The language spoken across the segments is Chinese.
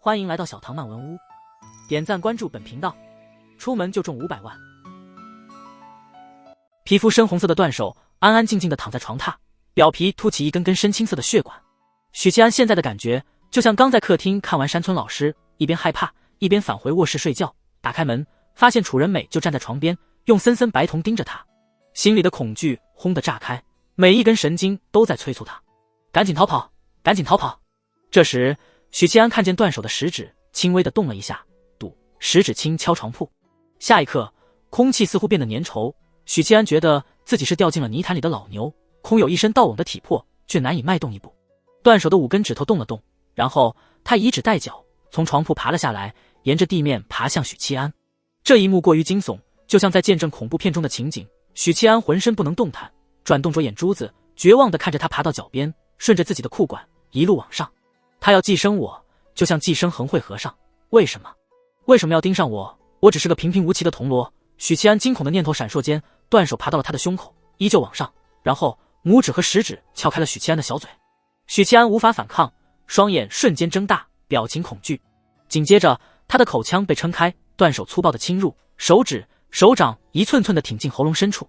欢迎来到小唐漫文屋，点赞关注本频道，出门就中500万。皮肤深红色的段手安安静静地躺在床榻，表皮凸起一根根深青色的血管。许七安现在的感觉就像刚在客厅看完山村老师，一边害怕一边返回卧室睡觉。打开门，发现楚人美就站在床边，用森森白瞳盯着他，心里的恐惧轰地炸开，每一根神经都在催促他赶紧逃跑，赶紧逃跑。这时许七安看见段手的食指轻微地动了一下，赌食指轻敲床铺。下一刻，空气似乎变得粘稠，许七安觉得自己是掉进了泥潭里的老牛，空有一身倒翁的体魄，却难以迈动一步。段手的5根指头动了动，然后他以指带脚从床铺爬了下来，沿着地面爬向许七安。这一幕过于惊悚，就像在见证恐怖片中的情景。许七安浑身不能动弹，转动着眼珠子，绝望地看着他爬到脚边，顺着自己的裤管一路往上。他要寄生我，就像寄生横会和尚。为什么？为什么要盯上我？我只是个平平无奇的铜锣。许七安惊恐的念头闪烁间，段手爬到了他的胸口，依旧往上，然后拇指和食指撬开了许七安的小嘴。许七安无法反抗，双眼瞬间睁大，表情恐惧。紧接着他的口腔被撑开，段手粗暴的侵入，手指手掌一寸寸的挺进喉咙深处。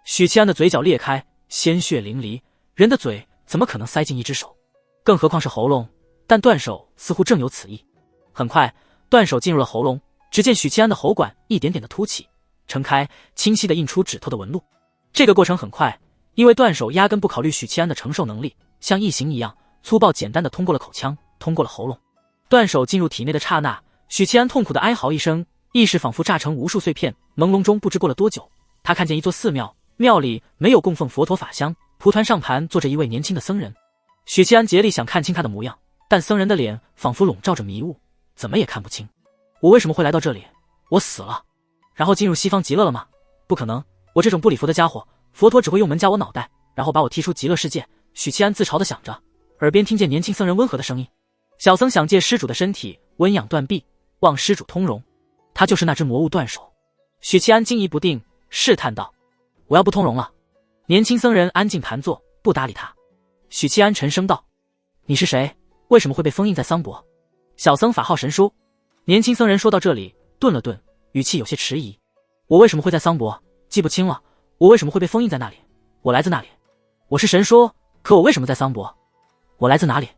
许七安的嘴角裂开，鲜血淋漓，人的嘴怎么可能塞进一只手，更何况是喉咙？但段手似乎正有此意。很快段手进入了喉咙，只见许七安的喉管一点点的凸起撑开，清晰的印出指头的纹路。这个过程很快，因为段手压根不考虑许七安的承受能力，像异形一样粗暴简单的通过了口腔，通过了喉咙。段手进入体内的刹那，许七安痛苦的哀嚎一声，意识仿佛炸成无数碎片。朦胧中不知过了多久，他看见一座寺庙，庙里没有供奉佛陀法香，蒲团上盘坐着一位年轻的僧人。许七安竭力想看清他的模样，但僧人的脸仿佛笼罩着迷雾，怎么也看不清。我为什么会来到这里？我死了然后进入西方极乐了吗？不可能，我这种不理佛的家伙，佛陀只会用门夹我脑袋，然后把我踢出极乐世界。许七安自嘲地想着，耳边听见年轻僧人温和的声音：小僧想借施主的身体温养断臂，望施主通融。他就是那只魔物段手。许七安惊疑不定，试探道：我要不通融了？年轻僧人安静盘坐，不搭理他。许七安沉声道：你是谁？为什么会被封印在桑博？小僧法号神书。年轻僧人说到这里顿了顿，语气有些迟疑。我为什么会在桑博？记不清了。我为什么会被封印在那里？我来自那里。我是神说，可我为什么在桑博？我来自哪里？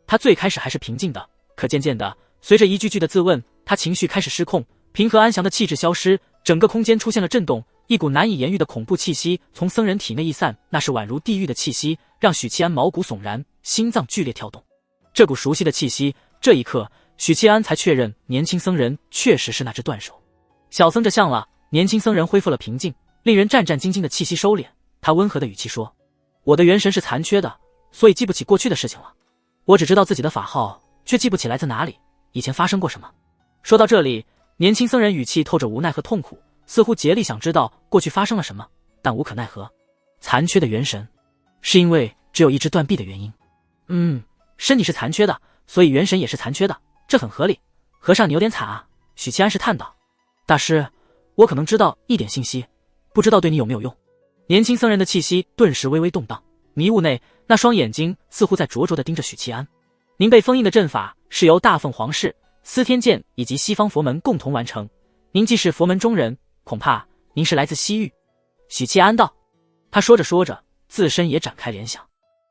他最开始还是平静的，可渐渐的，随着一句句的自问，他情绪开始失控，平和安详的气质消失，整个空间出现了震动，一股难以言喻的恐怖气息从僧人体内溢散，那是宛如地狱的气息，让许七安毛骨悚然，心脏剧烈跳动。这股熟悉的气息，这一刻许七安才确认年轻僧人确实是那只断手。小僧这像了。年轻僧人恢复了平静，令人战战兢兢的气息收敛，他温和的语气说：我的元神是残缺的，所以记不起过去的事情了。我只知道自己的法号，却记不起来自哪里，以前发生过什么。说到这里，年轻僧人语气透着无奈和痛苦，似乎竭力想知道过去发生了什么，但无可奈何。残缺的元神，是因为只有一只断臂的原因。身体是残缺的，所以元神也是残缺的，这很合理。和尚你有点惨啊。许七安试探道。大师，我可能知道一点信息，不知道对你有没有用。年轻僧人的气息顿时微微动荡，迷雾内那双眼睛似乎在灼灼地盯着许七安。您被封印的阵法是由大凤皇室、司天剑以及西方佛门共同完成，您既是佛门中人，恐怕您是来自西域。许七安道。他说着说着，自身也展开联想。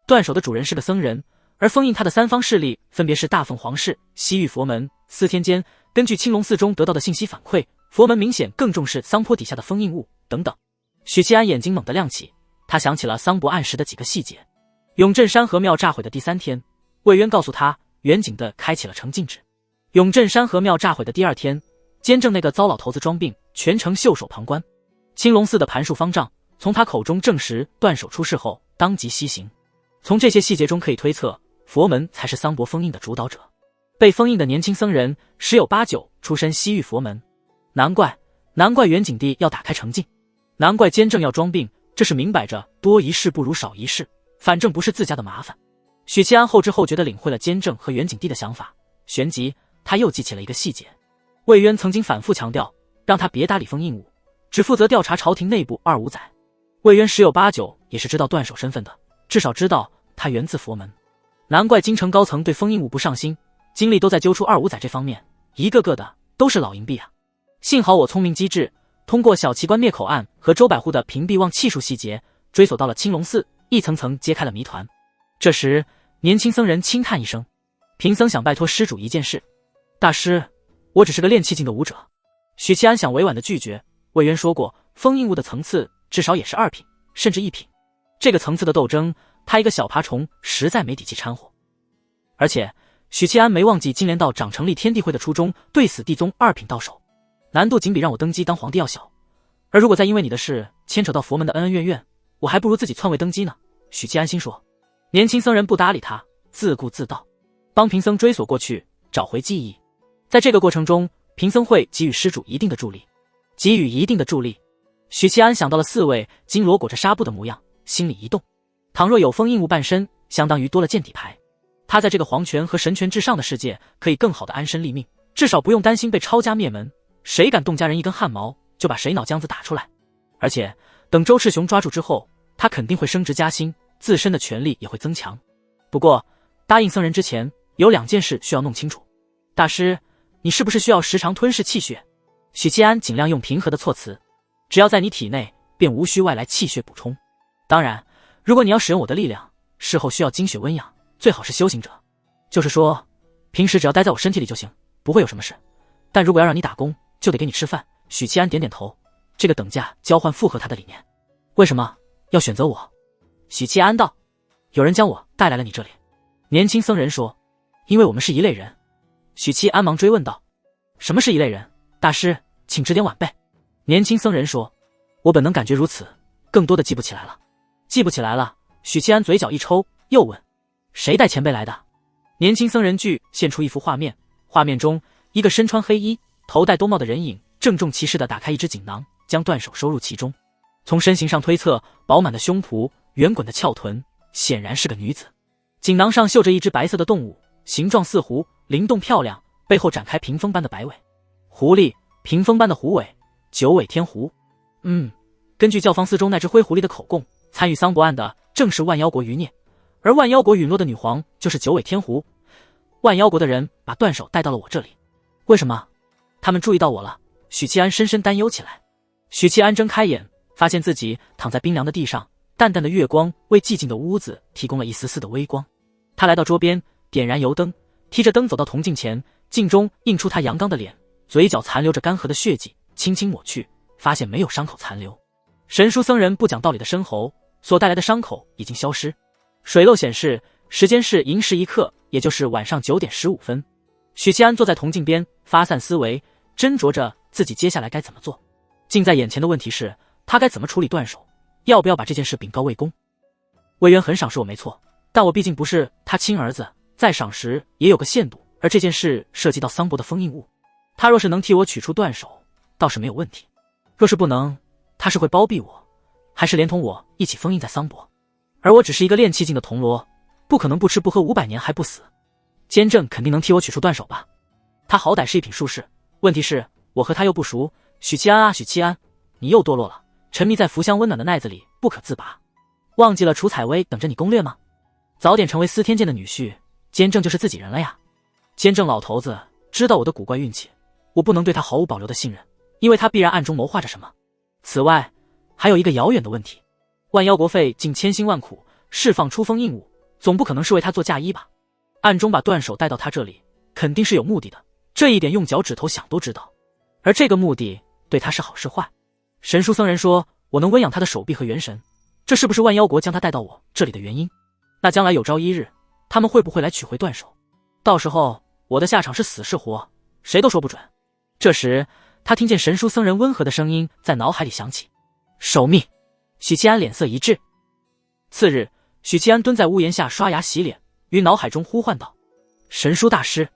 断手的主人是个僧人，而封印他的3方势力分别是大凤皇室、西域佛门、司天监。根据青龙寺中得到的信息反馈，佛门明显更重视桑坡底下的封印物等等。许七安眼睛猛地亮起，他想起了桑博案时的几个细节。永镇山河庙炸毁的第3天，魏渊告诉他远景地开启了成禁制。永镇山河庙炸毁的第2天，监正那个糟老头子装病，全程袖手旁观。青龙寺的盘数方丈从他口中证实断手出事后当即西行。从这些细节中可以推测，佛门才是桑博封印的主导者。被封印的年轻僧人10有8九出身西域佛门，难怪元景帝要打开成禁，难怪监正要装病，这是明摆着多一事不如少一事，反正不是自家的麻烦。许七安后知后觉地领会了监正和元景帝的想法，旋即他又记起了一个细节。魏渊曾经反复强调，让他别搭理封印物，只负责调查朝廷内部2、5载。魏渊10有8九也是知道断手身份的，至少知道他源自佛门。难怪京城高层对封印物不上心，精力都在揪出二五仔这方面，一个个的都是老银币啊！幸好我聪明机智，通过小奇观灭口案和周百户的屏蔽忘气术细节，追索到了青龙寺，一层层揭开了谜团。这时，年轻僧人轻叹一声：“贫僧想拜托施主一件事。”大师，我只是个练气境的武者。许七安想委婉的拒绝，魏渊说过，封印物的层次至少也是2品，甚至1品。这个层次的斗争，他一个小爬虫实在没底气掺和。而且，许七安没忘记金莲道长成立天地会的初衷，对死地宗2品到手，难度仅比让我登基当皇帝要小。而如果再因为你的事牵扯到佛门的恩恩怨怨，我还不如自己篡位登基呢。许七安心说。年轻僧人不搭理他，自顾自道：“帮贫僧追索过去，找回记忆。在这个过程中，贫僧会给予施主一定的助力。”给予一定的助力。许七安想到了4位金罗裹着纱布的模样，心里一动。倘若有封印物伴身，相当于多了件底牌。他在这个皇权和神权至上的世界，可以更好的安身立命，至少不用担心被抄家灭门。谁敢动家人一根汗毛，就把谁脑浆子打出来。而且等周赤雄抓住之后，他肯定会升职加薪，自身的权力也会增强。不过答应僧人之前，有2件事需要弄清楚。大师，你是不是需要时常吞噬气血？许七安尽量用平和的措辞，只要在你体内，便无需外来气血补充。当然，如果你要使用我的力量，事后需要精血温养，最好是修行者。就是说，平时只要待在我身体里就行，不会有什么事。但如果要让你打工，就得给你吃饭。许七安点点头，这个等价交换符合他的理念。为什么要选择我？许七安道：有人将我带来了你这里。年轻僧人说：因为我们是一类人。许七安忙追问道：什么是一类人？大师，请指点晚辈。年轻僧人说：我本能感觉如此，更多的记不起来了。记不起来了。许七安嘴角一抽，又问：谁带前辈来的？年轻僧人具现出一幅画面，画面中一个身穿黑衣、头戴兜帽的人影，郑重其事地打开一只锦囊，将断手收入其中。从身形上推测，饱满的胸脯，圆滚的翘臀，显然是个女子。锦囊上绣着一只白色的动物，形状似狐，灵动漂亮，背后展开屏风般的白尾。狐狸，屏风般的狐尾，九尾天狐。根据教坊司中那只灰狐狸的口供，参与桑博案的正是万妖国余孽，而万妖国陨落的女皇就是九尾天狐。万妖国的人把断手带到了我这里，为什么？他们注意到我了。许七安深深担忧起来。许七安睁开眼，发现自己躺在冰凉的地上，淡淡的月光为寂静的屋子提供了一丝丝的微光。他来到桌边，点燃油灯，提着灯走到铜镜前，镜中映出他阳刚的脸，嘴角残留着干涸的血迹，轻轻抹去，发现没有伤口残留。神书僧人不讲道理的深喉所带来的伤口已经消失。水漏显示时间是寅时1刻，也就是晚上9点15分。许七安坐在铜镜边，发散思维，斟酌着自己接下来该怎么做。近在眼前的问题是，他该怎么处理断手，要不要把这件事禀告魏公。魏渊很赏识我没错，但我毕竟不是他亲儿子，再赏识也有个限度，而这件事涉及到桑博的封印物，他若是能替我取出断手，倒是没有问题。若是不能，他是会包庇我，还是连同我一起封印在桑博？而我只是一个练气境的铜锣，不可能不吃不喝500年还不死。监正肯定能替我取出断手吧？他好歹是一品术士，问题是我和他又不熟。许七安啊，许七安，你又堕落了，沉迷在福香温暖的奈子里不可自拔，忘记了楚采薇等着你攻略吗？早点成为司天监的女婿，监正就是自己人了呀。监正老头子知道我的古怪运气，我不能对他毫无保留的信任，因为他必然暗中谋划着什么。此外，还有一个遥远的问题，万妖国费尽千辛万苦释放出封印物，总不可能是为他做嫁衣吧？暗中把断手带到他这里，肯定是有目的的，这一点用脚趾头想都知道。而这个目的对他是好是坏？神书僧人说我能温养他的手臂和元神，这是不是万妖国将他带到我这里的原因？那将来有朝一日，他们会不会来取回断手？到时候我的下场是死是活，谁都说不准。这时他听见神书僧人温和的声音在脑海里响起：守密。许七安脸色一滞。次日，许七安蹲在屋檐下刷牙洗脸，于脑海中呼唤道：神书大师。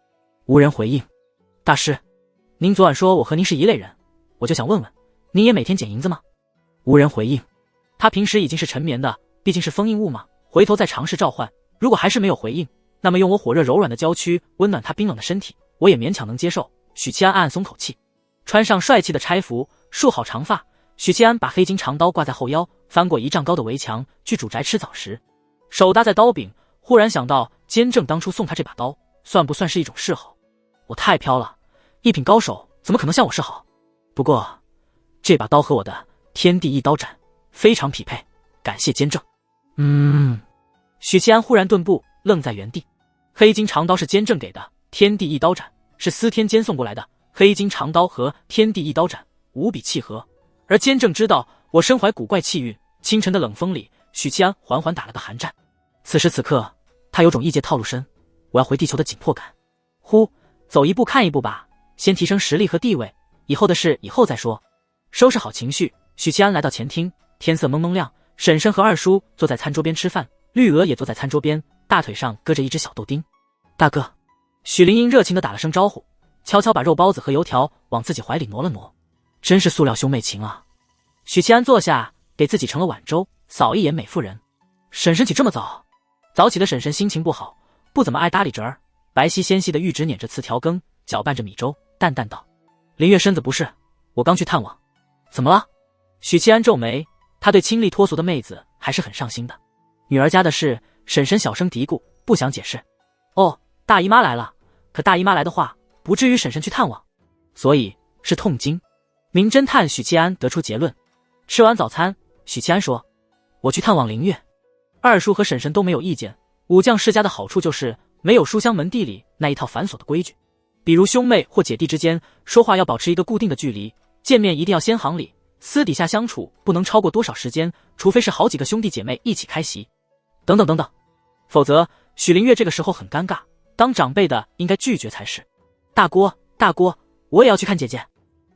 无人回应。大师，您昨晚说我和您是一类人，我就想问问，您也每天捡银子吗？无人回应。他平时已经是沉眠的，毕竟是封印物嘛，回头再尝试召唤，如果还是没有回应，那么用我火热柔软的娇躯温暖他冰冷的身体，我也勉强能接受。许七安暗暗松口气，穿上帅气的差服，束好长发，许七安把黑金长刀挂在后腰，翻过1丈高的围墙，去主宅吃早食。手搭在刀柄，忽然想到监正当初送他这把刀，算不算是一种示好？我太飘了，一品高手怎么可能向我示好？不过，这把刀和我的天地一刀斩非常匹配，感谢监正。许七安忽然顿步，愣在原地。黑金长刀是监正给的，天地一刀斩是司天监送过来的。黑金长刀和天地一刀斩无比契合，而监正知道我身怀古怪气运。清晨的冷风里，许七安缓缓打了个寒战。此时此刻，他有种异界套路深，我要回地球的紧迫感。走一步看一步吧，先提升实力和地位，以后的事以后再说。收拾好情绪，许七安来到前厅，天色蒙蒙亮。婶婶和二叔坐在餐桌边吃饭，绿娥也坐在餐桌边，大腿上搁着一只小豆丁。大哥，许灵英热情地打了声招呼，悄悄把肉包子和油条往自己怀里挪了挪。真是塑料兄妹情啊！许七安坐下，给自己盛了碗粥，扫一眼美妇人。婶婶起这么早？早起的婶婶心情不好，不怎么爱搭理侄儿。白皙纤细的玉指捻着瓷条羹，搅拌着米粥，淡淡道：“林月身子不适，我刚去探望。”怎么了？许七安皱眉，他对清丽脱俗的妹子还是很上心的。女儿家的事，婶婶小声嘀咕，不想解释。哦，大姨妈来了，可大姨妈来的话，不至于婶婶去探望，所以是痛经。名侦探许七安得出结论。吃完早餐，许七安说：“我去探望林月。”二叔和婶婶都没有意见。武将世家的好处就是没有书香门第里那一套繁琐的规矩，比如兄妹或姐弟之间说话要保持一个固定的距离，见面一定要先行礼，私底下相处不能超过多少时间，除非是好几个兄弟姐妹一起开席，等等等等。否则，许林月这个时候很尴尬，当长辈的应该拒绝才是。大姑，我也要去看姐姐。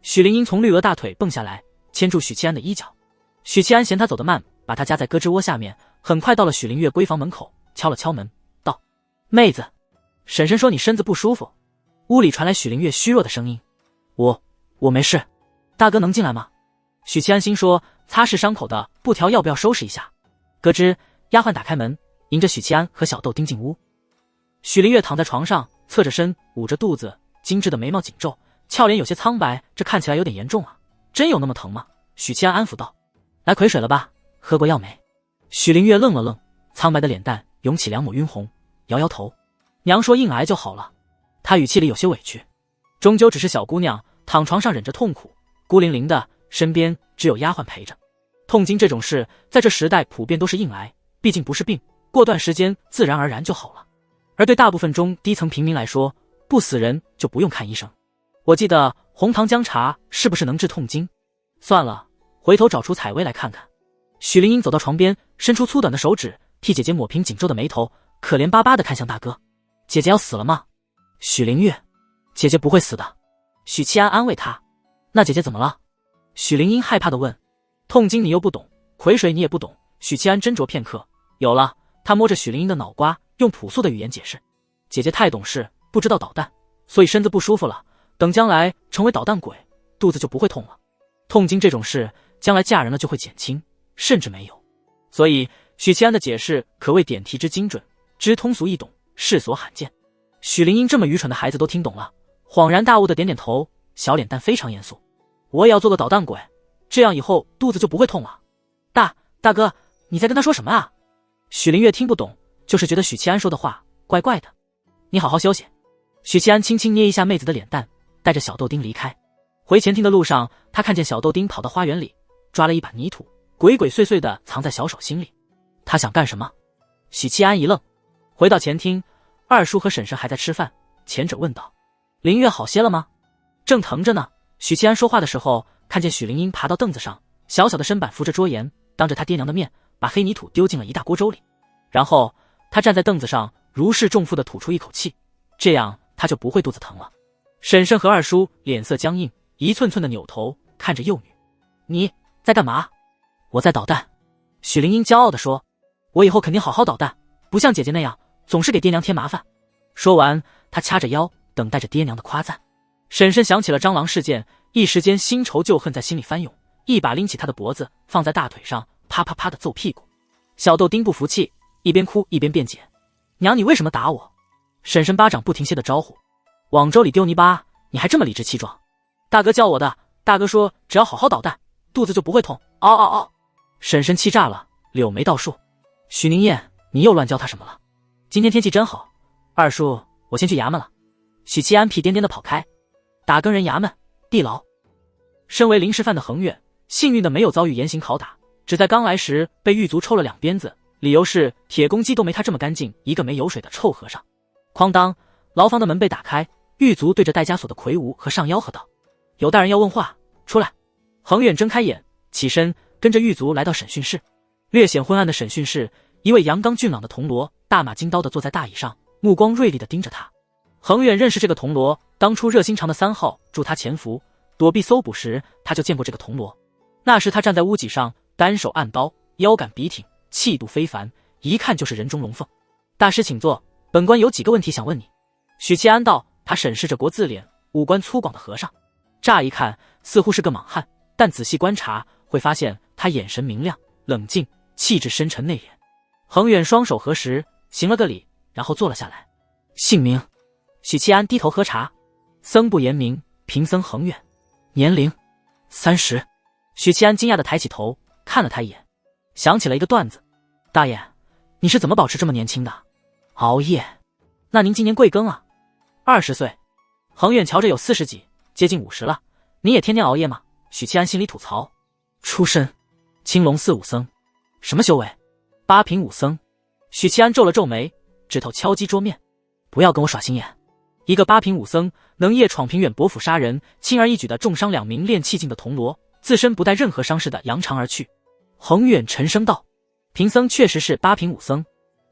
许灵英从绿娥大腿蹦下来，牵住许七安的衣角。许七安嫌他走得慢，把他夹在胳肢窝下面，很快到了许灵月闺房门口，敲了敲门，道：“妹子，婶婶说你身子不舒服。”屋里传来许灵月虚弱的声音：“我没事，大哥能进来吗？”许七安心说，擦拭伤口的布条要不要收拾一下？咯吱，丫鬟打开门，迎着许七安和小豆丁进屋。许灵月躺在床上，侧着身，捂着肚子，精致的眉毛紧皱，俏脸有些苍白，这看起来有点严重啊，真有那么疼吗？许七安安抚道：“来癸水了吧，喝过药没？”许灵月愣了愣，苍白的脸蛋涌起2抹晕红，摇摇头：“娘说硬挨就好了。”她语气里有些委屈，终究只是小姑娘，躺床上忍着痛苦，孤零零的，身边只有丫鬟陪着。痛经这种事，在这时代普遍都是硬挨，毕竟不是病，过段时间自然而然就好了。而对大部分中低层平民来说，不死人就不用看医生。我记得红糖姜茶是不是能治痛经？算了，回头找出采薇来看看。许灵英走到床边，伸出粗短的手指替姐姐抹平紧皱的眉头，可怜巴巴地看向大哥：“姐姐要死了吗？”许灵月：“姐姐不会死的。”许七安安慰她：“那姐姐怎么了？”许灵英害怕地问：“痛经你又不懂，癸水你也不懂。”许七安斟酌片刻，有了。他摸着许灵英的脑瓜，用朴素的语言解释：“姐姐太懂事，不知道捣蛋，所以身子不舒服了。等将来成为捣蛋鬼，肚子就不会痛了。痛经这种事，将来嫁人了就会减轻，甚至没有。”所以许七安的解释可谓点题之精准，之通俗易懂，世所罕见。许灵英这么愚蠢的孩子都听懂了，恍然大悟的点点头，小脸蛋非常严肃：“我也要做个捣蛋鬼，这样以后肚子就不会痛了。”大哥，你在跟他说什么啊？许灵月听不懂，就是觉得许七安说的话怪怪的。你好好休息。许七安轻轻捏一下妹子的脸蛋，带着小豆丁离开。回前厅的路上，他看见小豆丁跑到花园里，抓了一把泥土，鬼鬼祟祟地藏在小手心里。他想干什么？许七安一愣。回到前厅，二叔和婶婶还在吃饭，前者问道：“林月好些了吗？”“正疼着呢。”许七安说话的时候，看见许灵英爬到凳子上，小小的身板扶着桌沿，当着他爹娘的面把黑泥土丢进了一大锅粥里，然后他站在凳子上，如释重负地吐出一口气，这样他就不会肚子疼了。婶婶和二叔脸色僵硬，一寸寸的扭头看着幼女：“你在干嘛？”“我在捣蛋。”许灵英骄傲地说：“我以后肯定好好捣蛋，不像姐姐那样总是给爹娘添麻烦。”说完，他掐着腰，等待着爹娘的夸赞。婶婶想起了蟑螂事件，一时间新仇旧恨在心里翻涌，一把拎起他的脖子放在大腿上，啪啪啪的揍屁股。小豆丁不服气，一边哭一边辩解：“娘，你为什么打我？”婶婶巴掌不停歇的招呼：“往粥里丢泥巴，你还这么理直气壮？”“大哥叫我的，大哥说只要好好捣蛋，肚子就不会痛。”“嗷嗷嗷！”婶婶气炸了，柳眉倒竖：“许宁燕，你又乱教他什么了？今天天气真好。二叔，我先去衙门了。许七安屁颠颠的跑开。打更人衙门，地牢。身为临时犯的恒远，幸运的没有遭遇严刑拷打，只在刚来时被狱卒抽了2鞭子，理由是铁公鸡都没他这么干净，一个没油水的臭和尚。哐当，牢房的门被打开，狱卒对着带枷锁的魁梧和尚吆喝道：“有大人要问话，出来。”恒远睁开眼，起身跟着狱卒来到审讯室。略显昏暗的审讯室，一位阳刚俊朗的铜锣大马金刀的坐在大椅上，目光锐利的盯着他。恒远认识这个铜锣，当初热心肠的3号助他潜伏躲避搜捕时，他就见过这个铜锣。那时他站在屋脊上，单手按刀，腰杆笔挺，气度非凡，一看就是人中龙凤。大师请坐，本官有几个问题想问你。许七安道。他审视着国字脸，五官粗犷的和尚，乍一看似乎是个莽汉，但仔细观察会发现他眼神明亮、冷静，气质深沉内敛。恒远双手合十，行了个礼，然后坐了下来。姓名？许七安低头喝茶。僧不言明，贫僧恒远。年龄？30。许七安惊讶地抬起头看了他一眼，想起了一个段子：大爷，你是怎么保持这么年轻的？熬夜。那您今年贵庚啊？20岁。恒远瞧着有40几，接近50了。你也天天熬夜吗？许七安心里吐槽。出身青龙寺武僧。什么修为？8品武僧。许七安皱了皱眉，指头敲击桌面。不要跟我耍心眼。一个8品武僧能夜闯平远伯府杀人，轻而易举地重伤2名练气境的铜锣，自身不带任何伤势的扬长而去。恒远沉声道：贫僧确实是8品武僧。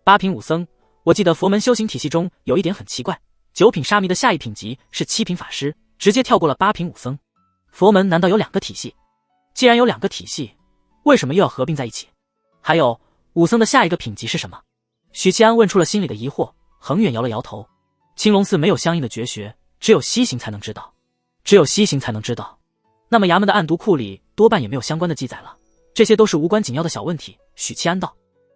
8品武僧，我记得佛门修行体系中有一点很奇怪，9品沙弥的下一品级是7品法师，直接跳过了8品武僧。佛门难道有2个体系？既然有2个体系，为什么又要合并在一起？还有，武僧的下一个品级是什么？许七安问出了心里的疑惑。恒远摇了摇头。青龙寺没有相应的绝学，只有西行才能知道。只有西行才能知道。那么衙门的案牍库里多半也没有相关的记载了。这些都是无关紧要的小问题。许七安道。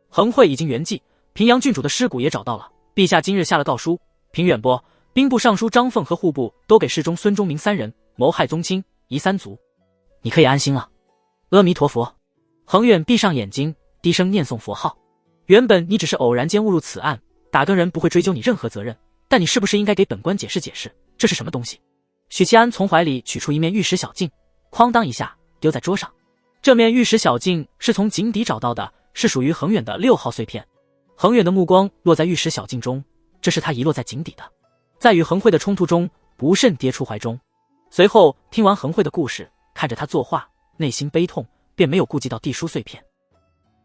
恒会已经圆寂，平阳郡主的尸骨也找到了。陛下今日下了告书，平远拨、兵部尚书张凤和户部都给侍中孙忠明3人谋害宗亲，夷3族。你可以安心了。阿弥陀佛。恒远闭上眼睛，低声念诵佛号。原本你只是偶然间误入此案，打更人不会追究你任何责任，但你是不是应该给本官解释解释，这是什么东西？许七安从怀里取出一面玉石小镜，哐当一下丢在桌上。这面玉石小镜是从井底找到的，是属于恒远的6号碎片。恒远的目光落在玉石小镜中，这是他遗落在井底的。在与恒慧的冲突中，不慎跌出怀中。随后听完恒慧的故事，看着他作画，内心悲痛，便没有顾及到地书碎片。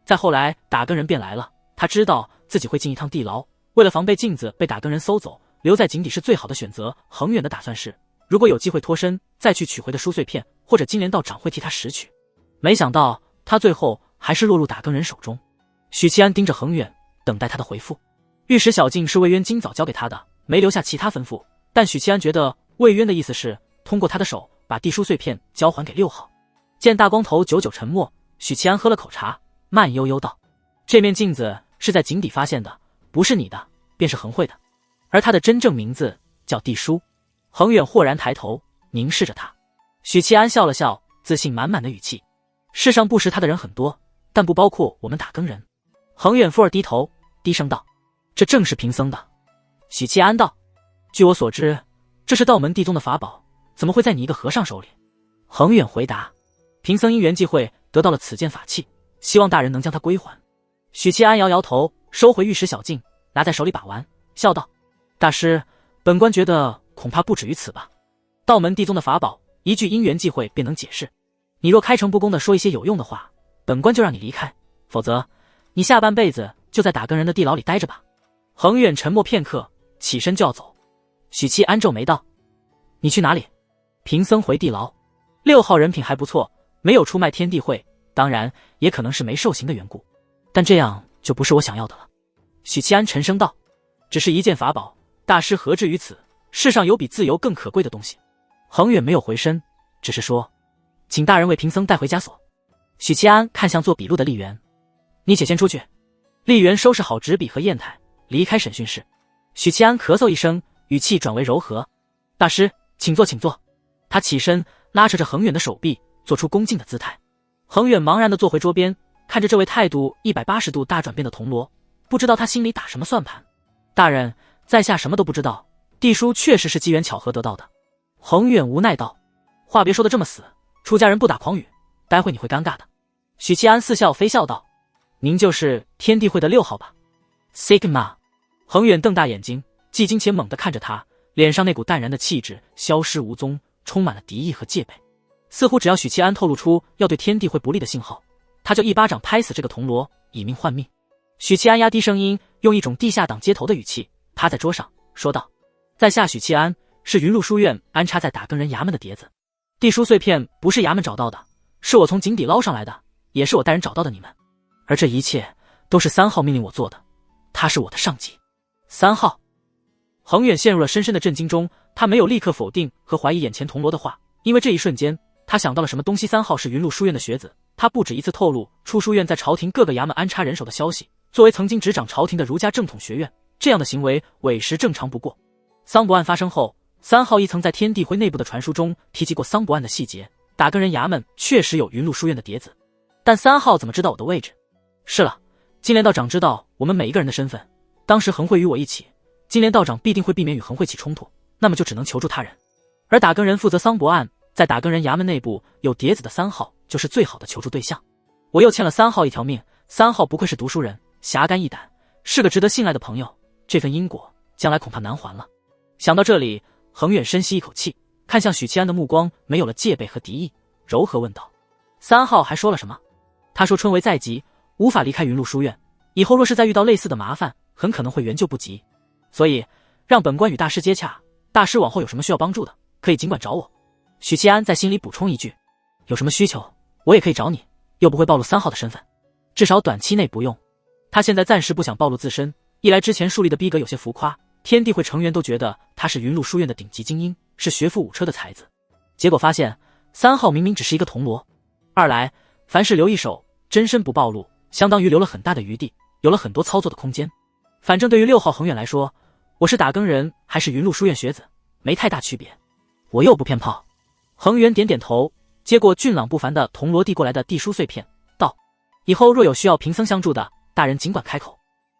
再后来打更人便来了，他知道自己会进一趟地牢，为了防备镜子被打更人搜走，留在井底是最好的选择。恒远的打算是，如果有机会脱身，再去取回的书碎片，或者金莲道长会替他拾取。没想到他最后还是落入打更人手中。许七安盯着恒远，等待他的回复。玉石小镜是魏渊今早交给他的，没留下其他吩咐，但许七安觉得魏渊的意思是通过他的手把地书碎片交还给6号。见大光头久久沉默，许七安喝了口茶，慢悠悠道：这面镜子是在井底发现的，不是你的便是恒慧的，而他的真正名字叫地书。恒远豁然抬头凝视着他。许七安笑了笑，自信满满的语气：世上不识他的人很多，但不包括我们打更人。恒远附耳低头低声道：这正是贫僧的。许七安道：据我所知，这是道门地宗的法宝，怎么会在你一个和尚手里？恒远回答：贫僧因缘际会得到了此件法器，希望大人能将它归还。许七安摇摇头，收回玉石小镜，拿在手里把玩，笑道：大师，本官觉得恐怕不止于此吧。道门地宗的法宝，一句因缘际会便能解释。你若开诚布公地说一些有用的话，本官就让你离开，否则你下半辈子就在打更人的地牢里待着吧。恒远沉默片刻，起身就要走。许七安皱眉道：你去哪里？贫僧回地牢。6号人品还不错，没有出卖天地会，当然也可能是没受刑的缘故，但这样就不是我想要的了。许七安沉声道：只是一件法宝，大师何至于此？世上有比自由更可贵的东西。恒远没有回身，只是说：请大人为贫僧带回枷锁。许七安看向做笔录的丽媛：你且先出去。丽媛收拾好纸笔和砚台，离开审讯室。许七安咳嗽一声，语气转为柔和：大师，请坐请坐。他起身拉扯着恒远的手臂，做出恭敬的姿态。恒远茫然地坐回桌边，看着这位态度180度大转变的铜锣，不知道他心里打什么算盘。大人，在下什么都不知道，地书确实是机缘巧合得到的。恒远无奈道：话别说的这么死，出家人不打诳语，待会你会尴尬的。许七安似笑非笑道：您就是天地会的6号吧 ？Sigma。恒远瞪大眼睛，既惊且猛地看着他，脸上那股淡然的气质消失无踪，充满了敌意和戒备。似乎只要许七安透露出要对天地会不利的信号，他就一巴掌拍死这个铜锣，以命换命。许七安压低声音，用一种地下党接头的语气趴在桌上说道：在下许七安，是云麓书院安插在打更人衙门的碟子。地书碎片不是衙门找到的，是我从井底捞上来的，也是我带人找到的你们。而这一切都是3号命令我做的，他是我的上级。3号。恒远陷入了深深的震惊中，他没有立刻否定和怀疑眼前铜锣的话，因为这一瞬间他想到了什么东西。3号是云麓书院的学子，他不止一次透露出书院在朝廷各个衙门安插人手的消息。作为曾经执掌朝廷的儒家正统学院，这样的行为委实正常不过。桑博案发生后，3号亦曾在天地会内部的传书中提及过桑博案的细节，打更人衙门确实有云麓书院的碟子。但3号怎么知道我的位置？是了，金莲道长知道我们每一个人的身份，当时恒会与我一起，金莲道长必定会避免与恒会起冲突，那么就只能求助他人。而打更人负责桑博案，在打更人衙门内部有碟子的3号就是最好的求助对象。我又欠了3号一条命，3号不愧是读书人，侠肝义胆，是个值得信赖的朋友，这份因果将来恐怕难还了。想到这里，恒远深吸一口气，看向许七安的目光没有了戒备和敌意，柔和问道：3号还说了什么？他说春闱在即，无法离开云麓书院，以后若是再遇到类似的麻烦，很可能会援救不及，所以让本官与大师接洽，大师往后有什么需要帮助的，可以尽管找我。许七安在心里补充一句：有什么需求我也可以找你，又不会暴露3号的身份，至少短期内不用。他现在暂时不想暴露自身，一来之前树立的逼格有些浮夸，天地会成员都觉得他是云麓书院的顶级精英，是学富五车的才子，结果发现3号明明只是一个铜锣；二来凡事留一手，真身不暴露，相当于留了很大的余地，有了很多操作的空间。反正对于6号恒远来说，我是打更人还是云麓书院学子没太大区别，我又不骗炮。恒远点点头，接过俊朗不凡的铜锣递过来的地书碎片，道：以后若有需要贫僧相助的，大人尽管开口。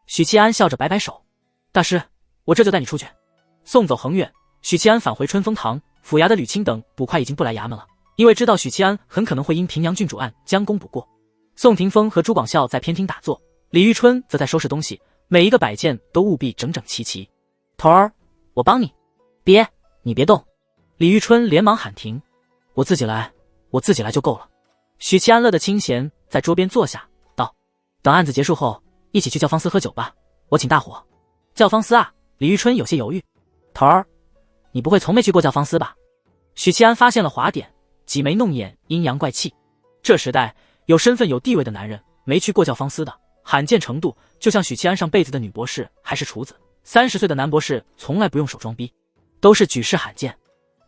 许七安笑着摆摆手：大师，我这就带你出去。送走恒远，许七安返回春风堂，府衙的吕钦等捕快已经不来衙门了，因为知道许七安很可能会因平阳郡主案将功补过。宋霆锋和朱广孝在偏厅打坐，李玉春则在收拾东西，每一个摆件都务必整整齐齐。头儿，我帮你。别，你别动。李玉春连忙喊停。我自己来就够了。许七安乐得清闲，在桌边坐下，道：等案子结束后，一起去教坊司喝酒吧，我请大伙。教坊司啊？李玉春有些犹豫。头儿，你不会从没去过教坊司吧？许七安发现了滑点，挤眉弄眼，阴阳怪气。这时代有身份有地位的男人没去过教坊司的罕见程度，就像许七安上辈子的女博士还是厨子，30岁的男博士从来不用手装逼，都是举世罕见。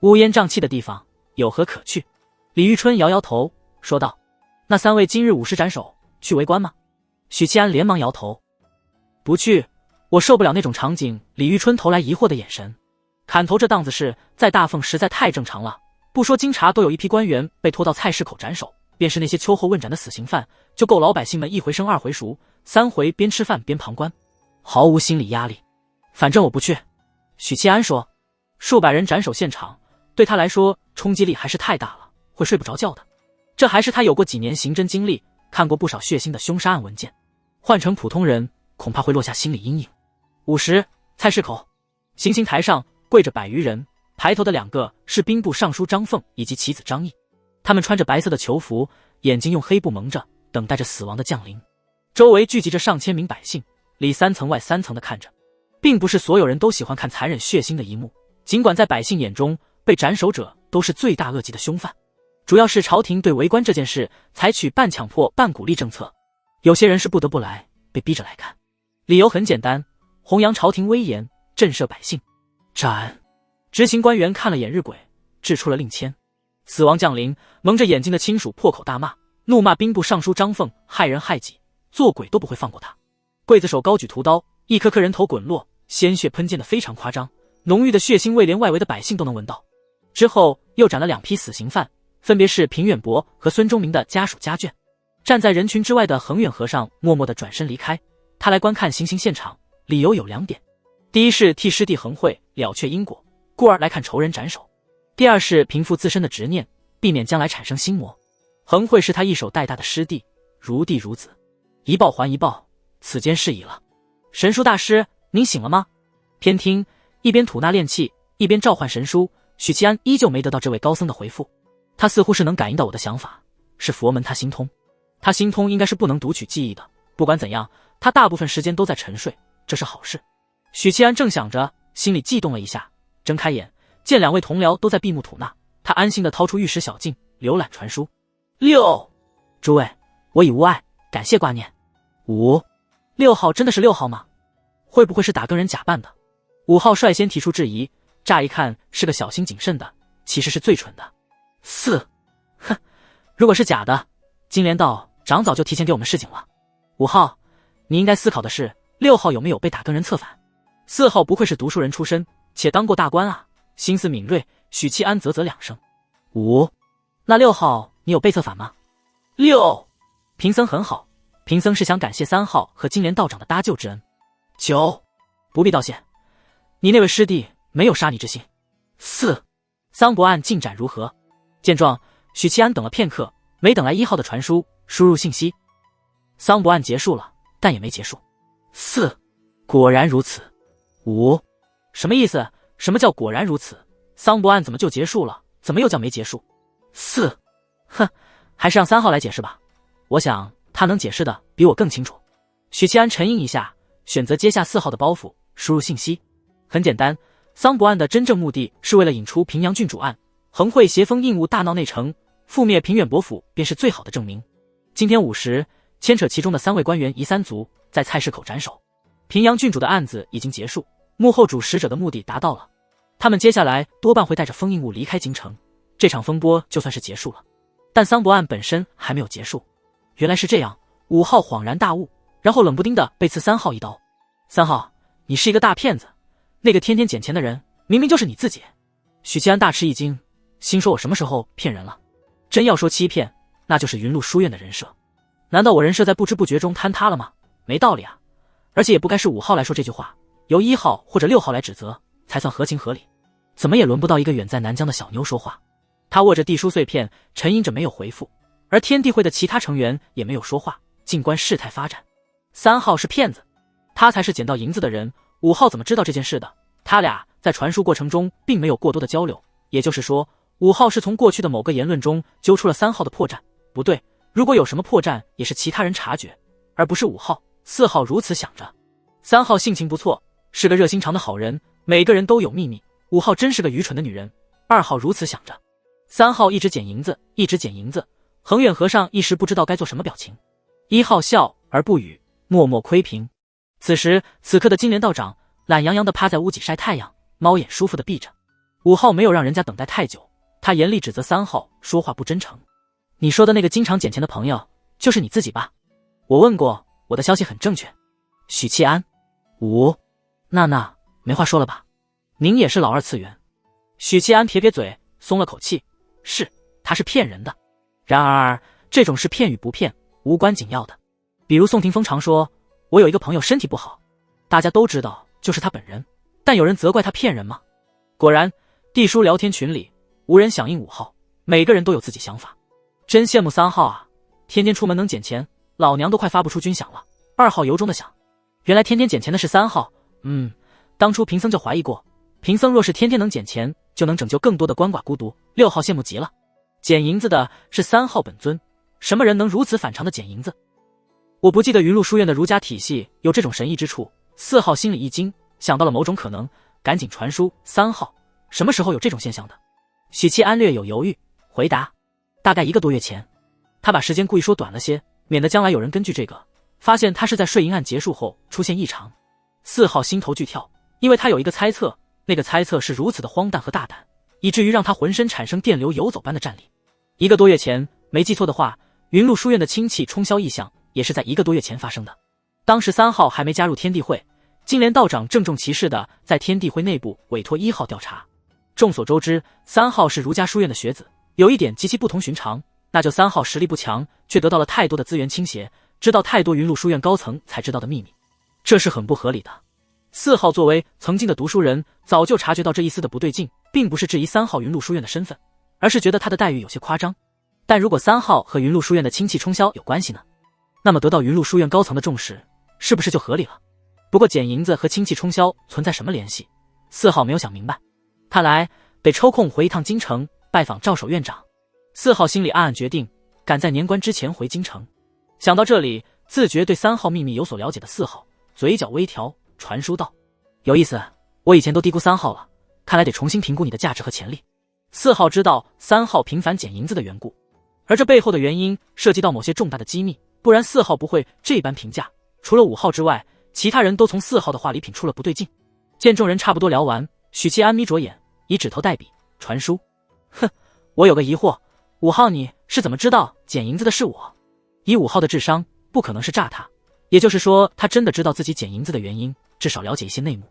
乌烟瘴气的地方有何可去？李玉春摇摇头说道：那3位今日午时斩首去围观吗？许七安连忙摇头：不去，我受不了那种场景。李玉春投来疑惑的眼神。砍头这档子事在大凤实在太正常了，不说京察都有一批官员被拖到菜市口斩首，便是那些秋后问斩的死刑犯，就够老百姓们1回生2回熟，3回边吃饭边旁观，毫无心理压力。反正我不去。许七安说，数百人斩首现场对他来说冲击力还是太大了，会睡不着觉的。这还是他有过几年刑侦经历，看过不少血腥的凶杀案文件，换成普通人恐怕会落下心理阴影。午时，菜市口行刑台上跪着100余人，排头的2个是兵部尚书张凤以及其子张毅，他们穿着白色的囚服，眼睛用黑布蒙着，等待着死亡的降临。周围聚集着上千名百姓，里3层外3层的看着。并不是所有人都喜欢看残忍血腥的一幕，尽管在百姓眼中，被斩首者都是罪大恶极的凶犯。主要是朝廷对围观这件事采取半强迫半鼓励政策，有些人是不得不来，被逼着来看。理由很简单，弘扬朝廷威严，震慑百姓。斩！执行官员看了眼日晷，掷出了令签。死亡降临，蒙着眼睛的亲属破口大骂，怒骂兵部尚书张凤害人害己，做鬼都不会放过他。刽子手高举屠刀，一颗颗人头滚落，鲜血喷溅得非常夸张，浓郁的血腥味连外围的百姓都能闻到。之后又斩了2批死刑犯，分别是平远伯和孙忠明的家属家眷。站在人群之外的恒远和尚默默地转身离开，他来观看行刑现场，理由有2点。第一是替师弟恒慧了却因果，故而来看仇人斩首；第二是平复自身的执念，避免将来产生心魔。恒慧是他一手带大的师弟，如弟如子，一报还一报，此间事已了。神书大师，您醒了吗？偏听一边吐纳炼气，一边召唤神书，许七安依旧没得到这位高僧的回复。他似乎是能感应到我的想法，是佛门他心通。他心通应该是不能读取记忆的，不管怎样，他大部分时间都在沉睡，这是好事。许七安正想着，心里悸动了一下，睁开眼，见两位同僚都在闭目吐纳，他安心地掏出玉石小镜，浏览传书。诸位，我已无碍，感谢挂念。6号真的是6号吗？会不会是打更人假扮的？5号率先提出质疑，乍一看是个小心谨慎的，其实是最蠢的。哼，如果是假的，金莲道长早就提前给我们示警了。5号，你应该思考的是6号有没有被打更人策反。4号不愧是读书人出身，且当过大官啊，心思敏锐。许七安啧啧2声。那6号你有被策反吗？平僧很好，贫僧是想感谢3号和金莲道长的搭救之恩。不必道谢，你那位师弟没有杀你之心。桑博案进展如何？见状，许七安等了片刻，没等来1号的传输，输入信息。桑博案结束了，但也没结束。果然如此。什么意思？什么叫果然如此？桑博案怎么就结束了？怎么又叫没结束？哼，还是让3号来解释吧，我想他能解释的比我更清楚。许七安沉吟一下，选择接下4号的包袱，输入信息。很简单，桑博案的真正目的是为了引出平阳郡主案，恒慧挟风应物大闹内城，覆灭平远伯府便是最好的证明。今天午时，牵扯其中的3位官员夷三族在菜市口斩首，平阳郡主的案子已经结束，幕后主使者的目的达到了，他们接下来多半会带着封印物离开京城，这场风波就算是结束了。但桑博案本身还没有结束。原来是这样，5号恍然大悟，然后冷不丁的被刺3号一刀。3号，你是一个大骗子，那个天天捡钱的人明明就是你自己。许七安大吃一惊，心说我什么时候骗人了？真要说欺骗，那就是云麓书院的人设。难道我人设在不知不觉中坍塌了吗？没道理啊，而且也不该是5号来说这句话，由1号或者6号来指责才算合情合理。怎么也轮不到一个远在南疆的小妞说话。他握着地书碎片，沉吟着没有回复，而天地会的其他成员也没有说话，静观事态发展。3号是骗子，他才是捡到银子的人。5号怎么知道这件事的？他俩在传输过程中并没有过多的交流，也就是说5号是从过去的某个言论中揪出了3号的破绽。不对，如果有什么破绽也是其他人察觉，而不是5号。4号如此想着。3号性情不错，是个热心肠的好人，每个人都有秘密。5号真是个愚蠢的女人。2号如此想着。3号一直捡银子，一直捡银子。恒远和尚一时不知道该做什么表情。1号笑而不语，默默窥屏。此时此刻的金莲道长懒洋洋地趴在屋脊晒太阳，猫眼舒服地闭着。5号没有让人家等待太久，他严厉指责3号说话不真诚。你说的那个经常捡钱的朋友就是你自己吧？我问过，我的消息很正确。许七安。那没话说了吧？您也是老2次元。许七安撇撇嘴，松了口气。是，他是骗人的。然而这种事骗与不骗无关紧要的。比如宋霆锋常说，我有一个朋友身体不好，大家都知道就是他本人，但有人责怪他骗人吗？果然地书聊天群里无人响应5号，每个人都有自己想法。真羡慕3号啊，天天出门能捡钱，老娘都快发不出军饷了。2号由衷的想，原来天天捡钱的是3号。当初贫僧就怀疑过，贫僧若是天天能捡钱，就能拯救更多的鳏寡孤独。6号羡慕极了。捡银子的是3号本尊，什么人能如此反常的捡银子？我不记得云麓书院的儒家体系有这种神异之处。4号心里一惊，想到了某种可能，赶紧传输。3号，什么时候有这种现象的？许七安略有犹豫，回答大概1个多月前。他把时间故意说短了些，免得将来有人根据这个发现他是在睡银案结束后出现异常。4号心头剧跳，因为他有一个猜测，那个猜测是如此的荒诞和大胆，以至于让他浑身产生电流游走般的战栗。1个多月前，没记错的话，云麓书院的清气冲霄异象也是在1个多月前发生的。当时3号还没加入天地会，金莲道长郑重其事地在天地会内部委托1号调查。众所周知，3号是儒家书院的学子，有一点极其不同寻常，那就3号实力不强，却得到了太多的资源倾斜，知道太多云麓书院高层才知道的秘密，这是很不合理的。4号作为曾经的读书人，早就察觉到这一丝的不对劲，并不是质疑3号云路书院的身份，而是觉得他的待遇有些夸张。但如果3号和云路书院的亲戚冲销有关系呢？那么得到云路书院高层的重视，是不是就合理了？不过捡银子和亲戚冲销存在什么联系？4号没有想明白，看来得抽空回一趟京城拜访赵守院长。4号心里暗暗决定，赶在年关之前回京城。想到这里，自觉对3号秘密有所了解的4号嘴角微调，传书道：有意思，我以前都低估3号了，看来得重新评估你的价值和潜力。4号知道3号频繁捡银子的缘故，而这背后的原因涉及到某些重大的机密，不然4号不会这般评价。除了5号之外，其他人都从4号的话里品出了不对劲。见众人差不多聊完，许七安眯着眼，以指头代笔传书：哼，我有个疑惑，5号你是怎么知道捡银子的是我？以5号的智商，不可能是诈他，也就是说他真的知道自己捡银子的原因，至少了解一些内幕。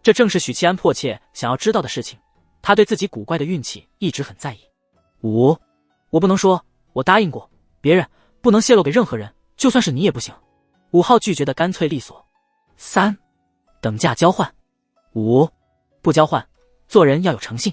这正是许七安迫切想要知道的事情，他对自己古怪的运气一直很在意。5，我不能说，我答应过别人不能泄露给任何人，就算是你也不行。5号拒绝的干脆利索。3，等价交换。5，不交换，做人要有诚信。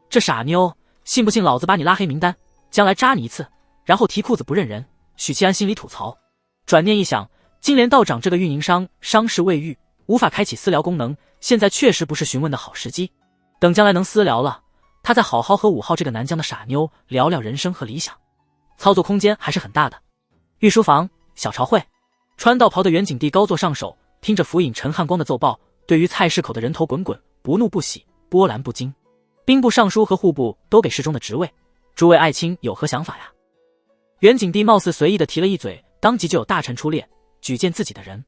这傻妞，信不信老子把你拉黑名单，将来扎你一次，然后提裤子不认人？许七安心里吐槽。转念一想，金莲道长这个运营商伤势未愈，无法开启私聊功能，现在确实不是询问的好时机。等将来能私聊了，他再好好和5号这个南疆的傻妞聊聊人生和理想。操作空间还是很大的。御书房，小朝会，穿道袍的袁景帝高坐上首，听着府尹陈汉光的奏报，对于菜市口的人头滚滚，不怒不喜，波澜不惊。兵部尚书和户部都给侍中的职位，诸位爱卿有何想法呀？袁景帝貌似随意的提了一嘴，当即就有大臣出列，举荐自己的人。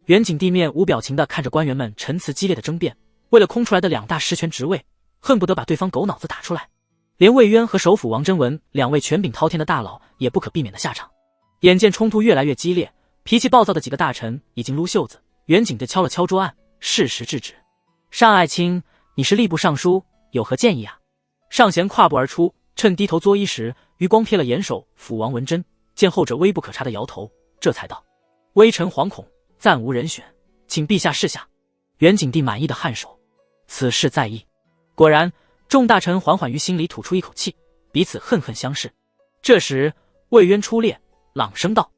袁景帝面无表情的看着官员们陈词激烈的争辩，为了空出来的2大实权职位，恨不得把对方狗脑子打出来。连魏渊和首辅王真文2位权柄滔天的大佬也不可避免的下场。眼见冲突越来越激烈，脾气暴躁的几个大臣已经撸袖子，袁景帝敲了敲桌案，适时制止。单爱卿，你是吏部尚书，有何建议啊？尚贤跨步而出，趁低头作揖时，余光瞥了严守辅王文贞，见后者微不可察的摇头，这才道：微臣惶恐，暂无人选，请陛下示下。袁景帝满意的颔首，此事在意。果然，众大臣缓缓于心里吐出一口气，彼此恨恨相视。这时魏渊出列，朗声道：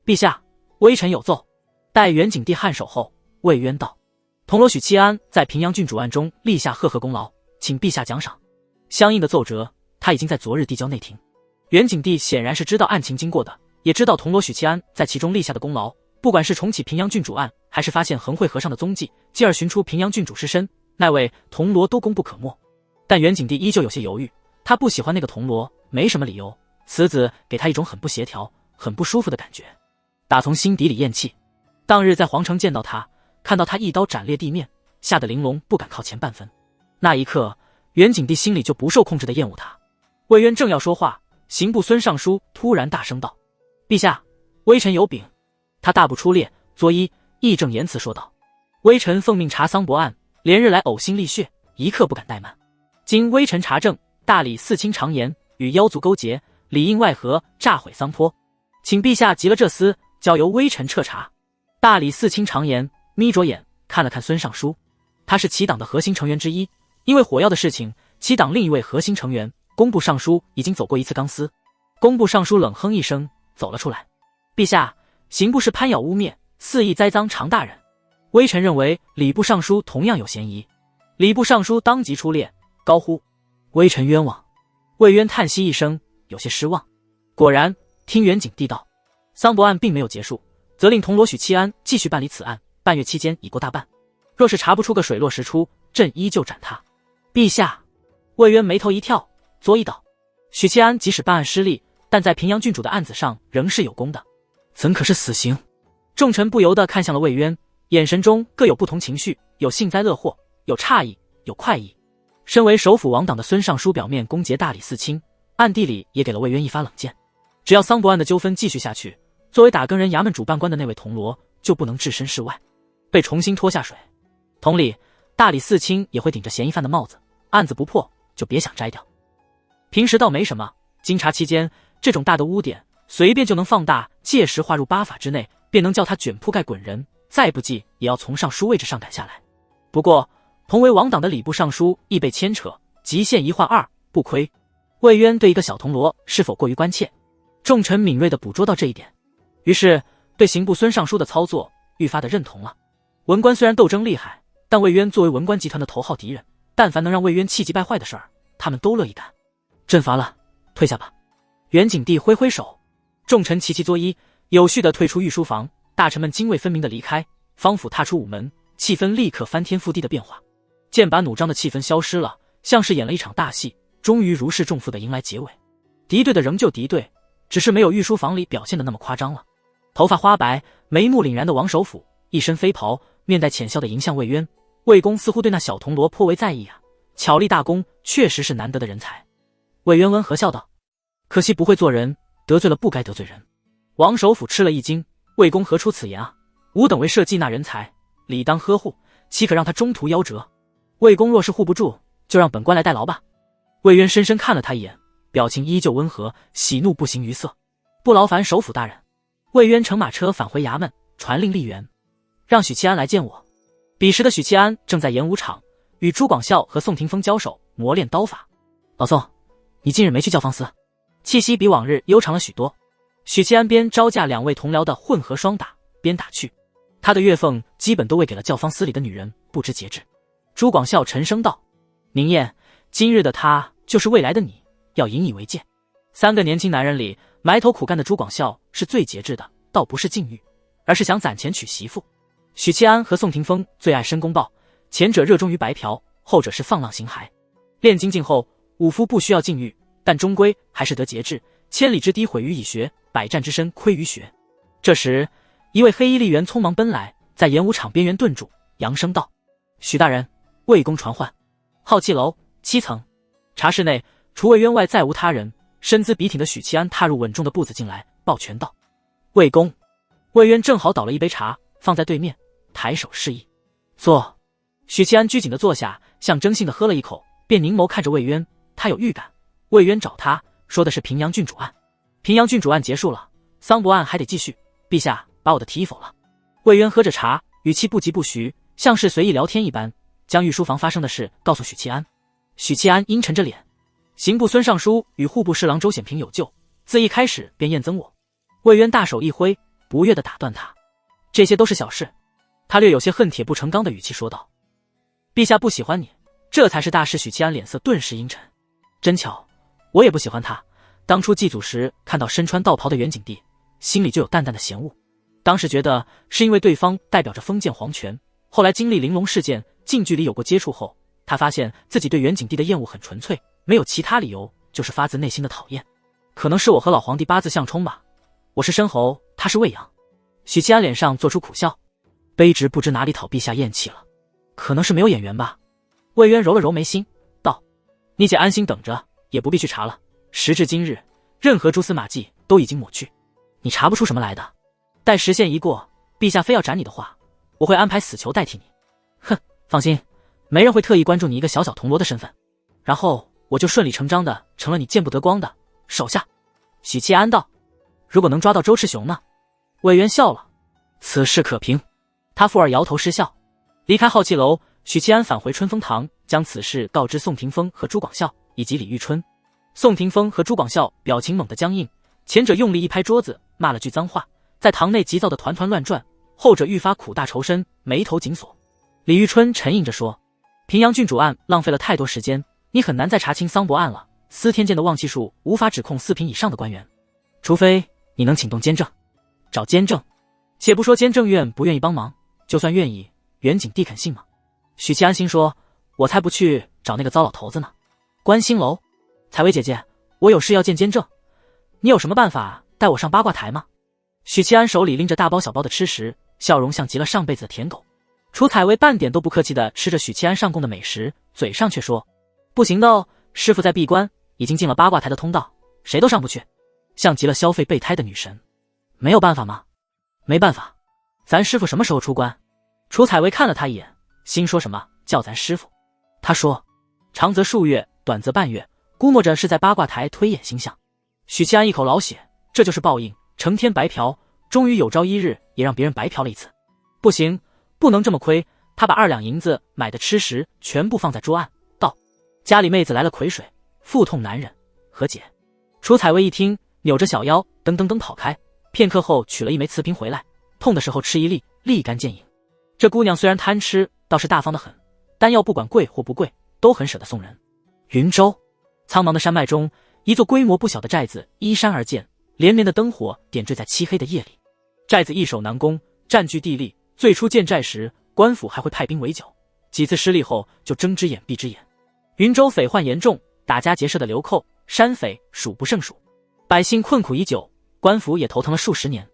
陛下，微臣有奏。待袁景帝颔首后，魏渊道：铜锣许七安在平阳郡主案中立下赫赫功劳，请陛下奖赏。相应的奏折他已经在昨日递交内廷。袁景帝显然是知道案情经过的，也知道铜锣许七安在其中立下的功劳，不管是重启平阳郡主案，还是发现恒惠和尚的踪迹，继而寻出平阳郡主尸身，那位铜锣都功不可没。但袁景帝依旧有些犹豫，他不喜欢那个铜锣，没什么理由，此子给他一种很不协调、很不舒服的感觉，打从心底里厌弃。当日在皇城见到他，看到他一刀斩裂地面，吓得玲珑不敢靠前半分。那一刻，袁景帝心里就不受控制的厌恶他。魏渊正要说话，刑部孙尚书突然大声道：陛下，微臣有禀。他大步出列，作揖，义正言辞说道：微臣奉命查桑博案，连日来呕心沥血，一刻不敢怠慢。经微臣查证，大理四卿常言与妖族勾结，里应外合，炸毁桑坡，请陛下急了这厮，交由微臣彻查。大理四卿常言眯着眼看了看孙尚书，他是其党的核心成员之一，因为火药的事情，其党另一位核心成员工部尚书已经走过一次钢丝。工部尚书冷哼一声，走了出来：陛下，刑部是攀咬污蔑，肆意栽赃常大人，微臣认为礼部尚书同样有嫌疑。礼部尚书当即出列，高呼：微臣冤枉。魏渊叹息一声，有些失望。果然，听袁景帝道，桑博案并没有结束，责令铜锣许七安继续办理此案，半月期间已过大半，若是查不出个水落石出，朕依旧斩他。陛下。魏渊眉头一跳，作揖道：许七安即使办案失利，但在平阳郡主的案子上仍是有功的，怎可是死刑？众臣不由得看向了魏渊，眼神中各有不同情绪，有幸灾乐祸，有诧异，有快意。身为首辅王党的孙尚书表面攻讦大理寺卿，暗地里也给了魏渊一发冷箭。只要桑博案的纠纷继续下去，作为打更人衙门主办官的那位铜锣就不能置身事外，被重新拖下水。同理，大理寺卿也会顶着嫌疑犯的帽子，案子不破就别想摘掉。平时倒没什么，经查期间，这种大的污点随便就能放大，届时划入8法之内，便能叫他卷铺盖滚人，再不济也要从上书位置上赶下来。不过同为王党的礼部尚书亦被牵扯，极限一换二，不亏。魏渊对一个小铜锣是否过于关切，众臣敏锐地捕捉到这一点，于是对刑部孙尚书的操作愈发的认同了。文官虽然斗争厉害，但魏渊作为文官集团的头号敌人，但凡能让魏渊气急败坏的事儿，他们都乐意干。朕乏了，退下吧。袁景帝挥挥手，众臣齐齐作揖，有序地退出御书房，大臣们泾渭分明地离开。方甫踏出午门，气氛立刻翻天覆地的变化，剑拔弩张的气氛消失了，像是演了一场大戏，终于如释重负地迎来结尾。敌对的仍旧敌对，只是没有御书房里表现的那么夸张了。头发花白，眉目凛然的王首辅，一身飞袍，面带浅笑地迎向魏渊。魏公似乎对那小铜锣颇为在意啊，巧立大功，确实是难得的人才。魏渊温和笑道：可惜不会做人，得罪了不该得罪人。王首辅吃了一惊，魏公何出此言啊？吾等为社稷纳人才，理当呵护，岂可让他中途夭折？魏公若是护不住，就让本官来代劳吧。魏渊深深看了他一眼，表情依旧温和，喜怒不形于色。不劳烦首辅大人。魏渊乘马车返回衙门，传令吏员，让许七安来见我。彼时的许七安正在演武场与朱广孝和宋廷锋交手，磨练刀法。老宋，你近日没去教坊司？气息比往日悠长了许多。许七安边招架两位同僚的混合双打，边打趣。他的月俸基本都喂给了教坊司里的女人，不知节制。朱广孝沉声道：宁燕，今日的他就是未来的你，要引以为戒。三个年轻男人里，埋头苦干的朱广孝是最节制的，倒不是禁欲，而是想攒钱娶媳妇。许七安和宋廷锋最爱申公豹，前者热衷于白嫖，后者是放浪形骸。练精进后，武夫不需要禁欲，但终归还是得节制。千里之堤毁于蚁穴，百战之身亏于学。这时一位黑衣吏员匆忙奔来，在演武场边缘顿住，扬声道：许大人，魏公传唤。好气楼7层。茶室内除魏渊外再无他人，身姿笔挺的许七安踏入稳重的步子进来，抱拳道：魏公。魏渊正好倒了一杯茶放在对面，抬手示意坐。许七安拘谨地坐下，象征性地喝了一口，便凝眸看着魏渊。他有预感，魏渊找他说的是平阳郡主案。平阳郡主案结束了，桑博案还得继续，陛下把我的提议否了。魏渊喝着茶，语气不疾不徐，像是随意聊天一般，将御书房发生的事告诉许七安。许七安阴沉着脸，刑部孙尚书与户部侍郎周显平有救，自一开始便验增我。魏渊大手一挥，不悦地打断他：这些都是小事。他略有些恨铁不成钢的语气说道：陛下不喜欢你，这才是大事。许七安脸色顿时阴沉。真巧，我也不喜欢他。当初祭祖时看到身穿道袍的袁景帝，心里就有淡淡的嫌恶。当时觉得是因为对方代表着封建皇权，后来经历玲珑事件，近距离有过接触后，他发现自己对袁景帝的厌恶很纯粹，没有其他理由，就是发自内心的讨厌。可能是我和老皇帝八字相冲吧，我是申侯，他是魏阳。许七安脸上做出苦笑，卑职不知哪里讨陛下厌弃了，可能是没有眼缘吧。魏渊揉了揉眉心，道：你姐安心等着，也不必去查了。时至今日，任何蛛丝马迹都已经抹去，你查不出什么来的。待时限一过，陛下非要斩你的话，我会安排死囚代替你。哼，放心，没人会特意关注你一个小小铜锣的身份，然后我就顺理成章的成了你见不得光的手下。许七安道：如果能抓到周赤雄呢？魏渊笑了：此事可平。他附耳摇头失笑。离开好气楼，许七安返回春风堂，将此事告知宋廷锋和朱广孝以及李玉春。宋廷锋和朱广孝表情猛地僵硬，前者用力一拍桌子，骂了句脏话，在堂内急躁的团团乱转，后者愈发苦大仇深，眉头紧锁。李玉春沉吟着说：平阳郡主案浪费了太多时间，你很难再查清桑博案了。司天监的旺气数无法指控4品以上的官员，除非你能请动监正。找监正？且不说监正院不愿意帮忙，就算愿意，袁景帝肯信吗？许七安心说：我才不去找那个糟老头子呢。观星楼，采薇姐姐，我有事要见监正，你有什么办法带我上八卦台吗？许七安手里拎着大包小包的吃食，笑容像极了上辈子的舔狗。楚采薇半点都不客气地吃着许七安上供的美食，嘴上却说：不行的哦，师傅在闭关，已经进了八卦台的通道，谁都上不去，像极了消费备胎的女神。没有办法吗？没办法。咱师傅什么时候出关？楚采薇看了他一眼，心说什么叫咱师傅？他说：长则数月，短则半月，估摸着是在八卦台推演星象。许七安一口老血，这就是报应，成天白嫖，终于有朝一日也让别人白嫖了一次。不行，不能这么亏，他把2两银子买的吃食全部放在桌案，道：“家里妹子来了癸水，腹痛难忍，何解？”楚采薇一听，扭着小腰，噔噔噔跑开。片刻后取了一枚瓷瓶回来，痛的时候吃一粒，立竿见影。这姑娘虽然贪吃，倒是大方得很，丹药不管贵或不贵，都很舍得送人。云州，苍茫的山脉中，一座规模不小的寨子依山而建，连绵的灯火点缀在漆黑的夜里。寨子易守难攻，占据地利。最初建寨时，官府还会派兵围剿，几次失利后就睁只眼闭只眼。云州匪患严重，打家劫舍的流寇、山匪数不胜数，百姓困苦已久，官府也头疼了数十年。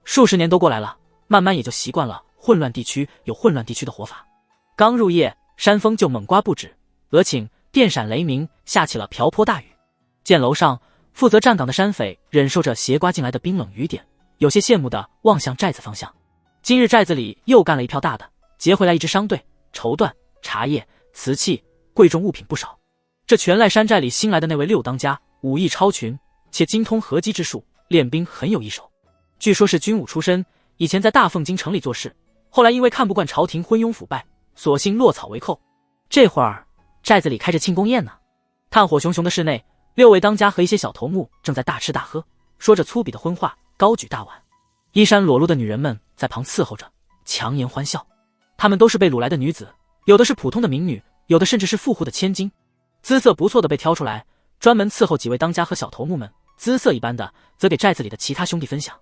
数十年都过来了，慢慢也就习惯了混乱地区有混乱地区的活法。刚入夜，山风就猛刮不止，俄顷电闪雷鸣，下起了瓢泼大雨。见楼上负责站岗的山匪忍受着斜刮进来的冰冷雨点，有些羡慕地望向寨子方向。今日寨子里又干了一票大的，劫回来一支商队，绸缎、茶叶、瓷器、贵重物品不少。这全赖山寨里新来的那位六当家，武艺超群，且精通合击之术，练兵很有一手。据说是军武出身，以前在大凤京城里做事，后来因为看不惯朝廷昏庸腐败，索性落草为寇。这会儿寨子里开着庆功宴呢，炭火熊熊的室内，6位当家和一些小头目正在大吃大喝，说着粗鄙的荤话，高举大碗。衣衫裸露的女人们在旁伺候着，强颜欢笑。她们都是被掳来的女子，有的是普通的民女，有的甚至是富户的千金，姿色不错的被挑出来，专门伺候几位当家和小头目们，姿色一般的则给寨子里的其他兄弟分享。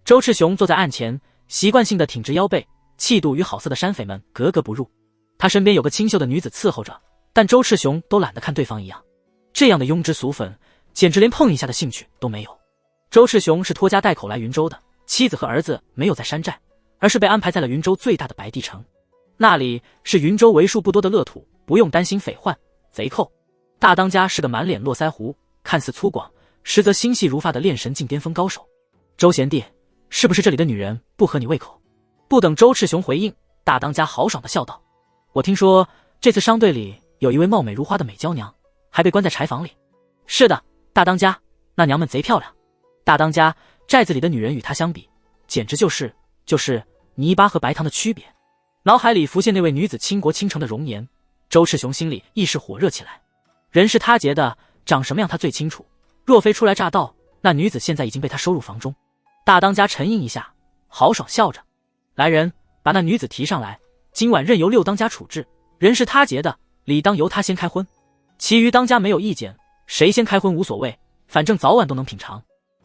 周赤雄坐在案前，习惯性的挺直腰背，气度与好色的山匪们格格不入。他身边有个清秀的女子伺候着，但周赤雄都懒得看对方一样，这样的庸脂俗粉简直连碰一下的兴趣都没有。周赤雄是拖家带口来云州的，妻子和儿子没有在山寨，而是被安排在了云州最大的白帝城，那里是云州为数不多的乐土，不用担心匪患贼寇。大当家是个满脸络腮胡，看似粗犷，实则心细如发的炼神境巅峰高手。周贤弟，是不是这里的女人不合你胃口？不等周赤雄回应，大当家豪爽地笑道：“我听说这次商队里有一位貌美如花的美娇娘，还被关在柴房里。”“是的，大当家，那娘们贼漂亮。大当家，寨子里的女人与她相比，简直就是泥巴和白糖的区别。”脑海里浮现那位女子倾国倾城的容颜，周赤雄心里一时火热起来。人是他劫的，长什么样他最清楚，若非初来乍到，那女子现在已经被他收入房中。大当家沉吟一下，豪爽笑着：“来人，把那女子提上来，今晚任由六当家处置。人是他劫的，理当由他先开荤。其余当家没有意见，谁先开荤无所谓，反正早晚都能品尝。”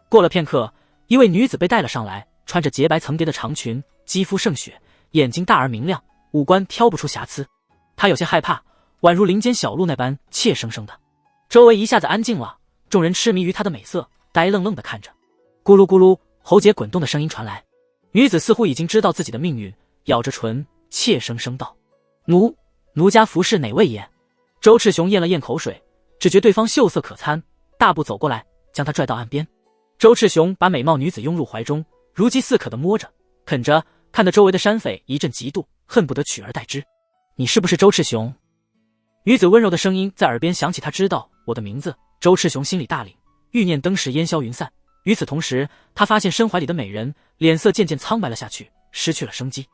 过了片刻，一位女子被带了上来，穿着洁白层叠的长裙，肌肤胜雪，眼睛大而明亮，五官挑不出瑕疵。她有些害怕，宛如林间小鹿那般怯生生的。周围一下子安静了，众人痴迷于她的美色，呆愣愣地看着。咕噜咕噜，喉结滚动的声音传来，女子似乎已经知道自己的命运，咬着唇，怯生生道：“奴家服侍哪位爷？”周赤雄咽了咽口水，只觉对方秀色可餐，大步走过来，将她拽到岸边。周赤雄把美貌女子拥入怀中，如饥似渴地摸着啃着，看得周围的山匪一阵嫉妒，恨不得取而代之。“你是不是周赤雄？”女子温柔的声音在耳边响起，她知道我的名字。周赤雄心里大凛，欲念登时烟消云散。与此同时，他发现身怀里的美人脸色渐渐苍白了下去，失去了生机。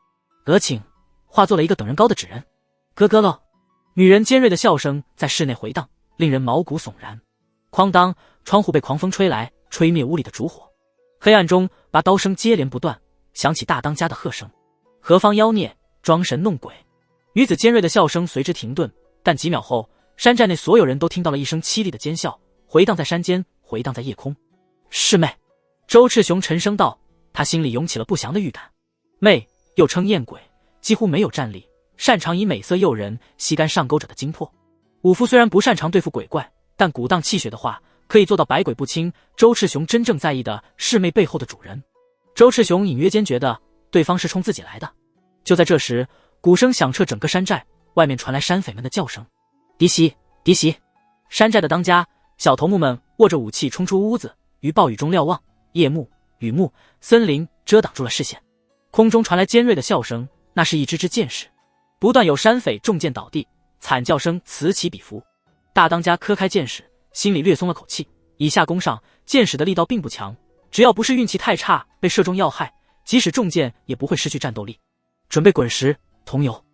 俄顷化作了一个等人高的纸人。咯咯喽，女人尖锐的笑声在室内回荡，令人毛骨悚然。哐当，窗户被狂风吹来，吹灭屋里的烛火。黑暗中，拔刀声接连不断，响起大当家的喝声：“何方妖孽，装神弄鬼！”女子尖锐的笑声随之停顿，但几秒后，山寨内所有人都听到了一声凄厉的尖笑，回荡在山间，回荡在夜空。“师妹！”周赤雄沉声道，他心里涌起了不祥的预感。妹，又称艳鬼，几乎没有战力，擅长以美色诱人，吸干上钩者的精魄。武夫虽然不擅长对付鬼怪，但鼓荡气血的话，可以做到百鬼不侵。周赤雄真正在意的是妹背后的主人。周赤雄隐约间觉得对方是冲自己来的。就在这时，鼓声响彻整个山寨，外面传来山匪们的叫声：“敌袭！敌袭！”山寨的当家、小头目们握着武器冲出屋子，于暴雨中瞭望，夜幕、雨幕、森林遮挡住了视线。空中传来尖锐的笑声，那是一支支箭矢，不断有山匪中箭倒地，惨叫声此起彼伏。大当家磕开箭矢，心里略松了口气，以下攻上，箭矢的力道并不强，只要不是运气太差被射中要害，即使中箭也不会失去战斗力。准备滚石，同游。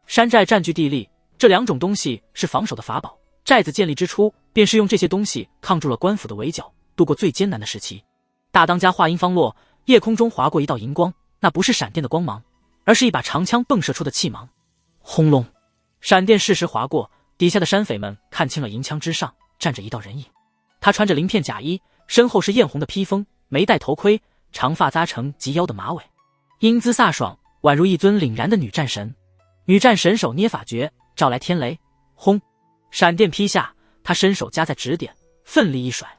山寨占据地利，这两种东西是防守的法宝。寨子建立之初，便是用这些东西抗住了官府的围剿，度过最艰难的时期。大当家话音方落，夜空中划过一道银光，那不是闪电的光芒，而是一把长枪迸射出的气芒。轰隆，闪电适时划过，底下的山匪们看清了银枪之上站着一道人影。他穿着鳞片甲衣，身后是艳红的披风，没戴头盔，长发扎成及腰的马尾，英姿飒爽，宛如一尊凛然的女战神。女战神手捏法诀，召来天雷，轰！闪电劈下，他伸手夹在指点，奋力一甩，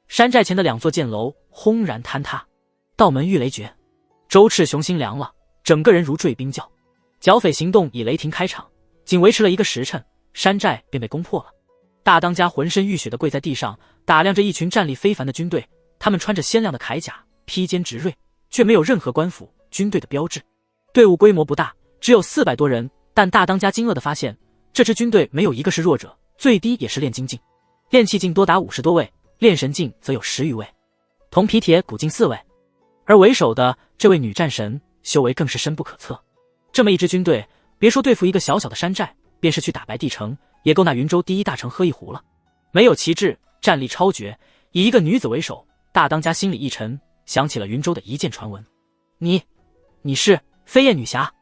山寨前的两座箭楼轰然坍塌。道门遇雷诀，周赤雄心凉了，整个人如坠冰窖。剿匪行动以雷霆开场，仅维持了1个时辰，山寨便被攻破了。大当家浑身浴血地跪在地上，打量着一群战力非凡的军队，他们穿着鲜亮的铠甲，披坚执锐，却没有任何官府军队的标志。队伍规模不大，只有400多人，但大当家惊愕地发现，这支军队没有一个是弱者，最低也是炼金境，炼气境多达50多位，炼神境则有10余位，铜皮铁骨境4位，而为首的这位女战神修为更是深不可测。这么一支军队，别说对付一个小小的山寨，便是去打白帝城，也够那云州第一大城喝一壶了。没有旗帜，战力超绝，以一个女子为首，大当家心里一沉，想起了云州的一件传闻：你是飞燕女侠？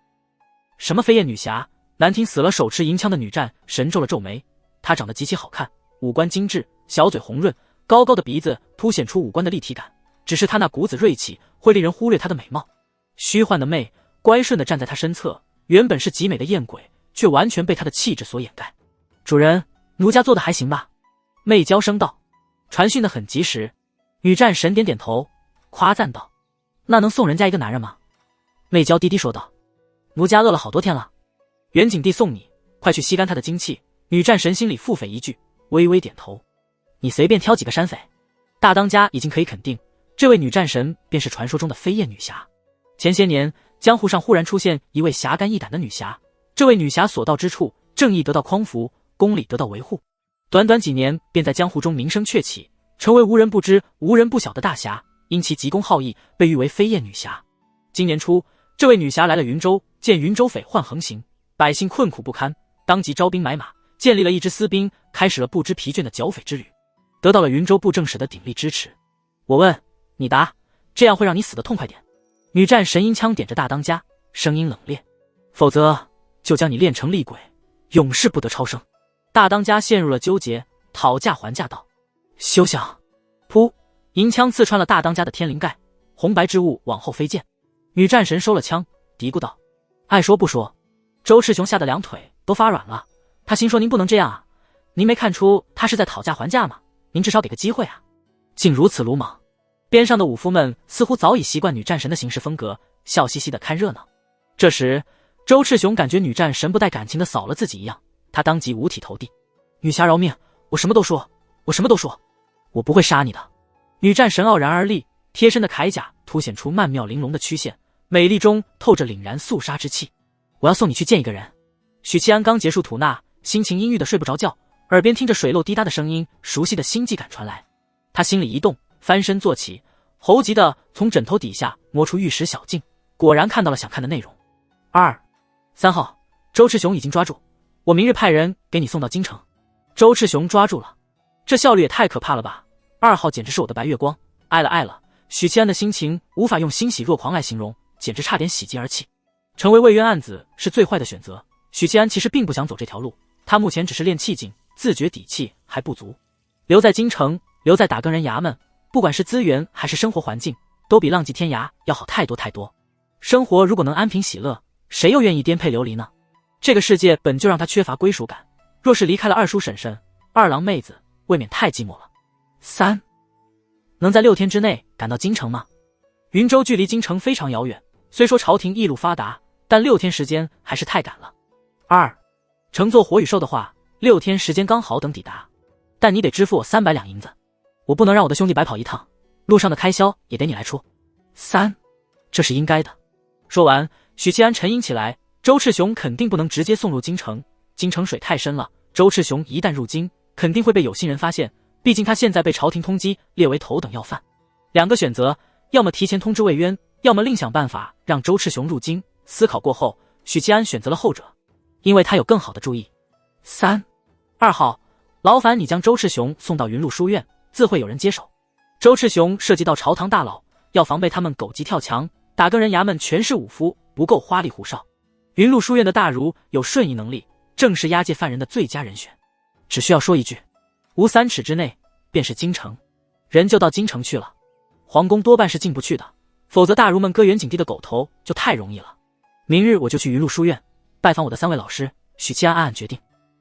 什么飞燕女侠？难听死了！手持银枪的女战神皱了皱眉，她长得极其好看，五官精致，小嘴红润，高高的鼻子凸显出五官的立体感，只是她那股子锐气会令人忽略她的美貌。虚幻的媚，乖顺地站在她身侧，原本是极美的艳鬼，却完全被她的气质所掩盖。主人，奴家做的还行吧？媚娇声道。传讯的很及时。女战神点点头，夸赞道：那能送人家一个男人吗？媚娇低低说道：奴家饿了好多天了，元景帝送你，快去吸干他的精气。女战神心里腹诽一句，微微点头。你随便挑几个山匪。大当家已经可以肯定，这位女战神便是传说中的飞燕女侠。前些年江湖上忽然出现一位侠肝义胆的女侠，这位女侠所到之处，正义得到匡扶，公理得到维护，短短几年便在江湖中名声鹊起，成为无人不知无人不晓的大侠，因其急公好义，被誉为飞燕女侠。今年初，这位女侠来了云州，见云州匪患横行，百姓困苦不堪，当即招兵买马，建立了一支私兵，开始了不知疲倦的剿匪之旅，得到了云州布政使的鼎力支持。我问你答，这样会让你死得痛快点？女战神鹰枪点着大当家，声音冷冽，否则就将你炼成厉鬼，永世不得超生。大当家陷入了纠结，讨价还价道：休想！噗！银枪刺穿了大当家的天灵盖，红白之物往后飞溅。女战神收了枪，嘀咕道：爱说不说。周赤雄吓得两腿都发软了，他心说：您不能这样啊，您没看出他是在讨价还价吗？您至少给个机会啊！竟如此鲁莽。边上的武夫们似乎早已习惯女战神的行事风格，笑嘻嘻的看热闹。这时周赤雄感觉女战神不带感情的扫了自己一样，他当即五体投地：女侠饶命，我什么都说，我什么都说，我不会杀你的。女战神傲然而立，贴身的铠甲凸显出曼妙玲珑的曲线，美丽中透着凛然肃杀之气。我要送你去见一个人。许七安刚结束吐纳，心情阴郁的睡不着觉，耳边听着水漏滴答的声音，熟悉的心悸感传来，他心里一动，翻身坐起，猴急的从枕头底下摸出玉石小镜，果然看到了想看的内容。3号，周赤雄已经抓住，我明日派人给你送到京城。周赤雄抓住了，这效率也太可怕了吧！2号简直是我的白月光，爱了！许七安的心情无法用欣喜若狂来形容，简直差点喜极而泣。成为魏渊案子是最坏的选择，许七安其实并不想走这条路，他目前只是练气境，自觉底气还不足。留在京城，留在打更人衙门，不管是资源还是生活环境，都比浪迹天涯要好太多太多。生活如果能安平喜乐，谁又愿意颠沛流离呢？这个世界本就让他缺乏归属感，若是离开了二叔婶婶、二郎妹子，未免太寂寞了。3，能在6天之内赶到京城吗？云州距离京城非常遥远，虽说朝廷易路发达，但6天时间还是太赶了。2，乘坐火羽兽的话，6天时间刚好等抵达，但你得支付我300两银子，我不能让我的兄弟白跑一趟，路上的开销也得你来出。3，这是应该的。说完，许七安沉吟起来，周赤雄肯定不能直接送入京城，京城水太深了，周赤雄一旦入京，肯定会被有心人发现，毕竟他现在被朝廷通缉，列为头等要犯。2个选择，要么提前通知魏渊，要么另想办法让周赤雄入京。思考过后，许七安选择了后者。因为他有更好的注意。2号，劳烦你将周赤雄送到云路书院，自会有人接手。周赤雄涉及到朝堂大佬，要防备他们狗急跳墙，打更人衙门全是武夫，不够花里胡哨。云路书院的大儒有瞬移能力，正是押解犯人的最佳人选。只需要说一句，无3尺之内便是京城，人就到京城去了。皇宫多半是进不去的，否则大儒们割袁景帝的狗头就太容易了。明日我就去云路书院拜访我的3位老师。许七安暗暗决定，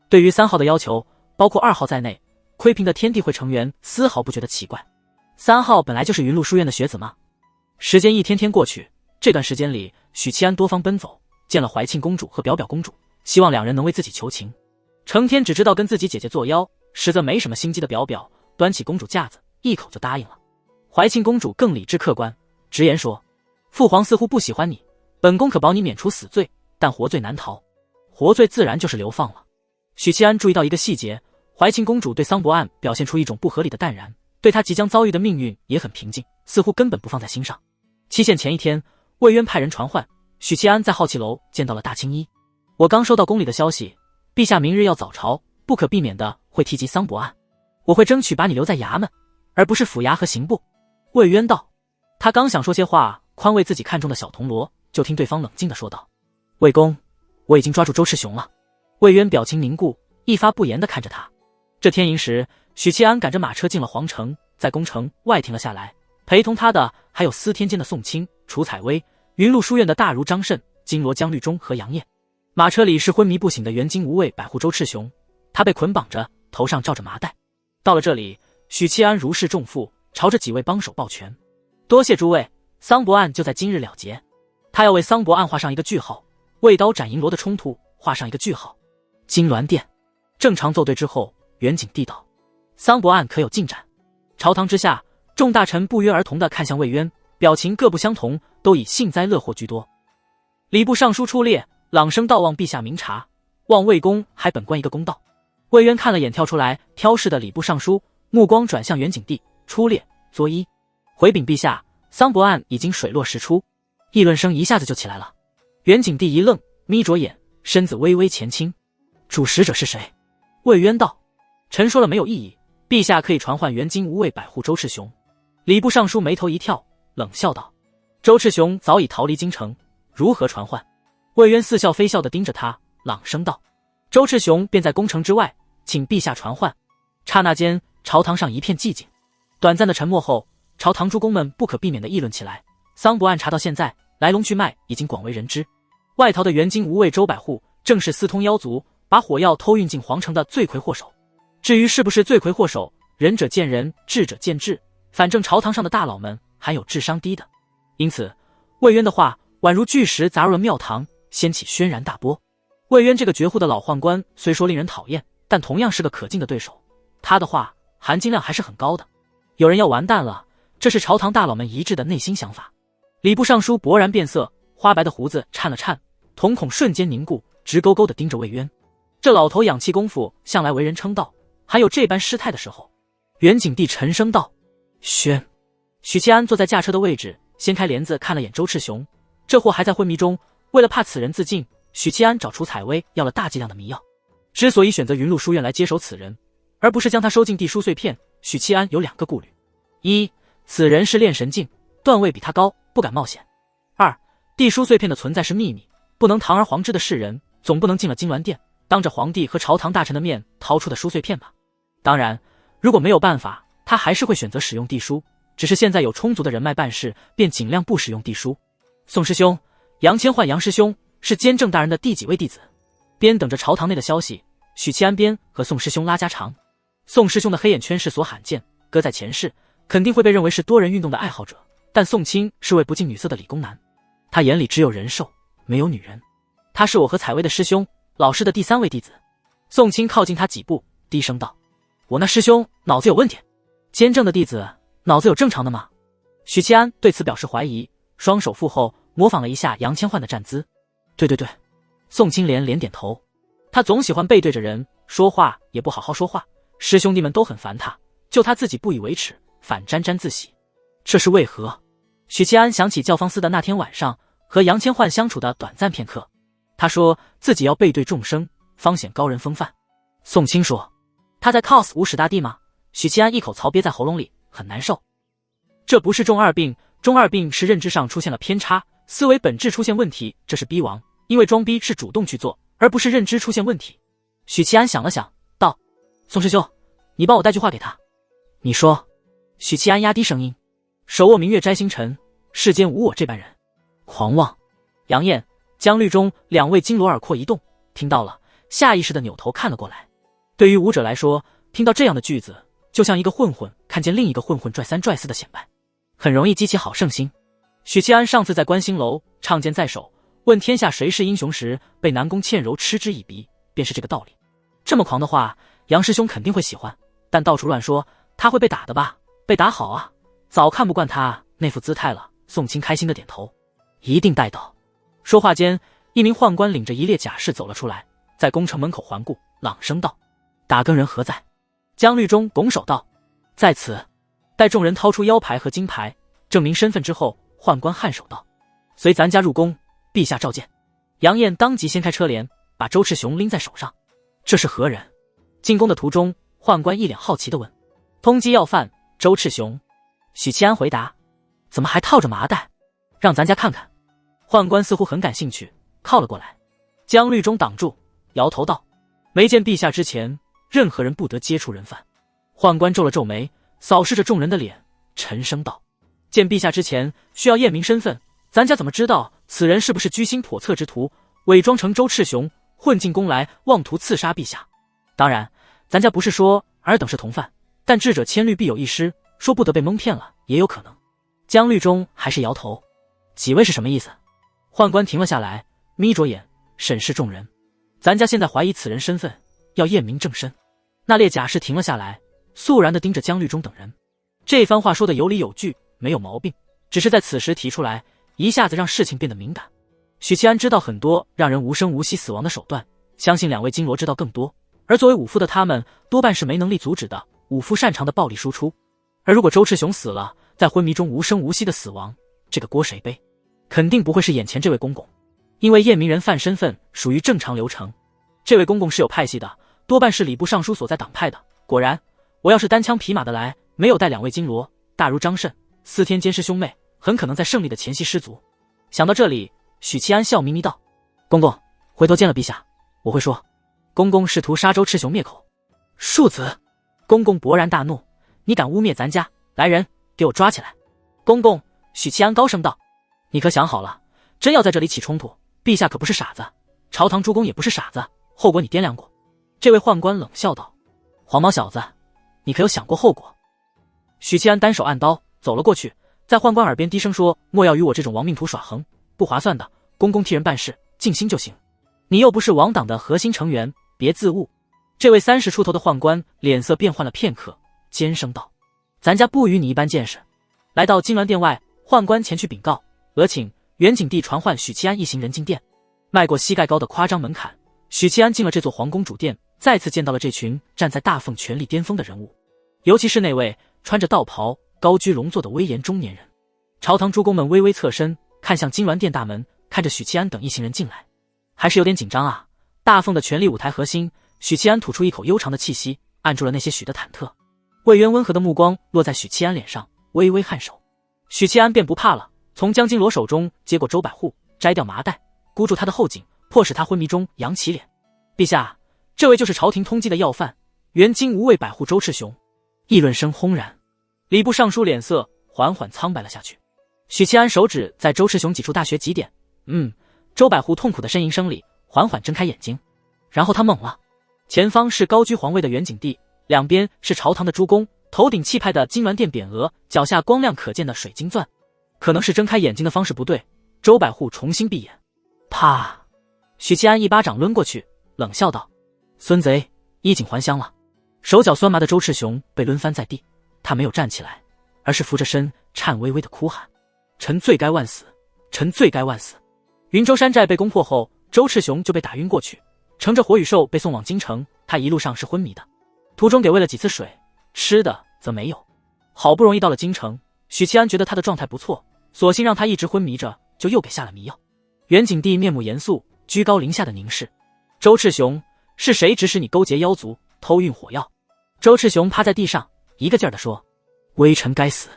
对于3号的要求，包括2号在内，窥屏的天地会成员丝毫不觉得奇怪。3号本来就是云路书院的学子嘛。时间一天天过去，这段时间里，许七安多方奔走，见了怀庆公主和表表公主，希望2人能为自己求情。成天只知道跟自己姐姐作妖，实则没什么心机的表表，端起公主架子，一口就答应了。怀庆公主更理智客观，直言说：父皇似乎不喜欢你，本宫可保你免除死罪，但活罪难逃。活罪自然就是流放了。许七安注意到一个细节，怀庆公主对桑博案表现出一种不合理的淡然，对她即将遭遇的命运也很平静，似乎根本不放在心上。期限前一天，魏渊派人传唤，许七安在好奇楼见到了大青衣。我刚收到宫里的消息，陛下明日要早朝，不可避免的会提及桑博案，我会争取把你留在衙门，而不是府衙和刑部。魏渊道。他刚想说些话宽慰自己看中的小铜锣，就听对方冷静地说道：魏公，我已经抓住周赤雄了。魏渊表情凝固，一发不言地看着他。这天寅时，许七安赶着马车进了皇城，在宫城外停了下来，陪同他的还有司天监的宋清、楚采薇、云路书院的大儒张慎、金罗江律中和杨业。马车里是昏迷不醒的元京无畏百户周赤雄，他被捆绑着，头上罩着麻袋。到了这里，许七安如释重负，朝着几位帮手抱拳：多谢诸位，桑博案就在今日了结。他要为桑博案画上一个句号，为刀斩银罗的冲突画上一个句号。金銮殿正常奏对之后，袁景帝道：桑博案可有进展？朝堂之下，众大臣不约而同地看向魏渊，表情各不相同，都以幸灾乐祸居多。礼部尚书出列，朗声道：望陛下明察，望魏公还本官一个公道。魏渊看了眼跳出来挑事的礼部尚书，目光转向袁景帝，出列作揖，回禀陛下，桑博案已经水落石出。议论声一下子就起来了。袁景帝一愣，眯着眼，身子微微前倾。主使者是谁？魏渊道：臣说了没有异议，陛下可以传唤元京无畏百户周赤雄。礼部尚书眉头一跳，冷笑道：周赤雄早已逃离京城，如何传唤？魏渊似笑非笑地盯着他，朗声道：周赤雄便在宫城之外，请陛下传唤。刹那间，朝堂上一片寂静。短暂的沉默后，朝堂诸公们不可避免地议论起来。桑博案查到现在，来龙去脉已经广为人知。外逃的元京无畏周百户，正是私通妖族，把火药偷运进皇城的罪魁祸首。至于是不是罪魁祸首，仁者见仁，智者见智，反正朝堂上的大佬们还有智商低的。因此，魏渊的话宛如巨石砸入了庙堂，掀起轩然大波。魏渊这个绝户的老宦官虽说令人讨厌，但同样是个可敬的对手，他的话含金量还是很高的。有人要完蛋了，这是朝堂大佬们一致的内心想法。礼部尚书勃然变色，花白的胡子颤了颤，瞳孔瞬间凝固，直勾勾地盯着魏渊。这老头养气功夫向来为人称道，还有这般失态的时候。袁景帝沉声道：宣。许七安坐在驾车的位置，掀开帘子看了眼周赤雄，这货还在昏迷中，为了怕此人自尽，许七安找楚采薇要了大剂量的迷药。之所以选择云路书院来接手此人，而不是将他收进地书碎片，许七安有2个顾虑：一，此人是炼神境，段位比他高，不敢冒险；二，地书碎片的存在是秘密，不能堂而皇之的示人，总不能进了金銮殿，当着皇帝和朝堂大臣的面掏出的书碎片吧。当然，如果没有办法，他还是会选择使用地书，只是现在有充足的人脉办事，便尽量不使用地书。宋师兄，杨千唤杨师兄是监正大人的第几位弟子？边等着朝堂内的消息，许七安边和宋师兄拉家常。宋师兄的黑眼圈是所罕见，搁在前世肯定会被认为是多人运动的爱好者，但宋清是位不近女色的理工男，他眼里只有人兽，没有女人。他是我和采薇的师兄，老师的第3位弟子。宋清靠近他几步，低声道：我那师兄脑子有问题，监正的弟子脑子有正常的吗？许七安对此表示怀疑，双手负后模仿了一下杨千唤的站姿。对对对，宋清连连点头。他总喜欢背对着人说话，也不好好说话，师兄弟们都很烦他，就他自己不以为耻，反沾沾自喜。这是为何？许七安想起教坊司的那天晚上和杨千唤相处的短暂片刻。他说自己要背对众生，方显高人风范。宋清说他在 cos 无始大帝吗？许七安一口槽憋在喉咙里，很难受。这不是中二病，中二病是认知上出现了偏差，思维本质出现问题，这是逼王，因为装逼是主动去做，而不是认知出现问题。许七安想了想，道：宋师兄，你帮我带句话给他。你说。许七安压低声音，手握明月摘星辰，世间无我这般人。狂妄。杨艳、江律中两位金罗耳廓一动，听到了，下意识地扭头看了过来。对于武者来说，听到这样的句子，就像一个混混看见另一个混混拽三拽四的显摆，很容易激起好胜心。许七安上次在观星楼唱剑在手，问天下谁是英雄时，被南宫倩柔嗤之以鼻，便是这个道理。这么狂的话，杨师兄肯定会喜欢，但到处乱说，他会被打的吧？被打好啊，早看不惯他那副姿态了。宋清开心的点头，一定带到。说话间，一名宦官领着一列甲士走了出来，在宫城门口环顾，朗声道：打更人何在？江律中拱手道：在此。待众人掏出腰牌和金牌证明身份之后，宦官颔首道：随咱家入宫，陛下召见。杨艳当即掀开车帘，把周赤雄拎在手上。这是何人？进宫的途中，宦官一脸好奇地问：通缉要犯周赤雄。许七安回答：怎么还套着麻袋？让咱家看看。宦官似乎很感兴趣，靠了过来。江律中挡住，摇头道：没见陛下之前，任何人不得接触人犯。宦官皱了皱眉，扫视着众人的脸，沉声道：见陛下之前需要验明身份，咱家怎么知道此人是不是居心叵测之徒，伪装成周赤雄混进宫来，妄图刺杀陛下？当然，咱家不是说尔等是同犯，但智者千虑必有一失，说不得被蒙骗了也有可能。江律中还是摇头。几位是什么意思？宦官停了下来，眯着眼审视众人。咱家现在怀疑此人身份，要验明正身。那列甲士停了下来，肃然地盯着江律中等人。这番话说得有理有据，没有毛病，只是在此时提出来，一下子让事情变得敏感。许七安知道很多让人无声无息死亡的手段，相信两位金罗知道更多，而作为武夫的他们多半是没能力阻止的。武夫擅长的暴力输出，而如果周赤雄死了，在昏迷中无声无息的死亡，这个锅谁背？肯定不会是眼前这位公公，因为验明人犯身份属于正常流程。这位公公是有派系的，多半是礼部尚书所在党派的。果然，我要是单枪匹马的来，没有带两位金罗，大如张慎、司天监师兄妹，很可能在胜利的前夕失足。想到这里，许七安笑眯眯道：公公，回头见了陛下，我会说公公试图杀周赤雄灭口。庶子！公公勃然大怒，你敢污蔑咱家，来人，给我抓起来！公公，许七安高声道：你可想好了，真要在这里起冲突，陛下可不是傻子，朝堂诸公也不是傻子，后果你掂量过？这位宦官冷笑道：黄毛小子，你可有想过后果？许七安单手按刀走了过去，在宦官耳边低声说：莫要与我这种亡命徒耍横，不划算的，公公替人办事，尽心就行。你又不是王党的核心成员，别自误。这位30出头的宦官脸色变换了片刻，尖声道：咱家不与你一般见识。来到金銮殿外，宦官前去禀告，额请元景帝传唤许七安一行人进殿。迈过膝盖高的夸张门槛，许七安进了这座皇宫主殿，再次见到了这群站在大奉权力巅峰的人物，尤其是那位穿着道袍高居龙座的威严中年人。朝堂诸公们微微侧身看向金銮殿大门，看着许七安等一行人进来，还是有点紧张啊。大奉的权力舞台核心，许七安吐出一口悠长的气息，按住了那些许的忐忑。魏渊温和的目光落在许七安脸上，微微颔首。许七安便不怕了，从江金罗手中接过周百户，摘掉麻袋，箍住他的后颈，迫使他昏迷中扬起脸。陛下，这位就是朝廷通缉的要犯，原金吾卫百户周赤雄。议论声轰然，礼部尚书脸色缓缓苍白了下去。许七安手指在周赤雄几处大穴几点，周百户痛苦的呻吟声里缓缓睁开眼睛，然后他懵了。前方是高居皇位的元景帝，两边是朝堂的诸公，头顶气派的金銮殿匾额，脚下光亮可见的水晶钻。可能是睁开眼睛的方式不对，周百户重新闭眼。啪！许七安一巴掌抡过去，冷笑道：孙贼，衣锦还乡了。手脚酸麻的周赤雄被抡翻在地，他没有站起来，而是扶着身颤巍巍地哭喊：臣罪该万死，臣罪该万死。云州山寨被攻破后，周赤雄就被打晕过去，乘着火羽兽被送往京城，他一路上是昏迷的，途中给喂了几次水，吃的则没有。好不容易到了京城，许七安觉得他的状态不错，索性让他一直昏迷着，就又给下了迷药。元景帝面目严肃，居高临下的凝视。周赤雄，是谁指使你勾结妖族，偷运火药？周赤雄趴在地上，一个劲儿地说：“微臣该死。”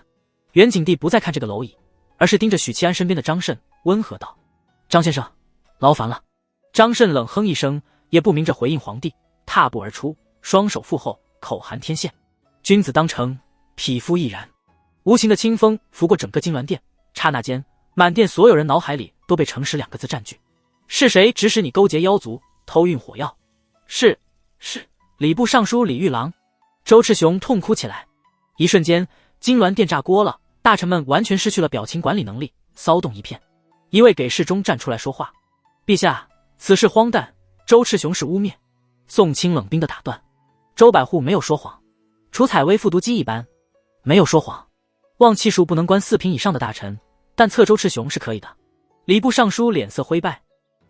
袁景帝不再看这个蝼蚁，而是盯着许七安身边的张慎，温和道：“张先生，劳烦了。”张慎冷哼一声，也不明着回应皇帝，踏步而出，双手负后，口含天线。君子当诚，匹夫亦然。无情的清风拂过整个金銮殿，刹那间，满殿所有人脑海里都被诚实2个字占据。是谁指使你勾结妖族，偷运火药？是礼部尚书李玉郎。周赤雄痛哭起来。一瞬间，金銮殿炸锅了，大臣们完全失去了表情管理能力，骚动一片。一位给事中站出来说话：“陛下，此事荒诞，周赤雄是污蔑。”宋清冷冰地打断：“周百户没有说谎，楚采薇复读机一般，没有说谎。望气数不能关4品以上的大臣，但测周赤雄是可以的。”礼部尚书脸色灰败，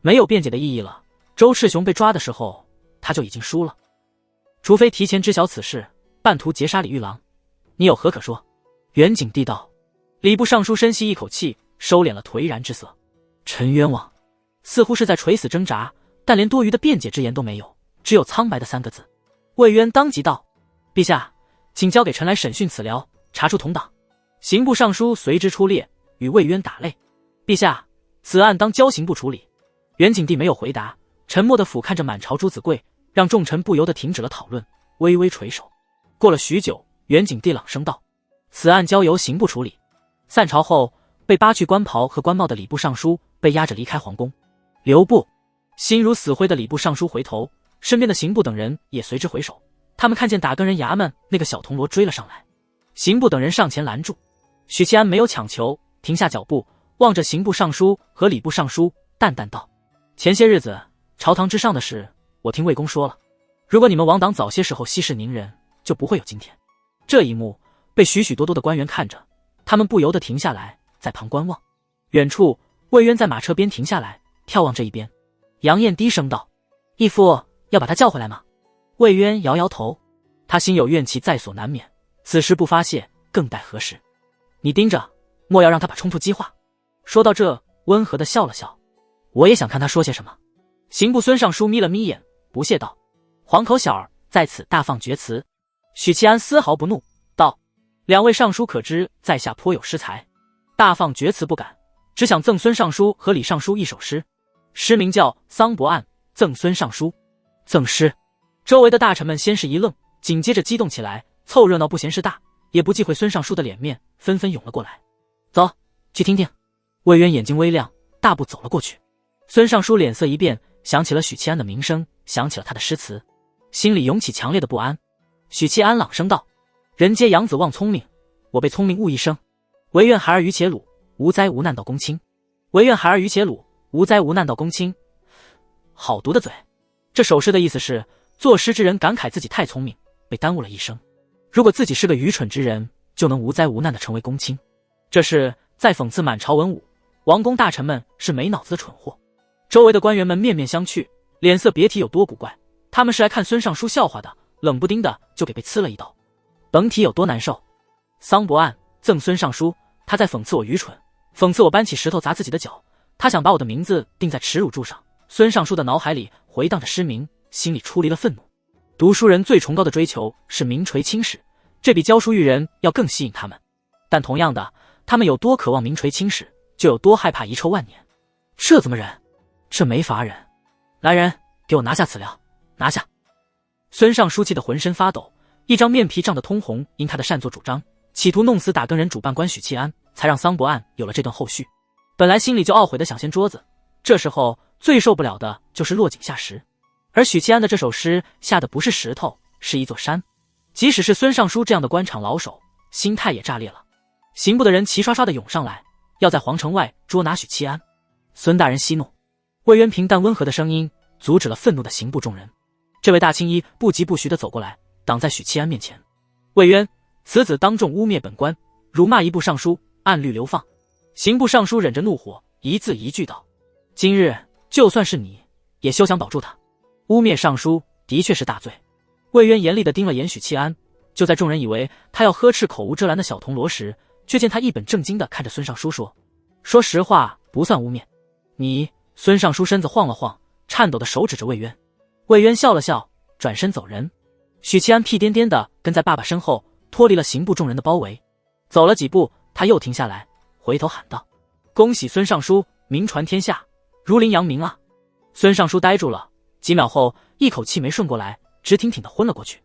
没有辩解的意义了。周赤雄被抓的时候，他就已经输了。除非提前知晓此事，半途截杀李玉郎，你有何可说？袁景帝道。礼部尚书深吸一口气，收敛了颓然之色。臣冤枉，似乎是在垂死挣扎，但连多余的辩解之言都没有，只有苍白的3个字。魏渊当即道：“陛下，请交给臣来审讯此僚，查出同党。”刑部尚书随之出列，与魏渊打擂：“陛下，此案当交刑部处理。”袁景帝没有回答，沉默地俯瞰着满朝朱子贵，让众臣不由得停止了讨论，微微垂首。过了许久，袁景帝朗声道：“此案交由刑部处理。”散朝后，被扒去官袍和官帽的礼部尚书被押着离开皇宫。留步！心如死灰的礼部尚书回头，身边的刑部等人也随之回首。他们看见打更人衙门那个小铜锣追了上来，刑部等人上前拦住。许七安没有强求，停下脚步，望着刑部尚书和礼部尚书，淡淡道：“前些日子朝堂之上的事，我听魏公说了。如果你们王党早些时候息事宁人，就不会有今天。”这一幕被许许多多的官员看着，他们不由得停下来，在旁观望。远处，魏渊在马车边停下来，眺望这一边。杨艳低声道：“义父，要把他叫回来吗？”魏渊摇摇头，他心有怨气在所难免，此时不发泄，更待何时？你盯着，莫要让他把冲突激化。说到这，温和地笑了笑。我也想看他说些什么。刑部孙尚书眯了眯眼，不屑道：“黄口小儿在此大放厥词。”许七安丝毫不怒，道：“2位尚书可知在下颇有诗才，大放厥词不敢，只想赠孙尚书和李尚书一首诗。诗名叫《桑伯案》，赠孙尚书。”赠诗。周围的大臣们先是一愣，紧接着激动起来，凑热闹不嫌事大，也不忌讳孙尚书的脸面，纷纷涌了过来。走，去听听。魏渊眼睛微亮，大步走了过去。孙尚书脸色一变，想起了许七安的名声，想起了他的诗词，心里涌起强烈的不安。许七安朗声道：“人皆养子望聪明，我被聪明误一生。唯愿孩儿于且鲁，无灾无难到公卿。唯愿孩儿于且鲁，无灾无难到公卿。”好毒的嘴！这首诗的意思是，作诗之人感慨自己太聪明，被耽误了一生。如果自己是个愚蠢之人，就能无灾无难地成为公卿。这是在讽刺满朝文武、王公大臣们是没脑子的蠢货。周围的官员们面面相觑，脸色别提有多古怪。他们是来看孙尚书笑话的，冷不丁的就给被刺了一刀，甭提有多难受。桑伯案赠孙尚书，他在讽刺我愚蠢，讽刺我搬起石头砸自己的脚，他想把我的名字钉在耻辱柱上。孙尚书的脑海里回荡着诗名，心里出离了愤怒。读书人最崇高的追求是名垂青史，这比教书育人要更吸引他们。但同样的，他们有多渴望名垂青史，就有多害怕遗臭万年。这怎么忍？这没法忍！来人，给我拿下此料，拿下！孙尚书气得浑身发抖，一张面皮涨得通红，因他的擅作主张，企图弄死打更人主办官许七安，才让桑伯案有了这段后续。本来心里就懊悔的想掀桌子，这时候最受不了的就是落井下石。而许七安的这首诗下的不是石头，是一座山。即使是孙尚书这样的官场老手，心态也炸裂了。刑部的人齐刷刷地涌上来，要在皇城外捉拿许七安。孙大人息怒。魏渊平淡温和的声音阻止了愤怒的刑部众人。这位大青衣不疾不徐地走过来，挡在许七安面前。魏渊，此子当众污蔑本官，辱骂一部尚书，按律流放。刑部尚书忍着怒火，一字一句道：“今日就算是你，也休想保住他。污蔑尚书的确是大罪。”魏渊严厉地盯了眼许七安，就在众人以为他要呵斥口无遮拦的小铜锣时，却见他一本正经地看着孙尚书说：“说实话不算污蔑。你孙尚书身子晃了晃，颤抖的手指着魏渊。魏渊笑了笑，转身走人。许七安屁颠颠的跟在爸爸身后，脱离了刑部众人的包围。走了几步，他又停下来，回头喊道：“恭喜孙尚书，名传天下，如麟阳明啊！”孙尚书呆住了，几秒后一口气没顺过来，直挺挺的昏了过去。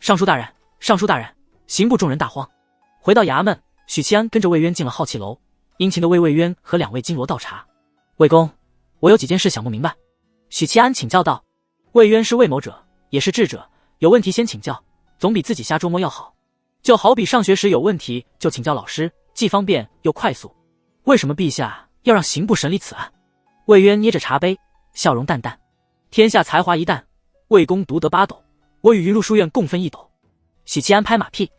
尚书大人，尚书大人！刑部众人大慌。回到衙门，许七安跟着魏渊进了好气楼，殷勤的为魏渊和2位金罗倒茶。魏公，我有几件事想不明白。许七安请教道。魏渊是魏谋者，也是智者，有问题先请教，总比自己瞎琢磨要好。就好比上学时有问题就请教老师，既方便又快速。为什么陛下要让刑部审理此案？魏渊捏着茶杯，笑容淡淡。天下才华一担，魏公独得8斗，我与云麓书院共分1斗。许七安拍马屁，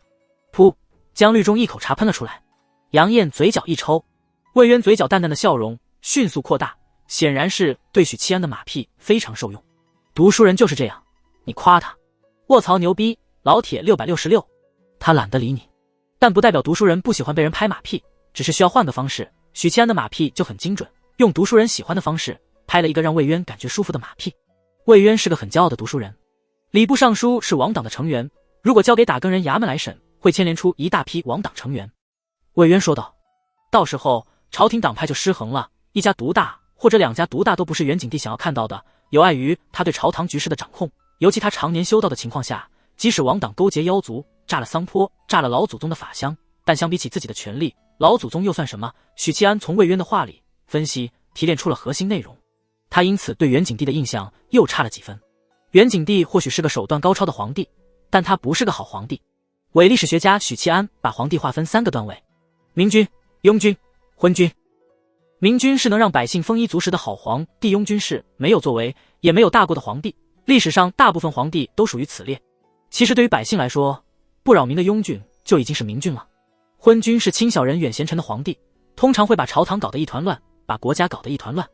噗！江律中一口茶喷了出来。杨艳嘴角一抽，魏渊嘴角淡淡的笑容迅速扩大，显然是对许七安的马屁非常受用。读书人就是这样，你夸他卧槽牛逼，老铁666，他懒得理你。但不代表读书人不喜欢被人拍马屁，只是需要换个方式。许七安的马屁就很精准，用读书人喜欢的方式拍了一个让魏渊感觉舒服的马屁。魏渊是个很骄傲的读书人。礼部尚书是王党的成员，如果交给打更人衙门来审，会牵连出一大批王党成员。魏渊说道，到时候朝廷党派就失衡了，一家独大或者2家独大都不是元景帝想要看到的。有碍于他对朝堂局势的掌控，尤其他常年修道的情况下，即使王党勾结妖族，炸了桑坡，炸了老祖宗的法香，但相比起自己的权力，老祖宗又算什么？许七安从魏渊的话里分析提炼出了核心内容，他因此对元景帝的印象又差了几分。元景帝或许是个手段高超的皇帝，但他不是个好皇帝。伪历史学家许七安把皇帝划分3个段位：明君、庸君、昏君。明君是能让百姓丰衣足食的好皇帝，庸君是没有作为也没有大过的皇帝。历史上大部分皇帝都属于此列。其实对于百姓来说，不扰民的庸君就已经是明君了。昏君是轻小人远贤臣的皇帝，通常会把朝堂搞得一团乱，把国家搞得一团乱。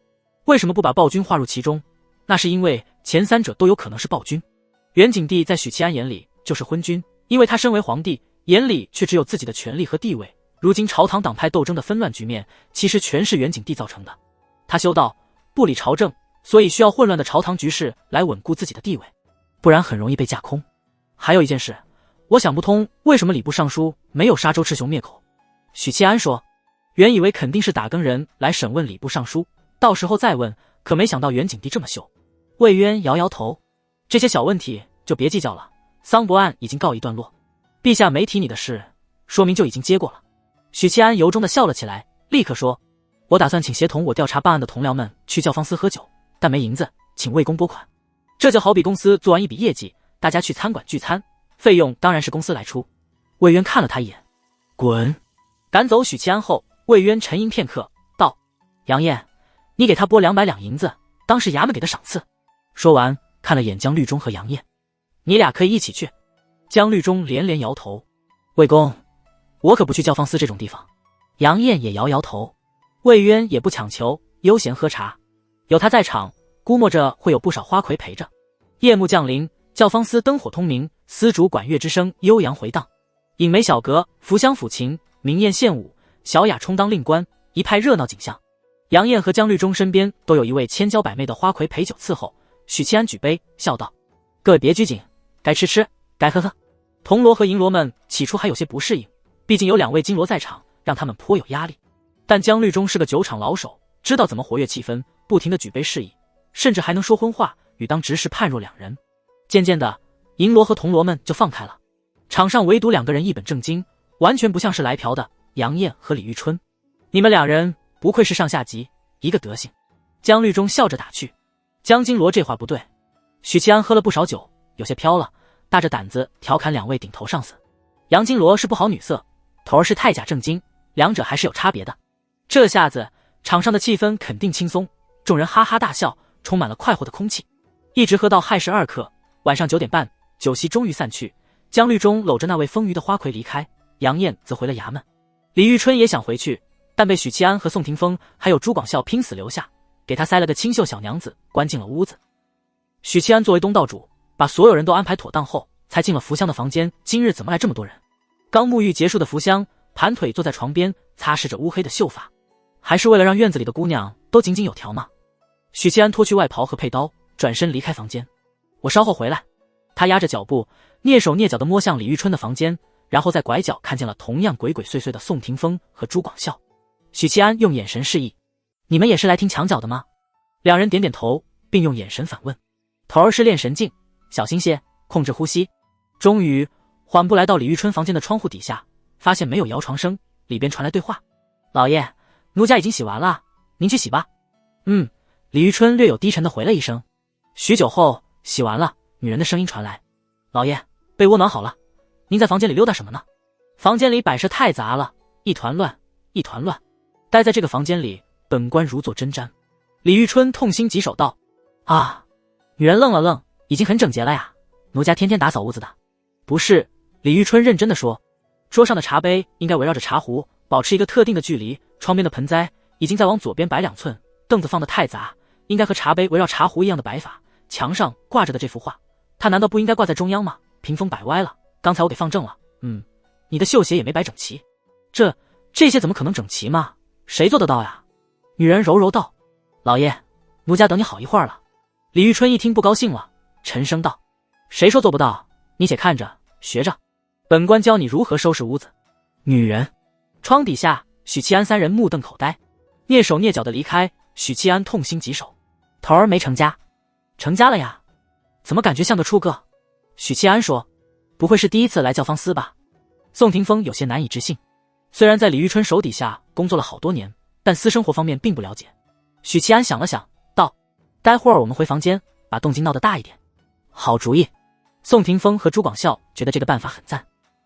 为什么不把暴君划入其中？那是因为前3者都有可能是暴君。元景帝在许七安眼里就是昏君，因为他身为皇帝，眼里却只有自己的权力和地位。如今朝堂党派斗争的纷乱局面，其实全是元景帝造成的。他修道不理朝政，所以需要混乱的朝堂局势来稳固自己的地位，不然很容易被架空。还有一件事，我想不通，为什么礼部尚书没有杀周赤雄灭口？许七安说，原以为肯定是打更人来审问礼部尚书，到时候再问，可没想到元景帝这么秀。魏渊摇摇头，这些小问题就别计较了，桑博案已经告一段落，陛下没提你的事，说明就已经接过了。许七安由衷的笑了起来，立刻说，我打算请协同我调查办案的同僚们去教坊司喝酒，但没银子，请魏公拨款。这就好比公司做完一笔业绩，大家去餐馆聚餐，费用当然是公司来出。魏渊看了他一眼，滚！赶走许七安后，魏渊沉吟片刻，道，杨艳，你给他拨200两银子，当是衙门给的赏赐。说完看了眼江律中和杨艳，你俩可以一起去。江律中连连摇头，魏公，我可不去教坊司这种地方。杨艳也摇摇头。魏渊也不强求，悠闲喝茶，有他在场，估摸着会有不少花魁陪着。夜幕降临，教坊司灯火通明，司主管乐之声悠扬回荡，影梅小阁，扶香抚琴，明艳献舞，小雅充当令官，一派热闹景象。杨艳和江律中身边都有一位千娇百媚的花魁陪酒伺候。许七安举杯笑道，各位别拘谨，该吃吃，该喝喝。铜锣和银锣们起初还有些不适应，毕竟有2位金锣在场，让他们颇有压力。但江律中是个酒场老手，知道怎么活跃气氛，不停地举杯示意，甚至还能说荤话，与当执事判若两人。渐渐的，银锣和铜锣们就放开了，场上唯独2个人一本正经，完全不像是来嫖的，杨艳和李玉春。你们2人不愧是上下级，一个德行。江律中笑着打趣。江金罗这话不对。许七安喝了不少酒，有些飘了，大着胆子调侃2位顶头上司。杨金罗是不好女色，头儿是太假正经，2者还是有差别的。这下子场上的气氛肯定轻松，众人哈哈大笑，充满了快活的空气，一直喝到亥时2刻，晚上9点半，酒席终于散去。江律中搂着那位丰腴的花魁离开，杨艳则回了衙门。李玉春也想回去，但被许七安和宋廷峰还有朱广孝拼死留下，给他塞了个清秀小娘子，关进了屋子。许七安作为东道主，把所有人都安排妥当后，才进了福香的房间。今日怎么来这么多人？刚沐浴结束的福香盘腿坐在床边，擦拭着乌黑的秀发，还是为了让院子里的姑娘都井井有条吗？许七安脱去外袍和佩刀，转身离开房间。我稍后回来。他压着脚步，蹑手蹑脚地摸向李玉春的房间，然后在拐角看见了同样鬼鬼祟祟的宋霆锋和朱广孝。许七安用眼神示意：“你们也是来听墙角的吗？”两人点点头，并用眼神反问：“头儿是练神境，小心些，控制呼吸。”终于缓步来到李玉春房间的窗户底下，发现没有摇床声，里边传来对话：“老爷，奴家已经洗完了，您去洗吧。”“李玉春略有低沉地回了一声。许久后，洗完了，女人的声音传来：“老爷，被窝暖好了，您在房间里溜达什么呢？”房间里摆设太杂了，一团乱，一团乱。待在这个房间里，本官如坐针毡。李玉春痛心疾首道：“啊！”女人愣了愣：“已经很整洁了呀，奴家天天打扫屋子的。”“不是。”李玉春认真地说，“桌上的茶杯应该围绕着茶壶，保持一个特定的距离。窗边的盆栽已经在往左边摆2寸，凳子放得太杂，应该和茶杯围绕茶壶一样的摆法。墙上挂着的这幅画，它难道不应该挂在中央吗？屏风摆歪了，刚才我给放正了。你的绣鞋也没摆整齐，这些怎么可能整齐嘛？谁做得到呀？”女人柔柔道：“老爷，奴家等你好一会儿了。”李玉春一听不高兴了，沉声道：“谁说做不到？你且看着，学着，本官教你如何收拾屋子。”女人。窗底下，许七安三人目瞪口呆，蹑手蹑脚地离开。许七安痛心疾首：“头儿没成家。”“成家了呀，怎么感觉像个初个？”许七安说：“不会是第一次来教坊司吧？”宋霆锋有些难以置信，虽然在李玉春手底下工作了好多年，但私生活方面并不了解。许七安想了想，道：“待会儿我们回房间，把动静闹得大一点。”“好主意。”宋霆锋和朱广孝觉得这个办法很赞，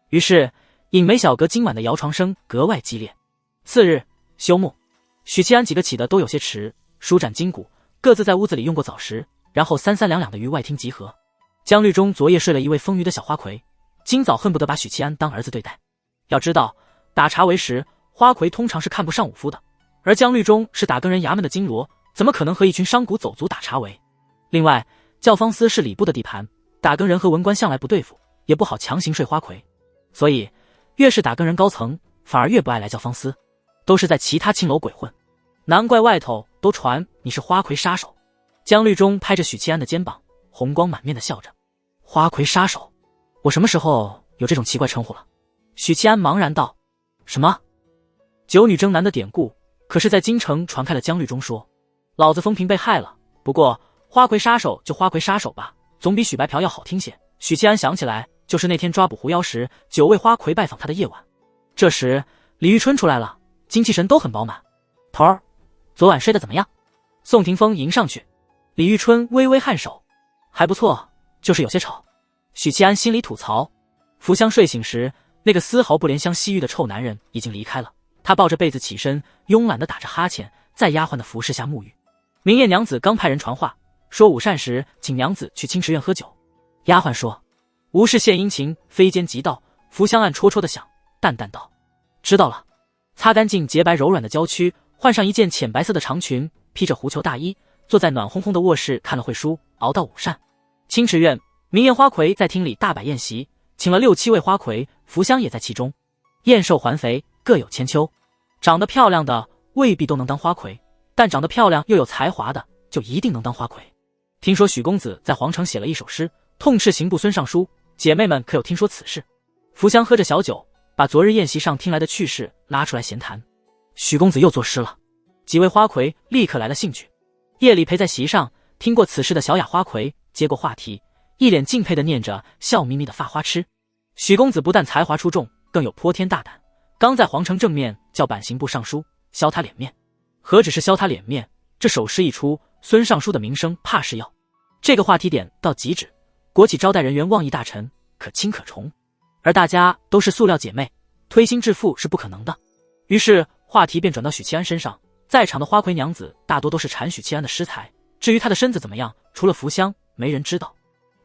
于是影梅小阁今晚的摇床声格外激烈。次日休沐，许七安几个起得都有些迟，舒展筋骨，各自在屋子里用过早食，然后三三两两的于外厅集合。江律中昨夜睡了一位丰腴的小花魁，今早恨不得把许七安当儿子对待。要知道，打茶为食，花魁通常是看不上武夫的，而江律中是打更人衙门的金锣，怎么可能和一群商贾走卒打茶为？另外，教坊司是礼部的地盘，打更人和文官向来不对付，也不好强行睡花魁，所以越是打更人高层，反而越不爱来教坊司，都是在其他青楼鬼混。难怪外头都传你是花魁杀手。江律中拍着许七安的肩膀，红光满面的笑着：“花魁杀手，我什么时候有这种奇怪称呼了？”许七安茫然道：“什么？九女争男的典故，可是在京城传开了。江律中说，老子风评被害了，不过花魁杀手就花魁杀手吧，总比许白嫖要好听些。”许七安想起来，就是那天抓捕狐妖时，9位花魁拜访他的夜晚。这时李玉春出来了，精气神都很饱满。“头儿，昨晚睡得怎么样？”宋霆锋迎上去。李玉春微微颔首：“还不错，就是有些丑。”许七安心里吐槽。福香睡醒时，那个丝毫不怜香惜玉的臭男人已经离开了，他抱着被子起身，慵懒地打着哈欠，在丫鬟的服侍下沐浴。明艳娘子刚派人传话，说午膳时请娘子去清池院喝酒。丫鬟说：“无事献殷勤，非奸即盗。”福香暗戳戳地想，淡淡道：“知道了。”擦干净洁白柔软的娇躯，换上一件浅白色的长裙，披着狐裘大衣，坐在暖烘烘的卧室看了会书，熬到午膳。清池院明艳花魁在厅里大摆宴席，请了6、7位花魁，福香也在其中。燕瘦环肥，各有千秋。长得漂亮的未必都能当花魁，但长得漂亮又有才华的就一定能当花魁。听说许公子在皇城写了一首诗，痛斥刑部孙尚书，姐妹们可有听说此事？福香喝着小酒，把昨日宴席上听来的趣事拉出来闲谈。许公子又作诗了。几位花魁立刻来了兴趣。夜里陪在席上听过此事的小雅花魁接过话题，一脸敬佩地念着，笑眯眯的发花痴。许公子不但才华出众，更有泼天大胆，刚在皇城正面叫版刑部尚书削他脸面。何止是削他脸面，这首诗一出，孙尚书的名声怕是要。这个话题点到极致，国企招待人员妄议大臣，可轻可重，而大家都是塑料姐妹，推心置腹是不可能的。于是话题便转到许七安身上，在场的花魁娘子大多都是馋许七安的诗才，至于他的身子怎么样，除了福香，没人知道。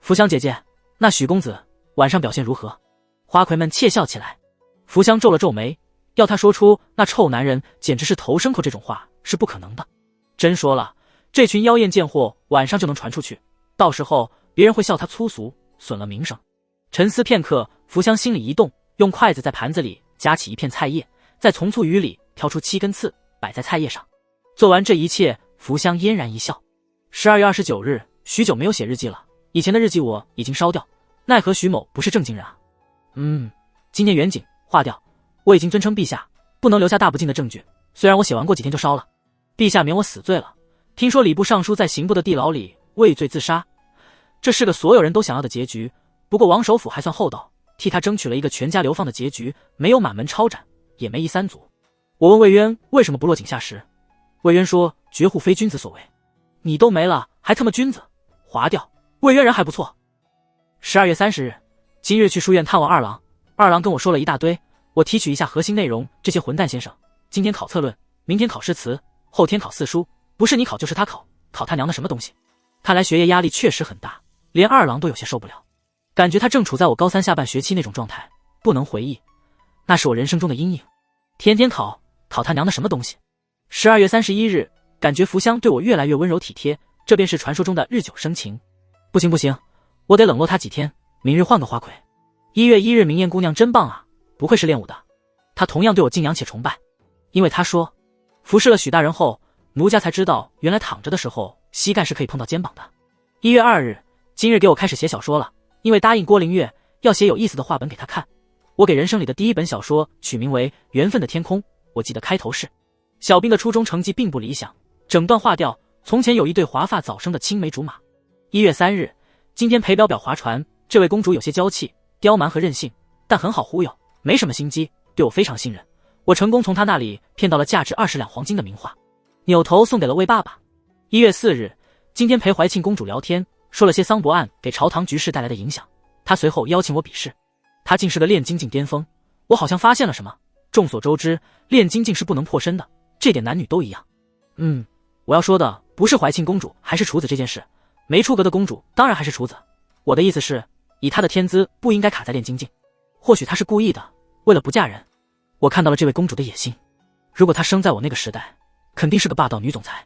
福香姐姐，那许公子晚上表现如何？花魁们窃笑起来。福香皱了皱眉，要他说出那臭男人简直是头牲口这种话是不可能的。真说了，这群妖艳贱货晚上就能传出去，到时候别人会笑他粗俗，损了名声。沉思片刻，福香心里一动，用筷子在盘子里夹起一片菜叶，在丛簇鱼里挑出7根刺摆在菜叶上。做完这一切，福香嫣然一笑。12月29日，许久没有写日记了，以前的日记我已经烧掉，奈何许某不是正经人啊。今年远景划掉，我已经尊称陛下，不能留下大不敬的证据，虽然我写完过几天就烧了。陛下免我死罪了。听说礼部尚书在刑部的地牢里畏罪自杀，这是个所有人都想要的结局。不过王首府还算厚道，替他争取了一个全家流放的结局，没有满门抄斩，也没夷三族。我问魏渊为什么不落井下石，魏渊说绝户非君子所为。你都没了，还他妈君子？划掉。魏渊人还不错。12月30日，今日去书院探望二郎，二郎跟我说了一大堆，我提取一下核心内容。这些混蛋先生，今天考策论，明天考诗词，后天考四书，不是你考就是他考，考他娘的什么东西？看来学业压力确实很大，连二郎都有些受不了。感觉他正处在我高3下半学期那种状态，不能回忆，那是我人生中的阴影。天天考他娘的什么东西？12月31日，感觉福香对我越来越温柔体贴，这便是传说中的日久生情。不行，我得冷落他几天，明日换个花魁。1月1日，明艳姑娘真棒啊，不愧是练武的。她同样对我敬仰且崇拜，因为她说，服侍了许大人后，奴家才知道原来躺着的时候膝盖是可以碰到肩膀的。1月2日，今日给我开始写小说了，因为答应郭凌月要写有意思的话本给他看。我给人生里的第一本小说取名为《缘分的天空》，我记得开头是小兵的初中成绩并不理想，整段划掉。从前有一对华发早生的青梅竹马。1月3日，今天陪表表划船，这位公主有些娇气、刁蛮和任性，但很好忽悠，没什么心机，对我非常信任。我成功从她那里骗到了价值20两黄金的名画，扭头送给了魏爸爸。1月4日，今天陪怀庆公主聊天，说了些桑博案给朝堂局势带来的影响。她随后邀请我比试，她竟是个练精进巅峰。我好像发现了什么。众所周知，练精进是不能破身的，这点男女都一样。我要说的不是怀庆公主还是处子这件事，没出阁的公主当然还是处子。我的意思是，以她的天资不应该卡在练精进，或许她是故意的，为了不嫁人。我看到了这位公主的野心，如果她生在我那个时代，肯定是个霸道女总裁。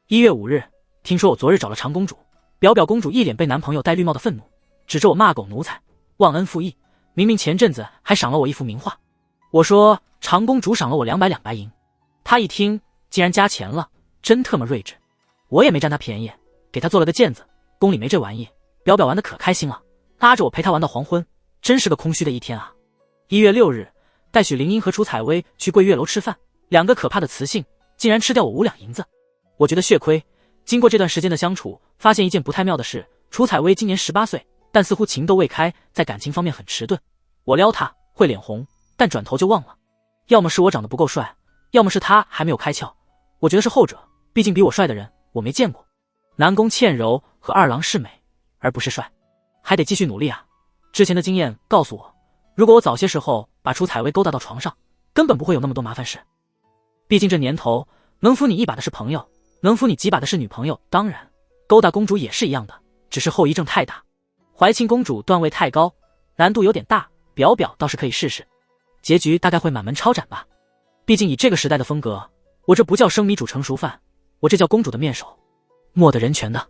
1月5日，听说我昨日找了长公主，表表公主一脸被男朋友戴绿帽的愤怒，指着我骂狗奴才，忘恩负义，明明前阵子还赏了我一幅名画。我说长公主赏了我200两白银，她一听竟然加钱了，真特么睿智。我也没占她便宜，给她做了个毽子，宫里没这玩意，表表玩得可开心了，拉着我陪她玩到黄昏，真是个空虚的一天啊。1月6日，带许灵英和楚采薇去桂月楼吃饭，两个可怕的雌性竟然吃掉我5两银子，我觉得血亏。经过这段时间的相处，发现一件不太妙的事，楚采薇今年18岁，但似乎情窦未开，在感情方面很迟钝。我撩她会脸红，但转头就忘了。要么是我长得不够帅，要么是她还没有开窍，我觉得是后者，毕竟比我帅的人我没见过。南宫倩柔和二郎是美，而不是帅，还得继续努力啊。之前的经验告诉我，如果我早些时候把楚采薇勾搭到床上，根本不会有那么多麻烦事。毕竟这年头，能扶你一把的是朋友，能扶你几把的是女朋友，当然勾搭公主也是一样的，只是后遗症太大。怀庆公主段位太高，难度有点大，表表倒是可以试试，结局大概会满门抄斩吧。毕竟以这个时代的风格，我这不叫生米煮成熟饭，我这叫公主的面首，没得人权的。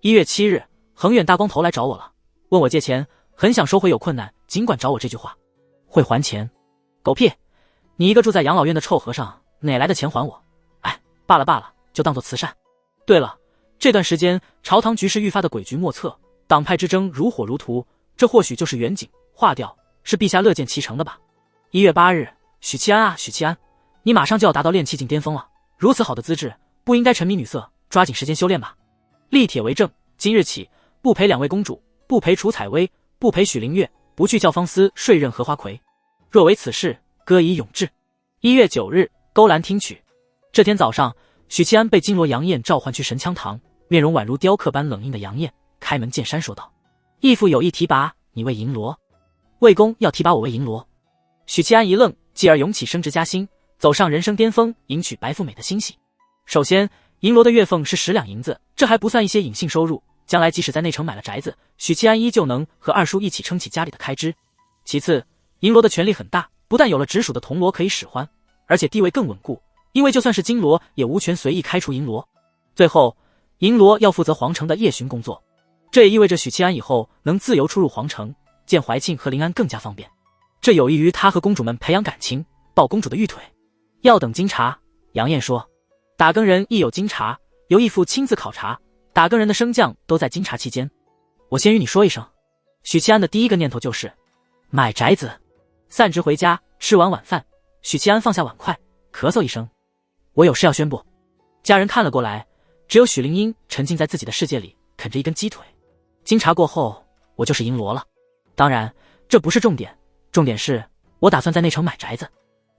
1月7日，恒远大光头来找我了，问我借钱，很想收回有困难尽管找我这句话，会还钱？狗屁！你一个住在养老院的臭和尚，哪来的钱还我？哎，罢了，就当做慈善。对了，这段时间朝堂局势愈发的诡谲莫测，党派之争如火如荼，这或许就是远景划掉，是陛下乐见其成的吧。1月8日，许七安啊，许七安，你马上就要达到练气境巅峰了，如此好的资质，不应该沉迷女色，抓紧时间修炼吧。立帖为证，今日起不陪2位公主，不陪楚采薇，不陪许灵月，不去教坊司睡任荷花魁。若为此事，歌以永志。1月9日，勾栏听曲。这天早上，许七安被金罗杨艳召唤去神枪堂，面容宛如雕刻般冷硬的杨艳开门见山说道：“义父有意提拔你为银罗。”魏公要提拔我为银罗。许七安一愣，继而涌起升职加薪，走上人生巅峰，迎娶白富美的欣喜。首先，银罗的月俸是10两银子，这还不算一些隐性收入，将来即使在内城买了宅子，许七安依旧能和二叔一起撑起家里的开支。其次，银罗的权力很大，不但有了直属的铜锣可以使唤，而且地位更稳固，因为就算是金罗也无权随意开除银罗。最后，银罗要负责皇城的夜巡工作，这也意味着许七安以后能自由出入皇城，见怀庆和临安更加方便。这有益于他和公主们培养感情，抱公主的玉腿。要等金茶，杨艳说，打更人亦有金茶，由义父亲自考察，打更人的升降都在经查期间。我先与你说一声。许七安的第一个念头就是买宅子。散职回家，吃完晚饭，许七安放下碗筷，咳嗽一声：“我有事要宣布。”家人看了过来，只有许灵英沉浸在自己的世界里，啃着一根鸡腿。经查过后，我就是银罗了。当然，这不是重点，重点是我打算在内城买宅子。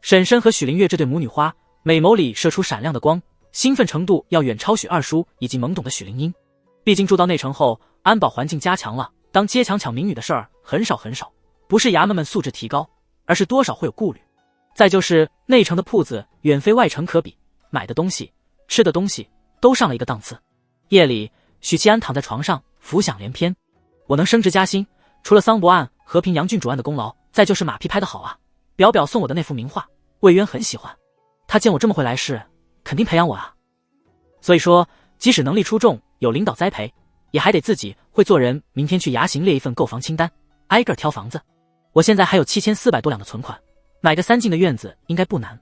婶婶和许灵月这对母女花，美眸里射出闪亮的光，兴奋程度要远超许二叔以及懵懂的许灵英。毕竟住到内城后，安保环境加强了，当街抢民女的事儿很少，不是衙门们素质提高，而是多少会有顾虑。再就是内城的铺子远非外城可比，买的东西、吃的东西都上了一个档次。夜里，许七安躺在床上，浮想联翩。我能升职加薪，除了桑博案、和平杨郡主案的功劳，再就是马屁拍得好啊。表表送我的那幅名画，魏渊很喜欢。他见我这么会来事，肯定培养我啊。所以说，即使能力出众，有领导栽培，也还得自己会做人。明天去衙行列一份购房清单，挨个挑房子。我现在还有7400多两的存款，买个3进的院子应该不难。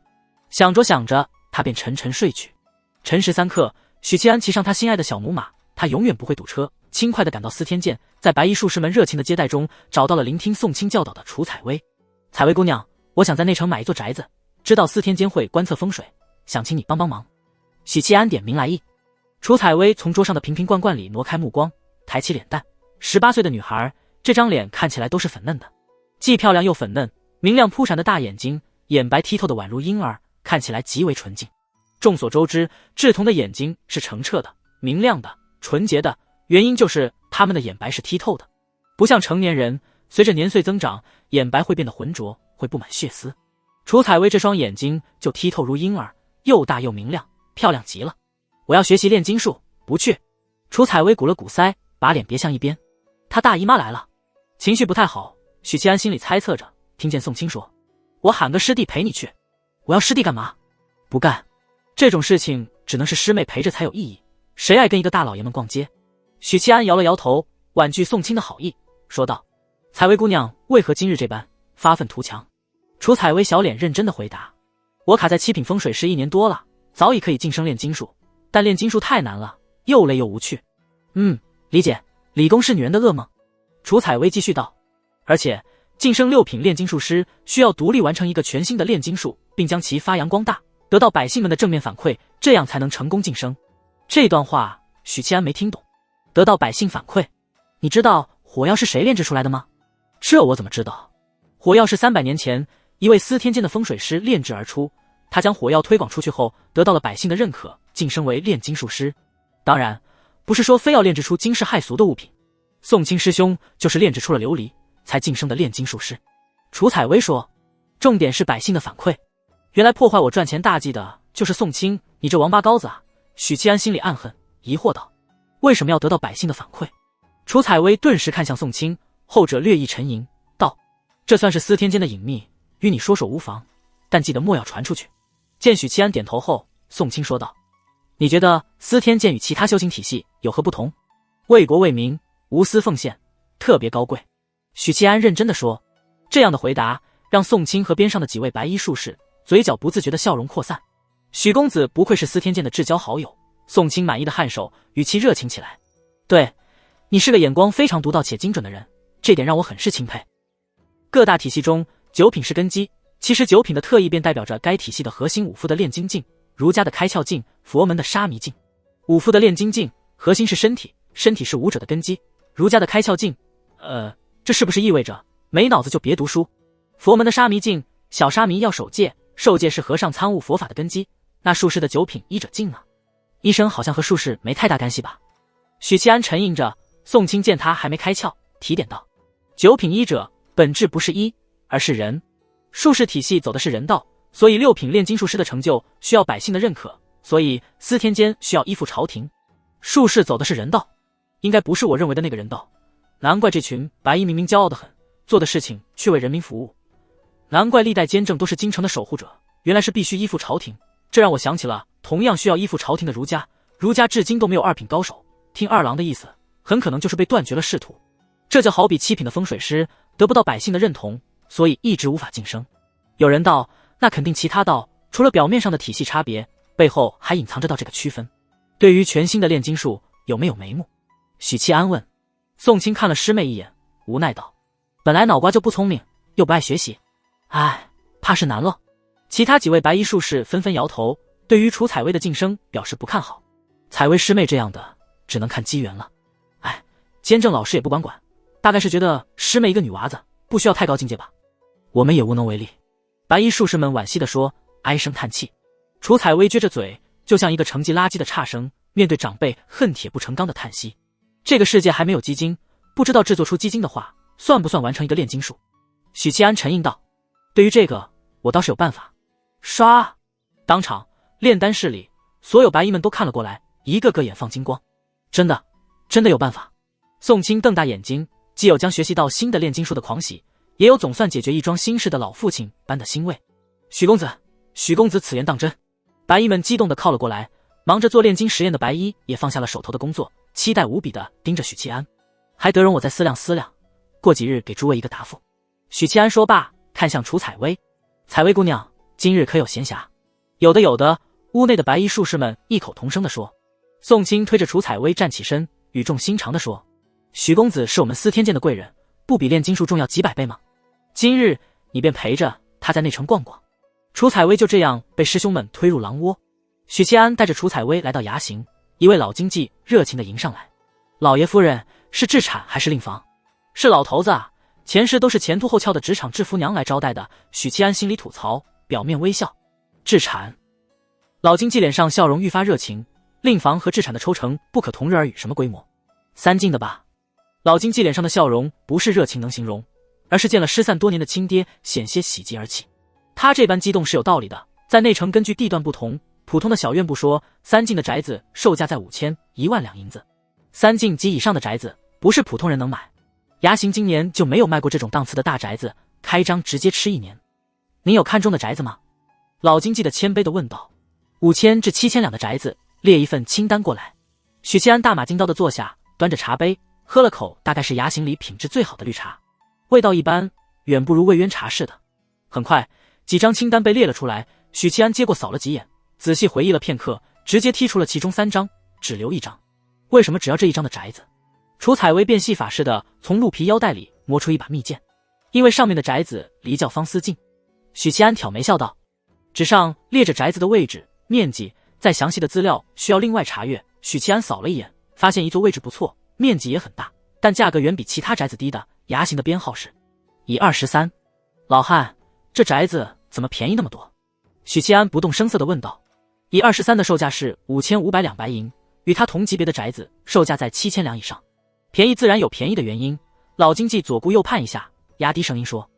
想着，他便沉沉睡去。辰时3刻，许七安骑上他心爱的小母马，他永远不会堵车，轻快地赶到司天监，在白衣术士们热情的接待中，找到了聆听宋清教导的楚采薇。采薇姑娘，我想在内城买一座宅子，知道司天监会观测风水，想请你帮忙。许七安点明来意。楚采薇从桌上的瓶瓶罐罐里挪开目光，抬起脸蛋。18岁的女孩，这张脸看起来都是粉嫩的，既漂亮又粉嫩，明亮扑闪的大眼睛，眼白剔透的宛如婴儿，看起来极为纯净。众所周知，稚童的眼睛是澄澈的、明亮的、纯洁的，原因就是他们的眼白是剔透的，不像成年人，随着年岁增长，眼白会变得浑浊，会布满血丝。楚采薇这双眼睛就剔透如婴儿，又大又明亮，漂亮极了。我要学习炼金术，不去。楚采薇鼓了鼓腮，把脸别向一边。她大姨妈来了，情绪不太好。许七安心里猜测着，听见宋清说：“我喊个师弟陪你去。”我要师弟干嘛？不干。这种事情只能是师妹陪着才有意义，谁爱跟一个大老爷们逛街？许七安摇了摇头，婉拒宋清的好意，说道：“采薇姑娘为何今日这般发愤图强？”楚采薇小脸认真的回答：“我卡在7品风水师1年多了，早已可以晋升炼金术，但炼金术太难了，又累又无趣。”理解，理工是女人的噩梦。楚采薇继续道：“而且晋升6品炼金术师需要独立完成一个全新的炼金术，并将其发扬光大，得到百姓们的正面反馈，这样才能成功晋升。”这段话许七安没听懂。得到百姓反馈？你知道火药是谁炼制出来的吗？这我怎么知道？火药是300年前一位司天监的风水师炼制而出，他将火药推广出去后，得到了百姓的认可，晋升为炼金术师。当然，不是说非要炼制出惊世骇俗的物品。宋清师兄就是炼制出了琉璃，才晋升的炼金术师。楚采薇说：“重点是百姓的反馈。原来破坏我赚钱大计的就是宋清，你这王八羔子啊！”许七安心里暗恨，疑惑道：“为什么要得到百姓的反馈？”楚采薇顿时看向宋清，后者略一沉吟，道：“这算是司天监的隐秘，与你说无妨，但记得莫要传出去。”见许七安点头后，宋清说道：“你觉得司天监与其他修行体系有何不同？”“为国为民，无私奉献，特别高贵。”许七安认真地说。这样的回答让宋清和边上的几位白衣术士嘴角不自觉的笑容扩散。许公子不愧是司天监的至交好友。宋清满意的颔首，语气热情起来：“对，你是个眼光非常独到且精准的人，这点让我很是钦佩。”各大体系中，9品是根基，其实9品的特异便代表着该体系的核心5副的炼金境，儒家的开窍境，佛门的沙弥境。5副的炼金境核心是身体，身体是武者的根基。儒家的开窍境，这是不是意味着没脑子就别读书？佛门的沙弥境，小沙弥要守戒，受戒是和尚参悟佛法的根基。那术士的9品医者境呢？医生好像和术士没太大干系吧？许七安沉吟着，宋清见他还没开窍，提点道：“9品医者本质不是医，而是人。术士体系走的是人道，所以6品炼金术师的成就需要百姓的认可，所以司天监需要依附朝廷。术士走的是人道，应该不是我认为的那个人道。难怪这群白衣明明骄傲得很，做的事情却为人民服务。难怪历代监正都是京城的守护者，原来是必须依附朝廷。这让我想起了同样需要依附朝廷的儒家，儒家至今都没有2品高手。听二郎的意思，很可能就是被断绝了仕途。这就好比7品的风水师得不到百姓的认同，所以一直无法晋升。有人道，那肯定其他道除了表面上的体系差别，背后还隐藏着道这个区分。对于全新的炼金术，有没有眉目？许七安问。宋清看了师妹一眼，无奈道：本来脑瓜就不聪明，又不爱学习，唉，怕是难了。其他几位白衣术士纷纷摇头，对于楚采薇的晋升表示不看好。采薇师妹这样的，只能看机缘了。唉，监正老师也不管，大概是觉得师妹一个女娃子，不需要太高境界吧。我们也无能为力。白衣术士们惋惜地说，唉声叹气。楚采薇撅着嘴，就像一个盛积垃圾的差生，面对长辈恨铁不成钢的叹息。这个世界还没有鸡精，不知道制作出鸡精的话，算不算完成一个炼金术？许七安沉吟道：对于这个，我倒是有办法。唰！当场炼丹室里，所有白衣们都看了过来，一个个眼放金光。真的有办法。宋清瞪大眼睛，既有将学习到新的炼金术的狂喜，也有总算解决一桩心事的老父亲般的欣慰。许公子此言当真？白衣们激动地靠了过来，忙着做炼金实验的白衣也放下了手头的工作，期待无比地盯着许七安。还得容我再思量思量，过几日给诸位一个答复。许七安说罢，看向楚采薇。采薇姑娘，今日可有闲暇？有的。屋内的白衣术士们异口同声地说。宋清推着楚采薇站起身，语重心长地说：许公子是我们司天监的贵人，不比炼金术重要几百倍吗？今日你便陪着他在内城逛逛。楚采薇就这样被师兄们推入狼窝。许七安带着楚采薇来到衙行，一位老经济热情地迎上来。老爷夫人，是置产还是令房？是老头子啊，前世都是前凸后翘的职场制服娘来招待的。许七安心里吐槽，表面微笑。置产。老经济脸上笑容愈发热情。令房和置产的抽成不可同日而语，什么规模？3进的吧。老经济脸上的笑容不是热情能形容，而是见了失散多年的亲爹险些喜极而泣。他这般激动是有道理的，在内城根据地段不同，普通的小院不说，3进的宅子售价在5000、1万两银子，3进及以上的宅子不是普通人能买。衙行今年就没有卖过这种档次的大宅子，开张直接吃1年。您有看中的宅子吗？老经济的谦卑地问道。5000至7000两的宅子，列一份清单过来。许七安大马金刀地坐下，端着茶杯喝了口大概是衙行里品质最好的绿茶，味道一般，远不如味渊茶似的。很快几张清单被列了出来，许七安接过扫了几眼，仔细回忆了片刻，直接剔除了其中3张，只留1张。为什么只要这1张的宅子？楚采薇变戏法似的从鹿皮腰带里摸出一把蜜饯，因为上面的宅子离教方思近。许七安挑眉笑道，纸上列着宅子的位置、面积，再详细的资料需要另外查阅。许七安扫了一眼，发现一座位置不错，面积也很大，但价格远比其他宅子低的。衙行的编号是123。老汉，这宅子怎么便宜那么多？许七安不动声色地问道。123的售价是5500两白银，与他同级别的宅子售价在7000两以上。便宜自然有便宜的原因。老经济左顾右盼一下，压低声音说：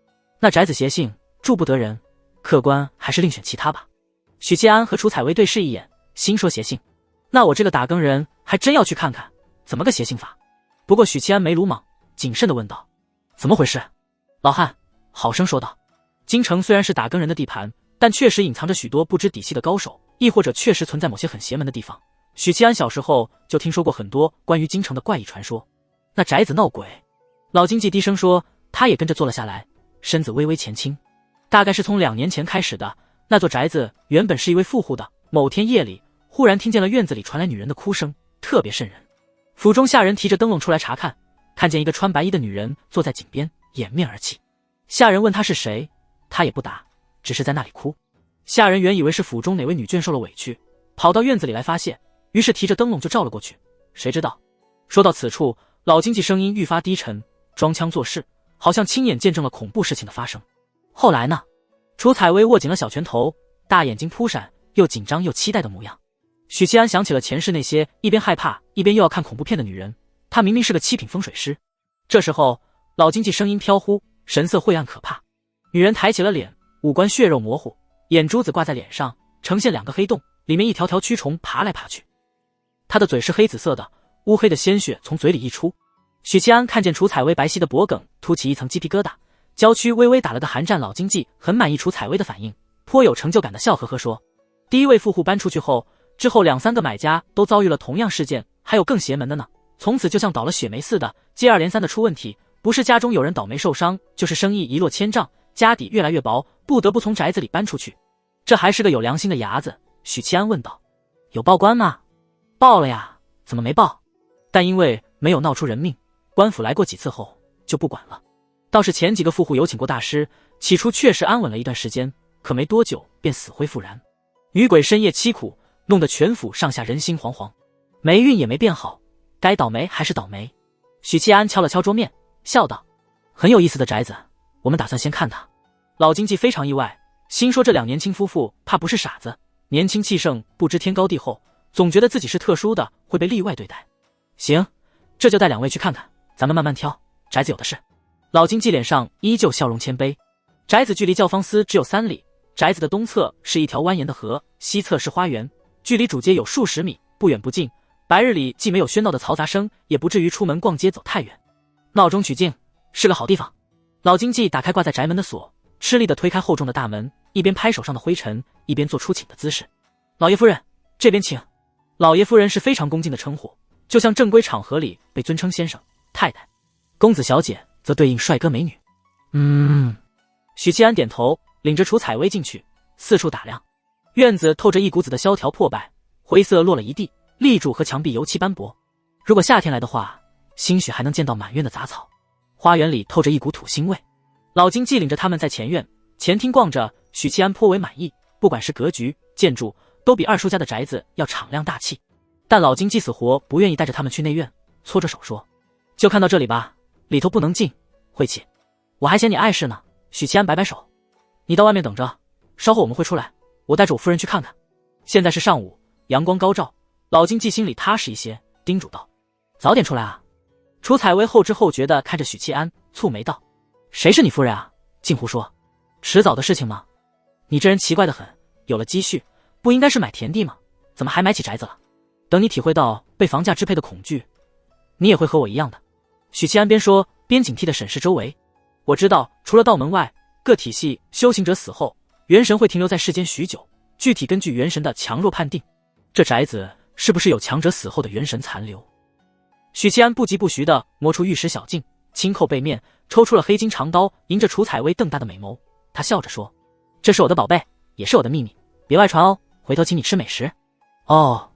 那宅子邪性，住不得人，客官还是另选其他吧。许七安和楚采薇对视一眼，心说邪性，那我这个打更人还真要去看看怎么个邪性法。不过许七安没鲁莽，谨慎地问道：怎么回事？老汉好生说道。京城虽然是打更人的地盘，但确实隐藏着许多不知底细的高手，亦或者确实存在某些很邪门的地方。许七安小时候就听说过很多关于京城的怪异传说。那宅子闹鬼？老经济低声说，他也跟着坐了下来，身子微微前倾。大概是从2年前开始的。那座宅子原本是一位富户的，某天夜里忽然听见了院子里传来女人的哭声，特别瘆人。府中下人提着灯笼出来查看，看见一个穿白衣的女人坐在井边，掩面而泣。下人问她是谁，她也不答，只是在那里哭。下人原以为是府中哪位女眷受了委屈，跑到院子里来发现，于是提着灯笼就照了过去。谁知道说到此处，老经济声音愈发低沉，装腔作势，好像亲眼见证了恐怖事情的发生。后来呢？楚采薇握紧了小拳头，大眼睛扑闪，又紧张又期待的模样。许七安想起了前世那些一边害怕一边又要看恐怖片的女人，她明明是个7品风水师。这时候老经济声音飘忽，神色晦暗可怕。女人抬起了脸，五官血肉模糊，眼珠子挂在脸上，呈现2个黑洞，里面一条条蛆虫爬来爬去。她的嘴是黑紫色的，乌黑的鲜血从嘴里溢出。许七安看见楚采薇白皙的脖颈凸起一层鸡皮疙瘩，娇躯微微打了个寒战。老经济很满意楚采薇的反应，颇有成就感的笑呵呵说，第一位富户搬出去后，之后2、3个买家都遭遇了同样事件，还有更邪门的呢。从此就像倒了血霉似的，接二连三的出问题，不是家中有人倒霉受伤，就是生意一落千丈，家底越来越薄，不得不从宅子里搬出去。这还是个有良心的衙子。许七安问道，有报官吗？报了呀，怎么没报？但因为没有闹出人命，官府来过几次后就不管了。倒是前几个富户有请过大师，起初确实安稳了一段时间，可没多久便死灰复燃。女鬼深夜凄苦，弄得全府上下人心惶惶，霉运也没变好，该倒霉还是倒霉。许七安敲了敲桌面，笑道：“很有意思的宅子，我们打算先看它。”老经济非常意外，心说这两年轻夫妇怕不是傻子，年轻气盛，不知天高地厚，总觉得自己是特殊的，会被例外对待。行，这就带两位去看看，咱们慢慢挑，宅子有的是。老经济脸上依旧笑容谦卑。宅子距离教坊司只有3里，宅子的东侧是一条蜿蜒的河，西侧是花园，距离主街有数十米，不远不近。白日里既没有喧闹的嘈杂声，也不至于出门逛街走太远，闹中取静，是个好地方。老经济打开挂在宅门的锁，吃力地推开厚重的大门，一边拍手上的灰尘，一边做出请的姿势。老爷夫人，这边请。老爷夫人是非常恭敬的称呼，就像正规场合里被尊称先生、太太。公子小姐则对应帅哥美女。许七安点头，领着楚采薇进去，四处打量。院子透着一股子的萧条破败，灰色落了一地，立柱和墙壁油漆斑驳。如果夏天来的话，兴许还能见到满院的杂草。花园里透着一股土腥味。老经济领着他们在前院、前厅逛着，许七安颇为满意，不管是格局、建筑，都比二叔家的宅子要敞亮大气。但老经济死活不愿意带着他们去内院，搓着手说：“就看到这里吧，里头不能进，晦气。我还嫌你碍事呢。”许七安摆摆手：“你到外面等着，稍后我们会出来，我带着我夫人去看看。”现在是上午，阳光高照，老经济心里踏实一些，叮嘱道：“早点出来啊。”楚采薇后知后觉地看着许七安，蹙眉道：“谁是你夫人啊？净胡说，迟早的事情吗？你这人奇怪得很，有了积蓄，不应该是买田地吗？怎么还买起宅子了？等你体会到被房价支配的恐惧，你也会和我一样的。”许七安边说边警惕地审视周围。我知道，除了道门外，各体系修行者死后，元神会停留在世间许久，具体根据元神的强弱判定，这宅子是不是有强者死后的元神残留。许七安不疾不徐地摸出玉石小镜，轻扣背面，抽出了黑金长刀，迎着楚采薇瞪大的美眸，他笑着说：“这是我的宝贝，也是我的秘密，别外传哦，回头请你吃美食。”哦，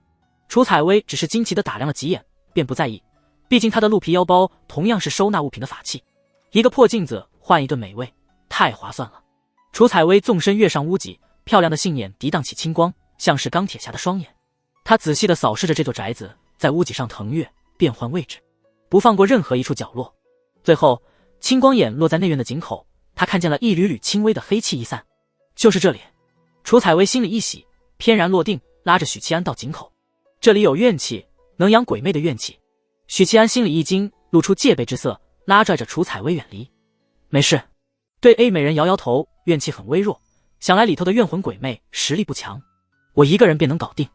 楚采薇只是惊奇地打量了几眼，便不在意，毕竟他的鹿皮腰包同样是收纳物品的法器，一个破镜子换一顿美味，太划算了。楚采薇纵身跃上屋脊，漂亮的杏眼涤荡起青光，像是钢铁侠的双眼。他仔细地扫视着这座宅子，在屋脊上腾跃，变换位置，不放过任何一处角落。最后，青光眼落在内院的井口，他看见了一缕缕轻微的黑气一散，就是这里。楚采薇心里一喜，翩然落定，拉着许七安到井口。这里有怨气，能养鬼魅的怨气。许七安心里一惊，露出戒备之色，拉拽着楚采薇远离。没事。对 A 美人摇摇头，怨气很微弱，想来里头的怨魂鬼魅实力不强，我一个人便能搞定。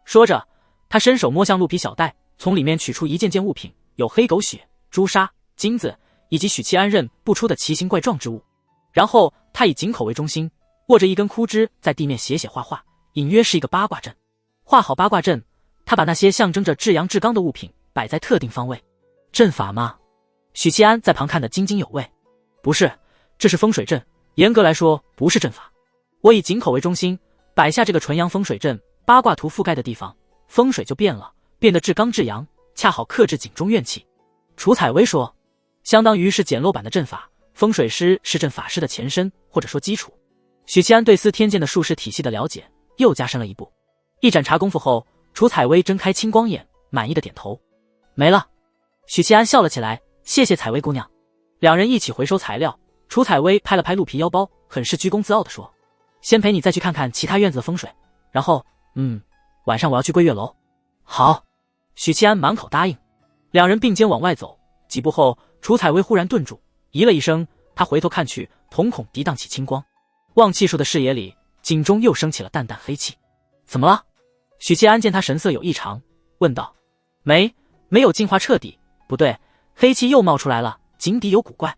说着，他伸手摸向鹿皮小袋，从里面取出一件件物品，有黑狗血、朱砂、金子，以及许七安认不出的奇形怪状之物。然后他以井口为中心，握着一根枯枝，在地面写写画画，隐约是一个八卦阵。画好八卦阵，他把那些象征着至阳至刚的物品摆在特定方位。阵法吗？许七安在旁看得津津有味。不是，这是风水阵，严格来说不是阵法。我以井口为中心，摆下这个纯阳风水阵，八卦图覆盖的地方，风水就变了，变得至刚至阳，恰好克制井中怨气。楚采薇说，相当于是简陋版的阵法，风水师是阵法师的前身，或者说基础。许七安对司天监的术士体系的了解又加深了一步。一盏茶功夫后，楚采薇睁开青光眼，满意的点头。没了。许七安笑了起来，谢谢采薇姑娘。两人一起回收材料，楚采薇拍了拍鹿皮腰包，很是居功自傲地说，先陪你再去看看其他院子的风水，然后晚上我要去桂月楼。好。许七安满口答应。两人并肩往外走，几步后，楚采薇忽然顿住，咦了一声，她回头看去，瞳孔涤荡起青光，望气数的视野里，井中又升起了淡淡黑气。怎么了？许七安见他神色有异常，问道。没有净化彻底，不对，黑气又冒出来了，井底有古怪。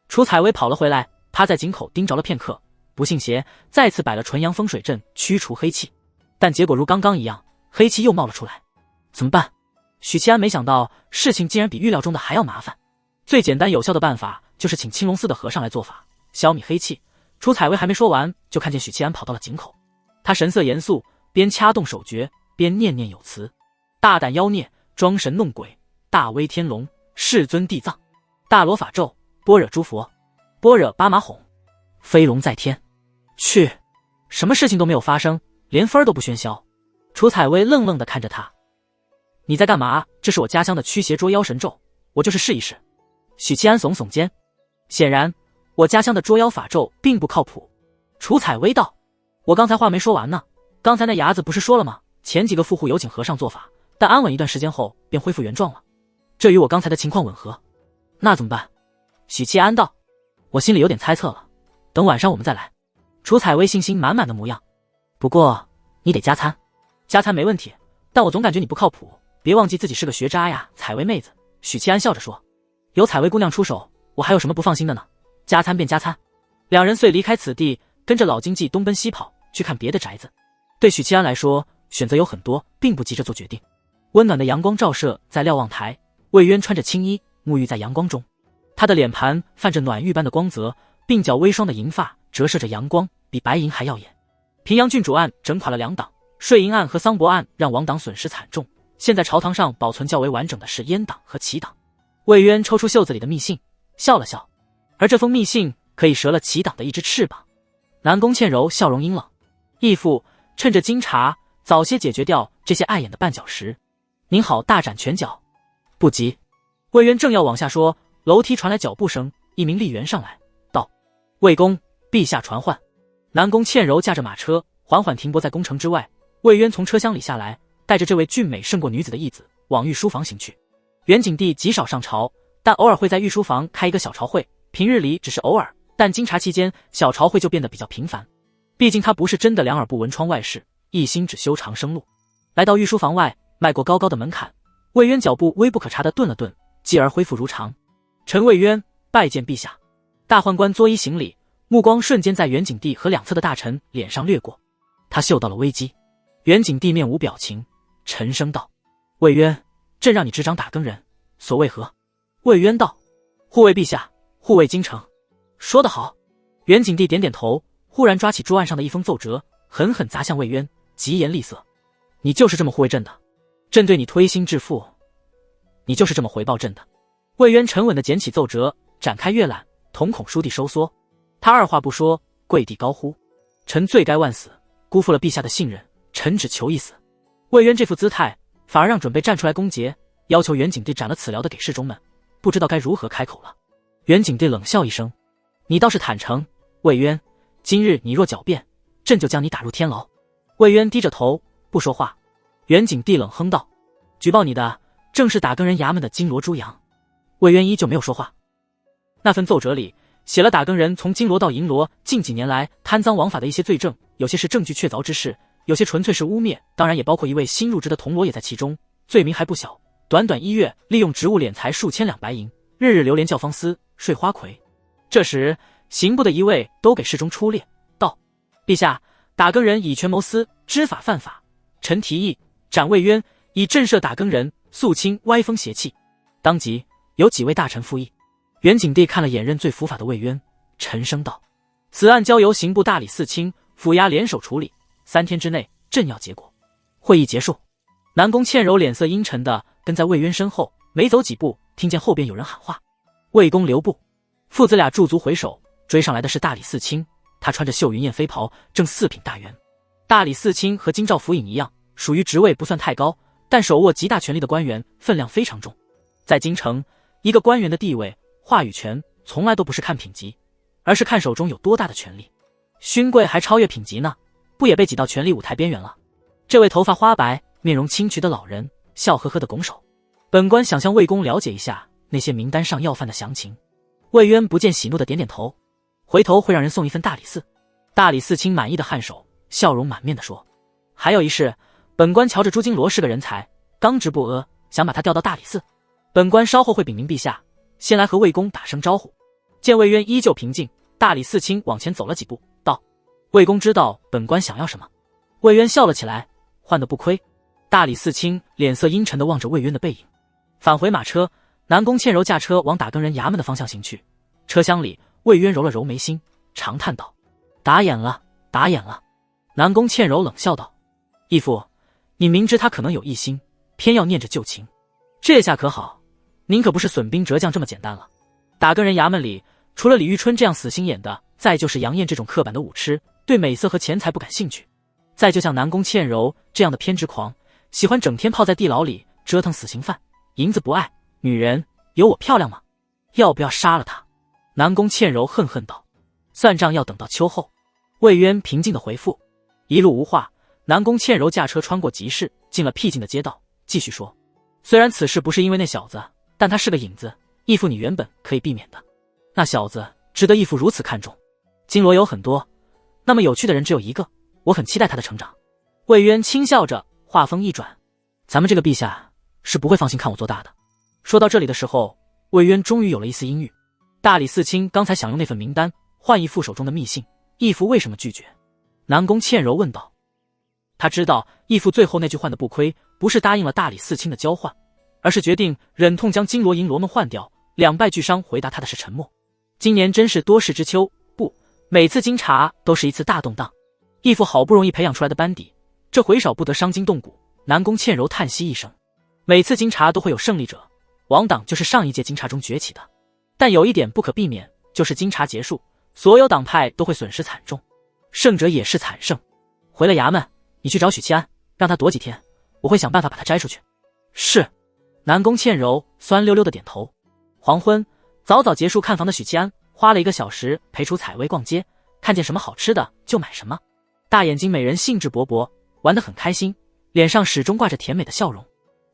楚采薇跑了回来，趴在井口盯着了片刻，不信邪，再次摆了纯阳风水阵驱除黑气，但结果如刚刚一样，黑气又冒了出来。怎么办？许七安没想到事情竟然比预料中的还要麻烦。最简单有效的办法就是请青龙寺的和尚来做法，消弭黑气。楚采薇还没说完，就看见许七安跑到了井口，他神色严肃，边掐动手诀边念念有词：大胆妖孽，装神弄鬼，大威天龙，世尊地藏，大罗法咒，般若诸佛，般若巴马哄，飞龙在天。去，什么事情都没有发生，连分都不喧嚣。楚采薇愣愣地看着他，你在干嘛？这是我家乡的驱邪捉妖神咒，我就是试一试。许七安耸耸肩，显然我家乡的捉妖法咒并不靠谱。楚采薇道，我刚才话没说完呢，刚才那伢子不是说了吗？前几个富户有请和尚做法，但安稳一段时间后便恢复原状了，这与我刚才的情况吻合。那怎么办？许七安道，我心里有点猜测了，等晚上我们再来。楚采薇信心满满的模样，不过你得加餐。加餐没问题，但我总感觉你不靠谱，别忘记自己是个学渣呀。采薇妹子，许七安笑着说，有采薇姑娘出手，我还有什么不放心的呢？加餐便加餐。两人遂离开此地，跟着老经济东奔西跑，去看别的宅子。对许七安来说，选择有很多，并不急着做决定。温暖的阳光照射在瞭望台，魏渊穿着青衣，沐浴在阳光中，他的脸盘泛着暖玉般的光泽，鬓角微霜的银发折射着阳光，比白银还耀眼。平阳郡主案整垮了2党，税银案和桑博案让王党损失惨重，现在朝堂上保存较为完整的是阉党和齐党。魏渊抽出袖子里的密信，笑了笑，而这封密信可以折了齐党的一只翅膀。南宫倩柔笑容阴冷，义父，趁着经查早些解决掉这些碍眼的绊脚石，您好大展拳脚。不急。魏渊正要往下说，楼梯传来脚步声，一名吏员上来道，魏公，陛下传唤。南宫倩柔驾着马车缓缓停泊在宫城之外，魏渊从车厢里下来，带着这位俊美胜过女子的义子往御书房行去。元景帝极少上朝，但偶尔会在御书房开一个小朝会，平日里只是偶尔，但经查期间小朝会就变得比较频繁。毕竟他不是真的两耳不闻窗外事，一心只修长生路。来到御书房外，迈过高高的门槛，魏渊脚步微不可察地顿了顿，继而恢复如常。臣魏渊拜见陛下。大宦官作揖行礼，目光瞬间在元景帝和两侧的大臣脸上掠过，他嗅到了危机。元景帝面无表情，沉声道，魏渊，朕让你执掌打更人，所为何？魏渊道，护卫陛下，护卫京城。说得好。元景帝点点头，忽然抓起桌案上的一封奏折，狠狠砸向魏渊，疾言厉色，你就是这么护卫朕的？朕对你推心置腹，你就是这么回报朕的？魏渊沉稳地捡起奏折，展开阅览，瞳孔倏地收缩，他二话不说，跪地高呼，臣罪该万死，辜负了陛下的信任，臣只求一死。魏渊这副姿态反而让准备站出来攻讦要求元景帝斩了此僚的给事中们不知道该如何开口了。元景帝冷笑一声，你倒是坦诚，魏渊，今日你若狡辩，朕就将你打入天牢。魏渊低着头不说话。元景帝冷哼道，举报你的正是打更人衙门的金罗朱阳。魏渊依旧没有说话。那份奏折里写了打更人从金罗到银罗近几年来贪赃枉法的一些罪证，有些是证据确凿之事，有些纯粹是污蔑，当然也包括一位新入职的铜锣也在其中，罪名还不小，短短1月利用职务敛财数千两白银，日日流连教坊司睡花魁。这时刑部的一位都给事中出列道，陛下，打更人以权谋私，知法犯法，臣提议斩魏渊，以震慑打更人，肃清歪风邪气。当即有几位大臣附议。元景帝看了眼认罪伏法的魏渊，沉声道，此案交由刑部大理寺卿、府衙联手处理，3天之内朕要结果。会议结束。南宫倩柔脸色阴沉地跟在魏渊身后，没走几步，听见后边有人喊话，魏公留步。父子俩驻足回首，追上来的是大理寺卿，他穿着绣云燕飞袍，正4品大员。大理寺卿和京兆府尹一样，属于职位不算太高，但手握极大权力的官员，分量非常重。在京城，一个官员的地位、话语权从来都不是看品级，而是看手中有多大的权力。勋贵还超越品级呢，不也被挤到权力舞台边缘了？这位头发花白、面容清癯的老人笑呵呵地拱手，本官想向魏公了解一下那些名单上要犯的详情。魏渊不见喜怒的点点头，回头会让人送一份大理寺。大理寺卿满意的颔首，笑容满面地说，还有一事，本官瞧着朱金罗是个人才，刚直不阿，想把他调到大理寺，本官稍后会禀明陛下，先来和魏公打声招呼。见魏渊依旧平静，大理寺卿往前走了几步，道，魏公知道本官想要什么？魏渊笑了起来，换得不亏。大理寺卿脸色阴沉地望着魏渊的背影，返回马车。南宫倩柔驾车往打更人衙门的方向行去。车厢里，魏渊揉了揉眉心，长叹道，打眼了，打眼了。南宫倩柔冷笑道，义父，你明知他可能有异心，偏要念着旧情，这下可好，您可不是损兵折将这么简单了。打更人衙门里，除了李玉春这样死心眼的，再就是杨艳这种刻板的武痴，对美色和钱财不感兴趣，再就像南宫倩柔这样的偏执狂，喜欢整天泡在地牢里折腾死刑犯，银子不爱，女人有我漂亮吗？要不要杀了她？南宫倩柔恨恨道。算账要等到秋后。魏渊平静的回复。一路无话，南宫倩柔驾车穿过集市，进了僻静的街道，继续说，虽然此事不是因为那小子，但他是个引子，义父你原本可以避免的。那小子值得义父如此看重。金罗有很多，那么有趣的人只有一个，我很期待他的成长。魏渊轻笑着，话锋一转，咱们这个陛下是不会放心看我做大的。说到这里的时候，魏渊终于有了一丝阴郁。大理寺卿刚才想用那份名单换义父手中的密信，义父为什么拒绝？南宫倩柔问道。他知道义父最后那句换的不亏，不是答应了大理寺卿的交换，而是决定忍痛将金罗银罗们换掉。两败俱伤回答他的是沉默。今年真是多事之秋，不，每次京察都是一次大动荡。义父好不容易培养出来的班底，这回少不得伤筋动骨。南宫倩柔叹息一声，每次京察都会有胜利者，王党就是上一届京察中崛起的，但有一点不可避免，就是京察结束，所有党派都会损失惨重，胜者也是惨胜。回了衙门，你去找许七安，让他躲几天，我会想办法把他摘出去。是。南宫倩柔酸溜溜的点头。黄昏，早早结束看房的许七安花了1个小时陪楚采薇逛街，看见什么好吃的就买什么。大眼睛美人兴致勃勃，玩得很开心，脸上始终挂着甜美的笑容。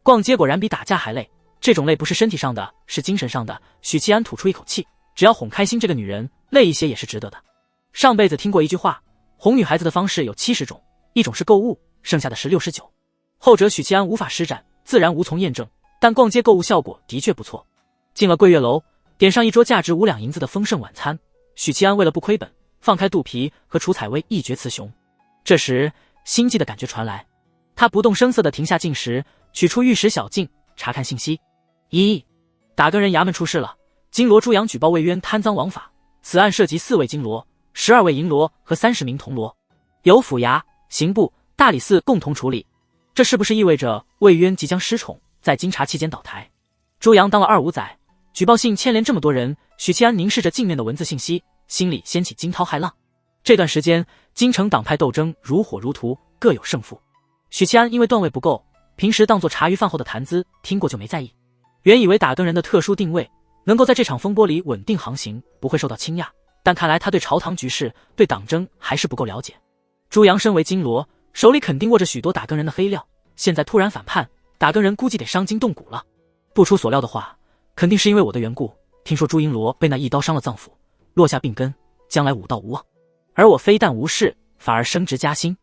逛街果然比打架还累，这种累不是身体上的，是精神上的。许七安吐出一口气，只要哄开心这个女人，累一些也是值得的。上辈子听过一句话，哄女孩子的方式有70种，一种是购物，剩下的是69。后者许七安无法施展，自然无从验证，但逛街购物效果的确不错。进了桂月楼，点上一桌价值5两银子的丰盛晚餐，许七安为了不亏本，放开肚皮和楚采薇一决雌雄。这时心悸的感觉传来，他不动声色地停下进食，取出玉石小镜查看信息。打更人衙门出事了，金罗朱阳举报魏渊贪赃枉法，此案涉及4位金罗、12位银罗和30名铜罗，由府衙、刑部、大理寺共同处理。这是不是意味着魏渊即将失宠，在京察期间倒台？朱阳当了2、5载，举报信牵连这么多人，许七安凝视着镜面的文字信息，心里掀起惊涛骇浪。这段时间京城党派斗争如火如荼，各有胜负。许七安因为段位不够，平时当作茶余饭后的谈资听过就没在意。原以为打更人的特殊定位能够在这场风波里稳定航行，不会受到倾轧，但看来他对朝堂局势、对党争还是不够了解。朱阳身为金罗，手里肯定握着许多打更人的黑料，现在突然反叛，打更人估计得伤筋动骨了。不出所料的话，肯定是因为我的缘故。听说朱银罗被那一刀伤了脏腑，落下病根，将来武道无望。而我非但无事，反而升职加薪。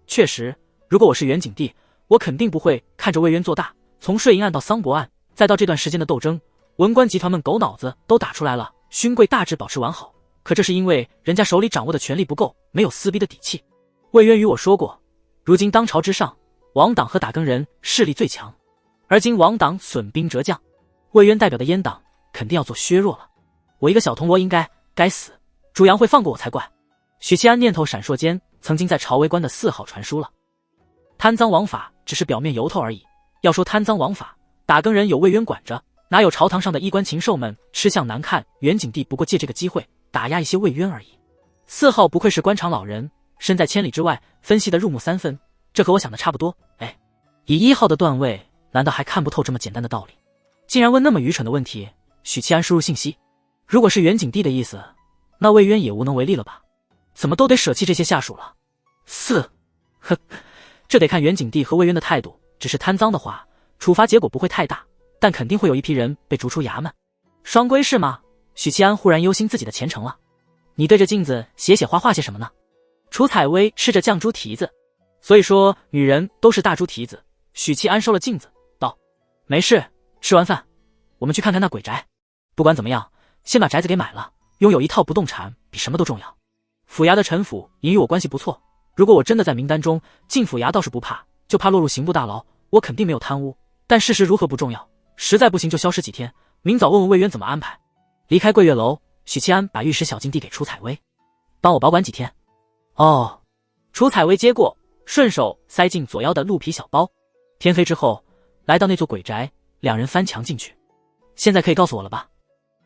确实，如果我是元景帝，我肯定不会看着魏渊做大，从税银案到桑博案，再到这段时间的斗争，文官集团们狗脑子都打出来了，勋贵大致保持完好。可这是因为人家手里掌握的权力不够，没有撕逼的底气。魏渊与我说过，如今当朝之上，王党和打更人势力最强，而今王党损兵折将，魏渊代表的阉党肯定要做削弱了。我一个小铜锣应该死，朱阳会放过我才怪。许七安念头闪烁间，曾经在朝为官的4号传书了。贪赃枉法只是表面由头而已，要说贪赃枉法，打更人有魏渊管着，哪有朝堂上的衣冠禽兽们吃相难看？元景帝不过借这个机会打压一些魏渊而已。4号不愧是官场老人，身在千里之外，分析得入木3分，这和我想的差不多。以1号的段位，难道还看不透这么简单的道理？竟然问那么愚蠢的问题。许七安输入信息，如果是元景帝的意思，那魏渊也无能为力了吧？怎么都得舍弃这些下属了？4，这得看元景帝和魏渊的态度。只是贪赃的话，处罚结果不会太大，但肯定会有一批人被逐出衙门。双规是吗？许七安忽然忧心自己的前程了。你对着镜子写画些什么呢？楚采薇吃着酱猪蹄子，所以说女人都是大猪蹄子。许七安收了镜子道，没事，吃完饭我们去看看那鬼宅。不管怎么样，先把宅子给买了，拥有一套不动产比什么都重要。府衙的陈府隐与我关系不错，如果我真的在名单中，进府衙倒是不怕，就怕落入刑部大牢。我肯定没有贪污，但事实如何不重要，实在不行就消失几天，明早问问魏渊怎么安排。离开桂月楼，许七安把玉石小镜递给楚采薇，帮我保管几天。哦。楚采薇接过，顺手塞进左腰的鹿皮小包。天黑之后，来到那座鬼宅，两人翻墙进去。现在可以告诉我了吧？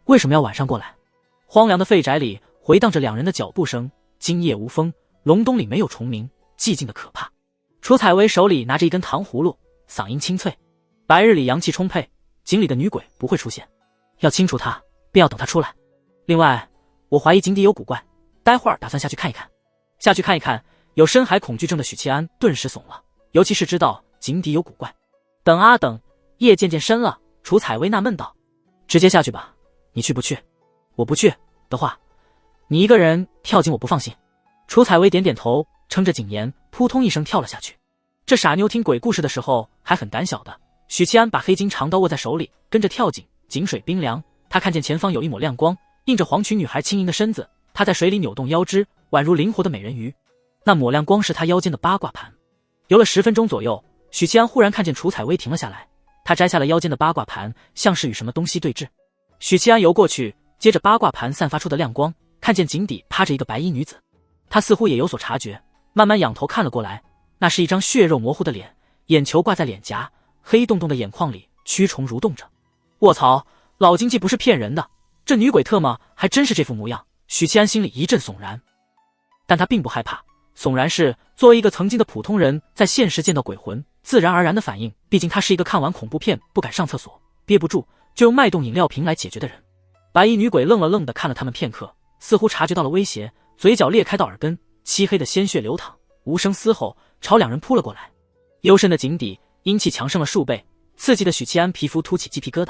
为什么要晚上过来？荒凉的废宅里回荡着两人的脚步声，今夜无风，隆冬里没有虫鸣，寂静的可怕。楚采薇手里拿着一根糖葫芦，嗓音清脆。白日里阳气充沛，井里的女鬼不会出现，要清除她，便要等她出来。另外，我怀疑井底有古怪，待会儿打算下去看一看。下去看一看，有深海恐惧症的许七安顿时怂了，尤其是知道井底有古怪。等啊等，夜渐渐深了，楚采薇纳闷道：“直接下去吧，你去不去？我不去的话，你一个人跳井我不放心。”楚采薇点点头，撑着井沿，扑通一声跳了下去。这傻妞听鬼故事的时候还很胆小的。许七安把黑金长刀握在手里，跟着跳井，井水冰凉，他看见前方有一抹亮光，映着黄裙女孩轻盈的身子，她在水里扭动腰肢，宛如灵活的美人鱼。那抹亮光是她腰间的八卦盘。游了10分钟左右，许七安忽然看见楚采薇停了下来，他摘下了腰间的八卦盘，像是与什么东西对峙。许七安游过去，接着八卦盘散发出的亮光，看见井底趴着一个白衣女子，他似乎也有所察觉，慢慢仰头看了过来，那是一张血肉模糊的脸，眼球挂在脸颊，黑洞洞的眼眶里蛆虫蠕动着。卧槽，老经济不是骗人的，这女鬼特么还真是这副模样。许七安心里一阵悚然，但他并不害怕。悚然是作为一个曾经的普通人，在现实见到鬼魂自然而然的反应，毕竟他是一个看完恐怖片不敢上厕所憋不住就用脉动饮料瓶来解决的人。白衣女鬼愣了愣地看了他们片刻，似乎察觉到了威胁，嘴角裂开到耳根，漆黑的鲜血流淌，无声嘶吼朝两人扑了过来。幽深的井底阴气强盛了数倍，刺激的许七安皮肤凸起鸡皮疙瘩。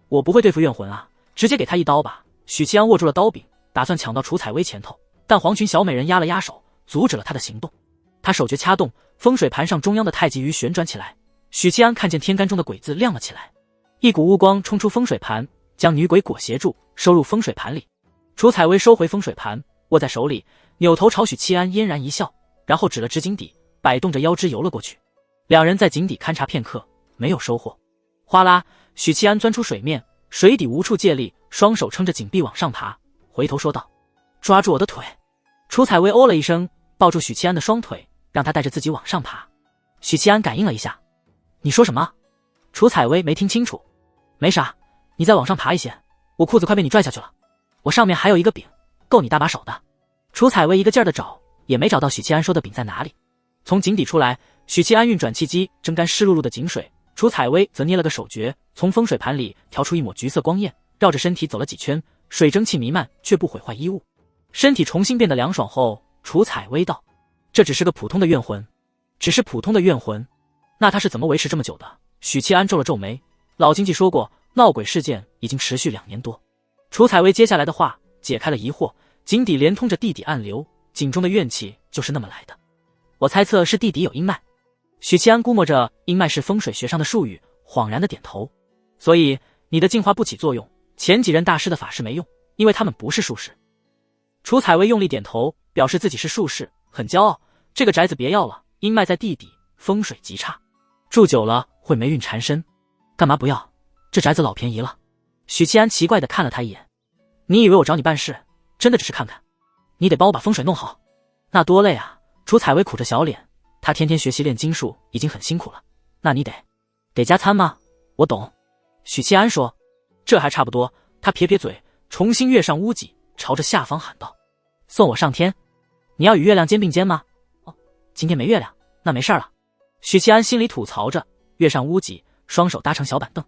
我不会对付怨魂啊，直接给他一刀吧。许七安握住了刀柄，打算抢到楚采薇前头，但黄裙小美人压了压手，阻止了他的行动。他手诀掐动，风水盘上中央的太极鱼旋转起来，许七安看见天干中的鬼字亮了起来，一股乌光冲出风水盘，将女鬼裹挟住，收入风水盘里。楚采薇收回风水盘，握在手里，扭头朝许七安嫣然一笑，然后指了指井底，摆动着腰肢游了过去。两人在井底勘察片刻，没有收获。哗啦，许七安钻出水面，水底无处借力，双手撑着井壁往上爬，回头说道：“抓住我的腿。”楚采薇哦了一声，抱住许七安的双腿，让他带着自己往上爬。许七安感应了一下：“你说什么？”楚采薇没听清楚：“没啥，你再往上爬一些，我裤子快被你拽下去了，我上面还有一个饼，够你搭把手的。”楚采薇一个劲儿的找，也没找到许七安说的饼在哪里。从井底出来，许七安运转气机蒸干湿漉漉的井水，楚采薇则捏了个手诀，从风水盘里调出一抹橘色光焰，绕着身体走了几圈，水蒸气弥漫，却不毁坏衣物。身体重新变得凉爽后，楚采薇道：“这只是个普通的怨魂。”只是普通的怨魂？那他是怎么维持这么久的？许七安皱了皱眉，老经济说过，闹鬼事件已经持续2年多。楚采薇接下来的话解开了疑惑，井底连通着地底暗流，井中的怨气就是那么来的。我猜测是地底有阴脉。许七安估摸着阴脉是风水学上的术语，恍然的点头。所以你的净化不起作用，前几任大师的法事没用，因为他们不是术士。楚采薇用力点头，表示自己是术士，很骄傲。这个宅子别要了，阴脉在地底，风水极差，住久了会霉运缠身。干嘛不要？这宅子老便宜了。许七安奇怪地看了他一眼：“你以为我找你办事，真的只是看看？你得帮我把风水弄好，那多累啊！”楚采薇苦着小脸，他天天学习炼金术已经很辛苦了，那你得加餐吗？我懂。许七安说：“这还差不多。”他撇撇嘴，重新跃上屋脊，朝着下方喊道：“送我上天！你要与月亮肩并肩吗？”“哦，今天没月亮，那没事了。”许七安心里吐槽着，跃上屋脊，双手搭成小板凳。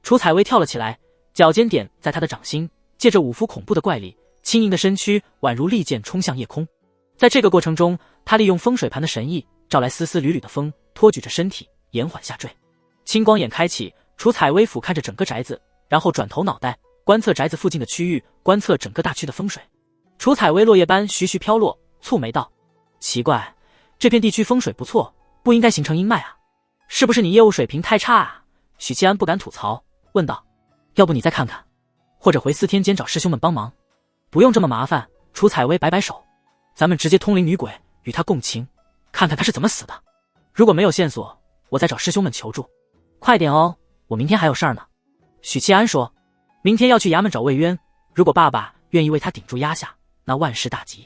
楚采薇跳了起来，脚尖点在他的掌心，借着五福恐怖的怪力，轻盈的身躯宛如利箭冲向夜空。在这个过程中，他利用风水盘的神意，招来丝丝缕缕的风，托举着身体，延缓下坠。青光眼开启，楚采薇俯瞰着整个宅子，然后转头脑袋观测宅子附近的区域，观测整个大区的风水。楚采薇落叶般徐徐飘落，蹙眉道：“奇怪，这片地区风水不错，不应该形成阴脉啊，是不是你业务水平太差啊？”许七安不敢吐槽，问道：“要不你再看看，或者回4天间找师兄们帮忙？”“不用这么麻烦。”楚采薇摆摆手：“咱们直接通灵女鬼，与她共情，看看她是怎么死的。如果没有线索，我再找师兄们求助。快点哦，我明天还有事儿呢。”许七安说：“明天要去衙门找魏渊，如果爸爸愿意为他顶住压下，那万事大吉；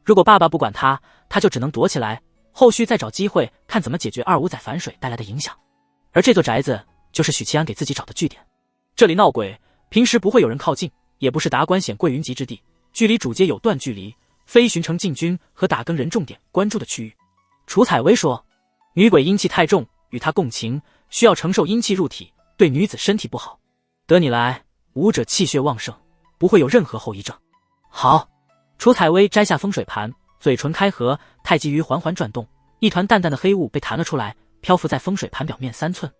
如果爸爸不管他，他就只能躲起来，后续再找机会看怎么解决25载反水带来的影响。而这座宅子就是许七安给自己找的据点。这里闹鬼平时不会有人靠近，也不是达官显贵云集之地，距离主街有段距离，非巡城禁军和打更人重点关注的区域。楚采薇说，女鬼阴气太重，与她共情需要承受阴气入体，对女子身体不好。得你来，武者气血旺盛，不会有任何后遗症。好。楚采薇摘下风水盘，嘴唇开合，太极鱼缓缓转动，一团淡淡的黑雾被弹了出来，漂浮在风水盘表面3寸。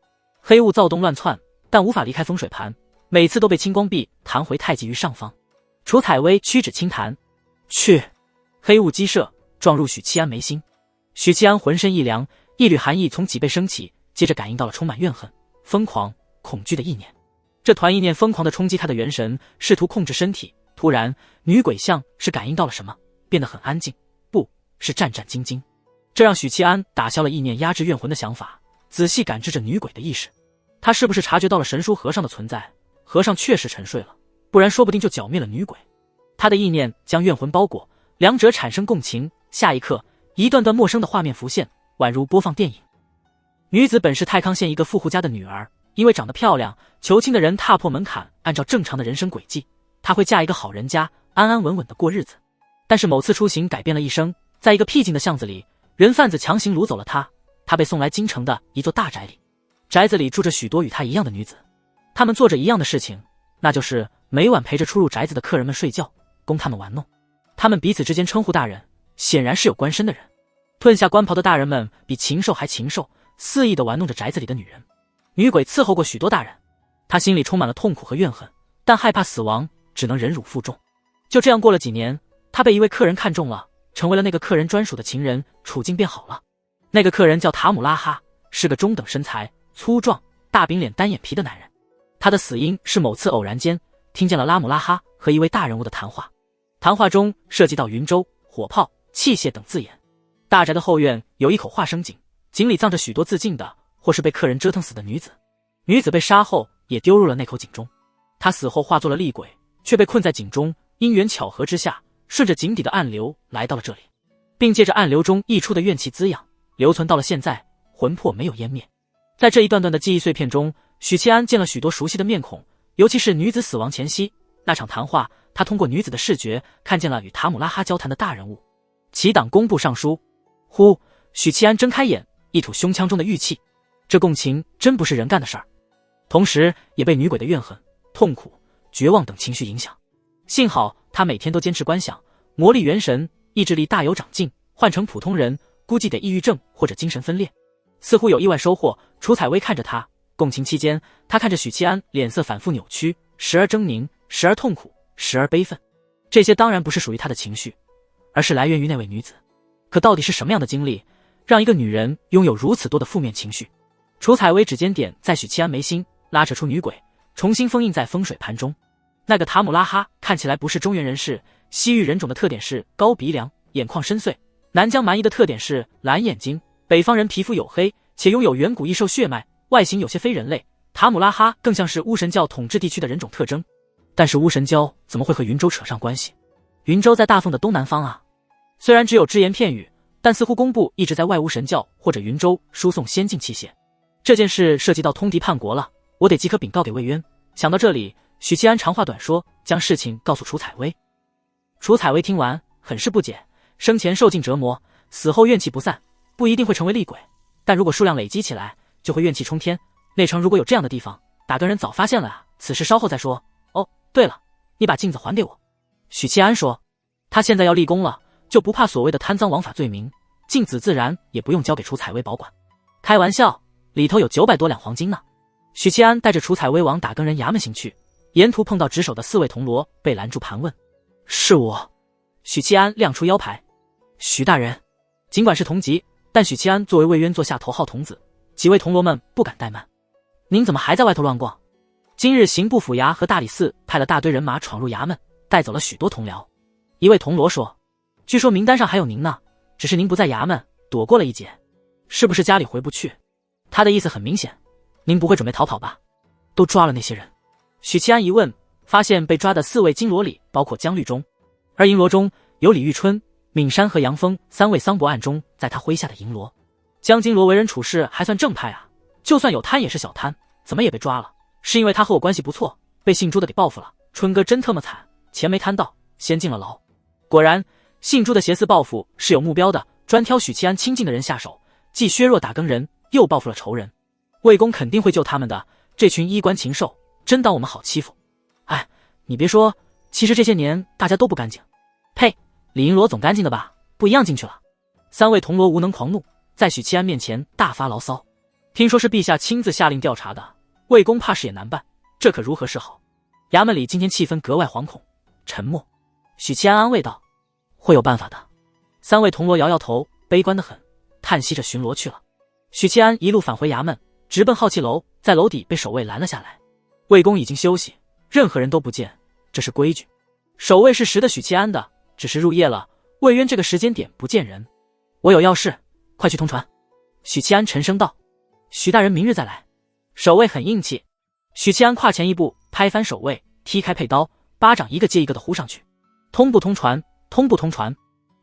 黑雾躁动乱窜，但无法离开风水盘，每次都被青光壁弹回太极鱼上方。楚采薇屈指轻弹，去！黑雾激射，撞入许七安眉心。许七安浑身一凉，一缕寒意从脊背升起，接着感应到了充满怨恨、疯狂、恐惧的意念。这团意念疯狂地冲击他的元神，试图控制身体。突然，女鬼像是感应到了什么，变得很安静，不是战战兢兢。这让许七安打消了意念压制怨魂的想法，仔细感知着女鬼的意识。他是不是察觉到了神书和尚的存在？和尚确实沉睡了，不然说不定就剿灭了女鬼。他的意念将怨魂包裹，两者产生共情。下一刻，一段段陌生的画面浮现，宛如播放电影。女子本是太康县一个富户家的女儿，因为长得漂亮，求亲的人踏破门槛，按照正常的人生轨迹，她会嫁一个好人家，安安稳稳的过日子。但是某次出行改变了一生，在一个僻静的巷子里，人贩子强行掳走了她。她被送来京城的一座大宅里，宅子里住着许多与她一样的女子，她们做着一样的事情，那就是每晚陪着出入宅子的客人们睡觉，供他们玩弄。他们彼此之间称呼大人，显然是有官身的人。褪下官袍的大人们比禽兽还禽兽，肆意地玩弄着宅子里的女人。女鬼伺候过许多大人，她心里充满了痛苦和怨恨，但害怕死亡，只能忍辱负重。就这样过了几年，她被一位客人看中了，成为了那个客人专属的情人，处境变好了。那个客人叫塔姆拉哈，是个中等身材、粗壮、大饼脸、单眼皮的男人。他的死因是某次偶然间听见了拉姆拉哈和一位大人物的谈话，谈话中涉及到云舟、火炮、器械等字眼。大宅的后院有一口化生井，井里葬着许多自尽的或是被客人折腾死的女子。女子被杀后也丢入了那口井中，她死后化作了厉鬼，却被困在井中，因缘巧合之下，顺着井底的暗流来到了这里，并借着暗流中溢出的怨气滋养，留存到了现在，魂魄没有湮灭。在这一段段的记忆碎片中，许七安见了许多熟悉的面孔，尤其是女子死亡前夕那场谈话，他通过女子的视觉看见了与塔姆拉哈交谈的大人物。齐党工部尚书。呼，许七安睁开眼，一吐胸腔中的郁气。这共情真不是人干的事儿，同时也被女鬼的怨恨、痛苦、绝望等情绪影响。幸好他每天都坚持观想，磨砺元神，意志力大有长进。换成普通人，估计得抑郁症或者精神分裂。似乎有意外收获，楚采薇看着他，共情期间，他看着许七安脸色反复扭曲，时而狰狞，时而痛苦，时而悲愤。这些当然不是属于他的情绪，而是来源于那位女子。可到底是什么样的经历，让一个女人拥有如此多的负面情绪？楚采薇指尖点在许七安眉心，拉扯出女鬼，重新封印在风水盘中。那个塔姆拉哈看起来不是中原人士，西域人种的特点是高鼻梁、眼眶深邃；南疆蛮夷的特点是蓝眼睛；北方人皮肤黝黑，且拥有远古异兽血脉，外形有些非人类。塔姆拉哈更像是巫神教统治地区的人种特征。但是巫神教怎么会和云州扯上关系？云州在大凤的东南方啊。虽然只有只言片语，但似乎工部一直在外巫神教或者云州输送先进器械。这件事涉及到通敌叛国了，我得即刻禀告给魏渊。想到这里，许七安长话短说，将事情告诉楚采薇。楚采薇听完很是不解，生前受尽折磨，死后怨气不散，不一定会成为厉鬼，但如果数量累积起来，就会怨气冲天。内城如果有这样的地方，打更人早发现了啊，此事稍后再说。哦，对了，你把镜子还给我。许七安说，他现在要立功了，就不怕所谓的贪赃枉法罪名，镜子自然也不用交给楚采薇保管。开玩笑，里头有900多两黄金呢。许七安带着楚采薇往打更人衙门行去，沿途碰到值守的4位铜锣，被拦住盘问。是我。许七安亮出腰牌。许大人。尽管是同级，但许七安作为魏渊座下头号童子，几位铜锣们不敢怠慢。您怎么还在外头乱逛？今日刑部府衙和大理寺派了大堆人马闯入衙门，带走了许多同僚。一位铜锣说，据说名单上还有您呢，只是您不在衙门，躲过了一劫，是不是家里回不去？他的意思很明显，您不会准备逃跑吧？都抓了那些人。许七安一问，发现被抓的4位金罗里包括姜律中，而银罗中有李玉春、闵山和杨峰3位桑伯案中在他麾下的银罗。姜金罗为人处事还算正派啊，就算有贪也是小贪，怎么也被抓了？是因为他和我关系不错，被姓朱的给报复了。春哥真特么惨，钱没贪到，先进了牢。果然，姓朱的邪肆报复是有目标的，专挑许七安亲近的人下手，既削弱打更人，又报复了仇人。魏公肯定会救他们的，这群衣冠禽兽真当我们好欺负。哎，你别说，其实这些年大家都不干净。呸，李银罗总干净的吧，不一样进去了。三位铜锣无能狂怒，在许七安面前大发牢骚。听说是陛下亲自下令调查的，魏公怕是也难办，这可如何是好？衙门里今天气氛格外惶恐，沉默。许七安安慰道：“会有办法的。”三位铜锣摇摇头，悲观得很，叹息着巡逻去了。许七安一路返回衙门，直奔好气楼，在楼底被守卫拦了下来。魏公已经休息，任何人都不见，这是规矩。守卫是识得许七安的，只是入夜了，魏渊这个时间点不见人。我有要事，快去通传。许七安沉声道：“许大人明日再来。”守卫很硬气。许七安跨前一步，拍翻守卫，踢开佩刀，巴掌一个接一个的呼上去。通不通传？通不通传？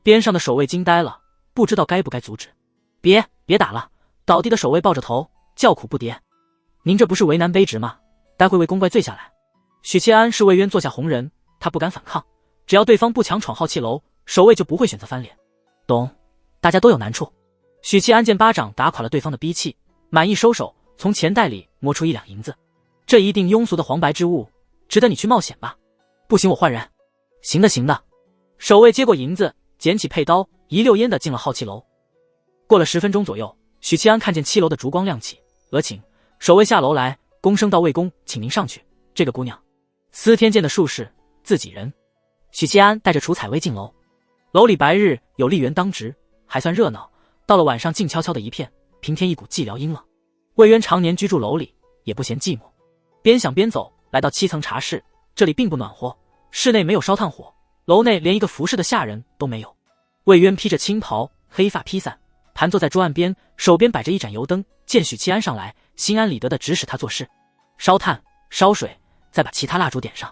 边上的守卫惊呆了，不知道该不该阻止。别打了！倒地的守卫抱着头叫苦不迭。您这不是为难卑职吗？待会为公怪罪下来。许七安是魏渊坐下红人，他不敢反抗，只要对方不强闯好气楼，守卫就不会选择翻脸。懂，大家都有难处。许七安见巴掌打垮了对方的逼气，满意收手，从钱袋里摸出1两银子。这一定庸俗的黄白之物，值得你去冒险吧？不行，我换人。行的行的。守卫接过银子，捡起佩刀，一溜烟的进了好气楼。过了10分钟左右，许七安看见7楼的烛光亮起，额请。守卫下楼来，躬声道：“魏公，请您上去。这个姑娘，司天监的术士，自己人。”许七安带着楚采薇进楼。楼里白日有丽园当值，还算热闹。到了晚上，静悄悄的一片，平添一股寂寥阴冷。魏渊常年居住楼里，也不嫌寂寞。边想边走，来到7层茶室，这里并不暖和，室内没有烧炭火，楼内连一个服侍的下人都没有。魏渊披着青袍，黑发披散，盘坐在桌案边，手边摆着一盏油灯。见许七安上来，心安理得地指使他做事，烧炭、烧水，再把其他蜡烛点上。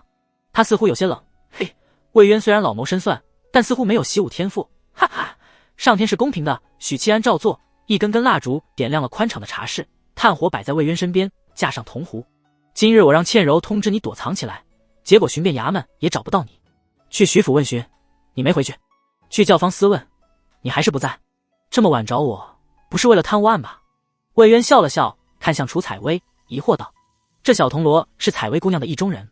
他似乎有些冷。嘿，魏渊虽然老谋深算，但似乎没有习武天赋。哈哈，上天是公平的。许七安照做，一根根蜡烛点亮了宽敞的茶室，炭火摆在魏渊身边，架上铜壶。今日我让倩柔通知你躲藏起来，结果寻遍衙门也找不到你。去徐府问询，你没回去；去教坊司问，你还是不在。这么晚找我，不是为了贪污案吧？魏渊笑了笑，看向楚采薇，疑惑道：“这小铜锣是采薇姑娘的意中人？”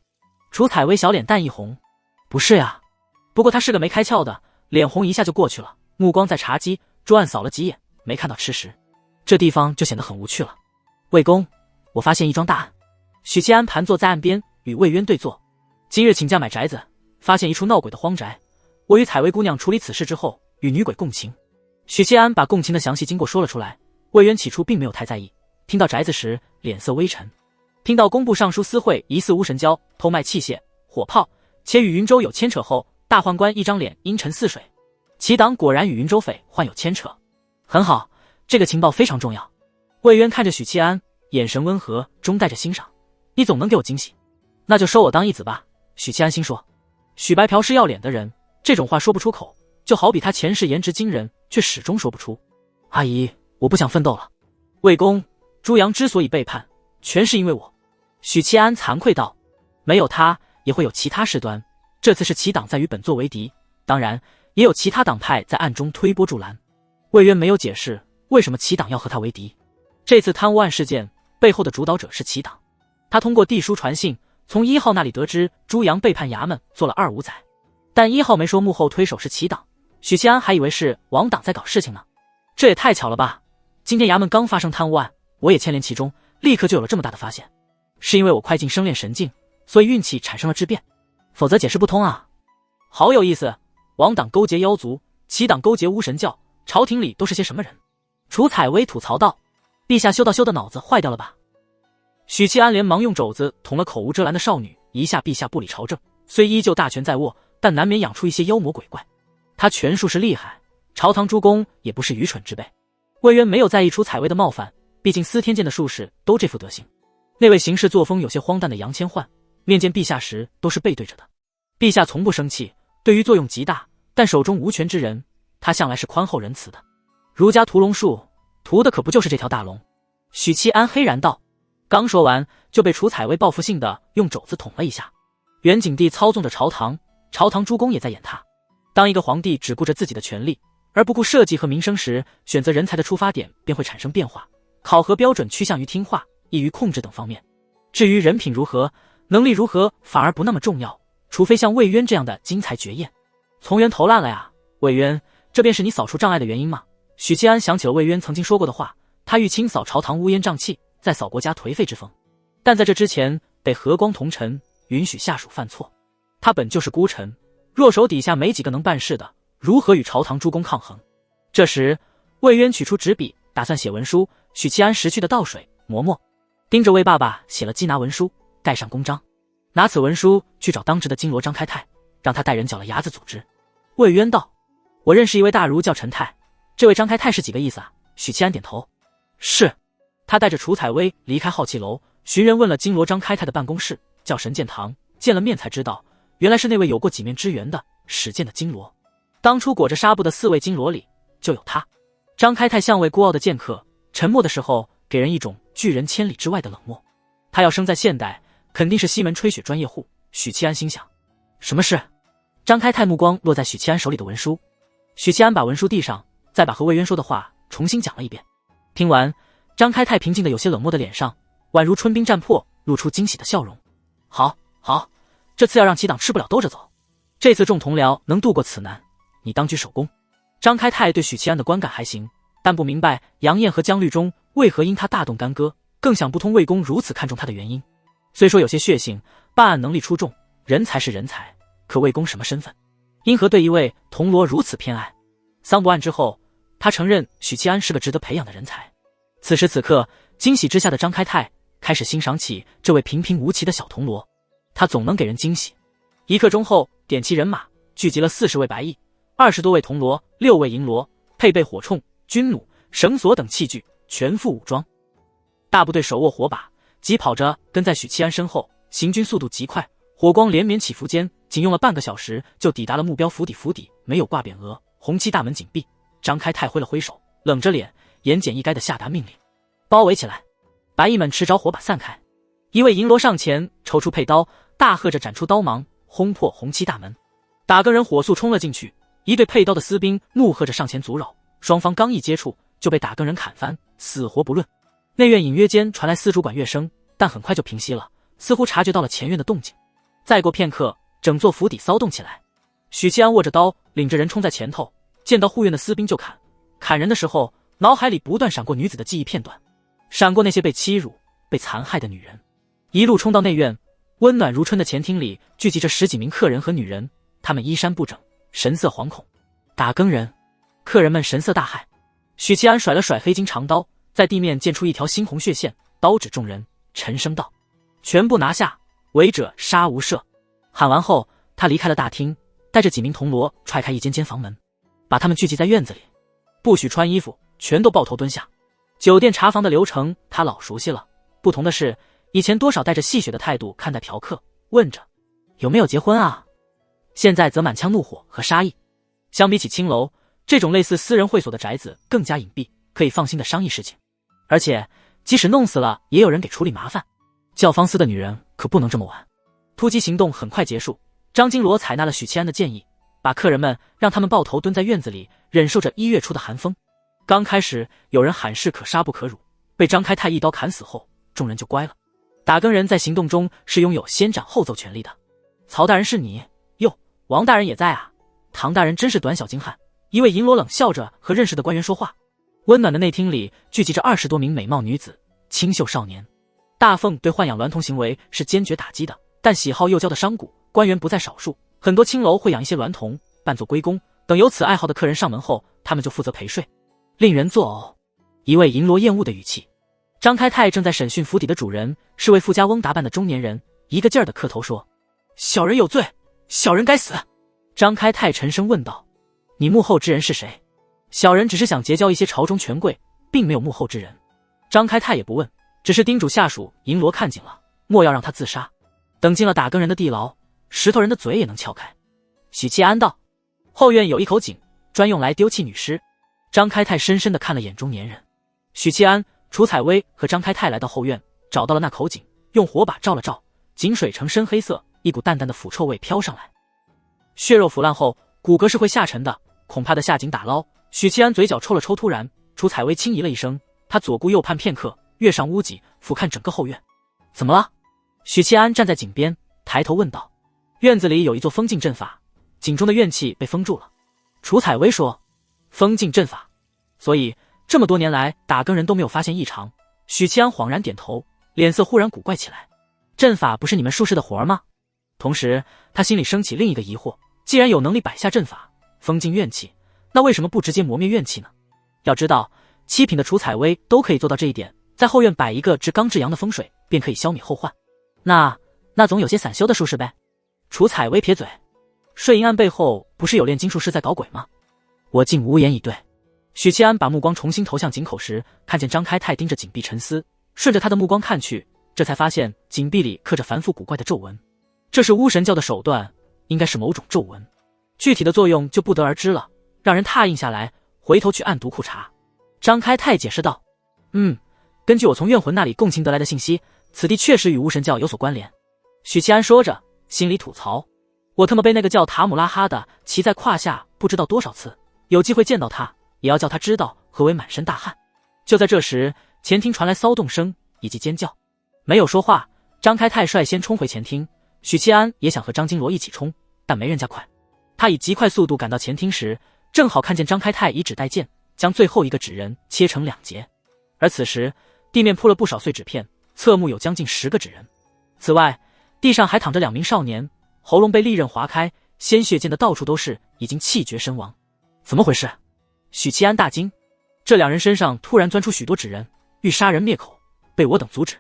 楚采薇小脸蛋一红：“不是呀。”不过她是个没开窍的，脸红一下就过去了，目光在茶几、桌案扫了几眼，没看到吃食，这地方就显得很无趣了。魏公，我发现一桩大案。许七安盘坐在岸边，与魏渊对坐。今日请假买宅子，发现一处闹鬼的荒宅。我与采薇姑娘处理此事之后，与女鬼共情。许七安把共情的详细经过说了出来。魏渊起初并没有太在意，听到宅子时脸色微沉。听到工部尚书私会疑似巫神教偷卖器械、火炮，且与云州有牵扯后，大宦官一张脸阴沉似水。其党果然与云州匪患有牵扯。很好，这个情报非常重要。魏渊看着许七安，眼神温和中带着欣赏。你总能给我惊喜，那就收我当义子吧。许七安心说，许白嫖是要脸的人，这种话说不出口，就好比他前世颜值惊人，却始终说不出。阿姨，我不想奋斗了。魏公，朱阳之所以背叛，全是因为我。许七安惭愧道，没有他也会有其他事端，这次是其党在与本座为敌，当然也有其他党派在暗中推波助澜。魏渊没有解释为什么其党要和他为敌。这次贪污案事件背后的主导者是其党，他通过递书传信，从1号那里得知朱阳背叛衙门，做了2五载，但1号没说幕后推手是其党，许七安还以为是王党在搞事情呢。这也太巧了吧！今天衙门刚发生贪污案，我也牵连其中，立刻就有了这么大的发现。是因为我快进生炼神境，所以运气产生了质变，否则解释不通啊。好有意思，王党勾结妖族，其党勾结巫神教，朝廷里都是些什么人？楚采薇吐槽道：“陛下修的脑子坏掉了吧？”许七安连忙用肘子捅了口无遮拦的少女一下。陛下不理朝政，虽依旧大权在握，但难免养出一些妖魔鬼怪。他权术是厉害，朝堂诸公也不是愚蠢之辈。魏渊没有在意楚采薇的冒犯，毕竟司天监的术士都这副德行。那位行事作风有些荒诞的杨千焕，面见陛下时都是背对着的。陛下从不生气，对于作用极大，但手中无权之人，他向来是宽厚仁慈的。儒家屠龙术，屠的可不就是这条大龙？许七安黑然道：“刚说完，就被楚采薇报复性的用肘子捅了一下。元景帝操纵着朝堂，朝堂诸公也在演他。当一个皇帝只顾着自己的权利，而不顾社稷和民生时，选择人才的出发点便会产生变化，考核标准趋向于听话、易于控制等方面。至于人品如何、能力如何，反而不那么重要，除非像魏渊这样的惊才绝艳。从源投烂了呀，魏渊，这便是你扫除障碍的原因吗？许七安想起了魏渊曾经说过的话，他欲清扫朝堂乌烟瘴气，再扫国家颓废之风。但在这之前，得和光同尘，允许下属犯错。他本就是孤臣，若手底下没几个能办事的，如何与朝堂诸公抗衡？这时，魏渊取出纸笔，打算写文书。许七安识趣的倒水磨墨，盯着魏爸爸写了缉拿文书，盖上公章，拿此文书去找当值的金罗张开泰，让他带人绞了牙子组织。魏渊道：我认识一位大儒叫陈泰，这位张开泰是几个意思啊？许七安点头，是。他带着楚采薇离开好气楼，寻人问了金罗张开泰的办公室，叫神剑堂，见了面才知道，原来是那位有过几面之缘的史剑的金罗。当初裹着纱布的4位金罗里就有他。张开泰像位孤傲的剑客，沉默的时候给人一种拒人千里之外的冷漠。他要生在现代，肯定是西门吹雪专业户。许七安心想，什么事？张开泰目光落在许七安手里的文书。许七安把文书递上，再把和魏渊说的话重新讲了一遍。听完，张开泰平静的有些冷漠的脸上宛如春冰战破，露出惊喜的笑容。好，好，这次要让齐党吃不了兜着走。这次众同僚能度过此难，你当局守功。张开泰对许七安的观感还行，但不明白杨艳和江律中为何因他大动干戈，更想不通魏公如此看重他的原因。虽说有些血性，办案能力出众，人才是人才，可魏公什么身份？因何对一位铜锣如此偏爱？桑博案之后，他承认许七安是个值得培养的人才。此时此刻，惊喜之下的张开泰开始欣赏起这位平平无奇的小铜锣，他总能给人惊喜。1刻钟后，点齐人马，聚集了40位白衣，20多位铜锣，6位银锣，配备火铳、军弩、绳索等器具，全副武装。大部队手握火把，急跑着跟在许七安身后，行军速度极快，火光连绵起伏间，仅用了半个小时就抵达了目标府邸。府邸没有挂匾额，红漆大门紧闭。张开泰挥了挥手，冷着脸，言简意赅地下达命令：包围起来！白衣们持着火把散开。一位银罗上前抽出佩刀，大喝着斩出刀芒，轰破红漆大门。打更人火速冲了进去，一队佩刀的私兵怒喝着上前阻扰，双方刚一接触就被打更人砍翻，死活不论。内院隐约间传来丝竹管乐声，但很快就平息了，似乎察觉到了前院的动静。再过片刻，整座府邸骚动起来。许七安握着刀，领着人冲在前头，见到护院的私兵就砍。砍人的时候，脑海里不断闪过女子的记忆片段，闪过那些被欺辱、被残害的女人。一路冲到内院，温暖如春的前厅里聚集着10几名客人和女人，他们衣衫不整，神色惶恐。打更人，客人们神色大骇。许七安甩了甩黑金长刀，在地面溅出一条猩红血线，刀指众人，沉声道：全部拿下，违者杀无赦。喊完后，他离开了大厅，带着几名铜锣踹开一间间房门，把他们聚集在院子里，不许穿衣服，全都抱头蹲下。酒店查房的流程他老熟悉了，不同的是，以前多少带着戏谑的态度看待嫖客，问着有没有结婚啊，现在则满腔怒火和杀意。相比起青楼这种类似私人会所的宅子更加隐蔽，可以放心的商议事情，而且即使弄死了也有人给处理麻烦。教坊司的女人可不能这么玩。突击行动很快结束，张金罗采纳了许七安的建议，把客人们让他们抱头蹲在院子里，忍受着1月初的寒风。刚开始有人喊是可杀不可辱，被张开泰一刀砍死后，众人就乖了。打更人在行动中是拥有先斩后奏权力的。曹大人是你？哟，王大人也在啊。唐大人真是短小精悍。一位银罗冷笑着和认识的官员说话。温暖的内厅里聚集着20多名美貌女子、清秀少年。大凤对豢养娈童行为是坚决打击的，但喜好幼娇的商贾官员不在少数，很多青楼会养一些娈童扮作龟公，等有此爱好的客人上门后，他们就负责陪睡，令人作呕。一位银罗厌恶的语气。张开泰正在审讯府邸的主人，是位富家翁打扮的中年人，一个劲儿的磕头说：小人有罪，小人该死。张开泰沉声问道：你幕后之人是谁？小人只是想结交一些朝中权贵，并没有幕后之人。张开泰也不问，只是叮嘱下属银罗看紧了，莫要让他自杀。等进了打更人的地牢，石头人的嘴也能撬开。许七安道：后院有一口井，专用来丢弃女尸。张开泰深深地看了眼中年人。许七安、楚采薇和张开泰来到后院，找到了那口井，用火把照了照，井水呈深黑色，一股淡淡的腐臭味飘上来。血肉腐烂后，骨骼是会下沉的，恐怕得下井打捞。许七安嘴角抽了抽，突然，楚采薇轻咦了一声，他左顾右盼片刻，跃上屋脊，俯瞰整个后院。怎么了？许七安站在井边，抬头问道。院子里有一座封禁阵法，井中的怨气被封住了。楚采薇说。封禁阵法，所以这么多年来打更人都没有发现异常。许七安恍然点头，脸色忽然古怪起来。阵法不是你们术士的活儿吗？同时他心里升起另一个疑惑，既然有能力摆下阵法封禁怨气，那为什么不直接磨灭怨气呢？要知道7品的楚采薇都可以做到这一点，在后院摆一个至刚至阳的风水便可以消灭后患。那总有些散修的术士呗。楚采薇撇嘴，睡银案背后不是有炼金术士在搞鬼吗？我竟无言以对。许七安把目光重新投向井口时，看见张开泰盯着井壁沉思，顺着他的目光看去，这才发现井壁里刻着繁复古怪的皱纹。这是巫神教的手段，应该是某种咒文，具体的作用就不得而知了，让人拓印下来，回头去按读库查。张开泰解释道。根据我从怨魂那里共情得来的信息，此地确实与巫神教有所关联。许七安说着，心里吐槽，我他妈被那个叫塔姆拉哈的骑在胯下不知道多少次，有机会见到他也要叫他知道何为满身大汗。就在这时，前厅传来骚动声以及尖叫。没有说话，张开泰率先冲回前厅，许七安也想和张金罗一起冲，但没人家快。他以极快速度赶到前厅时，正好看见张开泰以纸带剑将最后一个纸人切成2截，而此时地面铺了不少碎纸片，侧目有将近10个纸人。此外，地上还躺着2名少年，喉咙被利刃划开，鲜血溅得到处都是，已经气绝身亡。怎么回事？许七安大惊，这2人身上突然钻出许多纸人，欲杀人灭口，被我等阻止。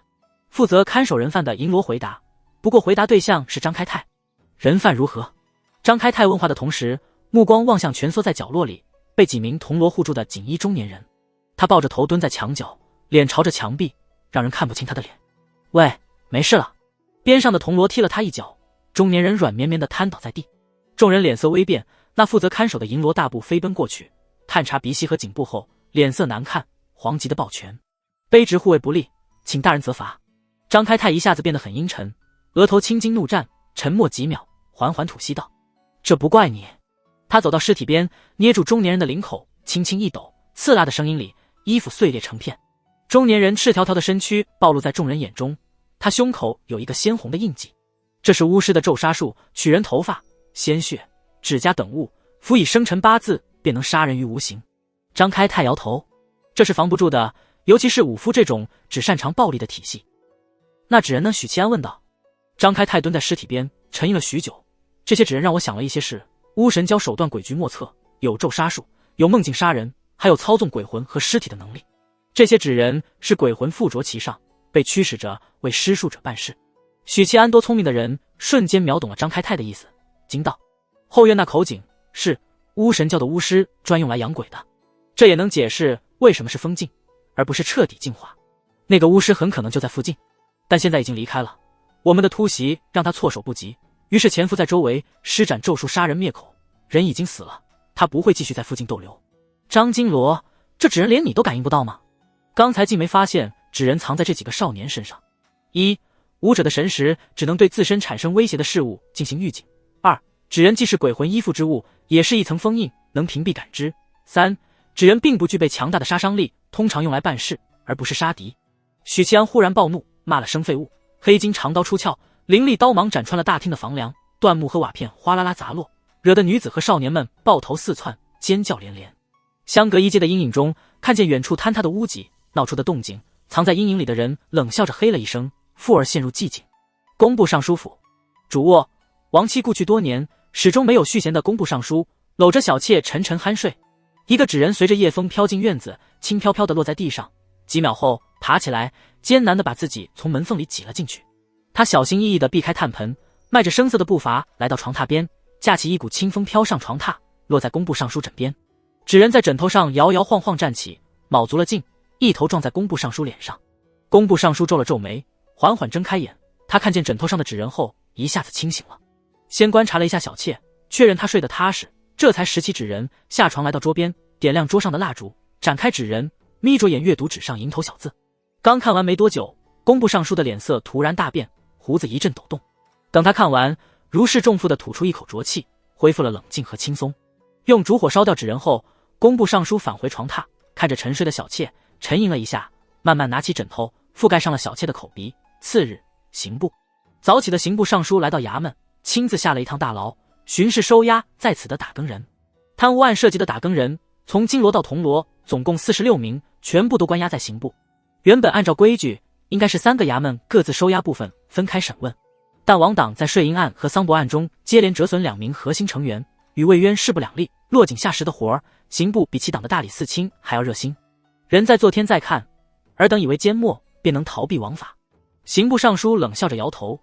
负责看守人犯的银罗回答，不过回答对象是张开泰。人犯如何？张开泰问话的同时，目光望向蜷缩在角落里被几名铜锣护住的锦衣中年人。他抱着头蹲在墙角，脸朝着墙壁，让人看不清他的脸。喂，没事了。边上的铜锣踢了他一脚，中年人软绵绵地瘫倒在地。众人脸色微变，那负责看守的银罗大步飞奔过去，探查鼻息和颈部后，脸色难看，惶急地抱拳，卑职护卫不力，请大人责罚。张开泰一下子变得很阴沉，额头青筋怒战，沉默几秒，缓缓吐息道：这不怪你。他走到尸体边，捏住中年人的领口，轻轻一抖，刺辣的声音里，衣服碎裂成片。中年人赤条条的身躯暴露在众人眼中，他胸口有一个鲜红的印记，这是巫师的咒杀术，取人头发、鲜血、指甲等物，辅以生辰8字，便能杀人于无形。张开泰摇头，这是防不住的，尤其是武夫这种只擅长暴力的体系。那纸人呢？许七安问道。张开泰蹲在尸体边，沉吟了许久。这些纸人让我想了一些事，巫神教手段诡谲莫测，有咒杀术，有梦境杀人，还有操纵鬼魂和尸体的能力。这些纸人是鬼魂附着其上，被驱使着为施术者办事。许七安多聪明的人瞬间秒懂了张开泰的意思，惊道：后院那口井是巫神教的巫师专用来养鬼的，这也能解释为什么是封禁而不是彻底净化。那个巫师很可能就在附近，但现在已经离开了，我们的突袭让他措手不及，于是潜伏在周围施展咒术杀人灭口。人已经死了，他不会继续在附近逗留。张金罗，这纸人连你都感应不到吗？刚才竟没发现纸人藏在这几个少年身上。1. 武者的神识只能对自身产生威胁的事物进行预警。2. 纸人既是鬼魂依附之物，也是一层封印，能屏蔽感知。3. 纸人并不具备强大的杀伤力，通常用来办事，而不是杀敌。许七安忽然暴怒，骂了声废物，黑金长刀出鞘，凌厉刀芒斩穿了大厅的房梁，断木和瓦片哗啦啦砸落，惹得女子和少年们抱头四窜，尖叫连连。相隔1阶的阴影中，看见远处坍塌的屋脊闹出的动静，藏在阴影里的人冷笑着嘿了一声，复而陷入寂静。工部尚书府主卧，亡妻故去多年，始终没有续弦的工部尚书搂着小妾沉沉酣睡。一个纸人随着夜风飘进院子，轻飘飘地落在地上，几秒后爬起来，艰难地把自己从门缝里挤了进去。他小心翼翼地避开炭盆，迈着生涩的步伐来到床榻边，架起一股清风飘上床榻，落在工部尚书枕边。纸人在枕头上摇摇晃晃站起，卯足了劲，一头撞在工部尚书脸上。工部尚书皱了皱眉，缓缓睁开眼，他看见枕头上的纸人后一下子清醒了，先观察了一下小妾，确认他睡得踏实，这才拾起纸人下床来到桌边，点亮桌上的蜡烛，展开纸人，眯着眼阅读纸上蝇头小字。刚看完没多久，工部尚书的脸色突然大变，胡子一阵抖动。等他看完，如释重负地吐出一口浊气，恢复了冷静和轻松。用烛火烧掉纸人后，工部尚书返回床榻，看着沉睡的小妾，沉吟了一下，慢慢拿起枕头覆盖上了小妾的口鼻。次日，刑部早起的刑部尚书来到衙门，亲自下了一趟大牢，巡视收押在此的打更人。贪污案涉及的打更人，从金罗到铜锣，总共46名，全部都关押在刑部。原本按照规矩，应该是3个衙门各自收押部分分开审问，但王党在税银案和桑博案中接连折损2名核心成员，与魏渊势不两立，落井下石的活儿，刑部比其党的大理寺卿还要热心。人在做天在看，尔等以为缄默便能逃避王法。刑部尚书冷笑着摇头，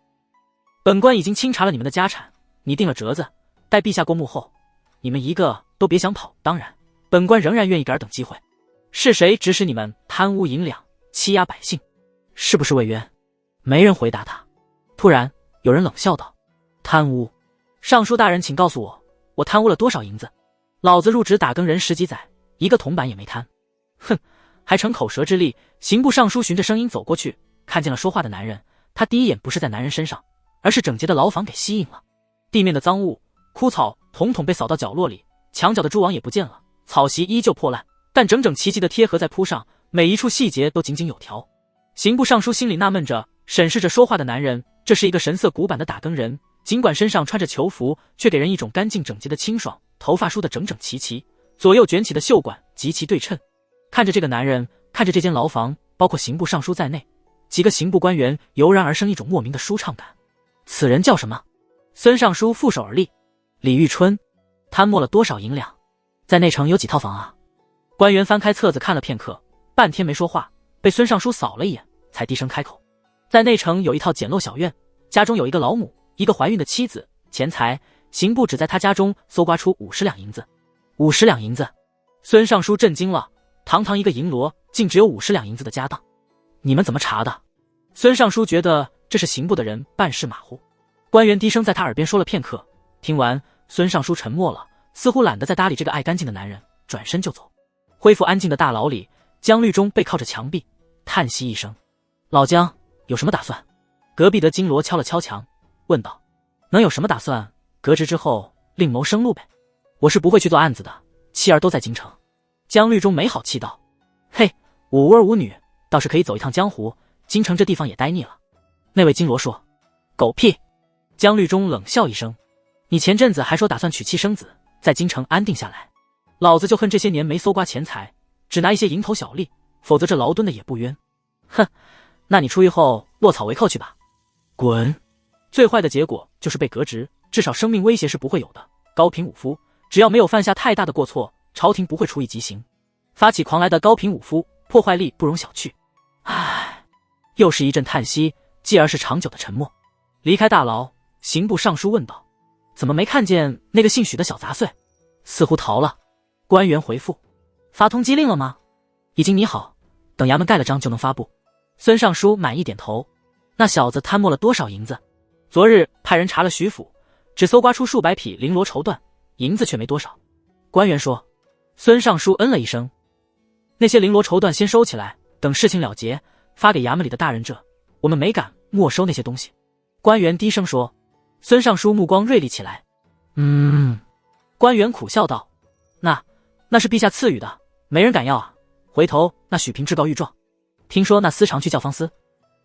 本官已经清查了你们的家产，拟定了折子，待陛下过目后，你们一个都别想跑。当然，本官仍然愿意给尔等机会。是谁指使你们贪污银两，欺压百姓？是不是魏渊？没人回答他。突然有人冷笑道：贪污？尚书大人，请告诉我，我贪污了多少银子？老子入职打更人10几载，一个铜板也没贪。哼，还逞口舌之力。刑部尚书循着声音走过去，看见了说话的男人，他第一眼不是在男人身上，而是整洁的牢房给吸引了。地面的脏物、枯草统统被扫到角落里，墙角的蛛网也不见了，草席依旧破烂，但整整齐齐的贴合在铺上，每一处细节都井井有条。刑部尚书心里纳闷着，审视着说话的男人，这是一个神色古板的打更人，尽管身上穿着囚服，却给人一种干净整洁的清爽，头发梳得整整齐齐，左右卷起的袖管极其对称。看着这个男人，看着这间牢房，包括刑部尚书在内，几个刑部官员油然而生一种莫名的舒畅感。此人叫什么？孙尚书负手而立。李玉春。贪没了多少银两？在内城有几套房啊？官员翻开册子看了片刻，半天没说话，被孙尚书扫了一眼，才低声开口：在内城有一套简陋小院，家中有一个老母，一个怀孕的妻子，钱财刑部只在他家中搜刮出50两银子。50两银子？孙尚书震惊了，堂堂一个银罗，竟只有50两银子的家当，你们怎么查的？孙尚书觉得这是刑部的人办事马虎。官员低声在他耳边说了片刻，听完，孙尚书沉默了，似乎懒得再搭理这个爱干净的男人，转身就走。恢复安静的大牢里，江律中背靠着墙壁，叹息一声：老江有什么打算？隔壁的金罗敲了敲墙，问道：能有什么打算？革职之后另谋生路呗。我是不会去做案子的，妻儿都在京城。江律中没好气道：嘿，我无儿无女，倒是可以走一趟江湖，京城这地方也待腻了。那位金罗说：狗屁！江律中冷笑一声：你前阵子还说打算娶妻生子，在京城安定下来，老子就恨这些年没搜刮钱财，只拿一些蝇头小利，否则这牢蹲的也不冤。哼，那你出狱后落草为寇去吧。滚！最坏的结果就是被革职，至少生命威胁是不会有的。高平武夫只要没有犯下太大的过错，朝廷不会处以极刑。发起狂来的高平武夫破坏力不容小觑。唉，又是一阵叹息，继而是长久的沉默。离开大牢，刑部尚书问道：怎么没看见那个姓许的小杂碎？似乎逃了。官员回复：发通缉令了吗？已经拟好，等衙门盖了章就能发布。孙尚书满意点头。那小子贪没了多少银子？昨日派人查了徐府，只搜刮出数百匹绫罗绸缎，银子却没多少。官员说。孙尚书嗯了一声：那些绫罗绸缎先收起来，等事情了结，发给衙门里的大人这，我们没敢没收那些东西。官员低声说。孙尚书目光锐利起来。官员苦笑道：那是陛下赐予的，没人敢要啊。回头那许平至告御状，听说那司常去教坊司。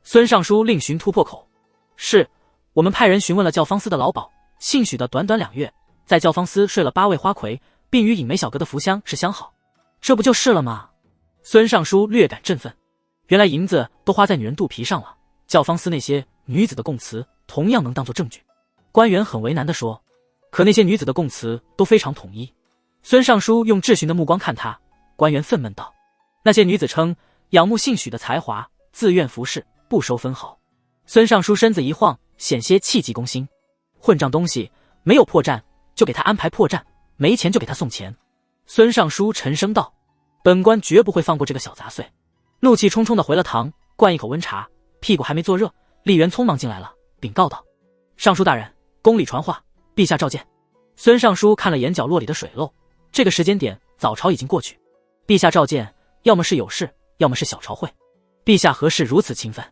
孙尚书另寻突破口：是，我们派人询问了教坊司的老鸨，姓许的短短2月，在教坊司睡了8位花魁，并与尹梅小阁的福香是相好。这不就是了吗？孙尚书略感振奋，原来银子都花在女人肚皮上了，教坊司那些女子的供词同样能当作证据。官员很为难地说：可那些女子的供词都非常统一。孙尚书用质询的目光看他，官员愤懑道：那些女子称仰慕姓许的才华，自愿服侍，不收分毫。孙尚书身子一晃，险些气急攻心。混账东西，没有破绽就给他安排破绽，没钱就给他送钱。孙尚书沉声道：本官绝不会放过这个小杂碎。怒气冲冲地回了堂，灌一口温茶，屁股还没坐热，吏员匆忙进来了，禀告道：尚书大人，宫里传话，陛下召见。孙尚书看了眼角落里的水漏，这个时间点早朝已经过去，陛下召见，要么是有事，要么是小朝会。陛下何事如此勤奋？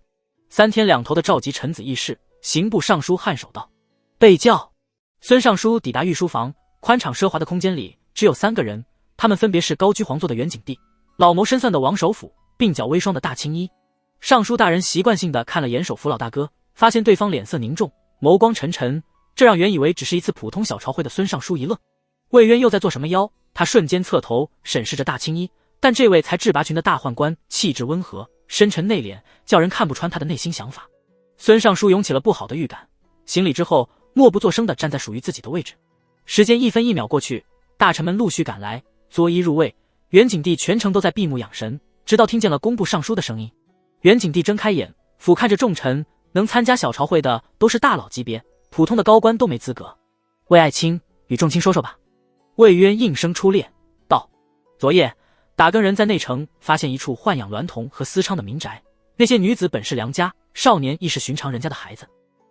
3天2头的召集臣子议事，刑部尚书颔首道：“备教。”孙尚书抵达御书房，宽敞奢华的空间里只有3个人，他们分别是高居皇座的袁景帝、老谋深算的王首辅，鬓角微霜的大青衣。尚书大人习惯性地看了眼首辅老大哥，发现对方脸色凝重，眸光沉沉，这让原以为只是一次普通小朝会的孙尚书一愣。魏渊又在做什么妖？他瞬间侧头审视着大青衣，但这位才智拔群的大宦官气质温和，深沉内敛，叫人看不穿他的内心想法。孙尚书涌起了不好的预感，行礼之后默不作声地站在属于自己的位置。时间1分1秒过去，大臣们陆续赶来，作揖入位。袁景帝全程都在闭目养神，直到听见了工部尚书的声音。袁景帝睁开眼，俯瞰着众臣，能参加小朝会的都是大佬级别，普通的高官都没资格。魏爱卿，与众卿说说吧。魏渊应声出列道：昨夜打更人在内城发现一处豢养娈童和私娼的民宅，那些女子本是良家，少年亦是寻常人家的孩子，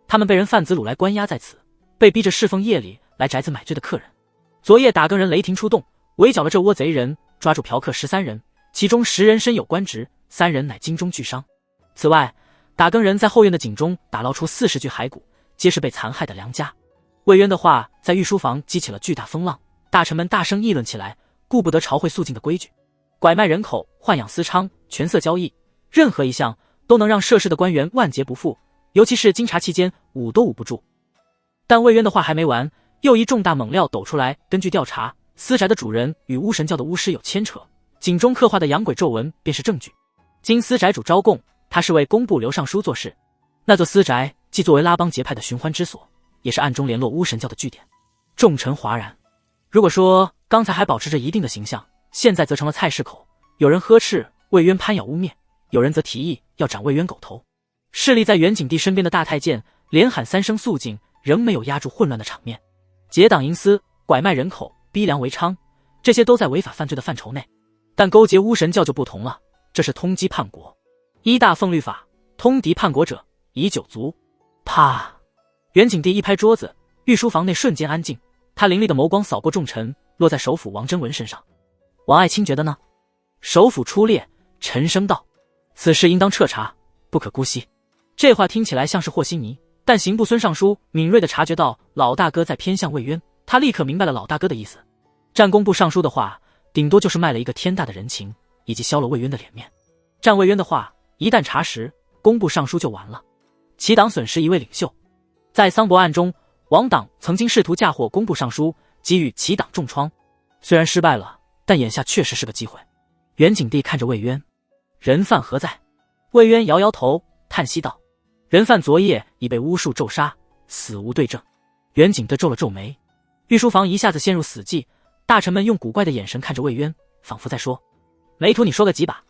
他们被人贩子掳来关押在此，被逼着侍奉夜里来宅子买醉的客人。昨夜打更人雷霆出动，围剿了这窝贼人，抓住嫖客13人，其中10人身有官职，3人乃金中巨伤。此外，打更人在后院的井中打捞出40具骸骨，皆是被残害的良家。魏渊的话在御书房激起了巨大风浪，大臣们大声议论起来，顾不得朝会肃静的规矩，拐卖人口、豢养私娼、权色交易，任何一项都能让涉事的官员万劫不复，尤其是经察期间捂都捂不住。但魏渊的话还没完，又一重大猛料抖出来。根据调查，私宅的主人与巫神教的巫师有牵扯，井中刻画的养鬼咒文便是证据。经私宅主招供，他是为工部刘尚书做事，那座私宅既作为拉帮结派的寻欢之所，也是暗中联络巫神教的据点。众臣哗然。如果说刚才还保持着一定的形象，现在则成了菜市口，有人呵斥魏渊攀咬污蔑，有人则提议要斩魏渊狗头。侍立在袁景帝身边的大太监连喊3声肃静，仍没有压住混乱的场面。结党营私、拐卖人口、逼良为娼，这些都在违法犯罪的范畴内，但勾结巫神教就不同了，这是通缉叛国。1大奉律法，通敌叛国者以9族。啪！袁景帝一拍桌子，御书房内瞬间安静，他凌厉的眸光扫过众臣，落在首辅王真文身上。王爱卿觉得呢？首辅出列，沉声道：此事应当彻查，不可姑息。这话听起来像是和稀泥，但刑部孙尚书敏锐地察觉到老大哥在偏向魏渊，他立刻明白了老大哥的意思。战工部尚书的话顶多就是卖了一个天大的人情，以及消了魏渊的脸面。战魏渊的话一旦查实，工部尚书就完了，其党损失一位领袖。在桑博案中，王党曾经试图嫁祸工部尚书，给予其党重创，虽然失败了，但眼下确实是个机会。袁景帝看着魏渊：人犯何在？魏渊摇摇头，叹息道：人犯昨夜已被巫术咒杀，死无对证。袁景帝皱了皱眉，御书房一下子陷入死寂，大臣们用古怪的眼神看着魏渊，仿佛在说：没图你说个几把。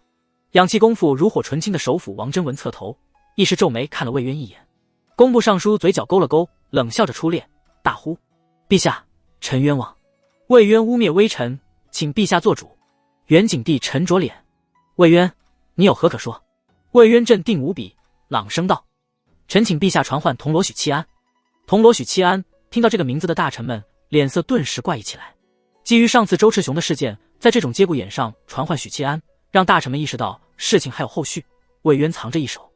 氧气功夫如火纯青的首辅王真文侧头，一时皱眉看了魏渊一眼。工部尚书嘴角勾了勾，冷笑着出列，大呼：陛下，臣冤枉！魏渊污蔑微臣，请陛下做主。袁景帝沉着脸：魏渊，你有何可说？魏渊镇定无比，朗声道：臣请陛下传唤铜锣许七安。铜锣许七安听到这个名字的大臣们脸色顿时怪异起来。基于上次周赤雄的事件，在这种节骨眼上传唤许七安，让大臣们意识到事情还有后续，魏渊藏着一手。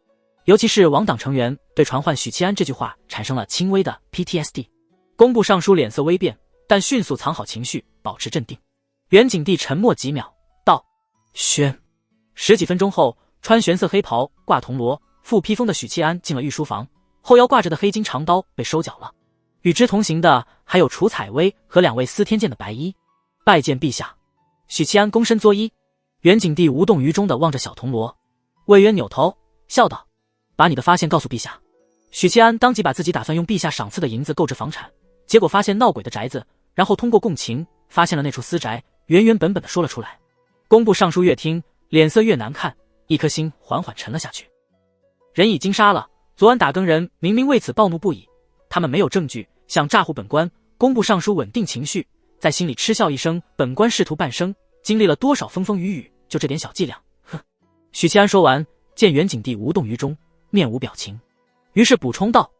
尤其是王党成员对传唤许七安这句话产生了轻微的 PTSD。 工部尚书脸色微变，但迅速藏好情绪，保持镇定。袁景帝沉默几秒，道：宣。10几分钟后，穿玄色黑袍、挂铜锣、负披风的许七安进了御书房，后腰挂着的黑金长刀被收缴了。与之同行的还有楚采薇和2位司天监的白衣。拜见陛下。许七安躬身作揖。袁景帝无动于衷地望着小铜锣。魏渊扭头笑道：把你的发现告诉陛下。许七安当即把自己打算用陛下赏赐的银子购置房产，结果发现闹鬼的宅子，然后通过共情发现了那处私宅，原原本本地说了出来。工部尚书越听脸色越难看，一颗心缓缓沉了下去。人已经杀了，昨晚打更人明明为此暴怒不已，他们没有证据想诈唬本官。工部尚书稳定情绪，在心里嗤笑一声，本官仕途半生，经历了多少风风雨雨，就这点小伎俩，哼。许七安说完，见袁景帝无动于衷，面无表情，于是补充道：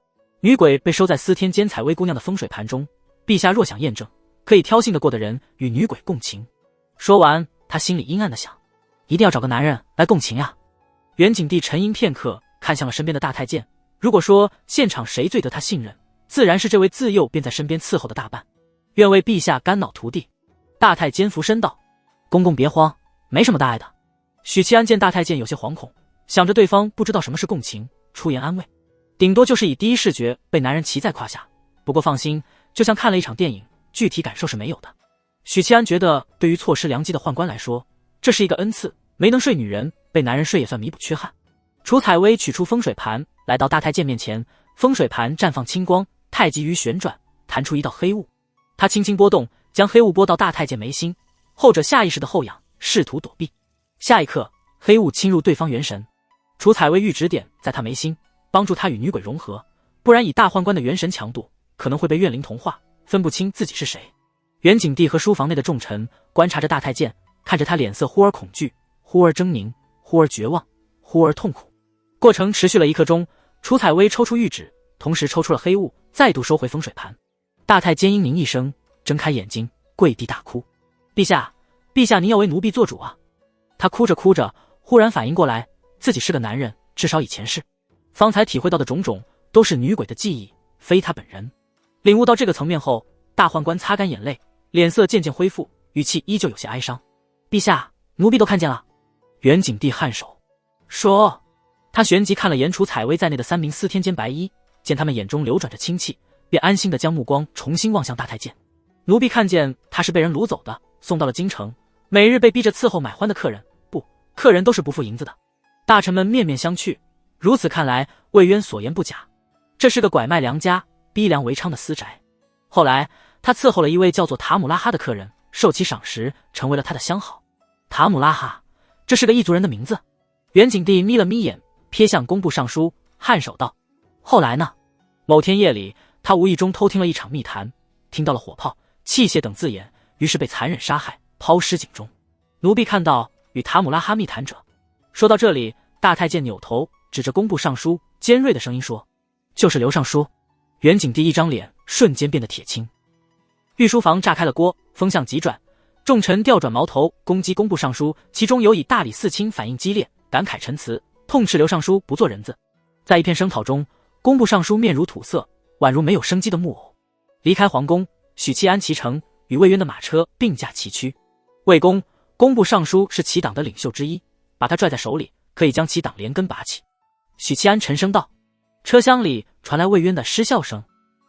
女鬼被收在司天监采薇姑娘的风水盘中，陛下若想验证，可以挑衅得过的人与女鬼共情。说完，他心里阴暗地想，一定要找个男人来共情呀。袁景帝沉吟片刻，看向了身边的大太监。如果说现场谁最得他信任，自然是这位自幼便在身边伺候的大半。愿为陛下肝脑涂地。大太监俯身道：公公别慌，没什么大碍的。许七安见大太监有些惶恐，想着对方不知道什么是共情，出言安慰，顶多就是以第一视觉被男人骑在胯下。不过放心，就像看了一场电影，具体感受是没有的。许七安觉得对于错失良机的宦官来说，这是一个恩赐，没能睡女人，被男人睡也算弥补缺憾。楚采薇取出风水盘，来到大太监面前，风水盘绽放青光，太极鱼旋转，弹出一道黑雾。他轻轻拨动，将黑雾拨到大太监眉心，后者下意识的后仰，试图躲避。下一刻，黑雾侵入对方元神。楚采薇欲指点在他眉心，帮助他与女鬼融合，不然以大宦官的元神强度，可能会被怨灵同化，分不清自己是谁。袁景帝和书房内的重臣观察着大太监，看着他脸色忽而恐惧，忽而狰狞，忽而绝望，忽而痛苦。过程持续了1刻钟，楚采薇抽出玉指，同时抽出了黑雾，再度收回风水盘。大太监嘤咛一声，睁开眼睛，跪地大哭：陛下，陛下，您要为奴婢做主啊！他哭着哭着，忽然反应过来，自己是个男人，至少以前是。方才体会到的种种，都是女鬼的记忆，非他本人。领悟到这个层面后，大宦官擦干眼泪，脸色渐渐恢复，语气依旧有些哀伤：陛下，奴婢都看见了。袁景帝颔首说：他旋即看了眼楚采薇在内的3名司天监白衣，见他们眼中流转着清气，便安心地将目光重新望向大太监。奴婢看见他是被人掳走的，送到了京城，每日被逼着伺候买欢的客人，客人都是不付银子的。大臣们面面相觑，如此看来，魏渊所言不假，这是个拐卖良家、逼良为娼的私宅。后来他伺候了一位叫做塔姆拉哈的客人，受其赏识，成为了他的相好。塔姆拉哈，这是个异族人的名字。袁景帝眯了眯眼，瞥向工部尚书，颔首道：后来呢？某天夜里，他无意中偷听了一场密谈，听到了火炮、器械等字眼，于是被残忍杀害，抛尸井中。奴婢看到与塔姆拉哈密谈者。说到这里，大太监扭头指着工部尚书，尖锐的声音说：就是刘尚书。袁景帝一张脸瞬间变得铁青。御书房炸开了锅，风向急转，众臣调转矛头攻击工部尚书，其中有以大理寺卿反应激烈，感慨陈词，痛斥刘尚书不做人字。在一片声讨中，工部尚书面如土色，宛如没有生机的木偶。离开皇宫，许七安骑乘，与魏渊的马车并驾齐驱。魏公，工部尚书是其党的领袖之一，把他拽在手里，可以将其党连根拔起。许七安沉声道。车厢里传来魏渊的失笑声。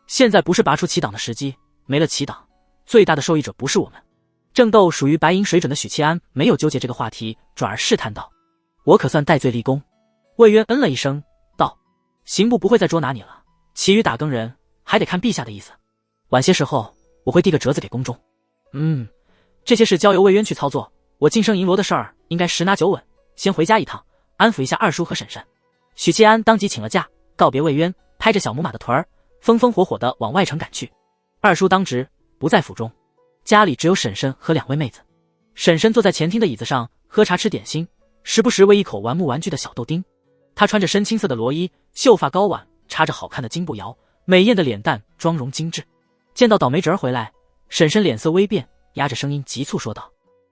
现在不是拔出其党的时机，没了其党，最大的受益者不是我们。正斗属于白银水准的许七安没有纠结这个话题，转而试探道：我可算戴罪立功？魏渊嗯了一声道：刑部不会再捉拿你了，其余打更人还得看陛下的意思。晚些时候我会递个折子给宫中。这些事交由魏渊去操作，我晋升银罗的事儿应该十拿九稳，先回家一趟，安抚一下二叔和婶婶。许七安当即请了假，告别魏渊，拍着小母马的臀儿，风风火火地往外城赶去。二叔当值不在府中，家里只有婶婶和2位妹子。婶婶坐在前厅的椅子上喝茶吃点心，时不时喂一口玩木玩具的小豆丁。她穿着深青色的罗衣，秀发高挽，插着好看的金步摇，美艳的脸蛋，妆容精致。见到倒霉侄儿回来，婶婶脸色微变，压着声音急促说道：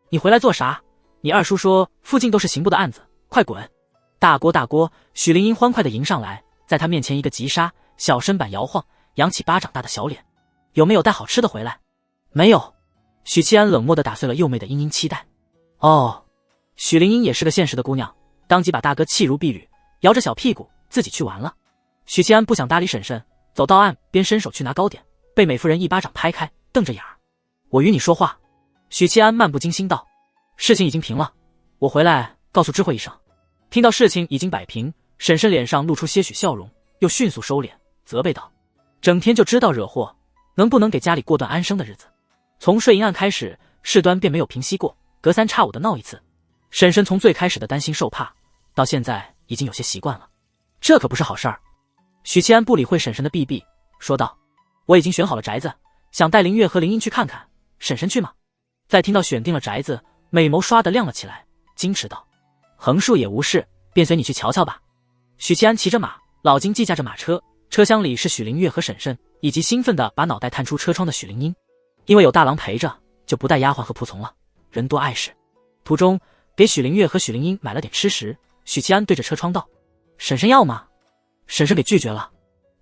你回来做啥？你二叔说附近都是刑部的案子，快滚！大锅大锅！许灵英欢快地迎上来，在他面前一个急刹，小身板摇晃，扬起巴掌大的小脸。有没有带好吃的回来？没有。许七安冷漠地打碎了幼妹的殷殷期待。哦，许灵英也是个现实的姑娘，当即把大哥弃如敝履，摇着小屁股自己去玩了。许七安不想搭理婶婶，走到岸边伸手去拿糕点，被美夫人一巴掌拍开，瞪着眼儿。我与你说话。许七安漫不经心道：事情已经平了，我回来告诉知会一声。听到事情已经摆平，婶婶脸上露出些许笑容，又迅速收敛，责备道：整天就知道惹祸，能不能给家里过段安生的日子？从睡银案开始，事端便没有平息过，隔3差5的闹一次。婶婶从最开始的担心受怕，到现在已经有些习惯了，这可不是好事儿。许七安不理会婶婶的避避，说道：我已经选好了宅子，想带林月和林英去看看，婶婶去吗？再听到选定了宅子，美眸唰地亮了起来，矜持道：横竖也无事，便随你去瞧瞧吧。许七安骑着马，老金骑驾着马车，车厢里是许灵月和婶婶，以及兴奋地把脑袋探出车窗的许灵英。因为有大郎陪着，就不带丫鬟和仆从了，人多碍事。途中给许灵月和许灵英买了点吃食，许七安对着车窗道：婶婶要吗？婶婶给拒绝了。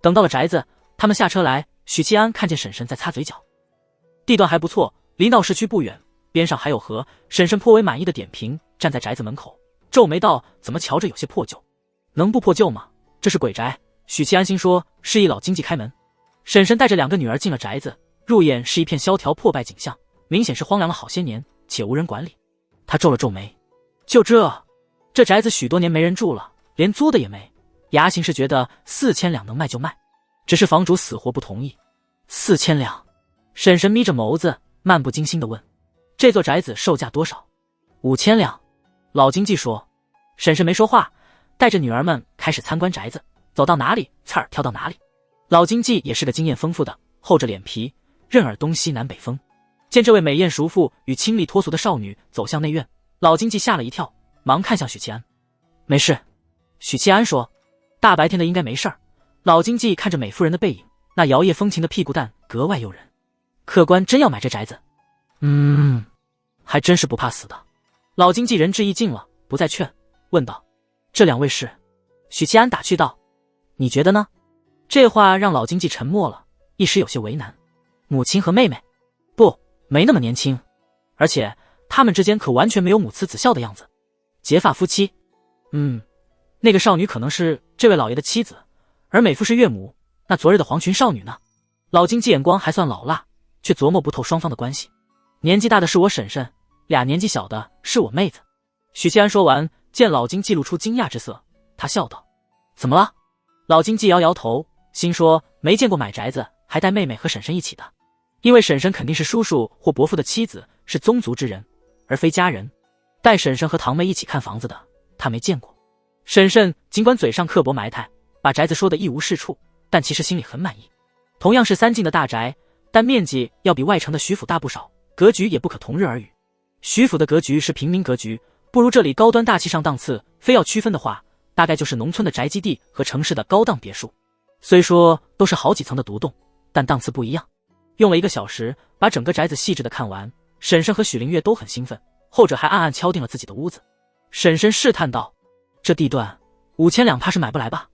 等到了宅子，他们下车来，许七安看见婶婶在擦嘴角。地段还不错，离闹市区不远，边上还有河。婶婶颇为满意的点评，站在宅子门口，皱眉道：怎么瞧着有些破旧？能不破旧吗？这是鬼宅。许七安心说，示意老经济开门。婶婶带着2个女儿进了宅子，入眼是一片萧条破败景象，明显是荒凉了好些年，且无人管理。他皱了皱眉，就这宅子许多年没人住了，连租的也没。牙行是觉得4000两能卖就卖，只是房主死活不同意。4000两。婶婶眯着眸子，漫不经心地问：这座宅子售价多少？5000两。老经济说。婶婶没说话，带着女儿们开始参观宅子，走到哪里刺儿挑到哪里。老经济也是个经验丰富的，厚着脸皮，任尔东西南北风。见这位美艳淑妇与清丽脱俗的少女走向内院，老经济吓了一跳，忙看向许七安。没事。许七安说。大白天的应该没事儿。老经济看着美妇人的背影，那摇曳风情的屁股蛋格外诱人。客官真要买这宅子？还真是不怕死的。老经济仁至义尽了，不再劝，问道：这2位是？许七安打趣道：你觉得呢？这话让老经济沉默了，一时有些为难。母亲和妹妹？不，没那么年轻，而且他们之间可完全没有母慈子孝的样子。结发夫妻？那个少女可能是这位老爷的妻子，而美妇是岳母。那昨日的黄裙少女呢？老经济眼光还算老辣，却琢磨不透双方的关系。年纪大的是我婶婶，2年纪小的是我妹子。许七安说完，见老经济露出惊讶之色，他笑道：怎么了？老经济摇摇头，心说没见过买宅子还带妹妹和婶婶一起的，因为婶婶肯定是叔叔或伯父的妻子，是宗族之人，而非家人。带婶婶和堂妹一起看房子的，他没见过。婶婶尽管嘴上刻薄埋汰，把宅子说得一无是处，但其实心里很满意。同样是3进的大宅，但面积要比外城的徐府大不少，格局也不可同日而语。徐府的格局是平民格局，不如这里高端大气上档次，非要区分的话，大概就是农村的宅基地和城市的高档别墅。虽说都是好几层的独栋，但档次不一样。用了1个小时把整个宅子细致的看完，婶婶和许灵月都很兴奋，后者还暗暗敲定了自己的屋子。婶婶试探道：这地段5000两怕是买不来吧？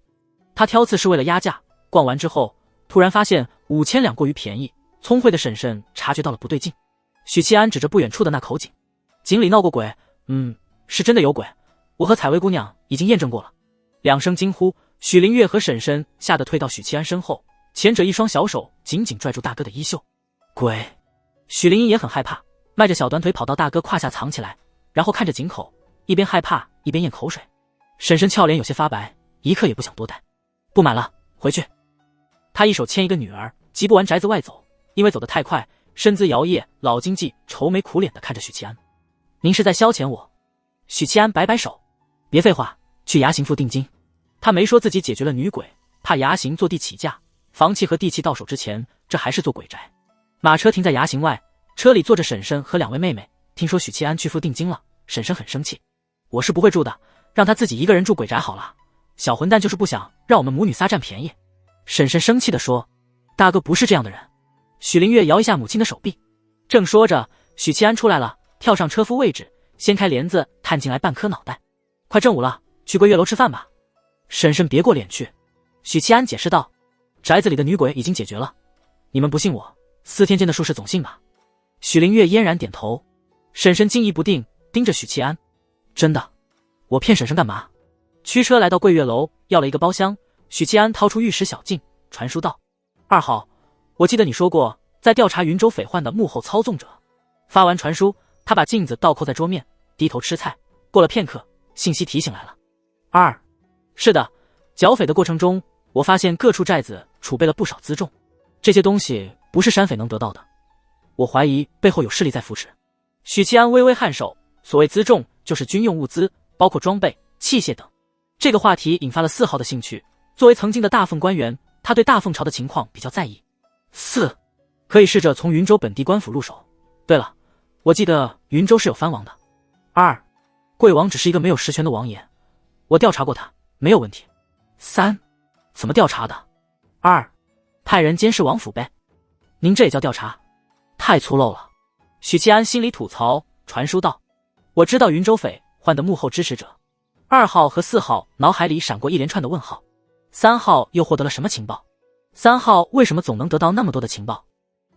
他挑刺是为了压价，逛完之后突然发现5000两过于便宜。聪慧的婶婶察觉到了不对劲。许七安指着不远处的那口井：井里闹过鬼？是真的有鬼，我和采薇姑娘已经验证过了。2声惊呼，许灵月和婶婶吓得退到许七安身后，前者一双小手紧紧拽住大哥的衣袖。鬼！许灵英也很害怕，迈着小短腿跑到大哥胯下藏起来，然后看着井口，一边害怕一边咽口水。婶婶俏脸有些发白，一刻也不想多待。不买了，回去。他一手牵一个女儿，急不完宅子外走，因为走得太快，身姿摇曳。老经济愁眉苦脸地看着许七安：您是在消遣我？许七安摆摆手：别废话，去衙行付定金。他没说自己解决了女鬼，怕衙行坐地起价，房契和地契到手之前，这还是座鬼宅。马车停在衙行外，车里坐着婶婶和2位妹妹。听说许七安去付定金了，婶婶很生气：我是不会住的，让他自己一个人住鬼宅好了。小混蛋就是不想让我们母女仨占便宜。婶婶生气地说：大哥不是这样的人。许灵月摇一下母亲的手臂。正说着，许七安出来了，跳上车夫位置，掀开帘子探进来半颗脑袋：快正午了，去桂月楼吃饭吧。婶婶别过脸去。许七安解释道：宅子里的女鬼已经解决了，你们不信我，4天间的术士总信吧？许灵月嫣然点头。婶婶惊疑不定，盯着许七安：真的？我骗婶婶干嘛？驱车来到桂月楼，要了一个包厢。许七安掏出玉石小镜，传书道：二号，我记得你说过在调查云州匪患的幕后操纵者。发完传书，他把镜子倒扣在桌面，低头吃菜。过了片刻，信息提醒来了：二，是的，剿匪的过程中，我发现各处寨子储备了不少辎重，这些东西不是山匪能得到的，我怀疑背后有势力在扶持。许七安微微颔首，所谓辎重就是军用物资，包括装备、器械等。这个话题引发了4号的兴趣。作为曾经的大奉官员，他对大奉朝的情况比较在意。4，可以试着从云州本地官府入手。对了，我记得云州是有藩王的。2，贵王只是一个没有实权的王爷，我调查过他，没有问题。3，怎么调查的？2，派人监视王府呗。您这也叫调查？太粗陋了。许七安心里吐槽，传书道：我知道云州匪患的幕后支持者。2号和4号脑海里闪过一连串的问号。3号又获得了什么情报？3号为什么总能得到那么多的情报？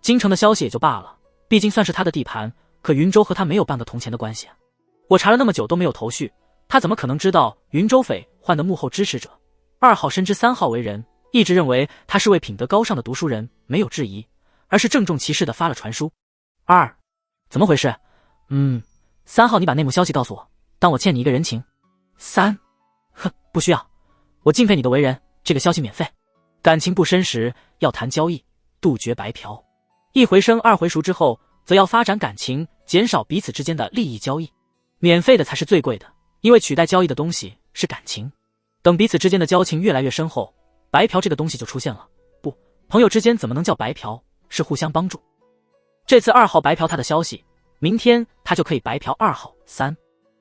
京城的消息也就罢了，毕竟算是他的地盘，可云州和他没有半个铜钱的关系啊。我查了那么久都没有头绪，他怎么可能知道云州匪患的幕后支持者？2号深知3号为人，一直认为他是位品德高尚的读书人，没有质疑，而是郑重其事地发了传书。怎么回事？3号你把内幕消息告诉我，当我欠你一个人情。3，不需要，我敬佩你的为人，这个消息免费。感情不深时要谈交易，杜绝白嫖。一回生二回熟之后，则要发展感情，减少彼此之间的利益交易。免费的才是最贵的，因为取代交易的东西是感情。等彼此之间的交情越来越深厚，白嫖这个东西就出现了。不，朋友之间怎么能叫白嫖？是互相帮助。这次2号白嫖他的消息，明天他就可以白嫖2号。3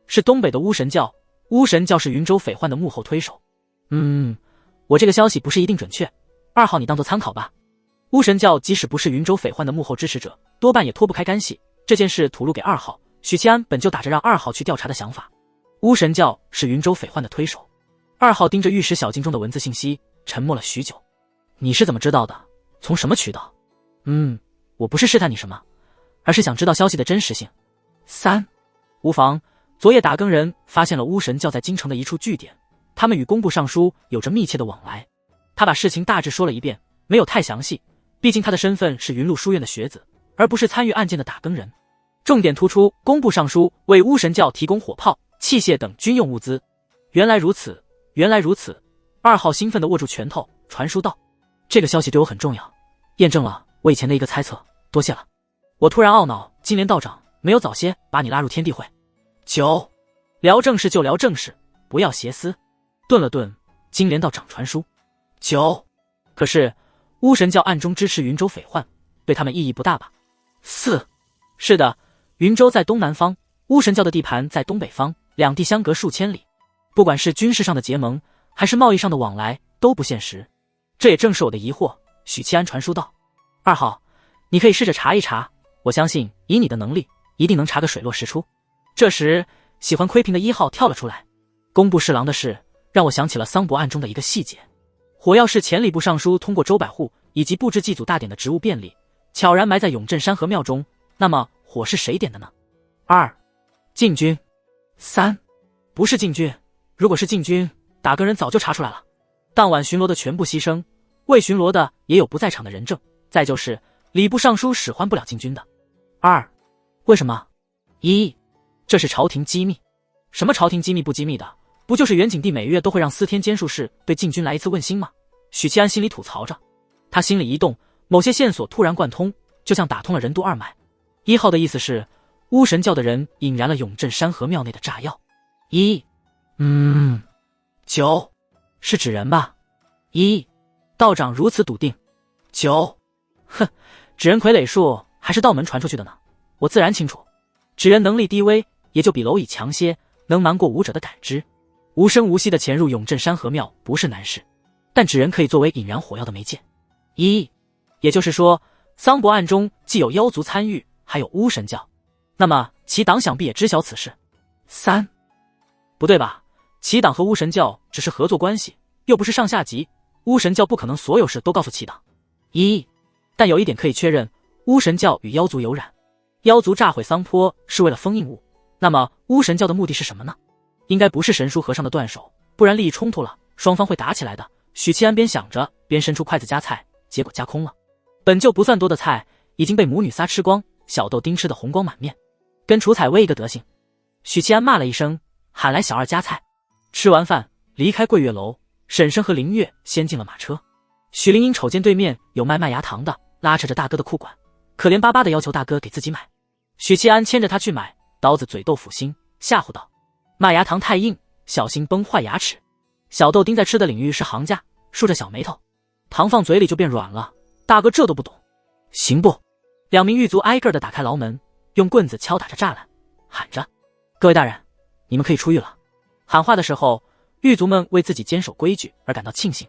是东北的巫神教，巫神教是云州匪患的幕后推手。我这个消息不是一定准确，2号你当做参考吧。巫神教即使不是云州匪患的幕后支持者，多半也脱不开干系。这件事吐露给2号，许七安本就打着让2号去调查的想法。巫神教是云州匪患的推手。2号盯着玉石小径中的文字信息，沉默了许久。你是怎么知道的？从什么渠道？我不是试探你什么，而是想知道消息的真实性。3无妨，昨夜打更人发现了巫神教在京城的一处据点，他们与工部尚书有着密切的往来。他把事情大致说了一遍，没有太详细，毕竟他的身份是云路书院的学子，而不是参与案件的打更人。重点突出工部尚书为巫神教提供火炮、器械等军用物资。原来如此，原来如此。2号兴奋地握住拳头，传书道：这个消息对我很重要，验证了我以前的一个猜测，多谢了。我突然懊恼金莲道长没有早些把你拉入天地会。9聊正事就聊正事，不要邪思。顿了顿，金莲道长传书。9可是巫神教暗中支持云州匪患，对他们意义不大吧？4是的，云州在东南方，巫神教的地盘在东北方，两地相隔数千里，不管是军事上的结盟还是贸易上的往来都不现实。这也正是我的疑惑。许七安传书道：2号你可以试着查一查，我相信以你的能力一定能查个水落石出。这时喜欢窥屏的1号跳了出来：工部侍郎的事让我想起了桑博案中的一个细节，火药是前礼部尚书通过周百户以及布置祭祖大典的职务便利，悄然埋在永镇山河庙中，那么火是谁点的呢？2禁军。3不是禁军，如果是禁军，打更人早就查出来了。当晚巡逻的全部牺牲，未巡逻的也有不在场的人证，再就是礼部尚书使唤不了禁军的。2为什么？1这是朝廷机密。什么朝廷机密不机密的？不就是元景帝每月都会让司天监术士对禁军来一次问心吗？许七安心里吐槽着，他心里一动，某些线索突然贯通，就像打通了任督二脉。1号的意思是巫神教的人引燃了永镇山河庙内的炸药。9是纸人吧道长如此笃定。9纸人傀儡术还是道门传出去的呢，我自然清楚。纸人能力低微，也就比蝼蚁强些，能瞒过武者的感知，无声无息地潜入永镇山河庙不是难事，但纸人可以作为引燃火药的媒介。也就是说，桑博案中既有妖族参与，还有巫神教，那么其党想必也知晓此事。3不对吧？其党和巫神教只是合作关系，又不是上下级，巫神教不可能所有事都告诉其党。但有一点可以确认，巫神教与妖族有染。妖族炸毁桑坡是为了封印物，那么巫神教的目的是什么呢？应该不是神书和尚的断手，不然利益冲突了，双方会打起来的。许七安边想着边伸出筷子夹菜，结果夹空了。本就不算多的菜已经被母女仨吃光，小豆丁吃得红光满面，跟楚彩薇一个德行。许七安骂了一声，喊来小二夹菜。吃完饭离开桂月楼，婶婶和林月先进了马车。许灵英瞅见对面有卖麦芽糖的，拉扯着大哥的裤管，可怜巴巴的要求大哥给自己买。许七安牵着他去买，刀子嘴豆腐心，吓唬道：麦芽糖太硬，小心崩坏牙齿。小豆丁在吃的领域是行家，竖着小眉头，糖放嘴里就变软了，大哥这都不懂。行不？2名狱卒挨个的打开牢门，用棍子敲打着栅栏，喊着：各位大人，你们可以出狱了。喊话的时候，狱卒们为自己坚守规矩而感到庆幸。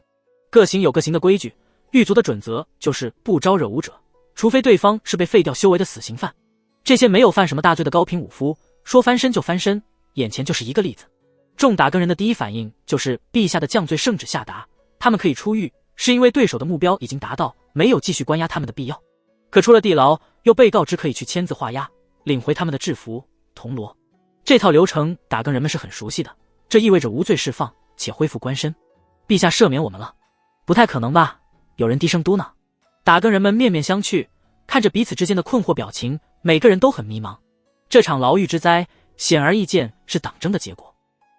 各行有各行的规矩，狱卒的准则就是不招惹武者，除非对方是被废掉修为的死刑犯。这些没有犯什么大罪的高品武夫，说翻身就翻身，眼前就是一个例子。众打更人的第一反应就是陛下的降罪圣旨下达，他们可以出狱，是因为对手的目标已经达到，没有继续关押他们的必要。可出了地牢，又被告知可以去签字画押，领回他们的制服铜锣。这套流程打更人们是很熟悉的，这意味着无罪释放且恢复官身。陛下赦免我们了？不太可能吧？有人低声嘟囔。打更人们面面相觑，看着彼此之间的困惑表情，每个人都很迷茫。这场牢狱之灾显而易见是党争的结果，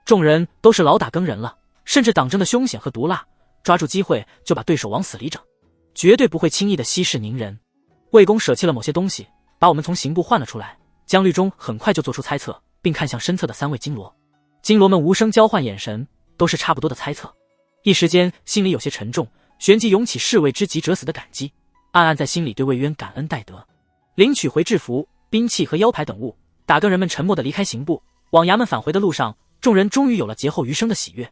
众人都是老打更人了，甚至党争的凶险和毒辣，抓住机会就把对手往死里整，绝对不会轻易的息事宁人。魏公舍弃了某些东西，把我们从刑部换了出来。江律中很快就做出猜测，并看向身侧的3位金罗。金罗们无声交换眼神，都是差不多的猜测。一时间心里有些沉重，旋即涌起士为知己者死的感激，暗暗在心里对魏渊感恩戴德。领取回制服、兵器和腰牌等物，打更人们沉默地离开刑部，往衙门返回的路上，众人终于有了劫后余生的喜悦。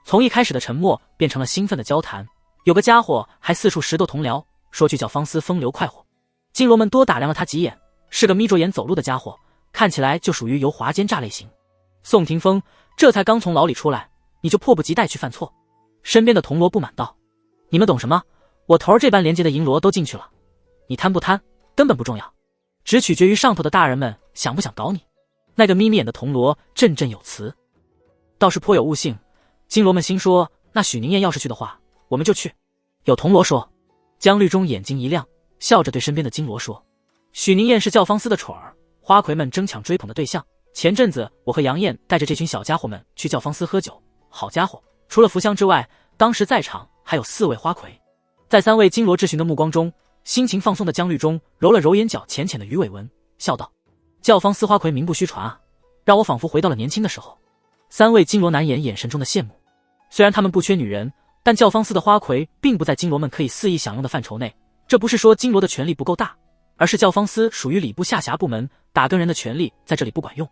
从一开始的沉默变成了兴奋的交谈，有个家伙还四处拾掇同僚，说去叫方思风流快活。金罗们多打量了他几眼，是个眯着眼走路的家伙，看起来就属于油滑奸诈类型。宋霆锋这才刚从牢里出来，你就迫不及待去犯错？身边的铜锣不满道：你们懂什么？我头儿这般廉洁的银罗都进去了，你贪不贪根本不重要，只取决于上头的大人们想不想搞你。那个眯眯眼的铜锣振振有词，倒是颇有悟性。金罗们心说，那许宁燕要是去的话，我们就去。有铜锣说。江律中眼睛一亮，笑着对身边的金罗说：许宁燕是教坊司的宠儿，花魁们争抢追捧的对象。前阵子我和杨艳带着这群小家伙们去教坊司喝酒，好家伙，除了福香之外，当时在场还有4位花魁。在3位金罗质询的目光中，心情放松的江律中揉了揉眼角浅浅的鱼尾纹，笑道：教坊司花魁名不虚传啊，让我仿佛回到了年轻的时候。3位金罗难掩眼神中的羡慕。虽然他们不缺女人，但教坊司的花魁并不在金罗们可以肆意享用的范畴内。这不是说金罗的权力不够大，而是教坊司属于礼部下辖部门，打更人的权力在这里不管用。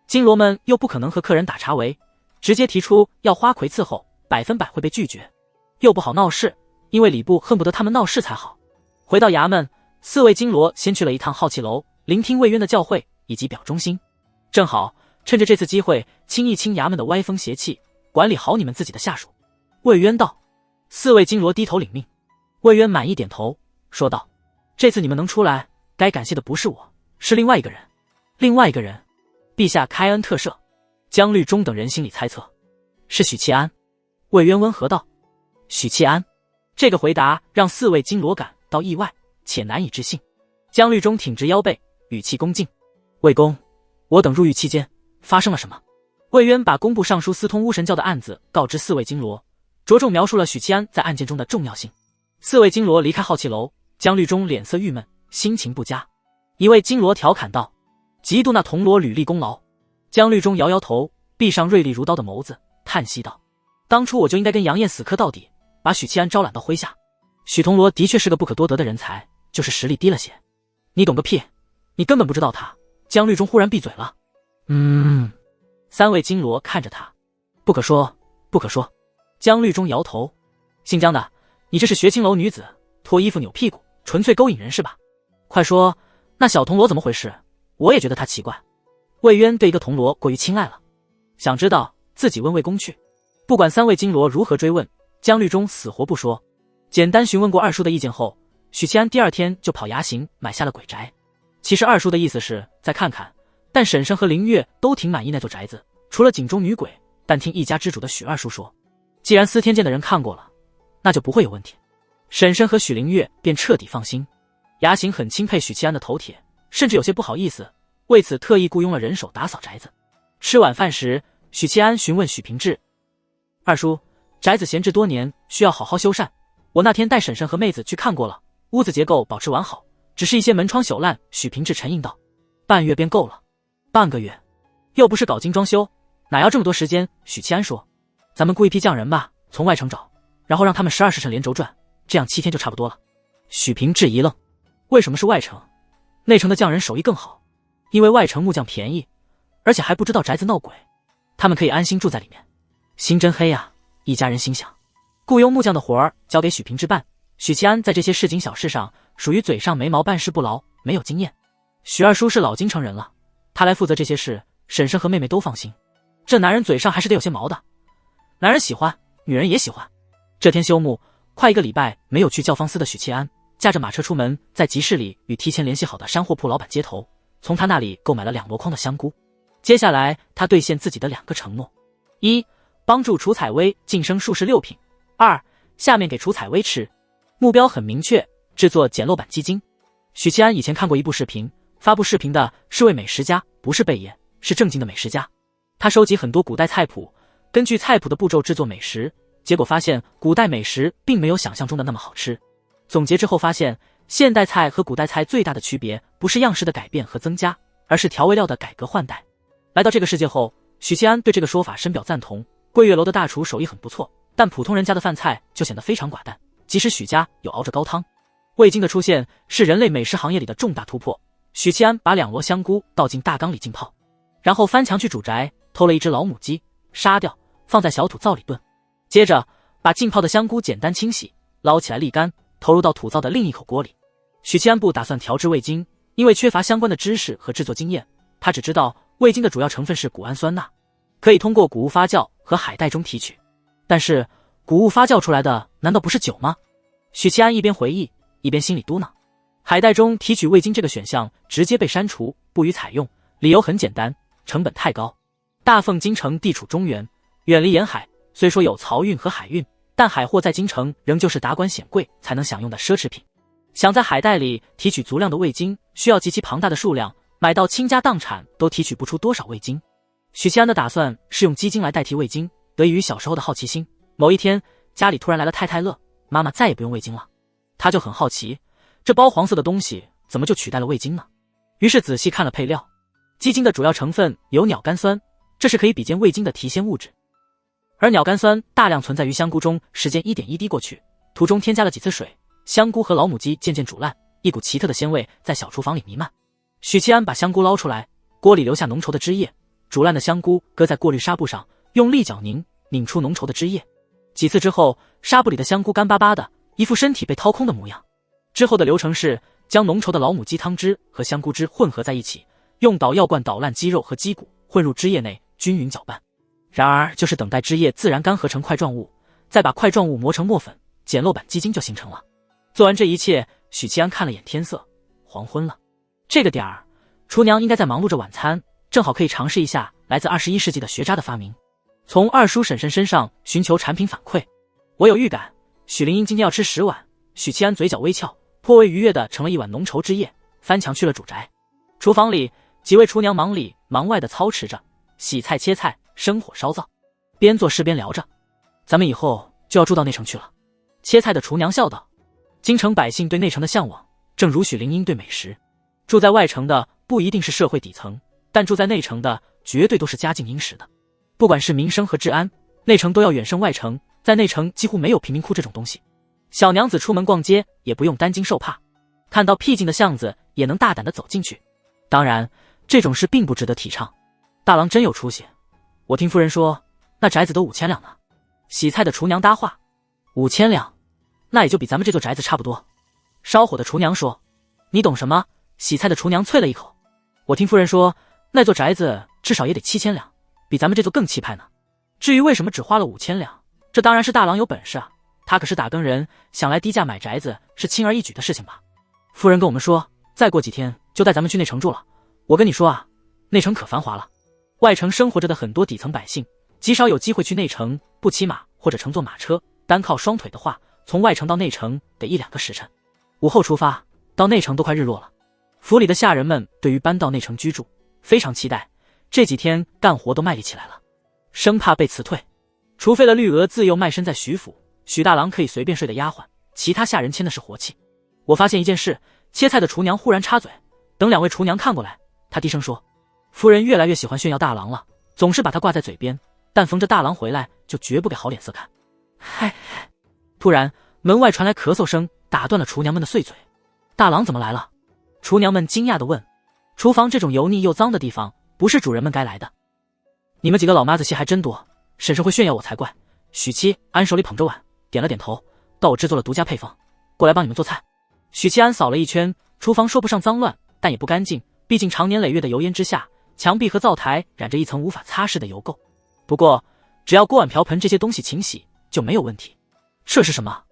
金罗们又不可能和客人打茶围，直接提出要花魁伺候，100%会被拒绝，又不好闹事，因为礼部恨不得他们闹事才好。回到衙门，4位金罗先去了一趟好气楼，聆听魏渊的教诲以及表忠心。正好趁着这次机会清一清衙门的歪风邪气，管理好你们自己的下属。魏渊道。4位金罗低头领命。魏渊满意点头，说道：这次你们能出来，该感谢的不是我，是另外一个人。另外一个人？陛下开恩特赦。江律中等人心里猜测，是许七安。魏渊温和道：许七安。这个回答让4位金罗感到意外且难以置信。江律中挺直腰背，语气恭敬：魏公，我等入狱期间发生了什么？魏渊把工部尚书私通巫神教的案子告知4位金罗，着重描述了许七安在案件中的重要性。4位金罗离开好气楼，江律中脸色郁闷，心情不佳。一位金罗调侃道：嫉妒那铜锣屡立功劳。江律中摇摇头，闭上锐利如刀的眸子，叹息道：当初我就应该跟杨艳死磕到底，把许七安招揽到麾下。许铜锣的确是个不可多得的人才，就是实力低了些。你懂个屁，你根本不知道他。江律中忽然闭嘴了。3位金罗看着他，不可说，不可说。江律中摇头：姓江的，你这是学青楼女子，脱衣服扭屁股，纯粹勾引人是吧？快说，那小铜锣怎么回事？我也觉得他奇怪。魏渊对一个铜锣过于青睐了，想知道自己问魏公去。不管3位金罗如何追问，江律中死活不说。简单询问过二叔的意见后，许七安第2天就跑衙行买下了鬼宅。其实二叔的意思是再看看，但沈慎和林月都挺满意那座宅子，除了井中女鬼。但听一家之主的许二叔说，既然司天监的人看过了，那就不会有问题。沈慎和许灵月便彻底放心。衙行很钦佩许七安的头铁，甚至有些不好意思，为此特意雇佣了人手打扫宅子。吃晚饭时，许七安询问许平志：二叔，宅子闲置多年，需要好好修缮。我那天带婶婶和妹子去看过了，屋子结构保持完好，只是一些门窗朽烂。许平志沉吟道：半月便够了。半个月？又不是搞精装修，哪要这么多时间？许七安说：咱们雇一批匠人吧，从外城找，然后让他们12时辰连轴转，这样7天就差不多了。许平志一愣，为什么是外城？内城的匠人手艺更好，因为外城木匠便宜，而且还不知道宅子闹鬼，他们可以安心住在里面。心真黑啊，一家人心想。雇佣木匠的活儿交给许平志办，许七安在这些市井小事上属于嘴上没毛办事不牢，没有经验。许二叔是老京城人了，他来负责这些事，婶婶和妹妹都放心。这男人嘴上还是得有些毛的。男人喜欢，女人也喜欢。这天休沐，快1个礼拜没有去教坊司的许七安，驾着马车出门，在集市里与提前联系好的山货铺老板接头，从他那里购买了2箩筐的香菇。接下来他兑现自己的2个承诺：一、帮助楚采薇晋升术士6品；2、下面给楚采薇吃。目标很明确，制作简陋版鸡精。许七安以前看过一部视频，发布视频的是位美食家，不是贝爷，是正经的美食家。他收集很多古代菜谱，根据菜谱的步骤制作美食，结果发现古代美食并没有想象中的那么好吃。总结之后发现，现代菜和古代菜最大的区别不是样式的改变和增加，而是调味料的改革换代。来到这个世界后，许七安对这个说法深表赞同。桂月楼的大厨手艺很不错，但普通人家的饭菜就显得非常寡淡，即使许家有熬着高汤。味精的出现是人类美食行业里的重大突破。许七安把2箩香菇倒进大缸里浸泡，然后翻墙去主宅偷了1只老母鸡，杀掉，放在小土灶里炖。接着把浸泡的香菇简单清洗，捞起来沥干，投入到土灶的另一口锅里。许七安不打算调制味精，因为缺乏相关的知识和制作经验，他只知道味精的主要成分是谷氨酸钠，可以通过谷物发酵和海带中提取。但是谷物发酵出来的难道不是酒吗？许七安一边回忆一边心里嘟囔。海带中提取味精这个选项直接被删除，不予采用，理由很简单，成本太高。大凤京城地处中原，远离沿海，虽说有漕运和海运，但海货在京城仍旧是达官显贵才能享用的奢侈品。想在海带里提取足量的味精，需要极其庞大的数量，买到倾家荡产都提取不出多少味精。许七安的打算是用鸡精来代替味精，得益于小时候的好奇心。某一天，家里突然来了太太乐，妈妈再也不用味精了，他就很好奇，这包黄色的东西怎么就取代了味精呢？于是仔细看了配料，鸡精的主要成分有鸟苷酸，这是可以比肩味精的提鲜物质。而鸟苷酸大量存在于香菇中，时间一点一滴过去，途中添加了几次水，香菇和老母鸡渐渐煮烂，一股奇特的鲜味在小厨房里弥漫。许七安把香菇捞出来，锅里留下浓稠的汁液，煮烂的香菇搁在过滤纱布上，用力搅拧出浓稠的汁液。几次之后，纱布里的香菇干巴巴的，一副身体被掏空的模样。之后的流程是将浓稠的老母鸡汤汁和香菇汁混合在一起，用捣药罐捣烂鸡肉和鸡骨，混入汁液内，均匀搅拌。然而就是等待汁液自然干合成块状物，再把块状物磨成磨粉，简陋版鸡精就形成了。做完这一切，许七安看了眼天色，黄昏了。这个点儿，厨娘应该在忙碌着晚餐，正好可以尝试一下来自21世纪的学渣的发明，从二叔婶婶身上寻求产品反馈。我有预感，许灵英今天要吃10碗。许七安嘴角微翘，颇为愉悦地盛了1碗浓稠汁液，翻墙去了主宅。厨房里，几位厨娘忙里忙外地操持着，洗菜切菜，生火烧灶，边做事边聊着。咱们以后就要住到内城去了。切菜的厨娘笑道。京城百姓对内城的向往，正如许灵英对美食。住在外城的不一定是社会底层，但住在内城的绝对都是家境殷实的。不管是民生和治安，内城都要远胜外城，在内城几乎没有贫民窟这种东西。小娘子出门逛街也不用担惊受怕，看到僻静的巷子也能大胆地走进去。当然，这种事并不值得提倡。大郎真有出息，我听夫人说，那宅子都5000两呢。洗菜的厨娘搭话，5000两，那也就比咱们这座宅子差不多。烧火的厨娘说，你懂什么？洗菜的厨娘啐了一口，我听夫人说，那座宅子至少也得7000两，比咱们这座更气派呢。至于为什么只花了5000两，这当然是大郎有本事啊，他可是打更人，想来低价买宅子是轻而易举的事情吧。夫人跟我们说，再过几天就带咱们去内城住了。我跟你说啊，内城可繁华了，外城生活着的很多底层百姓极少有机会去内城，不骑马或者乘坐马车，单靠双腿的话，从外城到内城得1-2个时辰。午后出发，到内城都快日落了。府里的下人们对于搬到内城居住非常期待，这几天干活都卖力起来了，生怕被辞退。除非了绿娥自幼卖身在徐府，许大郎可以随便睡的丫鬟，其他下人签的是活契。我发现一件事，切菜的厨娘忽然插嘴，等2位厨娘看过来，她低声说，夫人越来越喜欢炫耀大郎了，总是把他挂在嘴边，但逢着大郎回来就绝不给好脸色看。嗨！突然门外传来咳嗽声，打断了厨娘们的碎嘴。大郎怎么来了？厨娘们惊讶地问。厨房这种油腻又脏的地方，不是主人们该来的。你们几个老妈子戏还真多，婶婶会炫耀我才怪。许七安手里捧着碗，点了点头，道我制作了独家配方，过来帮你们做菜。许七安扫了一圈，厨房说不上脏乱，但也不干净，毕竟长年累月的油烟之下，墙壁和灶台染着一层无法擦拭的油垢。不过只要锅碗瓢盆这些东西勤洗就没有问题。这是什么？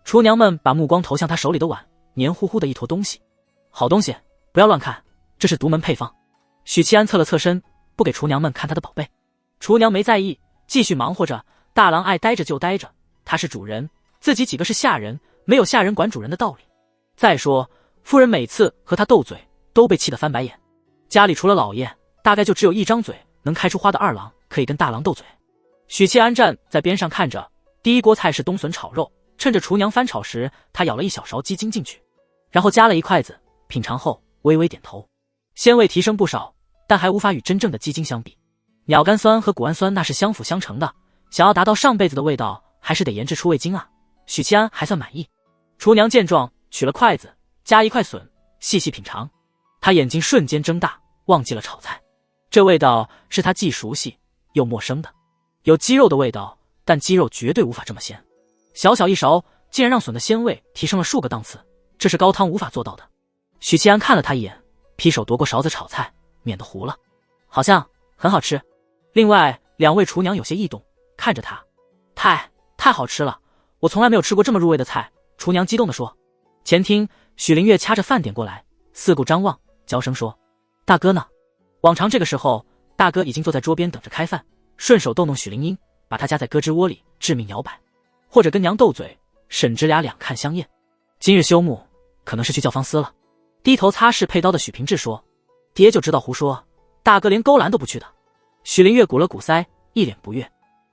厨娘们把目光投向她手里的碗，黏糊糊的一坨东西。好东西，不要乱看，这是独门配方。许七安侧了侧身，不给厨娘们看她的宝贝。厨娘没在意，继续忙活着。大郎爱待着就待着，他是主人，自己几个是下人，没有下人管主人的道理。再说夫人每次和他斗嘴都被气得翻白眼，家里除了老爷，大概就只有一张嘴能开出花的二郎可以跟大郎斗嘴。许七安站在边上看着，第一锅菜是冬笋炒肉，趁着厨娘翻炒时，他舀了一小勺鸡精进去，然后夹了一筷子，品尝后微微点头。鲜味提升不少，但还无法与真正的鸡精相比。鸟苷酸和谷氨酸那是相辅相成的，想要达到上辈子的味道，还是得研制出味精啊。许七安还算满意。厨娘见状，取了筷子，夹一块笋，细细品尝。他眼睛瞬间睁大，忘记了炒菜。这味道是他既熟悉又陌生的，有鸡肉的味道，但鸡肉绝对无法这么鲜。小小一勺，竟然让笋的鲜味提升了数个档次，这是高汤无法做到的。许七安看了他一眼，劈手夺过勺子炒菜，免得糊了。好像很好吃。另外两位厨娘有些异动，看着他，太好吃了，我从来没有吃过这么入味的菜。厨娘激动地说。前厅，许灵月掐着饭点过来，四顾张望，娇声说：大哥呢？往常这个时候，大哥已经坐在桌边等着开饭，顺手逗弄许灵英，把她夹在胳肢窝里致命摇摆，或者跟娘斗嘴，沈直俩两看相厌。今日休沐，可能是去教坊司了。低头擦拭佩刀的许平志说：爹就知道胡说，大哥连勾栏都不去的。许灵月鼓了鼓腮，一脸不悦。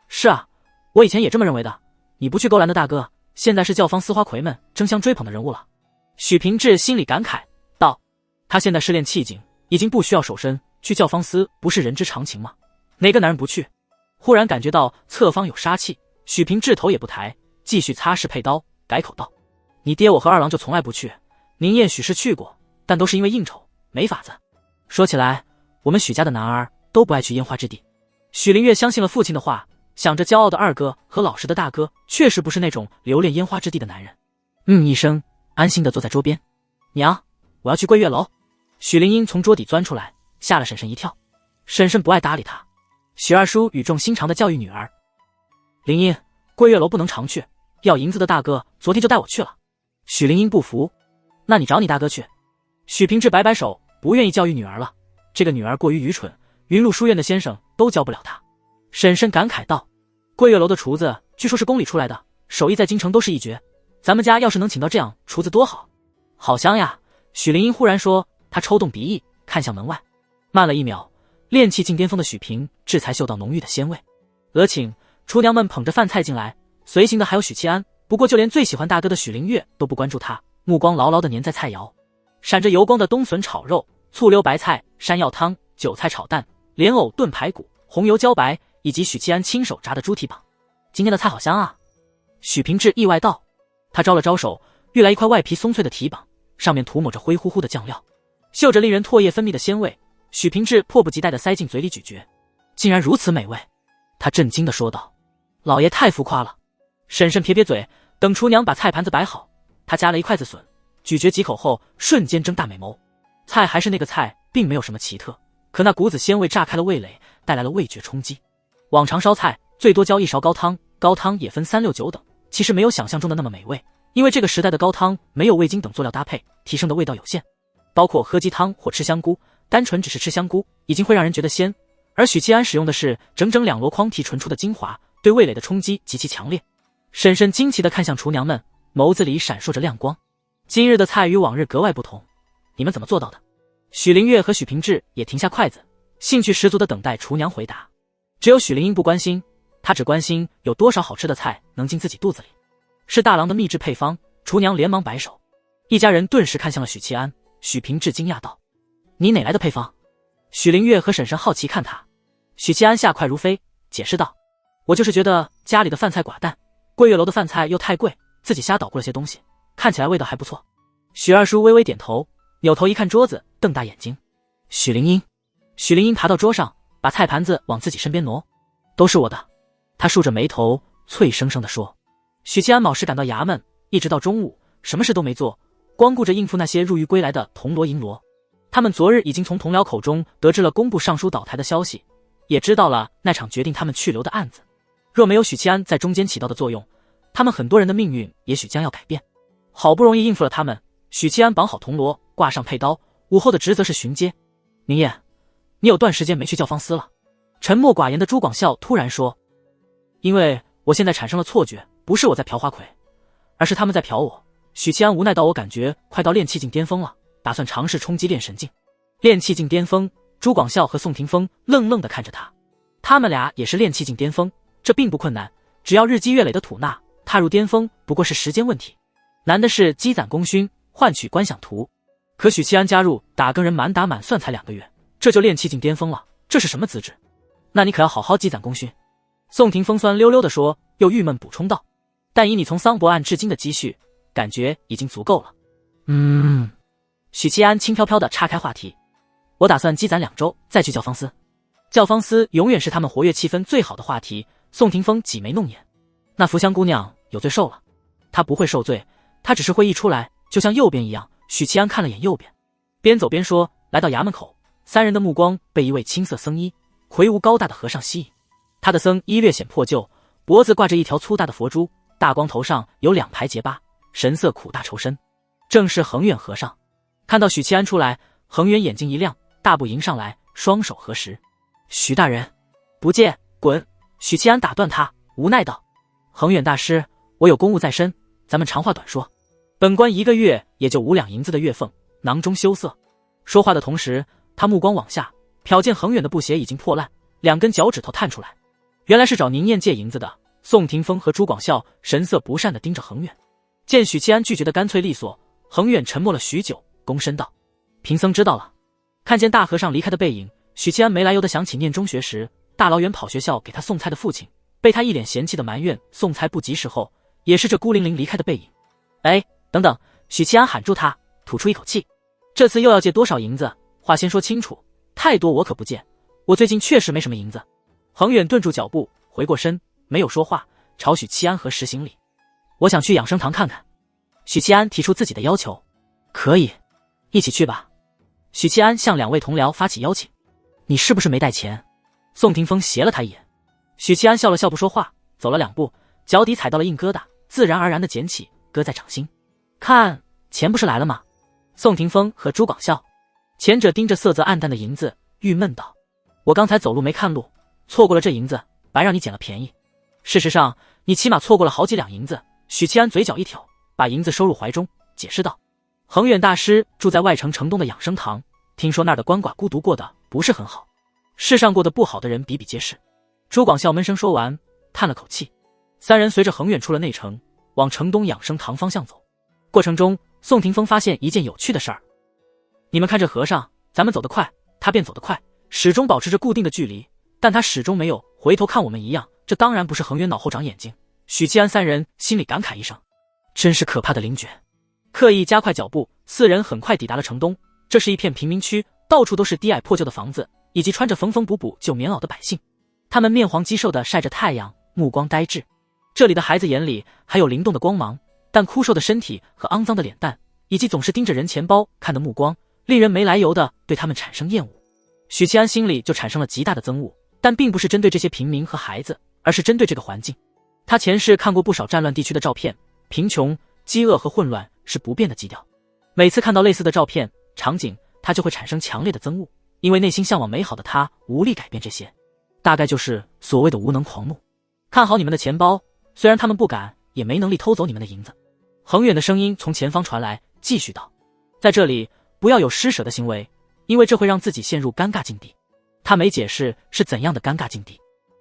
是啊，我以前也这么认为的，你不去勾栏的大哥，现在是教坊司花魁们争相追捧的人物了。许平志心里感慨道，他现在失恋气境，已经不需要守身，去教坊司不是人之常情吗？哪个男人不去？忽然感觉到侧方有杀气，许平志头也不抬，继续擦拭佩刀，改口道：你爹我和二郎就从来不去，宁燕许是去过，但都是因为应酬，没法子。说起来，我们许家的男儿都不爱去烟花之地。许灵月相信了父亲的话，想着骄傲的二哥和老实的大哥确实不是那种留恋烟花之地的男人。一声，安心地坐在桌边。娘，我要去桂月楼。许灵英从桌底钻出来，吓了婶婶一跳。婶婶不爱搭理他。许二叔语重心长地教育女儿：灵英，桂月楼不能常去，要银子的大哥昨天就带我去了。许灵英不服：那你找你大哥去。许平志摆摆手，不愿意教育女儿了，这个女儿过于愚蠢，云路书院的先生都教不了她。婶婶感慨道：桂月楼的厨子据说是宫里出来的，手艺在京城都是一绝，咱们家要是能请到这样厨子多好。好香呀。许灵英忽然说，她抽动鼻翼看向门外，慢了一秒，炼气境巅峰的许平志才嗅到浓郁的鲜味。额请，厨娘们捧着饭菜进来，随行的还有许七安，不过就连最喜欢大哥的许灵月都不关注他，目光牢牢地粘在菜肴。闪着油光的冬笋炒肉，醋溜白菜、山药汤、韭菜炒蛋、莲藕炖排骨、红油茭白，以及许七安亲手炸的猪蹄膀。今天的菜好香啊。许平志意外道。他招了招手，运来一块外皮松脆的蹄膀，上面涂抹着灰乎乎的酱料，嗅着令人唾液分泌的鲜味。许平志迫不及待地塞进嘴里咀嚼，竟然如此美味。他震惊地说道：老爷太浮夸了。婶婶撇撇嘴，等厨娘把菜盘子摆好，他夹了一筷子笋，咀嚼几口后瞬间睁大美眸。菜还是那个菜，并没有什么奇特，可那股子鲜味炸开了味蕾，带来了味觉冲击。往常烧菜最多浇一勺高汤，高汤也分3、6、9等，其实没有想象中的那么美味，因为这个时代的高汤没有味精等佐料搭配，提升的味道有限。包括喝鸡汤或吃香菇，单纯只是吃香菇已经会让人觉得鲜，而许七安使用的是整整2箩筐提纯出的精华，对味蕾的冲击极其强烈。婶婶惊奇地看向厨娘们，眸子里闪烁着亮光。今日的菜与往日格外不同，你们怎么做到的？许灵月和许平志也停下筷子，兴趣十足地等待厨娘回答。只有许灵英不关心，她只关心有多少好吃的菜能进自己肚子里。是大郎的秘制配方。厨娘连忙摆手，一家人顿时看向了许七安。许平志惊讶道：你哪来的配方？许灵月和婶婶好奇看他。许七安下快如飞，解释道：我就是觉得家里的饭菜寡淡，桂月楼的饭菜又太贵，自己瞎捣鼓了些东西，看起来味道还不错。许二叔微微点头，扭头一看桌子，瞪大眼睛。许灵英。许灵英爬到桌上，把菜盘子往自己身边挪。都是我的。他竖着眉头，脆生生地说。许七安卯时赶到衙门，一直到中午，什么事都没做，光顾着应付那些入狱归来的铜锣银锣。他们昨日已经从同僚口中得知了工部尚书倒台的消息，也知道了那场决定他们去留的案子。若没有许七安在中间起到的作用，他们很多人的命运也许将要改变。好不容易应付了他们，许七安绑好铜锣，挂上佩刀，午后的职责是巡街。宁烨，你有段时间没去教坊司了。沉默寡言的朱广孝突然说，因为我现在产生了错觉，不是我在嫖花魁，而是他们在嫖我。许七安无奈道，我感觉快到炼气境巅峰了，打算尝试冲击炼神境。炼气境巅峰，朱广孝和宋霆锋愣愣地看着他。他们俩也是炼气境巅峰，这并不困难，只要日积月累的吐纳，踏入巅峰不过是时间问题。难的是积攒功勋，换取观想图。可许七安加入打更人满打满算才2个月，这就炼气境巅峰了，这是什么资质？那你可要好好积攒功勋。宋霆锋酸溜溜地说，又郁闷补充道，但以你从桑博案至今的积蓄，感觉已经足够了。许七安轻飘飘地岔开话题，我打算积攒2周再去教坊司。教坊司永远是他们活跃气氛最好的话题。宋霆锋挤眉弄眼，那福香姑娘有罪受了。她不会受罪，她只是会溢出来，就像右边一样。许七安看了眼右边，边走边说，来到衙门口，3人的目光被一位青色僧衣魁梧高大的和尚吸引。他的僧衣略显破旧，脖子挂着一条粗大的佛珠，大光头上有2排结疤，神色苦大仇深，正是恒远和尚。看到许七安出来，恒远眼睛一亮，大步迎上来，双手合十，许大人不见，滚！许七安打断他，无奈道，恒远大师，我有公务在身，咱们长话短说，本官1个月也就5两银子的月俸，囊中羞涩。说话的同时，他目光往下瞟见恒远的布鞋已经破烂，2根脚趾头探出来，原来是找宁燕借银子的。宋霆锋和朱广孝神色不善地盯着恒远，见许七安拒绝的干脆利索，恒远沉默了许久，躬身道，贫僧知道了。看见大和尚离开的背影，许七安没来由地想起念中学时大老远跑学校给他送菜的父亲，被他一脸嫌弃的埋怨送菜不及时后，也是这孤零零离开的背影。哎，等等！许七安喊住他，吐出一口气，这次又要借多少银子？话先说清楚，太多我可不借，我最近确实没什么银子。恒远顿住脚步，回过身，没有说话，朝许七安和实行礼。我想去养生堂看看。许七安提出自己的要求。可以，一起去吧。许七安向2位同僚发起邀请。你是不是没带钱？宋霆锋斜了他一眼。许七安笑了笑不说话，走了2步，脚底踩到了硬疙瘩，自然而然地捡起，搁在掌心。看，钱不是来了吗？宋霆锋和朱广孝，前者盯着色泽暗淡的银子，郁闷道，我刚才走路没看路，错过了这银子，白让你捡了便宜。事实上，你起码错过了好几两银子。许七安嘴角一挑，把银子收入怀中，解释道，恒远大师住在外城城东的养生堂，听说那儿的鳏寡孤独过得不是很好，世上过得不好的人比比皆是。朱广孝闷声说完，叹了口气。3人随着恒远出了内城，往城东养生堂方向走。过程中，宋霆锋发现一件有趣的事儿。你们看这和尚，咱们走得快，他便走得快，始终保持着固定的距离，但他始终没有回头看我们一样，这当然不是恒远脑后长眼睛。许七安3人心里感慨一声，真是可怕的灵觉。刻意加快脚步，4人很快抵达了城东。这是一片贫民区，到处都是低矮破旧的房子，以及穿着缝缝补补旧棉袄的百姓。他们面黄肌瘦地晒着太阳，目光呆滞。这里的孩子眼里还有灵动的光芒，但枯瘦的身体和肮脏的脸蛋，以及总是盯着人钱包看的目光，令人没来由地对他们产生厌恶。许七安心里就产生了极大的憎恶，但并不是针对这些平民和孩子，而是针对这个环境。他前世看过不少战乱地区的照片，贫穷、饥饿和混乱是不变的基调。每次看到类似的照片、场景，他就会产生强烈的憎恶，因为内心向往美好的他无力改变这些，大概就是所谓的无能狂怒。看好你们的钱包，虽然他们不敢，也没能力偷走你们的银子。恒远的声音从前方传来，继续道，在这里不要有施舍的行为，因为这会让自己陷入尴尬境地。他没解释是怎样的尴尬境地，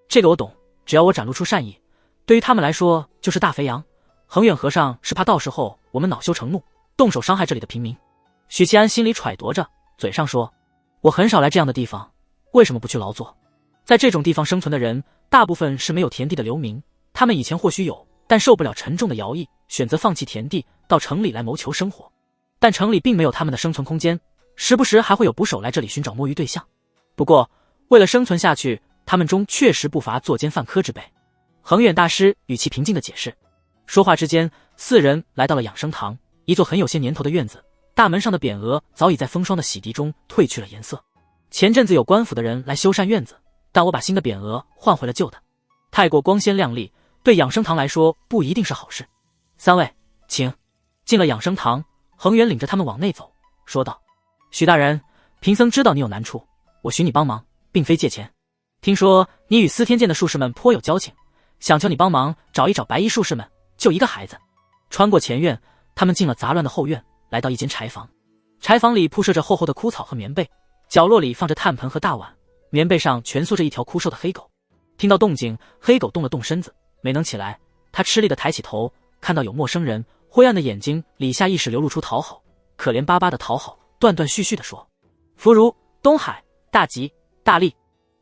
这个我懂，只要我展露出善意，对于他们来说就是大肥羊。恒远和尚是怕到时候我们恼羞成怒，动手伤害这里的平民。许七安心里揣度着，嘴上说，我很少来这样的地方，为什么不去劳作？在这种地方生存的人，大部分是没有田地的流民，他们以前或许有，但受不了沉重的徭役，选择放弃田地，到城里来谋求生活。但城里并没有他们的生存空间，时不时还会有捕手来这里寻找摸鱼对象。不过为了生存下去，他们中确实不乏作奸犯科之辈。恒远大师语气平静地解释。说话之间，4人来到了养生堂，一座很有些年头的院子，大门上的匾额早已在风霜的洗涤中褪去了颜色。前阵子有官府的人来修缮院子，但我把新的匾额换回了旧的。太过光鲜亮丽，对养生堂来说不一定是好事。3位，请。进了养生堂，恒远领着他们往内走，说道：许大人，贫僧知道你有难处，我寻你帮忙，并非借钱。听说你与司天监的术士们颇有交情，想求你帮忙找一找白衣术士们，救一个孩子。穿过前院，他们进了杂乱的后院，来到一间柴房。柴房里铺设着厚厚的枯草和棉被，角落里放着炭盆和大碗，棉被上蜷缩着一条枯瘦的黑狗。听到动静，黑狗动了动身子，没能起来。他吃力地抬起头，看到有陌生人，灰暗的眼睛里下意识流露出讨好，可怜巴巴的讨好，断断续续地说：福如东海，大吉大利。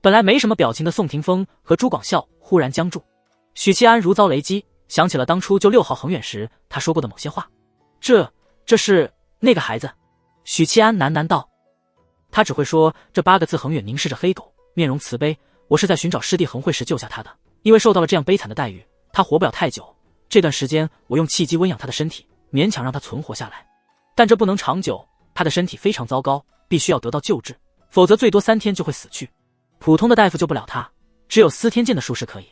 本来没什么表情的宋霆锋和朱广孝忽然僵住。许七安如遭雷击，想起了当初救6号恒远时他说过的某些话。这是那个孩子。许七安喃喃道。他只会说这8个字。恒远凝视着黑狗，面容慈悲。我是在寻找师弟恒慧时救下他的，因为受到了这样悲惨的待遇，他活不了太久。这段时间我用气机温养他的身体，勉强让他存活下来，但这不能长久，他的身体非常糟糕，必须要得到救治，否则最多3天就会死去。普通的大夫救不了他，只有司天监的术士可以。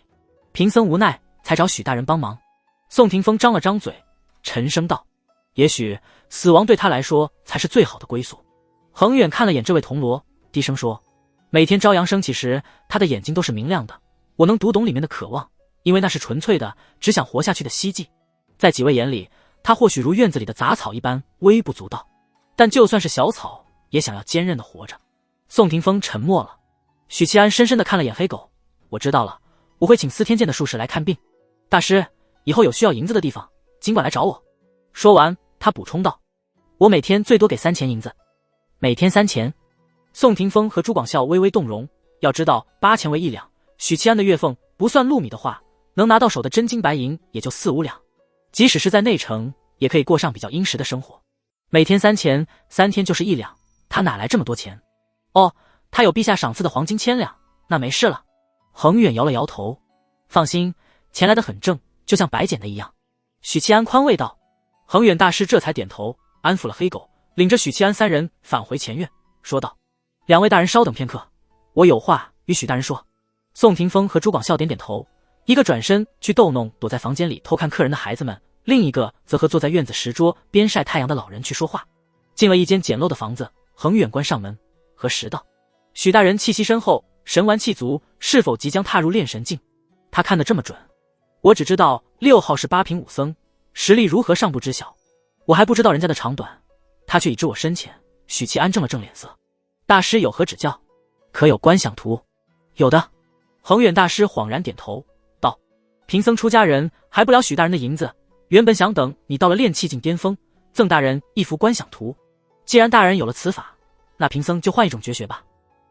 贫僧无奈才找许大人帮忙。宋霆锋张了张嘴，沉声道：也许死亡对他来说才是最好的归宿。恒远看了眼这位铜锣，低声说：每天朝阳升起时，他的眼睛都是明亮的，我能读懂里面的渴望，因为那是纯粹的只想活下去的希冀。在几位眼里，他或许如院子里的杂草一般微不足道，但就算是小草，也想要坚韧的活着。宋霆锋沉默了。许七安深深地看了眼黑狗，我知道了，我会请司天监的术士来看病。大师，以后有需要银子的地方，尽管来找我。说完，他补充道：我每天最多给3钱银子。每天3钱。宋霆锋和朱广孝微微动容，要知道8钱为1两，许七安的月俸不算禄米的话，能拿到手的真金白银也就4、5两，即使是在内城，也可以过上比较殷实的生活。每天3钱，3天就是1两，他哪来这么多钱？哦，他有陛下赏赐的黄金1000两，那没事了。恒远摇了摇头，放心，钱来得很正，就像白捡的一样。许七安宽慰道。恒远大师这才点头，安抚了黑狗，领着许七安3人返回前院，说道：2位大人稍等片刻，我有话与许大人说。宋霆锋和朱广孝点点头，一个转身去逗弄躲在房间里偷看客人的孩子们，另一个则和坐在院子石桌边晒太阳的老人去说话。进了一间简陋的房子，恒远关上门，和实道：许大人气息深厚，神完气足，是否即将踏入炼神境？他看得这么准。我只知道6号是8品武僧，实力如何尚不知晓，我还不知道人家的长短，他却已知我深浅。许七安正了正脸色，大师有何指教？可有观想图？有的。恒远大师恍然点头道：贫僧出家人还不了许大人的银子，原本想等你到了炼气境巅峰，赠大人一幅观想图。既然大人有了此法，那贫僧就换一种绝学吧。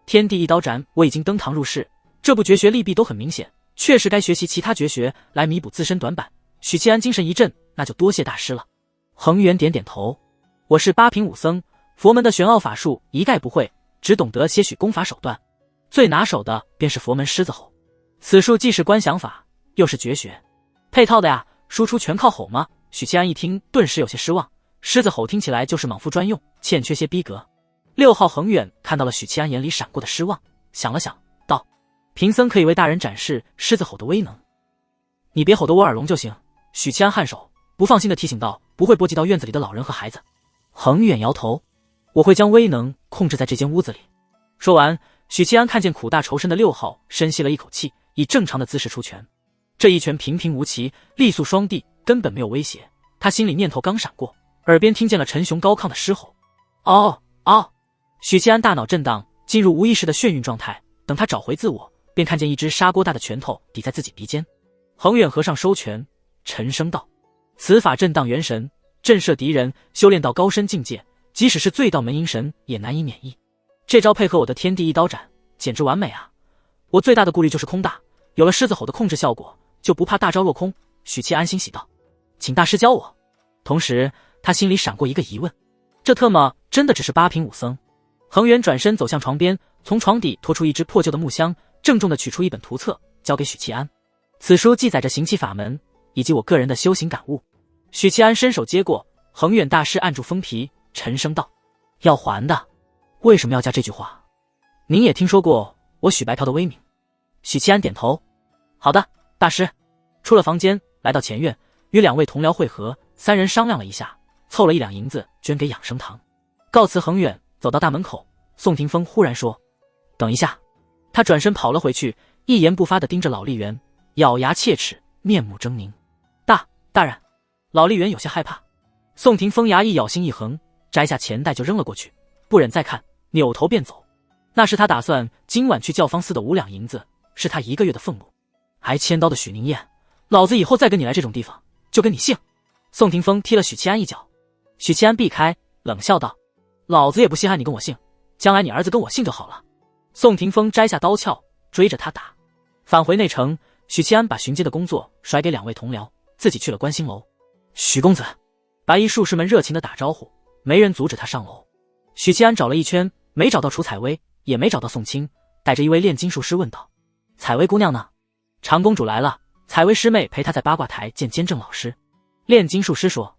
天地一刀斩我已经登堂入室，这部绝学利弊都很明显，确实该学习其他绝学来弥补自身短板。许七安精神一振，那就多谢大师了。恒远点点头，我是8品武僧，佛门的玄奥法术一概不会，只懂得些许功法手段，最拿手的便是佛门狮子吼。此术既是观想法，又是绝学，配套的呀，输出全靠吼吗？许七安一听，顿时有些失望。狮子吼听起来就是莽夫专用，欠缺些逼格。6号恒远看到了许七安眼里闪过的失望，想了想，道：贫僧可以为大人展示狮子吼的威能。你别吼得我耳聋就行。许七安颔首，不放心地提醒道：不会波及到院子里的老人和孩子。恒远摇头，我会将威能控制在这间屋子里。说完，许七安看见苦大仇深的6号，深吸了一口气，以正常的姿势出拳。这一拳平平无奇，力速双地，根本没有威胁。他心里念头刚闪过，耳边听见了陈雄高亢的狮吼。嗷嗷！许七安大脑震荡，进入无意识的眩晕状态。等他找回自我，便看见一只砂锅大的拳头抵在自己鼻尖。恒远和尚收拳，沉声道：此法震荡元神，震慑敌人，修炼到高深境界，即使是醉道门阴神也难以免疫。这招配合我的天地一刀斩，简直完美啊！我最大的顾虑就是空大，有了狮子吼的控制效果，就不怕大招落空。许七安欣喜道：请大师教我。同时他心里闪过一个疑问，这特么真的只是8品武僧？恒远转身走向床边，从床底拖出一只破旧的木箱，郑重地取出一本图册，交给许七安。此书记载着行气法门以及我个人的修行感悟。许七安伸手接过，恒远大师按住封皮，沉声道：要还的。为什么要加这句话？您也听说过我许白嫖的威名，许七安点头：“好的，大师。”出了房间，来到前院，与2位同僚会合，三人商量了一下，凑了1两银子捐给养生堂。告辞恒远，走到大门口，宋霆锋忽然说：“等一下。”他转身跑了回去，一言不发地盯着老吏员，咬牙切齿，面目狰狞。大人。老吏员有些害怕。宋霆锋牙一咬，心一横，摘下钱袋就扔了过去，不忍再看，扭头便走。那是他打算今晚去教坊司的5两银子，是他1个月的俸禄。还签刀的许宁燕，老子以后再跟你来这种地方，就跟你姓。宋霆锋踢了许七安一脚，许七安避开，冷笑道：“老子也不稀罕你跟我姓，将来你儿子跟我姓就好了。”宋霆锋摘下刀鞘，追着他打。返回内城，许七安把巡街的工作甩给2位同僚，自己去了观星楼。许公子，白衣术士们热情地打招呼，没人阻止他上楼。许七安找了一圈，没找到楚采薇，也没找到宋清，带着一位炼金术师问道：“采薇姑娘呢？”长公主来了，采薇师妹陪她在八卦台见监正老师。炼金术师说：“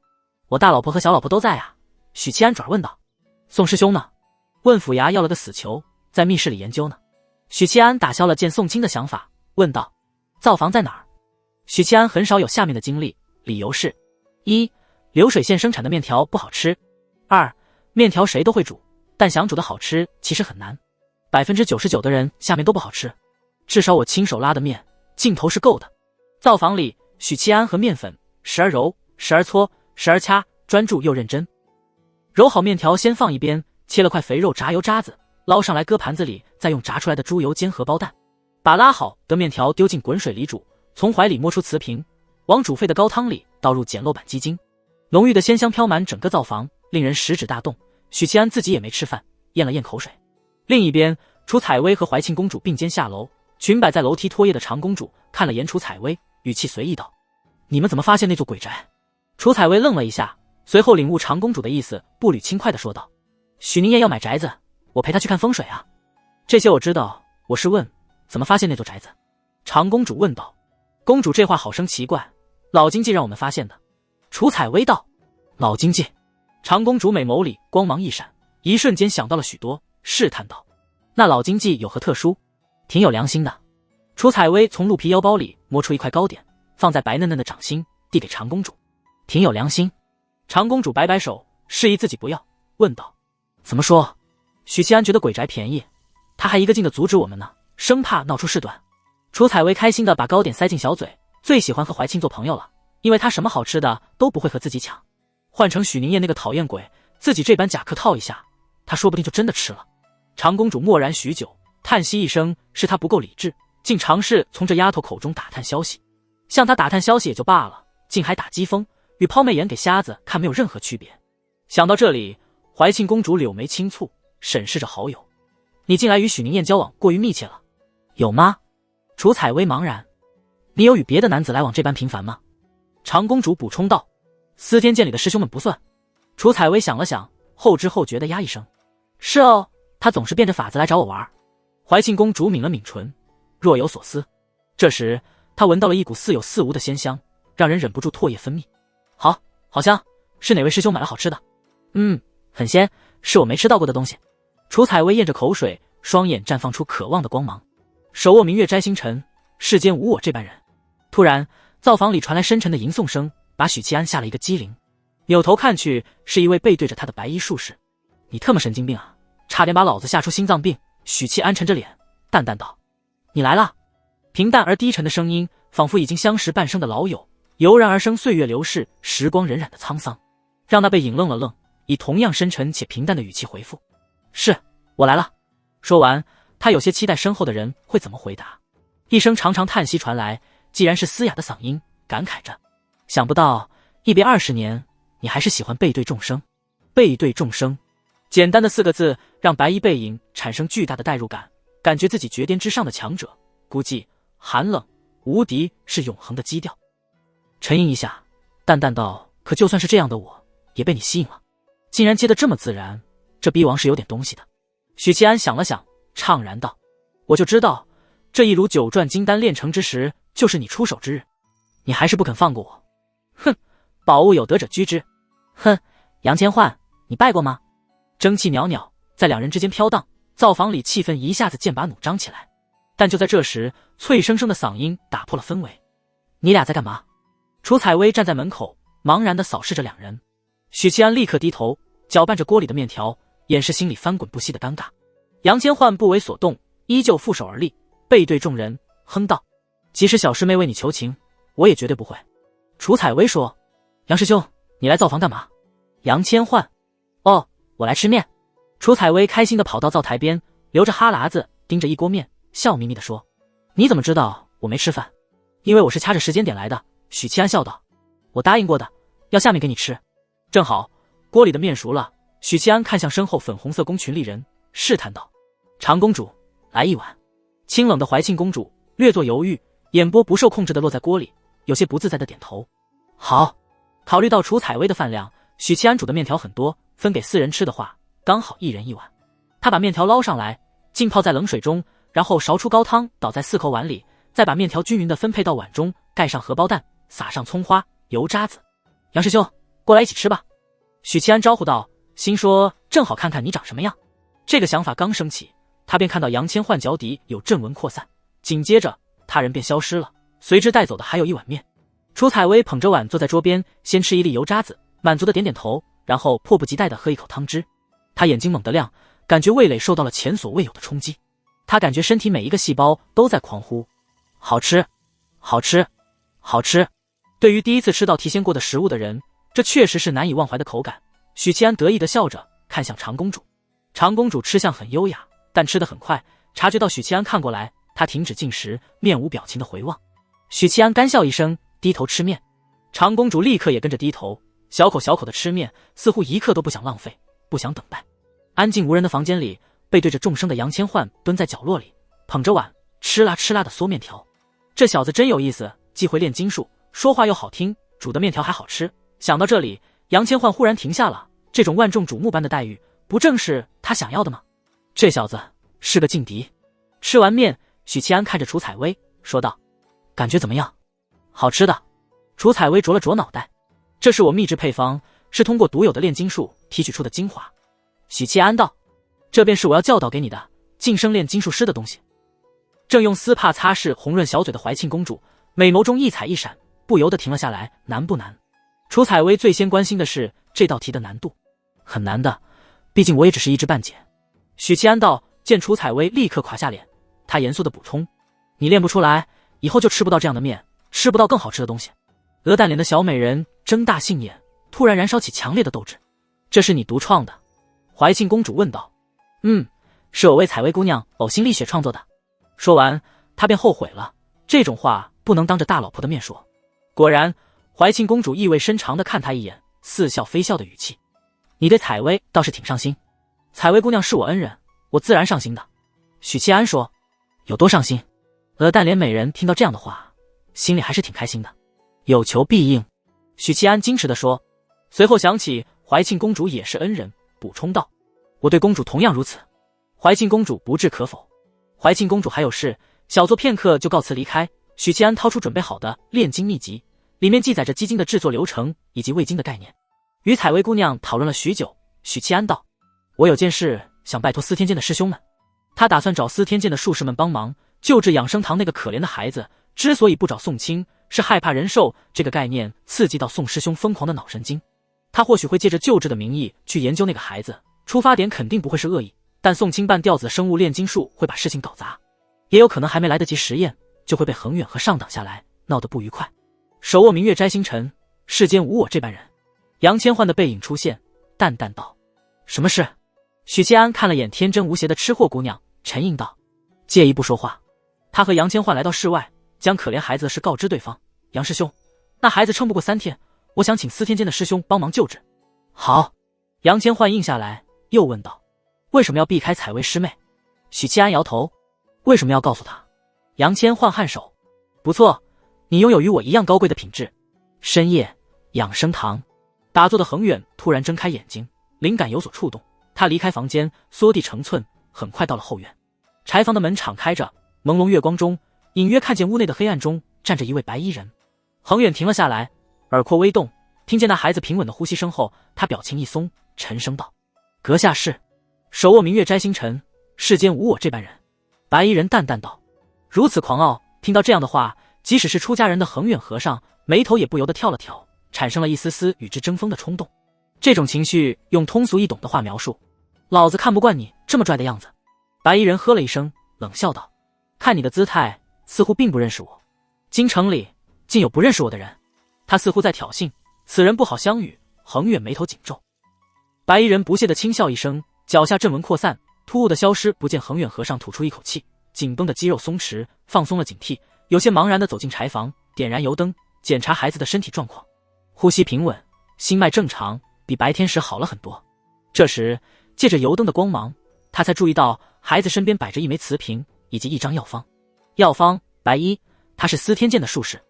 我大老婆和小老婆都在啊。”许七安转问道：“宋师兄呢？”问府衙要了个死囚，在密室里研究呢。许七安打消了见宋清的想法，问道：“灶房在哪儿？”许七安很少有下面的经历，理由是：1. 流水线生产的面条不好吃； 2. 面条谁都会煮，但想煮的好吃其实很难，99%的人下面都不好吃。至少我亲手拉的面，劲头是够的。灶房里，许七安和面粉时而揉，时而搓，时而掐，专注又认真。揉好面条先放一边，切了块肥肉炸油渣子，捞上来搁盘子里，再用炸出来的猪油煎荷包蛋。把拉好的面条丢进滚水里煮，从怀里摸出瓷瓶，往煮沸的高汤里倒入碱漏板鸡精，浓郁的鲜香飘满整个灶房，令人食指大动。许七安自己也没吃饭，咽了咽口水。另一边，楚采薇和怀庆公主并肩下楼，裙摆在楼梯拖曳的长公主看了眼楚采薇，语气随意道：“你们怎么发现那座鬼宅？”楚采薇愣了一下，随后领悟长公主的意思，步履轻快地说道：“许宁燕要买宅子，我陪她去看风水啊。”这些我知道，我是问怎么发现那座宅子。长公主问道。公主这话好生奇怪，老经济让我们发现的。楚采薇道：“老经济。”长公主美眸里光芒一闪，一瞬间想到了许多，试探道：“那老经济有何特殊？”“挺有良心的。”楚采薇从鹿皮腰包里摸出一块糕点，放在白嫩嫩的掌心，递给长公主。“挺有良心。”长公主摆摆手，示意自己不要，问道：“怎么说？”许七安觉得鬼宅便宜，他还一个劲地阻止我们呢，生怕闹出事端。楚采薇开心地把糕点塞进小嘴，最喜欢和怀庆做朋友了，因为他什么好吃的都不会和自己抢。换成许宁燕那个讨厌鬼，自己这般假客套一下，他说不定就真的吃了。长公主默然许久，叹息一声，是她不够理智，竟尝试从这丫头口中打探消息。向她打探消息也就罢了，竟还打机锋，与抛媚眼给瞎子看没有任何区别。想到这里，怀庆公主柳眉轻蹙，审视着好友：“你近来与许宁燕交往过于密切了，有吗？”楚采薇茫然：“你有与别的男子来往这般频繁吗？”长公主补充道：“司天监里的师兄们不算。”楚采薇想了想，后知后觉地呀一声：“是哦，他总是变着法子来找我玩。”怀庆公主抿了抿唇，若有所思。这时她闻到了一股似有似无的鲜香，让人忍不住唾液分泌。好香，是哪位师兄买了好吃的？很鲜，是我没吃到过的东西。楚采薇咽着口水，双眼绽放出渴望的光芒。手握明月摘星辰，世间无我这般人。突然，灶房里传来深沉的吟诵声，把许七安吓了一个机灵。扭头看去，是一位背对着他的白衣术士。“你特么神经病啊，差点把老子吓出心脏病。”许七安沉着脸，淡淡道：“你来了。”平淡而低沉的声音，仿佛已经相识半生的老友，油然而生岁月流逝、时光荏苒的沧桑，让那背影愣了愣，以同样深沉且平淡的语气回复：“是，我来了。”说完，他有些期待身后的人会怎么回答。一声长长叹息传来，既然是嘶哑的嗓音，感慨着：“想不到一别20年，你还是喜欢背对众生。”背对众生，简单的4个字，让白衣背影产生巨大的代入感，感觉自己绝巅之上的强者，孤寂、寒冷、无敌是永恒的基调。沉吟一下，淡淡道：“可就算是这样的我，也被你吸引了。竟然接得这么自然，这逼王是有点东西的。”许七安想了想，怅然道：“我就知道，这一炉9转金丹炼成之时，就是你出手之日。你还是不肯放过我。哼，宝物有得者居之。哼，杨千唤，你拜过吗？”蒸汽袅袅在两人之间飘荡，灶房里气氛一下子剑拔弩张起来。但就在这时，脆生生的嗓音打破了氛围：“你俩在干嘛？”楚采薇站在门口，茫然地扫视着两人。许七安立刻低头，搅拌着锅里的面条，掩饰心里翻滚不息的尴尬。杨千唤不为所动，依旧负手而立，背对众人，哼道：“即使小师妹为你求情，我也绝对不会。”楚采薇说：“杨师兄，你来灶房干嘛？”杨千唤：“哦，我来吃面。”楚采薇开心地跑到灶台边，流着哈喇子盯着一锅面，笑眯眯地说：“你怎么知道我没吃饭？”“因为我是掐着时间点来的。”许七安笑道：“我答应过的，要下面给你吃。”正好锅里的面熟了，许七安看向身后粉红色宫裙丽人，试探道：“长公主，来一碗。”清冷的怀庆公主略作犹豫，眼波不受控制地落在锅里，有些不自在地点头：“好。”考虑到楚采薇的饭量，许七安煮的面条很多，分给4人吃的话，刚好1人1碗。他把面条捞上来，浸泡在冷水中，然后勺出高汤倒在4口碗里，再把面条均匀地分配到碗中，盖上荷包蛋，撒上葱花、油渣子。“杨师兄，过来一起吃吧。”许七安招呼道，心说正好看看你长什么样。这个想法刚升起，他便看到杨千唤脚底有阵纹扩散，紧接着他人便消失了，随之带走的还有1碗面。楚采薇捧着碗坐在桌边，先吃一粒油渣子，满足的点点头，然后迫不及待地喝一口汤汁。他眼睛猛地亮，感觉味蕾受到了前所未有的冲击。他感觉身体每一个细胞都在狂呼：“好吃，好吃，好吃！”对于第一次吃到提鲜过的食物的人，这确实是难以忘怀的口感。许七安得意地笑着看向长公主，长公主吃相很优雅，但吃得很快，察觉到许七安看过来，她停止进食，面无表情地回望。许七安干笑一声，低头吃面。长公主立刻也跟着低头，小口小口地吃面，似乎一刻都不想浪费，不想等待。安静无人的房间里，背对着众生的杨千唤蹲在角落里，捧着碗吃啦吃啦的嗦面条。这小子真有意思，既会炼金术，说话又好听，煮的面条还好吃。想到这里，杨千唤忽然停下了，这种万众瞩目般的待遇，不正是他想要的吗？这小子是个劲敌。吃完面，许七安看着楚采薇说道：“感觉怎么样？”“好吃的。”楚采薇啄了啄脑袋：“这是我秘制配方，是通过独有的炼金术提取出的精华。”许七安道：“这便是我要教导给你的晋升炼金术师的东西。”正用丝帕擦拭红润小嘴的怀庆公主，美眸中异彩一闪，不由得停了下来：“难不难？”楚采薇最先关心的是这道题的难度。“很难的，毕竟我也只是一知半解。”许七安道。见楚采薇立刻垮下脸，他严肃地补充：“你练不出来，以后就吃不到这样的面，吃不到更好吃的东西。”鹅蛋脸的小美人睁大杏眼，突然燃烧起强烈的斗志。“这是你独创的？”怀庆公主问道。“是我为采薇姑娘呕心沥血创作的。”说完，她便后悔了，这种话不能当着大老婆的面说。果然，怀庆公主意味深长地看她一眼，似笑非笑的语气：“你对采薇倒是挺上心。采薇姑娘是我恩人，我自然上心的。”许七安说。“有多上心？”鹅蛋脸美人听到这样的话，心里还是挺开心的。“有求必应。”许七安矜持地说。随后想起怀庆公主也是恩人，补充道：“我对公主同样如此。”怀庆公主不置可否。怀庆公主还有事，小坐片刻就告辞离开。许七安掏出准备好的炼金秘籍，里面记载着鸡精的制作流程以及味精的概念。与采薇姑娘讨论了许久，许七安道：“我有件事想拜托司天监的师兄们。”他打算找司天监的术士们帮忙救治养生堂那个可怜的孩子，之所以不找宋清，是害怕人寿这个概念刺激到宋师兄疯狂的脑神经。他或许会借着救治的名义去研究那个孩子，出发点肯定不会是恶意，但宋清半吊子的生物炼金术会把事情搞砸，也有可能还没来得及实验，就会被恒远和上挡下来，闹得不愉快。手握明月摘星辰，世间无我这般人。杨千唤的背影出现，淡淡道：“什么事？”许七安看了眼天真无邪的吃货姑娘，沉吟道：“介意不说话。”他和杨千唤来到室外，将可怜孩子的事告知对方。“杨师兄，那孩子撑不过3天，我想请司天监的师兄帮忙救治。”“好。”杨千唤应下来，又问道：“为什么要避开采薇师妹？”许七安摇头：“为什么要告诉他？”杨千唤颔首：“不错，你拥有与我一样高贵的品质。”深夜，养生堂打坐的恒远突然睁开眼睛，灵感有所触动，他离开房间，缩地成寸，很快到了后院。柴房的门敞开着，朦胧月光中，隐约看见屋内的黑暗中站着一位白衣人。恒远停了下来，耳廓微动，听见那孩子平稳的呼吸声后，他表情一松，沉声道：“阁下是？”手握明月摘星辰，世间无我这般人。白衣人淡淡道：“如此狂傲，听到这样的话，即使是出家人的恒远和尚眉头也不由得跳了跳，产生了一丝丝与之争锋的冲动。这种情绪用通俗易懂的话描述，老子看不惯你这么拽的样子。白衣人呵了一声，冷笑道：看你的姿态，似乎并不认识我。京城里竟有不认识我的人。他似乎在挑衅，此人不好相与。恒远眉头紧皱。白衣人不屑地轻笑一声，脚下阵纹扩散，突兀的消失不见。恒远和尚吐出一口气，紧绷的肌肉松弛，放松了警惕，有些茫然地走进柴房，点燃油灯，检查孩子的身体状况。呼吸平稳，心脉正常，比白天时好了很多。这时借着油灯的光芒，他才注意到孩子身边摆着一枚瓷瓶以及一张药方。药方白衣，他是司天监的术士。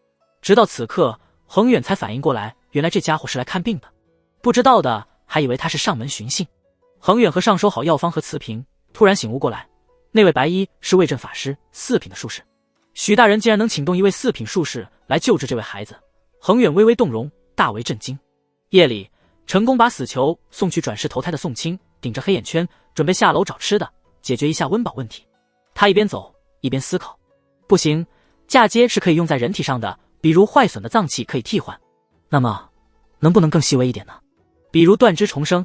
直到此刻，恒远才反应过来，原来这家伙是来看病的。不知道的还以为他是上门寻衅。恒远和尚收好药方和瓷瓶，突然醒悟过来，那位白衣是魏镇法师四品的术士。许大人竟然能请动一位四品术士来救治这位孩子，恒远微微动容，大为震惊。夜里成功把死囚送去转世投胎的宋清顶着黑眼圈，准备下楼找吃的，解决一下温饱问题。他一边走一边思考，不行，嫁接是可以用在人体上的，比如坏损的脏器可以替换，那么能不能更细微一点呢？比如断肢重生，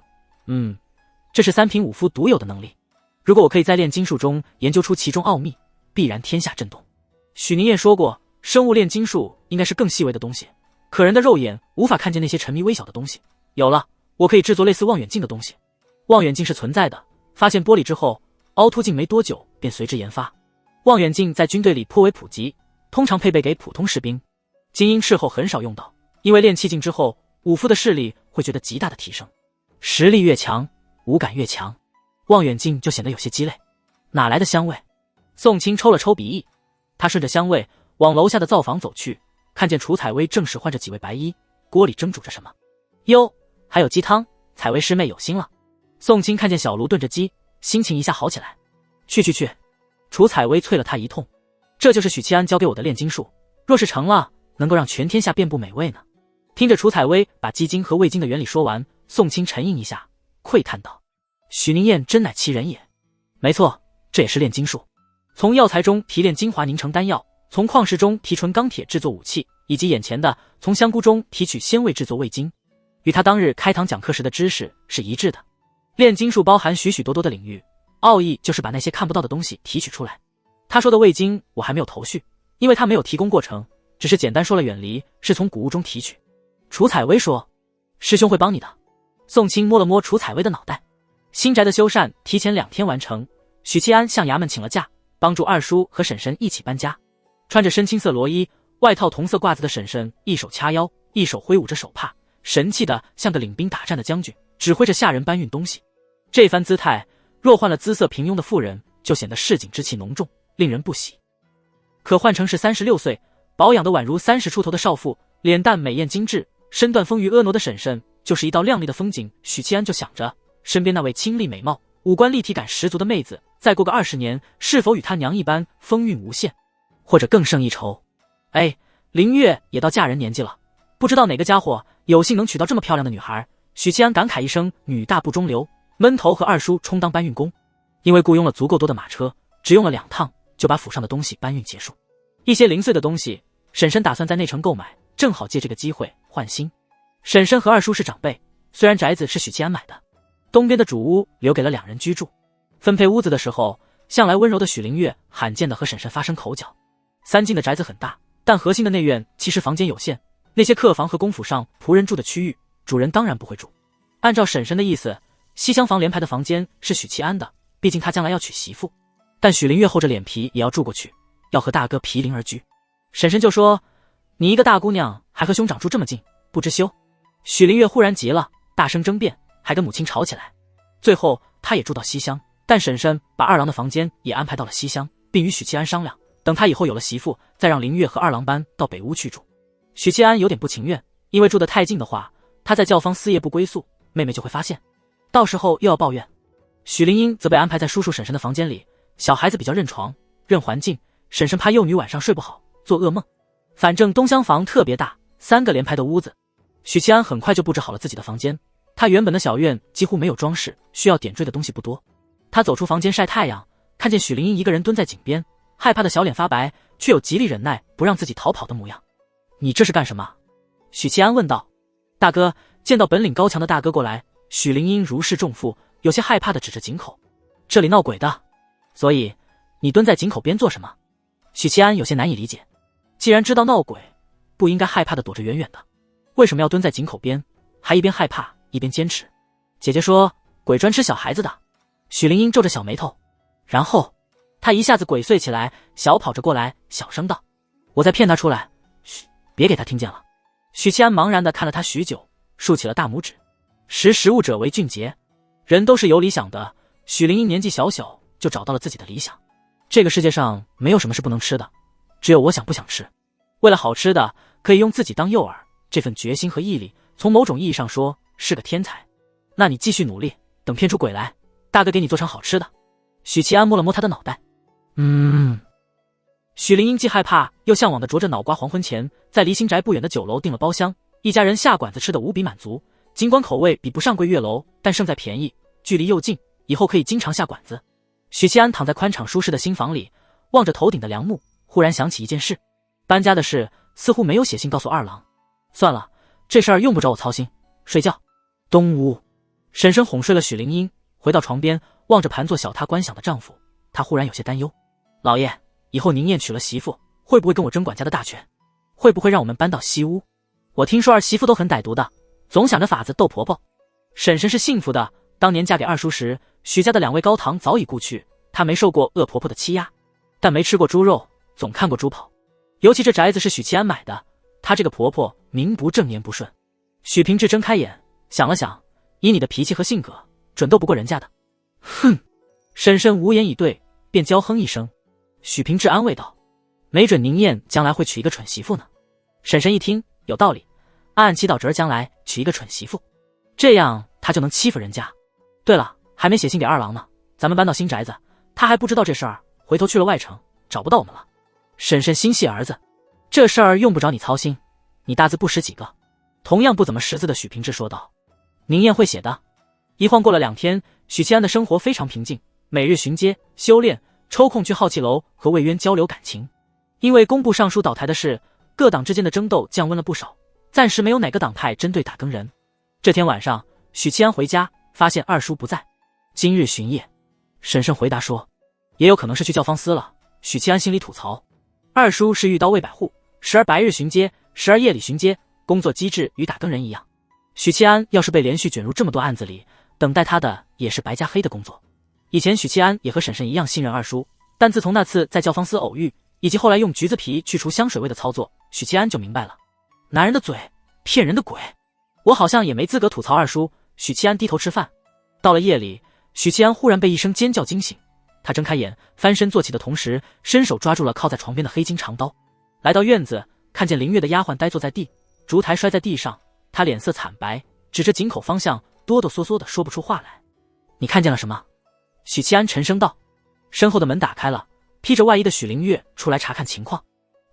这是三品武夫独有的能力。如果我可以在炼金术中研究出其中奥秘，必然天下震动。许宁燕说过，生物炼金术应该是更细微的东西，可人的肉眼无法看见那些沉迷微小的东西。有了，我可以制作类似望远镜的东西。望远镜是存在的，发现玻璃之后，凹凸镜没多久便随之研发。望远镜在军队里颇为普及，通常配备给普通士兵，精英斥候很少用到，因为练气镜之后，武夫的视力会觉得极大的提升，实力越强，五感越强，望远镜就显得有些鸡肋。哪来的香味？宋清抽了抽鼻翼，他顺着香味往楼下的灶房走去，看见楚采薇正使唤着几位白衣，锅里蒸煮着什么。哟，还有鸡汤，采薇师妹有心了。宋清看见小炉炖着鸡，心情一下好起来。去，楚采薇啐了他一通，这就是许七安教给我的炼金术，若是成了，能够让全天下遍布美味呢。听着楚采薇把鸡精和味精的原理说完，宋清沉吟一下，喟叹道：许宁燕真乃奇人也。没错，这也是炼金术，从药材中提炼精华凝成丹药，从矿石中提纯钢铁制作武器，以及眼前的从香菇中提取鲜味制作味精，与他当日开堂讲课时的知识是一致的。炼金术包含许许多多的领域，奥义就是把那些看不到的东西提取出来。他说的味精我还没有头绪，因为他没有提供过程，只是简单说了远离是从谷物中提取。楚采薇说：师兄会帮你的。宋清摸了摸楚采薇的脑袋。新宅的修缮提前2天完成，许七安向衙门请了假，帮助二叔和婶婶一起搬家。穿着深青色罗衣，外套同色褂子的婶婶一手掐腰，一手挥舞着手帕，神气的像个领兵打战的将军，指挥着下人搬运东西。这番姿态若换了姿色平庸的妇人，就显得市井之气浓重，令人不喜。可换成是36岁保养得宛如30出头的少妇，脸蛋美艳精致，身段丰腴婀娜的婶婶就是一道亮丽的风景。许七安就想着，身边那位清丽美貌、五官立体感十足的妹子，再过个20年，是否与她娘一般风韵无限，或者更胜一筹。林月也到嫁人年纪了，不知道哪个家伙有幸能娶到这么漂亮的女孩。许七安感慨一声，女大不中留，闷头和二叔充当搬运工。因为雇佣了足够多的马车，只用了2趟就把府上的东西搬运结束。一些零碎的东西，婶婶打算在内城购买，正好借这个机会换新。婶婶和二叔是长辈，虽然宅子是许七安买的，东边的主屋留给了2人居住。分配屋子的时候，向来温柔的许灵月罕见的和婶婶发生口角。3进的宅子很大，但核心的内院其实房间有限，那些客房和公府上仆人住的区域，主人当然不会住。按照婶婶的意思，西厢房连排的房间是许七安的，毕竟他将来要娶媳妇。但许灵月厚着脸皮也要住过去，要和大哥毗邻而居。婶婶就说：你一个大姑娘还和兄长住这么近，不知羞。许灵月忽然急了，大声争辩，还跟母亲吵起来。最后他也住到西厢，但婶婶把二郎的房间也安排到了西厢，并与许七安商量，等他以后有了媳妇，再让灵月和二郎搬到北屋去住。许七安有点不情愿，因为住得太近的话，他在教坊私夜不归宿，妹妹就会发现，到时候又要抱怨。许灵英则被安排在叔叔婶婶的房间里，小孩子比较认床认环境，婶婶怕幼女晚上睡不好做噩梦。反正东厢房特别大，3个连排的屋子。许七安很快就布置好了自己的房间，他原本的小院几乎没有装饰，需要点缀的东西不多。他走出房间晒太阳，看见许灵英一个人蹲在井边，害怕的小脸发白，却有极力忍耐不让自己逃跑的模样。你这是干什么？许七安问道。大哥。见到本领高强的大哥过来，许灵英如释重负，有些害怕地指着井口。这里闹鬼的，所以你蹲在井口边做什么？许七安有些难以理解。既然知道闹鬼，不应该害怕地躲着远远的，为什么要蹲在井口边，还一边害怕一边坚持？姐姐说鬼专吃小孩子的。许灵英皱着小眉头，然后他一下子鬼祟起来，小跑着过来，小声道：我在骗他出来，嘘，别给他听见了。许七安茫然地看了他许久，竖起了大拇指。识物者为俊杰，人都是有理想的。许灵英年纪小小就找到了自己的理想。这个世界上没有什么是不能吃的，只有我想不想吃。为了好吃的，可以用自己当诱饵，这份决心和毅力，从某种意义上说是个天才。那你继续努力，等骗出鬼来，大哥给你做成好吃的。许七安摸了摸他的脑袋。许灵英既害怕又向往的着着脑瓜黄昏前，在离新宅不远的酒楼订了包厢，一家人下馆子吃得无比满足。尽管口味比不上桂月楼，但胜在便宜，距离又近，以后可以经常下馆子。许七安躺在宽敞舒适的新房里，望着头顶的梁木，忽然想起一件事，搬家的事似乎没有写信告诉二郎。算了，这事儿用不着我操心，睡觉。东屋，婶婶哄睡了许灵英，回到床边，望着盘坐小榻观想的丈夫，她忽然有些担忧。老爷，以后宁燕娶了媳妇，会不会跟我争管家的大权？会不会让我们搬到西屋？我听说儿媳妇都很歹毒的，总想着法子逗婆婆。婶婶是幸福的，当年嫁给二叔时，许家的2位高堂早已故去，她没受过恶婆婆的欺压，但没吃过猪肉，总看过猪跑。尤其这宅子是许七安买的，她这个婆婆名不正言不顺。许平志睁开眼，想了想，以你的脾气和性格，准斗不过人家的。哼！婶婶无言以对，便娇哼一声。许平志安慰道：没准宁燕将来会娶一个蠢媳妇呢。婶婶一听有道理，暗暗祈祷侄儿将来娶一个蠢媳妇，这样他就能欺负人家。对了，还没写信给二郎呢，咱们搬到新宅子，他还不知道这事儿，回头去了外城找不到我们了。婶婶心系儿子，这事儿用不着你操心，你大字不识几个。同样不怎么识字的许平志说道：宁燕会写的。一晃过了2天，许七安的生活非常平静，每日巡街修炼，抽空去好气楼和魏渊交流感情。因为工部尚书倒台的事，各党之间的争斗降温了不少，暂时没有哪个党派针对打更人。这天晚上，许七安回家，发现二叔不在。今日巡夜，婶婶回答说，也有可能是去教坊司了。许七安心里吐槽，二叔是御刀魏百户，时而白日巡街，时而夜里巡街，工作机制与打更人一样。许七安要是被连续卷入这么多案子里，等待他的也是白加黑的工作。以前许七安也和婶婶一样信任二叔，但自从那次在教坊司偶遇，以及后来用橘子皮去除香水味的操作，许七安就明白了，男人的嘴骗人的鬼。我好像也没资格吐槽二叔。许七安低头吃饭，到了夜里，许七安忽然被一声尖叫惊醒。他睁开眼，翻身坐起的同时，伸手抓住了靠在床边的黑金长刀。来到院子，看见林月的丫鬟呆坐在地，烛台摔在地上，他脸色惨白，指着井口方向，哆哆嗦嗦的说不出话来。你看见了什么？许七安沉声道。身后的门打开了，披着外衣的许灵月出来查看情况。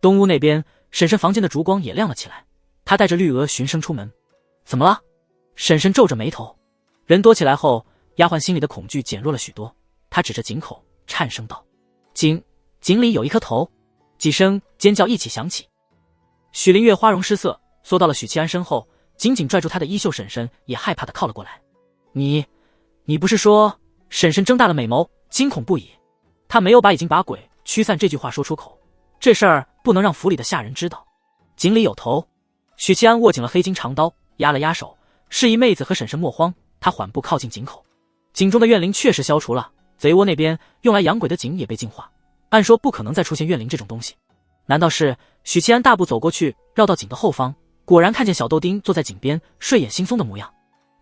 东屋那边，婶婶房间的烛光也亮了起来，她带着绿娥循声出门。怎么了？婶婶皱着眉头。人多起来后，丫鬟心里的恐惧减弱了许多，她指着井口颤声道：井里有一颗头。几声尖叫一起响起。许灵月花容失色，缩到了许七安身后，紧紧拽住他的衣袖。婶婶也害怕的靠了过来。你不是说？婶婶睁大了美眸，惊恐不已。她没有把已经把鬼驱散这句话说出口，这事儿不能让府里的下人知道。井里有头。许七安握紧了黑金长刀，压了压手，示意妹子和婶婶莫慌。他缓步靠近井口，井中的怨灵确实消除了，贼窝那边用来养鬼的井也被净化，按说不可能再出现怨灵这种东西。难道是？许七安大步走过去，绕到井的后方，果然看见小豆丁坐在井边，睡眼惺忪的模样。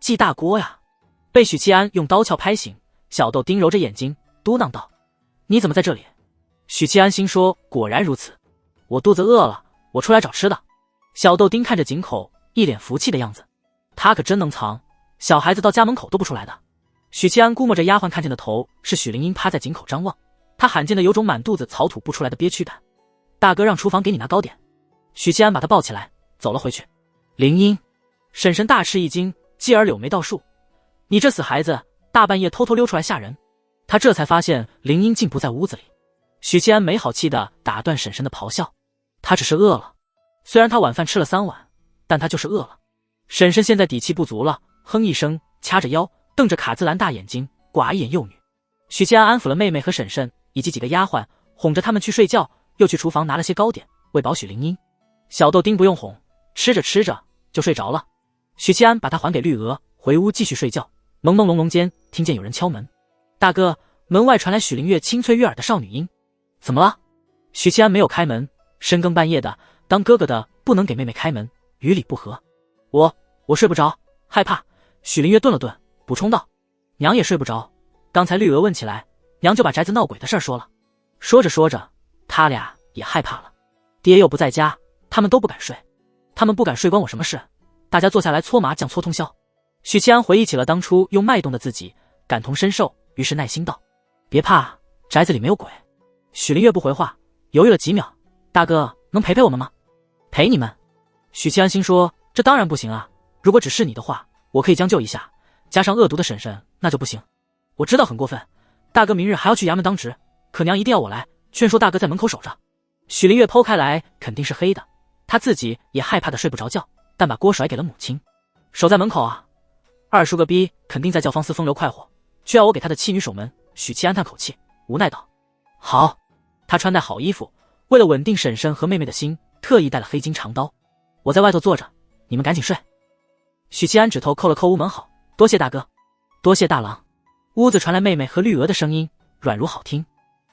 季大锅呀！被许七安用刀鞘拍醒，小豆丁揉着眼睛嘟囔道：你怎么在这里？许七安心说，果然如此，我肚子饿了，我出来找吃的。小豆丁看着井口，一脸服气的样子，他可真能藏，小孩子到家门口都不出来的。许七安估摸着丫鬟看见的头是许灵英趴在井口张望，他罕见的有种满肚子草吐不出来的憋屈感。大哥让厨房给你拿糕点。许七安把他抱起来走了回去。灵英，婶婶大吃一惊，继而柳眉倒竖，你这死孩子，大半夜偷偷溜出来吓人。他这才发现灵英竟不在屋子里。许七安没好气地打断婶婶的咆哮，他只是饿了。虽然他晚饭吃了3碗，但他就是饿了。婶婶现在底气不足了，哼一声，掐着腰，瞪着卡姿兰大眼睛，寡言幼女。许七安安抚了妹妹和婶婶以及几个丫鬟，哄着他们去睡觉，又去厨房拿了些糕点喂饱许灵英。小豆丁不用哄，吃着吃着就睡着了。许七安把他还给绿娥，回屋继续睡觉。朦朦胧胧间，听见有人敲门。大哥，门外传来许灵月清脆悦耳的少女音。怎么了？许七安没有开门，深更半夜的，当哥哥的不能给妹妹开门，于理不合。我睡不着，害怕。许灵月顿了顿，补充道：娘也睡不着。刚才绿娥问起来，娘就把宅子闹鬼的事说了。说着说着，他俩也害怕了。爹又不在家，他们都不敢睡。他们不敢睡关我什么事？大家坐下来搓麻将搓通宵。许七安回忆起了当初用脉动的自己，感同身受，于是耐心道：别怕，宅子里没有鬼。许灵月不回话，犹豫了几秒：大哥能陪陪我们吗？陪你们？许七安心说，这当然不行啊，如果只是你的话，我可以将就一下，加上恶毒的婶婶那就不行。我知道很过分，大哥明日还要去衙门当值，可娘一定要我来，劝说大哥在门口守着。许灵月剖开来肯定是黑的，他自己也害怕的睡不着觉，但把锅甩给了母亲。守在门口啊，二叔个逼肯定在教坊司风流快活，却要我给他的妻女守门。许七安叹口气，无奈道：好。他穿戴好衣服，为了稳定婶婶和妹妹的心，特意带了黑金长刀。我在外头坐着，你们赶紧睡。许七安指头抠了抠屋门好，多谢大哥，多谢大郎。屋子传来妹妹和绿娥的声音，软如好听。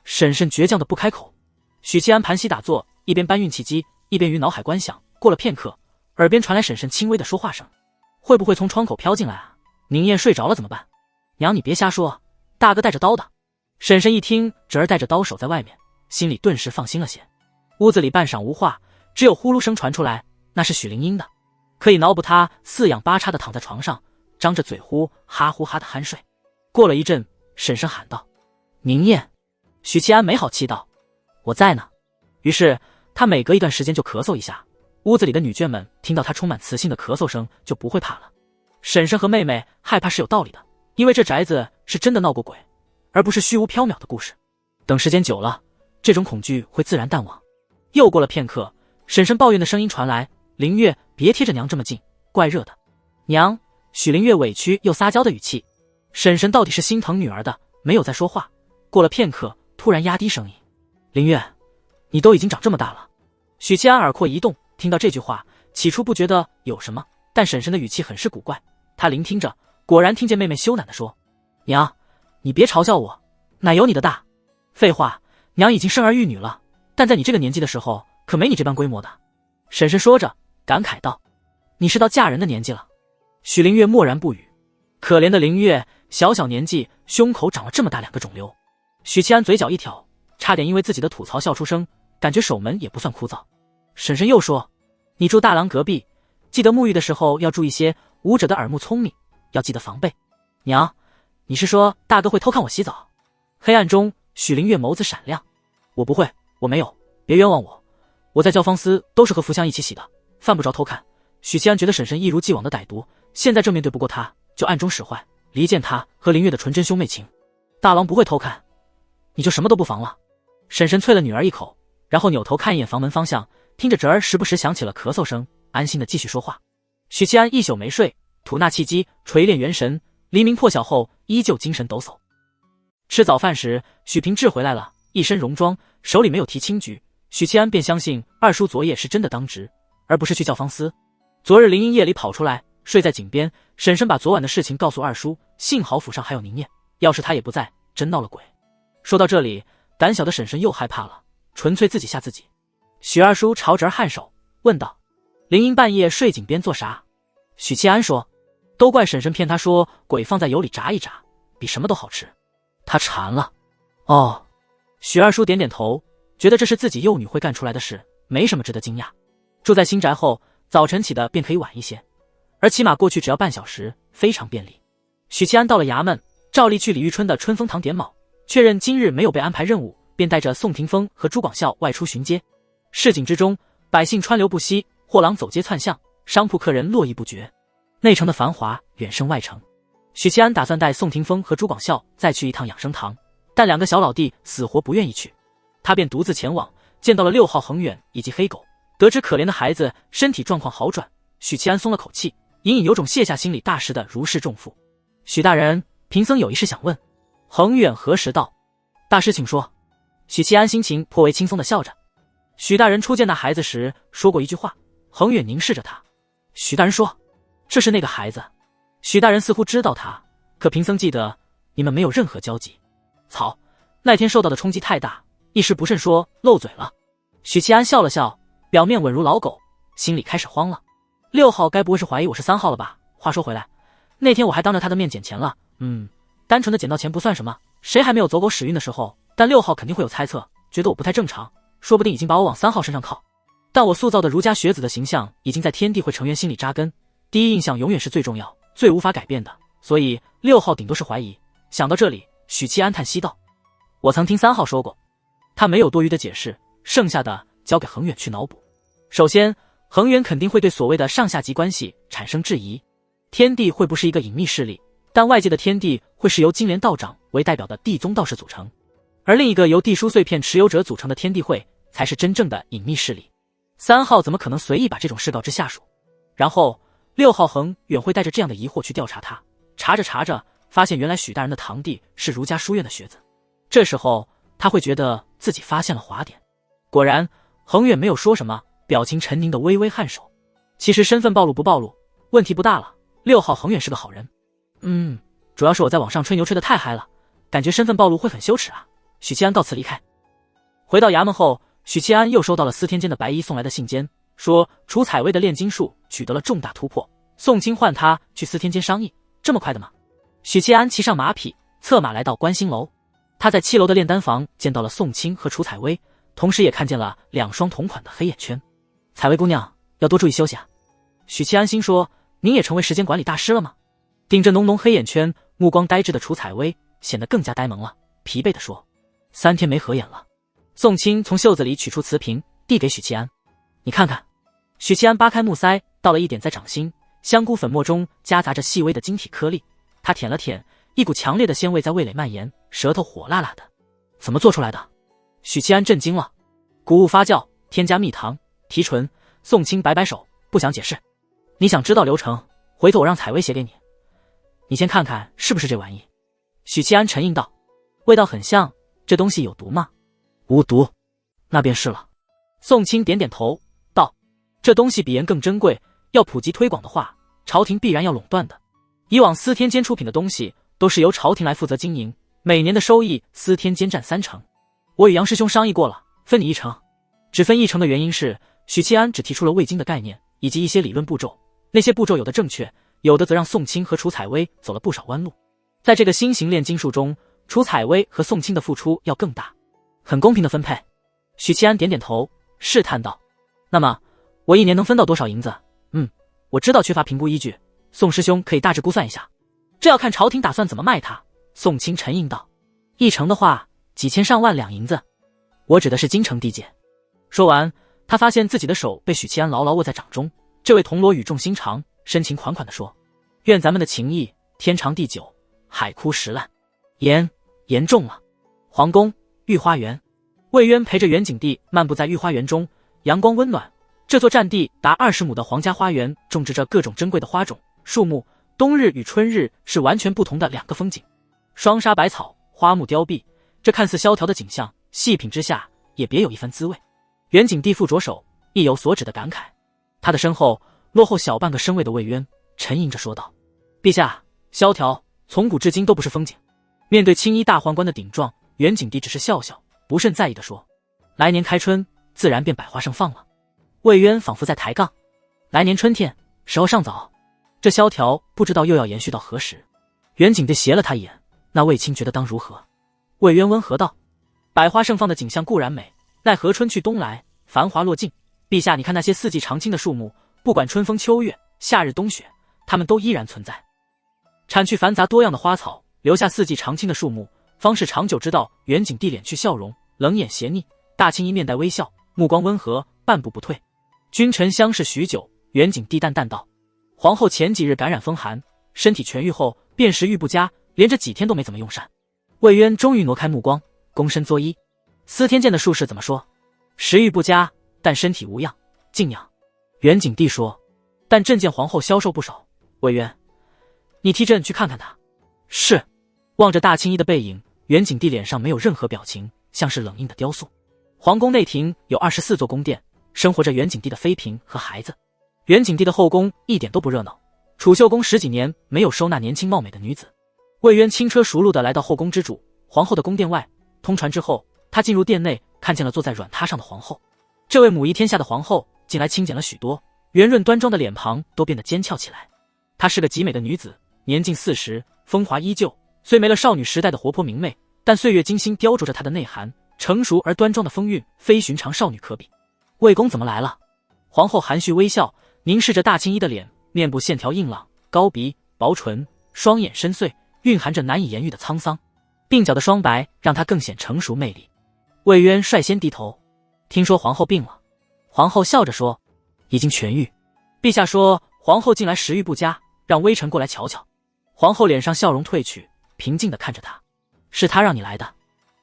婶婶倔强的不开口。许七安盘膝打坐，一边搬运气机，一边于脑海观想。过了片刻，耳边传来婶婶轻微的说话声，会不会从窗口飘进来啊？宁燕睡着了怎么办？娘你别瞎说，大哥带着刀的。婶婶一听侄儿带着刀守在外面，心里顿时放心了些。屋子里半晌无话，只有呼噜声传出来，那是许灵英的。可以脑补他四仰八叉的躺在床上，张着嘴呼哈的酣睡。过了一阵，婶婶喊道：宁燕。许七安没好气道：我在呢。于是他每隔一段时间就咳嗽一下，屋子里的女眷们听到他充满磁性的咳嗽声就不会怕了。婶婶和妹妹害怕是有道理的，因为这宅子是真的闹过鬼，而不是虚无缥缈的故事。等时间久了，这种恐惧会自然淡忘。又过了片刻，婶婶抱怨的声音传来：灵月，别贴着娘这么近，怪热的。娘。许灵月委屈又撒娇的语气。婶婶到底是心疼女儿的，没有再说话。过了片刻，突然压低声音：灵月，你都已经长这么大了。许七安耳廓一动，听到这句话，起初不觉得有什么，但婶婶的语气很是古怪。他聆听着，果然听见妹妹羞赧地说：娘，你别嘲笑我，哪有你的大。废话，娘已经生儿育女了，但在你这个年纪的时候，可没你这般规模的。婶婶说着，感慨道：你是到嫁人的年纪了。许灵月默然不语。可怜的灵月，小小年纪，胸口长了这么大2个肿瘤。许七安嘴角一挑，差点因为自己的吐槽笑出声，感觉守门也不算枯燥。婶婶又说：你住大郎隔壁，记得沐浴的时候要注意些，武者的耳目聪明，要记得防备。娘，你是说大哥会偷看我洗澡？黑暗中，许灵月眸子闪亮。我不会，我没有，别冤枉我。我在教坊司都是和福香一起洗的，犯不着偷看。许七安觉得婶婶一如既往的歹毒，现在正面对不过他，就暗中使坏，离间他和灵月的纯真兄妹情。大郎不会偷看，你就什么都不防了。婶婶啐了女儿一口，然后扭头看一眼房门方向，听着侄儿时不时响起了咳嗽声，安心的继续说话。许七安一宿没睡，吐纳气机，锤炼元神，黎明破晓后依旧精神抖擞。吃早饭时，许平志回来了，一身戎装，手里没有提青菊。许七安便相信二叔昨夜是真的当值，而不是去教坊司。昨日林英夜里跑出来，睡在井边，婶婶把昨晚的事情告诉二叔，幸好府上还有宁念，要是他也不在，真闹了鬼。说到这里，胆小的婶婶又害怕了，纯粹自己吓自己。许二叔朝侄儿颔首，问道：林英半夜睡井边做啥？许七安说：都怪婶婶骗他说鬼放在油里炸一炸，比什么都好吃。他馋了。哦。许二叔点点头，觉得这是自己幼女会干出来的事，没什么值得惊讶。住在新宅后，早晨起的便可以晚一些，而骑马过去只要半小时，非常便利。许七安到了衙门，照例去李玉春的春风堂点卯，确认今日没有被安排任务，便带着宋霆锋和朱广孝外出巡街。市井之中，百姓川流不息，货郎走街窜巷，商铺客人络绎不绝。内城的繁华远胜外城。许七安打算带宋霆锋和朱广孝再去一趟养生堂，但2个小老弟死活不愿意去。他便独自前往，见到了6号恒远以及黑狗。得知可怜的孩子身体状况好转，许七安松了口气，隐隐有种卸下心里大石的如释重负。许大人，贫僧有一事想问。恒远何时道？大师请说。许七安心情颇为轻松地笑着。许大人初见那孩子时说过一句话。恒远凝视着他。许大人说，这是那个孩子。许大人似乎知道他，可贫僧记得你们没有任何交集。草，那天受到的冲击太大，一时不慎说漏嘴了。许七安笑了笑，表面稳如老狗，心里开始慌了。6号该不会是怀疑我是3号了吧？话说回来，那天我还当着他的面捡钱了。单纯的捡到钱不算什么，谁还没有走狗屎运的时候？但6号肯定会有猜测，觉得我不太正常，说不定已经把我往3号身上靠。但我塑造的儒家学子的形象已经在天地会成员心里扎根，第一印象永远是最重要、最无法改变的，所以6号顶多是怀疑。想到这里，许七安叹息道：“我曾听3号说过。”他没有多余的解释，剩下的交给恒远去脑补。首先，恒远肯定会对所谓的上下级关系产生质疑。天地会不是一个隐秘势力，但外界的天地会是由金莲道长为代表的地宗道士组成，而另一个由地书碎片持有者组成的天地会才是真正的隐秘势力。3号怎么可能随意把这种事告知下属？然后6号恒远会带着这样的疑惑去调查他，查着查着，发现原来许大人的堂弟是儒家书院的学子。这时候他会觉得自己发现了滑点。果然，恒远没有说什么，表情沉凝的微微颔首。其实身份暴露不暴露，问题不大了。6号恒远是个好人。主要是我在网上吹牛吹得太嗨了，感觉身份暴露会很羞耻啊。许七安告辞离开。回到衙门后，许七安又收到了司天监的白衣送来的信笺，说楚采薇的炼金术取得了重大突破，宋清唤他去司天监商议。这么快的吗？许七安骑上马匹，策马来到观星楼。他在7楼的炼丹房见到了宋清和楚采薇，同时也看见了2双同款的黑眼圈。采薇姑娘要多注意休息啊。许七安心说，您也成为时间管理大师了吗？顶着浓浓黑眼圈，目光呆滞的楚采薇显得更加呆萌了，疲惫地说：“3天没合眼了。”宋清从袖子里取出瓷瓶，递给许七安：“你看看。”许七安扒开木塞，倒了一点在掌心，香菇粉末中夹杂着细微的晶体颗粒。他舔了舔，一股强烈的鲜味在味蕾蔓延，舌头火辣辣的。怎么做出来的？许七安震惊了。谷物发酵，添加蜜糖，提纯。宋清摆摆手，不想解释。你想知道流程，回头我让采薇写给你。你先看看是不是这玩意。许七安沉吟道：“味道很像，这东西有毒吗？”“无毒。”“那便是了。”宋清点点头道：“这东西比盐更珍贵，要普及推广的话，朝廷必然要垄断的。以往司天监出品的东西都是由朝廷来负责经营，每年的收益司天监占30%。我与杨师兄商议过了，分你1成。只分1成的原因是，许七安只提出了味精的概念以及一些理论步骤，那些步骤有的正确，有的则让宋清和楚采薇走了不少弯路。在这个新型炼金术中，楚采薇和宋清的付出要更大，很公平的分配。许七安点点头，试探道：“那么我1年能分到多少银子？”“我知道缺乏评估依据，宋师兄可以大致估算一下。”“这要看朝廷打算怎么卖它。”宋清沉吟道。“1成的话，几千上万两银子。我指的是京城地界。”说完，他发现自己的手被许七安牢牢握在掌中。这位铜锣语重心长，深情款款地说：“愿咱们的情谊天长地久，海枯石烂。”言重了。皇宫御花园，魏渊陪着元景帝漫步在御花园中，阳光温暖。这座占地达20亩的皇家花园种植着各种珍贵的花种树木，冬日与春日是完全不同的2个风景。双沙百草，花木凋敝，这看似萧条的景象，细品之下也别有一番滋味。元景帝复着手，意有所指的感慨。他的身后落后小半个身位的魏渊沉吟着说道：“陛下，萧条从古至今都不是风景。”面对青衣大宦官的顶撞，元景帝只是笑笑，不甚在意地说：“来年开春，自然便百花盛放了。”魏渊仿佛在抬杠：“来年春天，时候尚早。这萧条不知道又要延续到何时。”元景帝斜了他一眼：“那卫青觉得当如何？”魏渊温和道：“百花盛放的景象固然美，奈何春去冬来，繁华落尽。陛下，你看那些四季常青的树木，不管春风秋月，夏日冬雪，它们都依然存在。铲去繁杂多样的花草，留下四季常青的树木，方是长久之道。”元景帝敛去笑容，冷眼斜睨，大青衣面带微笑，目光温和，半步不退。君臣相视许久，元景帝淡淡道：“皇后前几日感染风寒，身体痊愈后，便食欲不佳，连着几天都没怎么用膳。”魏渊终于挪开目光，躬身作揖：“司天监的术士怎么说？食欲不佳，但身体无恙，静养。袁景帝说，但朕见皇后消瘦不少。魏渊，你替朕去看看她。是。望着大青衣的背影，袁景帝脸上没有任何表情，像是冷硬的雕塑。皇宫内廷有24座宫殿，生活着袁景帝的妃嫔和孩子。袁景帝的后宫一点都不热闹，储秀宫10几年没有收纳年轻貌美的女子。魏渊轻车熟路地来到后宫之主皇后的宫殿外，通传之后，他进入殿内，看见了坐在软榻上的皇后。这位母仪天下的皇后近来清简了许多，圆润端庄的脸庞都变得尖翘起来。她是个极美的女子，年近40，风华依旧，虽没了少女时代的活泼明媚，但岁月精心雕琢着她的内涵，成熟而端庄的风韵非寻常少女可比。魏公怎么来了？皇后含蓄微笑，凝视着大青衣的脸，面部线条硬朗，高鼻薄唇，双眼深邃，蕴含着难以言喻的沧桑。鬓角的双白让她更显成熟魅力。魏渊率先低头，听说皇后病了。皇后笑着说，已经痊愈。陛下说皇后近来食欲不佳，让微臣过来瞧瞧。皇后脸上笑容褪去，平静地看着他。是他让你来的。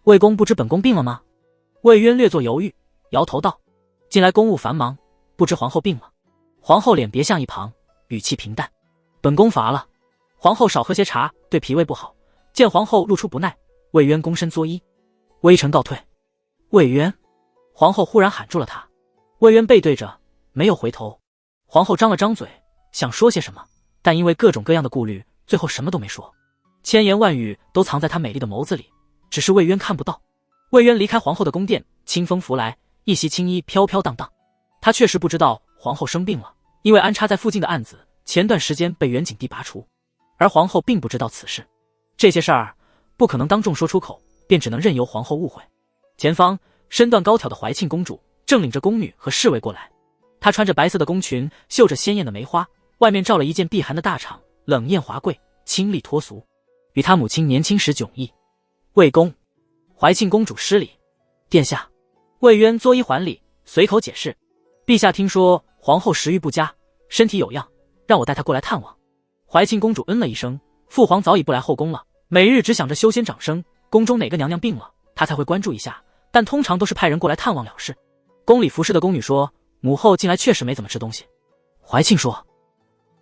魏公不知本宫病了吗？魏渊略作犹豫，摇头道，近来公务繁忙，不知皇后病了。皇后脸别向一旁，语气平淡，本宫乏了。皇后少喝些茶，对脾胃不好。见皇后露出不耐，魏渊躬身作揖，微臣告退。魏渊，皇后忽然喊住了他。魏渊背对着，没有回头。皇后张了张嘴，想说些什么，但因为各种各样的顾虑，最后什么都没说。千言万语都藏在她美丽的眸子里，只是魏渊看不到。魏渊离开皇后的宫殿，清风拂来，一袭青衣飘飘荡荡。他确实不知道皇后生病了，因为安插在附近的案子前段时间被袁景帝拔除，而皇后并不知道此事。这些事儿不可能当众说出口，便只能任由皇后误会。前方身段高挑的怀庆公主正领着宫女和侍卫过来，她穿着白色的宫裙，绣着鲜艳的梅花，外面罩了一件碧寒的大氅，冷艳华贵，清丽脱俗，与她母亲年轻时迥异。魏公，怀庆公主施礼。殿下。魏渊作揖还礼，随口解释，陛下听说皇后食欲不佳，身体有恙，让我带她过来探望。怀庆公主嗯了一声，父皇早已不来后宫了，每日只想着修仙长生，宫中哪个娘娘病了，她才会关注一下，但通常都是派人过来探望了事。宫里服侍的宫女说，母后近来确实没怎么吃东西。怀庆说，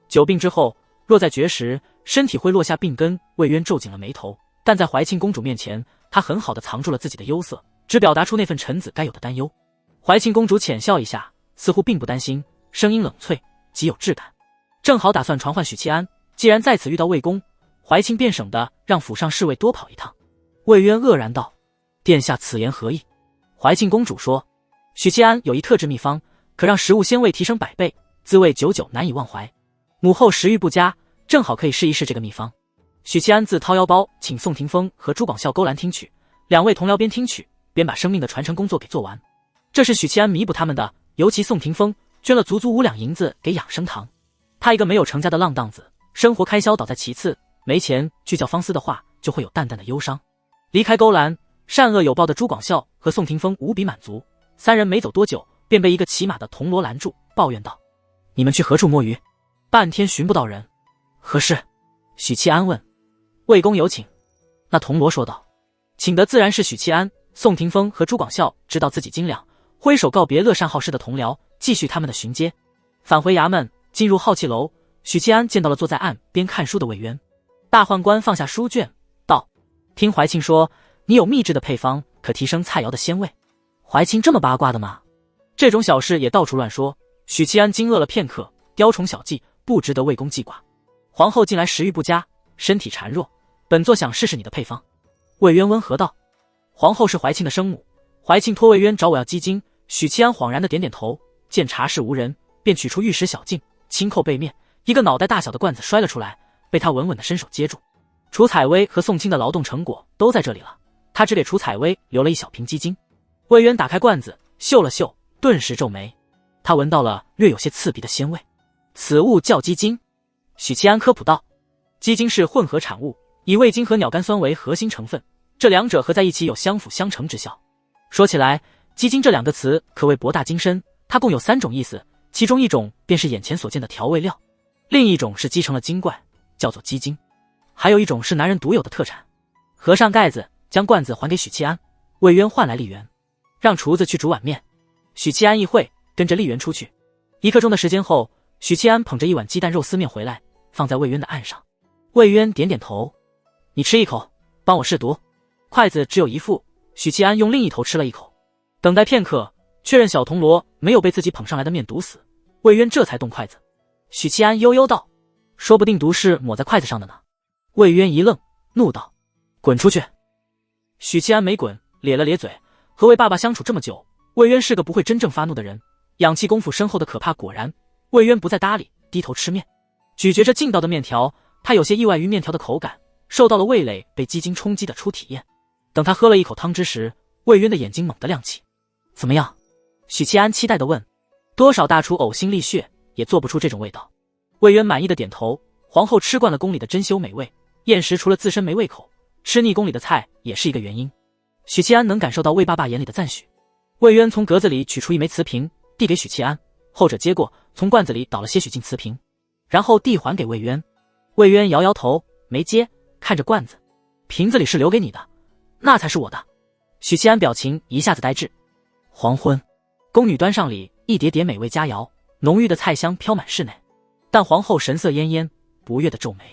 久病之后，若在绝食，身体会落下病根。魏渊皱紧了眉头，但在怀庆公主面前，他很好的藏住了自己的忧色，只表达出那份臣子该有的担忧。怀庆公主浅笑一下，似乎并不担心，声音冷脆，极有质感。正好打算传唤许七安，既然在此遇到魏公，怀庆便省得让府上侍卫多跑一趟。魏渊愕然道，殿下此言何意？怀庆公主说，许七安有一特制秘方，可让食物鲜味提升100倍，滋味久久难以忘怀。母后食欲不佳，正好可以试一试这个秘方。许七安自掏腰包请宋霆锋和朱广孝勾栏听曲，2位同僚边听曲边把生命的传承工作给做完。这是许七安弥补他们的，尤其宋霆锋捐了足足5两银子给养生堂。他一个没有成家的浪荡子，生活开销倒在其次，没钱去叫方思的话，就会有淡淡的忧伤。离开勾栏，善恶有报的朱广孝和宋霆锋无比满足，3人没走多久便被一个骑马的铜锣拦住，抱怨道，你们去何处摸鱼？半天寻不到人。何事？许七安问。魏公有请。那铜锣说道。请的自然是许七安。宋霆锋和朱广孝知道自己斤两，挥手告别乐善好施的同僚，继续他们的巡街。返回衙门，进入好气楼，许七安见到了坐在岸边看书的魏渊。大宦官放下书卷道，听怀庆说你有秘制的配方，可提升菜肴的鲜味。怀庆这么八卦的吗？这种小事也到处乱说。许七安惊愕了片刻，雕虫小技，不值得魏公记挂。皇后近来食欲不佳，身体孱弱，本座想试试你的配方。魏渊温和道。皇后是怀庆的生母，怀庆托魏渊找我要鸡精。许七安恍然的点点头，见茶室无人，便取出玉石小镜，轻扣背面，一个脑袋大小的罐子摔了出来，被他稳稳的伸手接住。楚采薇和宋清的劳动成果都在这里了，他只给楚采薇留了1小瓶鸡精。魏渊打开罐子，嗅了嗅，顿时皱眉，他闻到了略有些刺鼻的鲜味。此物叫鸡精。许七安科普道，鸡精是混合产物，以味精和鸟苷酸为核心成分，这两者合在一起有相辅相成之效。说起来，鸡精这2个词可谓博大精深，它共有3种意思，其中一种便是眼前所见的调味料，另一种是积成了精怪，叫做鸡精，还有一种是男人独有的特产。合上盖子，将罐子还给许七安，魏渊唤来丽媛，让厨子去煮碗面。许七安一会跟着丽媛出去。1刻钟的时间后，许七安捧着一碗鸡蛋肉丝面回来，放在魏渊的案上。魏渊点点头，你吃一口，帮我试毒。筷子只有一副，许七安用另一头吃了一口。等待片刻，确认小铜锣没有被自己捧上来的面毒死，魏渊这才动筷子。许七安悠悠道，说不定毒是抹在筷子上的呢。魏渊一愣，怒道，滚出去。许七安没滚，咧了咧嘴，和魏爸爸相处这么久，魏渊是个不会真正发怒的人，养气功夫深厚的可怕。果然，魏渊不再搭理，低头吃面，咀嚼着劲道的面条，他有些意外于面条的口感，受到了味蕾被鸡精冲击的初体验。等他喝了一口汤汁时，魏渊的眼睛猛地亮起。怎么样？许七安期待地问。多少大厨呕心沥血也做不出这种味道。魏渊满意的点头。皇后吃惯了宫里的珍馐美味，宴食除了自身没胃口，吃腻宫里的菜也是一个原因。许七安能感受到魏爸爸眼里的赞许。魏渊从格子里取出一枚瓷瓶，递给许七安，后者接过，从罐子里倒了些许进瓷瓶，然后递还给魏渊。魏渊摇摇头，没接，看着罐子，瓶子里是留给你的，那才是我的。许七安表情一下子呆滞。黄昏，宫女端上里一碟碟美味佳肴，浓郁的菜香飘满室内，但皇后神色恹恹，不悦地皱眉。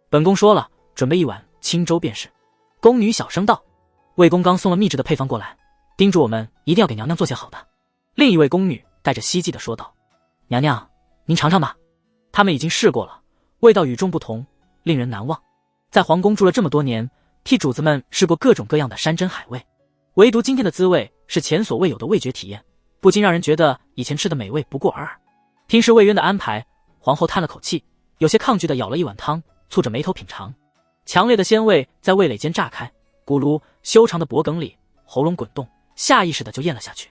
本宫说了，准备一碗清粥便是。宫女小声道。魏公刚送了秘制的配方过来，叮嘱我们一定要给娘娘做些好的。另一位宫女带着希冀地说道。娘娘，您尝尝吧。他们已经试过了，味道与众不同，令人难忘。在皇宫住了这么多年，替主子们试过各种各样的山珍海味，唯独今天的滋味是前所未有的味觉体验，不禁让人觉得以前吃的美味不过尔尔。听是魏渊的安排，皇后叹了口气，有些抗拒地舀了一碗汤，蹙着眉头品尝。强烈的鲜味在味蕾间炸开，咕噜，修长的脖梗里，喉咙滚动，下意识地就咽了下去。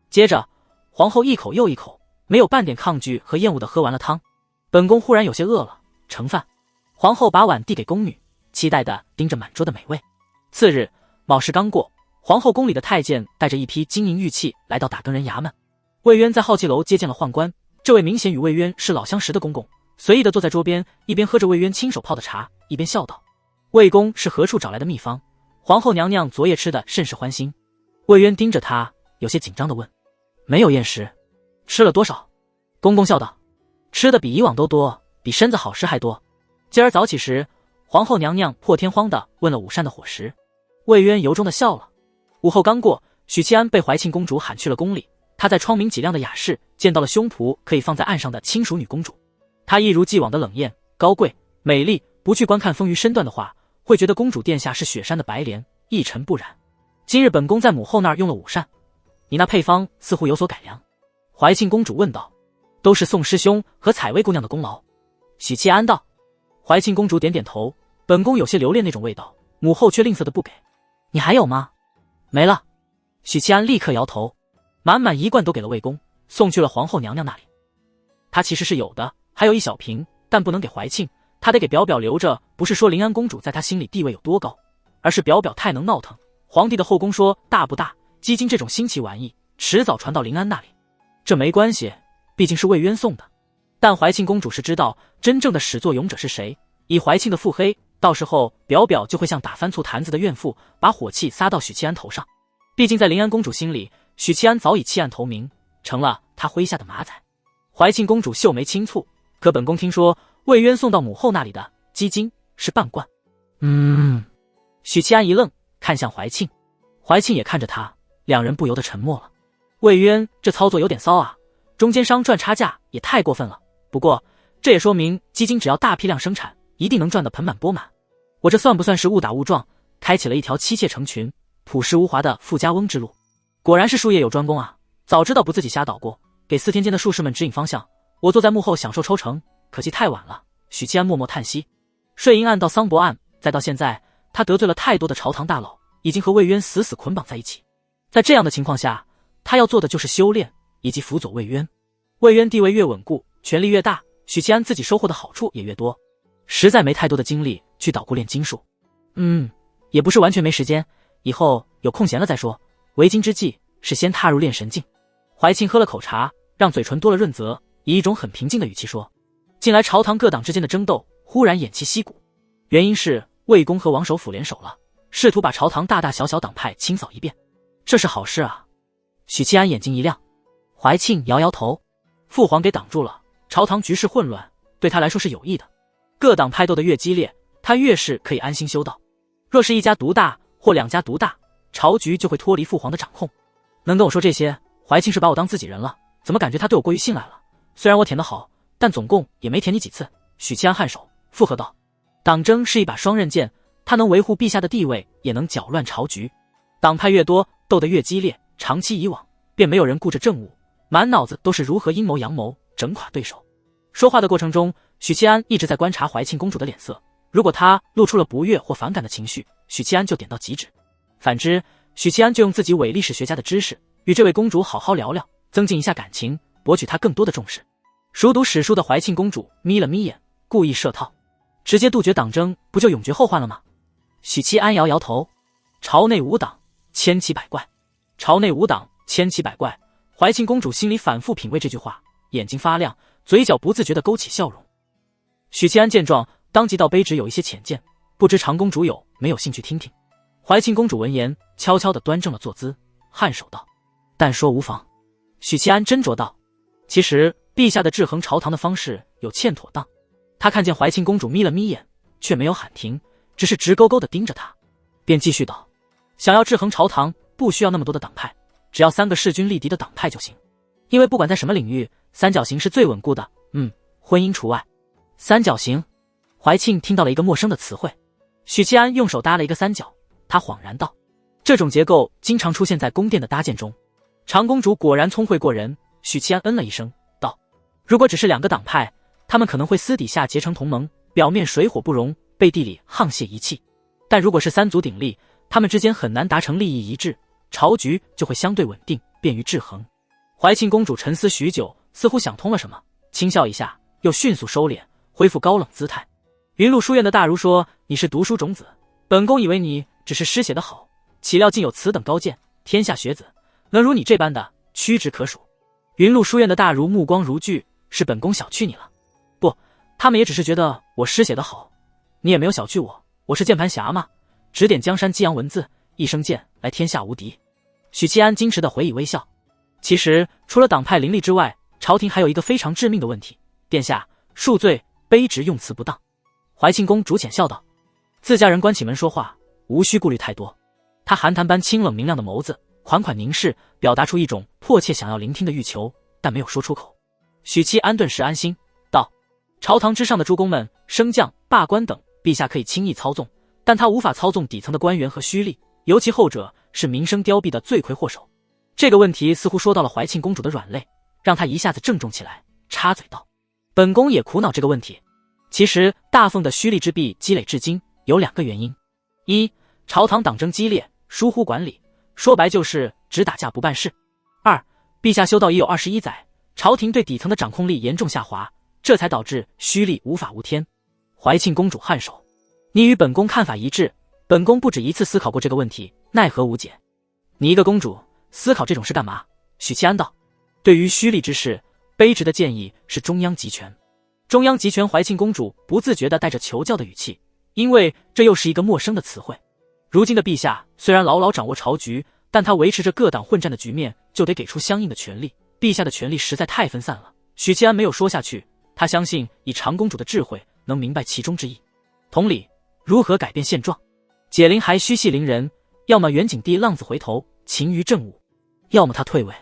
接着，皇后一口又一口，没有半点抗拒和厌恶地喝完了汤。本宫忽然有些饿了，盛饭。皇后把碗递给宫女，期待地盯着满桌的美味。次日，卯时刚过，皇后宫里的太监带着一批金银玉器来到打更人衙门。魏渊在好奇楼接见了宦官，这位明显与魏渊是老相识的公公，随意地坐在桌边，一边喝着魏渊亲手泡的茶，一边笑道：魏公是何处找来的秘方？皇后娘娘昨夜吃的甚是欢心。魏渊盯着他，有些紧张地问：没有厌食？吃了多少？公公笑道：吃的比以往都多，比身子好吃还多。今儿早起时，皇后娘娘破天荒地问了午膳的伙食。魏渊由衷地笑了。午后刚过，许七安被怀庆公主喊去了宫里。她在窗明几亮的雅室见到了胸脯可以放在岸上的亲属女公主。她一如既往的冷艳、高贵、美丽，不去观看丰腴身段的话，会觉得公主殿下是雪山的白莲，一尘不染。今日本宫在母后那儿用了午膳，你那配方似乎有所改良。怀庆公主问道。都是宋师兄和采薇姑娘的功劳。许七安道。怀庆公主点点头，本宫有些留恋那种味道，母后却吝啬的不给。你还有吗？没了。许七安立刻摇头，满满一罐都给了魏公，送去了皇后娘娘那里。他其实是有的，还有一小瓶，但不能给怀庆，他得给表表留着。不是说临安公主在他心里地位有多高，而是表表太能闹腾。皇帝的后宫说大不大，鸡精这种新奇玩意迟早传到临安那里。这没关系，毕竟是魏渊送的。但怀庆公主是知道真正的始作俑者是谁，以怀庆的腹黑，到时候表表就会像打翻醋坛子的怨妇，把火气撒到许七安头上。毕竟在临安公主心里，许七安早已弃暗投明，成了她麾下的马仔。怀庆公主秀眉轻蹙，可本宫听说魏渊送到母后那里的鸡精是半罐。许七安一愣，看向怀庆，怀庆也看着他，两人不由得沉默了。魏渊这操作有点骚啊，中间商赚差价也太过分了。不过这也说明鸡精只要大批量生产，一定能赚得盆满钵满。我这算不算是误打误撞，开启了一条妻妾成群、朴实无华的富家翁之路？果然是术业有专攻啊！早知道不自己瞎捣鼓，给4天间的术士们指引方向，我坐在幕后享受抽成，可惜太晚了。许七安默默叹息。税银案到桑博案，再到现在，他得罪了太多的朝堂大佬，已经和魏渊死死捆绑在一起。在这样的情况下，他要做的就是修炼以及辅佐魏渊。魏渊地位越稳固，权力越大，许七安自己收获的好处也越多，实在没太多的精力去捣鼓炼金术。也不是完全没时间，以后有空闲了再说。为今之计是先踏入炼神境。怀庆喝了口茶，让嘴唇多了润泽，以一种很平静的语气说：近来朝堂各党之间的争斗忽然偃旗息鼓，原因是魏公和王首辅联手了，试图把朝堂大大小小党派清扫一遍。这是好事啊。许七安眼睛一亮。怀庆摇摇头，父皇给挡住了，朝堂局势混乱，对他来说是有益的。各党派斗得越激烈，他越是可以安心修道。若是一家独大或两家独大，朝局就会脱离父皇的掌控。能跟我说这些，怀庆是把我当自己人了，怎么感觉他对我过于信赖了？虽然我舔得好，但总共也没舔你几次。许七安颔首附和道：党争是一把双刃剑，他能维护陛下的地位，也能搅乱朝局。党派越多，斗得越激烈，长期以往，便没有人顾着政务，满脑子都是如何阴谋阳谋，整垮对手。说话的过程中，许七安一直在观察怀庆公主的脸色，如果她露出了不悦或反感的情绪，许七安就点到即止。反之，许七安就用自己伪历史学家的知识，与这位公主好好聊聊，增进一下感情，博取她更多的重视。熟读史书的怀庆公主眯了眯眼，故意设套，直接杜绝党争，不就永绝后患了吗？许七安摇摇头，朝内无党，千奇百怪。朝内无党，千奇百怪。怀庆公主心里反复品味这句话，眼睛发亮，嘴角不自觉地勾起笑容。许七安见状，当即道卑职有一些浅见，不知长公主没有兴趣听听。怀庆公主闻言，悄悄地端正了坐姿，颔首道：但说无妨。许七安斟酌道：其实陛下的制衡朝堂的方式有欠妥当。他看见怀庆公主眯了眯眼，却没有喊停，只是直勾勾地盯着他，便继续道：想要制衡朝堂，不需要那么多的党派，只要3个势均力敌的党派就行。因为不管在什么领域，三角形是最稳固的，婚姻除外。三角形？怀庆听到了一个陌生的词汇。许七安用手搭了一个三角，他恍然道：这种结构经常出现在宫殿的搭建中。长公主果然聪慧过人。许七安嗯了一声，道：如果只是2个党派，他们可能会私底下结成同盟，表面水火不容，背地里沆瀣一气。但如果是3足鼎立，他们之间很难达成利益一致，朝局就会相对稳定，便于制衡。怀庆公主沉思许久，似乎想通了什么，轻笑一下，又迅速收敛，恢复高冷姿态。云麓书院的大儒说你是读书种子，本宫以为你只是诗写得好，岂料竟有此等高见，天下学子能如你这般的屈指可数。云麓书院的大儒目光如炬，是本宫小觑你了。不，他们也只是觉得我诗写得好，你也没有小觑我，我是键盘侠嘛，指点江山激扬文字，一声剑来天下无敌。许七安矜持地回以微笑。其实除了党派林立之外，朝廷还有一个非常致命的问题，殿下恕罪，卑职用词不当。怀庆公主浅笑道：自家人关起门说话，无需顾虑太多。他寒潭般清冷明亮的眸子款款凝视，表达出一种迫切想要聆听的欲求，但没有说出口。许七安顿时安心道：朝堂之上的诸公们、升降、罢官等，陛下可以轻易操纵，但他无法操纵底层的官员和虚吏，尤其后者是民生凋敝的罪魁祸首。这个问题似乎说到了怀庆公主的软肋，让她一下子郑重起来，插嘴道：本宫也苦恼这个问题。其实大奉的虚吏之弊积累至今有2个原因：一，朝堂党争激烈，疏忽管理，说白就是只打架不办事；二，陛下修道已有21载，朝廷对底层的掌控力严重下滑，这才导致虚吏无法无天。怀庆公主颔首：你与本宫看法一致，本宫不止一次思考过这个问题，奈何无解。你一个公主思考这种事干嘛？许七安道：对于虚吏之事，卑职的建议是中央集权。中央集权。怀庆公主不自觉地带着求教的语气，因为这又是一个陌生的词汇。如今的陛下虽然牢牢掌握朝局，但他维持着各党混战的局面，就得给出相应的权力。陛下的权力实在太分散了。许七安没有说下去，他相信以长公主的智慧能明白其中之意。同理，如何改变现状？解铃还须系铃人，要么元景帝浪子回头，勤于政务，要么他退位。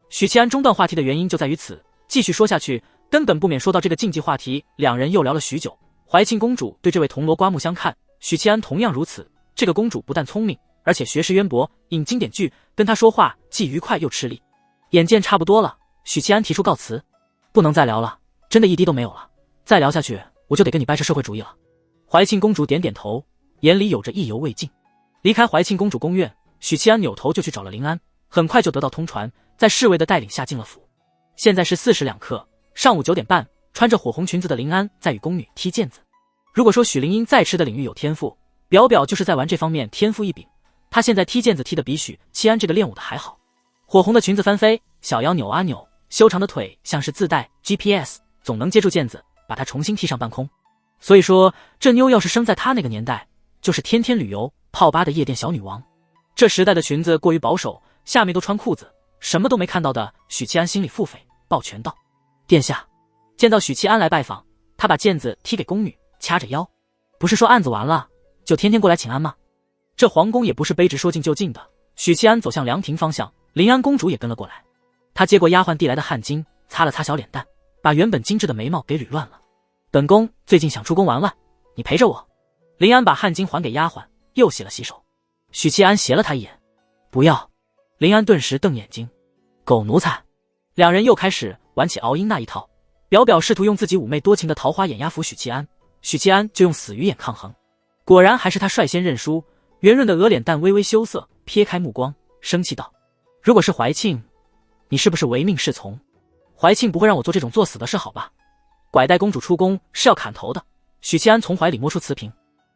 许七安中断话题的原因就在于此，继续说下去根本不免说到这个禁忌话题。2人又聊了许久。怀庆公主对这位铜锣刮目相看，许七安同样如此。这个公主不但聪明，而且学识渊博，引经典句，跟她说话既愉快又吃力。眼见差不多了，许七安提出告辞：不能再聊了，真的一滴都没有了，再聊下去我就得跟你掰扯社会主义了。怀庆公主点点头，眼里有着意犹未尽。离开怀庆公主宫院，许七安扭头就去找了林安，很快就得到通传，在侍卫的带领下进了府。现在是4时2刻，上午9点半，穿着火红裙子的林安在与宫女踢毽子。如果说许灵英在吃的领域有天赋，表表就是在玩这方面天赋异禀。他现在踢毽子踢得比许七安这个练武的还好。火红的裙子翻飞，小腰扭啊扭，修长的腿像是自带 GPS， 总能接住毽子，把他重新踢上半空。所以说，这妞要是生在他那个年代，就是天天旅游泡吧的夜店小女王。这时代的裙子过于保守，下面都穿裤子，什么都没看到的许七安心里腹诽，抱拳道：“殿下。”见到许七安来拜访，他把剑子踢给宫女，掐着腰：“不是说案子完了，就天天过来请安吗？”这皇宫也不是卑职说进就进的。许七安走向凉亭方向，临安公主也跟了过来。她接过丫鬟递来的汗巾，擦了擦小脸蛋，把原本精致的眉毛给捋乱了。本宫最近想出宫玩玩，你陪着我。临安把汗巾还给丫鬟，又洗了洗手。许七安斜了他一眼，不要。临安顿时瞪眼睛，狗奴才。两人又开始玩起熬鹰那一套。表表试图用自己妩媚多情的桃花眼压服许七安，许七安就用死鱼眼抗衡。果然还是他率先认输，圆润的鹅脸蛋微微羞涩，撇开目光，生气道：“如果是怀庆，你是不是唯命是从？怀庆不会让我做这种作死的事，好吧？拐带公主出宫是要砍头的。”许七安从怀里摸出瓷瓶，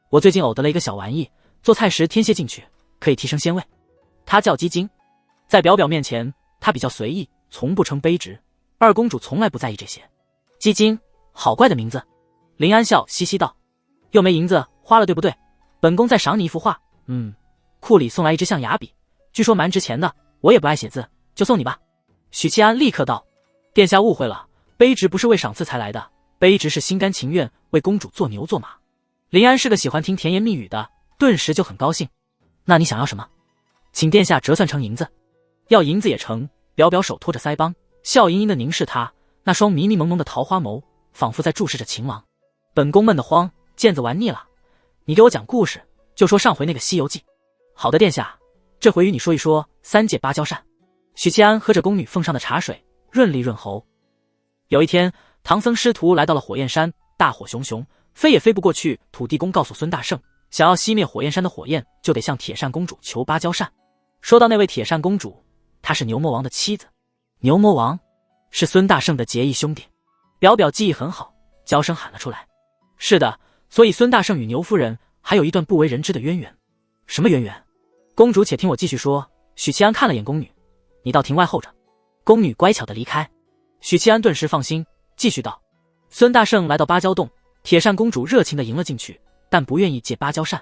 我最近偶得了一个小玩意，做菜时添些进去，可以提升鲜味。它叫鸡精。在表表面前，他比较随意，从不称卑职。二公主从来不在意这些。鸡精，好怪的名字。林安笑嘻嘻道：“又没银子花了，对不对？本宫再赏你一幅画。库里送来一支象牙笔，据说蛮值钱的，我也不爱写字，就送你吧。”许七安立刻道：“殿下误会了，卑职不是为赏赐才来的，卑职是心甘情愿为公主做牛做马。”林安是个喜欢听甜言蜜语的，顿时就很高兴。那你想要什么？请殿下折算成银子。要银子也成。表表手托着腮帮，笑盈盈地凝视他，那双迷迷蒙蒙的桃花眸，仿佛在注视着情郎。本宫闷得慌，剑子玩腻了，你给我讲故事，就说上回那个西游记。好的，殿下，这回与你说一说三界芭蕉扇。许七安喝着宫女奉上的茶水，润利润喉。有一天，唐僧师徒来到了火焰山，大火熊熊，飞也飞不过去。土地公告诉孙大圣，想要熄灭火焰山的火焰，就得向铁扇公主求芭蕉扇。说到那位铁扇公主，她是牛魔王的妻子。牛魔王是孙大圣的结义兄弟。表表记忆很好，娇声喊了出来：“是的，所以孙大圣与牛夫人还有一段不为人知的渊源。”什么渊源？公主且听我继续说。许七安看了眼宫女：“你到庭外候着。”宫女乖巧地离开。许七安顿时放心，继续道：“孙大圣来到芭蕉洞，铁扇公主热情地迎了进去，但不愿意借芭蕉扇。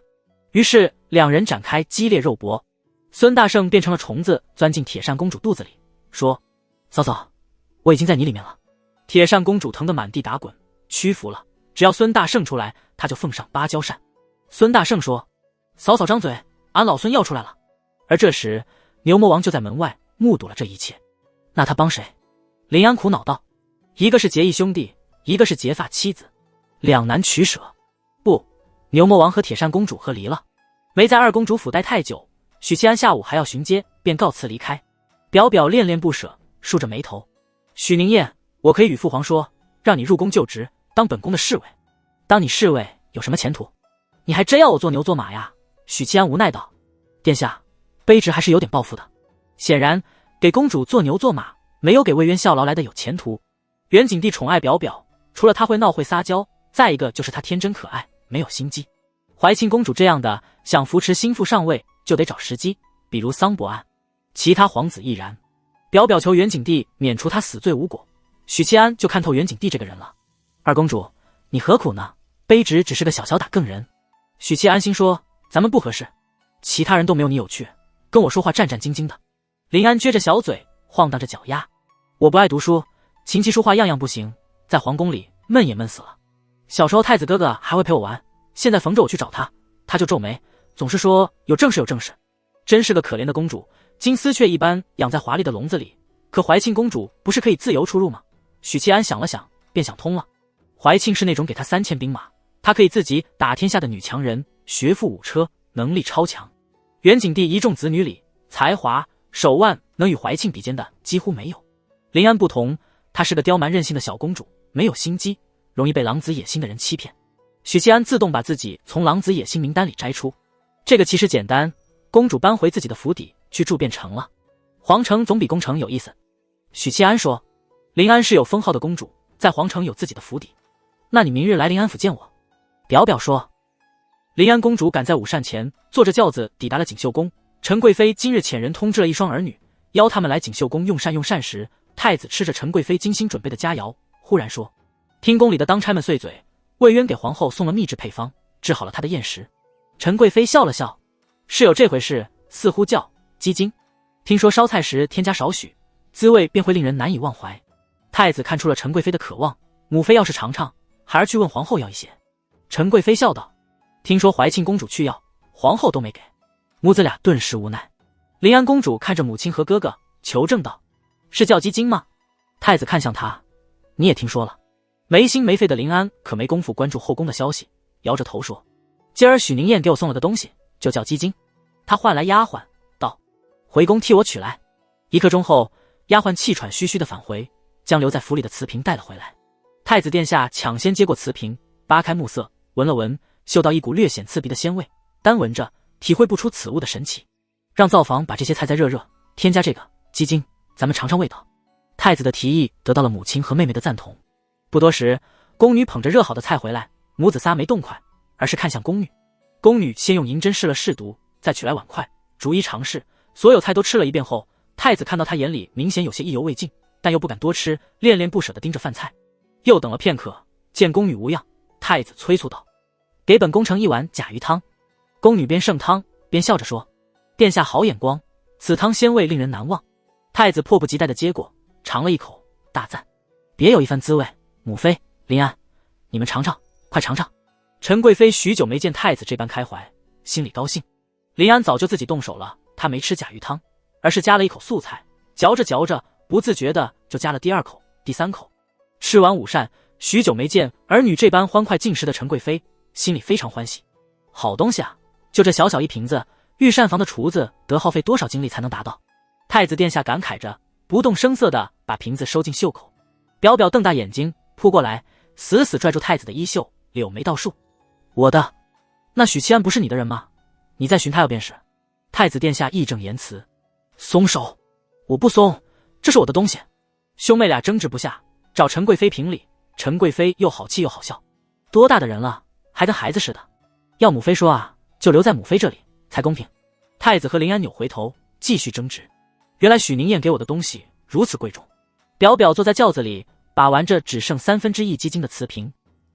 于是两人展开激烈肉搏。孙大圣变成了虫子，钻进铁扇公主肚子里，说：‘嫂嫂，我已经在你里面了。’铁扇公主疼得满地打滚，屈服了。只要孙大圣出来，她就奉上芭蕉扇。孙大圣说：‘嫂嫂张嘴，俺老孙要出来了。’而这时，牛魔王就在门外目睹了这一切。那他帮谁？林安苦恼道：‘一个是结义兄弟，一个是结发妻子，两难取舍。’不，牛魔王和铁扇公主和离了。没在二公主府待太久，许七安下午还要巡街，便告辞离开。表表恋恋不舍，竖着眉头：‘许宁燕，我可以与父皇说，让你入宫就职，当本宫的侍卫。当你侍卫有什么前途？你还真要我做牛做马呀？’许七安无奈道：‘殿下，卑职还是有点抱负的。’显然，给公主做牛做马，没有给魏渊效劳来的有前途。元景帝宠爱表表，除了他会闹会撒娇，再一个就是他天真可爱，没有心机。怀庆公主这样的想扶持心腹上位，就得找时机，比如桑伯案。其他皇子亦然。表表求元景帝免除他死罪无果，许七安就看透元景帝这个人了。二公主，你何苦呢？卑职只是个小小打更人。许七安心说：咱们不合适，其他人都没有你有趣，跟我说话战战兢兢的。林安撅着小嘴，晃荡着脚丫：我不爱读书，琴棋书画样样不行，在皇宫里闷也闷死了。小时候太子哥哥还会陪我玩，现在逢着我去找他，他就皱眉，总是说有正事有正事。真是个可怜的公主，金丝雀一般养在华丽的笼子里，可怀庆公主不是可以自由出入吗？许七安想了想，便想通了。怀庆是那种给他3000兵马，他可以自己打天下的女强人，学富五车，能力超强。元景帝一众子女里，才华手腕能与怀庆比肩的几乎没有。林安不同，她是个刁蛮任性的小公主，没有心机，容易被狼子野心的人欺骗。许七安自动把自己从狼子野心名单里摘出。这个其实简单，公主搬回自己的府邸去住便成了。皇城总比宫城有意思。许七安说：临安是有封号的公主，在皇城有自己的府邸。那你明日来临安府见我。表表说。临安公主赶在午膳前坐着轿子抵达了锦绣宫。陈贵妃今日遣人通知了一双儿女，邀他们来锦绣宫用膳时，太子吃着陈贵妃精心准备的佳肴，忽然说：听宫里的当差们碎嘴，魏渊给皇后送了秘制配方，治好了她的厌食。陈贵妃笑了笑：是有这回事，似乎叫鸡精。听说烧菜时添加少许，滋味便会令人难以忘怀。太子看出了陈贵妃的渴望，母妃要是尝尝，孩儿去问皇后要一些。陈贵妃笑道：听说怀庆公主去要，皇后都没给。母子俩顿时无奈。临安公主看着母亲和哥哥，求证道：是叫鸡精吗？太子看向他：你也听说了？没心没肺的临安可没工夫关注后宫的消息，摇着头说：今儿许宁燕给我送了个东西，就叫鸡精。他唤来丫鬟道：回宫替我取来。1刻钟后，丫鬟气喘吁吁地返回，将留在府里的瓷瓶带了回来。太子殿下抢先接过瓷瓶，扒开木色，闻了闻，嗅到一股略显刺鼻的鲜味，单闻着体会不出此物的神奇。让灶房把这些菜再热热，添加这个鸡精，咱们尝尝味道。太子的提议得到了母亲和妹妹的赞同。不多时，宫女捧着热好的菜回来，母子仨没动筷，而是看向宫女。宫女先用银针试了试毒，再取来碗筷，逐一尝试。所有菜都吃了一遍后，太子看到他眼里明显有些意犹未尽，但又不敢多吃，恋恋不舍地盯着饭菜。又等了片刻，见宫女无恙，太子催促道：给本宫盛一碗甲鱼汤。宫女边盛汤边笑着说：殿下好眼光，此汤鲜味令人难忘。太子迫不及待地接过，尝了一口，大赞：别有一番滋味。母妃、临安，你们尝尝，快尝尝。陈贵妃许久没见太子这般开怀，心里高兴。临安早就自己动手了，他没吃甲鱼汤，而是夹了一口素菜，嚼着嚼着，不自觉的就夹了第2口、第3口。吃完午膳，许久没见儿女这般欢快进食的陈贵妃，心里非常欢喜。好东西啊，就这小小一瓶子，御膳房的厨子得耗费多少精力才能达到？太子殿下感慨着，不动声色地把瓶子收进袖口。表表瞪大眼睛扑过来，死死拽住太子的衣袖，柳眉倒竖：我的，那许七安不是你的人吗？你再寻他要便是。太子殿下义正言辞：松手！我不松，这是我的东西。兄妹俩争执不下，找陈贵妃评理。陈贵妃又好气又好笑：多大的人了，还跟孩子似的。要母妃说啊，就留在母妃这里才公平。太子和临安扭回头继续争执。原来许宁燕给我的东西如此贵重。表表坐在轿子里，把玩着只剩1/3鸡精的瓷瓶。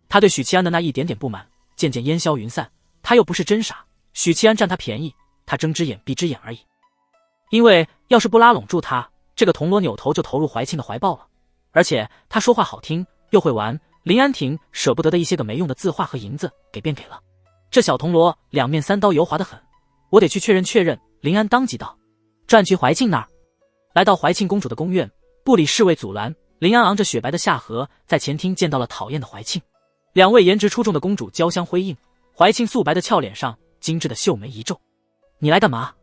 他对许七安的那一点点不满渐渐烟消云散。他又不是真傻，许七安占他便宜，他睁只眼闭只眼而已。因为要是不拉拢住他，这个铜锣扭头就投入怀庆的怀抱了。而且他说话好听又会玩，林安婷舍不得的一些个没用的字画和银子便给了。这小铜锣两面3刀油滑得很，我得去确认确认。林安当即道：转去怀庆那儿。来到怀庆公主的宫院，不理侍卫阻拦，林安昂着雪白的下颌，在前厅见到了讨厌的怀庆。2位颜值出众的公主交相辉映，怀庆素白的俏脸上精致的秀眉一皱：你来干嘛？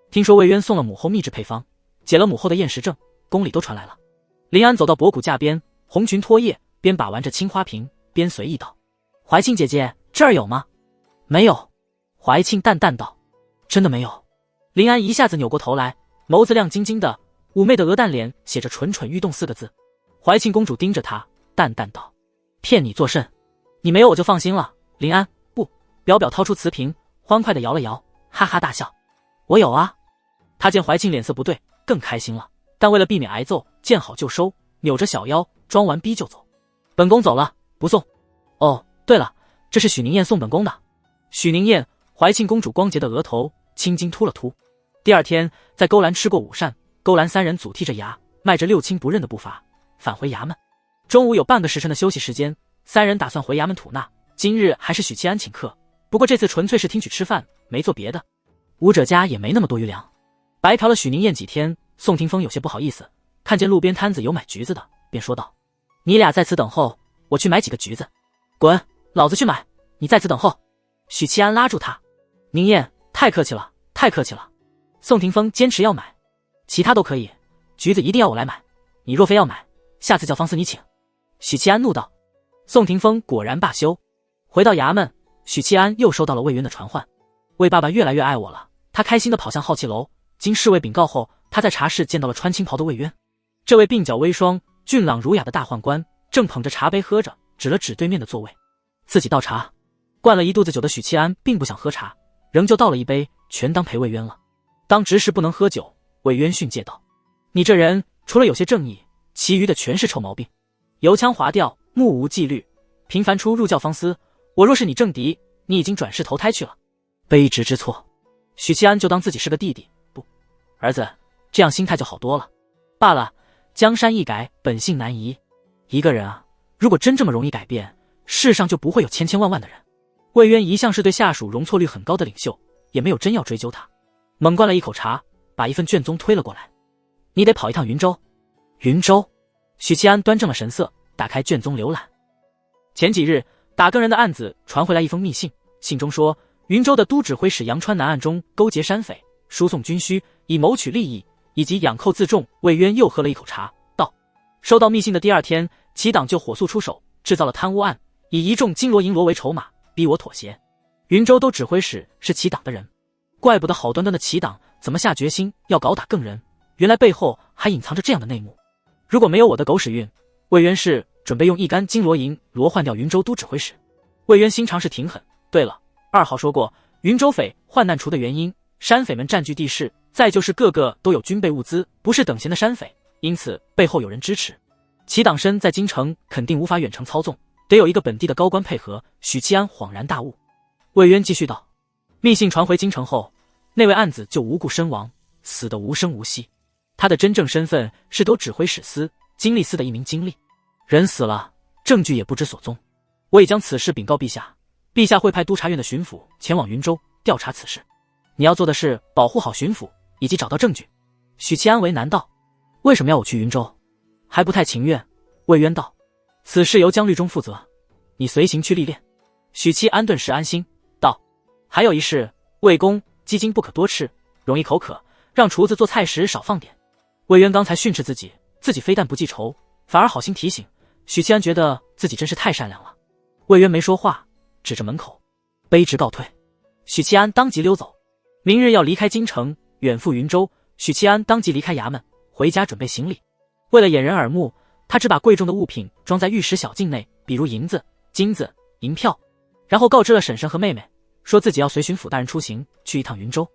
听说魏渊送了母后秘制配方，解了母后的厌食症，宫里都传来了。林安走到博古架边，红裙脱叶，边把玩着青花瓶，边随意道：怀庆姐姐，这儿有吗？没有。怀庆淡淡道：真的没有。林安一下子扭过头来，眸子亮晶晶的，妩媚的鹅蛋脸写着蠢蠢欲动4个字。怀庆公主盯着他，淡淡道：骗你作甚？你没有我就放心了。林安不。表表掏出瓷瓶，欢快地摇了摇，哈哈大笑：我有啊。他见怀庆脸色不对，更开心了，但为了避免挨揍，见好就收，扭着小腰，装完逼就走。本宫走了，不送。哦，对了，这是许宁燕送本宫的。许宁燕，怀庆公主光洁的额头青筋突了突。第2天在勾栏吃过午膳，勾栏3人祖剔着牙，迈着6亲不认的步伐返回衙门。中午有半个时辰的休息时间，3人打算回衙门吐纳。今日还是许七安请客，不过这次纯粹是听取吃饭，没做别的。武者家也没那么多余粮。白嫖了许宁燕几天，宋廷峰有些不好意思，看见路边摊子有买橘子的，便说道：你俩在此等候，我去买几个橘子。滚，老子去买，你在此等候。许七安拉住他：宁燕，太客气了，太客气了。宋廷峰坚持要买，其他都可以，橘子一定要我来买，你若非要买，下次叫方四你请。许七安怒道。宋廷峰果然罢休。回到衙门，许七安又收到了魏渊的传唤：魏爸爸越来越爱我了。他开心地跑向好气楼，经侍卫禀告后，他在茶室见到了穿青袍的魏渊。这位鬓角微霜、俊朗儒雅的大宦官正捧着茶杯喝着，指了指对面的座位，自己倒茶。灌了一肚子酒的许七安并不想喝茶，仍旧倒了一杯，全当陪魏渊了。当值时不能喝酒，魏渊训诫道：你这人除了有些正义，其余的全是臭毛病，油腔滑调，目无纪律，频繁出入教坊司。我若是你政敌，你已经转世投胎去了。卑职知错。许七安就当自己是个弟弟，不，儿子，这样心态就好多了。罢了，江山易改，本性难移。一个人啊，如果真这么容易改变，世上就不会有千千万万的人。魏渊一向是对下属容错率很高的领袖，也没有真要追究他。猛灌了一口茶，把一份卷宗推了过来。你得跑一趟云州。云州？许七安端正了神色，打开卷宗浏览。前几日打更人的案子传回来一封密信，信中说云州的都指挥使杨川南案中勾结山匪，输送军需，以谋取利益，以及养寇自重。魏渊又喝了一口茶，道：收到密信的第二天，齐党就火速出手，制造了贪污案，以一众金罗银罗为筹码，逼我妥协。云州都指挥使是齐党的人，怪不得好端端的齐党怎么下决心要搞打更人，原来背后还隐藏着这样的内幕。如果没有我的狗屎运，魏渊是准备用一杆金罗银罗换掉云州都指挥使。魏渊心肠是挺狠。对了，2号说过云州匪患难除的原因，山匪们占据地势，再就是个个都有军备物资，不是等闲的山匪，因此背后有人支持。齐党身在京城，肯定无法远程操纵，得有一个本地的高官配合。许七安恍然大悟。魏渊继续道：密信传回京城后，那位案子就无故身亡，死得无声无息。他的真正身份是都指挥使司经历司的一名经历，人死了，证据也不知所踪。我已将此事禀告陛下，陛下会派督察院的巡抚前往云州调查此事。你要做的是保护好巡抚以及找到证据。许七安为难道：为什么要我去云州？还不太情愿。魏渊道：此事由江律中负责，你随行去历练。许七安顿时安心道：还有一事，魏公鸡精不可多吃，容易口渴，让厨子做菜时少放点。魏渊刚才训斥自己，自己非但不记仇，反而好心提醒。许七安觉得自己真是太善良了。魏渊没说话，指着门口，卑职告退。许七安当即溜走。明日要离开京城，远赴云州。许七安当即离开衙门，回家准备行李。为了掩人耳目，他只把贵重的物品装在玉石小镜内，比如银子、金子、银票，然后告知了婶婶和妹妹，说自己要随巡抚大人出行，去一趟云州。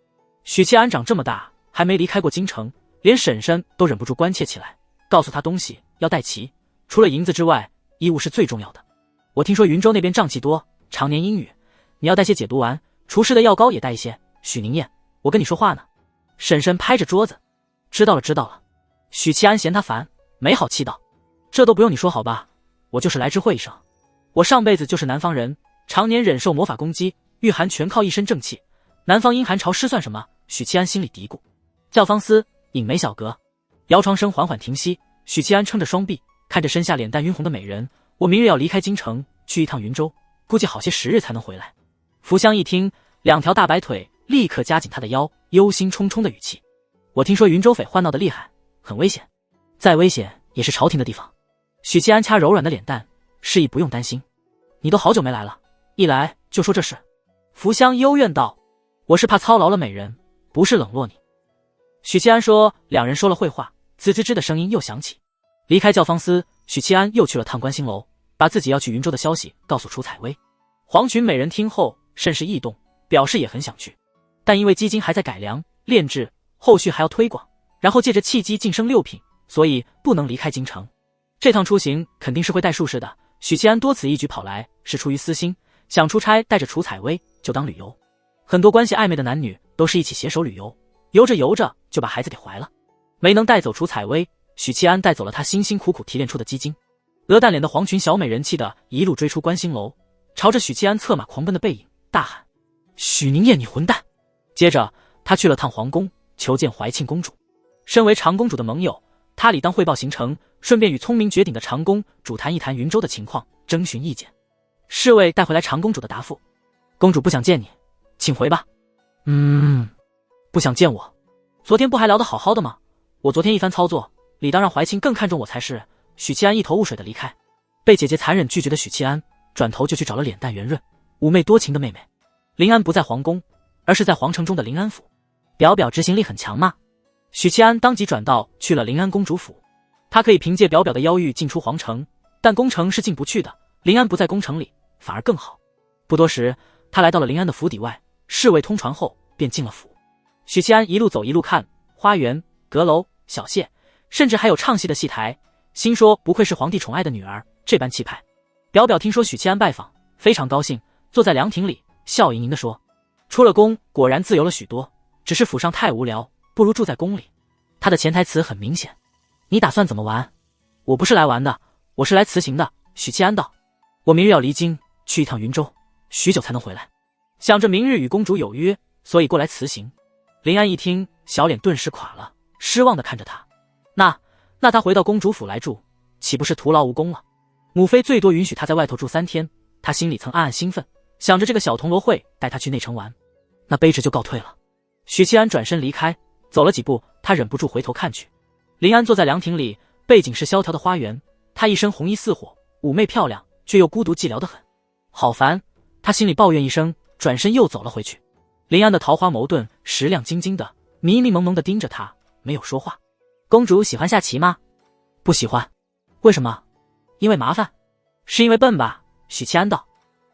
许七安长这么大还没离开过京城，连婶婶都忍不住关切起来，告诉他东西要带齐，除了银子之外，衣物是最重要的。我听说云州那边瘴气多，常年阴雨，你要带些解毒丸，除湿的药膏也带一些。许宁燕，我跟你说话呢。婶婶拍着桌子：知道了知道了。许七安嫌他烦，没好气道：这都不用你说好吧，我就是来知会一声。我上辈子就是南方人，常年忍受魔法攻击，御寒全靠一身正气，南方阴寒潮湿算什么？许七安心里嘀咕。教坊司影梅小阁，摇床声缓缓停息。许七安撑着双臂，看着身下脸蛋晕红的美人：我明日要离开京城，去一趟云州，估计好些时日才能回来。福香一听，2条大白腿立刻夹紧他的腰，忧心忡忡的语气：我听说云州匪患闹得厉害，很危险，再危险也是朝廷的地方。许七安掐柔软的脸蛋，示意不用担心。你都好久没来了，一来就说这事。福香幽怨道：我是怕操劳了美人，不是冷落你。许七安说两人说了会话，滋吱吱的声音又响起。离开教坊司，许七安又去了趟观星楼，把自己要去云州的消息告诉楚采薇。黄裙美人听后甚是异动，表示也很想去，但因为基金还在改良炼制，后续还要推广，然后借着契机晋升6品，所以不能离开京城。这趟出行肯定是会带术士的，许七安多此一举跑来是出于私心，想出差带着楚采薇就当旅游。很多关系暧昧的男女都是一起携手旅游，游着游着就把孩子给怀了。没能带走楚采薇，许七安带走了他辛辛苦苦提炼出的基金。鹅蛋脸的黄裙小美人气的一路追出观星楼，朝着许七安策马狂奔的背影大喊：许宁燕你混蛋！接着他去了趟皇宫，求见怀庆公主。身为长公主的盟友，他理当汇报行程，顺便与聪明绝顶的长公主谈一谈云州的情况，征询意见。侍卫带回来长公主的答复：公主不想见你，请回吧。不想见我？昨天不还聊得好好的吗？我昨天一番操作，理当让怀庆更看重我才是。许七安一头雾水的离开，被姐姐残忍拒绝的许七安转头就去找了脸蛋圆润、妩媚多情的妹妹。临安不在皇宫，而是在皇城中的临安府。表表执行力很强吗？许七安当即转道去了临安公主府。他可以凭借表表的妖域进出皇城，但宫城是进不去的，临安不在宫城里反而更好。不多时，他来到了临安的府邸外，侍卫通传后便进了府。许七安一路走一路看花园、阁楼、小榭，甚至还有唱戏的戏台，心说不愧是皇帝宠爱的女儿，这般气派。表表听说许七安拜访，非常高兴，坐在凉亭里笑盈盈地说：出了宫果然自由了许多，只是府上太无聊，不如住在宫里。他的潜台词很明显，你打算怎么玩？我不是来玩的，我是来辞行的。许七安道，我明日要离京去一趟云州，许久才能回来，想着明日与公主有约，所以过来辞行。林安一听，小脸顿时垮了，失望地看着他。那他回到公主府来住，岂不是徒劳无功了？母妃最多允许他在外头住3天，他心里曾暗暗兴奋，想着这个小铜锣会带他去内城玩，那卑职就告退了。许七安转身离开，走了几步，他忍不住回头看去。林安坐在凉亭里，背景是萧条的花园，她一身红衣似火，妩媚漂亮，却又孤独寂寥得很，好烦。他心里抱怨一声，转身又走了回去。林安的桃花眸盾时亮晶晶的，迷迷蒙蒙的盯着他，没有说话。公主喜欢下棋吗？不喜欢。为什么？因为麻烦。是因为笨吧？许七安道。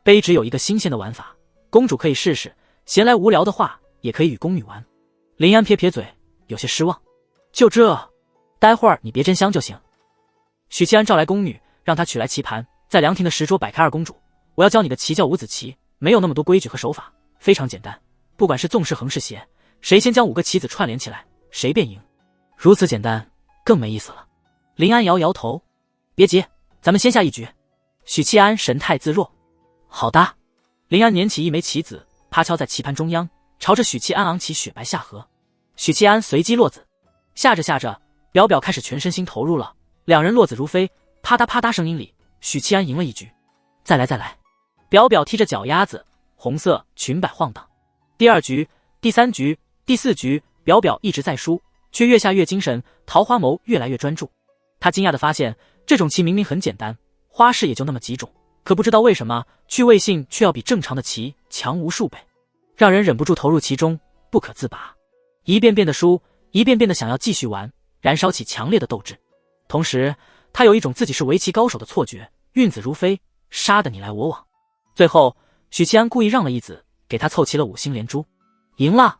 卑职有一个新鲜的玩法，公主可以试试，闲来无聊的话也可以与宫女玩。林安撇撇嘴，有些失望。就这？待会儿你别真香就行。许七安召来宫女，让她取来棋盘，在凉亭的石桌摆开。二公主，我要教你的棋叫五子棋，没有那么多规矩和手法，非常简单，不管是纵是横是斜，谁先将5个棋子串联起来，谁便赢。如此简单，更没意思了。林安摇摇头，别急，咱们先下一局。许七安神态自若，好的。林安捻起一枚棋子，趴敲在棋盘中央，朝着许七安昂起雪白下颌。许七安随机落子，下着下着，表表开始全身心投入了，两人落子如飞，啪嗒啪嗒声音里，许七安赢了一局。再来再来。表表踢着脚丫子，红色裙摆晃荡。第2局、第3局、第4局，表表一直在输，却越下越精神，桃花眸越来越专注。他惊讶地发现，这种棋明明很简单，花式也就那么几种，可不知道为什么趣味性却要比正常的棋强无数倍，让人忍不住投入其中，不可自拔。一遍遍的输，一遍遍的想要继续玩，燃烧起强烈的斗志。同时他有一种自己是围棋高手的错觉，运子如飞，杀得你来我往。最后许七安故意让了一子，给他凑齐了5星连珠。赢了！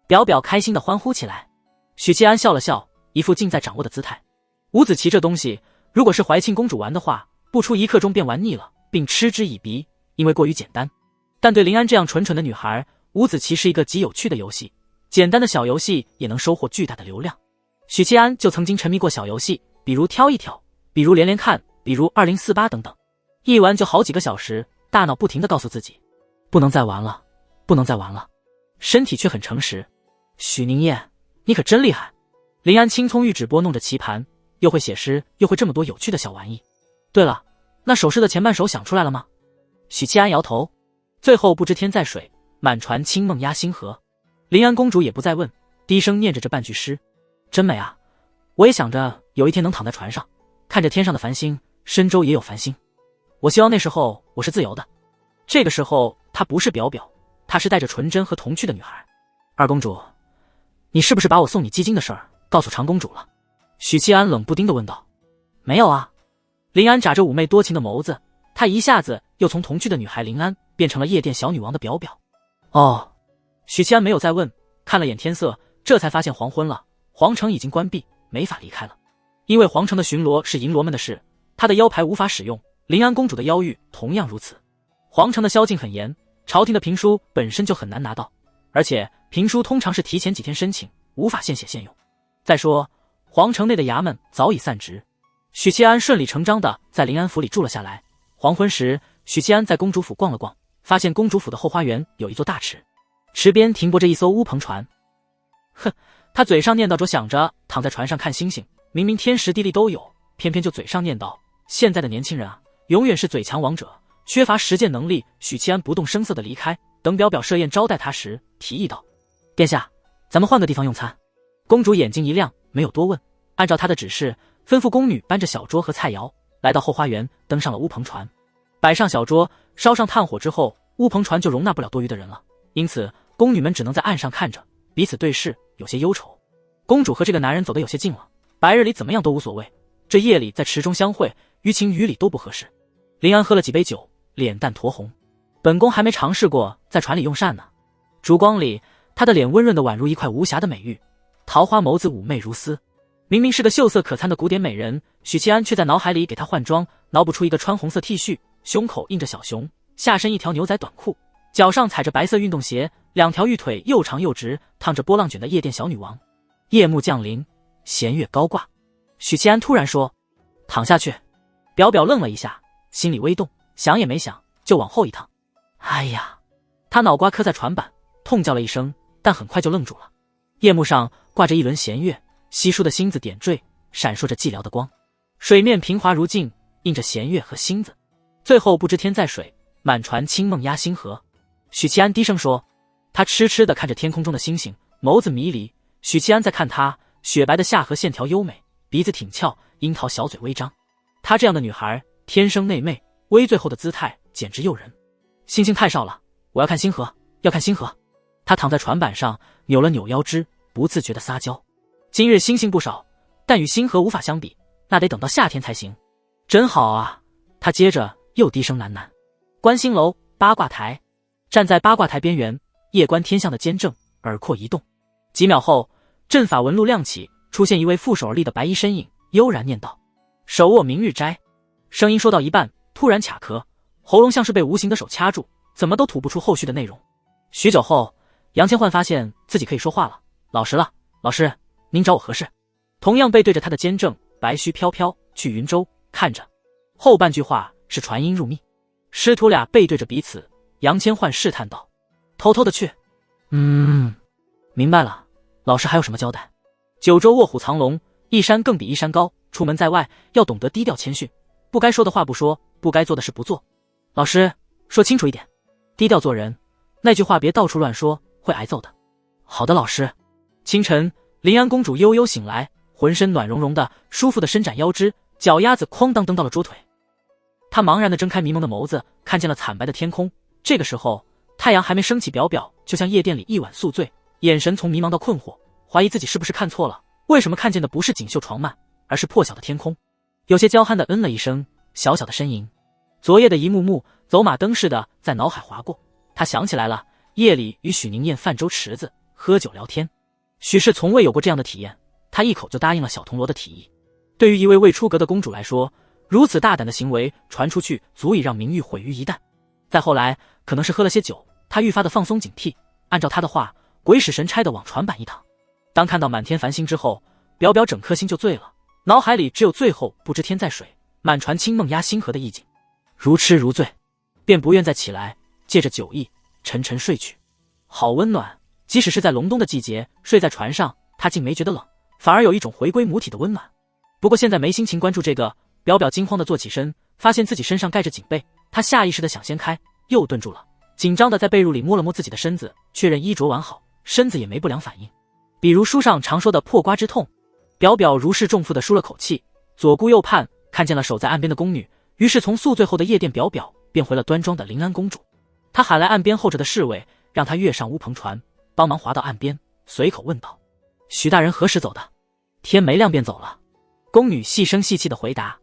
表表开心地欢呼起来。许七安笑了笑，一副尽在掌握的姿态。五子棋这东西，如果是怀庆公主玩的话，不出1刻钟便玩腻了，并嗤之以鼻，因为过于简单。但对林安这样蠢蠢的女孩，五子棋是一个极有趣的游戏，简单的小游戏也能收获巨大的流量。许七安就曾经沉迷过小游戏，比如挑一挑，比如连连看，比如2048等等，一玩就好几个小时，大脑不停地告诉自己，不能再玩了，不能再玩了，身体却很诚实。许宁燕，你可真厉害！林安青葱玉指拨弄着棋盘，又会写诗，又会这么多有趣的小玩意。对了，那首诗的前半首想出来了吗？许七安摇头。最后不知天在水，满船清梦压星河。林安公主也不再问，低声念着这半句诗。真美啊！我也想着有一天能躺在船上，看着天上的繁星，深州也有繁星。我希望那时候我是自由的。这个时候她不是表表，她是带着纯真和童趣的女孩。二公主，你是不是把我送你鸡精的事儿告诉长公主了？许七安冷不丁地问道。没有啊。林安眨着妩媚多情的眸子，她一下子又从童趣的女孩林安变成了夜店小女王的表表。哦。许七安没有再问，看了眼天色，这才发现黄昏了，皇城已经关闭，没法离开了。因为皇城的巡逻是银罗们的事，他的腰牌无法使用，林安公主的腰玉同样如此。皇城的宵禁很严，朝廷的评书本身就很难拿到，而且评书通常是提前几天申请，无法现写现用。再说皇城内的衙门早已散职，许七安顺理成章地在临安府里住了下来。黄昏时，许七安在公主府逛了逛，发现公主府的后花园有一座大池，池边停泊着一艘乌篷船。哼，他嘴上念叨着想着躺在船上看星星，明明天时地利都有，偏偏就嘴上念叨，现在的年轻人啊，永远是嘴强王者，缺乏实践能力。许七安不动声色地离开，等表表设宴招待他时，提议道：殿下，咱们换个地方用餐。公主眼睛一亮，没有多问，按照他的指示，吩咐宫女搬着小桌和菜肴，来到后花园，登上了乌篷船。摆上小桌，烧上炭火之后，乌篷船就容纳不了多余的人了，因此宫女们只能在岸上看着，彼此对视，有些忧愁。公主和这个男人走得有些近了，白日里怎么样都无所谓，这夜里在池中相会，于情于理都不合适。林安喝了几杯酒，脸蛋酡红。本宫还没尝试过在船里用膳呢。烛光里，他的脸温润的宛如一块无瑕的美玉，桃花眸子妩媚如丝。明明是个秀色可餐的古典美人，许七安却在脑海里给她换装，脑补出一个穿红色 T 恤，胸口印着小熊，下身一条牛仔短裤，脚上踩着白色运动鞋，两条玉腿又长又直，烫着波浪卷的夜店小女王。夜幕降临，弦月高挂。许七安突然说：“躺下去。”表表愣了一下，心里微动，想也没想就往后一躺。哎呀！他脑瓜磕在船板，痛叫了一声，但很快就愣住了。夜幕上挂着一轮弦月，稀疏的星子点缀，闪烁着寂寥的光。水面平滑如镜，映着弦月和星子。最后不知天在水，满船清梦压星河。许七安低声说。他痴痴地看着天空中的星星，眸子迷离。许七安在看他，雪白的下颌线条优美，鼻子挺翘，樱桃小嘴微张。她这样的女孩，天生内媚，微醉后的姿态简直诱人。星星太少了，我要看星河，要看星河。他躺在船板上，扭了扭腰肢，不自觉地撒娇。今日星星不少，但与星河无法相比，那得等到夏天才行。真好啊！他接着又低声喃喃。观星楼八卦台，站在八卦台边缘，夜观天象的坚正，耳廓一动。几秒后，阵法纹路亮起，出现一位负手而立的白衣身影，悠然念道：“手握明日斋。”声音说到一半，突然卡壳，喉咙像是被无形的手掐住，怎么都吐不出后续的内容。许久后，杨千焕发现自己可以说话了：“老实了，老师，您找我何事？”同样背对着他的坚正，白须飘飘，去云州看着。后半句话是传音入密。师徒俩背对着彼此，杨千焕试探道：“偷偷的去？”“明白了。老师还有什么交代？”“九州卧虎藏龙，一山更比一山高，出门在外要懂得低调谦逊，不该说的话不说，不该做的事不做。老师，说清楚一点，低调做人，那句话别到处乱说，会挨揍的。”“好的，老师。”清晨，临安公主悠悠醒来，浑身暖融融的，舒服的伸展腰肢，脚丫子哐当蹬到了桌腿。她茫然地睁开迷蒙的眸子，看见了惨白的天空。这个时候，太阳还没升起，表表就像夜店里一碗宿醉，眼神从迷茫到困惑，怀疑自己是不是看错了，为什么看见的不是锦绣床幔，而是破晓的天空。有些娇憨的嗯了一声，小小的呻吟。昨夜的一幕幕走马灯似的在脑海划过，他想起来了，夜里与许宁燕泛舟池子，喝酒聊天。许氏从未有过这样的体验，他一口就答应了小铜锣的提议。对于一位未出阁的公主来说，如此大胆的行为传出去，足以让名誉毁于一旦。再后来，可能是喝了些酒，他愈发的放松警惕，按照他的话，鬼使神差的往船板一躺。当看到满天繁星之后，表表整颗心就醉了，脑海里只有最后不知天在水，满船清梦压星河的意境，如痴如醉，便不愿再起来，借着酒意沉沉睡去。好温暖，即使是在隆冬的季节，睡在船上，他竟没觉得冷，反而有一种回归母体的温暖。不过现在没心情关注这个，表表惊慌地坐起身，发现自己身上盖着锦被，他下意识地想掀开，又顿住了，紧张地在被褥里摸了摸自己的身子，确认衣着完好，身子也没不良反应。比如书上常说的破瓜之痛。表表如释重负地舒了口气，左顾右盼，看见了守在岸边的宫女，于是从宿醉后的夜店表表变回了端庄的临安公主。他喊来岸边候着的侍卫，让他跃上乌篷船，帮忙划到岸边，随口问道：“徐大人何时走的？”“天没亮便走了。”宫女细声细气地回答。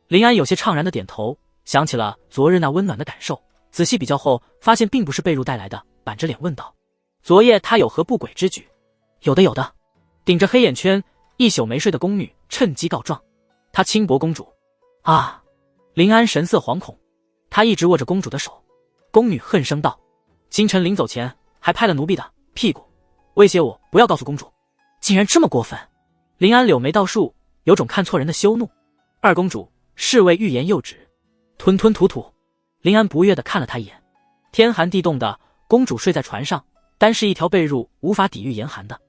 临安有些怅然地点头，想起了昨日那温暖的感受，仔细比较后发现并不是被褥带来的，板着脸问道：“昨夜他有何不轨之举？”“有的有的。”顶着黑眼圈一宿没睡的宫女趁机告状。她轻薄公主。啊！临安神色惶恐，他一直握着公主的手。宫女恨声道：“今晨临走前还拍了奴婢的屁股，威胁我不要告诉公主。”竟然这么过分！临安柳眉倒竖，有种看错人的羞怒。二公主，侍卫欲言又止，吞吞吐吐。临安不悦地看了他一眼。天寒地冻的，公主睡在船上，单是一条被褥无法抵御严寒的。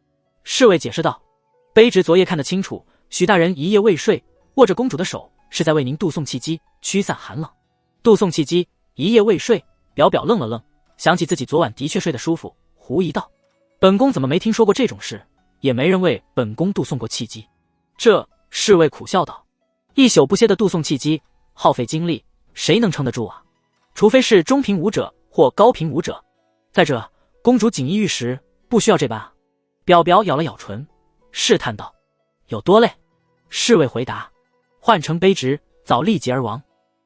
侍卫解释道：“卑职昨夜看得清楚，许大人一夜未睡，握着公主的手，是在为您渡送契机，驱散寒冷。”渡送契机，一夜未睡。表表愣了愣，想起自己昨晚的确睡得舒服，狐疑道：“本宫怎么没听说过这种事？也没人为本宫渡送过契机。”这侍卫苦笑道：“一宿不歇的渡送契机，耗费精力，谁能撑得住啊？除非是中平武者或高平武者。再者，公主锦衣玉食，不需要这般啊。”表表咬了咬唇，试探道：“有多累？”侍卫回答：“换成卑职，早立即而亡。”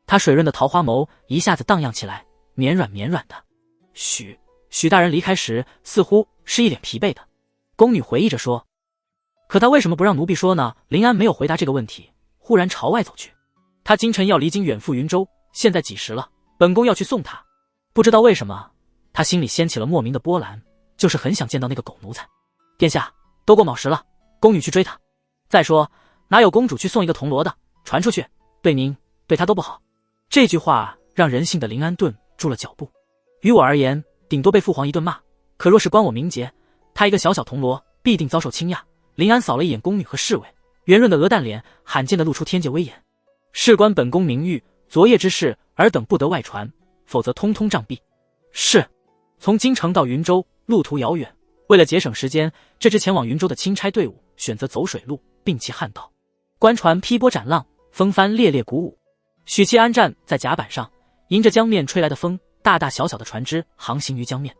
他水润的桃花眸一下子荡漾起来，绵软绵软的。许大人离开时似乎是一脸疲惫的。宫女回忆着说：“可他为什么不让奴婢说呢？”临安没有回答这个问题，忽然朝外走去。他今晨要离京远赴云州，现在几时了？本宫要去送他。不知道为什么，他心里掀起了莫名的波澜，就是很想见到那个狗奴才。殿下，都过卯时了，宫女去追他。再说，哪有公主去送一个铜锣的？传出去，对您对他都不好。这句话让人性的林安顿住了脚步。于我而言，顶多被父皇一顿骂，可若是关我名节，他一个小小铜锣必定遭受倾轧。林安扫了一眼宫女和侍卫，圆润的鹅蛋脸罕见地露出天界威严。事关本宫名誉，昨夜之事尔等不得外传，否则通通杖毙。是。从京城到云州，路途遥远，为了节省时间，这支前往云州的钦差队伍选择走水路，摒弃汉道。官船劈波斩浪，风帆猎猎鼓舞。许七安站在甲板上，迎着江面吹来的风，大大小小的船只航行于江面，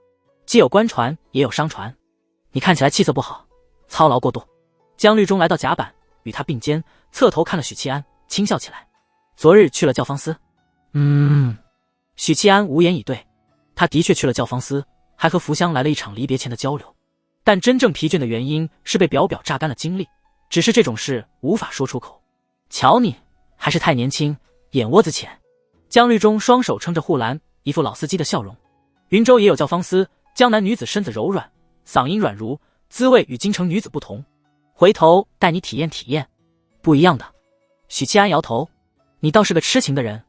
既有官船也有商船。你看起来气色不好，操劳过度。江律中来到甲板，与他并肩，侧头看了许七安，轻笑起来。昨日去了教坊司。许七安无言以对。他的确去了教坊司，还和福香来了一场离别前的交流，但真正疲倦的原因是被表榨干了精力，只是这种事无法说出口。瞧你还是太年轻，眼窝子浅。江律中双手撑着护栏，一副老司机的笑容。云州也有教坊司，江南女子身子柔软，嗓音软如，滋味与京城女子不同。回头带你体验体验，不一样的。许七安摇头，你倒是个痴情的人。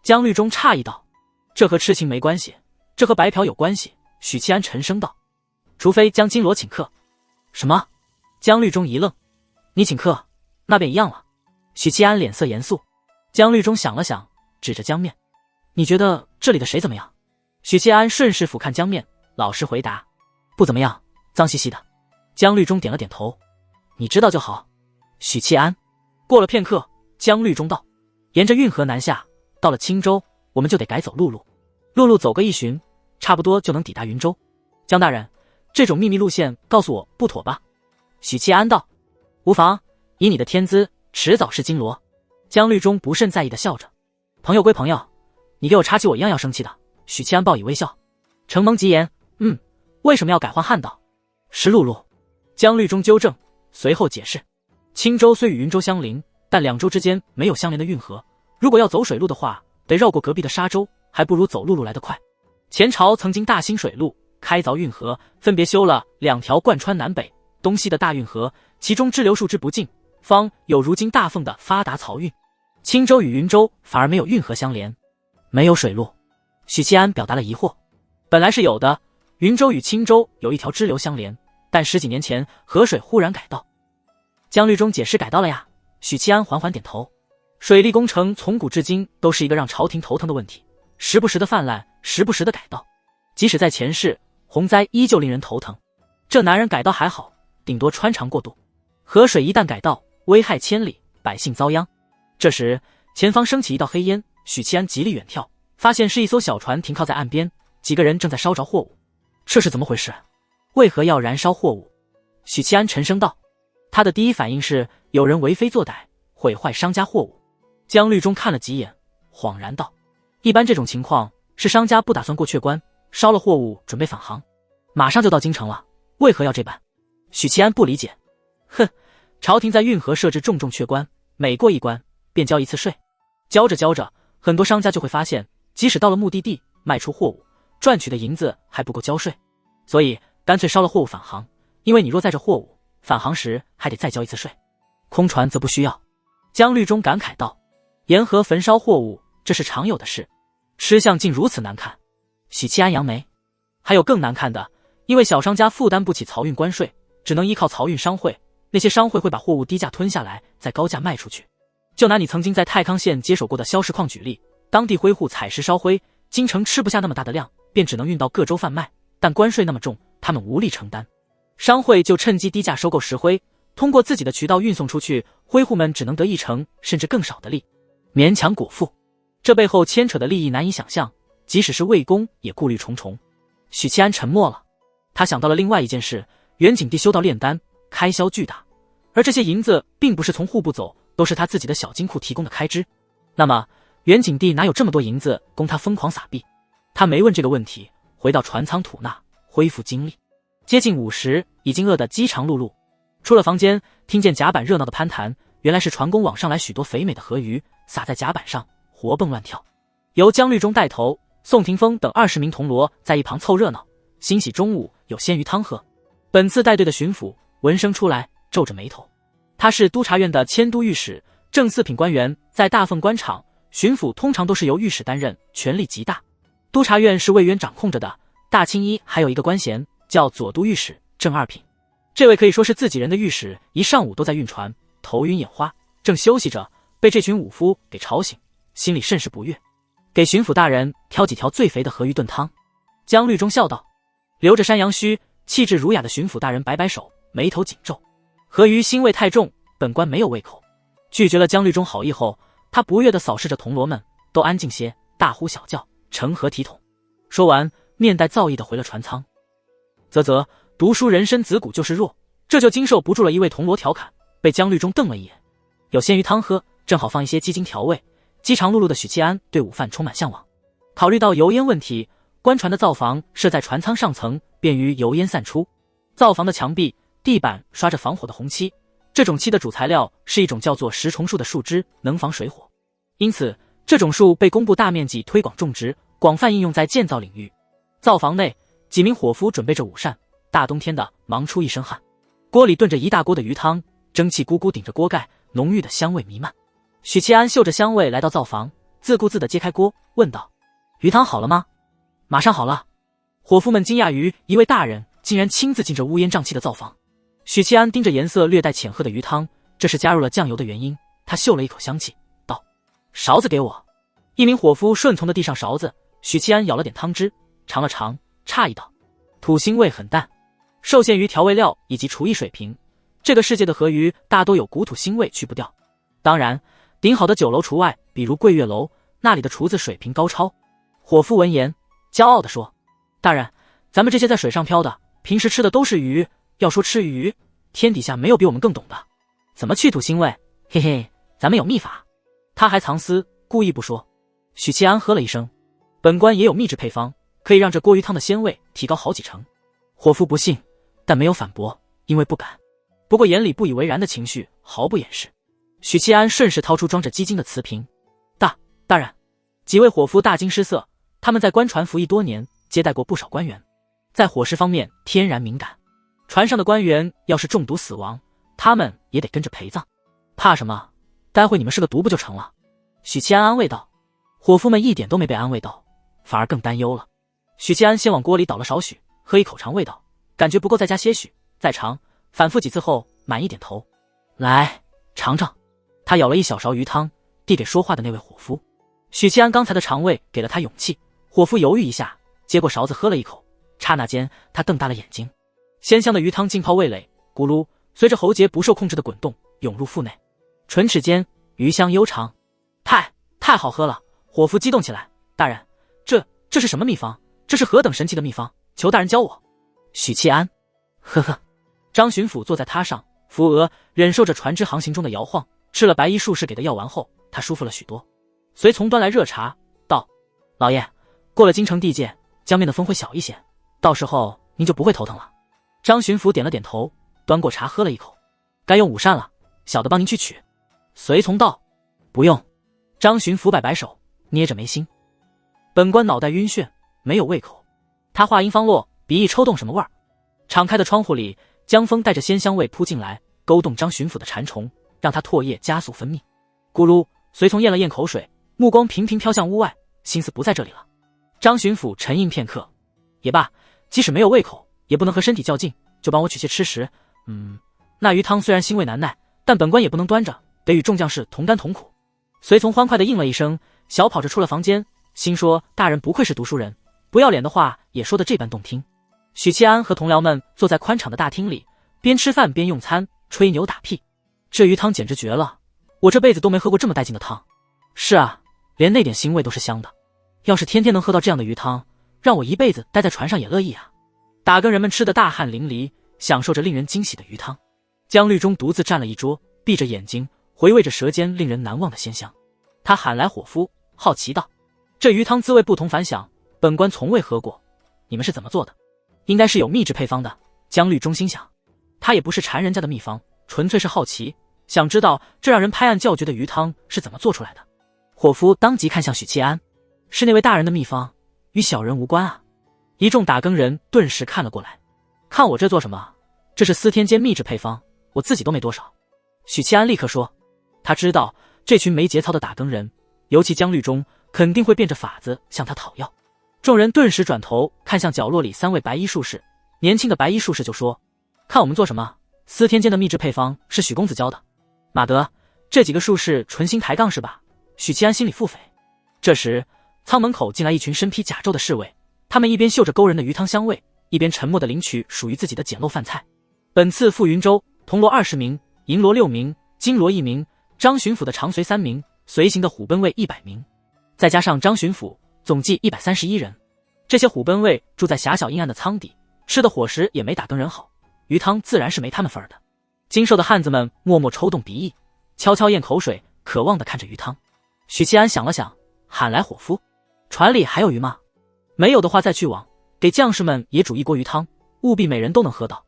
江律中诧异道，这和痴情没关系，这和白嫖有关系。许七安沉声道，除非将金罗请客。什么？江律中一愣，你请客，那便一样了。许七安脸色严肃。江律中想了想，指着江面，你觉得这里的谁怎么样？许七安顺势俯瞰江面，老实回答，不怎么样，脏兮兮的。江律中点了点头，你知道就好。许七安。过了片刻，江律中道，沿着运河南下，到了青州，我们就得改走陆路。陆路走个一旬，差不多就能抵达云州。江大人，这种秘密路线告诉我不妥吧？许七安道，无妨，以你的天资，迟早是金罗。江律中不甚在意的笑着，朋友归朋友，你给我插起我一样要生气的。许七安报以微笑。承蒙吉言，为什么要改换汉道？是陆路。江律中纠正，随后解释，青州虽与云州相邻，但两州之间没有相连的运河，如果要走水路的话，得绕过隔壁的沙州，还不如走陆路来得快。前朝曾经大兴水路，开凿运河，分别修了2条贯穿南北东西的大运河，其中支流数之不尽，方有如今大凤的发达漕运。青州与云州反而没有运河相连，没有水路。许七安表达了疑惑，本来是有的，云州与青州有一条支流相连，但10几年前河水忽然改道。江律中解释改道了呀。许七安缓缓点头。水利工程从古至今都是一个让朝廷头疼的问题，时不时的泛滥，时不时的改道。即使在前世，洪灾依旧令人头疼。这男人改道还好，顶多穿肠过度，河水一旦改道，危害千里，百姓遭殃。这时前方升起一道黑烟，许七安极力远眺，发现是一艘小船停靠在岸边，几个人正在烧着货物。这是怎么回事？为何要燃烧货物？许七安沉声道。他的第一反应是有人为非作歹，毁坏商家货物。江律中看了几眼，恍然道，一般这种情况是商家不打算过雀关，烧了货物准备返航，马上就到京城了，为何要这般？许七安不理解。朝廷在运河设置重重雀关，每过一关便交一次税，交着很多商家就会发现，即使到了目的地卖出货物，赚取的银子还不够交税，所以干脆烧了货物返航，因为你若载着货物返航时还得再交一次税，空船则不需要。江律中感慨道，沿河焚烧货物，这是常有的事，吃相竟如此难看。许七安扬眉，还有更难看的，因为小商家负担不起漕运关税，只能依靠漕运商会，那些商会会把货物低价吞下来，再高价卖出去。就拿你曾经在太康县接手过的萧石矿举例，当地灰户采石烧灰，京城吃不下那么大的量，便只能运到各州贩卖，但关税那么重，他们无力承担，商会就趁机低价收购石灰，通过自己的渠道运送出去，灰户们只能得1成甚至更少的利，勉强果腹。这背后牵扯的利益难以想象，即使是魏公也顾虑重重。许七安沉默了，他想到了另外一件事，袁景帝修道炼丹，开销巨大，而这些银子并不是从户部走，都是他自己的小金库提供的开支。那么袁景帝哪有这么多银子供他疯狂撒币？他没问这个问题，回到船舱吐纳，恢复精力。接近午时，已经饿得饥肠辘辘。出了房间，听见甲板热闹的攀谈，原来是船工网上来许多肥美的河鱼，撒在甲板上活蹦乱跳。由江律中带头，宋霆锋等20名铜锣在一旁凑热闹，欣喜中午有鲜鱼汤喝。本次带队的巡抚闻声出来，皱着眉头。他是督察院的迁都御史，正四品官员，在大凤官场，巡抚通常都是由御史担任，权力极大。督察院是魏渊掌控着的，大青衣还有一个官衔叫左都御史，正2品。这位可以说是自己人的御史，一上午都在运船，头晕眼花，正休息着，被这群武夫给吵醒，心里甚是不悦，给巡抚大人挑几条最肥的河鱼炖汤。江律中笑道。留着山羊须，气质儒雅的巡抚大人摆摆手，眉头紧皱。河鱼腥味太重，本官没有胃口。拒绝了江律中好意后，他不悦地扫视着铜锣们，都安静些，大呼小叫，成何体统。说完，面带造诣地回了船舱。啧，读书人生自古就是弱，这就经受不住了一位铜锣调侃，被江律中瞪了一眼。有鲜鱼汤喝，正好放一些鸡精调味。饥肠辘辘的许七安对午饭充满向往。考虑到油烟问题，官船的灶房设在船舱上层，便于油烟散出。灶房的墙壁、地板刷着防火的红漆，这种漆的主材料是一种叫做石虫树的树枝，能防水火。因此，这种树被工部大面积推广种植，广泛应用在建造领域。灶房内，几名伙夫准备着午膳，大冬天的忙出一身汗。锅里炖着一大锅的鱼汤，蒸汽咕咕顶着锅盖，浓郁的香味弥漫。许七安嗅着香味来到灶房，自顾自地揭开锅，问道：“鱼汤好了吗？”“马上好了。”伙夫们惊讶于一位大人竟然亲自进这乌烟瘴气的灶房。许七安盯着颜色略带浅褐的鱼汤，这是加入了酱油的原因。他嗅了一口香气，道：“勺子给我。”一名伙夫顺从地递上勺子，许七安舀了点汤汁，尝了尝，诧异道：“土腥味很淡。”受限于调味料以及厨艺水平，这个世界的河鱼大多有古土腥味去不掉。当然，顶好的酒楼除外，比如桂月楼，那里的厨子水平高超。伙夫闻言，骄傲地说：“大人，咱们这些在水上漂的，平时吃的都是鱼，要说吃鱼，天底下没有比我们更懂的。怎么去土腥味？嘿嘿，咱们有秘法。”他还藏私，故意不说。许七安喝了一声：“本官也有秘制配方，可以让这锅鱼汤的鲜味提高好几成。”伙夫不信，但没有反驳，因为不敢。不过眼里不以为然的情绪毫不掩饰。许七安顺势掏出装着鸡精的瓷瓶：“大人。”几位伙夫大惊失色，他们在官船服役多年，接待过不少官员，在伙食方面天然敏感。船上的官员要是中毒死亡，他们也得跟着陪葬。怕什么？待会你们是个毒不就成了？许七安安慰道。伙夫们一点都没被安慰到，反而更担忧了。许七安先往锅里倒了少许，喝一口尝味道，感觉不够再加些许，再尝，反复几次后满意点头。来，尝尝。他舀了一小勺鱼汤，递给说话的那位伙夫。许七安刚才的肠胃给了他勇气，伙夫犹豫一下，接过勺子喝了一口，刹那间他瞪大了眼睛。鲜香的鱼汤浸泡味蕾，咕噜随着喉结不受控制的滚动涌入腹内，唇齿间鱼香悠长，太好喝了！伙夫激动起来：“大人，这是什么秘方？这是何等神奇的秘方？求大人教我！”许七安，呵呵。张巡抚坐在榻上，扶额，忍受着船只航行中的摇晃。吃了白衣术士给的药丸后，他舒服了许多。随从端来热茶，道：“老爷，过了京城地界，江面的风会小一些，到时候您就不会头疼了。”张巡抚点了点头，端过茶喝了一口。“该用午膳了，小的帮您去取。”随从道：“不用。”张巡抚摆摆手，捏着眉心：“本官脑袋晕眩，没有胃口。”他话音方落，鼻翼抽动什么味儿？敞开的窗户里，江风带着鲜香味扑进来，勾动张巡抚的馋虫，让他唾液加速分泌。咕噜，随从咽了咽口水，目光频频飘向屋外，心思不在这里了。张巡抚沉吟片刻，也罢，即使没有胃口，也不能和身体较劲，就帮我取些吃食。那鱼汤虽然腥味难耐，但本官也不能端着，得与众将士同甘同苦。随从欢快地应了一声，小跑着出了房间，心说大人不愧是读书人，不要脸的话也说得这般动听。许七安和同僚们坐在宽敞的大厅里，边吃饭边用餐，吹牛打屁。这鱼汤简直绝了，我这辈子都没喝过这么带劲的汤。是啊，连那点腥味都是香的。要是天天能喝到这样的鱼汤，让我一辈子待在船上也乐意啊。打更人们吃得大汗淋漓，享受着令人惊喜的鱼汤。江律中独自占了一桌，闭着眼睛回味着舌尖令人难忘的鲜香。他喊来伙夫，好奇道：“这鱼汤滋味不同凡响，本官从未喝过，你们是怎么做的？”应该是有秘制配方的。江律中心想，他也不是馋人家的秘方，纯粹是好奇，想知道这让人拍案叫绝的鱼汤是怎么做出来的。伙夫当即看向许七安：“是那位大人的秘方，与小人无关啊。一众打更人顿时看了过来，看我这做什么？这是司天监秘制配方，我自己都没多少。许七安立刻说，他知道这群没节操的打更人，尤其江律中肯定会变着法子向他讨要。众人顿时转头看向角落里3位白衣术士，年轻的白衣术士就说，看我们做什么？司天监的秘制配方是许公子教的。马德，这几个术士存心抬杠是吧？许七安心里腹诽。这时舱门口进来一群身披甲胄的侍卫，他们一边嗅着勾人的鱼汤香味，一边沉默地领取属于自己的简陋饭菜。本次赴云州，铜锣20名，银锣6名，金锣1名，张巡抚的长随3名，随行的虎贲卫100名，再加上张巡抚，总计131人。这些虎贲卫住在狭小阴暗的舱底，吃的伙食也没打更人好，鱼汤自然是没他们份儿的。精瘦的汉子们默默抽动鼻翼，悄悄咽口水，渴望地看着鱼汤。许七安想了想，喊来伙夫，船里还有鱼吗？没有的话再去往，给将士们也煮一锅鱼汤，务必每人都能喝到。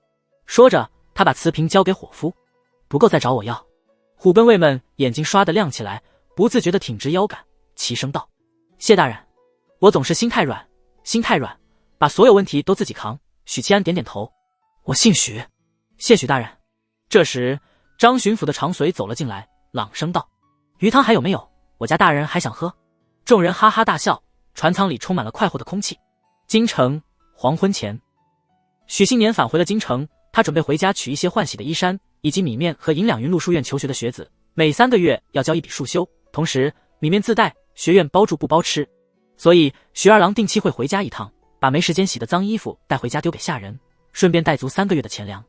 说着，他把瓷瓶交给伙夫，不够再找我要。虎贲卫们眼睛刷地亮起来，不自觉地挺直腰杆，齐声道：谢大人。我总是心太软，把所有问题都自己扛。许七安点点头，我姓许，谢许大人。这时张巡抚的长随走了进来，朗声道：鱼汤还有没有？我家大人还想喝。众人哈哈大笑，船舱里充满了快活的空气。京城黄昏前，许新年返回了京城，他准备回家取一些换洗的衣衫，以及米面和银两云路书院求学的学子每3个月要交一笔束修，同时米面自带，学院包住不包吃。所以许二郎定期会回家一趟，把没时间洗的脏衣服带回家丢给下人，顺便带足3个月的钱粮。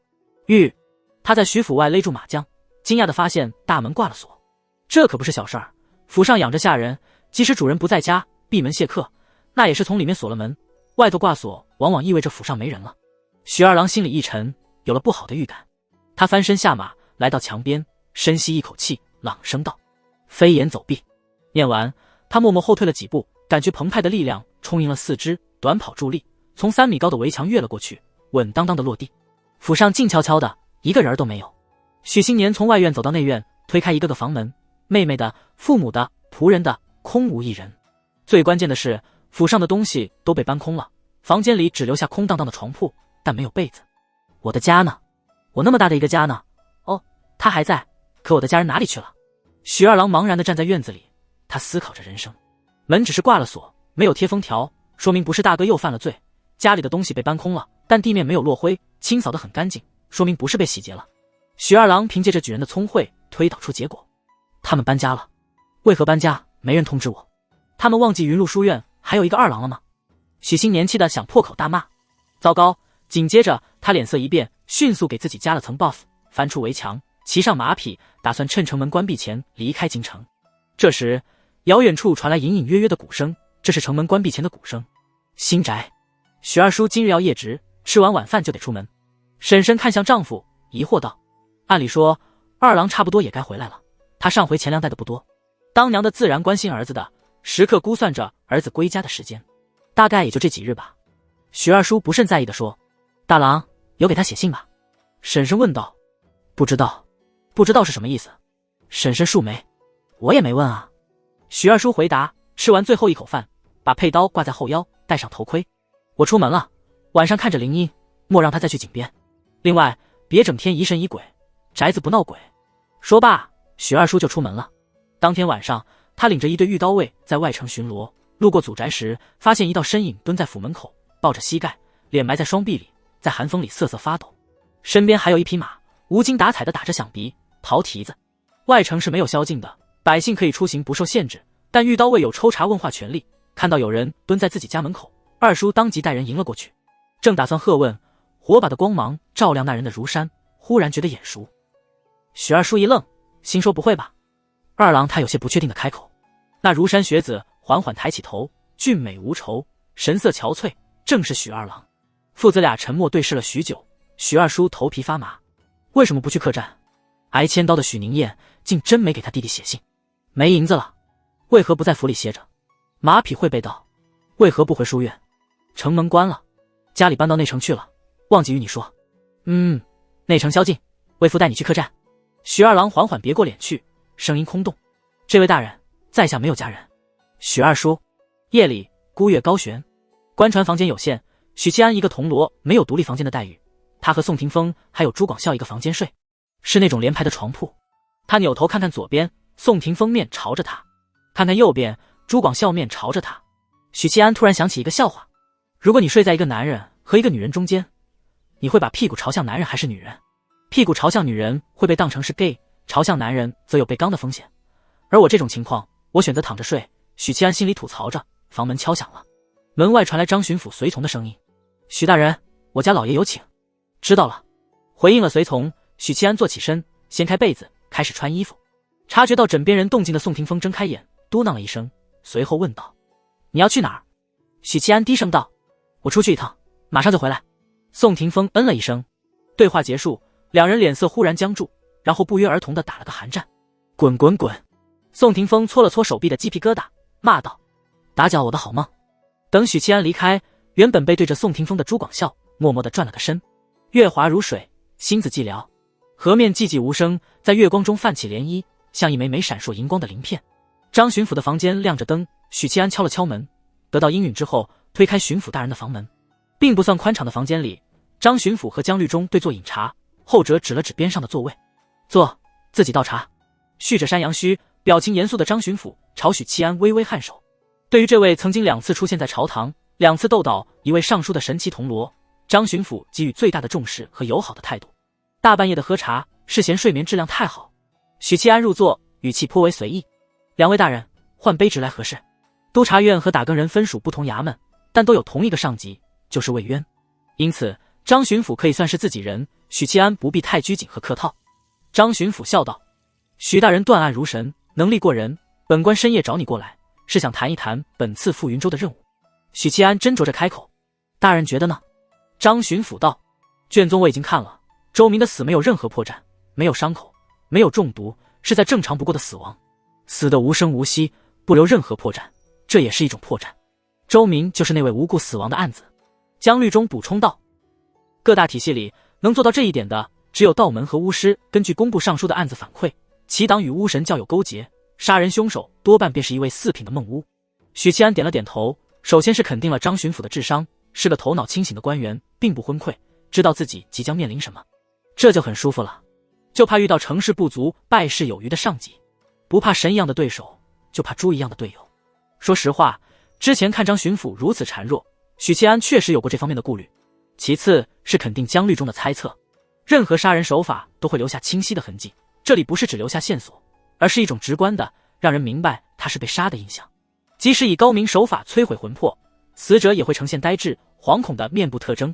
他在许府外勒住马缰，惊讶地发现大门挂了锁。这可不是小事儿，府上养着下人，即使主人不在家闭门谢客，那也是从里面锁了门，外头挂锁往往意味着府上没人了。许二郎心里一沉，有了不好的预感。他翻身下马，来到墙边，深吸一口气，朗声道：飞檐走壁。念完，他默默后退了几步，感觉澎湃的力量充盈了四肢，短跑助力，从3米高的围墙越了过去，稳当当的落地。府上静悄悄的，一个人都没有。许新年从外院走到内院，推开一个个房门，妹妹的、父母的、仆人的，空无一人。最关键的是，府上的东西都被搬空了，房间里只留下空荡荡的床铺，但没有被子。我的家呢？我那么大的一个家呢？哦，他还在，可我的家人哪里去了？许二郎茫然地站在院子里，他思考着人生。门只是挂了锁，没有贴封条，说明不是大哥又犯了罪。家里的东西被搬空了，但地面没有落灰，清扫得很干净，说明不是被洗劫了。许二郎凭借着举人的聪慧推导出结果，他们搬家了。为何搬家？没人通知我。他们忘记云路书院还有一个二郎了吗？许昕年气的想破口大骂。糟糕！紧接着他脸色一变，迅速给自己加了层 buff， 翻出围墙，骑上马匹，打算趁城门关闭前离开京城。这时遥远处传来隐隐约约的鼓声，这是城门关闭前的鼓声。新宅，许二叔今日要夜值，吃完晚饭就得出门。婶婶看向丈夫，疑惑道：按理说二郎差不多也该回来了，他上回钱粮带的不多，当娘的自然关心儿子的，时刻估算着儿子归家的时间，大概也就这几日吧。许二叔不甚在意地说：大郎有给他写信吧？婶婶问道。不知道。不知道是什么意思？婶婶竖眉。我也没问啊。许二叔回答，吃完最后一口饭，把佩刀挂在后腰，戴上头盔。我出门了，晚上看着林音，莫让他再去井边。另外别整天疑神疑鬼，宅子不闹鬼。说罢，许二叔就出门了。当天晚上，他领着一队御刀卫在外城巡逻，路过祖宅时，发现一道身影蹲在府门口，抱着膝盖，脸埋在双臂里，在寒风里瑟瑟发抖。身边还有一匹马，无精打采地打着响鼻、刨蹄子。外城是没有宵禁的，百姓可以出行不受限制，但御刀卫有抽查问话权利。看到有人蹲在自己家门口，二叔当即带人迎了过去，正打算喝问，火把的光芒照亮那人的如山，忽然觉得眼熟。许二叔一愣，心说不会吧？二郎他有些不确定地开口。那如山学子缓缓抬起头，俊美无愁，神色憔悴，正是许二郎。父子俩沉默对视了许久，许二叔头皮发麻。为什么不去客栈？挨千刀的许宁燕竟真没给他弟弟写信。没银子了，为何不在府里歇着？马匹会被盗，为何不回书院？城门关了，家里搬到内城去了，忘记与你说。内城宵禁，为父带你去客栈。许二郎缓缓别过脸去，声音空洞。这位大人，在下没有家人。许二叔，夜里孤月高悬，官船房间有限，许七安一个铜锣没有独立房间的待遇，他和宋霆锋还有朱广孝一个房间睡，是那种连排的床铺。他扭头看看左边，宋霆锋面朝着他，看看右边，朱广孝面朝着他。许七安突然想起一个笑话，如果你睡在一个男人和一个女人中间，你会把屁股朝向男人还是女人？屁股朝向女人会被当成是 gay， 朝向男人则有被刚的风险。而我这种情况，我选择躺着睡。许七安心里吐槽着。房门敲响了，门外传来张巡抚随从的声音：许大人，我家老爷有请。知道了，回应了随从。许七安坐起身，掀开被子，开始穿衣服。察觉到枕边人动静的宋霆锋睁开眼，嘟囔了一声，随后问道：你要去哪儿？许七安低声道：我出去一趟，马上就回来。宋霆锋嗯了一声。对话结束，两人脸色忽然僵住，然后不约而同地打了个寒战。滚滚滚！宋霆锋搓了搓手臂的鸡皮疙瘩，骂道：打搅我的好梦。等许七安离开，原本背对着宋霆锋的朱广孝默默地转了个身。月华如水，星子寂寥，河面寂寂无声，在月光中泛起涟漪，像一枚枚闪烁银光的鳞片。张巡抚的房间亮着灯，许七安敲了敲门，得到应允之后，推开巡抚大人的房门。并不算宽敞的房间里，张巡抚和江律中对坐饮茶，后者指了指边上的座位：坐，自己倒茶。蓄着山羊须，表情严肃的张巡抚朝许七安微微颔首。对于这位曾经2次出现在朝堂、2次斗倒一位尚书的神奇铜锣，张巡抚给予最大的重视和友好的态度。大半夜的喝茶，是嫌睡眠质量太好。许七安入座，语气颇为随意：两位大人，换杯直来何事？督察院和打更人分属不同衙门，但都有同一个上级，就是魏渊。因此张巡抚可以算是自己人，许七安不必太拘谨和客套。张巡抚笑道：许大人断案如神，能力过人，本官深夜找你过来，是想谈一谈本次赴云州的任务。许七安斟酌着开口：大人觉得呢？张巡抚道：卷宗我已经看了，周明的死没有任何破绽，没有伤口，没有中毒，是再正常不过的死亡，死得无声无息，不留任何破绽，这也是一种破绽。周明就是那位无故死亡的案子。江律中补充道：各大体系里能做到这一点的，只有道门和巫师。根据工部尚书的案子反馈，其党与巫神较有勾结，杀人凶手多半便是一位4品的孟巫。许七安点了点头，首先是肯定了张巡抚的智商，是个头脑清醒的官员，并不昏聩，知道自己即将面临什么，这就很舒服了。就怕遇到成事不足败事有余的上级，不怕神一样的对手，就怕猪一样的队友。说实话，之前看张巡抚如此孱弱，许七安确实有过这方面的顾虑。其次是肯定江律中的猜测，任何杀人手法都会留下清晰的痕迹，这里不是只留下线索，而是一种直观的让人明白他是被杀的印象。即使以高明手法摧毁魂魄，死者也会呈现呆滞惶恐的面部特征，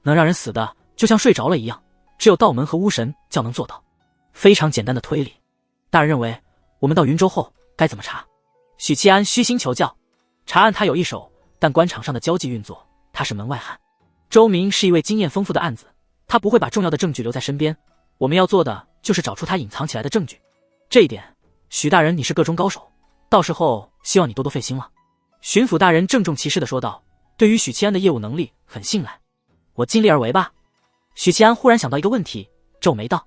能让人死的就像睡着了一样，只有道门和巫神较能做到。非常简单的推理。大人认为我们到云州后该怎么查？许七安虚心求教。查案他有一手，但官场上的交际运作他是门外汉。周明是一位经验丰富的案子，他不会把重要的证据留在身边，我们要做的就是找出他隐藏起来的证据。这一点许大人你是个中高手，到时候希望你多多费心了。巡抚大人郑重其事地说道，对于许七安的业务能力很信赖。我尽力而为吧。许七安忽然想到一个问题，皱眉道：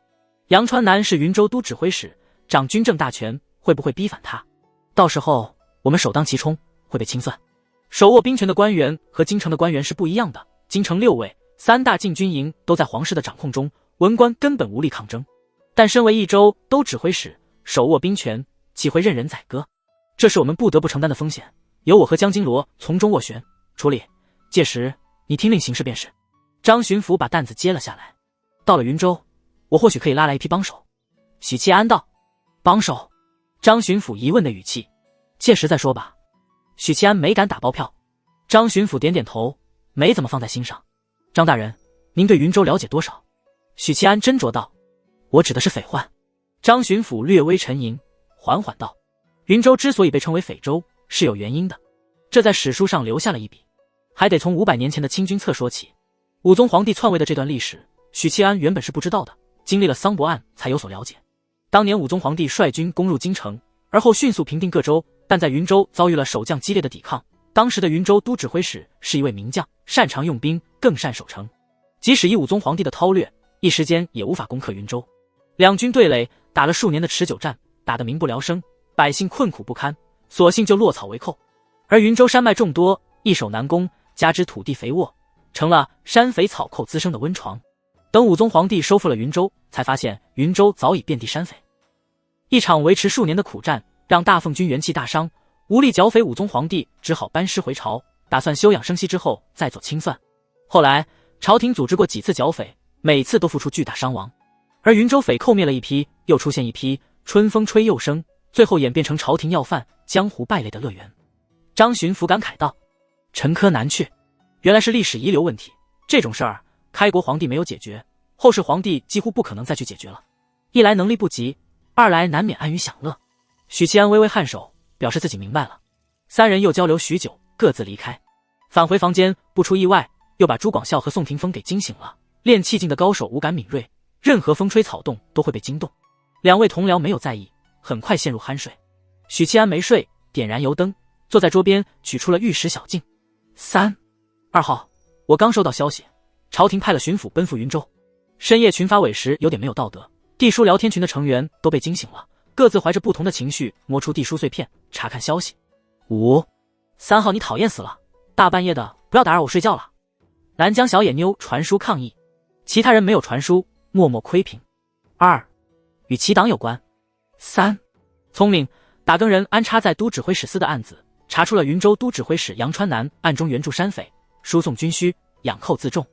杨传南是云州都指挥使，掌军政大权，会不会逼反他？到时候我们首当其冲，会被清算。手握兵权的官员和京城的官员是不一样的，京城6位3大禁军营都在皇室的掌控中，文官根本无力抗争。但身为益州都指挥使，手握兵权，岂会任人宰割？这是我们不得不承担的风险，由我和江金罗从中斡旋处理，届时你听令行事便是。张巡抚把担子接了下来。到了云州，我或许可以拉来一批帮手。许七安道：帮手？张巡抚疑问的语气。届时再说吧。许七安没敢打包票。张巡抚点点头，没怎么放在心上。张大人，您对云州了解多少？许七安斟酌道：我指的是匪患。张巡抚略微沉吟，缓缓道：云州之所以被称为匪州，是有原因的，这在史书上留下了一笔。还得从500年前的清君侧说起。武宗皇帝篡位的这段历史，许七安原本是不知道的，经历了桑博案才有所了解。当年武宗皇帝率军攻入京城，而后迅速平定各州，但在云州遭遇了守将激烈的抵抗。当时的云州都指挥使是一位名将，擅长用兵，更善守城。即使以武宗皇帝的韬略，一时间也无法攻克云州。两军对垒，打了数年的持久战，打得民不聊生，百姓困苦不堪，索性就落草为寇。而云州山脉众多，易守难攻，加之土地肥沃，成了山肥草寇滋生的温床。等武宗皇帝收复了云州，才发现云州早已遍地山匪。一场维持数年的苦战，让大奉军元气大伤，无力剿匪，武宗皇帝只好班师回朝，打算休养生息之后再做清算。后来朝廷组织过几次剿匪，每次都付出巨大伤亡，而云州匪寇灭了一批，又出现一批，春风吹又生，最后演变成朝廷要犯、江湖败类的乐园。张巡抚感慨道：沉疴难却，原来是历史遗留问题。这种事儿开国皇帝没有解决，后世皇帝几乎不可能再去解决了。一来能力不及，二来难免安于享乐。许七安微微颔首，表示自己明白了。三人又交流许久，各自离开。返回房间，不出意外，又把朱广孝和宋霆锋给惊醒了。练气劲的高手五感敏锐，任何风吹草动都会被惊动。两位同僚没有在意，很快陷入酣睡。许七安没睡，点燃油灯，坐在桌边取出了玉石小镜。2号，我刚收到消息，朝廷派了巡抚奔赴云州。深夜群发委实有点没有道德，地书聊天群的成员都被惊醒了，各自怀着不同的情绪摸出地书碎片查看消息。3号，你讨厌死了，大半夜的不要打扰我睡觉了。南疆小野妞传书抗议，其他人没有传书，默默窥屏。2与齐党有关。3聪明，打更人安插在都指挥使司的案子查出了云州都指挥使杨川南暗中援助山匪，输送军需，养寇自重。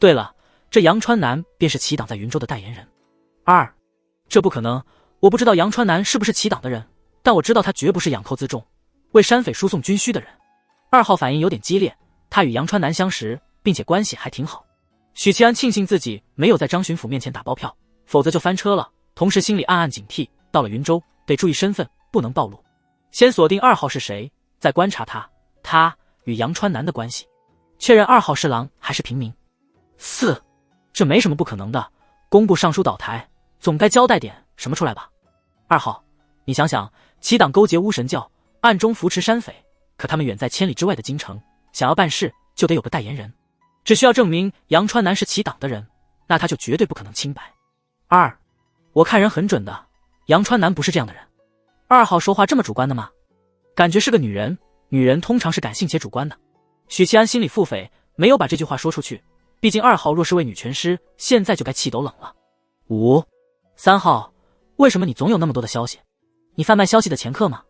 对了，这杨川南便是齐党在云州的代言人。2这不可能，我不知道杨川南是不是齐党的人，但我知道他绝不是养寇自重，为山匪输送军需的人。2号反应有点激烈，他与杨川南相识，并且关系还挺好。许七安庆幸自己没有在张巡抚面前打包票，否则就翻车了，同时心里暗暗警惕，到了云州得注意身份，不能暴露。先锁定2号是谁，再观察他与杨川南的关系，确认2号是狼还是平民。4这没什么不可能的，工部尚书倒台，总该交代点什么出来吧。2号，你想想，齐党勾结巫神教，暗中扶持山匪，可他们远在千里之外的京城，想要办事就得有个代言人，只需要证明杨川南是齐党的人，那他就绝对不可能清白。2我看人很准的，杨川南不是这样的人。2号说话这么主观的吗？感觉是个女人，女人通常是感性且主观的。许七安心里腹诽，没有把这句话说出去，毕竟2号若是位女拳师，现在就该气斗冷了。3号，为什么你总有那么多的消息？你贩卖消息的前客吗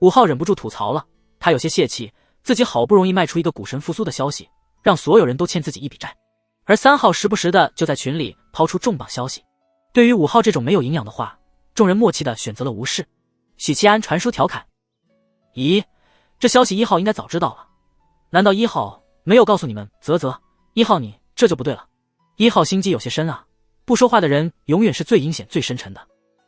？5号忍不住吐槽了，他有些泄气，自己好不容易卖出一个股神复苏的消息，让所有人都欠自己一笔债，而3号时不时的就在群里抛出重磅消息。对于5号这种没有营养的话，众人默契的选择了无视。许七安传书调侃：咦，这消息1号应该早知道了，难道1号没有告诉你们？1号你这就不对了。1号心机有些深啊，不说话的人永远是最阴险最深沉的。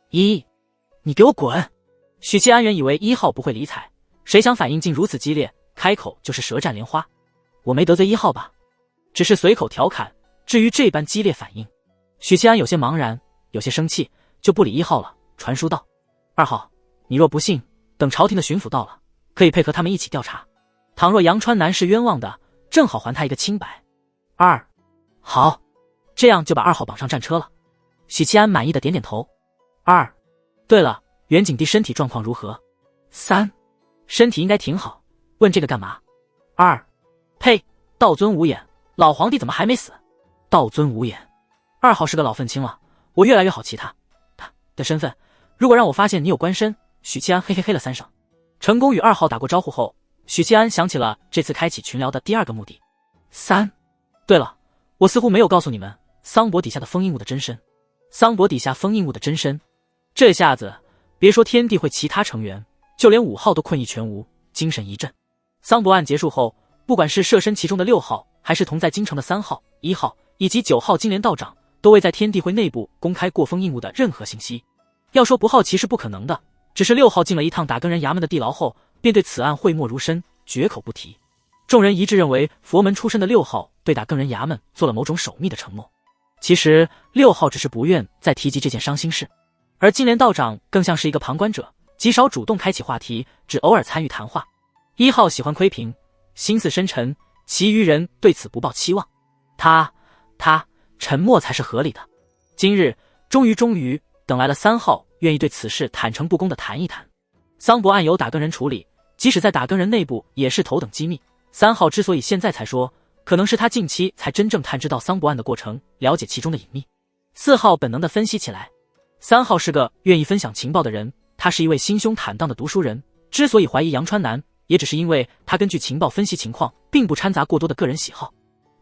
你给我滚！许七安原以为1号不会理睬，谁想反应竟如此激烈，开口就是舌战莲花。我没得罪1号吧？只是随口调侃，至于这般激烈反应，许七安有些茫然，有些生气，就不理1号了，传书道：2号，你若不信，等朝廷的巡抚到了，可以配合他们一起调查，倘若杨川南是冤枉的，正好还他一个清白。好，这样就把2号绑上战车了。许七安满意的点点头。对了，袁景帝身体状况如何？3身体应该挺好，问这个干嘛呸，道尊无眼，老皇帝怎么还没死？道尊无眼，2号是个老愤青了，我越来越好奇他的身份，如果让我发现你有官身，许七安嘿嘿嘿了3声。成功与2号打过招呼后，许七安想起了这次开启群聊的第2个目的。对了，我似乎没有告诉你们桑博底下的封印物的真身。桑博底下封印物的真身，这下子别说天地会其他成员，就连5号都困意全无，精神一振。桑博案结束后，不管是设身其中的6号，还是同在京城的3号、1号以及9号金莲道长，都未在天地会内部公开过封印物的任何信息。要说不好奇是不可能的，只是6号进了一趟打更人衙门的地牢后，便对此案讳莫如深，绝口不提。众人一致认为佛门出身的6号对打更人衙门做了某种守密的承诺。其实6号只是不愿再提及这件伤心事，而金莲道长更像是一个旁观者，极少主动开启话题，只偶尔参与谈话。1号喜欢窥屏，心思深沉，其余人对此不抱期望。他沉默才是合理的。今日终于等来了3号愿意对此事坦诚不公的谈一谈。桑博案由打更人处理，即使在打更人内部也是头等机密3号之所以现在才说，可能是他近期才真正探知到桑博案的过程，了解其中的隐秘。4号本能地分析起来。3号是个愿意分享情报的人，他是一位心胸坦荡的读书人，之所以怀疑杨川南，也只是因为他根据情报分析情况，并不掺杂过多的个人喜好。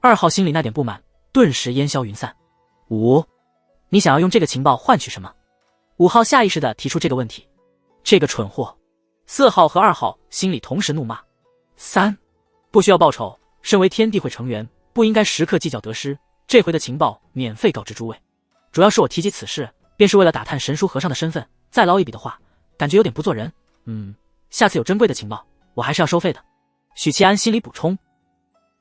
2号心里那点不满顿时烟消云散。5，你想要用这个情报换取什么？5号下意识地提出这个问题。这个蠢货。4号和2号心里同时怒骂。3，不需要报仇，身为天地会成员，不应该时刻计较得失，这回的情报免费告知诸位。主要是我提及此事，便是为了打探神书和尚的身份，再捞一笔的话，感觉有点不做人。下次有珍贵的情报，我还是要收费的。许七安心里补充。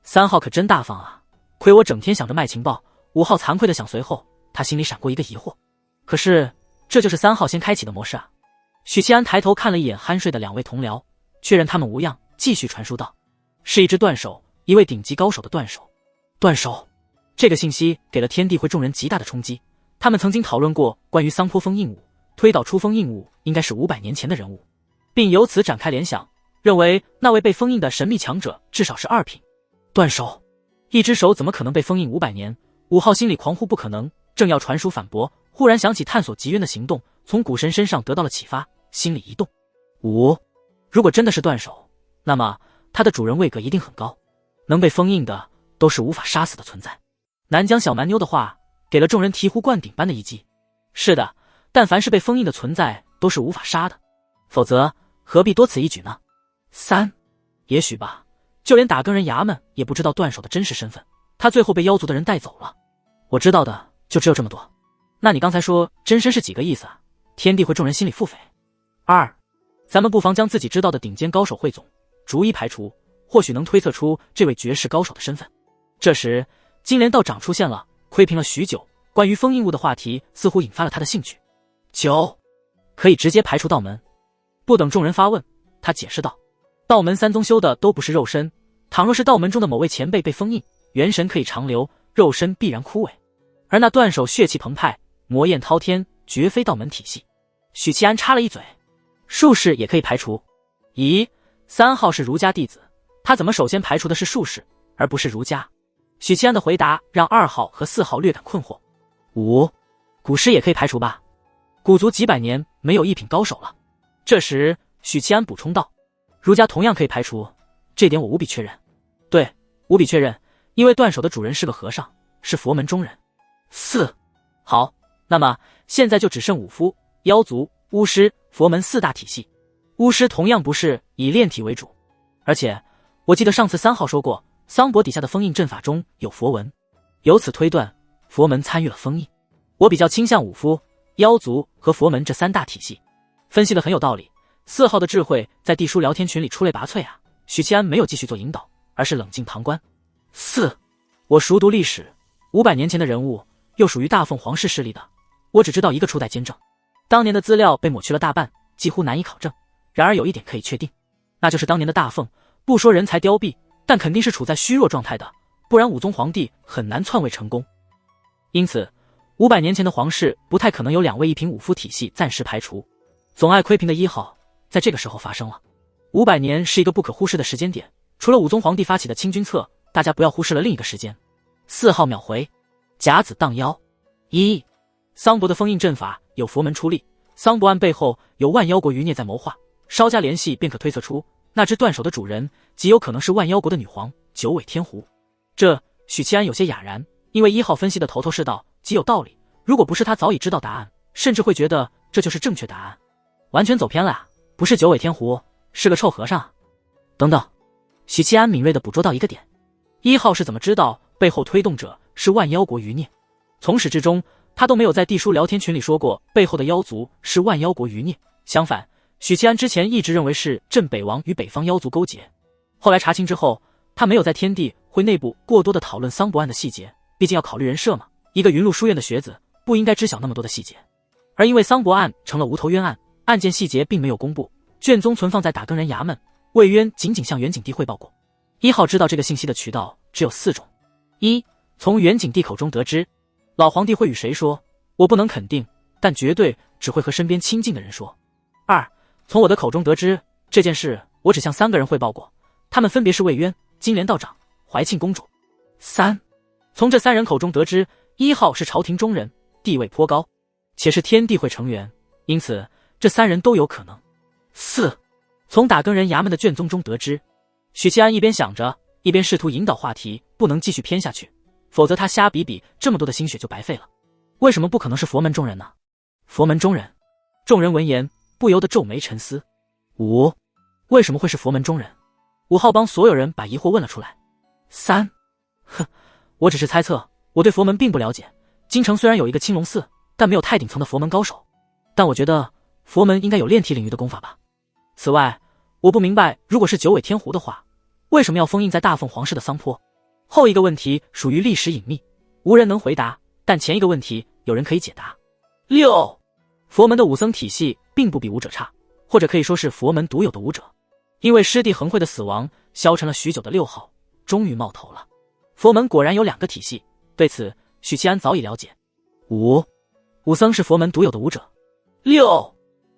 3号可真大方啊，亏我整天想着卖情报。5号惭愧的想，随后他心里闪过一个疑惑，可是这就是3号先开启的模式啊。许七安抬头看了一眼酣睡的2位同僚，确认他们无恙，继续传输道：是一只断手，一位顶级高手的断手。断手，这个信息给了天地会众人极大的冲击。他们曾经讨论过关于桑坡封印武，推导出封印武应该是500年前的人物，并由此展开联想，认为那位被封印的神秘强者至少是2品。断手，一只手怎么可能被封印500年？5号心里狂呼不可能，正要传输反驳，忽然想起探索极渊的行动，从古神身上得到了启发，心里一动。如果真的是断手，那么他的主人位格一定很高，能被封印的都是无法杀死的存在。南疆小蛮妞的话给了众人醍醐灌顶般的一击。是的，但凡是被封印的存在都是无法杀的，否则何必多此一举呢？3，也许吧，就连打更人衙门也不知道断手的真实身份，他最后被妖族的人带走了。我知道的就只有这么多。那你刚才说真身是几个意思啊？天地会众人心里腹诽。2，咱们不妨将自己知道的顶尖高手汇总，逐一排除，或许能推测出这位绝世高手的身份。这时金莲道长出现了，窥屏了许久，关于封印物的话题似乎引发了他的兴趣。9，可以直接排除道门。不等众人发问，他解释道：道门3宗修的都不是肉身，倘若是道门中的某位前辈被封印，元神可以长留，肉身必然枯萎。而那断手血气澎湃，魔焰滔天，绝非道门体系。许七安插了一嘴：术士也可以排除。咦，3号是儒家弟子，他怎么首先排除的是术士，而不是儒家？许七安的回答让2号和4号略感困惑。5，古师也可以排除吧？古族几百年没有1品高手了。这时许七安补充道：儒家同样可以排除，这点我无比确认。对，无比确认，因为断手的主人是个和尚，是佛门中人。4，好，那么现在就只剩武夫、妖族、巫师、佛门4大体系。巫师同样不是以炼体为主，而且我记得上次3号说过，桑博底下的封印阵法中有佛文，由此推断佛门参与了封印。我比较倾向武夫、妖族和佛门这3大体系。分析得很有道理。4号的智慧在地书聊天群里出类拔萃啊。许七安没有继续做引导，而是冷静旁观。4，我熟读历史，500年前的人物又属于大凤皇室势力的，我只知道一个初代监正，当年的资料被抹去了大半，几乎难以考证。然而有一点可以确定，那就是当年的大凤，不说人才凋敝，但肯定是处在虚弱状态的，不然武宗皇帝很难篡位成功。因此500年前的皇室不太可能有2位1品武夫体系暂时排除。总爱窥屏的1号在这个时候发生了。500年是一个不可忽视的时间点，除了武宗皇帝发起的清君侧，大家不要忽视了另一个时间。4号秒回：甲子荡妖。1，桑博的封印阵法有佛门出力，桑博案背后有万妖国余孽在谋划，稍加联系便可推测出那只断手的主人极有可能是万妖国的女皇九尾天狐。这许七安有些哑然，因为1号分析的头头是道，极有道理，如果不是他早已知道答案，甚至会觉得这就是正确答案。完全走偏了啊，不是九尾天狐，是个臭和尚啊。等等，许七安敏锐地捕捉到一个点，1号是怎么知道背后推动者是万妖国余孽？从始至终他都没有在地书聊天群里说过背后的妖族是万妖国余孽，相反，许七安之前一直认为是镇北王与北方妖族勾结。后来查清之后，他没有在天地会内部过多的讨论桑博案的细节，毕竟要考虑人设嘛，一个云路书院的学子不应该知晓那么多的细节。而因为桑博案成了无头冤案，案件细节并没有公布，卷宗存放在打更人衙门，魏渊仅仅向元景帝汇报过。1号知道这个信息的渠道只有4种： 1，从元景帝口中得知，老皇帝会与谁说，我不能肯定，但绝对只会和身边亲近的人说。2，从我的口中得知，这件事我只向3个人汇报过，他们分别是魏渊、金莲道长、怀庆公主。3. 从这3人口中得知，1号是朝廷中人，地位颇高，且是天地会成员，因此这3人都有可能。4. 从打更人衙门的卷宗中得知，许七安一边想着，一边试图引导话题，不能继续偏下去，否则他瞎比比，这么多的心血就白费了。为什么不可能是佛门中人呢？佛门中人，众人闻言不由得皱眉沉思。5. 为什么会是佛门中人？5号帮所有人把疑惑问了出来。3. 哼，我只是猜测，我对佛门并不了解。京城虽然有一个青龙寺，但没有太顶层的佛门高手，但我觉得佛门应该有炼体领域的功法吧。此外，我不明白，如果是九尾天狐的话，为什么要封印在大凤凰市的桑坡？后一个问题属于历史隐秘，无人能回答，但前一个问题有人可以解答。6. 佛门的武僧体系并不比武者差，或者可以说是佛门独有的武者。因为师弟恒慧的死亡，消沉了许久的6号终于冒头了。佛门果然有2个体系，对此许七安早已了解。5. 武僧是佛门独有的武者。6.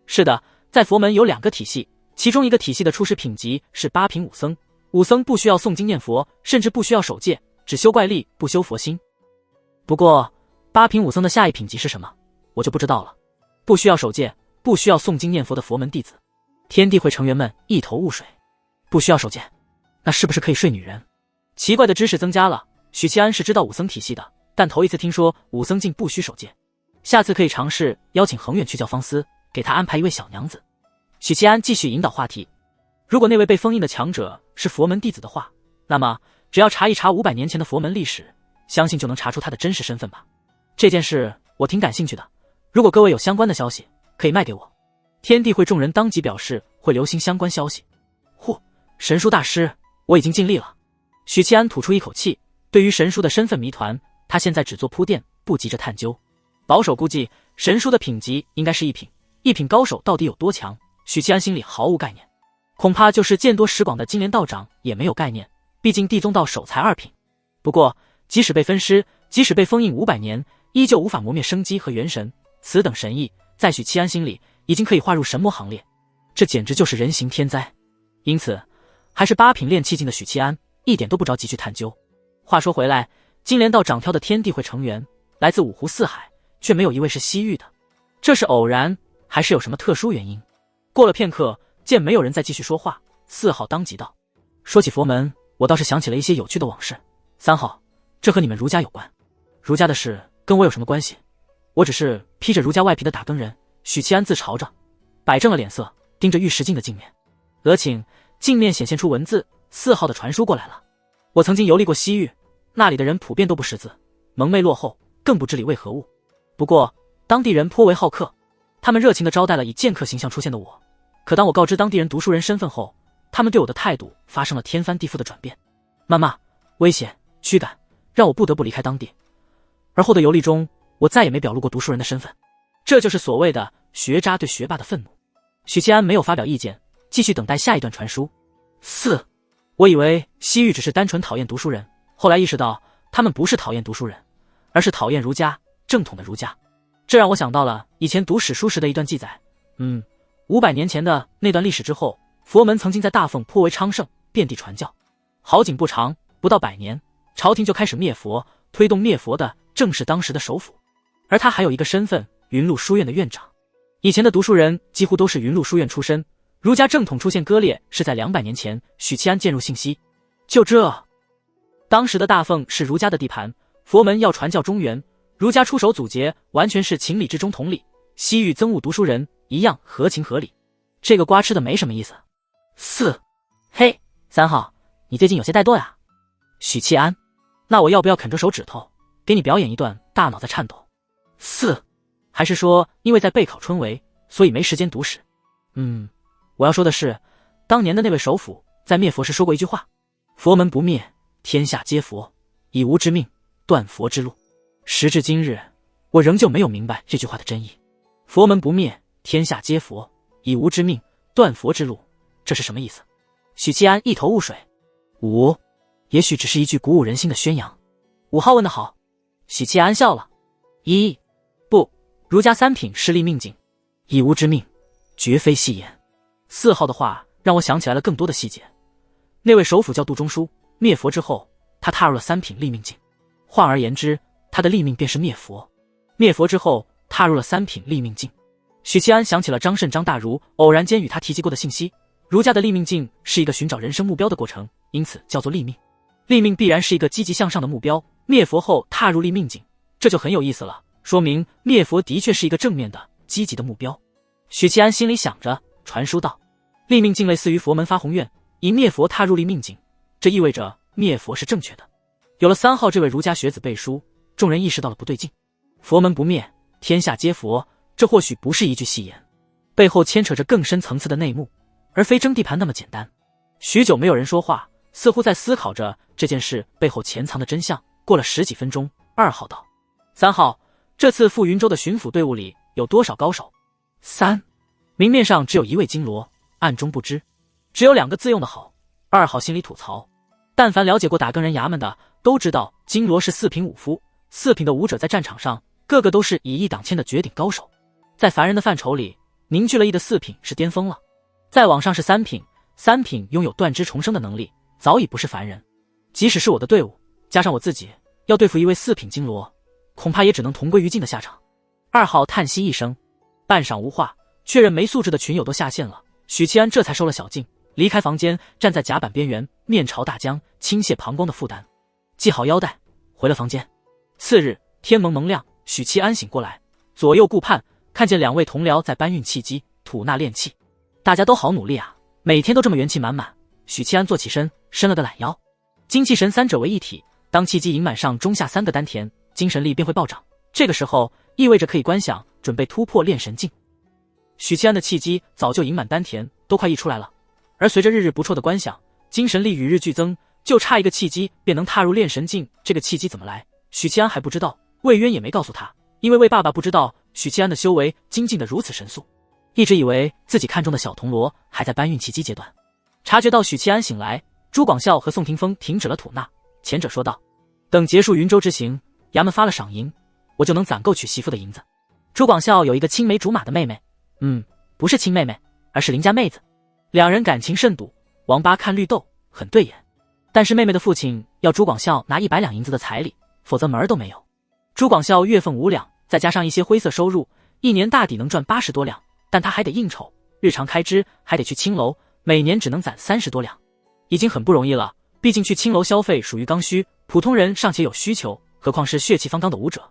是的，在佛门有2个体系，其中一个体系的出世品级是八品武僧，武僧不需要诵经念佛，甚至不需要守戒，只修怪力不修佛心。不过八品武僧的下一品级是什么，我就不知道了。不需要守戒，不需要诵经念佛的佛门弟子，天地会成员们一头雾水。不需要守戒，那是不是可以睡女人？奇怪的知识增加了，许七安是知道武僧体系的，但头一次听说武僧竟不需守戒。下次可以尝试邀请恒远去教方思，给他安排一位小娘子。许七安继续引导话题，如果那位被封印的强者是佛门弟子的话，那么只要查一查500年前的佛门历史，相信就能查出他的真实身份吧。这件事我挺感兴趣的，如果各位有相关的消息，可以卖给我。天地会众人当即表示会留心相关消息。神书大师，我已经尽力了。许七安吐出一口气，对于神书的身份谜团，他现在只做铺垫，不急着探究。保守估计，神书的品级应该是1品，1品高手到底有多强，许七安心里毫无概念。恐怕就是见多识广的金莲道长也没有概念，毕竟地宗道手才2品。不过即使被分尸，即使被封印500年，依旧无法磨灭生机和元神，此等神意在许七安心里已经可以划入神魔行列，这简直就是人形天灾。因此还是8品炼气境的许七安一点都不着急去探究。话说回来，金莲道长挑的天地会成员来自5湖4海，却没有一位是西域的，这是偶然还是有什么特殊原因？过了片刻，见没有人再继续说话，4号当即道：说起佛门，我倒是想起了一些有趣的往事。3号，这和你们儒家有关。儒家的事跟我有什么关系？我只是披着儒家外皮的打更人。许七安自嘲着，摆正了脸色，盯着玉石镜的镜面。额请镜面显现出文字，4号的传输过来了。我曾经游历过西域，那里的人普遍都不识字，蒙昧落后，更不知礼为何物。不过当地人颇为好客，他们热情地招待了以剑客形象出现的我。可当我告知当地人读书人身份后，他们对我的态度发生了天翻地覆的转变，谩骂、威胁、驱赶，让我不得不离开当地。而后的游历中，我再也没表露过读书人的身份。这就是所谓的学渣对学霸的愤怒。许七安没有发表意见，继续等待下一段传输。4. 我以为西域只是单纯讨厌读书人，后来意识到他们不是讨厌读书人，而是讨厌儒家，正统的儒家。这让我想到了以前读史书时的一段记载。500年前的那段历史之后，佛门曾经在大凤颇为昌盛，遍地传教。好景不长，不到100年，朝廷就开始灭佛，推动灭佛的正是当时的首辅，而他还有一个身份，云麓书院的院长。以前的读书人几乎都是云麓书院出身，儒家正统出现割裂是在200年前，许七安渐入信息。就这，当时的大凤是儒家的地盘，佛门要传教中原，儒家出手阻截，完全是情理之中同理。西域憎恶读书人一样合情合理，这个瓜吃的没什么意思。4. 嘿，3号，你最近有些怠惰呀。许七安，那我要不要啃着手指头给你表演一段大脑在颤抖？4. 还是说因为在备考春闱，所以没时间读史？我要说的是，当年的那位首辅在灭佛时说过一句话：佛门不灭，天下皆佛，以无之命断佛之路。时至今日，我仍旧没有明白这句话的真意。佛门不灭，天下皆佛，以无之命断佛之路，这是什么意思？许七安一头雾水。5. 也许只是一句鼓舞人心的宣扬。5号问得好。许七安笑了。1. 不，儒家3品势力命境，以无之命，绝非戏言。4号的话让我想起来了更多的细节。那位首辅叫杜中书，灭佛之后，他踏入了三品立命境。换而言之，他的立命便是灭佛。灭佛之后，踏入了三品立命境。许七安想起了张慎张大儒偶然间与他提及过的信息，儒家的立命境是一个寻找人生目标的过程，因此叫做立命。立命必然是一个积极向上的目标，灭佛后踏入立命境，这就很有意思了，说明灭佛的确是一个正面的、积极的目标。许七安心里想着，传书道：立命境类似于佛门发宏愿，以灭佛踏入立命境，这意味着灭佛是正确的。有了3号这位儒家学子背书，众人意识到了不对劲。佛门不灭，天下皆佛，这或许不是一句戏言，背后牵扯着更深层次的内幕，而非争地盘那么简单。许久没有人说话，似乎在思考着这件事背后潜藏的真相。过了10几分钟，2号道：3号，这次赴云州的巡抚队伍里有多少高手？3，明面上只有1位金罗，暗中不知，只有2个字用得好。2号心里吐槽，但凡了解过打更人衙门的都知道，金罗是4品武夫，4品的武者在战场上个个都是以一挡千的绝顶高手，在凡人的范畴里，凝聚了1的4品是巅峰了。再往上是3品，3品拥有断肢重生的能力，早已不是凡人。即使是我的队伍，加上我自己，要对付1位4品金罗，恐怕也只能同归于尽的下场。2号叹息一声，半晌无话，确认没素质的群友都下线了，许七安这才收了小劲，离开房间，站在甲板边缘，面朝大江，倾泻膀胱的负担，系好腰带，回了房间。次日天蒙蒙亮，许七安醒过来，左右顾盼，看见2位同僚在搬运气机、吐纳炼气，大家都好努力啊，每天都这么元气满满。许七安坐起身，伸了个懒腰，精气神3者为一体，当气机盈满上中下3个丹田，精神力便会暴涨，这个时候意味着可以观想准备突破炼神境。许七安的气机早就盈满丹田，都快溢出来了，而随着日日不辍的观想，精神力与日俱增，就差1个气机便能踏入炼神境。这个气机怎么来，许七安还不知道，魏渊也没告诉他，因为魏爸爸不知道许七安的修为精进得如此神速，一直以为自己看中的小铜锣还在搬运气机阶段。察觉到许七安醒来，朱广孝和宋霆锋停止了吐纳，前者说道：等结束云州之行，衙门发了赏银，我就能攒够娶媳妇的银子。朱广孝有一个青梅竹马的妹妹，不是亲妹妹，而是邻家妹子，2人感情甚笃，王八看绿豆，很对眼。但是妹妹的父亲要朱广孝拿100两银子的彩礼，否则门儿都没有。朱广孝月俸5两，再加上一些灰色收入，一年大抵能赚80多两，但他还得应酬，日常开支还得去青楼，每年只能攒30多两，已经很不容易了。毕竟去青楼消费属于刚需，普通人尚且有需求，何况是血气方刚的武者。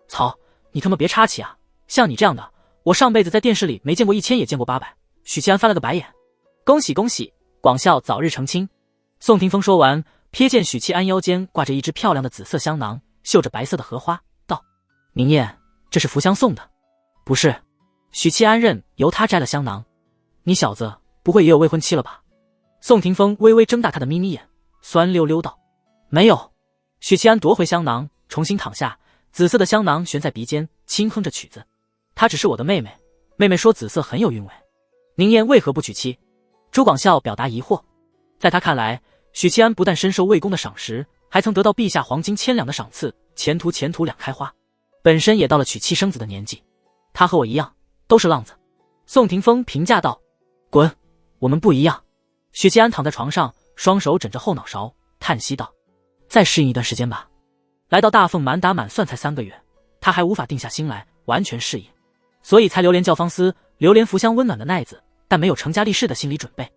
操，你他妈别插旗啊！像你这样的，我上辈子在电视里没见过1000也见过800。许七安翻了个白眼，恭喜恭喜，广孝早日成亲。宋霆锋说完，瞥见许七安腰间挂着一只漂亮的紫色香囊，绣着白色的荷花，道：明艳，这是福香送的。不是。许七安认由他摘了香囊。你小子不会也有未婚妻了吧？宋霆锋微微睁大他的眯眯眼，酸溜溜道：没有。许七安夺回香囊，重新躺下，紫色的香囊悬在鼻尖，轻哼着曲子。她只是我的妹妹，妹妹说紫色很有韵味。宁燕为何不娶妻？朱广孝表达疑惑。在他看来，许七安不但深受魏公的赏识，还曾得到陛下黄金1000两的赏赐，前途两开花，本身也到了娶妻生子的年纪。他和我一样，都是浪子。宋霆锋评价道：滚，我们不一样。许七安躺在床上，双手枕着后脑勺，叹息道：再适应一段时间吧。来到大凤满打满算才3个月，他还无法定下心来完全适应，所以才流连教坊司，流连福香温暖的奈子，但没有成家立室的心理准备。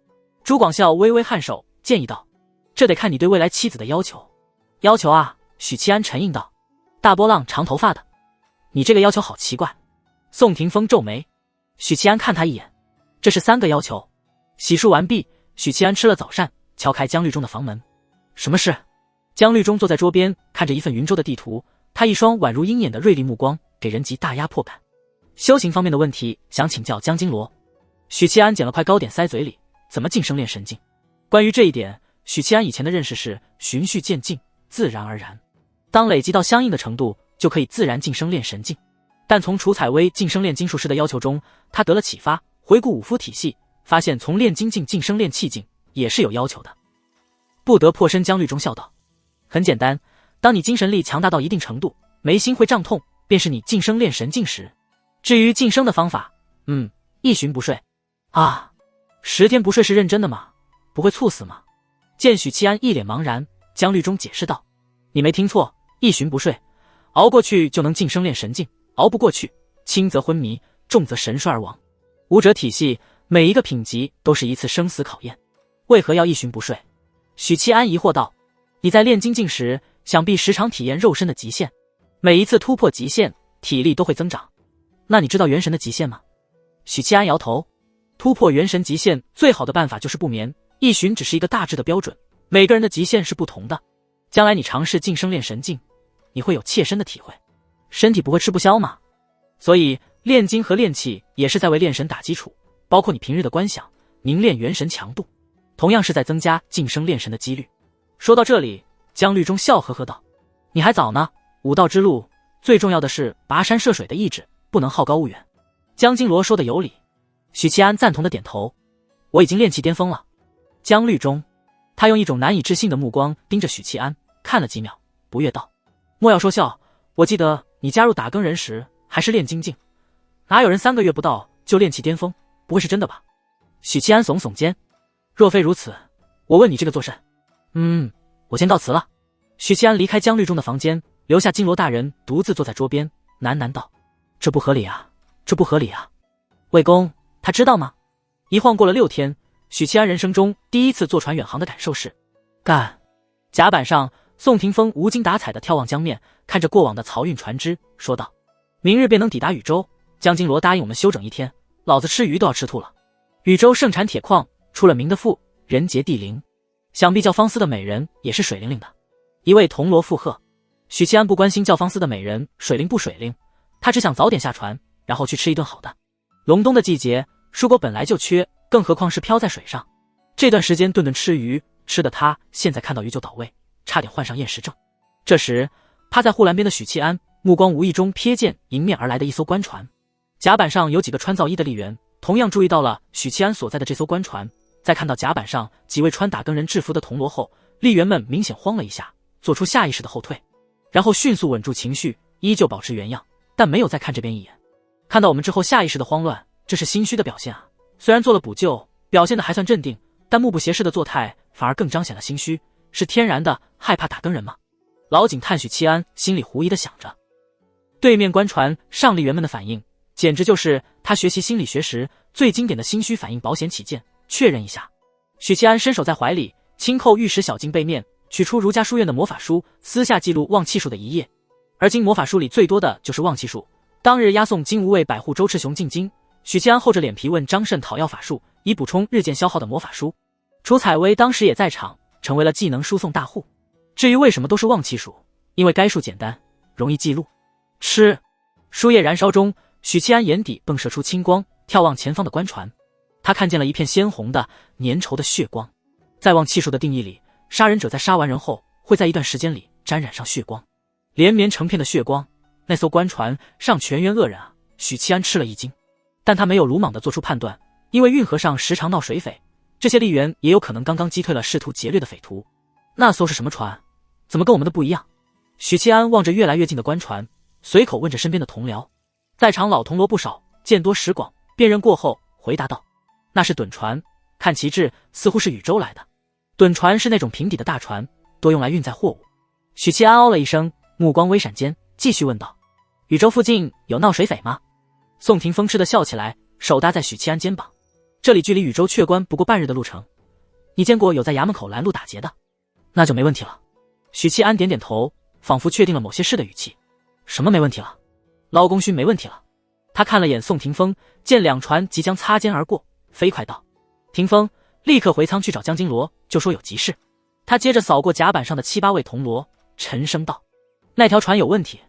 朱广孝微微颔首，建议道：这得看你对未来妻子的要求。要求啊，许七安沉吟道：大波浪长头发的。你这个要求好奇怪。宋霆锋皱眉。许七安看他一眼，这是3个要求。洗漱完毕，许七安吃了早膳，敲开江律中的房门。什么事？江律中坐在桌边，看着一份云州的地图，他一双宛如鹰眼的锐利目光给人极大压迫感。修行方面的问题想请教江金罗。许七安捡了块糕点塞嘴里，怎么晋升炼神境？关于这一点，许七安以前的认识是循序渐进，自然而然，当累积到相应的程度，就可以自然晋升炼神境。但从楚采薇晋升炼金术师的要求中，他得了启发，回顾武夫体系，发现从炼金境晋升炼气境也是有要求的，不得破身。江律中笑道：很简单，当你精神力强大到一定程度，眉心会胀痛，便是你晋升炼神境时。至于晋升的方法，一旬不睡啊，10天不睡是认真的吗？不会猝死吗？见许七安一脸茫然，江律中解释道：“你没听错，一旬不睡，熬过去就能晋升炼神境，熬不过去，轻则昏迷，重则神衰而亡。武者体系每一个品级都是一次生死考验，为何要一旬不睡？”许七安疑惑道：“你在炼精境时，想必时常体验肉身的极限，每一次突破极限，体力都会增长。那你知道元神的极限吗？”许七安摇头：“突破元神极限最好的办法就是不眠，一旬只是一个大致的标准，每个人的极限是不同的。将来你尝试晋升炼神境，你会有切身的体会，身体不会吃不消吗？所以炼精和炼气也是在为炼神打基础，包括你平日的观想、凝练元神强度，同样是在增加晋升炼神的几率。”说到这里，江律中笑呵呵道：“你还早呢，武道之路最重要的是跋山涉水的意志，不能好高骛远。”江金罗说的有理，许七安赞同的点头：“我已经炼气巅峰了。”江律中，他用一种难以置信的目光盯着许七安，看了几秒，不悦道：“莫要说笑，我记得你加入打更人时还是炼精境，哪有人3个月不到就炼气巅峰？不会是真的吧？”许七安耸耸肩：“若非如此，我问你这个作甚？”“我先到辞了。”许七安离开江律中的房间，留下金罗大人独自坐在桌边，喃喃道：“这不合理啊，这不合理啊。魏公，他知道吗？”一晃过了6天，许七安人生中第一次坐船远航的感受是干。甲板上，宋霆锋无精打采地眺望江面，看着过往的漕运船只，说道：“明日便能抵达禹州，江金罗答应我们休整1天，老子吃鱼都要吃吐了。禹州盛产铁矿，出了名的富，人杰地灵，想必教坊司的美人也是水灵灵的。”一位铜锣附和。许七安不关心教坊司的美人水灵不水灵，他只想早点下船，然后去吃一顿好的。隆冬的季节，蔬果本来就缺，更何况是飘在水上。这段时间顿顿吃鱼，吃的他现在看到鱼就倒胃，差点患上厌食症。这时，趴在护栏边的许七安目光无意中瞥见迎面而来的一艘官船，甲板上有几个穿皂衣的吏员，同样注意到了许七安所在的这艘官船。在看到甲板上几位穿打更人制服的铜锣后，吏员们明显慌了一下，做出下意识的后退，然后迅速稳住情绪，依旧保持原样，但没有再看这边一眼。看到我们之后下意识的慌乱，这是心虚的表现啊。虽然做了补救，表现的还算镇定，但目不斜视的作态反而更彰显了心虚，是天然的害怕打更人吗？老警探许七安心里狐疑的想着。对面官船上吏员们的反应，简直就是他学习心理学时最经典的心虚反应，保险起见，确认一下。许七安伸手在怀里轻扣玉石小镜背面，取出儒家书院的魔法书，私下记录旺气数的一页。而今魔法书里最多的就是旺气数。当日押送金吾卫百户周赤雄进京，许七安厚着脸皮问张慎讨要法术，以补充日渐消耗的魔法书。楚采薇当时也在场，成为了技能输送大户。至于为什么都是旺气数，因为该数简单，容易记录。吃，书页燃烧中，许七安眼底迸射出青光，眺望前方的官船，他看见了一片鲜红的粘稠的血光。在旺气数的定义里，杀人者在杀完人后会在一段时间里沾染上血光，连绵成片的血光，那艘官船上全员恶人啊！许七安吃了一惊，但他没有鲁莽地做出判断，因为运河上时常闹水匪，这些吏员也有可能刚刚击退了试图劫掠的匪徒。那艘是什么船？怎么跟我们的不一样？许七安望着越来越近的官船，随口问着身边的同僚。在场老铜锣不少，见多识广，辨认过后回答道：“那是趸船，看旗帜似乎是禹州来的。趸船是那种平底的大船，多用来运载货物。”许七安哦了一声，目光微闪间继续问道：“禹州附近有闹水匪吗？”宋霆风痴地笑起来，手搭在许七安肩膀：“这里距离禹州阙关不过半日的路程，你见过有在衙门口拦路打劫的？那就没问题了。”许七安点点头，仿佛确定了某些事的语气：“什么没问题了？捞功勋没问题了。”他看了眼宋霆锋，见两船即将擦肩而过，飞快道：“霆锋，立刻回舱去找江金罗，就说有急事。”他接着扫过甲板上的7、8位铜锣，沉声道：“那条船有问题，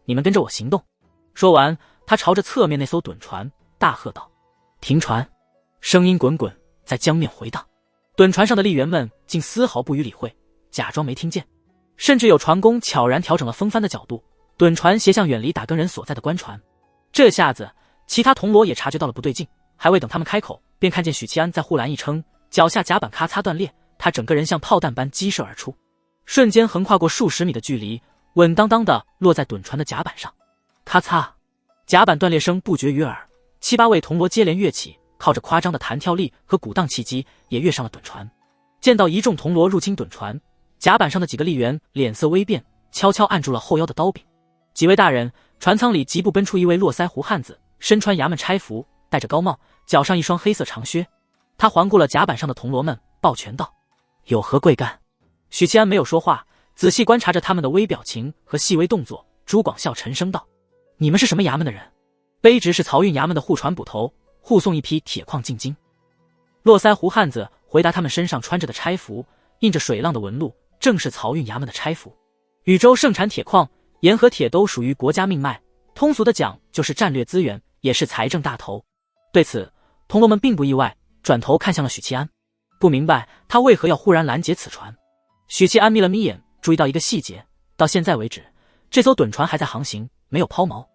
你们跟着我行动。”说完，他朝着侧面那艘趸船大喝道：“停船！”声音滚滚在江面回荡，趸船上的吏员们竟丝毫不予理会，假装没听见，甚至有船工悄然调整了风帆的角度，趸船斜向远离打更人所在的官船。这下子，其他铜锣也察觉到了不对劲，还未等他们开口，便看见许七安在护栏一撑，脚下甲板咔嚓断裂，他整个人像炮弹般激射而出，瞬间横跨过数十米的距离，稳当当的落在趸船的甲板上。咔嚓，甲板断裂声不绝于耳，7、8位铜锣接连跃起，靠着夸张的弹跳力和鼓荡气机，也跃上了趸船。见到一众铜锣入侵趸船，甲板上的几个吏员脸色微变，悄悄按住了后腰的刀柄。几位大人，船舱里急步奔出一位络腮胡汉子，身穿衙门差服，戴着高帽，脚上一双黑色长靴。他环顾了甲板上的铜锣们，抱拳道：“有何贵干？”许七安没有说话，仔细观察着他们的微表情和细微动作。朱广孝沉声道：“你们是什么衙门的人？”卑职是漕运衙门的护船捕头，护送一批铁矿进京。络腮胡汉子回答他们身上穿着的差服，印着水浪的纹路，正是漕运衙门的差服。禹州盛产铁矿，盐和铁都属于国家命脉，通俗的讲就是战略资源，也是财政大头。对此，铜锣们并不意外，转头看向了许七安，不明白他为何要忽然拦截此船。许七安眯了眯眼，注意到一个细节，到现在为止，这艘趸船还在航行，没有抛锚。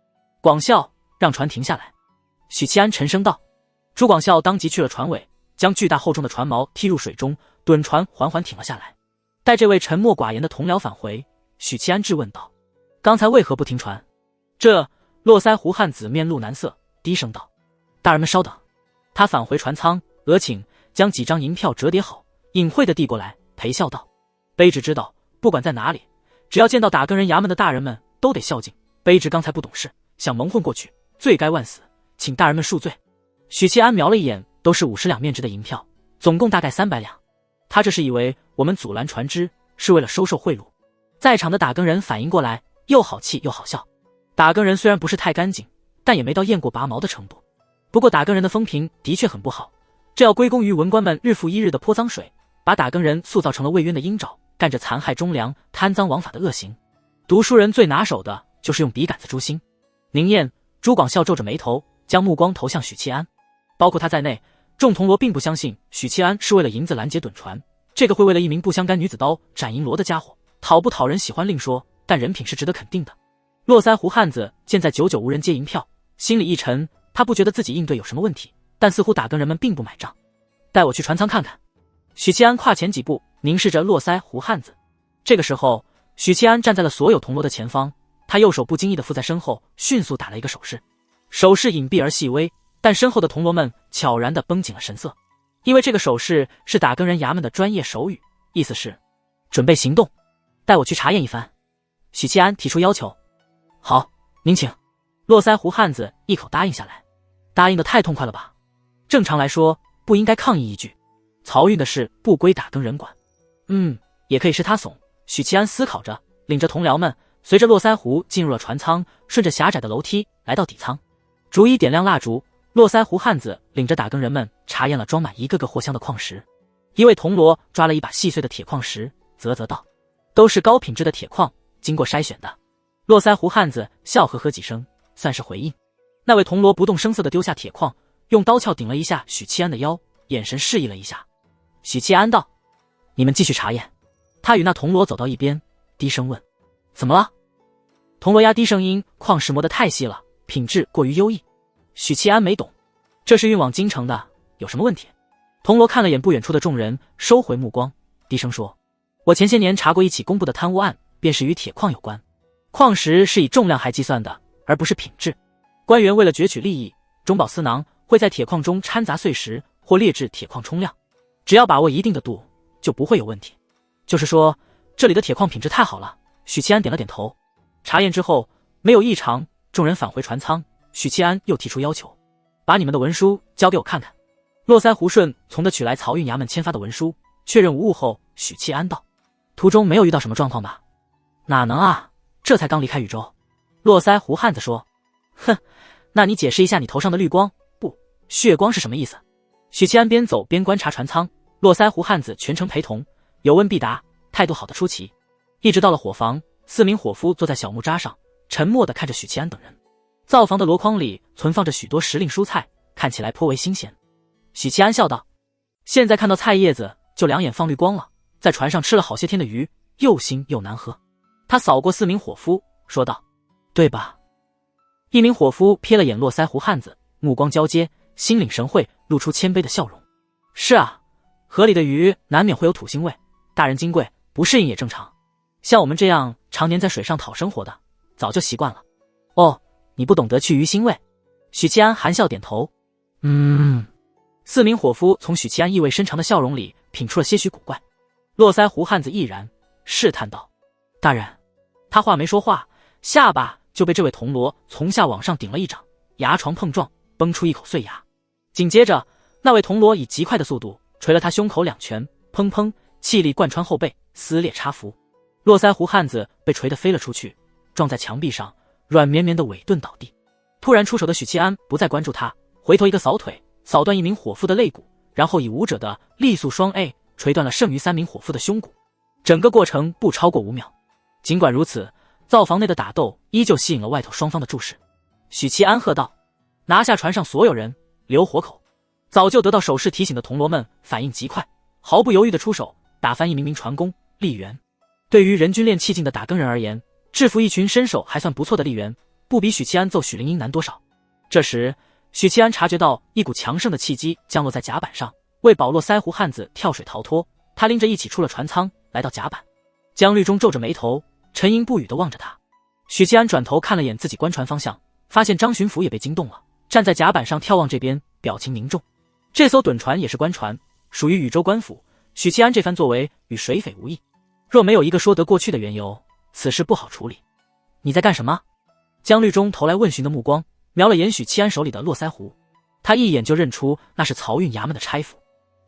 广孝，让船停下来。许七安沉声道。朱广孝当即去了船尾，将巨大厚重的船锚踢入水中，趸船缓缓停了下来。待这位沉默寡言的同僚返回，许七安质问道：“刚才为何不停船？”这络腮胡汉子面露难色，低声道：“大人们稍等。”他返回船舱，额请将几张银票折叠好，隐晦地递过来，陪笑道：“卑职知道，不管在哪里，只要见到打更人衙门的大人们，都得孝敬。卑职刚才不懂事，想蒙混过去，罪该万死，请大人们恕罪。”许七安瞄了一眼，都是50两面值的银票，总共大概300两。他这是以为我们阻拦船只是为了收受贿赂。在场的打更人反应过来，又好气又好笑。打更人虽然不是太干净，但也没到验过拔毛的程度。不过打更人的风评的确很不好，这要归功于文官们日复一日的泼脏水，把打更人塑造成了魏渊的鹰爪，干着残害忠良、贪赃枉法的恶行。读书人最拿手的就是用笔杆子诛心。宁燕、朱广孝皱着眉头，将目光投向许七安。包括他在内，众铜锣并不相信许七安是为了银子拦截趸船，这个会为了一名不相干女子刀斩银罗的家伙，讨不讨人喜欢另说，但人品是值得肯定的。络腮胡汉子见在久久无人接银票，心里一沉，他不觉得自己应对有什么问题，但似乎打更人们并不买账。带我去船舱看看。许七安跨前几步，凝视着络腮胡汉子。这个时候，许七安站在了所有铜锣的前方，他右手不经意地附在身后，迅速打了一个手势，手势隐蔽而细微，但身后的铜锣们悄然地绷紧了神色，因为这个手势是打更人衙门的专业手语，意思是准备行动，带我去查验一番。许七安提出要求。好，您请。络腮胡汉子一口答应下来。答应得太痛快了吧？正常来说不应该抗议一句，漕运的事不归打更人管。也可以是他怂。许七安思考着，领着同僚们随着络腮胡进入了船舱，顺着狭窄的楼梯来到底舱，逐一点亮蜡烛。络腮胡汉子领着打更人们查验了装满一个个货箱的矿石。一位铜锣抓了一把细碎的铁矿石，啧啧道：“都是高品质的铁矿，经过筛选的。”络腮胡汉子笑呵呵几声，算是回应。那位铜锣不动声色地丢下铁矿，用刀鞘顶了一下许七安的腰，眼神示意了一下。许七安道：“你们继续查验。”他与那铜锣走到一边，低声问：“怎么了？”铜锣压低声音：“矿石磨得太细了，品质过于优异。”许七安没懂，这是运往京城的，有什么问题？铜锣看了眼不远处的众人，收回目光，低声说：“我前些年查过一起公布的贪污案，便是与铁矿有关。矿石是以重量还计算的，而不是品质。官员为了攫取利益，中饱私囊，会在铁矿中掺杂碎石或劣质铁矿冲量，只要把握一定的度，就不会有问题。就是说，这里的铁矿品质太好了。”许七安点了点头。查验之后没有异常，众人返回船舱。许七安又提出要求：“把你们的文书交给我看看。”络腮胡顺从的取来漕运衙门签发的文书，确认无误后，许七安道：“途中没有遇到什么状况吧？”“哪能啊，这才刚离开禹州。”络腮胡汉子说。“哼，那你解释一下你头上的绿光不血光是什么意思？”许七安边走边观察船舱，络腮胡汉子全程陪同，有问必答，态度好得出奇。一直到了伙房，4名伙夫坐在小木渣上，沉默地看着许七安等人。灶房的箩筐里存放着许多时令蔬菜，看起来颇为新鲜。许七安笑道：“现在看到菜叶子就两眼放绿光了，在船上吃了好些天的鱼，又腥又难喝。”他扫过4名伙夫，说道：“对吧？”一名伙夫瞥了眼络腮胡汉子，目光交接，心领神会，露出谦卑的笑容：“是啊，河里的鱼难免会有土腥味，大人金贵，不适应也正常。像我们这样常年在水上讨生活的，早就习惯了。”“哦，你不懂得去鱼腥味。”许七安含笑点头。4名伙夫从许七安意味深长的笑容里品出了些许古怪。络腮胡汉子毅然：“试探道：“大人。”他话没说话，下巴就被这位铜锣从下往上顶了一掌，牙床碰撞，崩出一口碎牙。紧接着，那位铜锣以极快的速度捶了他胸口2拳，砰砰，气力贯穿后背，撕裂插服。络腮胡汉子被捶得飞了出去，撞在墙壁上，软绵绵的尾顿倒地。突然出手的许七安不再关注他，回头一个扫腿，扫断一名伙夫的肋骨，然后以武者的力速双 A 捶断了剩余3名伙夫的胸骨。整个过程不超过5秒。尽管如此，灶房内的打斗依旧吸引了外头双方的注视。许七安喝道：“拿下船上所有人，留活口！”早就得到手势提醒的铜锣们反应极快，毫不犹豫地出手，打翻一名船工丽媛。对于人均练气劲的打更人而言，制服一群身手还算不错的丽媛，不比许七安揍许灵英难多少。这时，许七安察觉到一股强盛的气机降落在甲板上，为保络腮胡汉子跳水逃脱，他拎着一起出了船舱，来到甲板。江律中皱着眉头，沉吟不语地望着他。许七安转头看了眼自己官船方向，发现张巡抚也被惊动了，站在甲板上眺望这边，表情凝重。这艘趸船也是官船，属于禹州官府，许七安这番作为与水匪无异，若没有一个说得过去的缘由，此事不好处理。你在干什么？江律中投来问询的目光，瞄了眼许七安手里的络腮胡，他一眼就认出那是漕运衙门的差府。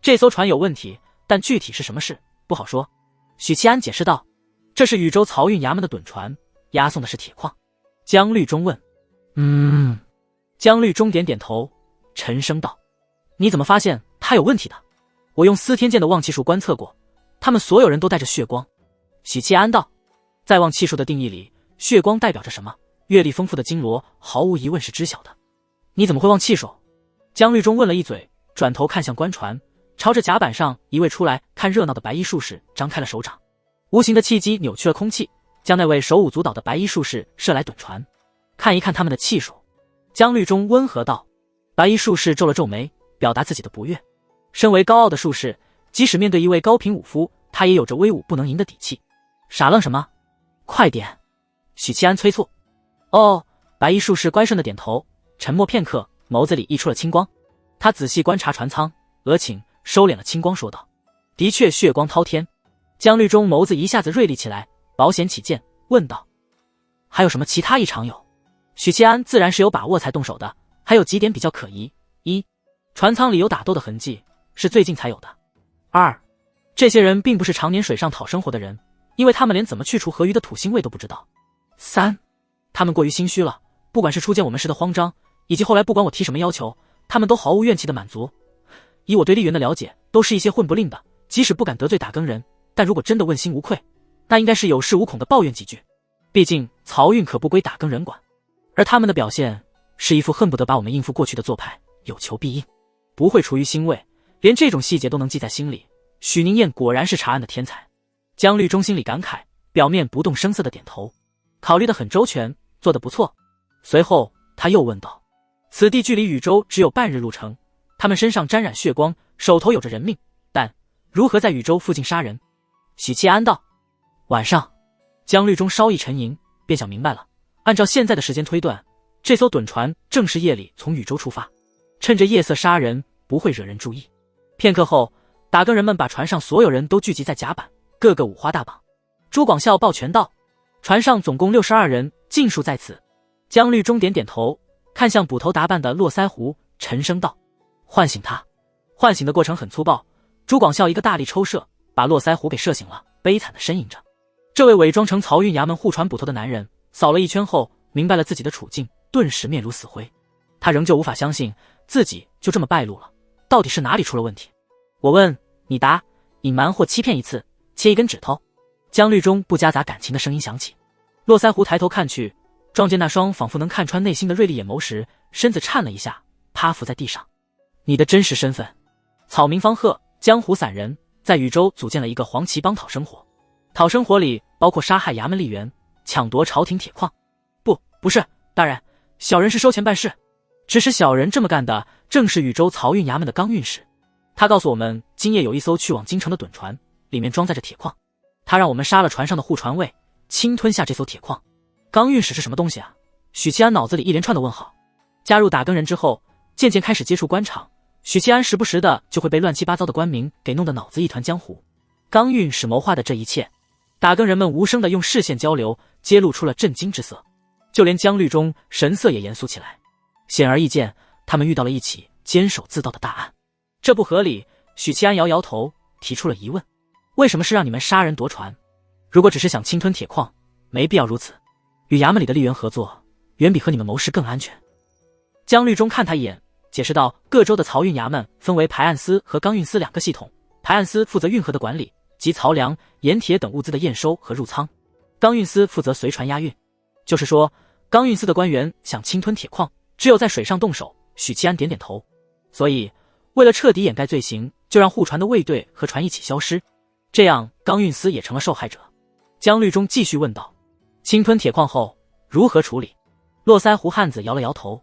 这艘船有问题，但具体是什么事不好说。许七安解释道：“这是禹州漕运衙门的趸船，押送的是铁矿。”江律中问：“江律中点点头，沉声道：“你怎么发现他有问题的？”“我用司天监的望气术观测过，他们所有人都带着血光。”许七安道：“在望气术的定义里，血光代表着什么？阅历丰富的金罗毫无疑问是知晓的。你怎么会望气术？”江律中问了一嘴，转头看向官船，朝着甲板上一位出来看热闹的白衣术士张开了手掌。无形的气机扭曲了空气，将那位手舞足蹈的白衣术士射来趸船。看一看他们的气数。江律中温和道。白衣术士皱了皱眉，表达自己的不悦。身为高傲的术士，即使面对一位高频武夫，他也有着威武不能赢的底气。傻愣什么？快点！许七安催促。哦，白衣术士乖顺的点头，沉默片刻，眸子里溢出了青光。他仔细观察船舱，额顷收敛了青光，说道：“的确血光滔天。”江律中眸子一下子锐利起来，保险起见，问道：“还有什么其他异常有？”许七安自然是有把握才动手的，还有几点比较可疑：一，船舱里有打斗的痕迹，是最近才有的；二，这些人并不是常年水上讨生活的人，因为他们连怎么去除河鱼的土腥味都不知道；三，他们过于心虚了，不管是初见我们时的慌张，以及后来不管我提什么要求，他们都毫无怨气的满足。以我对丽媛的了解，都是一些混不吝的，即使不敢得罪打更人，但如果真的问心无愧，那应该是有恃无恐的抱怨几句。毕竟漕运可不归打更人管，而他们的表现是一副恨不得把我们应付过去的做派，有求必应，不会出于欣慰，连这种细节都能记在心里。许宁燕果然是查案的天才。江律中心里感慨，表面不动声色的点头，考虑得很周全，做得不错。随后他又问道：“此地距离禹州只有半日路程，他们身上沾染血光，手头有着人命，但如何在禹州附近杀人？”许七安道：“晚上。”江律中稍一沉吟，便想明白了。按照现在的时间推断，这艘趸船正是夜里从禹州出发，趁着夜色杀人不会惹人注意。片刻后，打更人们把船上所有人都聚集在甲板，个个五花大绑。朱广孝抱拳道：“船上总共62人，尽数在此。”江律中点点头，看向捕头打扮的络腮胡，沉声道：“唤醒他。”唤醒的过程很粗暴，朱广孝一个大力抽射，把络腮胡给射醒了，悲惨的呻吟着。这位伪装成漕运衙门护船捕头的男人扫了一圈后，明白了自己的处境，顿时面如死灰。他仍旧无法相信自己就这么败露了，到底是哪里出了问题？我问你答，隐瞒或欺骗一次，切一根指头。江律中不夹杂感情的声音响起。络腮胡抬头看去，撞见那双仿佛能看穿内心的锐利眼眸时，身子颤了一下，趴伏在地上。你的真实身份？草民方鹤，江湖散人，在禹州组建了一个黄旗帮讨生活。讨生活里包括杀害衙门吏员，抢夺朝廷铁矿。不是，大人，小人是收钱办事。指使小人这么干的，正是禹州漕运衙门的刚运使。他告诉我们，今夜有一艘去往京城的趸船，里面装载着铁矿。他让我们杀了船上的护船卫，侵吞下这艘铁矿。刚运使是什么东西啊？许七安脑子里一连串的问号。加入打更人之后，渐渐开始接触官场，许七安时不时的就会被乱七八糟的官名给弄得脑子一团浆糊。刚运使谋划的这一切，打更人们无声地用视线交流，揭露出了震惊之色，就连江律中神色也严肃起来。显而易见，他们遇到了一起监守自盗的大案，这不合理。许七安摇摇头，提出了疑问：为什么是让你们杀人夺船？如果只是想侵吞铁矿，没必要如此。与衙门里的吏员合作，远比和你们谋事更安全。江律中看他一眼，解释道：各州的漕运衙门分为排案司和钢运司两个系统，排案司负责运河的管理及漕粮、盐铁等物资的验收和入仓，钢运司负责随船押运。就是说，钢运司的官员想侵吞铁矿，只有在水上动手。许七安点点头。所以，为了彻底掩盖罪行，就让护船的卫队和船一起消失，这样钢运司也成了受害者。江律中继续问道：侵吞铁矿后如何处理？络腮胡汉子摇了摇头：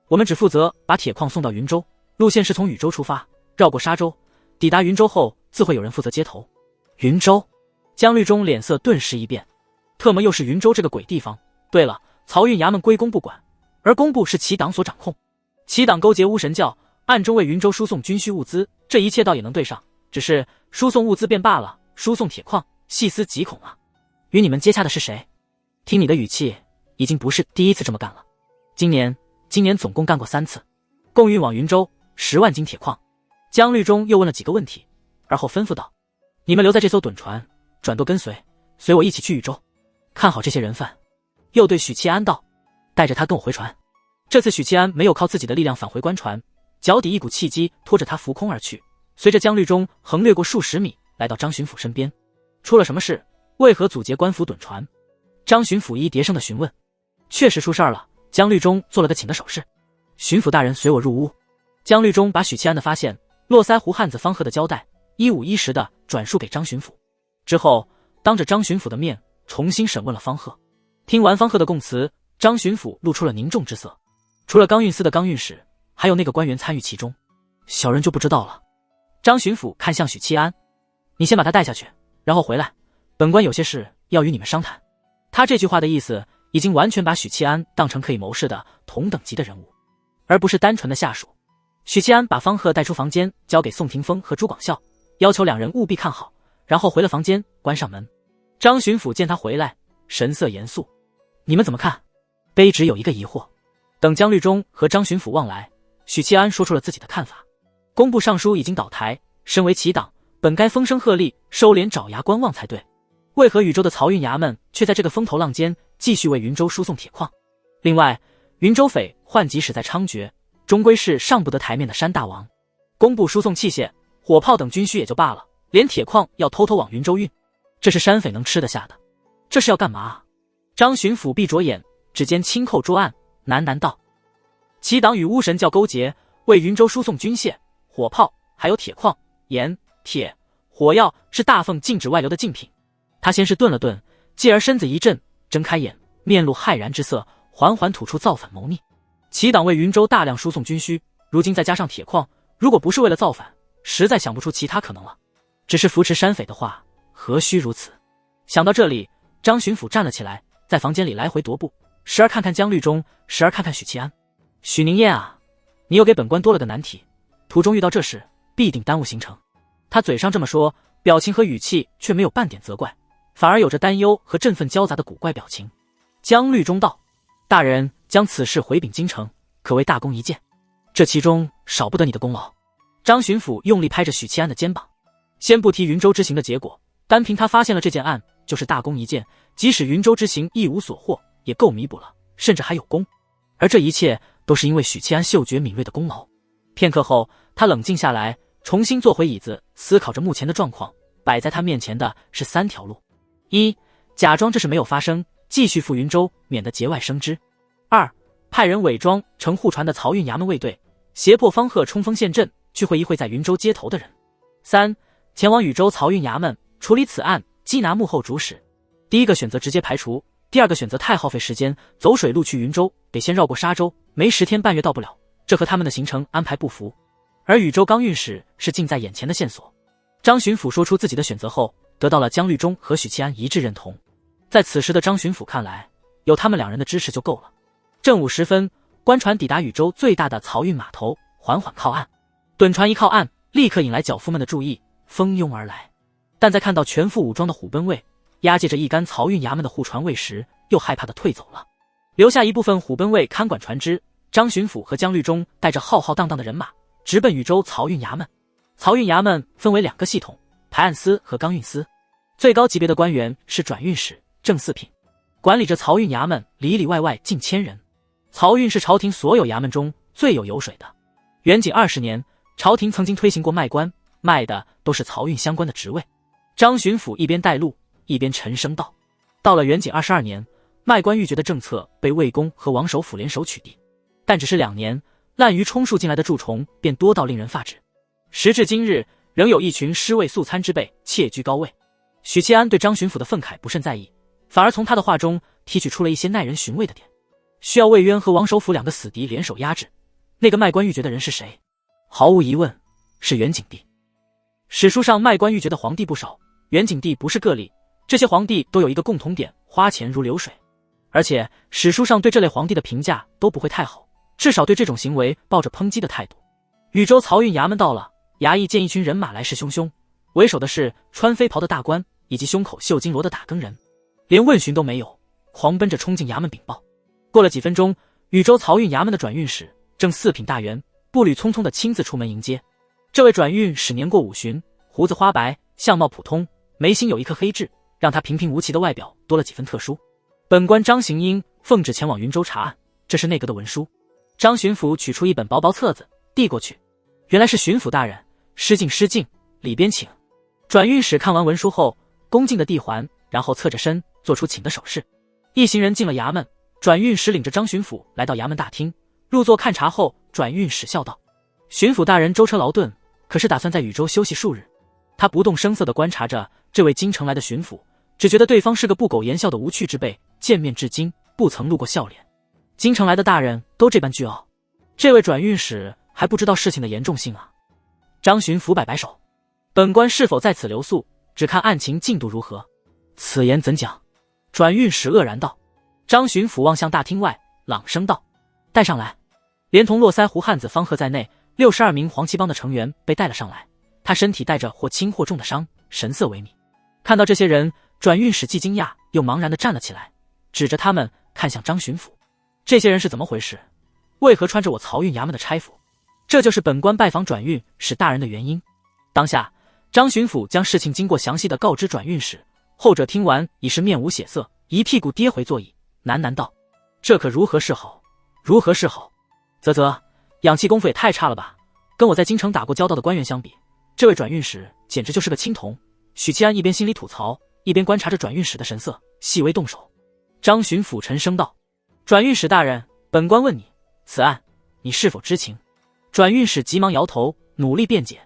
我们只负责把铁矿送到云州，路线是从禹州出发，绕过沙州，抵达云州后自会有人负责接头。云州？江律中脸色顿时一变，特么又是云州这个鬼地方。对了，漕运衙门归工部管，而工部是齐党所掌控，齐党勾结巫神教，暗中为云州输送军需物资，这一切倒也能对上，只是输送物资便罢了，输送铁矿细思极恐啊。与你们接洽的是谁？听你的语气，已经不是第一次这么干了。今年总共干过3次，共运往云州10万斤铁矿。江律中又问了几个问题，而后吩咐道：你们留在这艘趸船，转舵跟随，随我一起去禹州，看好这些人犯。又对许七安道：带着他跟我回船。这次许七安没有靠自己的力量返回官船，脚底一股气机拖着他浮空而去，随着江律中横掠过数十米，来到张巡抚身边。出了什么事？为何阻截官府趸船？张巡抚一叠声的询问。确实出事儿了。江律中做了个请的手势。巡抚大人随我入屋。江律中把许七安的发现、络腮胡汉子方鹤的交代一五一十的转述给张巡抚，之后当着张巡抚的面重新审问了方鹤。听完方鹤的供词，张巡抚露出了凝重之色。除了钢运司的钢运使，还有那个官员参与其中，小人就不知道了。张巡抚看向许七安：你先把他带下去，然后回来，本官有些事要与你们商谈。他这句话的意思已经完全把许七安当成可以谋事的同等级的人物，而不是单纯的下属。许七安把方鹤带出房间，交给宋霆锋和朱广孝，要求两人务必看好，然后回了房间，关上门。张巡抚见他回来，神色严肃：你们怎么看？卑职有一个疑惑。等江律中和张巡抚望来，许七安说出了自己的看法。工部尚书已经倒台，身为齐党，本该风声鹤唳，收敛爪牙观望才对，为何禹州的漕运衙门却在这个风头浪尖继续为云州输送铁矿？另外，云州匪患即使在猖獗，终归是上不得台面的山大王。工部输送器械、火炮等军需也就罢了，连铁矿要偷偷往云州运，这是山匪能吃得下的？这是要干嘛？张巡抚闭着眼，指尖轻扣桌案，喃喃道：齐党与巫神教勾结，为云州输送军械、火炮，还有铁矿、盐、铁、火药，是大奉禁止外流的禁品。他先是顿了顿，继而身子一震，睁开眼，面露骇然之色，缓缓吐出造反谋逆。齐党为云州大量输送军需，如今再加上铁矿，如果不是为了造反，实在想不出其他可能了。只是扶持山匪的话，何须如此？想到这里，张巡抚站了起来，在房间里来回踱步，时而看看江律中，时而看看许七安。许宁燕啊，你又给本官多了个难题，途中遇到这事，必定耽误行程。他嘴上这么说，表情和语气却没有半点责怪，反而有着担忧和振奋交杂的古怪表情。江律中道：大人将此事回禀京城，可谓大功一件，这其中少不得你的功劳。张巡抚用力拍着许七安的肩膀。先不提云州之行的结果，单凭他发现了这件案就是大功一件，即使云州之行一无所获，也够弥补了，甚至还有功。而这一切都是因为许七安嗅觉敏锐的功劳。片刻后，他冷静下来，重新坐回椅子，思考着目前的状况。摆在他面前的是3条路：一、假装这事没有发生，继续赴云州，免得节外生枝；二、派人伪装乘护船的漕运衙门卫队，胁迫方鹤冲锋陷阵，去会一会在云州接头的人；三、前往禹州漕运衙门处理此案，缉拿幕后主使。第一个选择直接排除，第二个选择太耗费时间，走水路去云州，得先绕过沙州，没10天半月到不了，这和他们的行程安排不符。而禹州钢运使是近在眼前的线索。张巡抚说出自己的选择后，得到了江律中和许七安一致认同。在此时的张巡抚看来，有他们2人的支持就够了。正午时分，官船抵达禹州最大的漕运码头，缓缓靠岸。趸船一靠岸，立刻引来脚夫们的注意，蜂拥而来。但在看到全副武装的虎贲卫，押解着一干漕运衙门的护船卫时，又害怕地退走了，留下一部分虎贲卫看管船只。张巡抚和江律中带着浩浩荡荡的人马，直奔禹州漕运衙门。漕运衙门分为2个系统，排案司和钢运司。最高级别的官员是转运使、正四品，管理着漕运衙门里里外外近1000人。漕运是朝廷所有衙门中最有油水的。元景20年，朝廷曾经推行过卖官，卖的都是漕运相关的职位。张巡抚一边带路，一边沉声道。到了元景22年，卖官鬻爵的政策被魏公和王首辅联手取缔，但只是2年，滥竽充数进来的蛀虫便多到令人发指。时至今日，仍有一群尸位素餐之辈窃居高位。许七安对张巡抚的愤慨不甚在意，反而从他的话中提取出了一些耐人寻味的点。需要魏渊和王首辅2个死敌联手压制那个卖官鬻爵的人是谁？毫无疑问，是元景帝。史书上卖官鬻爵的皇帝不少，元景帝不是个例，这些皇帝都有一个共同点，花钱如流水。而且史书上对这类皇帝的评价都不会太好，至少对这种行为抱着抨击的态度。禹州漕运衙门到了，衙役见一群人马来势汹汹，为首的是穿飞袍的大官以及胸口绣金锣的打更人，连问询都没有，狂奔着冲进衙门禀报。过了几分钟，禹州漕运衙门的转运使正4品大员步履匆匆地亲自出门迎接。这位转运使年过50旬，胡子花白，相貌普通，眉心有一颗黑痣，让他平平无奇的外表多了几分特殊。本官张行英奉旨前往云州查案，这是内阁的文书。张巡抚取出一本薄薄册子递过去，原来是巡抚大人，失敬失敬，里边请。转运使看完文书后，恭敬的递还，然后侧着身做出请的手势。一行人进了衙门，转运使领着张巡抚来到衙门大厅，入座看茶后，转运使笑道：巡抚大人舟车劳顿，可是打算在禹州休息数日？他不动声色地观察着这位京城来的巡抚，只觉得对方是个不苟言笑的无趣之辈，见面至今不曾露过笑脸。京城来的大人都这般倨傲，这位转运使还不知道事情的严重性啊。张巡抚摆摆手，本官是否在此留宿，只看案情进度如何。此言怎讲？转运使愕然道。张巡抚望向大厅外，朗声道：带上来。连同络腮胡汉子方鹤在内62名黄旗帮的成员被带了上来，他身体带着或轻或重的伤，神色萎靡。看到这些人，转运使既惊讶又茫然地站了起来，指着他们看向张巡抚：这些人是怎么回事？为何穿着我漕运衙门的差服？这就是本官拜访转运使大人的原因。当下，张巡抚将事情经过详细地告知转运使，后者听完已是面无血色，一屁股跌回座椅，喃喃道：这可如何是好？如何是好？啧，养气功夫也太差了吧！跟我在京城打过交道的官员相比，这位转运使简直就是个青铜。许七安一边心里吐槽，一边观察着转运使的神色，细微动手。张巡抚沉声道：转运使大人，本官问你，此案你是否知情？转运使急忙摇头，努力辩解：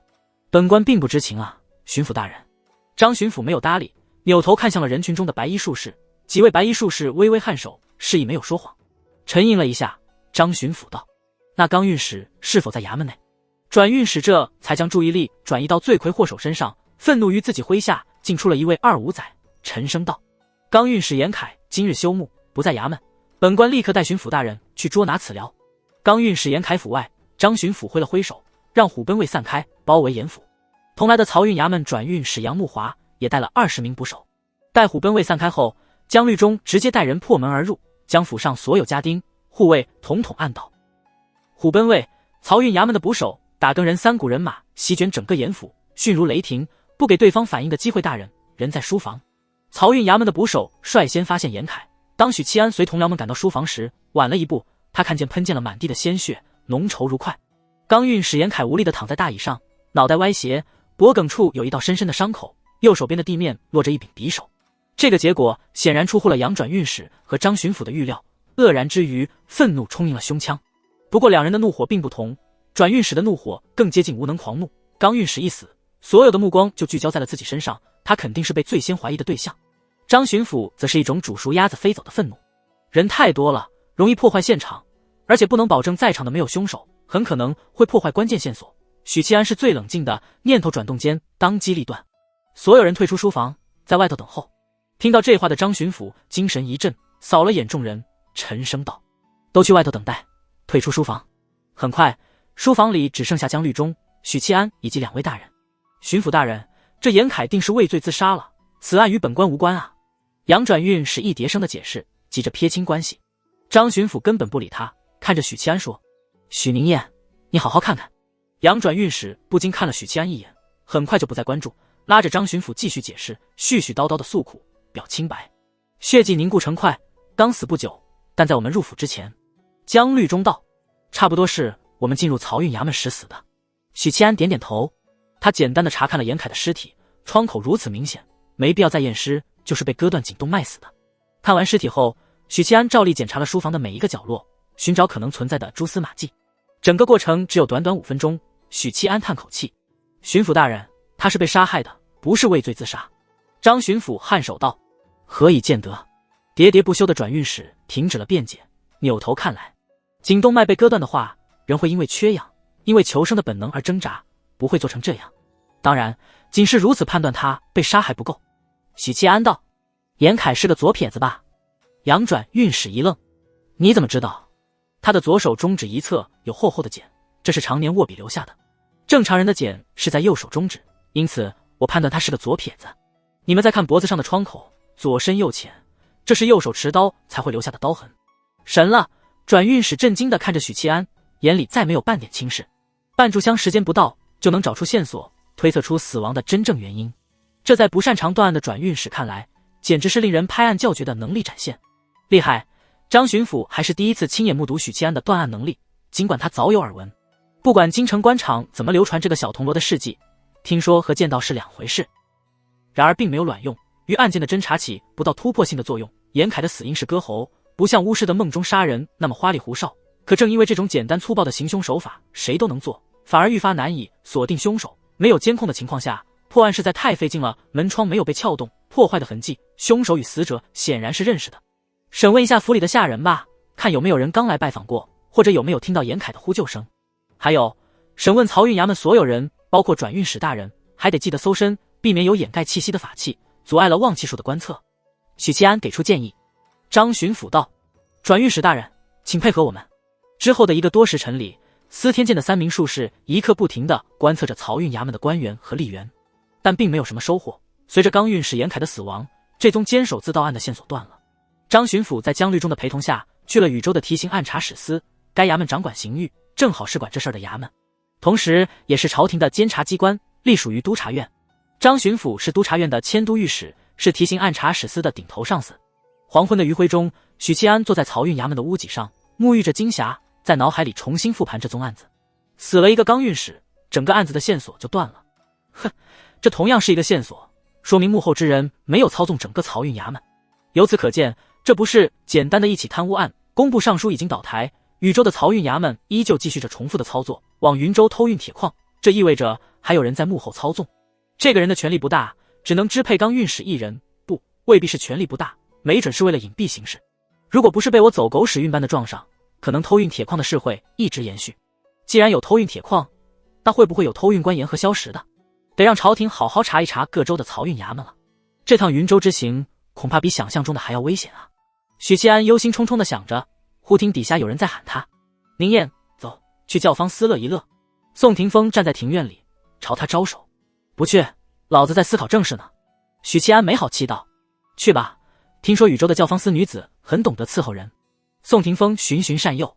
本官并不知情啊，巡抚大人。张巡抚没有搭理，扭头看向了人群中的白衣术士，几位白衣术士微微颔首，示意没有说谎。沉吟了一下，张巡抚道：那刚运使是否在衙门内？转运使这才将注意力转移到罪魁祸首身上，愤怒于自己麾下竟出了一位二五仔，沉声道：刚运使严凯今日休沐，不在衙门，本官立刻带巡抚大人去捉拿此僚。刚运使严凯府外，张巡抚挥了挥手，让虎贲卫散开，包围严府。同来的漕运衙门转运使杨木华也带了20名捕手。待虎贲卫散开后，江律中直接带人破门而入，将府上所有家丁、护卫统统按倒。虎贲卫、漕运衙门的捕手、打更人3股人马席卷整个严府，迅如雷霆，不给对方反应的机会。大人人在书房。漕运衙门的捕手率先发现严凯，当许七安随同僚们赶到书房时，晚了一步，他看见喷溅了满地的鲜血，浓稠如块。刚运使严凯无力地躺在大椅上，脑袋歪斜，脖颈处有一道深深的伤口，右手边的地面落着一柄匕首。这个结果显然出乎了杨转运使和张巡抚的预料，愕然之余，愤怒冲进了胸腔。不过两人的怒火并不同，转运使的怒火更接近无能狂怒。刚运使一死，所有的目光就聚焦在了自己身上，他肯定是被最先怀疑的对象。张巡抚则是一种煮熟鸭子飞走的愤怒，人太多了，容易破坏现场，而且不能保证在场的没有凶手，很可能会破坏关键线索。许七安是最冷静的，念头转动间当机立断，所有人退出书房，在外头等候。听到这话的张巡抚精神一振，扫了眼众人，沉声道：都去外头等待，退出书房。很快，书房里只剩下江律中、许七安以及2位大人。巡抚大人，这严凯定是畏罪自杀了，此案与本官无关啊。杨转运使一叠声的解释，急着撇清关系。张巡抚根本不理他，看着许七安说：“许宁燕，你好好看看。”杨转运使不禁看了许七安一眼，很快就不再关注，拉着张巡抚继续解释，絮絮叨叨的诉苦，表清白。血迹凝固成块，刚死不久，但在我们入府之前，江律中道，差不多是我们进入漕运衙门时死的。许七安点点头，他简单的查看了严凯的尸体，创口如此明显，没必要再验尸，就是被割断颈动脉死的。看完尸体后，许七安照例检查了书房的每一个角落，寻找可能存在的蛛丝马迹。整个过程只有短短5分钟。许七安叹口气：“巡抚大人，他是被杀害的，不是畏罪自杀。”张巡抚颔首道：“何以见得？”喋喋不休的转运使停止了辩解，扭头看来，颈动脉被割断的话，人会因为缺氧，因为求生的本能而挣扎，不会做成这样。当然，仅是如此判断他被杀还不够。许七安道：“严凯是个左撇子吧？”杨转运使一愣：“你怎么知道？”他的左手中指一侧有厚厚的茧，这是常年握笔留下的。正常人的茧是在右手中指，因此我判断他是个左撇子。你们再看脖子上的创口，左深右浅，这是右手持刀才会留下的刀痕。神了！转运使震惊地看着许七安，眼里再没有半点轻视。半炷香时间不到，就能找出线索，推测出死亡的真正原因。这在不擅长断案的转运使看来，简直是令人拍案叫绝的能力展现。厉害！张巡抚还是第一次亲眼目睹许七安的断案能力，尽管他早有耳闻。不管京城官场怎么流传这个小铜锣的事迹，听说和见到是两回事。然而并没有卵用，于案件的侦查起不到突破性的作用。严凯的死因是割喉，不像巫师的梦中杀人那么花里胡哨。可正因为这种简单粗暴的行凶手法，谁都能做，反而愈发难以锁定凶手。没有监控的情况下，破案实在太费劲了。门窗没有被撬动，破坏的痕迹，凶手与死者显然是认识的。审问一下府里的下人吧，看有没有人刚来拜访过，或者有没有听到严凯的呼救声。还有，审问漕运衙门所有人，包括转运使大人，还得记得搜身，避免有掩盖气息的法器，阻碍了望气术的观测。许七安给出建议。张巡抚道：“转运使大人，请配合我们。”之后的1个多时辰里，司天监的3名术士一刻不停地观测着漕运衙门的官员和吏员，但并没有什么收获。随着刚运使严凯的死亡，这宗监守自盗案的线索断了。张巡抚在江律中的陪同下，去了禹州的提刑按察使司，该衙门掌管刑狱，正好是管这事儿的衙门，同时也是朝廷的监察机关，隶属于督察院。张巡抚是督察院的迁都御史，是提刑按察使司的顶头上司。黄昏的余晖中，许七安坐在漕运衙门的屋脊上，沐浴着金霞，在脑海里重新复盘这宗案子。死了一个刚运使，整个案子的线索就断了。哼，这同样是一个线索，说明幕后之人没有操纵整个漕运衙门。由此可见，这不是简单的一起贪污案。工部尚书已经倒台，禹州的漕运衙门依旧继续着重复的操作，往云州偷运铁矿，这意味着还有人在幕后操纵。这个人的权力不大，只能支配刚运使一人，不，未必是权力不大，没准是为了隐蔽行事。如果不是被我走狗屎运般的撞上，可能偷运铁矿的事会一直延续。既然有偷运铁矿，那会不会有偷运官盐和硝石的？得让朝廷好好查一查各州的漕运衙门了。这趟云州之行恐怕比想象中的还要危险啊！许七安忧心忡忡地想着，忽听底下有人在喊他：“宁燕，走，去教坊思乐一乐。”宋廷峰站在庭院里，朝他招手：“不去，老子在思考正事呢。”许七安没好气道：“去吧，听说禹州的教坊司女子很懂得伺候人。”宋廷峰循循善诱，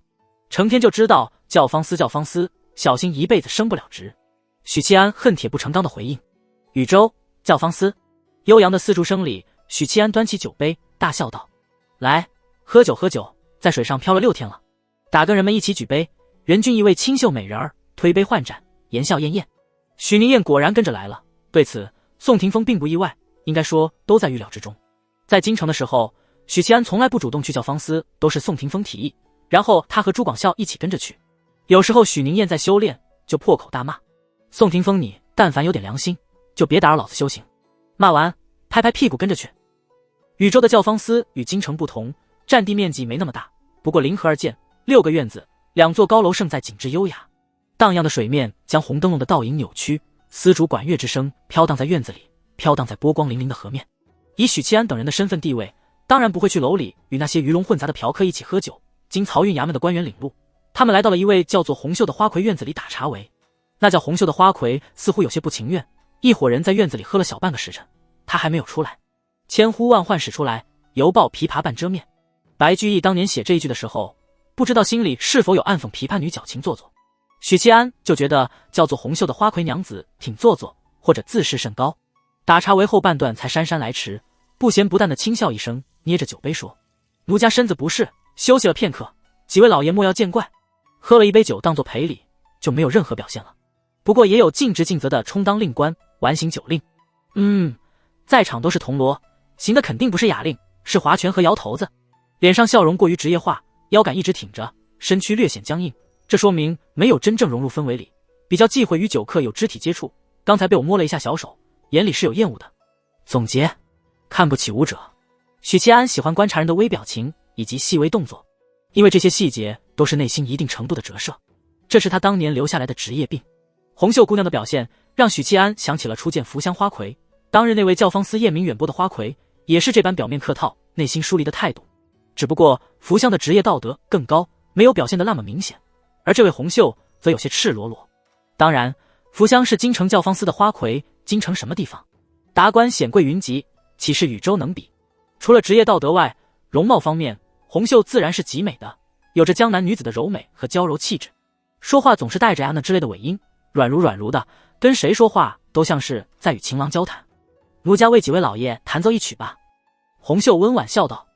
成天就知道教坊司，小心一辈子升不了职。许七安恨铁不成钢的回应：“禹州教坊司。”悠扬的丝竹声里，许七安端起酒杯，大笑道：“来，喝酒喝酒，在水上漂了6天了。”打跟人们一起举杯，人均一位清秀美人儿，推杯换盏，言笑晏晏。许宁燕果然跟着来了，对此宋廷峰并不意外，应该说都在预料之中。在京城的时候，许七安从来不主动去教坊司，都是宋廷峰提议，然后他和朱广孝一起跟着去。有时候许宁燕在修炼，就破口大骂：“宋廷峰你但凡有点良心，就别打扰老子修行。”骂完拍拍屁股跟着去。禹州的教坊司与京城不同，占地面积没那么大，不过临河而建，6个院子，2座高楼胜在景致优雅。荡漾的水面将红灯笼的倒影扭曲，丝竹管乐之声飘荡在院子里，飘荡在波光粼粼的河面。以许七安等人的身份地位，当然不会去楼里与那些鱼龙混杂的嫖客一起喝酒。经漕运衙门的官员领路，他们来到了一位叫做红袖的花魁院子里打茶围。那叫红袖的花魁似乎有些不情愿，一伙人在院子里喝了小半个时辰，他还没有出来。千呼万唤使出来，犹抱琵琶半遮面。白居易当年写这一句的时候，不知道心里是否有暗讽琵琶女矫情做作。许七安就觉得叫做红袖的花魁娘子挺做作，或者自视甚高。打茶为后半段才姗姗来迟，不咸不淡的轻笑一声，捏着酒杯说：“奴家身子不适，休息了片刻，几位老爷莫要见怪。”喝了一杯酒当作赔礼，就没有任何表现了。不过也有尽职尽责的充当令官，完行酒令。在场都是铜锣，行的肯定不是哑令，是划拳和摇头子。脸上笑容过于职业化，腰杆一直挺着，身躯略显僵硬，这说明没有真正融入氛围里，比较忌讳与酒客有肢体接触。刚才被我摸了一下小手，眼里是有厌恶的。总结：看不起舞者。许七安喜欢观察人的微表情以及细微动作，因为这些细节都是内心一定程度的折射，这是他当年留下来的职业病。红袖姑娘的表现让许七安想起了初见福香花魁，当日那位教坊司艳名远播的花魁也是这般表面客套，内心疏离的态度。只不过福香的职业道德更高，没有表现得那么明显，而这位红袖则有些赤裸裸。当然，福香是京城教坊司的花魁，京城什么地方，达官显贵云集，岂是禹州能比？除了职业道德外，容貌方面，红袖自然是极美的，有着江南女子的柔美和娇柔气质。说话总是带着呀那之类的尾音，软如的，跟谁说话都像是在与情郎交谈。奴家为几位老爷弹奏一曲吧。红袖温婉笑道。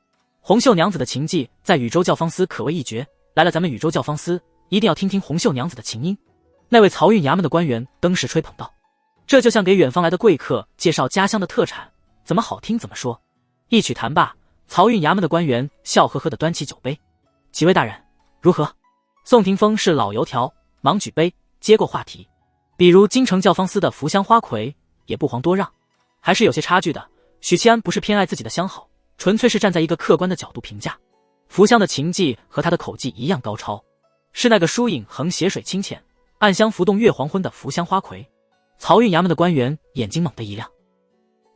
红袖娘子的琴技在禹州教坊司可谓一绝，来了咱们禹州教坊司，一定要听听红袖娘子的琴音。那位漕运衙门的官员登时吹捧道：“这就像给远方来的贵客介绍家乡的特产，怎么好听怎么说。”一曲弹罢，漕运衙门的官员笑呵呵地端起酒杯：“几位大人，如何？”宋廷峰是老油条，忙举杯接过话题：“比如京城教坊司的福香花魁，也不遑多让，还是有些差距的。许七安不是偏爱自己的相好，纯粹是站在一个客观的角度评价。福香的琴技和他的口技一样高超，是那个疏影横斜水清浅，暗香浮动月黄昏的福香花魁。”漕运衙门的官员眼睛猛地一亮。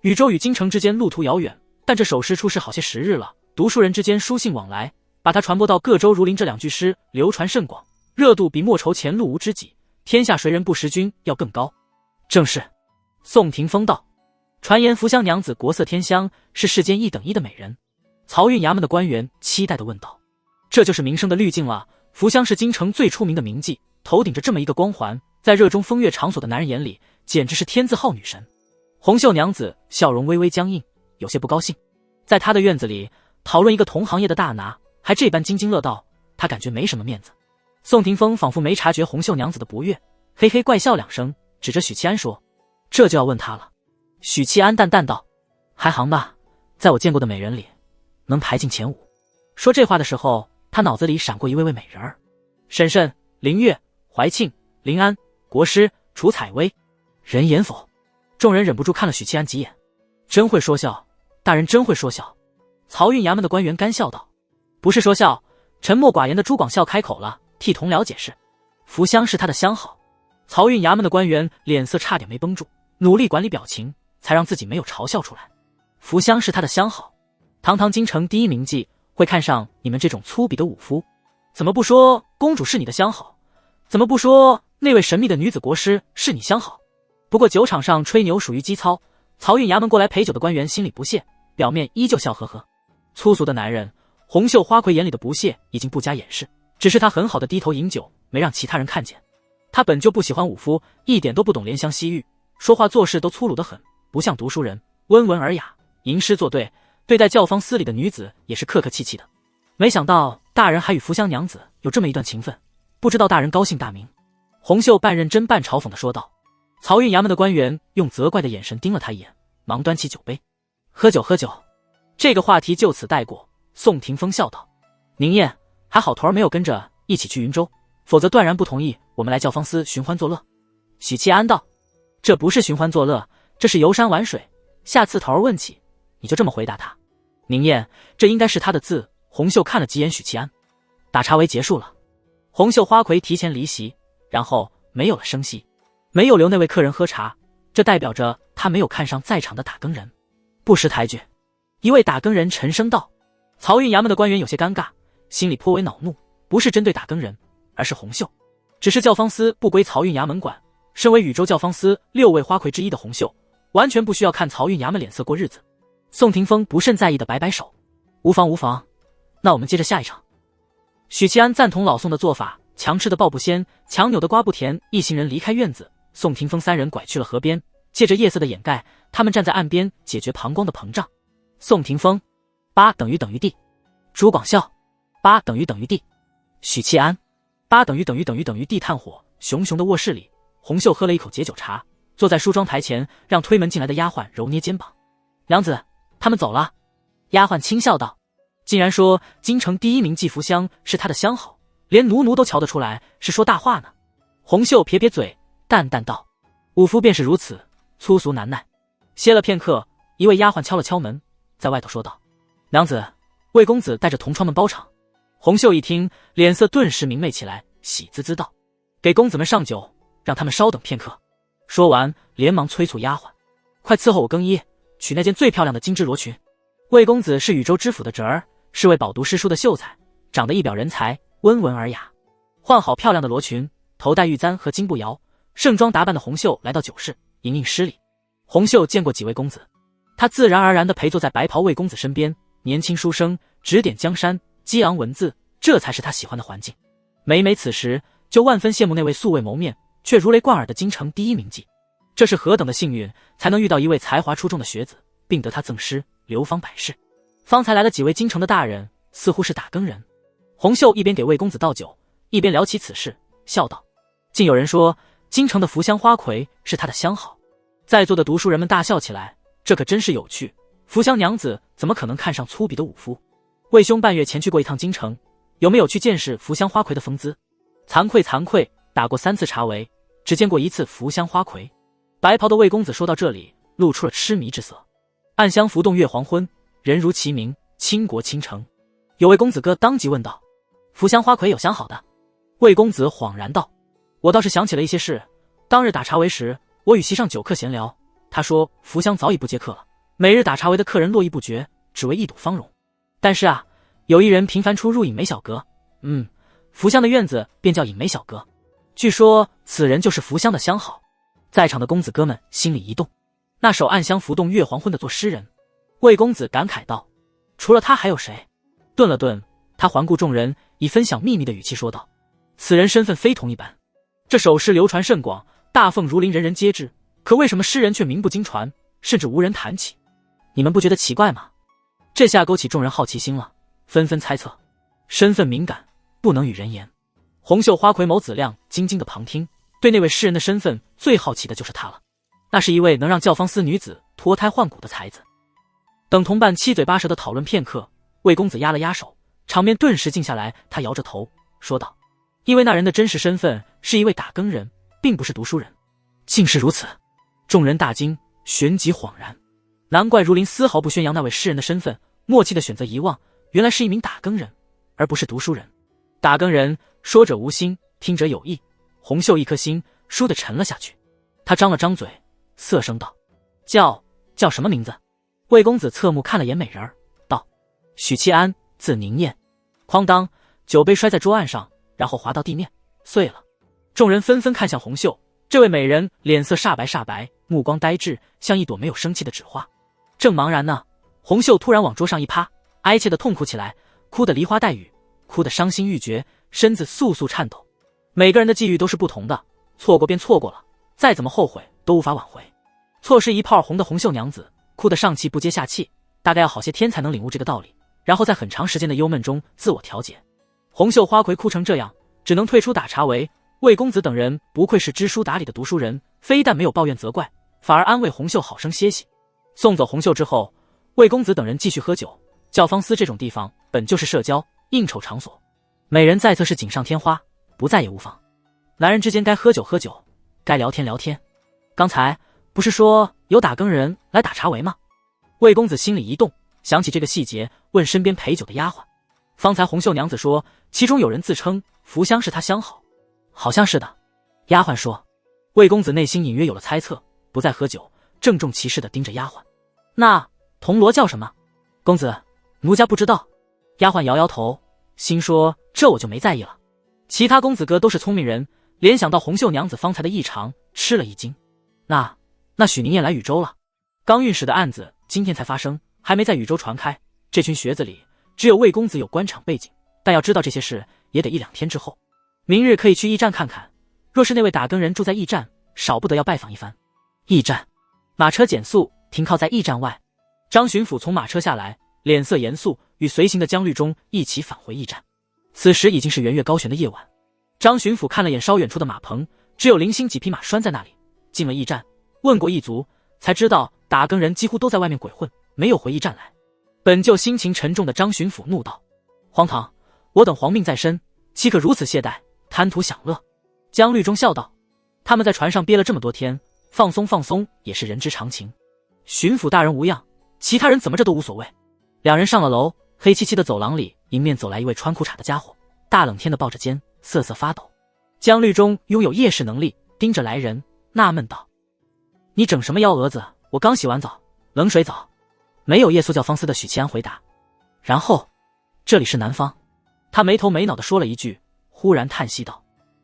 禹州与京城之间路途遥远，但这首诗出世好些时日了，读书人之间书信往来，把它传播到各州如临，这两句诗流传甚广，热度比莫愁前路无知己，天下谁人不识君要更高。正是。宋廷峰道。传言福香娘子国色天香，是世间一等一的美人。漕运衙门的官员期待地问道。这就是名声的滤镜了，福香是京城最出名的名妓，头顶着这么一个光环，在热衷风月场所的男人眼里简直是天字号女神。红袖娘子笑容微微僵硬，有些不高兴。在她的院子里讨论一个同行业的大拿，还这般津津乐道，她感觉没什么面子。宋廷峰仿佛没察觉红袖娘子的不悦，嘿嘿怪笑两声，指着许七安说：“这就要问他了。”许七安淡淡道：“还行吧，在我见过的美人里，能排进前5。”说这话的时候，他脑子里闪过一位位美人儿：沈慎、林月、怀庆、林安、国师、楚采薇。人言否？众人忍不住看了许七安几眼。真会说笑，大人真会说笑。漕运衙门的官员干笑道：“不是说笑，沉默寡言的朱广孝开口了，替同僚解释。福香是他的相好。”漕运衙门的官员脸色差点没绷住，努力管理表情，才让自己没有嘲笑出来。福香是他的相好，堂堂京城第一名妓，会看上你们这种粗鄙的武夫？怎么不说公主是你的相好？怎么不说那位神秘的女子国师是你相好？不过酒场上吹牛属于机操，漕运衙门过来陪酒的官员心里不屑，表面依旧笑呵呵。粗俗的男人，红袖花魁眼里的不屑已经不加掩饰，只是他很好的低头饮酒，没让其他人看见。他本就不喜欢武夫，一点都不懂怜香惜玉，说话做事都粗鲁得很，不像读书人温文尔雅，吟诗作对，对待教坊司里的女子也是客客气气的。没想到大人还与福香娘子有这么一段情分，不知道大人高兴大名？红袖半认真半嘲讽地说道。漕运衙门的官员用责怪的眼神盯了他一眼，忙端起酒杯：“喝酒喝酒。”这个话题就此带过。宋廷峰笑道：“宁燕，还好头儿没有跟着一起去云州，否则断然不同意我们来教坊司寻欢作乐。”许七安道：“这不是寻欢作乐，这是游山玩水。下次头儿问起，你就这么回答他。”宁燕，这应该是他的字。红袖看了几眼许七安。打茶围结束了，红袖花魁提前离席，然后没有了声息，没有留那位客人喝茶，这代表着他没有看上在场的打更人，不识抬举。一位打更人沉声道。漕运衙门的官员有些尴尬，心里颇为恼怒，不是针对打更人，而是红袖。只是教坊司不归漕运衙门管，身为禹州教坊司6位花魁之一的红袖，完全不需要看漕运衙门脸色过日子。宋霆锋不甚在意的摆摆手，无妨无妨，那我们接着下一场。许七安赞同老宋的做法，强吃的抱不鲜，强扭的瓜不甜，一行人离开院子，宋霆锋三人拐去了河边，借着夜色的掩盖，他们站在岸边解决膀胱的膨胀。宋霆锋8等于D，朱广孝8等于D，许七安8等于D。炭火熊熊的卧室里，洪秀喝了一口解酒茶，坐在梳妆台前，让推门进来的丫鬟揉捏肩膀。娘子，他们走了。丫鬟轻笑道，竟然说京城第1名季福香是他的相好，连奴都瞧得出来是说大话呢。洪秀撇撇嘴，淡淡道，武夫便是如此，粗俗难耐。歇了片刻，一位丫鬟敲了敲门，在外头说道，娘子，魏公子带着同窗们包场。洪秀一听，脸色顿时明媚起来，喜滋滋道，给公子们上酒，让他们稍等片刻。说完连忙催促丫鬟，快伺候我更衣，取那件最漂亮的金织罗裙。魏公子是禹州知府的侄儿，是位饱读诗书的秀才，长得一表人才，温文尔雅。换好漂亮的罗裙，头戴玉簪和金步摇，盛装打扮的洪秀来到酒室，盈盈施礼。洪秀见过几位公子，他自然而然地陪坐在白袍魏公子身边，年轻书生，指点江山，激昂文字，这才是他喜欢的环境。每每此时，就万分羡慕那位素未谋面却如雷贯耳的京城第1名妓。这是何等的幸运，才能遇到一位才华出众的学子，并得他赠诗，流芳百世。方才来了几位京城的大人，似乎是打更人。洪秀一边给魏公子倒酒，一边聊起此事，笑道，竟有人说京城的福香花魁是他的相好。在座的读书人们大笑起来，这可真是有趣，福香娘子怎么可能看上粗鄙的武夫？魏兄半月前去过一趟京城，有没有去见识福香花魁的风姿？惭愧，打过3次茶围，只见过1次福香花魁。白袍的魏公子说到这里，露出了痴迷之色。暗香浮动月黄昏，人如其名，倾国倾城。有位公子哥当即问道，福香花魁有相好的？魏公子恍然道，我倒是想起了一些事。当日打茶围时，我与席上酒客闲聊，他说福香早已不接客了，每日打茶围的客人络绎不绝，只为一睹芳容。但是啊，有一人频繁出入隐梅小阁，福香的院子便叫隐梅小阁，据说此人就是福香的相好。在场的公子哥们心里一动，那首暗香浮动月黄昏的作诗人。魏公子感慨道，除了他还有谁？顿了顿，他环顾众人，以分享秘密的语气说道，此人身份非同一般，这首诗流传甚广，大凤如林，人人皆知，可为什么诗人却名不经传，甚至无人谈起？你们不觉得奇怪吗？这下勾起众人好奇心了，纷纷猜测，身份敏感，不能与人言。洪秀花魁眸子亮，静静的旁听，对那位诗人的身份最好奇的就是他了。那是一位能让教坊司女子脱胎换骨的才子。等同伴七嘴八舌的讨论片刻，魏公子压了压手，场面顿时静下来。他摇着头说道，因为那人的真实身份是一位打更人，并不是读书人。竟是如此，众人大惊，旋即恍然，难怪如林丝毫不宣扬那位诗人的身份，默契的选择遗忘，原来是一名打更人，而不是读书人。打更人说者无心，听者有意，洪秀一颗心倏地沉了下去。他张了张嘴，涩声道，叫什么名字？魏公子侧目看了眼美人儿，道，许七安，字宁燕。哐当，酒杯摔在桌案上，然后滑到地面，碎了。众人纷纷看向洪秀，这位美人脸色煞白，目光呆滞，像一朵没有生气的纸花。正茫然呢，洪秀突然往桌上一趴，哀切地痛哭起来，哭得梨花带雨，哭得伤心欲绝，身子簌簌颤抖。每个人的际遇都是不同的，错过便错过了，再怎么后悔都无法挽回。错失一炮红的洪秀娘子哭得上气不接下气，大概要好些天才能领悟这个道理，然后在很长时间的忧闷中自我调节。洪秀花魁哭成这样，只能退出打茶围。魏公子等人不愧是知书达理的读书人，非但没有抱怨责怪，反而安慰洪秀好生歇息。送走洪秀之后，魏公子等人继续喝酒。教坊司这种地方本就是社交应酬场所，美人在侧是锦上添花，不在也无妨。男人之间该喝酒喝酒，该聊天聊天。刚才不是说有打更人来打茶围吗？魏公子心里一动，想起这个细节，问身边陪酒的丫鬟，方才洪秀娘子说其中有人自称福香是他相好。好像是的，丫鬟说。魏公子内心隐约有了猜测，不再喝酒，郑重其事地盯着丫鬟。那铜锣叫什么？公子，奴家不知道。丫鬟摇摇头，心说这我就没在意了。其他公子哥都是聪明人，联想到洪秀娘子方才的异常，吃了一惊。那许宁燕来禹州了。刚运使的案子今天才发生，还没在禹州传开。这群学子里，只有魏公子有官场背景，但要知道这些事，也得1-2天之后。明日可以去驿站看看，若是那位打更人住在驿站，少不得要拜访一番。驿站，马车减速，停靠在驿站外。张巡抚从马车下来，脸色严肃，与随行的江律中一起返回驿站。此时已经是圆月高悬的夜晚。张巡抚看了眼稍远处的马棚，只有零星几匹马拴在那里。进了驿站，问过驿卒，才知道打更人几乎都在外面鬼混，没有回驿站来。本就心情沉重的张巡抚怒道：荒唐！我等皇命在身，岂可如此懈怠，贪图享乐？江律中笑道：他们在船上憋了这么多天，放松放松也是人之常情。巡抚大人无恙，其他人怎么着都无所谓。两人上了楼，黑漆漆的走廊里，迎面走来一位穿裤衩的家伙，大冷天的抱着肩，瑟瑟发抖。江律中拥有夜视能力，盯着来人，纳闷道：你整什么幺蛾子？我刚洗完澡，冷水澡。没有夜宿教方司的许七安回答。然后，这里是南方。他没头没脑地说了一句，忽然叹息道：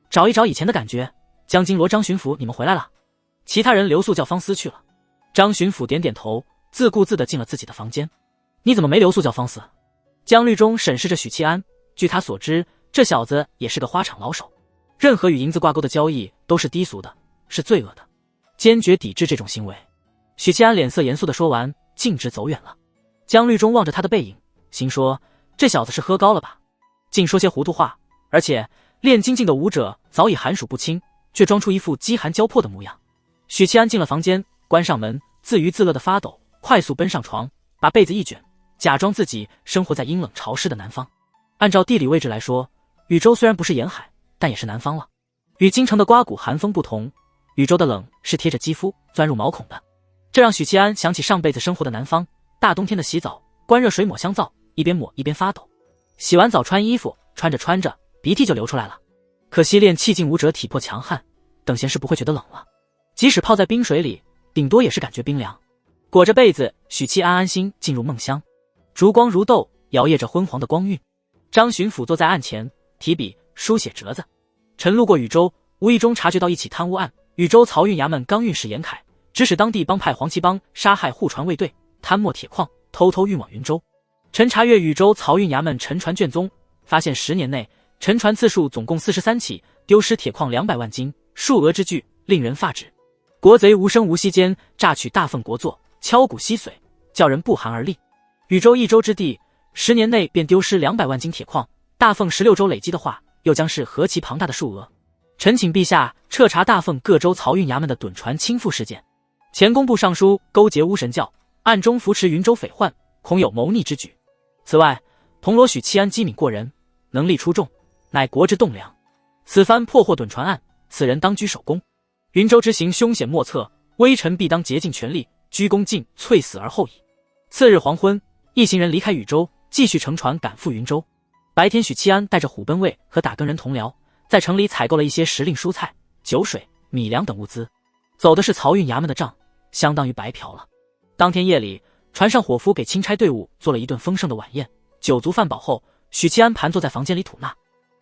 找一找以前的感觉。江金罗、张巡抚，你们回来了。其他人留宿教方司去了。张巡抚点点头，自顾自地进了自己的房间。你怎么没留宿教方司？江律中审视着许七安，据他所知，这小子也是个花场老手，任何与银子挂钩的交易都是低俗的，是罪恶的，坚决抵制这种行为。许七安脸色严肃地说完，径直走远了。江律中望着他的背影，心说这小子是喝高了吧，竟说些糊涂话，而且练精进的武者早已寒暑不侵，却装出一副饥寒交迫的模样。许七安进了房间，关上门，自娱自乐的发抖，快速奔上床，把被子一卷，假装自己生活在阴冷潮湿的南方。按照地理位置来说，禹州虽然不是沿海，但也是南方了。与京城的刮骨寒风不同，禹州的冷是贴着肌肤钻入毛孔的，这让许七安想起上辈子生活的南方，大冬天的洗澡，关热水抹香皂，一边抹一边发抖。洗完澡穿衣服，穿着穿着鼻涕就流出来了。可惜练气劲武者体魄强悍，等闲时不会觉得冷了，即使泡在冰水里，顶多也是感觉冰凉。裹着被子，许七安安心进入梦乡。烛光如豆，摇曳着昏黄的光晕。张巡抚坐在案前，提笔书写折子。臣路过禹州，无意中察觉到一起贪污案。禹州漕运衙门刚运使严凯指使当地帮派黄旗帮杀害护船卫队，贪没铁矿，偷偷运往云州。臣查阅禹州漕运衙门沉船卷宗，发现10年内沉船次数总共43起，丢失铁矿200万斤，数额之巨，令人发指。国贼无声无息间榨取大份国祚，敲骨吸髓，叫人不寒而栗。禹州一州之地，10年内便丢失200万斤铁矿，大凤16州累积的话，又将是何其庞大的数额。臣请陛下彻查大凤各州漕运衙门的趸船倾覆事件。前工部尚书勾结巫神教，暗中扶持云州匪患，恐有谋逆之举。此外，铜锣许七安机敏过人，能力出众，乃国之栋梁。此番破获趸船案，此人当居首功。云州之行凶险莫测，微臣必当竭尽全力，鞠躬尽瘁死而后已。次日黄昏，一行人离开禹州，继续乘船赶赴云州。白天，许七安带着虎贲卫和打更人同僚，在城里采购了一些时令蔬菜、酒水、米粮等物资，走的是漕运衙门的账，相当于白嫖了。当天夜里，船上伙夫给钦差队伍做了一顿丰盛的晚宴，酒足饭饱后，许七安盘坐在房间里吐纳：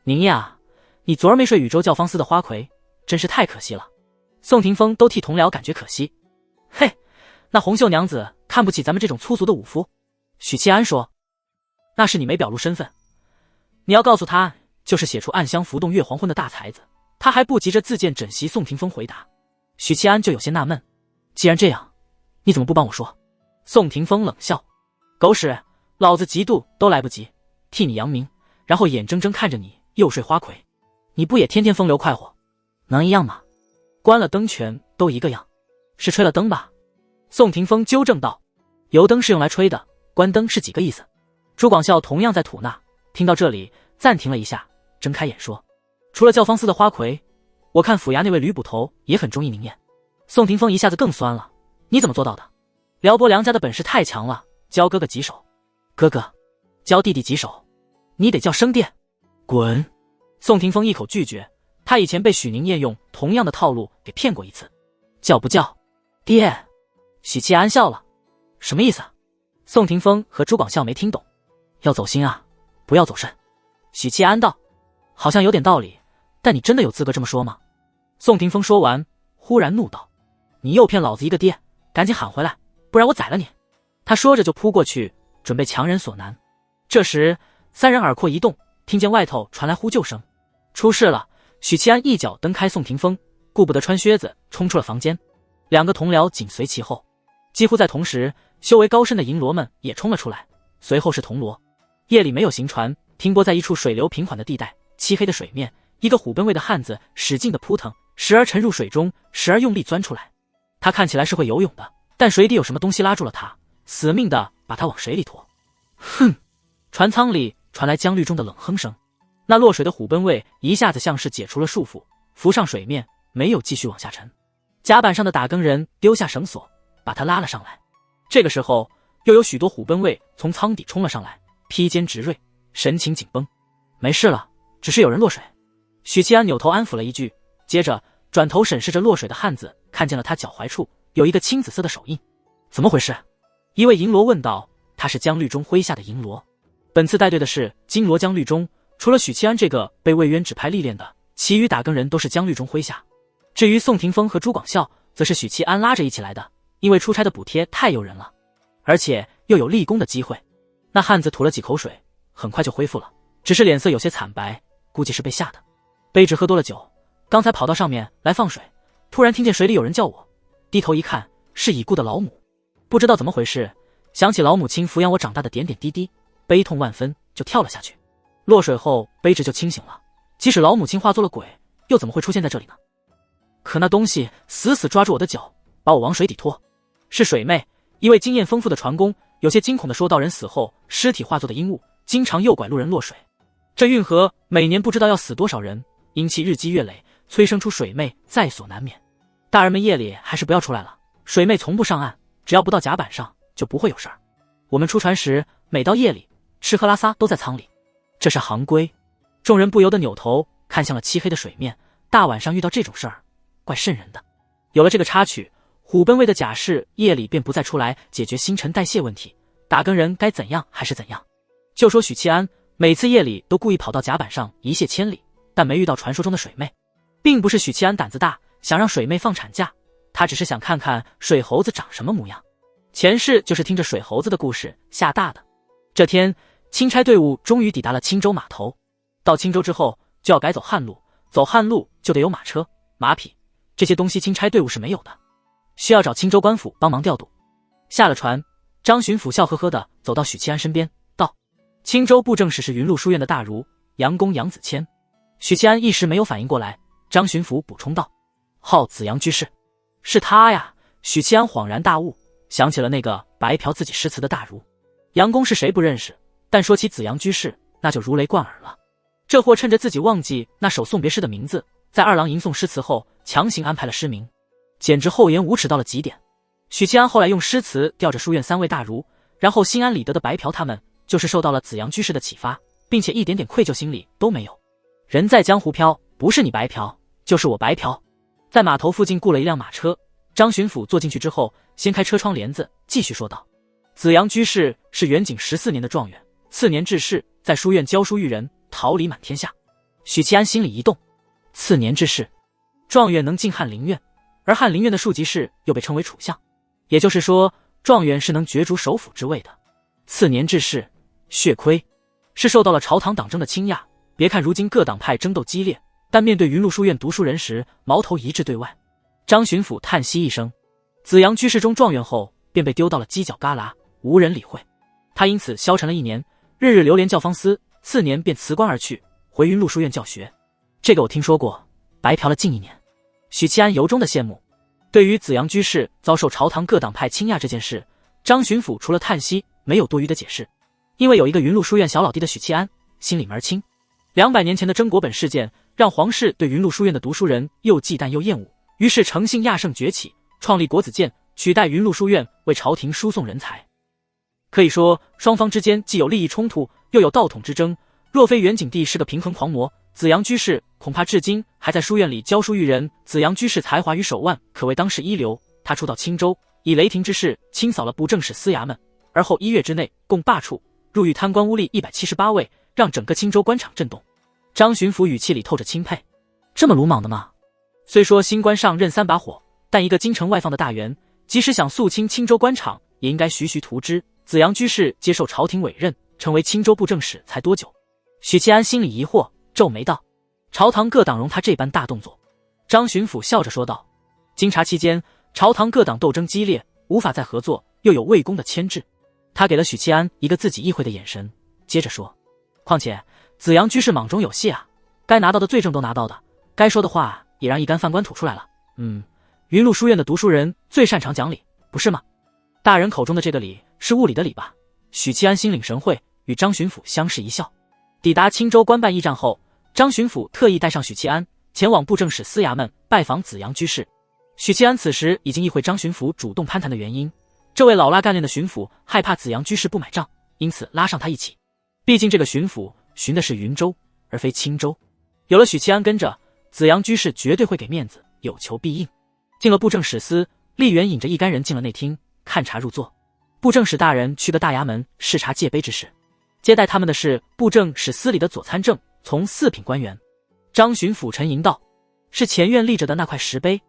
宁夜啊，你昨儿没睡禹州教方司的花魁，真是太可惜了。宋廷峰都替同僚感觉可惜。嘿，那红袖娘子看不起咱们这种粗俗的武夫。许七安说：那是你没表露身份，你要告诉他，就是写出暗香浮动月黄昏的大才子。他还不急着自荐枕席。宋廷峰回答。许七安就有些纳闷，既然这样，你怎么不帮我说？宋廷峰冷笑：狗屎，老子嫉妒都来不及，替你扬名，然后眼睁睁看着你又睡花魁，你不也天天风流快活？能一样吗？关了灯全都一个样，是吹了灯吧？宋廷峰纠正道：油灯是用来吹的，关灯是几个意思？朱广孝同样在吐纳，听到这里暂停了一下，睁开眼说：除了教方司的花魁，我看府衙那位吕捕头也很中意宁燕。宋廷峰一下子更酸了：你怎么做到的？撩拨良家的本事太强了，教哥哥几手。哥哥教弟弟几手，你得叫声爹。滚！宋廷峰一口拒绝，他以前被许宁燕用同样的套路给骗过一次。叫不叫爹？许七安笑了。什么意思？宋廷峰和朱广孝没听懂。要走心啊，不要走肾。许七安道：好像有点道理，但你真的有资格这么说吗？宋廷峰说完，忽然怒道：你又骗老子一个爹，赶紧喊回来，不然我宰了你。他说着就扑过去，准备强人所难。这时三人耳廓一动，听见外头传来呼救声，出事了！许七安一脚蹬开宋霆锋，顾不得穿靴子冲出了房间，两个同僚紧随其后。几乎在同时，修为高深的银罗们也冲了出来，随后是铜锣。夜里没有行船，停泊在一处水流平缓的地带，漆黑的水面，一个虎贲卫的汉子使劲的扑腾，时而沉入水中，时而用力钻出来。他看起来是会游泳的，但水底有什么东西拉住了他，死命的把他往水里拖。哼！船舱里传来江律中的冷哼声。那落水的虎贲卫一下子像是解除了束缚，浮上水面，没有继续往下沉。甲板上的打更人丢下绳索，把他拉了上来。这个时候，又有许多虎贲卫从舱底冲了上来，披坚执锐，神情紧绷。没事了，只是有人落水。许七安扭头安抚了一句，接着转头审视着落水的汉子，看见了他脚踝处有一个青紫色的手印。怎么回事？一位银罗问道。他是江律中麾下的银罗，本次带队的是金罗江律中，除了许七安这个被魏渊指派历练的，其余打更人都是江律中麾下。至于宋霆锋和朱广孝，则是许七安拉着一起来的，因为出差的补贴太诱人了，而且又有立功的机会。那汉子吐了几口水，很快就恢复了，只是脸色有些惨白，估计是被吓的。卑职喝多了酒，刚才跑到上面来放水，突然听见水里有人叫我，低头一看，是已故的老母。不知道怎么回事，想起老母亲抚养我长大的点点滴滴，悲痛万分，就跳了下去。落水后，卑职就清醒了。即使老母亲化作了鬼，又怎么会出现在这里呢？可那东西死死抓住我的脚，把我往水底拖。是水妹，一位经验丰富的船工，有些惊恐地说道：人死后，尸体化作的阴雾，经常诱拐路人落水。这运河每年不知道要死多少人，阴气日积月累，催生出水妹在所难免。大人们夜里还是不要出来了，水妹从不上岸，只要不到甲板上，就不会有事儿。我们出船时，每到夜里，吃喝拉撒都在舱里，这是行规。众人不由得扭头看向了漆黑的水面，大晚上遇到这种事儿，怪瘆人的。有了这个插曲，虎贲卫的甲士夜里便不再出来解决新陈代谢问题，打更人该怎样还是怎样。就说许七安，每次夜里都故意跑到甲板上一泻千里，但没遇到传说中的水妹。并不是许七安胆子大，想让水妹放产假，他只是想看看水猴子长什么模样。前世就是听着水猴子的故事吓大的。这天，钦差队伍终于抵达了青州码头。到青州之后，就要改走旱路，走旱路就得有马车、马匹，这些东西钦差队伍是没有的，需要找青州官府帮忙调度。下了船，张巡抚笑呵呵地走到许七安身边，道：青州布政使是云麓书院的大儒杨公杨子谦。许七安一时没有反应过来，张巡抚补充道：号子阳居士。是他呀！许七安恍然大悟，想起了那个白嫖自己诗词的大儒杨公是谁不认识，但说起子阳居士，那就如雷贯耳了。这货趁着自己忘记那首送别诗的名字，在二郎吟诵诗词后强行安排了诗名，简直厚颜无耻到了极点。许七安后来用诗词吊着书院三位大儒，然后心安理得的白嫖他们，就是受到了子阳居士的启发，并且一点点愧疚心理都没有。人在江湖飘，不是你白嫖，就是我白嫖。在码头附近雇了一辆马车，张巡抚坐进去之后，掀开车窗帘子，继续说道：子阳居士是元景14年的状元，次年致仕，在书院教书育人，桃李满天下。许七安心里一动，次年致仕，状元能进翰林院，而翰林院的庶吉士又被称为储相，也就是说，状元是能角逐首辅之位的。次年致仕，血亏，是受到了朝堂党争的倾轧。别看如今各党派争斗激烈，但面对云麓书院读书人时，矛头一致对外。张巡抚叹息一声，子阳居士中状元后，便被丢到了犄角旮旯，无人理会。他因此消沉了1年，日日流连教坊司，4年便辞官而去，回云麓书院教学。这个我听说过，白嫖了近1年。许七安由衷的羡慕。对于子阳居士遭受朝堂各党派倾轧这件事，张巡抚除了叹息，没有多余的解释。因为有一个云麓书院小老弟的许七安，心里门清。200年前的征国本事件，让皇室对云麓书院的读书人又忌惮又厌恶，于是诚信亚圣崛起，创立国子监，取代云麓书院为朝廷输送人才。可以说，双方之间既有利益冲突，又有道统之争。若非元景帝是个平衡狂魔，子阳居士恐怕至今还在书院里教书育人。子阳居士才华与手腕可谓当时一流，他初到青州，以雷霆之势清扫了布政使司衙门，而后1月之内共罢黜入狱贪官污吏178位，让整个青州官场震动。张巡抚语气里透着钦佩，这么鲁莽的吗？虽说新官上任3把火，但一个京城外放的大员，即使想肃清青州官场，也应该徐徐图之。子阳居士接受朝廷委任，成为青州布政使才多久？许七安心里疑惑，皱眉道：朝堂各党容他这般大动作？张巡抚笑着说道：经查期间，朝堂各党斗争激烈，无法再合作，又有魏公的牵制。他给了许七安一个自己意会的眼神，接着说：况且子阳居士莽中有戏啊，该拿到的罪证都拿到的，该说的话也让一干犯官吐出来了。云麓书院的读书人最擅长讲理，不是吗？大人口中的这个理是物理的理吧？许七安心领神会，与张巡抚相视一笑。抵达青州官办驿站后，张巡抚特意带上许七安前往布政使司衙门拜访子阳居士。许七安此时已经意会张巡抚主动攀谈的原因，这位老辣干练的巡抚害怕子阳居士不买账，因此拉上他一起。毕竟这个巡抚巡的是云州而非青州，有了许七安跟着，子阳居士绝对会给面子，有求必应。进了布政使司，吏员引着一干人进了内厅，看茶入座。布政使大人去个大衙门视察界碑之事，接待他们的是布政使司里的左参政从四品官员。张巡抚沉吟道：是前院立着的那块石碑。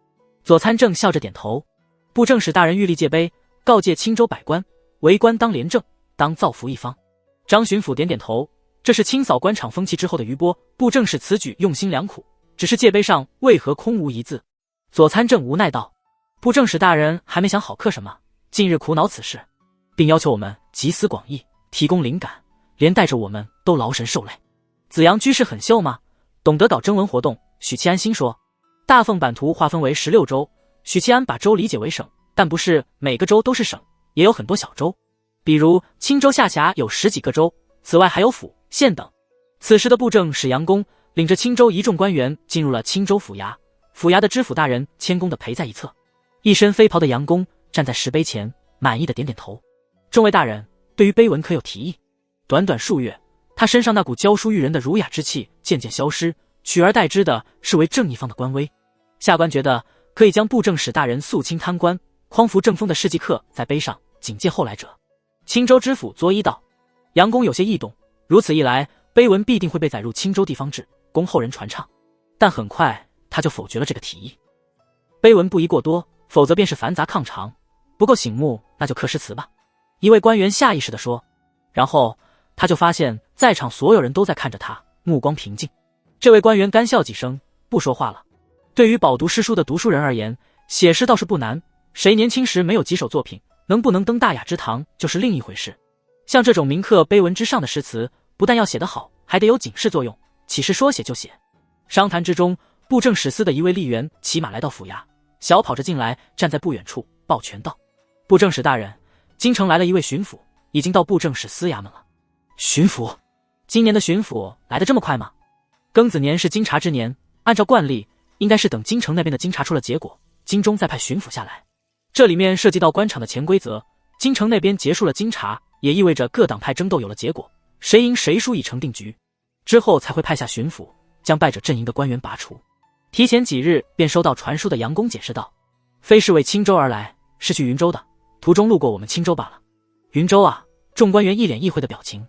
左参政笑着点头。布政使大人欲立界碑，告诫青州百官，为官当廉政，当造福一方。张巡抚点点头，这是清扫官场风气之后的余波，布政使此举用心良苦，只是界碑上为何空无一字？左参政无奈道：布政使大人还没想好刻什么，近日苦恼此事，并要求我们集思广益，提供灵感，连带着我们都劳神受累。子阳居士很秀吗？懂得搞征文活动。许七安心说，大凤版图划分为16州，许七安把州理解为省，但不是每个州都是省，也有很多小州，比如青州下辖有10几个州，此外还有府、县等。此时的布政使杨公领着青州一众官员进入了青州府衙，府衙的知府大人谦恭地陪在一侧。一身飞袍的杨公站在石碑前，满意的点点头。众位大人，对于碑文可有提议？短短数月，他身上那股教书育人的儒雅之气渐渐消失，取而代之的是为正一方的官威。下官觉得可以将布政使大人肃清贪官、匡扶正风的事迹刻在碑上，警戒后来者。青州知府作揖道：杨公有些异动，如此一来，碑文必定会被载入青州地方志，供后人传唱。但很快他就否决了这个提议。碑文不宜过多，否则便是繁杂抗长，不够醒目，那就刻诗词吧。一位官员下意识地说，然后他就发现在场所有人都在看着他，目光平静。这位官员干笑几声，不说话了。对于饱读诗书的读书人而言，写诗倒是不难，谁年轻时没有几首作品，能不能登大雅之堂就是另一回事。像这种铭刻碑文之上的诗词，不但要写得好，还得有警示作用，岂是说写就写？商谈之中，布政使司的一位吏员骑马来到府衙，小跑着进来，站在不远处抱拳道：布政使大人，京城来了一位巡抚，已经到布政使司衙门了。巡抚？今年的巡抚来得这么快吗？庚子年是京察之年，按照惯例，应该是等京城那边的京察出了结果，京中再派巡抚下来。这里面涉及到官场的潜规则，京城那边结束了京察，也意味着各党派争斗有了结果，谁赢谁输已成定局，之后才会派下巡抚，将败者阵营的官员拔除。提前几日便收到传书的杨公解释道：非是为青州而来，是去云州的，途中路过我们青州罢了。云州啊！众官员一脸意会的表情。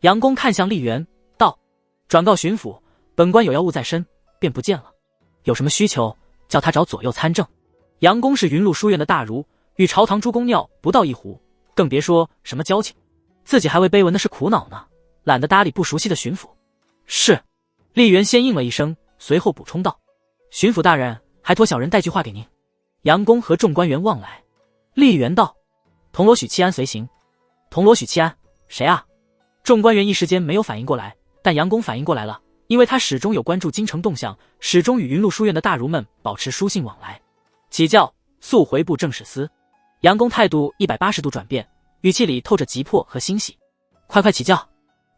杨公看向吏员道：转告巡抚，本官有要务在身，便不见了。有什么需求，叫他找左右参政。杨公是云麓书院的大儒，与朝堂诸公尿不到一壶，更别说什么交情，自己还为碑文的事苦恼呢，懒得搭理不熟悉的巡抚。是。吏员先应了一声，随后补充道：巡抚大人，还托小人带句话给您。杨公和众官员望来。吏员道：铜锣许七安随行。铜锣许七安？谁啊？众官员一时间没有反应过来，但杨公反应过来了，因为他始终有关注京城动向，始终与云麓书院的大儒们保持书信往来。起教，速回布政使司。杨公态度180度转变，语气里透着急迫和欣喜。快快起教。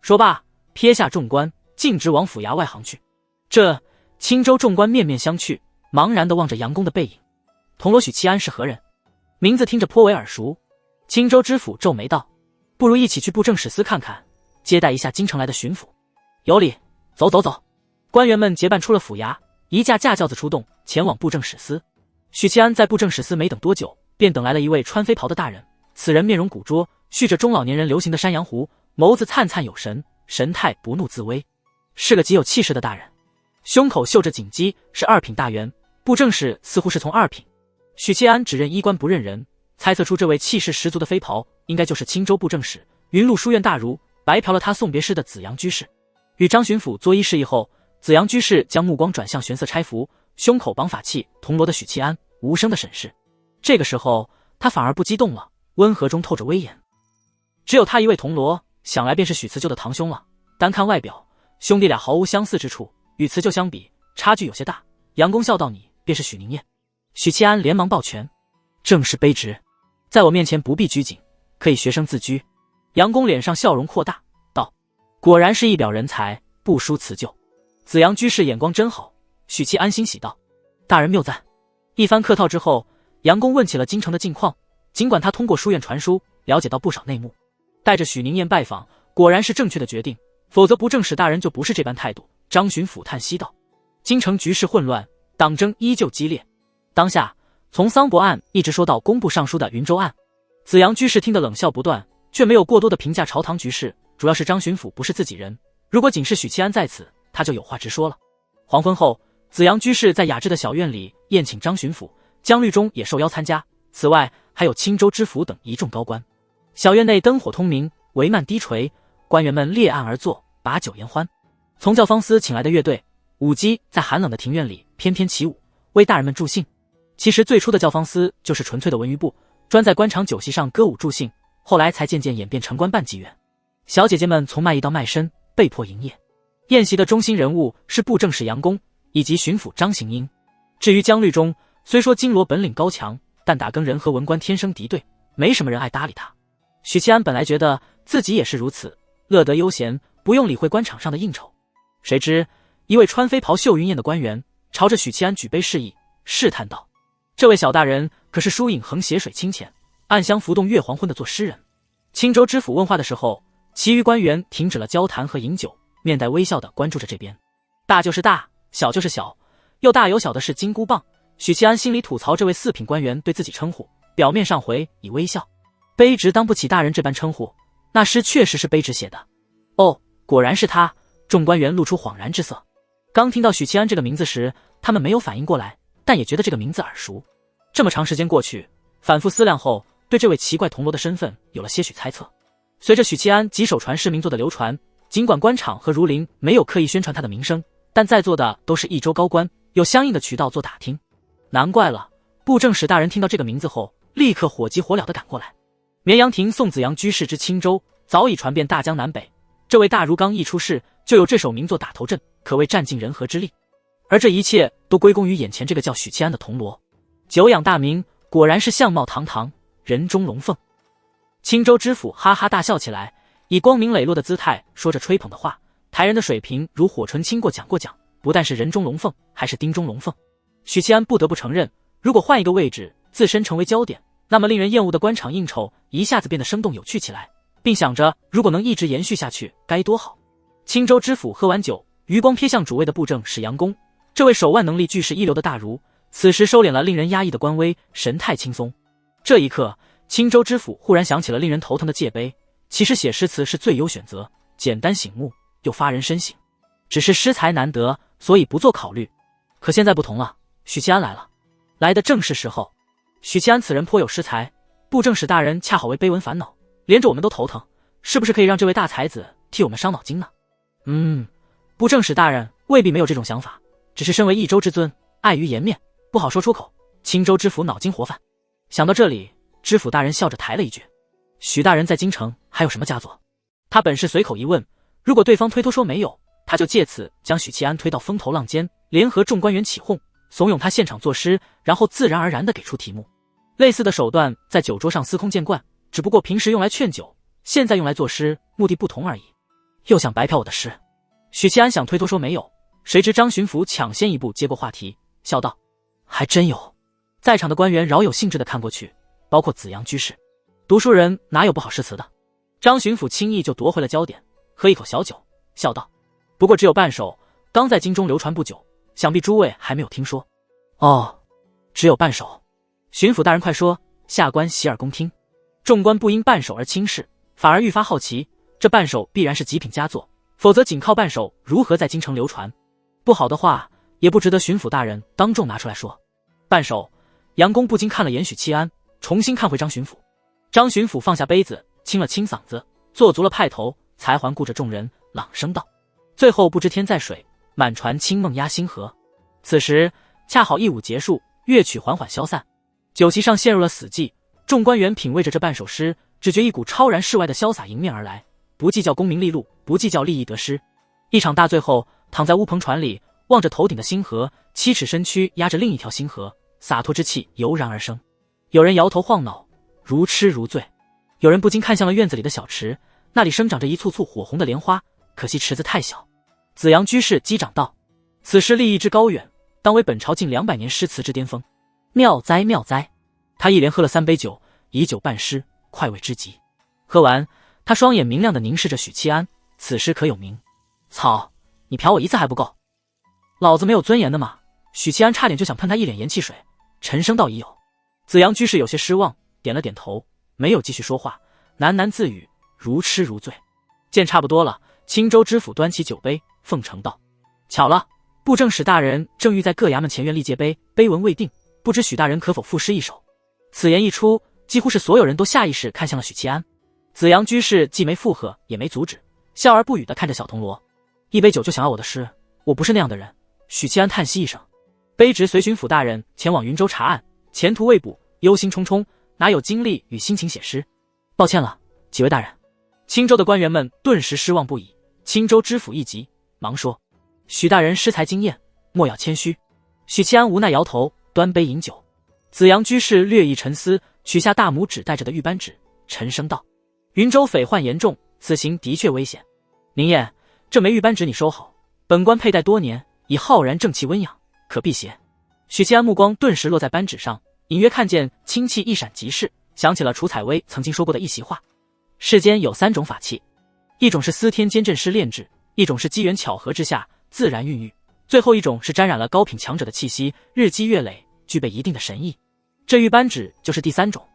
说罢，撇下众官，径直往府衙外行去。这青州众官面面相觑，茫然地望着杨公的背影。铜锣许七安是何人？名字听着颇为耳熟。青州知府皱眉道：不如一起去布政使司看看，接待一下京城来的巡抚。有理，走走走。官员们结伴出了府衙，一架架轿子出动，前往布政使司。许七安在布政使司没等多久，便等来了一位穿飞袍的大人。此人面容古拙，蓄着中老年人流行的山羊胡，眸子灿灿有神，神态不怒自威，是个极有气势的大人。胸口绣着锦鸡，是2品大员，布政使似乎是从2品。许七安只认衣冠不认人，猜测出这位气势十足的飞袍应该就是青州布政使、云麓书院大儒白嫖了他送别诗的子阳居士。与张巡抚作揖示意后，子阳居士将目光转向玄色钗服、胸口绑法器铜锣的许七安，无声的审视。这个时候他反而不激动了，温和中透着威严。只有他一位铜锣，想来便是许辞旧的堂兄了。单看外表，兄弟俩毫无相似之处，与辞旧相比，差距有些大。杨公笑道：“你便是许宁燕。”许七安连忙抱拳：“正是卑职，在我面前不必拘谨，可以学生自居。”杨公脸上笑容扩大，道：“果然是一表人才，不输辞旧。”子阳居士眼光真好。许七安欣喜道：“大人谬赞。”一番客套之后，杨公问起了京城的近况。尽管他通过书院传书了解到不少内幕，带着许宁燕拜访果然是正确的决定，否则布政使大人就不是这般态度。张巡抚叹息道：“京城局势混乱，党争依旧激烈。当下从桑博案一直说到工部尚书的云州案。”子阳居士听得冷笑不断，却没有过多的评价朝堂局势，主要是张巡抚不是自己人，如果仅是许七安在此，他就有话直说了。黄昏后，子阳居士在雅致的小院里宴请张巡抚，江律中也受邀参加，此外还有青州知府等一众高官。小院内灯火通明，帷幔低垂，官员们列案而坐，把酒言欢。从教坊司请来的乐队舞姬在寒冷的庭院里翩翩起舞，为大人们助兴。其实最初的教坊司就是纯粹的文娱部，专在官场酒席上歌舞助兴，后来才渐渐演变成官办妓院。小姐姐们从卖艺到卖身，被迫营业。宴席的中心人物是布政使杨公以及巡抚张行英。至于江律中，虽说金罗本领高强，但打更人和文官天生敌对，没什么人爱搭理他。许七安本来觉得自己也是如此，乐得悠闲，不用理会官场上的应酬。谁知一位穿飞袍绣云雁的官员朝着许七安举杯示意，试探道：“这位小大人可是疏影横斜水清浅，暗香浮动月黄昏的作诗人？”青州知府问话的时候，其余官员停止了交谈和饮酒，面带微笑地关注着这边。大就是大，小就是小，又大又小的是金箍棒。许七安心里吐槽这位四品官员对自己称呼，表面上回以微笑。卑职当不起大人这般称呼，那诗确实是卑职写的。哦，果然是他。众官员露出恍然之色。刚听到许七安这个名字时，他们没有反应过来，但也觉得这个名字耳熟。这么长时间过去，反复思量后，对这位奇怪铜锣的身份有了些许猜测。随着许七安几首传世名作的流传，尽管官场和儒林没有刻意宣传他的名声，但在座的都是一州高官，有相应的渠道做打听。难怪了，布政使大人听到这个名字后，立刻火急火燎地赶过来。绵阳亭送子阳居士之青州，早已传遍大江南北。这位大儒刚一出世，就有这首名作打头阵，可谓占尽人和之力。而这一切都归功于眼前这个叫许七安的铜锣。久仰大名，果然是相貌堂堂，人中龙凤。青州知府哈哈大笑起来，以光明磊落的姿态说着吹捧的话，抬人的水平如火纯青过奖，不但是人中龙凤，还是丁中龙凤。许七安不得不承认，如果换一个位置，自身成为焦点，那么令人厌恶的官场应酬一下子变得生动有趣起来，并想着如果能一直延续下去该多好。青州知府喝完酒，余光瞥向主位的布政使杨公，这位手腕能力俱是一流的大儒，此时收敛了令人压抑的官威，神态轻松。这一刻，青州知府忽然想起了令人头疼的界碑，其实写诗词是最优选择，简单醒目又发人深省，只是诗才难得，所以不做考虑。可现在不同了，许七安来了，来的正是时候。许七安此人颇有诗才，布政使大人恰好为碑文烦恼，连着我们都头疼，是不是可以让这位大才子替我们伤脑筋呢？布政使大人未必没有这种想法，只是身为一州之尊，碍于颜面，不好说出口。青州知府脑筋活泛，想到这里，知府大人笑着抬了一句：“许大人在京城还有什么佳作？”他本是随口一问，如果对方推脱说没有，他就借此将许七安推到风头浪尖，联合众官员起哄，怂恿他现场作诗，然后自然而然地给出题目。类似的手段在酒桌上司空见惯，只不过平时用来劝酒，现在用来作诗，目的不同而已。又想白嫖我的诗？许七安想推脱说没有，谁知张巡抚抢先一步接过话题，笑道：“还真有。”在场的官员饶有兴致地看过去，包括子阳居士。读书人哪有不好诗词的？张巡抚轻易就夺回了焦点，喝一口小酒，笑道：“不过只有半首，刚在京中流传不久，想必诸位还没有听说。”“哦，只有半首。巡抚大人快说，下官洗耳恭听。”众官不因半首而轻视，反而愈发好奇，这半首必然是极品佳作，否则仅靠半首如何在京城流传？不好的话，也不值得巡抚大人当众拿出来说。半首，杨公不禁看了眼许七安，重新看回张巡抚。张巡抚放下杯子，清了清嗓子，做足了派头，才环顾着众人，朗声道：“最后不知天在水，满船清梦压星河。”此时恰好一舞结束，乐曲缓缓消散，酒席上陷入了死寂。众官员品味着这半首诗，只觉一股超然世外的潇洒迎面而来，不计较功名利禄，不计较利益得失。一场大醉后，躺在乌篷船里，望着头顶的星河，7尺身躯压着另一条星河，洒脱之气油然而生。有人摇头晃脑，如痴如醉；有人不禁看向了院子里的小池，那里生长着一簇簇火红的莲花，可惜池子太小。子阳居士击掌道：“此诗立意之高远，当为本朝近200年诗词之巅峰，妙哉妙哉！”他一连喝了3杯酒，以酒伴诗，快慰之极。喝完，他双眼明亮地凝视着许七安，此诗可有名？操，你嫖我一次还不够？老子没有尊严的吗？许七安差点就想喷他一脸盐汽水，沉声道：“已有。”子阳居士有些失望，点了点头，没有继续说话，喃喃自语，如痴如醉。见差不多了，青州知府端起酒杯，奉承道：“巧了，布政使大人正欲在各衙门前院立界碑，碑文未定，不知许大人可否赋诗一首？”此言一出，几乎是所有人都下意识看向了许七安。子阳居士既没附和，也没阻止，笑而不语地看着小铜锣。一杯酒就想要我的诗，我不是那样的人。许七安叹息一声，卑职随巡抚大人前往云州查案，前途未卜，忧心忡忡，哪有精力与心情写诗？抱歉了，几位大人。青州的官员们顿时失望不已。青州知府一急，忙说：“许大人诗才惊艳，莫要谦虚。”许七安无奈摇头，端杯饮酒。子阳居士略一沉思，取下大拇指带着的玉扳指，沉声道：“云州匪患严重，此行的确危险。宁燕，这枚玉扳指你收好，本官佩戴多年，已浩然正气温养，可辟邪。”许七安目光顿时落在扳指上，隐约看见清气一闪即逝，想起了楚采薇曾经说过的一席话：世间有3种法器，一种是司天监镇师炼制，一种是机缘巧合之下自然孕育，最后一种是沾染了高品强者的气息，日积月累，具备一定的神意。这玉扳指就是第3种。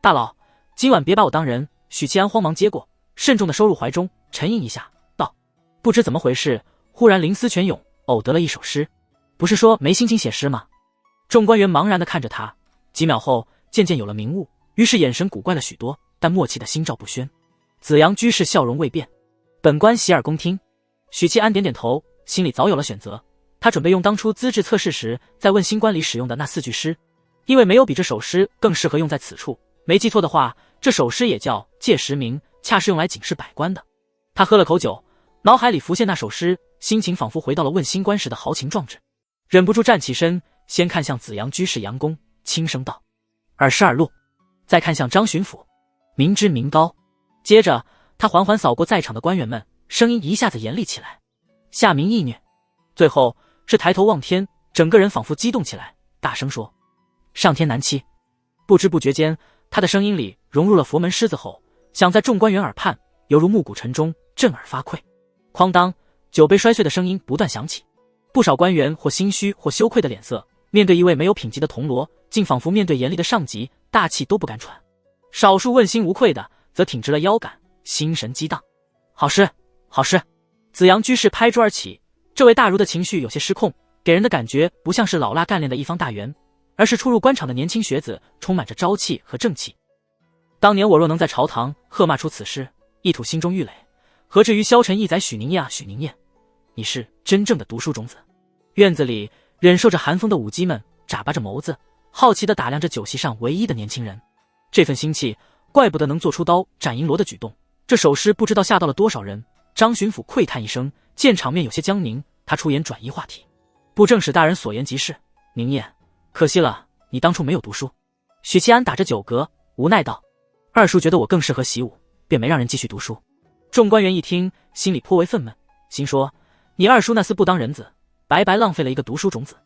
大佬，今晚别把我当人。许七安慌忙接过，慎重地收入怀中，沉吟一下，道：“不知怎么回事，忽然灵思泉涌，偶得了一首诗。不是说没心情写诗吗？”众官员茫然地看着他，几秒后渐渐有了明悟，于是眼神古怪了许多，但默契的心照不宣。子阳居士笑容未变，本官洗耳恭听。许七安点点头，心里早有了选择。他准备用当初资质测试时在问星官里使用的那4句诗，因为没有比这首诗更适合用在此处。没记错的话，这首诗也叫借时明，恰是用来警示百官的。他喝了口酒，脑海里浮现那首诗，心情仿佛回到了问星官时的豪情壮志，忍不住站起身，先看向子阳居士杨公，轻声道：“耳时耳录。”再看向张巡抚，民脂民膏。接着他缓缓扫过在场的官员们，声音一下子严厉起来：“下民易虐。”最后是抬头望天，整个人仿佛激动起来，大声说：“上天难欺。”不知不觉间，他的声音里融入了佛门狮子吼，响在众官员耳畔，犹如暮鼓晨钟，震耳发聩。哐当，酒杯摔碎的声音不断响起，不少官员或心虚或羞愧的脸色，面对一位没有品级的铜锣，竟仿佛面对严厉的上级，大气都不敢喘。少数问心无愧的，则挺直了腰杆，心神激荡。好诗，好诗！子阳居士拍桌而起，这位大儒的情绪有些失控，给人的感觉不像是老辣干练的一方大员，而是初入官场的年轻学子，充满着朝气和正气。当年我若能在朝堂喝骂出此诗，一吐心中郁垒，何至于消沉一载许宁燕啊许宁燕，你是真正的读书种子。院子里忍受着寒风的舞姬们眨巴着眸子，好奇地打量着酒席上唯一的年轻人。这份心气，怪不得能做出刀斩银罗的举动。这首诗不知道吓到了多少人。张巡抚喟叹一声，见场面有些僵凝，他出言转移话题：“布政使大人所言极是，宁燕，可惜了，你当初没有读书。”许七安打着酒嗝，无奈道：“二叔觉得我更适合习武，便没让人继续读书。”众官员一听，心里颇为愤懑，心说：“你二叔那厮不当人子，白白浪费了一个读书种子。”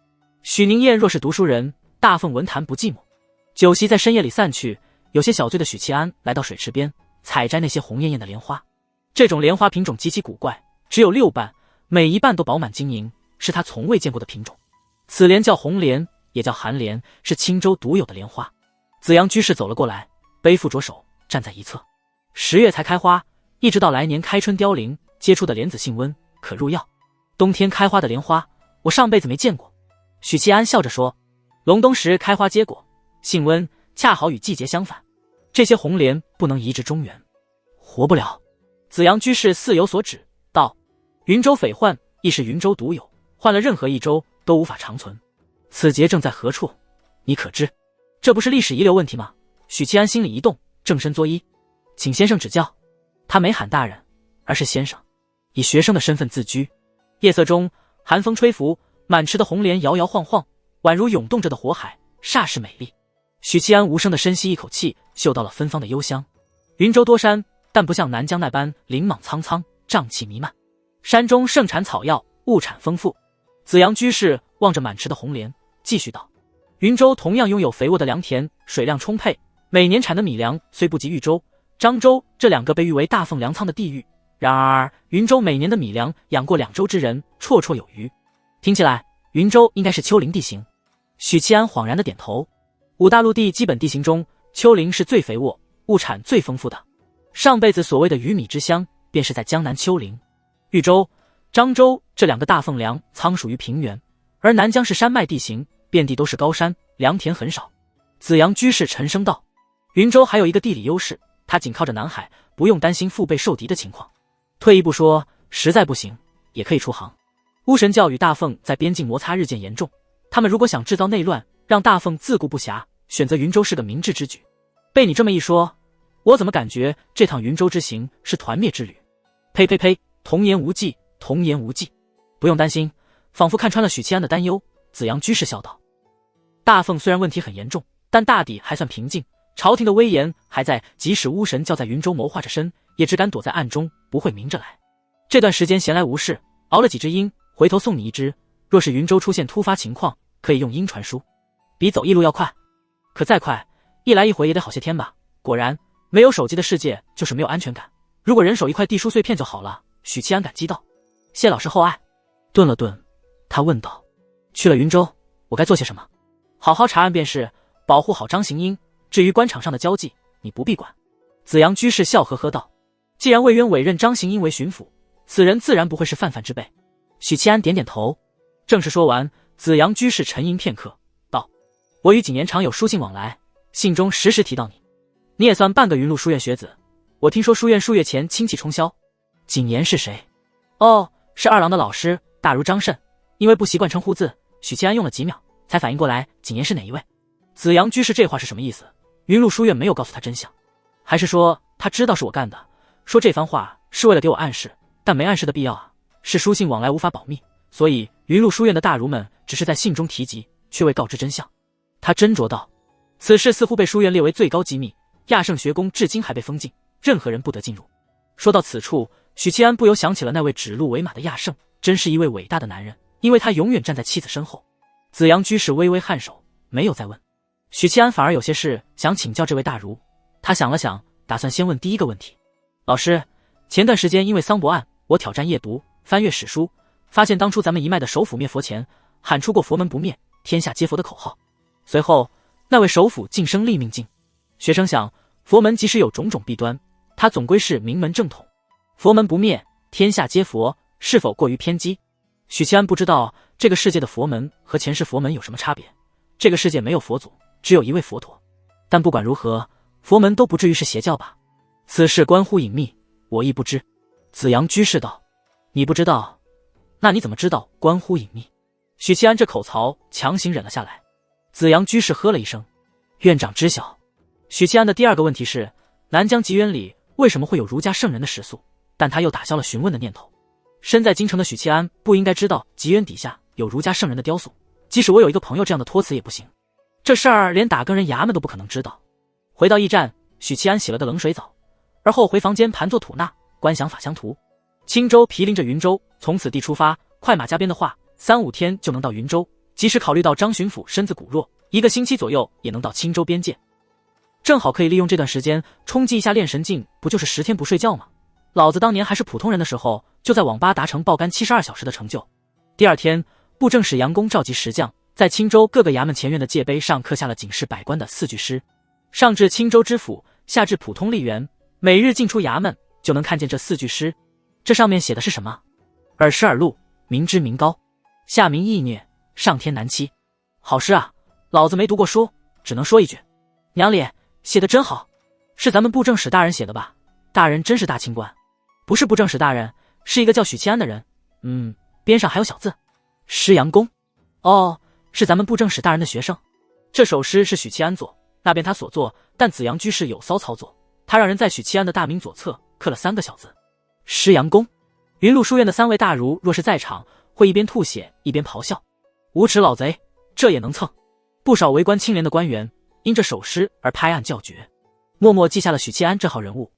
许宁燕若是读书人，大凤文坛不寂寞。酒席在深夜里散去，有些小醉的许七安来到水池边，采摘那些红艳艳的莲花。这种莲花品种极其古怪，只有6瓣，每一瓣都饱满晶莹，是他从未见过的品种。此莲叫红莲，也叫寒莲，是青州独有的莲花。子阳居士走了过来，背负着手站在一侧。10月才开花，一直到来年开春凋零，结出的莲子性温，可入药。冬天开花的莲花，我上辈子没见过。许七安笑着说：“隆冬时开花结果，性温，恰好与季节相反。这些红莲不能移植中原，活不了。紫阳居士似有所指，道：云州匪患亦是云州独有，换了任何一州都无法长存。此劫正在何处？你可知？这不是历史遗留问题吗？许七安心里一动，正身作揖，请先生指教。他没喊大人，而是先生，以学生的身份自居。夜色中，寒风吹拂，满池的红莲摇摇晃晃，宛如涌动着的火海，煞是美丽。许七安无声地深吸一口气，嗅到了芬芳的幽香。云州多山，但不像南疆那般林莽苍苍，瘴气弥漫。山中盛产草药，物产丰富。紫阳居士望着满池的红莲，继续道：云州同样拥有肥沃的良田，水量充沛，每年产的米粮虽不及豫州、漳州这两个被誉为大凤粮仓的地域，然而云州每年的米粮养过两州之人绰绰有余。听起来云州应该是丘陵地形。许七安恍然的点头。五大陆地基本地形中，丘陵是最肥沃、物产最丰富的。上辈子所谓的鱼米之乡，便是在江南丘陵。豫州、漳州这两个大凤粮仓属于平原，而南疆是山脉地形，遍地都是高山，良田很少。紫阳居士沉声道：云州还有一个地理优势，它紧靠着南海，不用担心腹背受敌的情况。退一步说，实在不行也可以出航。巫神教与大凤在边境摩擦日渐严重，他们如果想制造内乱，让大凤自顾不暇，选择云州是个明智之举。被你这么一说，我怎么感觉这趟云州之行是团灭之旅？呸呸呸，童言无忌，童言无忌。不用担心，仿佛看穿了许七安的担忧，紫阳居士笑道：大凤虽然问题很严重，但大抵还算平静，朝廷的威严还在，即使巫神教在云州谋划着身，也只敢躲在暗中，不会明着来。这段时间闲来无事，熬了几只鹰，回头送你一只。若是云州出现突发情况，可以用鹰传书，比走一路要快。可再快，一来一回也得好些天吧。果然，没有手机的世界就是没有安全感。如果人手一块地书碎片就好了。许七安感激道：谢老师厚爱。顿了顿，他问道：去了云州，我该做些什么？好好查案便是，保护好张行英。至于官场上的交际，你不必管。紫阳居士笑呵呵道：既然魏渊委任张行英为巡抚，此人自然不会是泛泛之辈。许七安点点头。正是说完，紫阳居士沉吟片刻，道：我与景年常有书信往来，信中时时提到你。你也算半个云路书院学子，我听说书院数月前亲戚冲销。景年是谁？哦，是二郎的老师，大儒张慎。因为不习惯称呼字，许七安用了几秒才反应过来景年是哪一位。紫阳居士这话是什么意思？云路书院没有告诉他真相，还是说他知道是我干的？说这番话是为了给我暗示，但没暗示的必要啊。是书信往来无法保密，所以云路书院的大儒们只是在信中提及，却未告知真相。他斟酌道：此事似乎被书院列为最高机密，亚圣学宫至今还被封禁，任何人不得进入。说到此处，许七安不由想起了那位指鹿为马的亚圣，真是一位伟大的男人，因为他永远站在妻子身后。紫阳居士微微颔首，没有再问。许七安反而有些事想请教这位大儒。他想了想，打算先问第一个问题：老师，前段时间因为桑博案，我挑战夜读，翻阅史书，发现当初咱们一脉的首辅灭佛前，喊出过佛门不灭，天下皆佛的口号。随后那位首辅晋升立命境。学生想，佛门即使有种种弊端，它总归是名门正统。佛门不灭，天下皆佛，是否过于偏激？许七安不知道这个世界的佛门和前世佛门有什么差别。这个世界没有佛祖，只有一位佛陀。但不管如何，佛门都不至于是邪教吧？此事关乎隐秘，我亦不知。紫阳居士道：你不知道，那你怎么知道关乎隐秘？许七安这口槽强行忍了下来。紫阳居士呵了一声：院长知晓。许七安的第二个问题是，南疆吉渊里为什么会有儒家圣人的食宿？但他又打消了询问的念头。身在京城的许七安不应该知道吉渊底下有儒家圣人的雕塑，即使我有一个朋友这样的托词也不行。这事儿连打更人衙门都不可能知道。回到驿站，许七安洗了个冷水澡，而后回房间盘坐吐纳，观想法乡图。青州毗邻着云州，从此地出发，快马加鞭的话，3-5天就能到云州。即使考虑到张巡抚身子骨弱，1个星期左右也能到青州边界。正好可以利用这段时间冲击一下炼神境，不就是10天不睡觉吗？老子当年还是普通人的时候，就在网吧达成爆肝72小时的成就。第二天，布政使杨公召集石匠，在青州各个衙门前院的界碑上刻下了警示百官的4句诗，上至青州知府，下至普通吏员，每日进出衙门就能看见这4句诗。这上面写的是什么？耳识耳录，民知民高，下民易虐，上天难欺。好诗啊，老子没读过书，只能说一句。娘里写得真好，是咱们布政使大人写的吧？大人真是大清官。不是布政使大人，是一个叫许七安的人。边上还有小字，师阳公。哦，是咱们布政使大人的学生。这首诗是许七安作，那边他所作，但子阳居士有骚操作，他让人在许七安的大名左侧刻了3个小字，师阳公。云麓书院的3位大儒若是在场，会一边吐血一边咆哮，无耻老贼，这也能蹭。不少为官清廉的官员因这首诗而拍案叫绝，默默记下了许七安这号人物。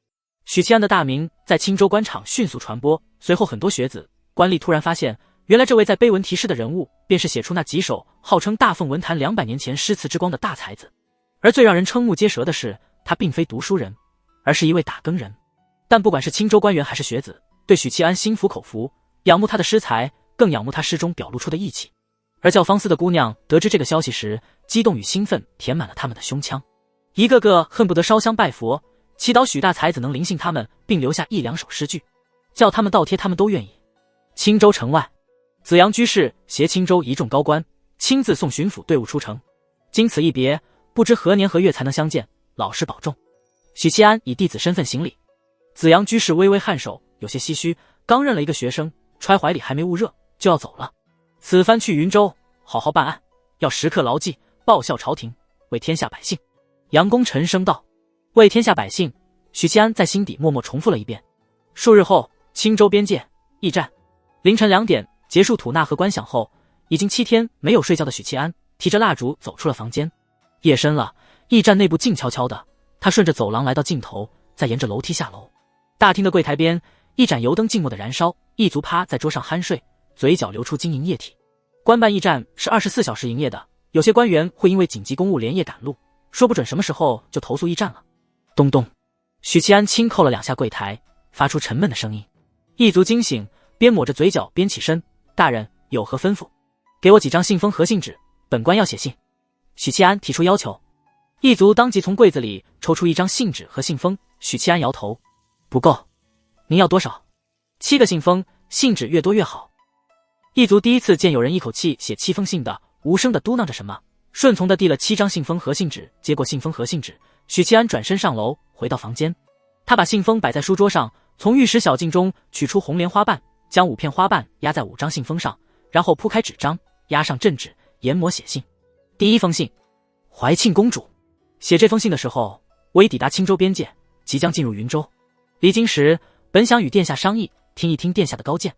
许七安的大名在青州官场迅速传播，随后很多学子官吏突然发现，原来这位在碑文题诗的人物便是写出那几首号称大凤文坛200年前诗词之光的大才子。而最让人瞠目结舌的是，他并非读书人，而是一位打更人。但不管是青州官员还是学子，对许七安心服口服，仰慕他的诗才，更仰慕他诗中表露出的义气。而教坊司的姑娘得知这个消息时，激动与兴奋填满了他们的胸腔，一个个恨不得烧香拜佛，祈祷许大才子能临幸他们，并留下1、2首诗句，叫他们倒贴他们都愿意。青州城外，子阳居士携青州一众高官，亲自送巡抚队伍出城。经此一别，不知何年何月才能相见，老师保重。许七安以弟子身份行礼，子阳居士微微颔首，有些唏嘘，刚认了一个学生，揣怀里还没捂热，就要走了。此番去云州，好好办案，要时刻牢记，报效朝廷，为天下百姓。杨公沉声道：“为天下百姓。”许七安在心底默默重复了一遍。数日后，青州边界驿站，凌晨2点结束吐纳和观想后，已经7天没有睡觉的许七安提着蜡烛走出了房间。夜深了，驿站内部静悄悄的，他顺着走廊来到尽头，再沿着楼梯下楼。大厅的柜台边，一盏油灯静默的燃烧，一族趴在桌上酣睡，嘴角流出晶莹液体。官办驿站是24小时营业的，有些官员会因为紧急公务连夜赶路，说不准什么时候就投诉驿站了。咚咚，许七安轻扣了2下柜台，发出沉闷的声音。一族惊醒，边抹着嘴角边起身：“大人有何吩咐？”“给我几张信封和信纸，本官要写信。”许七安提出要求。一族当即从柜子里抽出1张信纸和信封。许七安摇头：“不够。”“您要多少？”“7个信封，信纸越多越好。”一族第一次见有人一口气写7封信的，无声地嘟囔着什么，顺从地递了7张信封和信纸。接过信封和信纸，许七安转身上楼，回到房间。他把信封摆在书桌上，从玉石小镜中取出红莲花瓣，将5片花瓣压在5张信封上，然后铺开纸张，压上镇纸，研磨写信。第1封信，怀庆公主。写这封信的时候，我已抵达青州边界，即将进入云州。离京时，本想与殿下商议，听一听殿下的高见，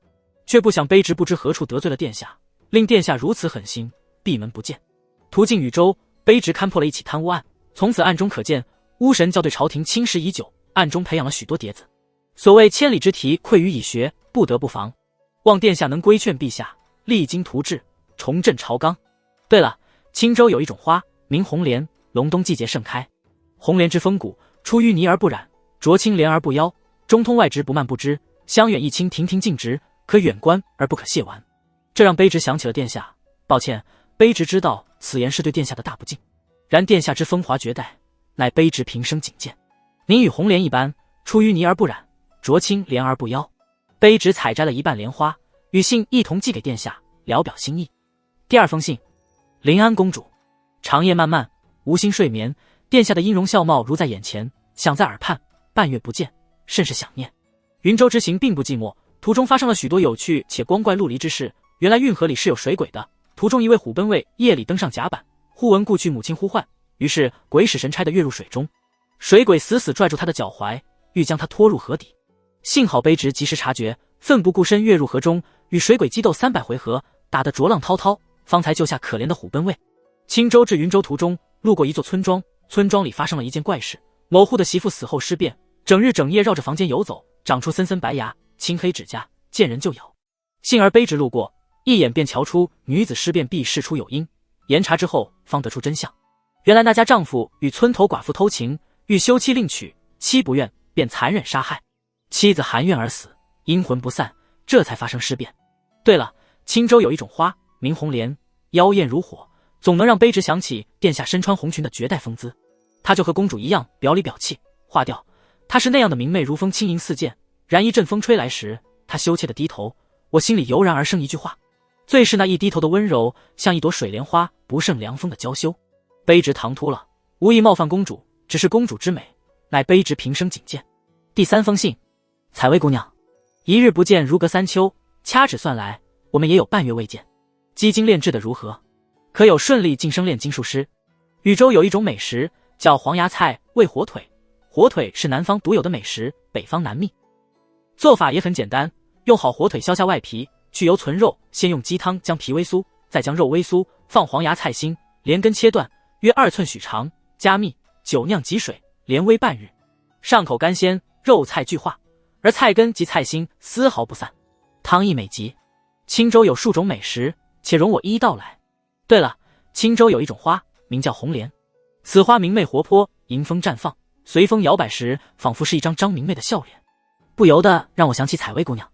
却不想卑职不知何处得罪了殿下，令殿下如此狠心，闭门不见。途径禹州，卑职勘破了一起贪污案，从此案中可见，巫神教对朝廷侵蚀已久，暗中培养了许多碟子。所谓千里之题，溃于蚁穴，不得不防。望殿下能规劝陛下，励精图治，重振朝纲。对了，青州有一种花，名红莲，隆冬季节盛开。红莲之风骨，出淤泥而不染，濯清涟而不妖，中通外直，不蔓不枝，香远益清，亭亭净直，可远观而不可亵玩。这让卑职想起了殿下。抱歉，卑职知道此言是对殿下的大不敬，然殿下之风华绝代，乃卑职平生仅见。您与红莲一般，出淤泥而不染，濯清涟而不妖。卑职采摘了1瓣莲花，与信一同寄给殿下，聊表心意。第2封信，临安公主。长夜漫漫，无心睡眠，殿下的音容笑貌如在眼前，想在耳畔，半月不见，甚是想念。云州之行并不寂寞，途中发生了许多有趣且光怪陆离之事。原来运河里是有水鬼的，途中一位虎贲卫夜里登上甲板，忽闻故去母亲呼唤，于是鬼使神差地跃入水中，水鬼死死拽住他的脚踝，欲将他拖入河底。幸好卑职及时察觉，奋不顾身跃入河中，与水鬼激斗300回合，打得浊浪滔滔，方才救下可怜的虎贲卫。青州至云州途中，路过一座村庄，村庄里发生了一件怪事。某户的媳妇死后尸变，整日整夜绕着房间游走，长出森森白牙，青黑指甲，见人就咬。幸而卑职路过，一眼便瞧出女子尸变必事出有因，严查之后方得出真相。原来那家丈夫与村头寡妇偷情，欲休妻另娶，妻不愿，便残忍杀害，妻子含怨而死，阴魂不散，这才发生尸变。对了，青州有一种花，名红莲，妖艳如火，总能让卑职想起殿下身穿红裙的绝代风姿。她就和公主一样表里表气，化调。她是那样的明媚如风，轻盈似箭。然一阵风吹来时，她羞怯的低头，我心里油然而生一句话：最是那一低头的温柔，像一朵水莲花不胜凉风的娇羞。卑职唐突了，无意冒犯公主，只是公主之美，乃卑职平生仅见。第3封信，采薇姑娘，一日不见如隔3秋，掐指算来，我们也有半月未见。积精炼制的如何？可有顺利晋升炼金术师？禹州有一种美食叫黄芽菜煨火腿，火腿是南方独有的美食，北方难觅。做法也很简单，用好火腿削下外皮，去油存肉，先用鸡汤将皮煨酥，再将肉煨酥，放黄芽菜心，连根切断，约2寸许长，加蜜、酒酿及水，连煨半日，上口甘鲜，肉菜俱化，而菜根及菜心丝毫不散，汤意美极。青州有数种美食，且容我一一道来。对了，青州有一种花，名叫红莲，此花明媚活泼，迎风绽放，随风摇摆时，仿佛是一张张明媚的笑脸，不由得让我想起采薇姑娘。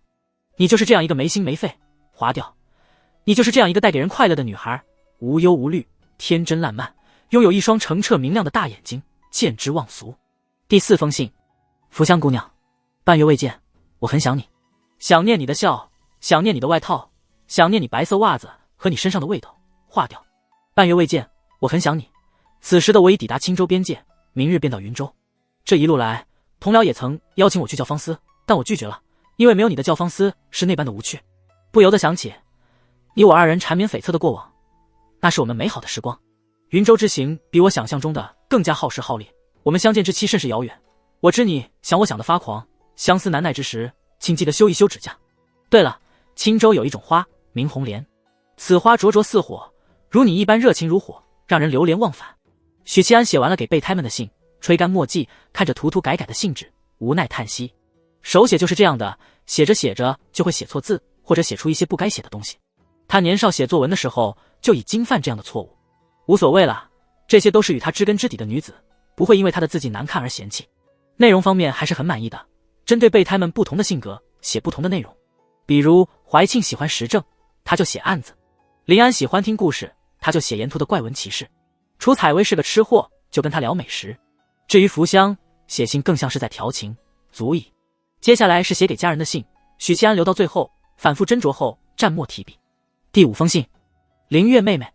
你就是这样一个没心没肺、滑调，你就是这样一个带给人快乐的女孩，无忧无虑，天真烂漫，拥有一双澄澈明亮的大眼睛，见之忘俗。第4封信，福香姑娘，半月未见，我很想你，想念你的笑，想念你的外套，想念你白色袜子和你身上的味道。化掉，半月未见，我很想你。此时的我已抵达青州边界，明日便到云州。这一路来，同僚也曾邀请我去教坊司，但我拒绝了，因为没有你的教坊司是那般的无趣。不由得想起你我2人缠绵悱恻的过往，那是我们美好的时光。云州之行比我想象中的更加耗时耗力，我们相见之期甚是遥远。我知你想我想的发狂，相思难耐之时，请记得修一修指甲。对了，青州有一种花，名红莲，此花灼灼似火，如你一般热情如火，让人流连忘返。许七安写完了给备胎们的信，吹干墨迹，看着涂涂改改的信纸，无奈叹息。手写就是这样的，写着写着就会写错字，或者写出一些不该写的东西。他年少写作文的时候就已经犯这样的错误。无所谓了，这些都是与他知根知底的女子，不会因为他的字迹难看而嫌弃。内容方面还是很满意的，针对备胎们不同的性格写不同的内容。比如怀庆喜欢时政，他就写案子；林安喜欢听故事，他就写沿途的怪闻奇事。楚采薇是个吃货，就跟他聊美食。至于福香，写信更像是在调情，足矣。接下来是写给家人的信，许七安留到最后，反复斟酌后蘸墨提笔。第5封信，林月妹妹，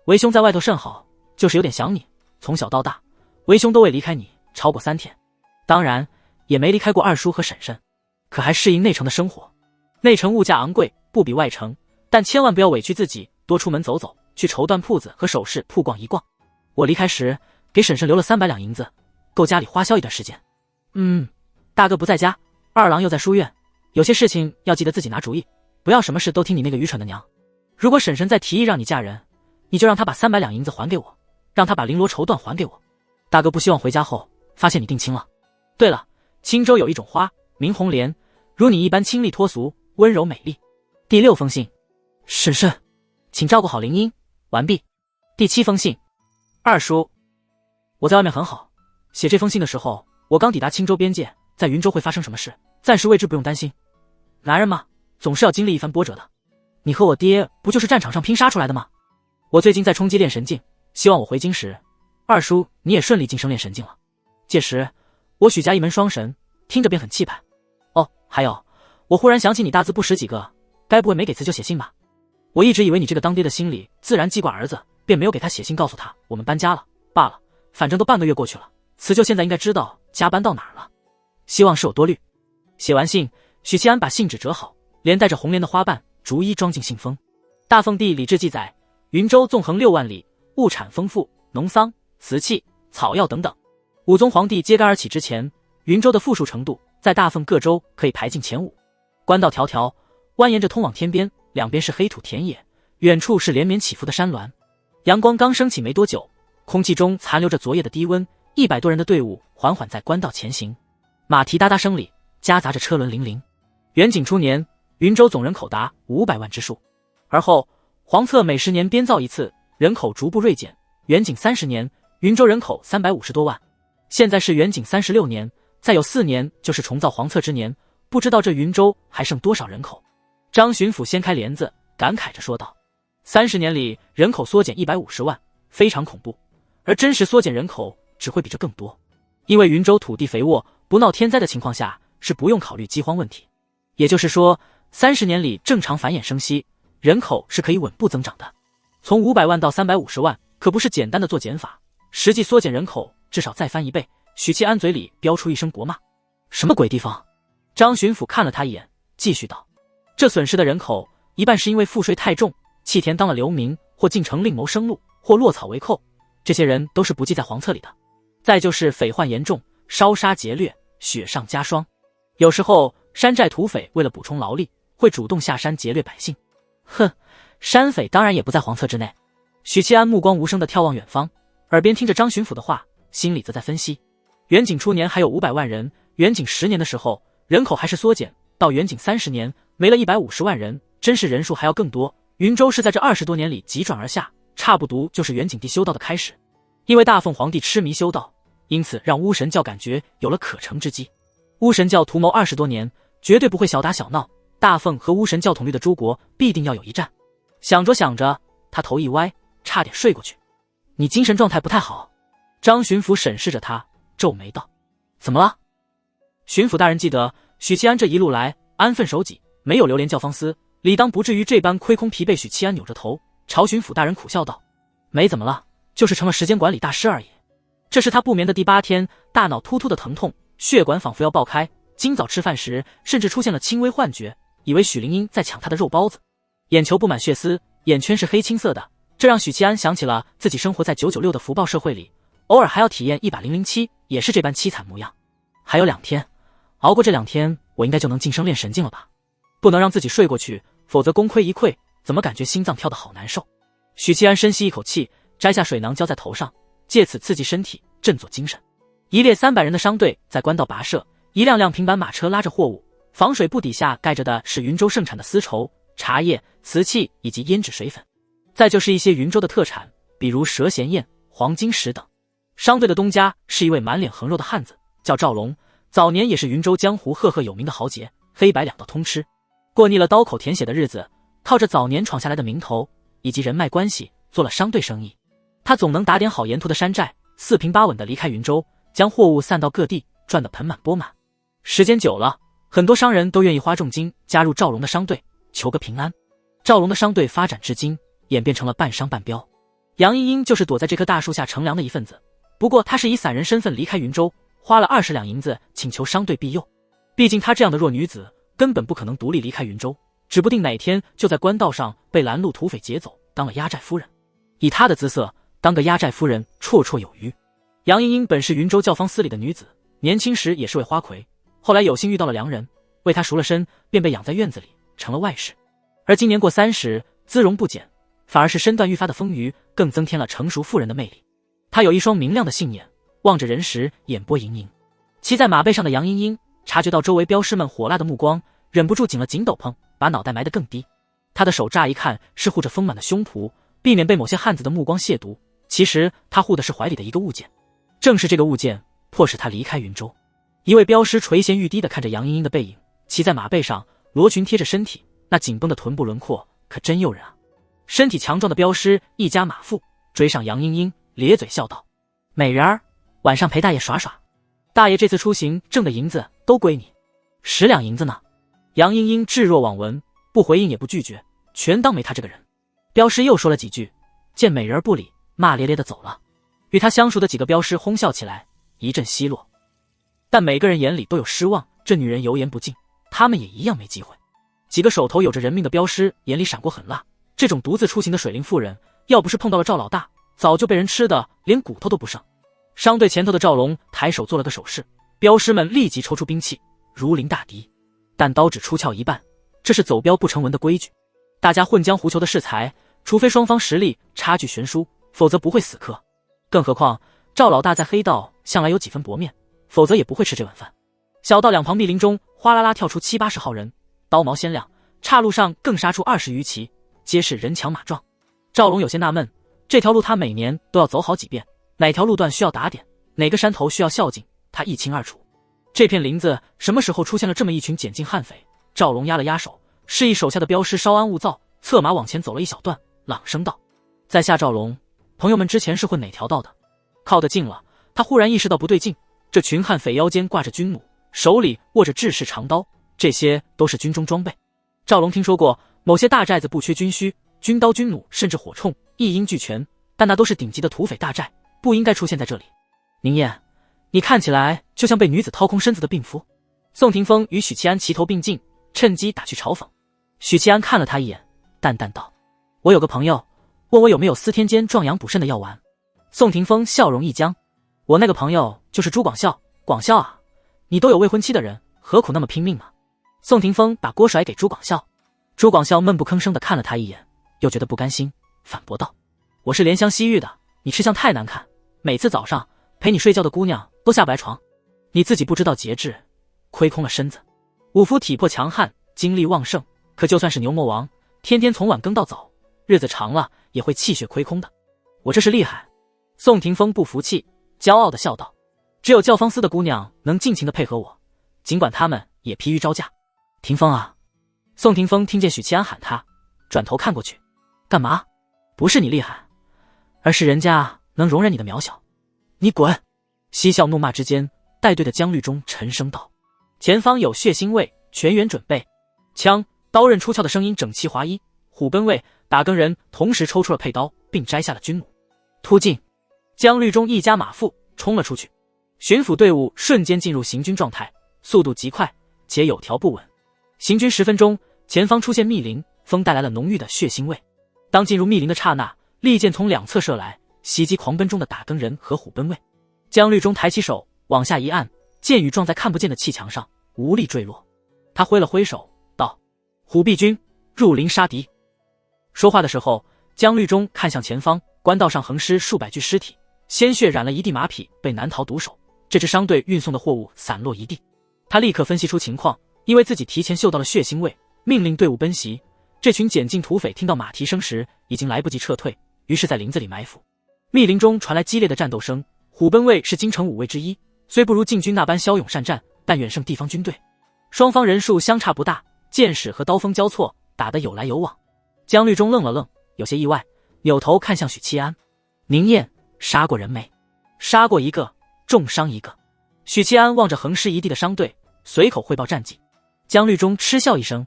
为兄在外头甚好，就是有点想你。从小到大，为兄都未离开你超过3天，当然也没离开过二叔和婶婶，可还适应内城的生活。内城物价昂贵，不比外城，但千万不要委屈自己，多出门走走，去绸缎铺子和首饰铺逛一逛。我离开时给婶婶留了300两银子，够家里花销一段时间。大哥不在家，二郎又在书院，有些事情要记得自己拿主意，不要什么事都听你那个愚蠢的娘。如果婶婶再提议让你嫁人，你就让她把300两银子还给我，让她把绫罗绸缎还给我。大哥不希望回家后发现你定亲了。对了，青州有一种花，名红莲，如你一般清丽脱俗，温柔美丽。第6封信，婶婶，请照顾好林英。完毕。第7封信，二叔，我在外面很好，写这封信的时候，我刚抵达青州边界，在云州会发生什么事，暂时未知，不用担心。男人嘛，总是要经历一番波折的。你和我爹不就是战场上拼杀出来的吗？我最近在冲击炼神境，希望我回京时，二叔你也顺利晋升炼神境了。届时我许家一门双神，听着便很气派。哦，还有，我忽然想起你大字不识几个，该不会没给辞就写信吧？我一直以为你这个当爹的心里自然记挂儿子，便没有给他写信告诉他我们搬家了。罢了，反正都半个月过去了，辞就现在应该知道家搬到哪儿了。希望是我多虑。写完信，许七安把信纸折好，连带着红莲的花瓣逐一装进信封。大奉帝李志记载，云州纵横6万里，物产丰富，农桑、瓷器、草药等等。武宗皇帝揭竿而起之前，云州的富庶程度在大奉各州可以排进前5。官道迢迢，蜿蜒着通往天边，两边是黑土田野，远处是连绵起伏的山峦。阳光刚升起没多久，空气中残留着昨夜的低温，100多人的队伍缓缓在官道前行，马蹄哒哒声里夹杂着车轮铃铃。元景初年，云州总人口达500万之数，而后皇册每10年编造一次，人口逐步锐减。元景30年，云州人口350多万。现在是元景36年，再有4年就是重造皇册之年，不知道这云州还剩多少人口。张巡抚掀开帘子，感慨着说道：30年里人口缩减150万，非常恐怖，而真实缩减人口只会比这更多。因为云州土地肥沃，不闹天灾的情况下是不用考虑饥荒问题，也就是说30年里正常繁衍生息，人口是可以稳步增长的。从500万到350万可不是简单的做减法，实际缩减人口至少再翻1倍。许七安嘴里飙出一声国骂：“什么鬼地方？”张巡抚看了他一眼，继续道：“这损失的人口，一半是因为赋税太重，弃田当了流民，或进城另谋生路，或落草为寇，这些人都是不记在黄册里的。再就是匪患严重，烧杀劫掠，雪上加霜。有时候山寨土匪为了补充劳力，会主动下山劫掠百姓。哼，山匪当然也不在黄册之内。”许七安目光无声地眺望远方，耳边听着张巡抚的话，心里则在分析：元景初年还有500万人，元景10年的时候人口还是缩减，到元景30年没了150万人，真是人数还要更多。云州是在这20多年里急转而下，差不多就是元景帝修道的开始。因为大凤皇帝痴迷修道，因此让巫神教感觉有了可乘之机。巫神教图谋20多年，绝对不会小打小闹，大凤和巫神教统律的诸国必定要有一战。想着想着，他头一歪，差点睡过去。你精神状态不太好。张巡抚审视着他，皱眉道：“怎么了？”巡抚大人记得，许七安这一路来安分守己，没有流连教坊司，理当不至于这般亏空疲惫。许七安扭着头朝巡抚大人苦笑道：“没怎么了，就是成了时间管理大师而已。”这是他不眠的第8天，大脑突突的疼痛，血管仿佛要爆开。今早吃饭时，甚至出现了轻微幻觉，以为许灵英在抢他的肉包子。眼球布满血丝，眼圈是黑青色的，这让许七安想起了自己生活在996的福报社会里，偶尔还要体验一把007，也是这般凄惨模样。还有2天，熬过这2天，我应该就能晋升练神境了吧？不能让自己睡过去，否则功亏一篑。怎么感觉心脏跳得好难受？许七安深吸一口气，摘下水囊浇在头上，借此刺激身体，振作精神。一列300人的商队在官道跋涉，一辆辆平板马车拉着货物，防水布底下盖着的是云州盛产的丝绸、茶叶、瓷器以及胭脂水粉，再就是一些云州的特产，比如蛇咸燕、黄金石等。商队的东家是一位满脸横肉的汉子，叫赵龙，早年也是云州江湖赫赫有名的豪杰，黑白两道通吃。过腻了刀口舔血的日子，靠着早年闯下来的名头以及人脉关系做了商队生意。他总能打点好沿途的山寨，4平8稳地离开云州，将货物散到各地，赚得盆满钵满。时间久了，很多商人都愿意花重金加入赵龙的商队，求个平安。赵龙的商队发展至今，演变成了半商半镖。杨英英就是躲在这棵大树下乘凉的一份子，不过她是以散人身份离开云州，花了20两银子请求商队庇佑。毕竟她这样的弱女子根本不可能独立离开云州，指不定哪天就在官道上被拦路土匪劫走，当了压寨夫人。以她的姿色，当个压寨夫人绰绰有余。杨英英本是云州教坊司里的女子，年轻时也是位花魁，后来有幸遇到了良人，为她赎了身，便被养在院子里，成了外室。而今年过30，姿容不减，反而是身段愈发的丰腴，更增添了成熟妇人的魅力。她有一双明亮的杏眼，望着人时眼波盈盈。骑在马背上的杨英英察觉到周围镖师们火辣的目光，忍不住紧了紧斗篷，把脑袋埋得更低。她的手乍一看是护着丰满的胸脯，避免被某些汉子的目光亵渎，其实她护的是怀里的一个物件。正是这个物件迫使她离开云州。一位镖师垂涎欲滴地看着杨英英的背影，骑在马背上，罗裙贴着身体，那紧绷的臀部轮廓可真诱人啊。身体强壮的镖师一家马腹追上杨英英，咧嘴笑道：“美人儿，晚上陪大爷耍耍。大爷这次出行挣的银子都归你，10两银子呢。”杨英英置若罔闻，不回应也不拒绝，全当没他这个人。镖师又说了几句，见美人不理，骂咧咧地走了。与他相熟的几个镖师哄笑起来，一阵奚落。但每个人眼里都有失望，这女人油盐不进，他们也一样没机会。几个手头有着人命的镖师眼里闪过狠辣，这种独自出行的水灵妇人，要不是碰到了赵老大，早就被人吃的连骨头都不剩。商队前头的赵龙抬手做了个手势，镖师们立即抽出兵器，如临大敌。但刀只出鞘一半，这是走镖不成文的规矩。大家混江湖求的是财，除非双方实力差距悬殊，否则不会死磕。更何况赵老大在黑道向来有几分薄面，否则也不会吃这碗饭。小道两旁密林中哗啦啦跳出7、80号人，刀矛鲜亮，岔路上更杀出20余骑，皆是人强马壮。赵龙有些纳闷，这条路他每年都要走好几遍，哪条路段需要打点，哪个山头需要孝敬，他一清二楚。这片林子什么时候出现了这么一群简进悍匪？赵龙压了压手，示意手下的镖师稍安勿躁，策马往前走了一小段，朗声道：“在下赵龙，朋友们之前是混哪条道的？”靠得近了，他忽然意识到不对劲，这群悍匪腰间挂着军弩，手里握着制式长刀，这些都是军中装备。赵龙听说过某些大寨子不缺军需，军刀军弩甚至火铳一应俱全，但那都是顶级的土匪大寨，不应该出现在这里。宁燕，你看起来就像被女子掏空身子的病夫。宋霆锋与许七安齐头并进，趁机打趣嘲讽。许七安看了他一眼，淡淡道：我有个朋友问我有没有司天监壮阳补肾的药丸。宋霆锋笑容一僵，我那个朋友就是朱广孝。广孝啊，你都有未婚妻的人，何苦那么拼命呢？宋霆锋把锅甩给朱广孝。朱广孝闷不吭声地看了他一眼，又觉得不甘心，反驳道：我是怜香惜玉的，你吃相太难看，每次早上陪你睡觉的姑娘都下不来床，你自己不知道节制，亏空了身子。五夫体魄强悍，精力旺盛，可就算是牛魔王，天天从晚更到早，日子长了也会气血亏空的。我这是厉害。宋霆锋不服气，骄傲地笑道：只有教坊司的姑娘能尽情地配合我，尽管她们也疲于招架。霆锋啊！宋霆锋听见许七安喊他，转头看过去。干嘛？不是你厉害，而是人家能容忍你的渺小。你滚！嬉笑怒骂之间，带队的江律中沉声道：前方有血腥味，全员准备。枪刀刃出鞘的声音整齐划一，虎贲卫打更人同时抽出了佩刀，并摘下了军弩。突进！江律中一家马腹冲了出去，巡抚队伍瞬间进入行军状态，速度极快且有条不紊。行军10分钟，前方出现密林，风带来了浓郁的血腥味。当进入密林的刹那，利箭从两侧射来，袭击狂奔中的打更人和虎贲卫。江律中抬起手往下一按，箭雨撞在看不见的砌墙上，无力坠落。他挥了挥手道：虎臂军入林杀敌。说话的时候，江律中看向前方，官道上横尸数百具尸体，鲜血染了一地马匹，被难逃毒手。这支商队运送的货物散落一地。他立刻分析出情况，因为自己提前嗅到了血腥味，命令队伍奔袭。这群检禁土匪听到马蹄声时，已经来不及撤退，于是在林子里埋伏。密林中传来激烈的战斗声，虎贲卫是京城5卫之一，虽不如禁军那般骁勇善战，但远胜地方军队。双方人数相差不大，箭矢和刀锋交错，打得有来有往。江律中愣了愣，有些意外，扭头看向许七安：宁燕，杀过人没？杀过一个，重伤一个。许七安望着横尸一地的商队，随口汇报战绩。江律中嗤笑一声：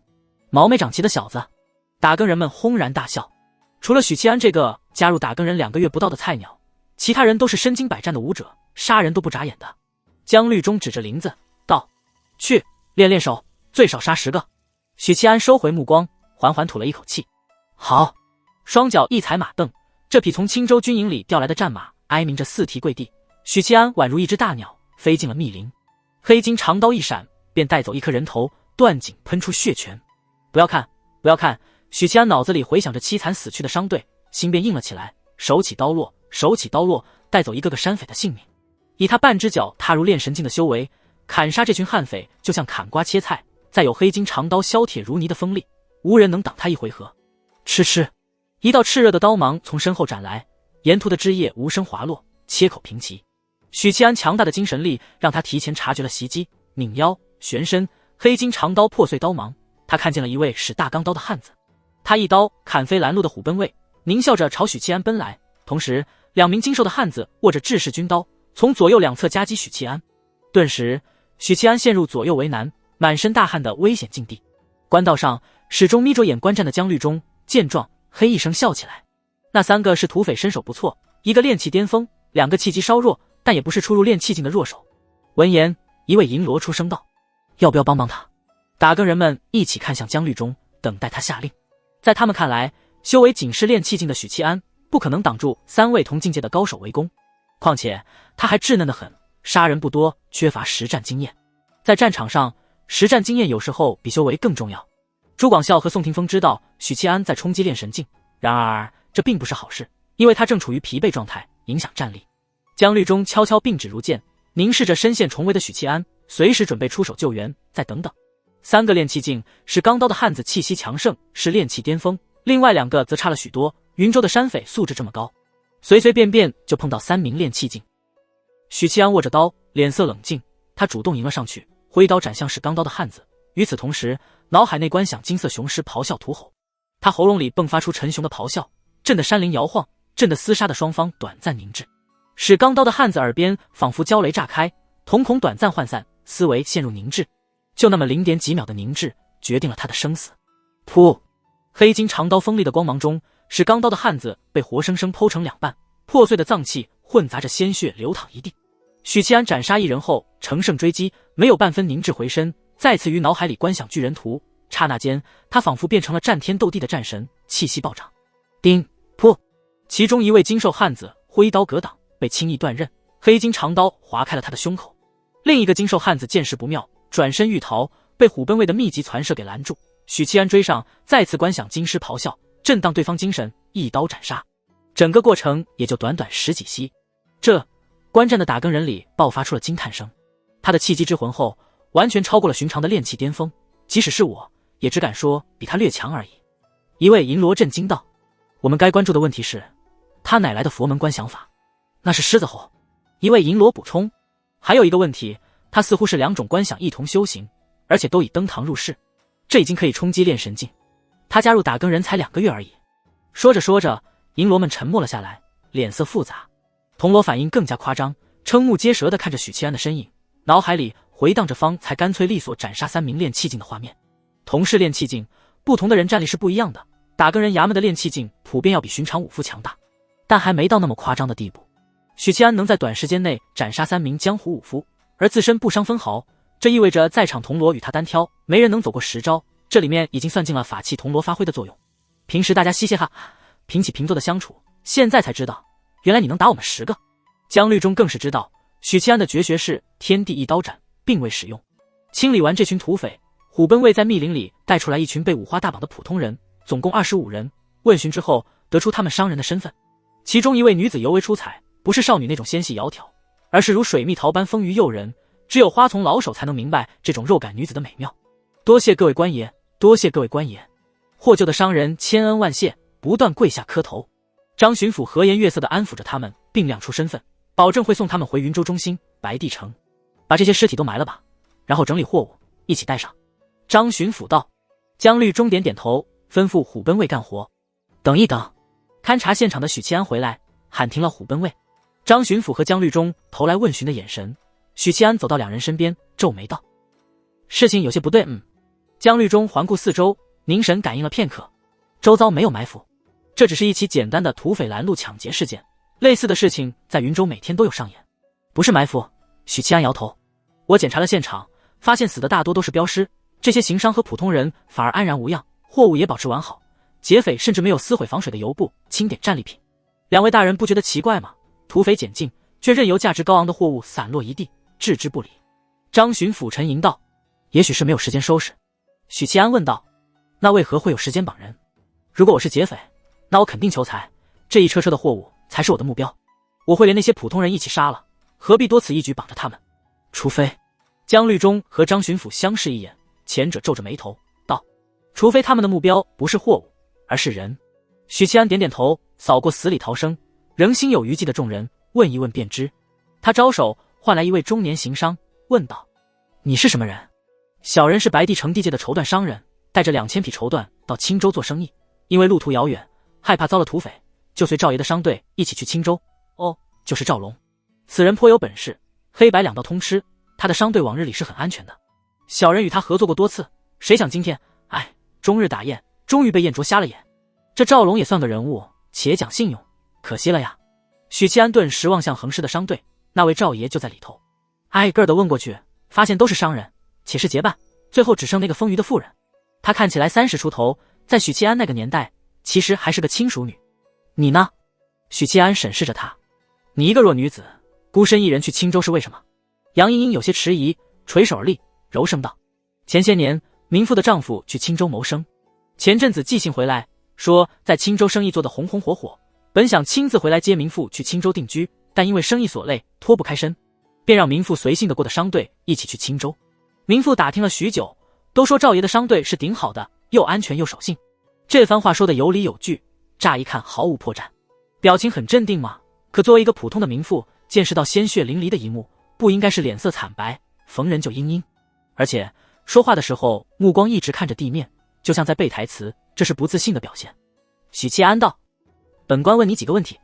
毛没长齐的小子。打更人们轰然大笑，除了许七安这个加入打更人2个月不到的菜鸟，其他人都是身经百战的武者，杀人都不眨眼的。江律中指着林子道：去练练手，最少杀10个。许七安收回目光，缓缓吐了一口气：好。双脚一踩马镫，这匹从青州军营里调来的战马哀鸣着4蹄跪地。许七安宛如一只大鸟飞进了密林，黑金长刀一闪，便带走一颗人头，断颈喷出血泉。不要看，不要看！许七安脑子里回想着凄惨死去的商队，心便硬了起来，手起刀落，手起刀落，带走一个个山匪的性命。以他半只脚踏入炼神境的修为，砍杀这群悍匪就像砍瓜切菜，再有黑金长刀削铁如泥的锋利，无人能挡他一回合。嗤嗤，一道炽热的刀芒从身后斩来，沿途的枝叶无声滑落，切口平齐。许七安强大的精神力让他提前察觉了袭击，拧腰旋身，黑金长刀破碎刀芒。他看见了一位使大钢刀的汉子，他一刀砍飞拦路的虎贲卫，狞笑着朝许七安奔来，同时2名精瘦的汉子握着制式军刀，从左右两侧夹击许七安。顿时许七安陷入左右为难，满身大汗的危险境地。官道上始终眯着眼观战的江律中见状，嘿一声笑起来。那3个是土匪，身手不错，一个炼气巅峰，2个气机稍弱，但也不是初入炼气境的弱手。闻言，一位银罗出声道：要不要帮帮他？打更人们一起看向江律中，等待他下令。在他们看来，修为仅是炼气境的许七安不可能挡住3位同境界的高手围攻，况且他还稚嫩得很，杀人不多，缺乏实战经验。在战场上，实战经验有时候比修为更重要。朱广孝和宋霆锋知道许七安在冲击炼神境，然而这并不是好事，因为他正处于疲惫状态，影响战力。江律中悄悄并指如剑，凝视着深陷重围的许七安，随时准备出手救援。再等等，3个炼气境是钢刀的汉子气息强盛，是炼气巅峰，另外2个则差了许多。云州的山匪素质这么高，随随便便就碰到3名炼气境。许七安握着刀，脸色冷静，他主动迎了上去，挥刀斩向使钢刀的汉子。与此同时，脑海内观想金色雄狮咆哮屠吼，他喉咙里迸发出沉雄的咆哮，震得山林摇晃，震得厮杀的双方短暂凝滞。使钢刀的汉子耳边仿佛焦雷炸开，瞳孔短暂涣散，思维陷入凝滞。就那么0点几秒的凝滞，决定了他的生死。噗！黑金长刀锋利的光芒中，使钢刀的汉子被活生生剖成2半，破碎的脏器混杂着鲜血流淌一地。许七安斩杀一人后乘胜追击，没有半分凝滞回身，再次于脑海里观想巨人图。刹那间，他仿佛变成了战天斗地的战神，气息暴涨。叮噗，其中一位精瘦汉子挥刀格挡，被轻易断刃，黑金长刀划开了他的胸口。另一个精瘦汉子见势不妙，转身欲逃，被虎贲卫的密集传射给拦住。许七安追上，再次观想金狮咆哮，震荡对方精神，一刀斩杀。整个过程也就短短10几息。这观战的打更人里爆发出了惊叹声。他的气机之浑厚，完全超过了寻常的炼气巅峰，即使是我也只敢说比他略强而已。一位银罗震惊道：我们该关注的问题是，他哪来的佛门观想法？那是狮子吼。一位银罗补充：还有一个问题，他似乎是2种观想一同修行，而且都已登堂入室，这已经可以冲击炼神境。他加入打更人才2个月而已。说着说着，银罗们沉默了下来，脸色复杂。铜锣反应更加夸张，瞠目结舌地看着许七安的身影，脑海里回荡着方才干脆利索斩杀3名炼气境的画面。同是炼气境，不同的人战力是不一样的。打更人衙门的炼气境普遍要比寻常武夫强大，但还没到那么夸张的地步。许七安能在短时间内斩杀3名江湖武夫，而自身不伤分毫，这意味着在场铜锣与他单挑，没人能走过10招。这里面已经算尽了法器铜锣发挥的作用。平时大家嘻嘻哈哈、平起平坐的相处，现在才知道，原来你能打我们10个。江律中更是知道，许七安的绝学是天地一刀斩，并未使用。清理完这群土匪，虎贲卫在密林里带出来一群被五花大绑的普通人，总共25人。问询之后，得出他们商人的身份。其中一位女子尤为出彩，不是少女那种纤细窈窕，而是如水蜜桃般丰腴诱人，只有花丛老手才能明白这种肉感女子的美妙。多谢各位官爷，多谢各位官爷。获救的商人千恩万谢，不断跪下磕头。张巡抚和颜悦色地安抚着他们，并亮出身份，保证会送他们回云州中心白帝城，把这些尸体都埋了吧，然后整理货物一起带上。张巡抚道。江律中点点头，吩咐虎贲卫干活。等一等，勘察现场的许七安回来，喊停了虎贲卫。张巡抚和江律中投来问询的眼神，许七安走到2人身边，皱眉道：事情有些不对。江律中环顾四周，凝神感应了片刻，周遭没有埋伏，这只是一起简单的土匪拦路抢劫事件，类似的事情在云州每天都有上演，不是埋伏。许七安摇头，我检查了现场，发现死的大多都是镖师，这些行商和普通人反而安然无恙，货物也保持完好，劫匪甚至没有撕毁防水的油布清点战利品。2位大人不觉得奇怪吗？土匪捡净，却任由价值高昂的货物散落一地，置之不理。张巡抚沉吟道：也许是没有时间收拾。许七安问道：那为何会有时间绑人？如果我是劫匪，那我肯定求财，这一车车的货物才是我的目标，我会连那些普通人一起杀了，何必多此一举绑着他们？除非……江律中和张巡抚相视一眼，前者皱着眉头道：除非他们的目标不是货物，而是人。许七安点点头，扫过死里逃生仍心有余悸的众人，问一问便知。他招手唤来一位中年行商，问道：你是什么人？小人是白帝城地界的绸缎商人，带着2000匹绸缎到青州做生意，因为路途遥远，害怕遭了土匪，就随赵爷的商队一起去青州。就是赵龙，此人颇有本事，黑白2道通吃，他的商队往日里是很安全的。小人与他合作过多次，谁想今天，终日打雁，终于被雁啄瞎了眼。这赵龙也算个人物，且讲信用，可惜了呀。许七安顿时望向横尸的商队，那位赵爷就在里头，挨个的问过去，发现都是商人，且是结伴，最后只剩那个丰腴的妇人。她看起来30出头，在许七安那个年代，其实还是个亲熟女。你呢？许七安审视着她，你一个弱女子，孤身一人去青州是为什么？杨英英有些迟疑，垂手而立，柔声道：前些年民妇的丈夫去青州谋生，前阵子寄信回来说在青州生意做得红红火火，本想亲自回来接民妇去青州定居，但因为生意所累脱不开身，便让民妇随性的过的商队一起去青州。民妇打听了许久，都说赵爷的商队是顶好的，又安全又守信。这番话说得有理有据，乍一看毫无破绽，表情很镇定嘛。可作为一个普通的民妇，见识到鲜血淋漓的一幕，不应该是脸色惨白，逢人就嘤嘤，而且说话的时候目光一直看着地面，就像在背台词，这是不自信的表现。许七安道：本官问你几个问题。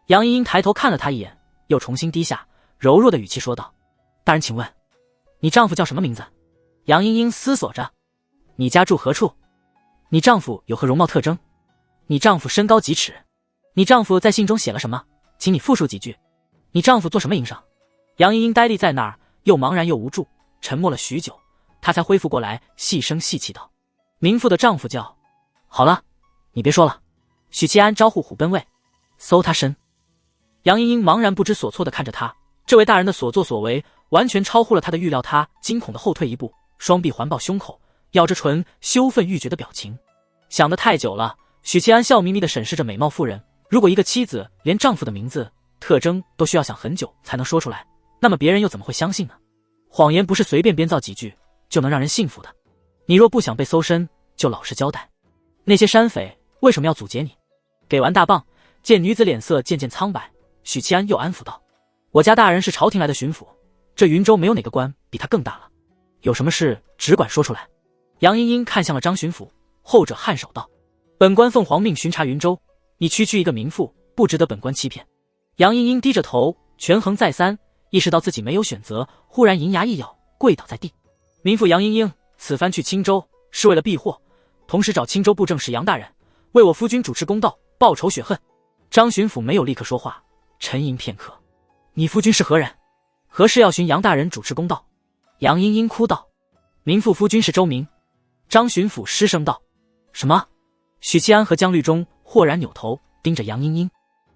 杨英英抬头看了他一眼，又重新低下，柔弱的语气说道：大人请问，你丈夫叫什么名字？杨英英思索着：你家住何处？你丈夫有何容貌特征？你丈夫身高几尺？你丈夫在信中写了什么？请你复述几句。你丈夫做什么营生？杨英英呆立在那儿，又茫然又无助，沉默了许久，她才恢复过来，细声细气道：民妇的丈夫叫……好了，你别说了。许七安招呼虎贲卫，搜他身。杨英英茫然不知所措地看着他，这位大人的所作所为完全超乎了他的预料，他惊恐地后退一步，双臂环抱胸口，咬着唇，羞愤欲绝的表情。想得太久了，许七安笑眯眯地审视着美貌妇人。如果一个妻子连丈夫的名字、特征都需要想很久才能说出来，那么别人又怎么会相信呢？谎言不是随便编造几句就能让人信服的。你若不想被搜身，就老实交代。那些山匪为什么要阻截你？给完大棒，见女子脸色渐渐苍白，许七安又安抚道：我家大人是朝廷来的巡抚，这云州没有哪个官比他更大了，有什么事只管说出来。杨英英看向了张巡抚，后者颔首道：本官奉皇命巡查云州，你区区一个民妇，不值得本官欺骗。杨英英低着头，权衡再三，意识到自己没有选择，忽然银牙一咬，跪倒在地。民妇杨英英此番去青州是为了避祸，同时找青州布政使杨大人为我夫君主持公道，报仇雪恨。张巡抚没有立刻说话，沉吟片刻：你夫君是何人？何事要寻杨大人主持公道？杨英英哭道：民妇夫君是周明。张巡抚失声道：什么？许七安和江律中豁然扭头盯着杨英英。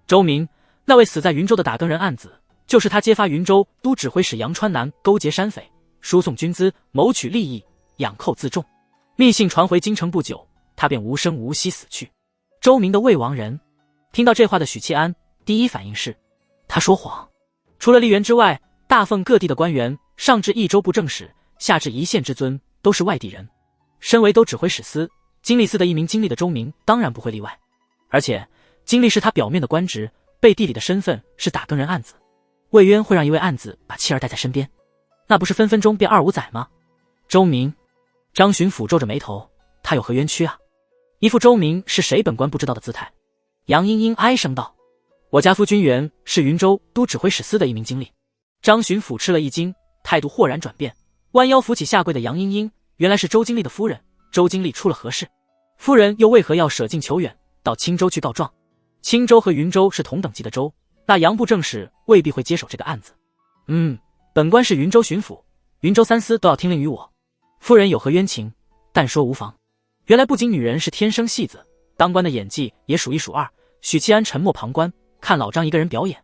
周明，那位死在云州的打更人案子，就是他揭发云州都指挥使杨川南勾结山匪，输送军资，谋取利益，养寇自重。密信传回京城不久，他便无声无息死去。周明的未亡人。听到这话的许七安第一反应是，他说谎。除了吏员之外，大奉各地的官员，上至益州布政使，下至一县之尊，都是外地人。身为都指挥使司、经历司的一名经历的周明当然不会例外。而且经历是他表面的官职，背地里的身份是打更人案子。魏渊会让一位案子把妻儿带在身边，那不是分分钟变二五仔吗？周明，张巡抚皱着眉头，他有何冤屈啊？一副周明是谁本官不知道的姿态。杨英英哀声道：我家夫君原是云州都指挥使司的一名经历。张巡抚吃了一惊，态度豁然转变，弯腰扶起下跪的杨英英，原来是周经历的夫人。周经历出了何事？夫人又为何要舍近求远，到青州去告状？青州和云州是同等级的州，那杨部正使未必会接手这个案子。本官是云州巡抚，云州三司都要听令于我。夫人有何冤情，但说无妨。原来不仅女人是天生戏子，当官的演技也数一数二。许七安沉默旁观，看老张一个人表演。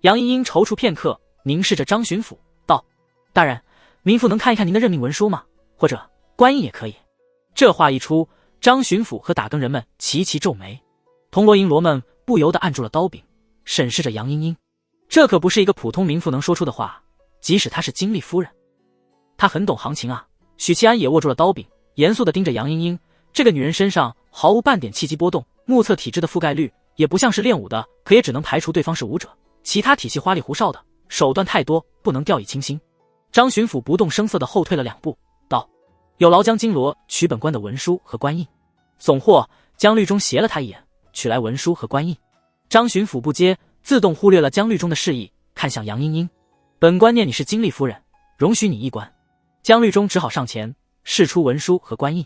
杨英英踌躇片刻，凝视着张巡抚道：大人，民妇能看一看您的任命文书吗？或者官印也可以。这话一出，张巡抚和打更人们齐齐皱眉，铜锣银锣们不由得按住了刀柄，审视着杨英英。这可不是一个普通民妇能说出的话，即使她是经历夫人。她很懂行情啊。许七安也握住了刀柄，严肃地盯着杨英英。这个女人身上毫无半点气机波动，目测体质的覆盖率也不像是练武的，可也只能排除对方是武者，其他体系花里胡哨的手段太多，不能掉以轻心。张巡抚不动声色地后退了2步，道：有劳江金罗取本官的文书和官印。悚获。江律中斜了他一眼，取来文书和官印。张巡抚不接，自动忽略了江律中的示意，看向杨英英：本官念你是经历夫人，容许你一官。江律中只好上前释出文书和官印。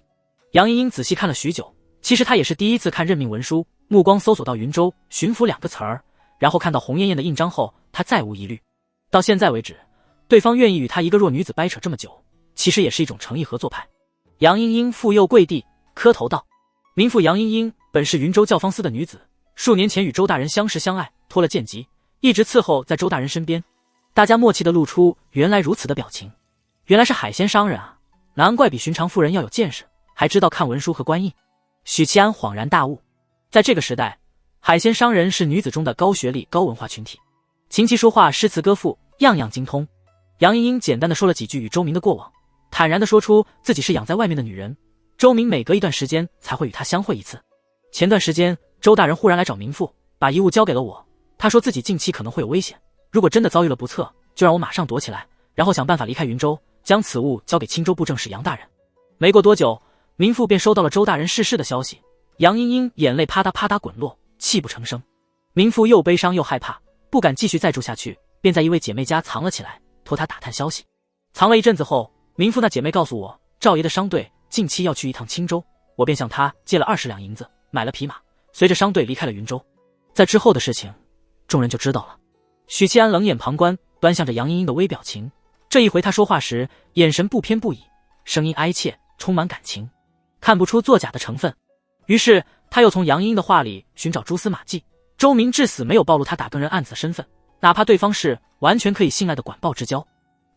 杨英英仔细看了许久，其实她也是第一次看任命文书，目光搜索到云州巡抚2个词儿，然后看到红艳艳的印章后，她再无疑虑。到现在为止，对方愿意与她一个弱女子掰扯这么久，其实也是一种诚意合作派。杨英英负右跪地，磕头道：民妇杨英英本是云州教坊司的女子，数年前与周大人相识相爱，托了荐籍，一直伺候在周大人身边。大家默契地露出原来如此的表情。原来是海鲜商人啊，难怪比寻常妇人要有见识，还知道看文书和官印。许七安恍然大悟，在这个时代，海鲜商人是女子中的高学历高文化群体，琴棋书画诗词歌赋样样精通。杨英英简单地说了几句与周明的过往，坦然地说出自己是养在外面的女人，周明每隔一段时间才会与她相会一次。前段时间周大人忽然来找民妇，把遗物交给了我，他说自己近期可能会有危险，如果真的遭遇了不测，就让我马上躲起来，然后想办法离开云州，将此物交给青州布政使杨大人。没过多久，民妇便收到了周大人逝世的消息。杨英英眼泪啪嗒啪嗒滚落，泣不成声。民妇又悲伤又害怕，不敢继续再住下去，便在一位姐妹家藏了起来，托她打探消息。藏了一阵子后，民妇那姐妹告诉我，赵爷的商队近期要去一趟青州，我便向她借了20两银子，买了匹马，随着商队离开了云州。在之后的事情，众人就知道了。许七安冷眼旁观，端详着杨茵茵的微表情。这一回他说话时，眼神不偏不倚，声音哀切，充满感情，看不出作假的成分。于是他又从杨茵茵的话里寻找蛛丝马迹。周明至死没有暴露他打更人案子的身份，哪怕对方是完全可以信赖的管鲍之交，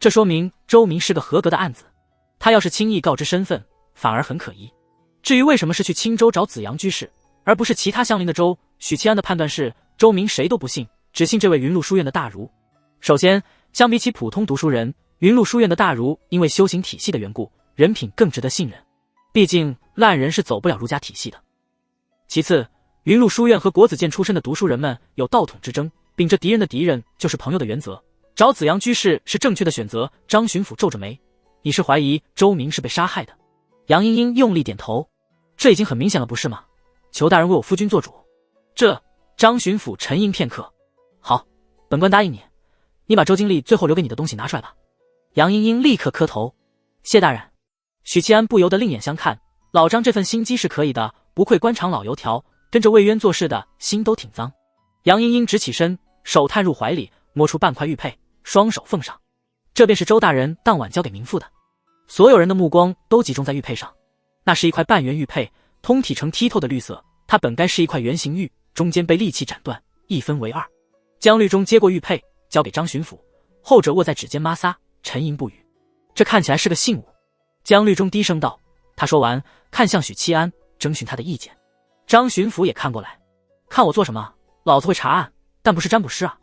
这说明周明是个合格的案子。他要是轻易告知身份，反而很可疑。至于为什么是去青州找紫阳居士，而不是其他相邻的州，许七安的判断是周明谁都不信，只信这位云麓书院的大儒。首先，相比起普通读书人，云麓书院的大儒因为修行体系的缘故，人品更值得信任，毕竟烂人是走不了儒家体系的。其次，云麓书院和国子监出身的读书人们有道统之争，秉着敌人的敌人就是朋友的原则，找紫阳居士是正确的选择。张巡抚皱着眉，你是怀疑周明是被杀害的？杨茵茵用力点头，这已经很明显了，不是吗？求大人为我夫君做主。张巡抚沉吟片刻，好，本官答应你，你把周经理最后留给你的东西拿出来吧。杨茵茵立刻磕头，谢大人。许七安不由得另眼相看，老张这份心机是可以的，不愧官场老油条，跟着魏渊做事的心都挺脏。杨茵茵直起身，手探入怀里，摸出半块玉佩，双手奉上。这便是周大人当晚交给民妇的。所有人的目光都集中在玉佩上，那是一块半圆玉佩，通体呈剔透的绿色，它本该是一块圆形玉，中间被利器斩断，一分为二。江律中接过玉佩，交给张巡抚，后者握在指尖摩挲，沉吟不语。这看起来是个信物。江律中低声道，他说完看向许七安，征询他的意见。张巡抚也看过来，看我做什么？老子会查案，但不是占卜师啊！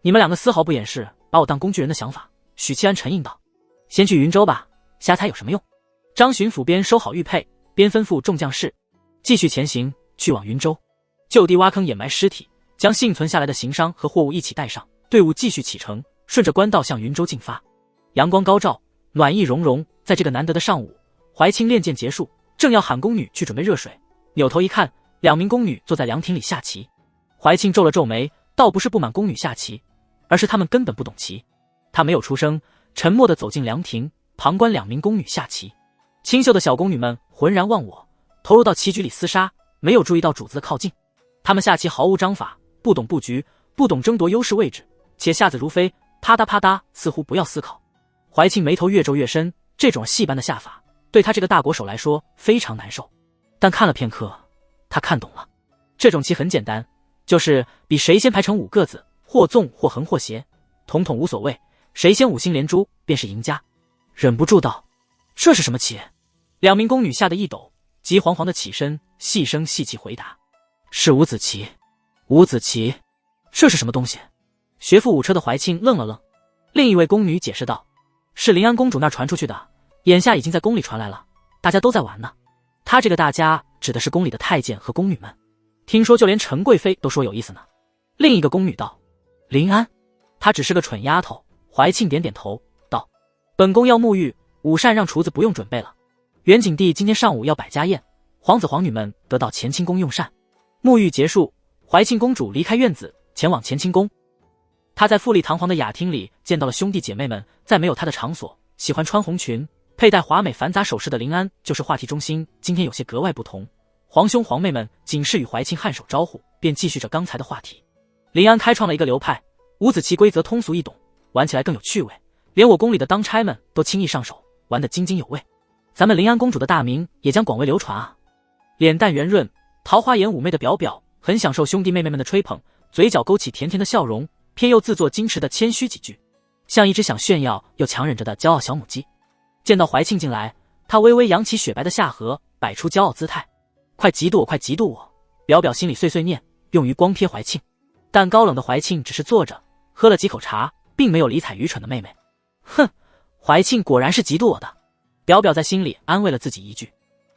你们两个丝毫不掩饰把我当工具人的想法。许七安沉吟道，先去云州吧，瞎猜有什么用？张巡抚边收好玉佩，边吩咐众将士继续前行，去往云州，就地挖坑掩埋尸体，将幸存下来的行商和货物一起带上，队伍继续启程，顺着官道向云州进发。阳光高照，暖意融融。在这个难得的上午，怀庆练剑结束，正要喊宫女去准备热水，扭头一看，2名宫女坐在凉亭里下棋。怀庆皱了皱眉，倒不是不满宫女下棋，而是他们根本不懂棋。他没有出声，沉默地走进凉亭，旁观2名宫女下棋。清秀的小宫女们浑然忘我，投入到棋局里厮杀，没有注意到主子的靠近。他们下棋毫无章法，不懂布局，不懂争夺优势位置，且下子如飞，啪嗒啪嗒，似乎不要思考。怀庆眉头越皱越深，这种戏般的下法对他这个大国手来说非常难受。但看了片刻，他看懂了，这种棋很简单，就是比谁先排成5个字，或纵或横或斜，统统无所谓，谁先5星连珠便是赢家。忍不住道，这是什么棋？2名宫女吓得一抖，急惶惶地起身，细声细气回答，是五子棋。五子棋，这是什么东西？学富五车的怀庆愣了愣。另一位宫女解释道，是临安公主那儿传出去的，眼下已经在宫里传来了，大家都在玩呢。他这个大家指的是宫里的太监和宫女们，听说就连陈贵妃都说有意思呢。另一个宫女道，临安，她只是个蠢丫头。怀庆点点头道，本宫要沐浴，午膳让厨子不用准备了。元景帝今天上午要摆家宴，皇子皇女们得到乾清宫用膳。沐浴结束，怀庆公主离开院子，前往乾清宫。她在富丽堂皇的雅厅里见到了兄弟姐妹们，在没有她的场所，喜欢穿红裙，佩戴华美繁杂首饰的临安就是话题中心，今天有些格外不同。皇兄皇妹们仅是与怀庆颔首招呼，便继续着刚才的话题。临安开创了一个流派，五子棋规则通俗易懂，玩起来更有趣味，连我宫里的当差们都轻易上手，玩得津津有味。咱们临安公主的大名也将广为流传啊！脸蛋圆润、桃花眼妩媚的表表很享受兄弟妹妹们的吹捧，嘴角勾起甜甜的笑容，偏又自作矜持的谦虚几句，像一只想炫耀又强忍着的骄傲小母鸡。见到怀庆进来，他微微扬起雪白的下颌，摆出骄傲姿态，快嫉妒我，快嫉妒我！表表心里碎碎念，用于光瞥怀庆。但高冷的怀庆只是坐着喝了几口茶，并没有理睬愚蠢的妹妹。哼，怀庆果然是嫉妒我的。表表在心里安慰了自己一句。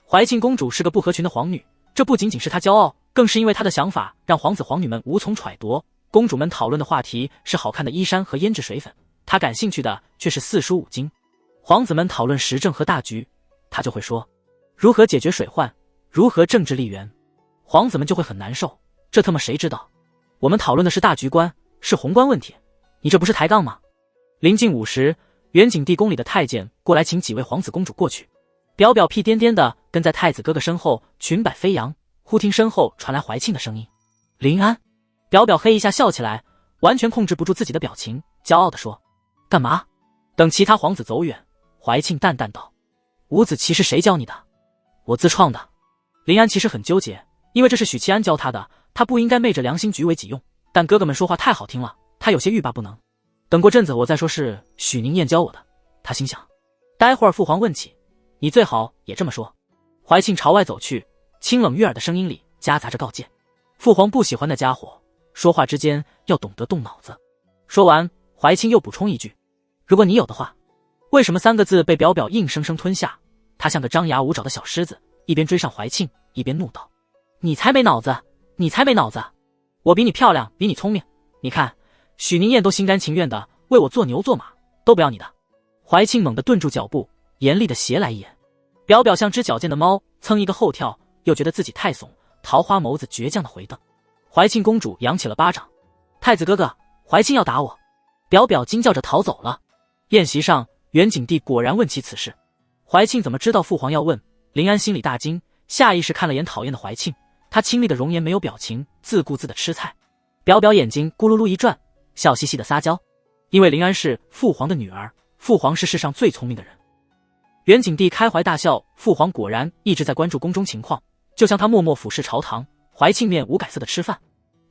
怀庆公主是个不合群的皇女，这不仅仅是她骄傲，更是因为她的想法让皇子皇女们无从揣度。公主们讨论的话题是好看的衣衫和胭脂水粉，她感兴趣的却是4书5经。皇子们讨论时政和大局，她就会说如何解决水患，如何政治利源。皇子们就会很难受，这他妈谁知道？我们讨论的是大局观，是宏观问题，你这不是抬杠吗？临近午时，元景帝宫里的太监过来请几位皇子公主过去。表表屁颠颠的跟在太子哥哥身后，裙摆飞扬。忽听身后传来怀庆的声音，临安。表表嘿一下笑起来，完全控制不住自己的表情，骄傲地说：“干嘛？”等其他皇子走远，怀庆淡淡道：“五子棋是谁教你的？”“我自创的。”林安其实很纠结，因为这是许七安教他的，他不应该昧着良心据为己用，但哥哥们说话太好听了，他有些欲罢不能。等过阵子我再说是许宁燕教我的，他心想。待会儿父皇问起，你最好也这么说。怀庆朝外走去，清冷悦耳的声音里夹杂着告诫。父皇不喜欢那家伙，说话之间要懂得动脑子。说完，怀庆又补充一句：“如果你有的话。”为什么3个字被表表硬生生吞下？他像个张牙舞爪的小狮子，一边追上怀庆，一边怒道：“你才没脑子！你才没脑子！我比你漂亮，比你聪明。你看，许宁燕都心甘情愿的为我做牛做马，都不要你的。”怀庆猛地顿住脚步，严厉的斜来一眼。表表像只矫健的猫，蹭一个后跳，又觉得自己太怂，桃花眸子倔强的回瞪。怀庆公主扬起了巴掌：“太子哥哥，怀庆要打我！”表表惊叫着逃走了。宴席上，元景帝果然问起此事。怀庆怎么知道父皇要问？林安心里大惊，下意识看了眼讨厌的怀庆，他清丽的容颜没有表情，自顾自的吃菜。表表眼睛咕噜噜一转，笑嘻嘻的撒娇，因为林安是父皇的女儿，父皇是世上最聪明的人。元景帝开怀大笑，父皇果然一直在关注宫中情况，就像他默默俯视朝堂，怀庆面无改色的吃饭。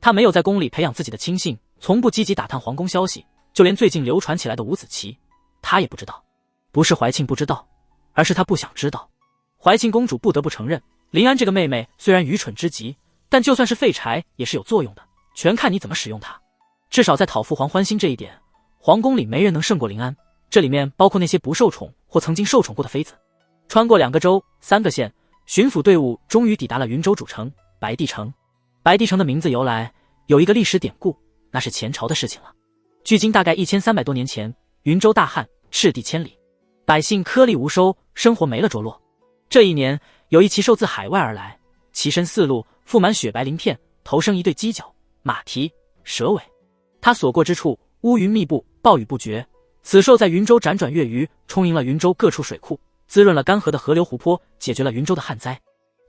他没有在宫里培养自己的亲信，从不积极打探皇宫消息，就连最近流传起来的五子棋，他也不知道。不是怀庆不知道，而是他不想知道。怀庆公主不得不承认，林安这个妹妹虽然愚蠢之极，但就算是废柴也是有作用的，全看你怎么使用它。至少在讨父皇欢心这一点，皇宫里没人能胜过林安，这里面包括那些不受宠或曾经受宠过的妃子。穿过2个州3个县，巡抚队伍终于抵达了云州主城白帝城。白帝城的名字由来有一个历史典故，那是前朝的事情了。距今大概1300多年前，云州大旱，赤地千里，百姓颗粒无收，生活没了着落。这一年，有一骑兽自海外而来，骑身4路，覆满雪白鳞片，头生一对犄角，马蹄，蛇尾。他所过之处，乌云密布，暴雨不绝。此兽在云州辗转越余，充盈了云州各处水库，滋润了干涸的河流湖泊，解决了云州的旱灾。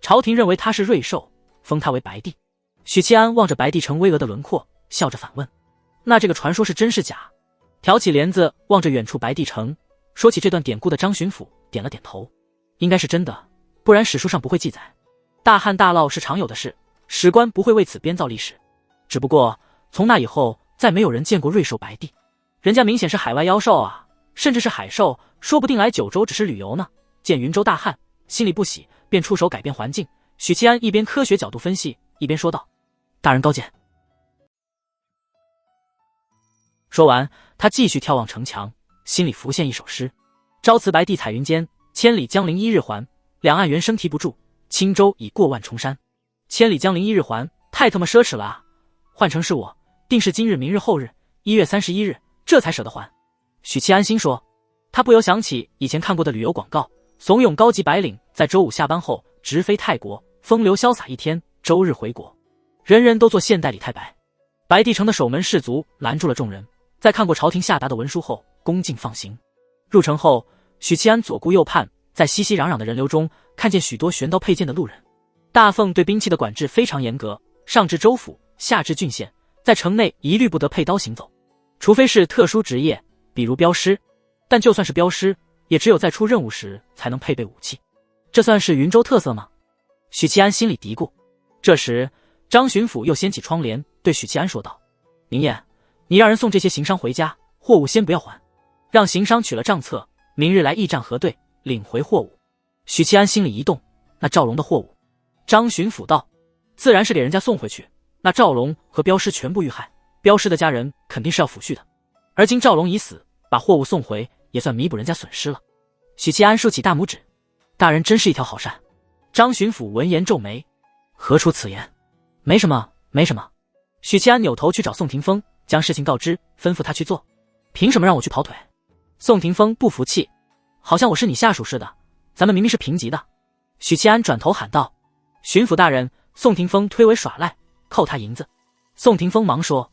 朝廷认为他是瑞兽，封他为白帝。许七安望着白帝城巍峨的轮廓，笑着反问：“那这个传说是真是假？”挑起帘子，望着远处白帝城，说起这段典故的张巡抚点了点头：“应该是真的，不然史书上不会记载。大旱大涝是常有的事，史官不会为此编造历史。只不过从那以后，再没有人见过瑞兽白帝。人家明显是海外妖兽啊，甚至是海兽，说不定来九州只是旅游呢。见云州大旱，心里不喜，便出手改变环境。”许七安一边科学角度分析，一边说道：“大人高见。”说完，他继续眺望城墙，心里浮现一首诗：“朝辞白帝彩云间，千里江陵一日还。两岸猿声啼不住，轻舟已过万重山。”千里江陵一日还，太他妈奢侈了啊！换成是我，定是今日、明日、后日，1月31日，这才舍得还。许七安心说，他不由想起以前看过的旅游广告，怂恿高级白领在周5下班后直飞泰国，风流潇洒1天，周日回国，人人都做现代李太白。白帝城的守门士卒拦住了众人，在看过朝廷下达的文书后，恭敬放行。入城后，许七安左顾右盼，在熙熙攘攘的人流中，看见许多悬刀佩剑的路人。大凤对兵器的管制非常严格，上至州府，下至郡县，在城内一律不得佩刀行走，除非是特殊职业，比如镖师。但就算是镖师，也只有在出任务时才能配备武器。这算是云州特色吗？许七安心里嘀咕。这时，张巡抚又掀起窗帘，对许七安说道：“宁燕，你让人送这些行商回家，货物先不要还，让行商取了账册，明日来驿站核对，领回货物。”许七安心里一动，那赵龙的货物？张巡抚道：“自然是给人家送回去。那赵龙和镖师全部遇害，镖师的家人肯定是要抚恤的。而今赵龙已死，把货物送回，也算弥补人家损失了。”许七安竖起大拇指：“大人真是一条好扇。”张巡抚闻言皱眉：“何出此言？”“没什么，没什么。”许七安扭头去找宋霆锋，将事情告知，吩咐他去做。“凭什么让我去跑腿？”宋霆锋不服气：“好像我是你下属似的，咱们明明是平级的。”许七安转头喊道：“巡抚大人！”宋霆锋推诿耍赖，扣他银子。宋霆锋忙说：“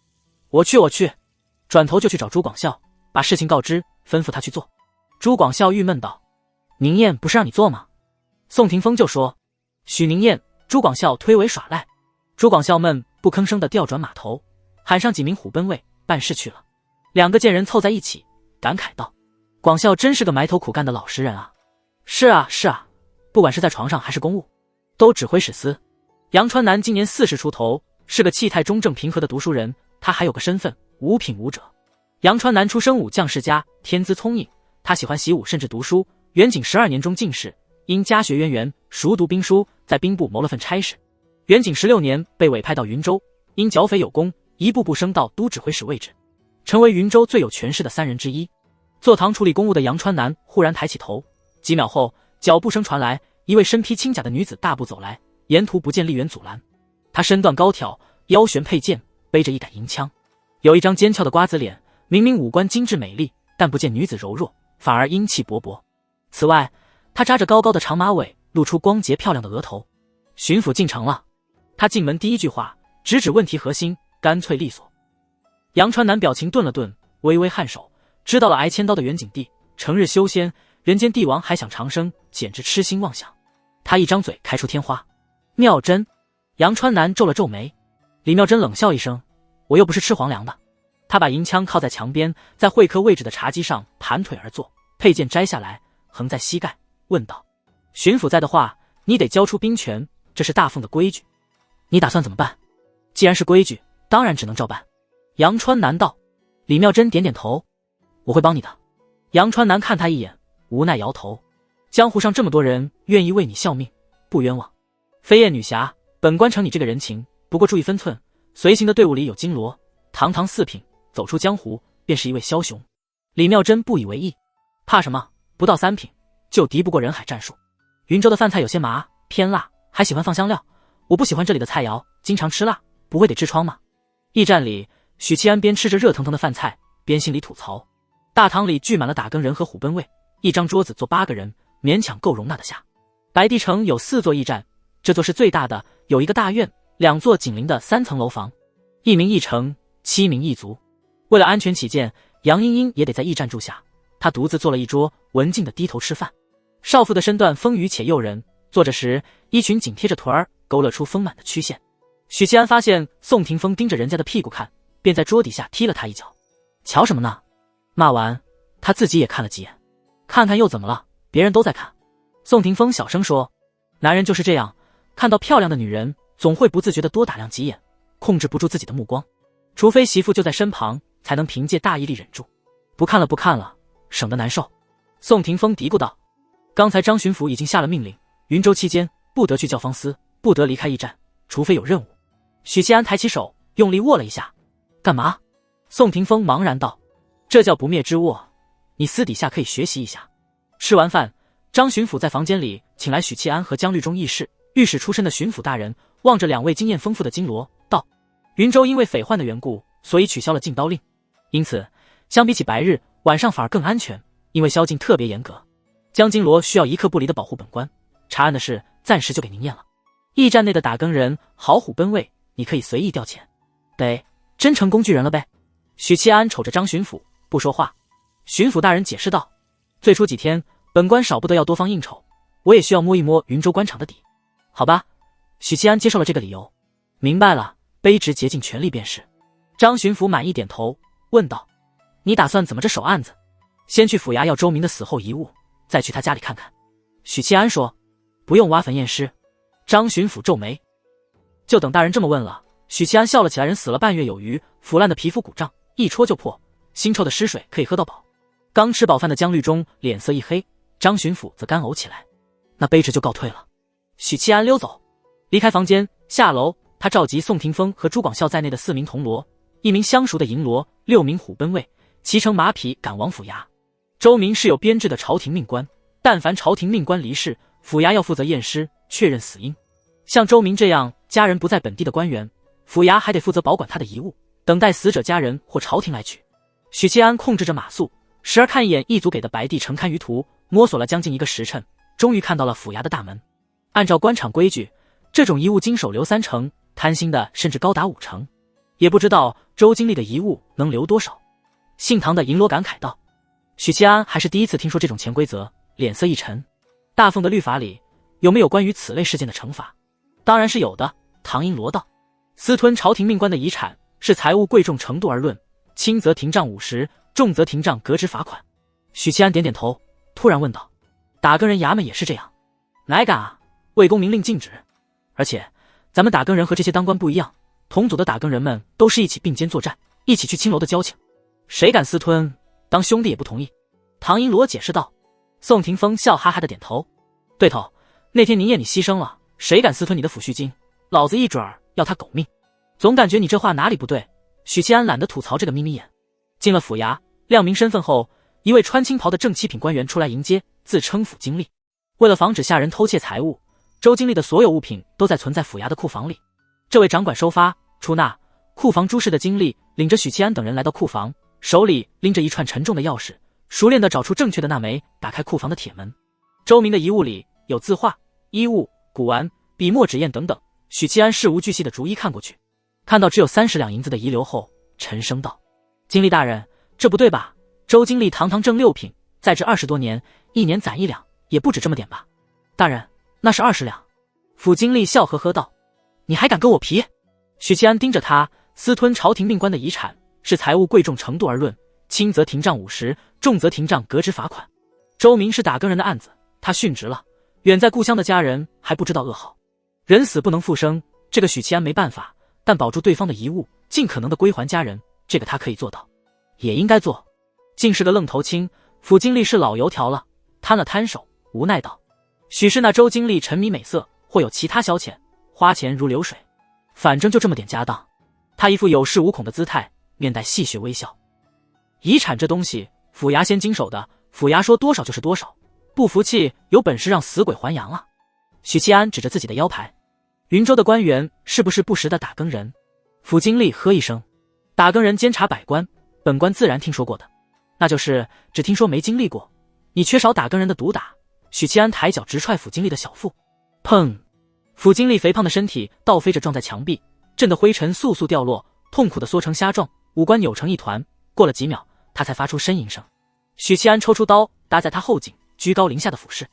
我去。”转头就去找朱广孝，把事情告知，吩咐他去做。朱广孝郁闷道：“宁燕不是让你做吗？”宋霆锋就说：“许宁燕。”朱广孝推诿耍赖。朱广孝闷不吭声地调转马头，喊上几名虎贲卫，办事去了。两个贱人凑在一起，感慨道：“广孝真是个埋头苦干的老实人啊！”“是啊，是啊，不管是在床上还是公务，都指挥使司。”杨川南今年40出头，是个气态中正平和的读书人，他还有个身份，五品武者。杨川南出生武将世家，天资聪颖，他喜欢习武，甚至读书。元景12年中进士，因家学渊源，熟读兵书，在兵部谋了份差事。元景16年被委派到云州，因剿匪有功，一步步升到都指挥使位置，成为云州最有权势的3人之一。坐堂处理公务的杨川南忽然抬起头，几秒后，脚步声传来，一位身披轻甲的女子大步走来，沿途不见吏员阻拦。她身段高挑，腰悬佩剑，背着一杆银枪，有一张尖翘的瓜子脸，明明五官精致美丽，但不见女子柔弱，反而英气勃勃。此外，她扎着高高的长马尾，露出光洁漂亮的额头。巡抚进城了。他进门第一句话直指问题核心，干脆利索。杨川南表情顿了顿，微微颔首，知道了挨千刀的元景帝成日修仙，人间帝王还想长生，简直痴心妄想。他一张嘴开出天花。妙真。杨川南皱了皱眉。李妙真冷笑一声：“我又不是吃皇粮的。”他把银枪靠在墙边，在会客位置的茶几上盘腿而坐，佩剑摘下来横在膝盖，问道：“巡抚在的话，你得交出兵权，这是大奉的规矩。你打算怎么办？”“既然是规矩，当然只能照办。”杨川南道。李妙真点点头：“我会帮你的。”杨川南看他一眼，无奈摇头：“江湖上这么多人愿意为你效命，不冤枉。飞燕女侠，本官承你这个人情，不过注意分寸。随行的队伍里有金罗，堂堂4品，走出江湖便是一位枭雄。”李妙真不以为意：“怕什么？不到3品，就敌不过人海战术。云州的饭菜有些麻，偏辣，还喜欢放香料。我不喜欢这里的菜肴，经常吃辣，不会得痔疮吗？”驿站里，许七安边吃着热腾腾的饭菜，边心里吐槽。大堂里聚满了打更人和虎贲卫，一张桌子坐8个人，勉强够容纳得下。白帝城有4座驿站，这座是最大的，有一个大院，2座紧邻的3层楼房，一民一城，7民1族。为了安全起见，杨英英也得在驿站住下。她独自做了一桌，文静地低头吃饭。少妇的身段丰腴且诱人，坐着时衣裙紧贴着臀儿，勾勒出丰满的曲线。许七安发现宋霆锋盯着人家的屁股看，便在桌底下踢了他一脚。瞧什么呢？骂完，他自己也看了几眼。看看又怎么了？别人都在看。宋霆锋小声说：“男人就是这样，看到漂亮的女人，总会不自觉地多打量几眼，控制不住自己的目光。除非媳妇就在身旁，才能凭借大毅力忍住。不看了，不看了，省得难受。”宋霆锋嘀咕道：“刚才张巡抚已经下了命令，云州期间不得去教坊司，不得离开驿站，除非有任务。”许七安抬起手，用力握了一下。“干嘛？”宋霆锋茫然道：“这叫不灭之握，你私底下可以学习一下。”吃完饭，张巡抚在房间里请来许七安和江律中议事。御史出身的巡抚大人望着2位经验丰富的金罗道：“云州因为匪患的缘故，所以取消了禁刀令，因此相比起白日，晚上反而更安全，因为宵禁特别严格。江金罗需要一刻不离地保护本官，查案的事暂时就给您验了。驿站内的打更人好虎贲卫，你可以随意调遣。得真成工具人了呗。”许七安瞅着张巡抚，不说话。巡抚大人解释道：“最初几天，本官少不得要多方应酬，我也需要摸一摸云州官场的底。”“好吧。”许七安接受了这个理由。“明白了，卑职竭尽全力便是。”张巡抚满意点头，问道：“你打算怎么着守案子？”“先去府衙要周明的死后遗物，再去他家里看看。”许七安说。“不用挖坟验尸。”张巡抚皱眉。“就等大人这么问了。”许七安笑了起来。“人死了半月有余，腐烂的皮肤骨胀，一戳就破，腥臭的尸水可以喝到饱。”刚吃饱饭的江律中脸色一黑，张巡抚则干呕起来。“那卑职就告退了。”许七安溜走，离开房间，下楼，他召集宋霆锋和朱广孝在内的4名铜锣，1名相熟的银罗，6名虎贲卫，骑乘马匹赶往府衙。周明是有编制的朝廷命官，但凡朝廷命官离世，府衙要负责验尸，确认死因。像周明这样家人不在本地的官员，府衙还得负责保管他的遗物，等待死者家人或朝廷来取。许七安控制着马速，时而看一眼一族给的白帝城勘舆图，摸索了将近1个时辰，终于看到了府衙的大门。按照官场规矩，这种遗物经手留3成，贪心的甚至高达5成。也不知道周经历的遗物能留多少。姓唐的银罗感慨道。许七安还是第一次听说这种潜规则，脸色一沉。大奉的律法里有没有关于此类事件的惩罚？当然是有的。唐银罗道。私吞朝廷命官的遗产，视财物贵重程度而论，轻则停杖50，重则停杖革职罚款。许七安点点头，突然问道：打更人衙门也是这样？哪敢啊，魏公明令禁止。而且咱们打更人和这些当官不一样，同组的打更人们都是一起并肩作战，一起去青楼的交情，谁敢私吞，当兄弟也不同意。唐银罗解释道。宋霆锋笑哈哈的点头，对头，那天宁夜你牺牲了，谁敢私吞你的抚恤金，老子一准儿要他狗命。总感觉你这话哪里不对。许七安懒得吐槽这个眯眯眼。进了府衙，亮明身份后，一位穿青袍的正七品官员出来迎接，自称府经历。为了防止下人偷窃财物，周经历的所有物品都在存在府衙的库房里。这位掌管收发、出纳、库房诸事的经历领着许七安等人来到库房，手里拎着一串沉重的钥匙，熟练地找出正确的那枚，打开库房的铁门。周明的遗物里有字画、衣物、古玩、笔墨纸砚等等，许七安事无巨细地逐一看过去，看到只有30两银子的遗留后，沉声道：经历大人，这不对吧？周经历堂堂正6品，在职20多年，一年攒1两，也不止这么点吧？大人，那是20两。府经历笑呵呵道：你还敢跟我皮？许七安盯着他，私吞朝廷命官的遗产，视财物贵重程度而论，轻则停杖50，重则停杖革职罚款。周明是打更人的案子，他殉职了，远在故乡的家人还不知道噩耗。人死不能复生，这个许七安没办法，但保住对方的遗物，尽可能的归还家人，这个他可以做到，也应该做。竟是个愣头青，府经历是老油条了，摊了摊手，无奈道：许是那周经历沉迷美色，或有其他消遣，花钱如流水，反正就这么点家当。他一副有恃无恐的姿态，面带戏谑微笑。遗产这东西，府衙先经手的，府衙说多少就是多少，不服气有本事让死鬼还阳啊！许七安指着自己的腰牌，云州的官员是不是不时的打更人？府经历呵一声，打更人监察百官，本官自然听说过的，那就是只听说没经历过。你缺少打更人的毒打。许七安抬脚直踹府经历的小腹，砰！府经历肥胖的身体倒飞着撞在墙壁，震得灰尘簌簌掉落，痛苦的缩成虾状，五官扭成一团。过了几秒，他才发出呻吟声。许七安抽出刀搭在他后颈，居高临下的俯视：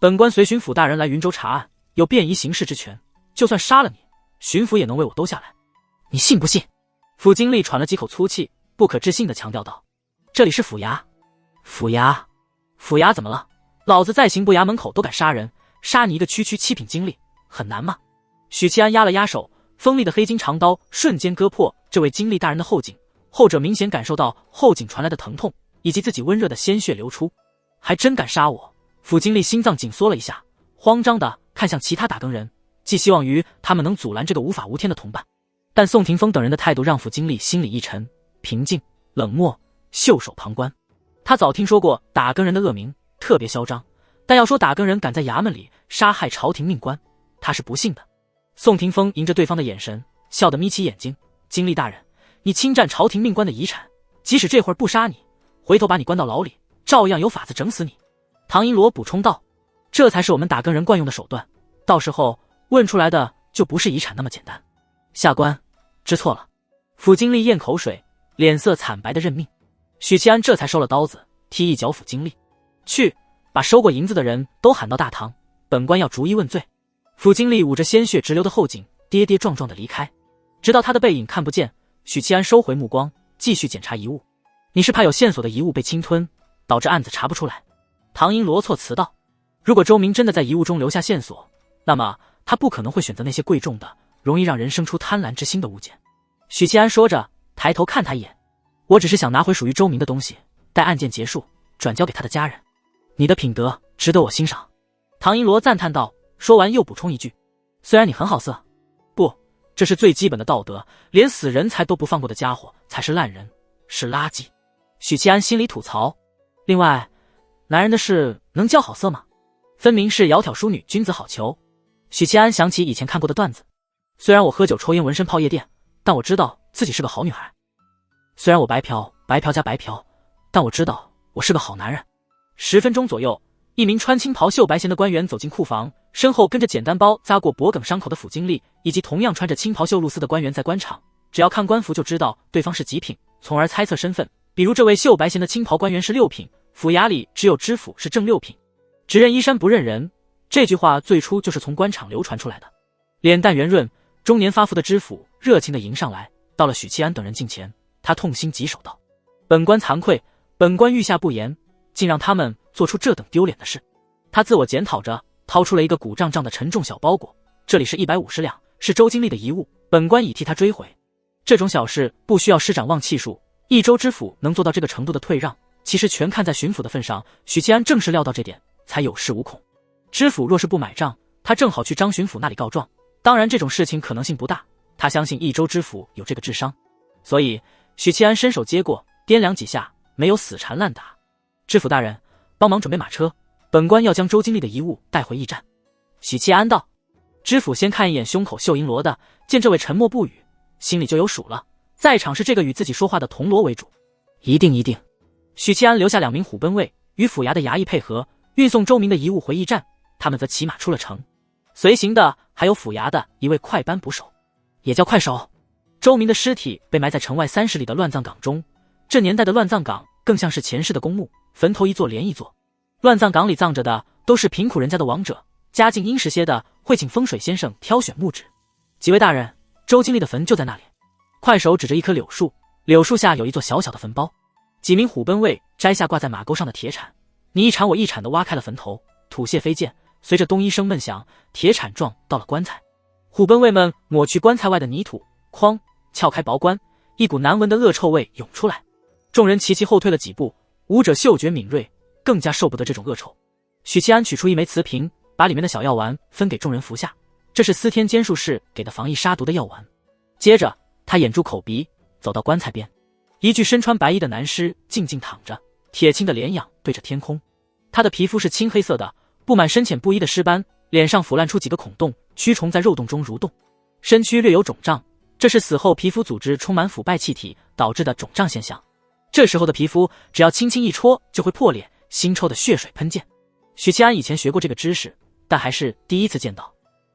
本官随巡抚大人来云州查案，有便宜行事之权，就算杀了你，巡抚也能为我兜下来。你信不信？府经历喘了几口粗气，不可置信地强调道：这里是府衙。府衙？府衙怎么了？老子在刑部衙门口都敢杀人，杀你一个区7品经历，很难吗？许七安压了压手，锋利的黑金长刀瞬间割破这位经历大人的后颈，后者明显感受到后颈传来的疼痛，以及自己温热的鲜血流出。还真敢杀我！府经历心脏紧缩了一下，慌张地看向其他打更人，寄希望于他们能阻拦这个无法无天的同伴。但宋霆锋等人的态度让府经历心里一沉，平静、冷漠、袖手旁观。他早听说过打更人的恶名，特别嚣张，但要说打更人敢在衙门里杀害朝廷命官，他是不信的。宋霆锋迎着对方的眼神，笑得眯起眼睛：经历大人，你侵占朝廷命官的遗产，即使这会儿不杀你，回头把你关到牢里，照样有法子整死你。唐银罗补充道：这才是我们打更人惯用的手段，到时候问出来的就不是遗产那么简单。下官知错了。府经历咽口水，脸色惨白的认命。许七安这才收了刀子，踢一脚府经历：去，把收过银子的人都喊到大堂，本官要逐一问罪。府经历捂着鲜血直流的后颈，跌跌撞撞地离开，直到他的背影看不见。许七安收回目光，继续检查遗物。你是怕有线索的遗物被侵吞，导致案子查不出来？唐银罗措辞道。如果周明真的在遗物中留下线索，那么他不可能会选择那些贵重的、容易让人生出贪婪之心的物件。许七安说着，抬头看他一眼：我只是想拿回属于周明的东西，待案件结束，转交给他的家人。你的品德值得我欣赏。唐银罗赞叹道，说完又补充一句：虽然你很好色，不，这是最基本的道德，连死人才都不放过的家伙才是烂人，是垃圾。许七安心里吐槽。另外，男人的事能叫好色吗？分明是窈窕淑女，君子好逑。许七安想起以前看过的段子：虽然我喝酒抽烟纹身泡夜店，但我知道自己是个好女孩。虽然我白嫖加白嫖，但我知道我是个好男人。10分钟左右，一名穿青袍绣白鞋的官员走进库房，身后跟着简单包扎过脖梗伤口的府经历，以及同样穿着青袍绣露丝的官员在官场。只要看官服就知道对方是几品，从而猜测身份。比如这位绣白鞋的青袍官员是6品，府衙里只有知府是正6品。只认衣衫不认人，这句话最初就是从官场流传出来的。脸蛋圆润、中年发福的知府热情地迎上来，到了许七安等人近前，他痛心疾首道：“本官惭愧，本官御下不严，竟让他们做出这等丢脸的事。”他自我检讨着，掏出了一个鼓胀胀的沉重小包裹，这里是150两，是周经理的遗物，本官已替他追回。这种小事不需要施展望气术，益州知府能做到这个程度的退让，其实全看在巡抚的份上。许七安正是料到这点，才有恃无恐。知府若是不买账，他正好去张巡抚那里告状。当然这种事情可能性不大，他相信益州知府有这个智商，所以许七安伸手接过，掂量几下，没有死缠烂打。知府大人，帮忙准备马车，本官要将周经理的遗物带回驿站。许七安道。知府先看一眼胸口绣银罗的，见这位沉默不语，心里就有数了，在场是这个与自己说话的铜锣为主，一定。许七安留下2名虎贲卫与府衙的衙役配合，运送周明的遗物回驿站，他们则骑马出了城。随行的还有府衙的一位快班捕手，也叫快手。周明的尸体被埋在城外30里的乱葬岗中，这年代的乱葬岗更像是前世的公墓，坟头一座连一座。乱葬岗里葬着的都是贫苦人家的亡者，家境殷实些的会请风水先生挑选木质。几位大人，周经理的坟就在那里。快手指着一棵柳树，柳树下有一座小小的坟包。几名虎贲卫摘下挂在马钩上的铁铲，你一铲我一铲地挖开了坟头，土屑飞溅，随着咚一声闷响，铁铲撞到了棺材。虎贲卫们抹去棺材外的泥土，哐撬开薄棺，一股难闻的恶臭味涌出来。众人齐齐后退了几步，武者嗅觉敏锐，更加受不得这种恶臭。许七安取出一枚瓷瓶，把里面的小药丸分给众人服下，这是司天监术士给的防疫杀毒的药丸。接着他掩住口鼻，走到棺材边，一具身穿白衣的男尸静静躺着，铁青的脸仰对着天空。他的皮肤是青黑色的，布满深浅不一的尸斑，脸上腐烂出几个孔洞，蛆虫在肉洞中蠕动，身躯略有肿胀，这是死后皮肤组织充满腐败气体导致的肿胀现象。这时候的皮肤只要轻轻一戳就会破裂，腥臭的血水喷溅。许七安以前学过这个知识，但还是第一次见到。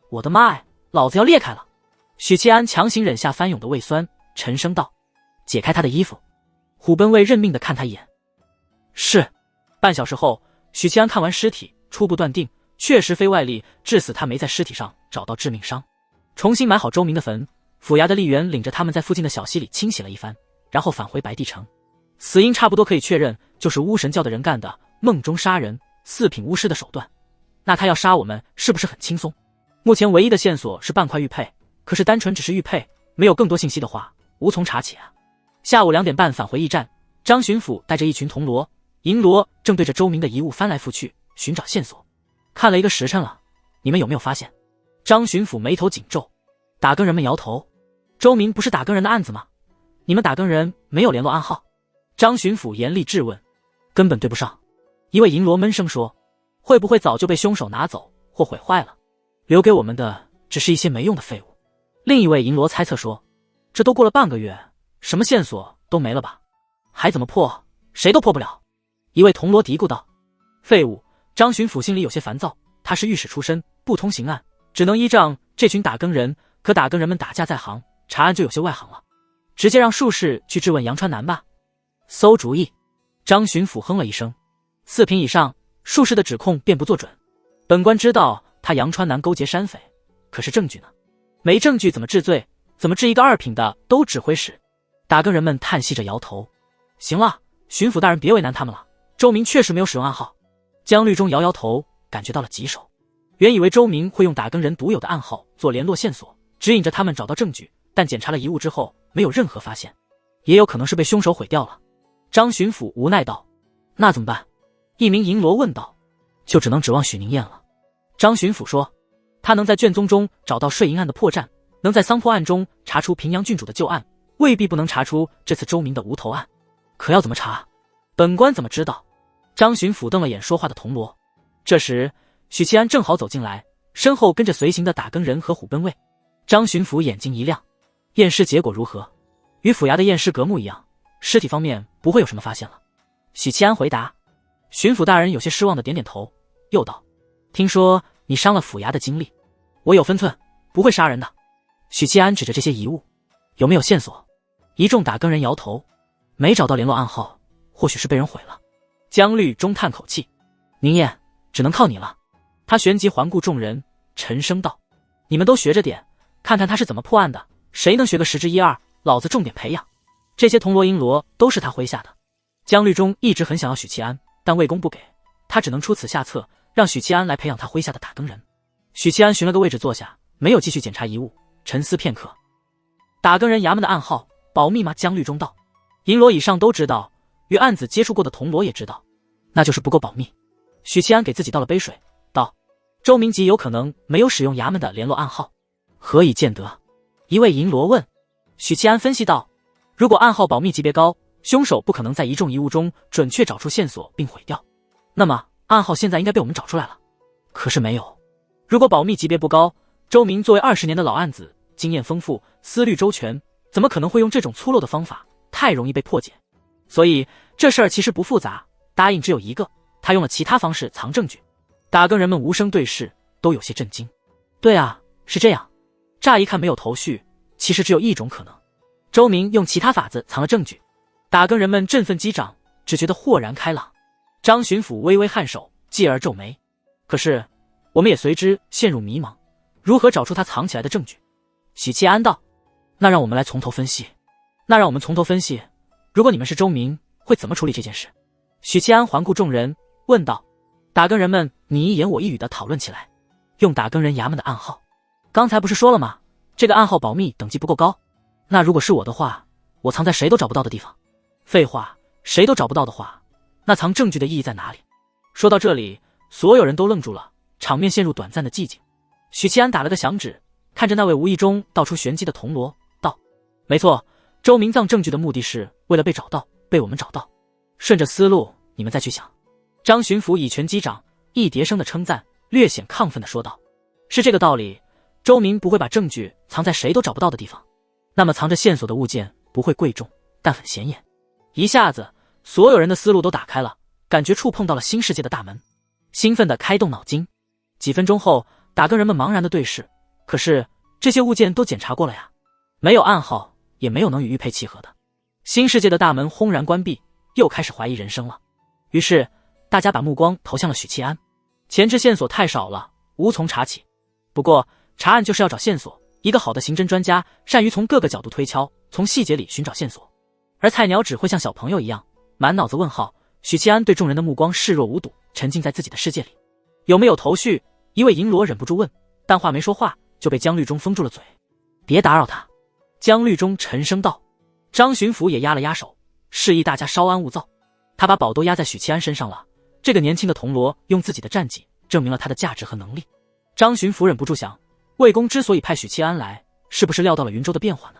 我的妈呀，老子要裂开了！许七安强行忍下翻涌的胃酸，沉声道：“解开他的衣服。”虎贲卫认命地看他一眼。是。半小时后，许七安看完尸体，初步断定确实非外力致死，他没在尸体上找到致命伤。重新埋好周明的坟，府衙的吏员领着他们在附近的小溪里清洗了一番，然后返回白帝城。死因差不多可以确认，就是巫神教的人干的，梦中杀人，4品巫师的手段。那他要杀我们是不是很轻松？目前唯一的线索是半块玉佩，可是单纯只是玉佩，没有更多信息的话，无从查起啊。下午2点半返回驿站，张巡抚带着一群铜锣、银锣正对着周明的遗物翻来覆去，寻找线索。看了1个时辰了，你们有没有发现？张巡抚眉头紧皱。打更人们摇头。周明不是打更人的案子吗？你们打更人没有联络暗号？张巡抚严厉质问。根本对不上。一位银锣闷声说。会不会早就被凶手拿走或毁坏了？留给我们的只是一些没用的废物。另一位银锣猜测说。这都过了半个月，什么线索都没了吧？还怎么破？谁都破不了。一位铜锣嘀咕道。废物。张巡抚心里有些烦躁，他是御史出身，不通刑案，只能依仗这群打更人，可打更人们打架在行，查案就有些外行了。直接让术士去质问杨川南吧。馊主意。张巡抚哼了一声。4品以上，术士的指控便不做准。本官知道他杨川南勾结山匪，可是证据呢？没证据怎么治罪？怎么治一个2品的都指挥使？打更人们叹息着摇头。行了，巡抚大人别为难他们了。周明确实没有使用暗号。江律中摇摇头，感觉到了棘手。原以为周明会用打更人独有的暗号做联络线索，指引着他们找到证据，但检查了遗物之后没有任何发现，也有可能是被凶手毁掉了。张巡抚无奈道。那怎么办？一名银锣问道。就只能指望许宁燕了。张巡抚说。他能在卷宗中找到税银案的破绽，能在桑坡案中查出平阳郡主的旧案，未必不能查出这次周明的无头案。可要怎么查？本官怎么知道？张巡抚瞪了眼说话的铜锣。这时许七安正好走进来，身后跟着随行的打更人和虎贲卫。张巡抚眼睛一亮。验尸结果如何？与府衙的验尸隔幕一样，尸体方面不会有什么发现了。许七安回答。巡抚大人有些失望的点点头，又道。听说你伤了府衙的精力。我有分寸，不会杀人的。许七安指着这些遗物。有没有线索？一众打更人摇头。没找到联络暗号，或许是被人毁了。江律中叹口气。宁燕，只能靠你了。他旋即环顾众人，沉声道。你们都学着点，看看他是怎么破案的，谁能学个10之1二，老子重点培养。这些铜锣银锣都是他麾下的。江律中一直很想要许七安，但魏公不给，他只能出此下策，让许七安来培养他麾下的打更人。许七安寻了个位置坐下，没有继续检查遗物，沉思片刻。打更人衙门的暗号保密吗？江律中道。银锣以上都知道，与案子接触过的铜锣也知道，那就是不够保密。许七安给自己倒了杯水，道：周明吉有可能没有使用衙门的联络暗号，何以见得？一位银锣问。许七安分析道：如果暗号保密级别高，凶手不可能在一众遗物中准确找出线索并毁掉，那么暗号现在应该被我们找出来了。可是没有。如果保密级别不高，周明作为20年的老案子，经验丰富，思虑周全，怎么可能会用这种粗陋的方法？太容易被破解。所以这事儿其实不复杂，答应只有一个，他用了其他方式藏证据。打更人们无声对视，都有些震惊。对啊，是这样。乍一看没有头绪，其实只有一种可能，周明用其他法子藏了证据。打更人们振奋击掌，只觉得豁然开朗。张巡抚微微颔首，继而皱眉。可是我们也随之陷入迷茫，如何找出他藏起来的证据？许七安道：那让我们来从头分析。如果你们是周明，会怎么处理这件事？许七安环顾众人，问道。打更人们你一言我一语地讨论起来。用打更人衙门的暗号。刚才不是说了吗？这个暗号保密等级不够高。那如果是我的话，我藏在谁都找不到的地方。废话，谁都找不到的话，那藏证据的意义在哪里？说到这里，所有人都愣住了，场面陷入短暂的寂静。许七安打了个响指，看着那位无意中道出玄机的铜锣，道：没错，周明藏证据的目的是为了被找到，被我们找到。顺着思路，你们再去想。张巡抚以拳击掌，一叠声的称赞，略显亢奋地说道：是这个道理，周明不会把证据藏在谁都找不到的地方，那么藏着线索的物件不会贵重，但很显眼。一下子所有人的思路都打开了，感觉触碰到了新世界的大门，兴奋地开动脑筋。几分钟后，打更人们茫然地对视，可是这些物件都检查过了呀，没有暗号，也没有能与玉佩契合的。新世界的大门轰然关闭，又开始怀疑人生了。于是大家把目光投向了许七安。前置线索太少了，无从查起。不过查案就是要找线索，一个好的刑侦专家善于从各个角度推敲，从细节里寻找线索，而菜鸟只会像小朋友一样满脑子问号。许七安对众人的目光视若无睹，沉浸在自己的世界里。有没有头绪？一位银锣忍不住问，但话没说话就被江律中封住了嘴。别打扰他。江律中沉声道。张巡抚也压了压手，示意大家稍安勿躁。他把宝都压在许七安身上了，这个年轻的铜锣用自己的战绩证明了他的价值和能力。张巡抚忍不住想，魏公之所以派许七安来，是不是料到了云州的变化呢？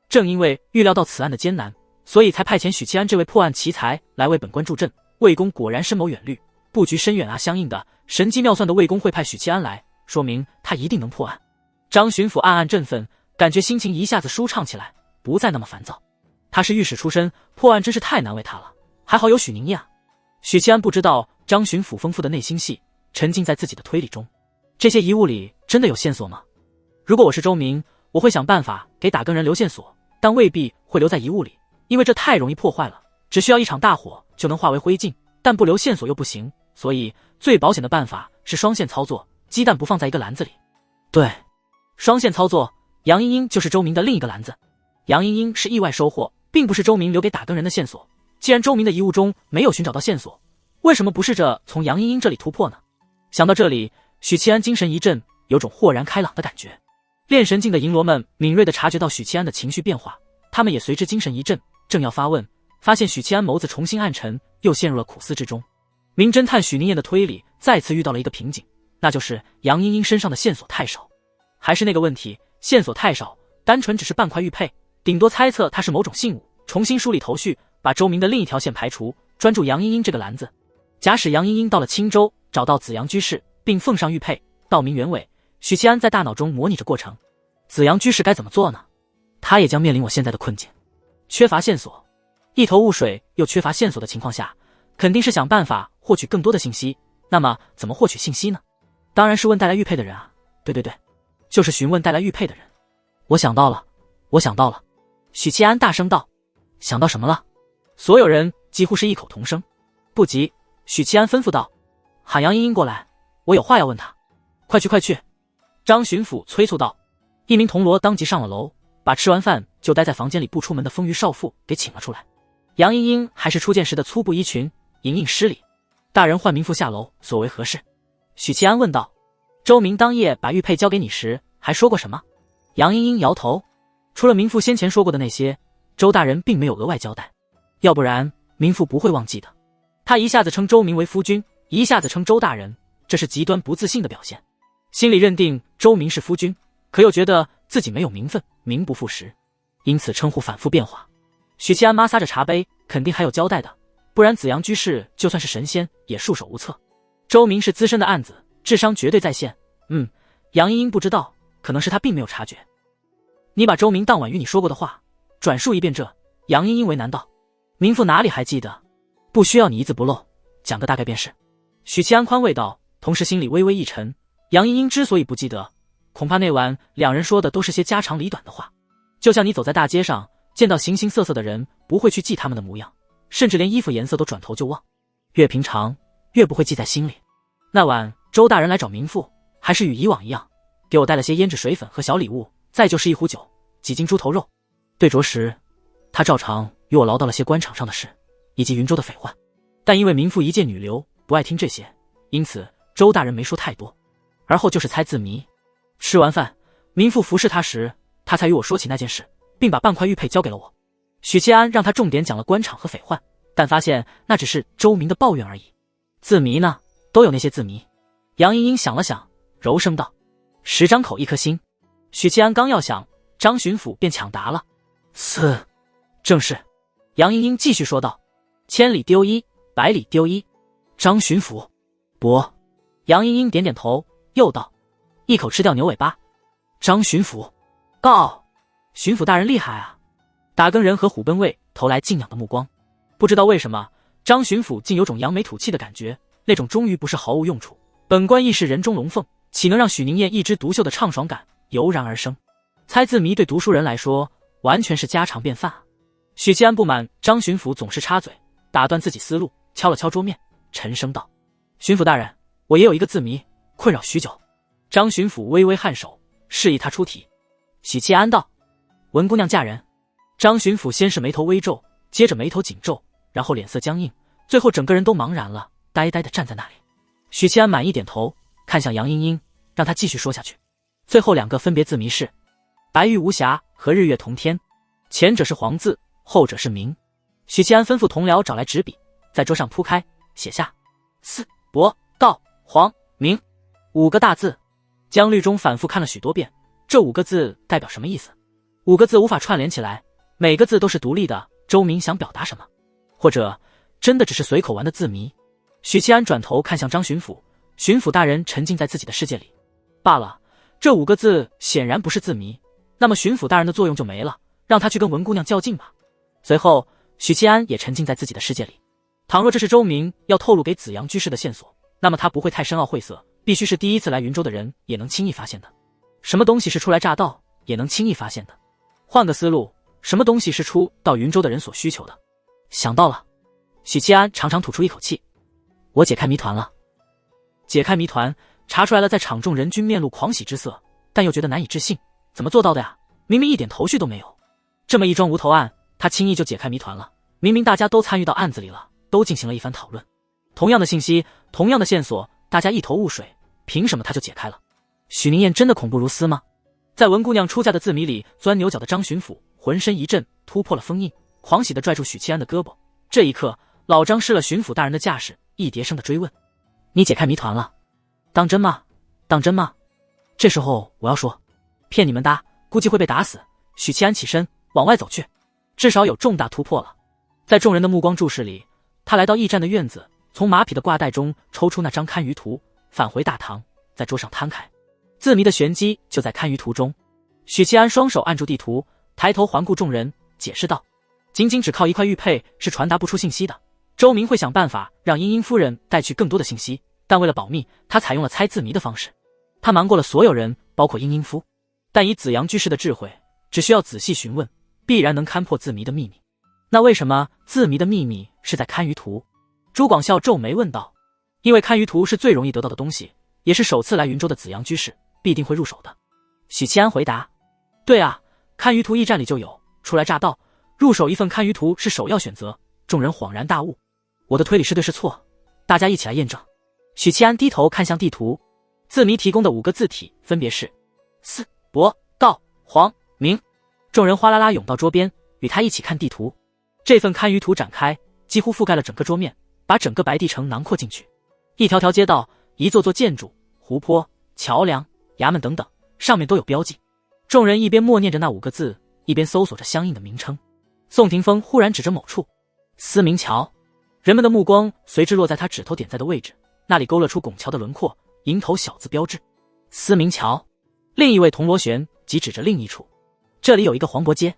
正因为预料到此案的艰难，所以才派遣许七安这位破案奇才来为本官助阵。魏公果然深谋远虑，布局深远啊！相应的，神机妙算的魏公会派许七安来，说明他一定能破案。张巡抚暗暗振奋，感觉心情一下子舒畅起来，不再那么烦躁。他是御史出身，破案真是太难为他了，还好有许宁呀。许七安不知道张巡抚丰富的内心戏，沉浸在自己的推理中。这些遗物里真的有线索吗？如果我是周明，我会想办法给打更人留线索，但未必会留在遗物里，因为这太容易破坏了，只需要一场大火就能化为灰烬，但不留线索又不行，所以最保险的办法是双线操作，鸡蛋不放在一个篮子里。对，双线操作，杨英英就是周明的另一个篮子。杨英英是意外收获，并不是周明留给打更人的线索。既然周明的遗物中没有寻找到线索，为什么不试着从杨英英这里突破呢？想到这里，许七安精神一振，有种豁然开朗的感觉。练神境的银锣们敏锐地察觉到许七安的情绪变化，他们也随之精神一振，正要发问，发现许七安眸子重新暗沉，又陷入了苦思之中。名侦探许宁彦的推理再次遇到了一个瓶颈，那就是杨英英身上的线索太少。还是那个问题，线索太少，单纯只是半块玉佩，顶多猜测它是某种信物。重新梳理头绪，把周明的另一条线排除，专注杨英英这个篮子。假使杨英英到了青州，找到紫阳居士，并奉上玉佩，道明原委。许七安在大脑中模拟着过程。紫阳居士该怎么做呢？他也将面临我现在的困境，缺乏线索，一头雾水又缺乏线索的情况下，肯定是想办法获取更多的信息。那么怎么获取信息呢？当然是问带来玉佩的人啊。对，就是询问带来玉佩的人。我想到了。许七安大声道。想到什么了？所有人几乎是异口同声。不急，许七安吩咐道，喊杨英英过来，我有话要问他。快去。张巡抚催促道。一名铜锣当即上了楼，把把吃完饭就待在房间里不出门的丰腴少妇给请了出来。杨英英还是初见时的粗布衣裙，隐隐失礼。大人唤民妇下楼，所为何事？许七安问道。周明当夜把玉佩交给你时还说过什么？杨英英摇头，除了民妇先前说过的那些，周大人并没有额外交代，要不然民妇不会忘记的。他一下子称周明为夫君，一下子称周大人，这是极端不自信的表现。心里认定周明是夫君，可又觉得自己没有名分，名不副实，因此称呼反复变化。许七安抹撒着茶杯，肯定还有交代的，不然子阳居士就算是神仙也束手无策。周明是资深的案子，智商绝对在线。杨英英不知道，可能是他并没有察觉。你把周明当晚与你说过的话转述一遍。这杨英英为难道？民妇哪里还记得？不需要你一字不漏，讲个大概便是。许七安宽慰道，同时心里微微一沉。杨英英之所以不记得，恐怕那晚两人说的都是些家长里短的话。就像你走在大街上，见到形形色色的人，不会去记他们的模样，甚至连衣服颜色都转头就忘，越平常越不会记在心里。那晚周大人来找民妇，还是与以往一样，给我带了些胭脂水粉和小礼物，再就是一壶酒，几斤猪头肉。对酌时，他照常与我唠叨了些官场上的事，以及云州的匪患。但因为民妇一介女流，不爱听这些，因此周大人没说太多。而后就是猜字谜。吃完饭，民妇服侍他时，他才与我说起那件事，并把半块玉佩交给了我。许七安让他重点讲了官场和匪患，但发现那只是周明的抱怨而已。字谜呢，都有那些字谜。杨英英想了想，柔声道：“10张口1颗心。”许七安刚要想，张巡抚便抢答了：“正是。”杨英英继续说道：“千里丢一，百里丢一。”张巡抚，伯。杨英英点点头，又道：“一口吃掉牛尾巴。”张巡抚，告巡抚大人厉害啊！打更人和虎贲卫投来敬仰的目光。不知道为什么，张巡抚竟有种扬眉吐气的感觉，那种终于不是毫无用处，本官亦是人中龙凤，岂能让许宁燕一枝独秀的畅爽感油然而生？猜字谜对读书人来说，完全是家常便饭。许七安不满张巡抚总是插嘴，打断自己思路，敲了敲桌面，沉声道：“巡抚大人，我也有一个字谜，困扰许久。”张巡抚微微颔首，示意他出题。许七安道：“文姑娘嫁人。”张巡抚先是眉头微皱，接着眉头紧皱，然后脸色僵硬，最后整个人都茫然了，呆呆地站在那里。许七安满意点头，看向杨英英，让她继续说下去。最后2个分别字谜是：白玉无瑕和日月同天，前者是黄字，后者是明。许七安吩咐同僚找来纸笔，在桌上铺开，写下四伯道黄明5个大字。江律中反复看了许多遍，这5个字代表什么意思？5个字无法串联起来，每个字都是独立的。周明想表达什么？或者真的只是随口玩的字谜？许七安转头看向张巡抚，巡抚大人沉浸在自己的世界里。罢了，这5个字显然不是字谜，那么巡抚大人的作用就没了，让他去跟文姑娘较劲吧。随后，许七安也沉浸在自己的世界里。倘若这是周明要透露给子阳居士的线索，那么他不会太深奥晦涩，必须是第一次来云州的人也能轻易发现的。什么东西是初来乍到也能轻易发现的？换个思路，什么东西是初到云州的人所需求的？想到了。许七安长长吐出一口气，我解开谜团了。解开谜团，查出来了，在场众人均面露狂喜之色，但又觉得难以置信，怎么做到的呀？明明一点头绪都没有。这么一桩无头案，他轻易就解开谜团了。明明大家都参与到案子里了，都进行了一番讨论，同样的信息，同样的线索，大家一头雾水，凭什么他就解开了？许宁燕真的恐怖如斯吗？在文姑娘出嫁的字谜里钻牛角的张巡抚浑身一震，突破了封印，狂喜地拽住许七安的胳膊。这一刻，老张失了巡抚大人的架势，一叠声地追问：“你解开谜团了？当真吗？当真吗？”这时候我要说，骗你们的，估计会被打死。许七安起身往外走去，至少有重大突破了。在众人的目光注视里，他来到驿站的院子，从马匹的挂带中抽出那张堪舆图，返回大堂，在桌上摊开。字谜的玄机就在堪舆图中。许七安双手按住地图，抬头环顾众人，解释道：“仅仅只靠1块玉佩是传达不出信息的。周明会想办法让英英夫人带去更多的信息，但为了保密，他采用了猜字谜的方式。他瞒过了所有人，包括英英夫。但以子阳居士的智慧，只需要仔细询问，必然能勘破字谜的秘密。那为什么字谜的秘密是在堪舆图？”朱广孝皱眉问道：“因为堪舆图是最容易得到的东西，也是首次来云州的子阳居士必定会入手的。”许七安回答：“对啊，堪舆图驿站里就有，初来乍到，入手一份堪舆图是首要选择。众人恍然大悟，我的推理是对是错？大家一起来验证。许七安低头看向地图，字谜提供的5个字体分别是四、博、道、黄、明。众人哗啦啦涌到桌边，与他一起看地图。这份堪舆图展开，几乎覆盖了整个桌面，把整个白帝城囊括进去。一条条街道，一座座建筑、湖泊、桥梁、衙门等等，上面都有标记。众人一边默念着那5个字，一边搜索着相应的名称。宋霆锋忽然指着某处，思明桥。人们的目光随之落在他指头点在的位置，那里勾勒出拱桥的轮廓，迎头小字标志思明桥。另一位铜锣旋即指着另一处，这里有一个黄伯街。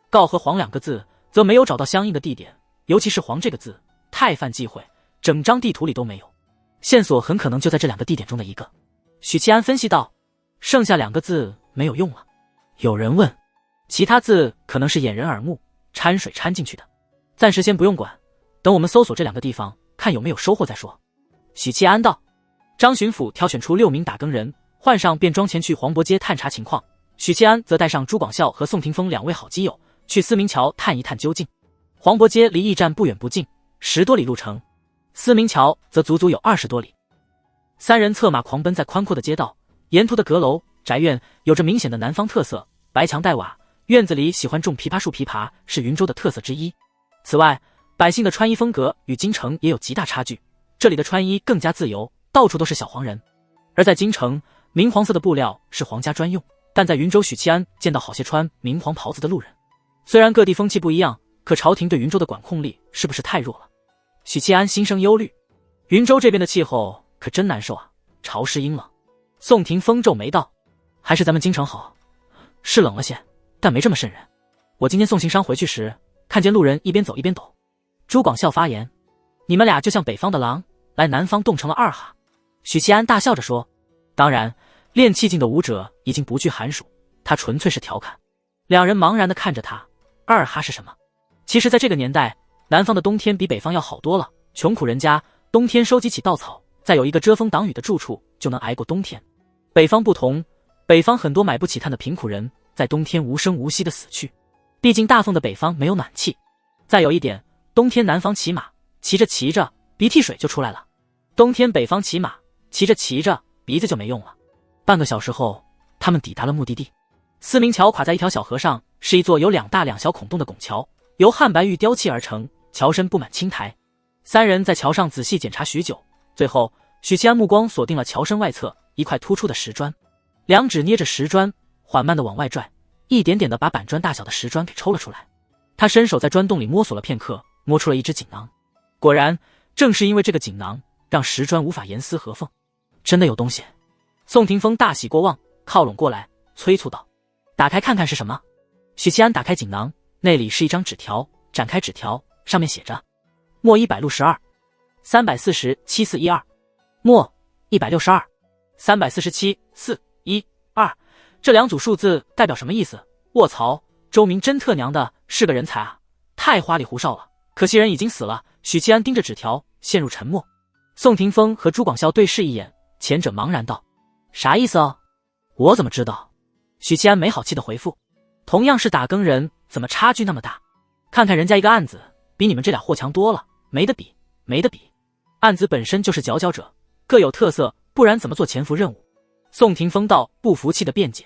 告和黄2个字则没有找到相应的地点，尤其是黄这个字太犯忌讳，整张地图里都没有。线索很可能就在这2个地点中的一个。许七安分析道，剩下2个字没有用了。有人问，其他字可能是掩人耳目，掺水掺进去的，暂时先不用管，等我们搜索这2个地方，看有没有收获再说。许七安道。张巡抚挑选出6名打更人，换上便装前去黄伯街探查情况。许七安则带上朱广孝和宋霆锋2位好基友，去思明桥探一探究竟。黄伯街离驿站不远不近，10多里路程，思明桥则足足有20多里。3人策马狂奔在宽阔的街道，沿途的阁楼、宅院有着明显的南方特色，白墙带瓦，院子里喜欢种枇杷树，枇杷是云州的特色之一。此外，百姓的穿衣风格与京城也有极大差距，这里的穿衣更加自由，到处都是小黄人。而在京城，明黄色的布料是皇家专用，但在云州许七安见到好些穿明黄袍子的路人。虽然各地风气不一样，可朝廷对云州的管控力是不是太弱了？许七安心生忧虑。云州这边的气候可真难受啊，潮湿阴冷。宋霆锋皱眉道，还是咱们京城好，是冷了些，但没这么瘆人。我今天送行商回去时，看见路人一边走一边抖。朱广孝发言，你们俩就像北方的狼，来南方冻成了2哈。许七安大笑着说，当然，练气劲的武者已经不惧寒暑，他纯粹是调侃。2人茫然地看着他，2哈是什么？其实在这个年代，南方的冬天比北方要好多了，穷苦人家冬天收集起稻草，再有一个遮风挡雨的住处，就能挨过冬天。北方不同，北方很多买不起炭的贫苦人在冬天无声无息地死去，毕竟大风的北方没有暖气。再有一点，冬天南方骑马，骑着骑着鼻涕水就出来了，冬天北方骑马，骑着骑着鼻子就没用了。半个小时后，他们抵达了目的地。思明桥垮在一条小河上，是一座有2大2小孔洞的拱桥，由汉白玉雕砌而成，桥身布满青苔。3人在桥上仔细检查许久，最后许七安目光锁定了桥身外侧一块突出的石砖，2指捏着石砖，缓慢地往外拽，一点点地把板砖大小的石砖给抽了出来。他伸手在砖洞里摸索了片刻，摸出了一只锦囊。果然，正是因为这个锦囊，让石砖无法严丝合缝。真的有东西。宋霆锋大喜过望，靠拢过来催促道，打开看看是什么。许七安打开锦囊，那里是一张纸条，展开纸条，上面写着墨100路12 340 7412，墨162 347 412，这2组数字代表什么意思？卧槽，周明真特娘的是个人才啊，太花里胡哨了，可惜人已经死了。许七安盯着纸条陷入沉默。宋霆锋和朱广孝对视一眼，前者茫然道，啥意思哦？我怎么知道？许七安没好气的回复，同样是打更人，怎么差距那么大？看看人家一个案子比你们这俩货强多了，没得比，没得比。案子本身就是佼佼者，各有特色，不然怎么做潜伏任务？宋霆锋道不服气的辩解，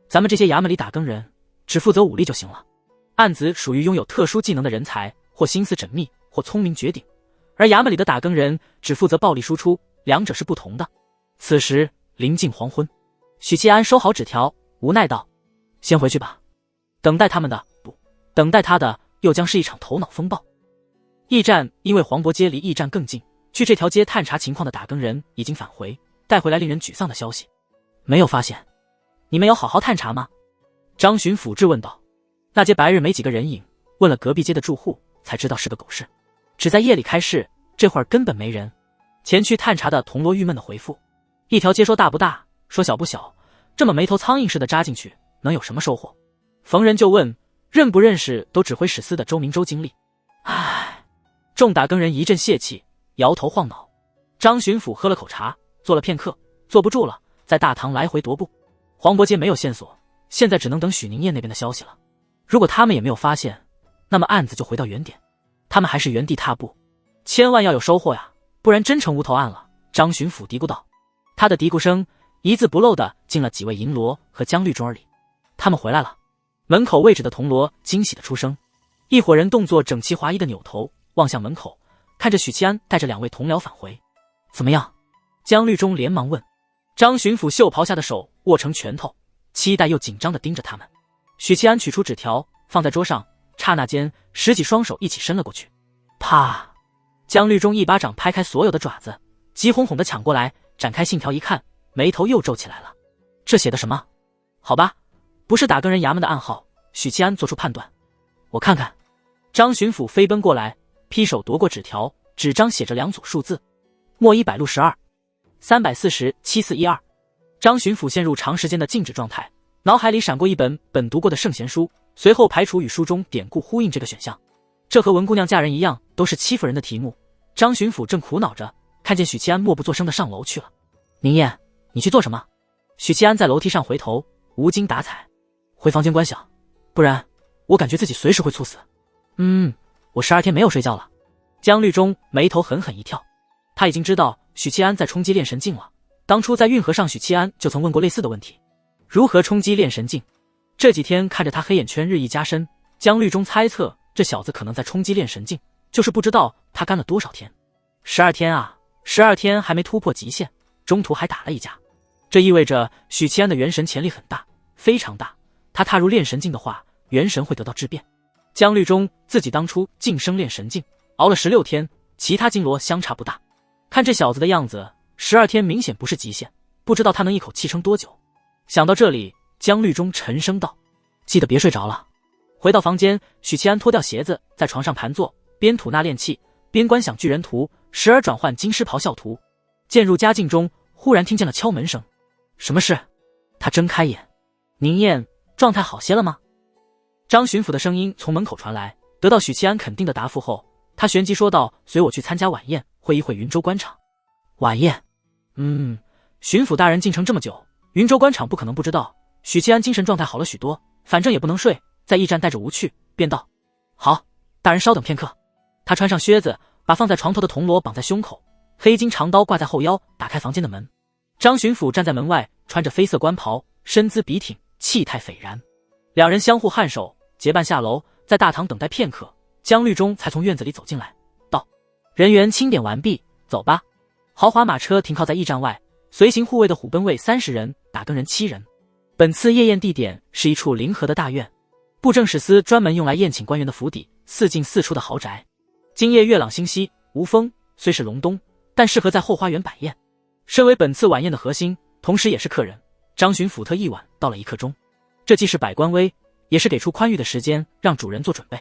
咱们这些衙门里打更人只负责武力就行了，案子属于拥有特殊技能的人才，或心思缜密，或聪明绝顶，而衙门里的打更人只负责暴力输出，两者是不同的。此时临近黄昏，许七安收好纸条，无奈道，先回去吧，等待他们的不，等待他的又将是一场头脑风暴。驿站因为黄伯街离驿站更近，去这条街探查情况的打更人已经返回，带回来令人沮丧的消息，没有发现。你们有好好探查吗？张巡抚质问道。那街白日没几个人影，问了隔壁街的住户才知道是个狗市，只在夜里开市，这会儿根本没人。前去探查的铜锣郁闷的回复，一条街说大不大，说小不小，这么没头苍蝇似的扎进去，能有什么收获？逢人就问，认不认识都指挥使司的周明周经理。唉，众打更人一阵泄气，摇头晃脑。张巡抚喝了口茶，坐了片刻，坐不住了，在大堂来回踱步。黄伯街没有线索，现在只能等许宁燕那边的消息了。如果他们也没有发现，那么案子就回到原点，他们还是原地踏步。千万要有收获呀，不然真成无头案了。张巡抚嘀咕道。他的嘀咕声一字不漏地进了几位银罗和江绿中耳里。他们回来了。门口位置的铜锣惊喜地出声，一伙人动作整齐划一地扭头望向门口，看着许七安带着2位同僚返回。怎么样？江绿中连忙问。张巡抚袖袍下的手握成拳头，期待又紧张地盯着他们。许七安取出纸条放在桌上，刹那间10几双手一起伸了过去。啪！江绿中一巴掌拍开所有的爪子，急哄哄地抢过来，展开信条一看，眉头又皱起来了。这写的什么？好吧，不是打更人衙门的暗号。许七安做出判断。我看看。张巡抚飞奔过来，劈手夺过纸条，纸张写着2组数字：末100路12 340 7412。张巡抚陷入长时间的静止状态，脑海里闪过一本读过的圣贤书，随后排除与书中典故呼应这个选项。这和文姑娘嫁人一样，都是欺负人的题目。张巡抚正苦恼着，看见许七安默不作声地上楼去了。宁燕，你去做什么？许七安在楼梯上回头，无精打采。回房间观想，不然我感觉自己随时会猝死。我12天没有睡觉了。江绿中眉头狠狠一跳，他已经知道许七安在冲击炼神境了。当初在运河上，许七安就曾问过类似的问题，如何冲击炼神境。这几天看着他黑眼圈日益加深，江绿中猜测这小子可能在冲击炼神境，就是不知道他干了多少天。12天啊，12天还没突破极限，中途还打了一架。这意味着许七安的元神潜力很大，非常大。他踏入炼神境的话，元神会得到质变。江绿中自己当初晋升炼神境，熬了16天，其他金罗相差不大。看这小子的样子，12天明显不是极限，不知道他能一口气撑多久。想到这里，江绿中沉声道：记得别睡着了。回到房间，许七安脱掉鞋子，在床上盘坐，边吐纳炼气，边观想巨人图，时而转换金狮咆哮图。渐入佳境中，忽然听见了敲门声。什么事？他睁开眼。宁燕，状态好些了吗？张巡抚的声音从门口传来。得到许七安肯定的答复后，他旋即说道：随我去参加晚宴，会一会云州官场。晚宴？巡抚大人进城这么久，云州官场不可能不知道。许七安精神状态好了许多，反正也不能睡，在驿站待着无趣，便道：好，大人稍等片刻。他穿上靴子，把放在床头的铜锣绑在胸口，黑金长刀挂在后腰，打开房间的门。张巡抚站在门外，穿着绯色官袍，身姿笔挺，气态斐然。两人相互颔首，结伴下楼，在大堂等待片刻。江绿中才从院子里走进来，道：人员清点完毕，走吧。豪华马车停靠在驿站外，随行护卫的虎贲卫30人，打更人7人。本次夜宴地点是一处临河的大院，布政使司专门用来宴请官员的府邸，4进4出的豪宅。今夜月朗星稀，无风，虽是隆冬，但适合在后花园摆宴。身为本次晚宴的核心，同时也是客人，张巡抚特意晚到了1刻钟。这既是摆官威，也是给出宽裕的时间让主人做准备。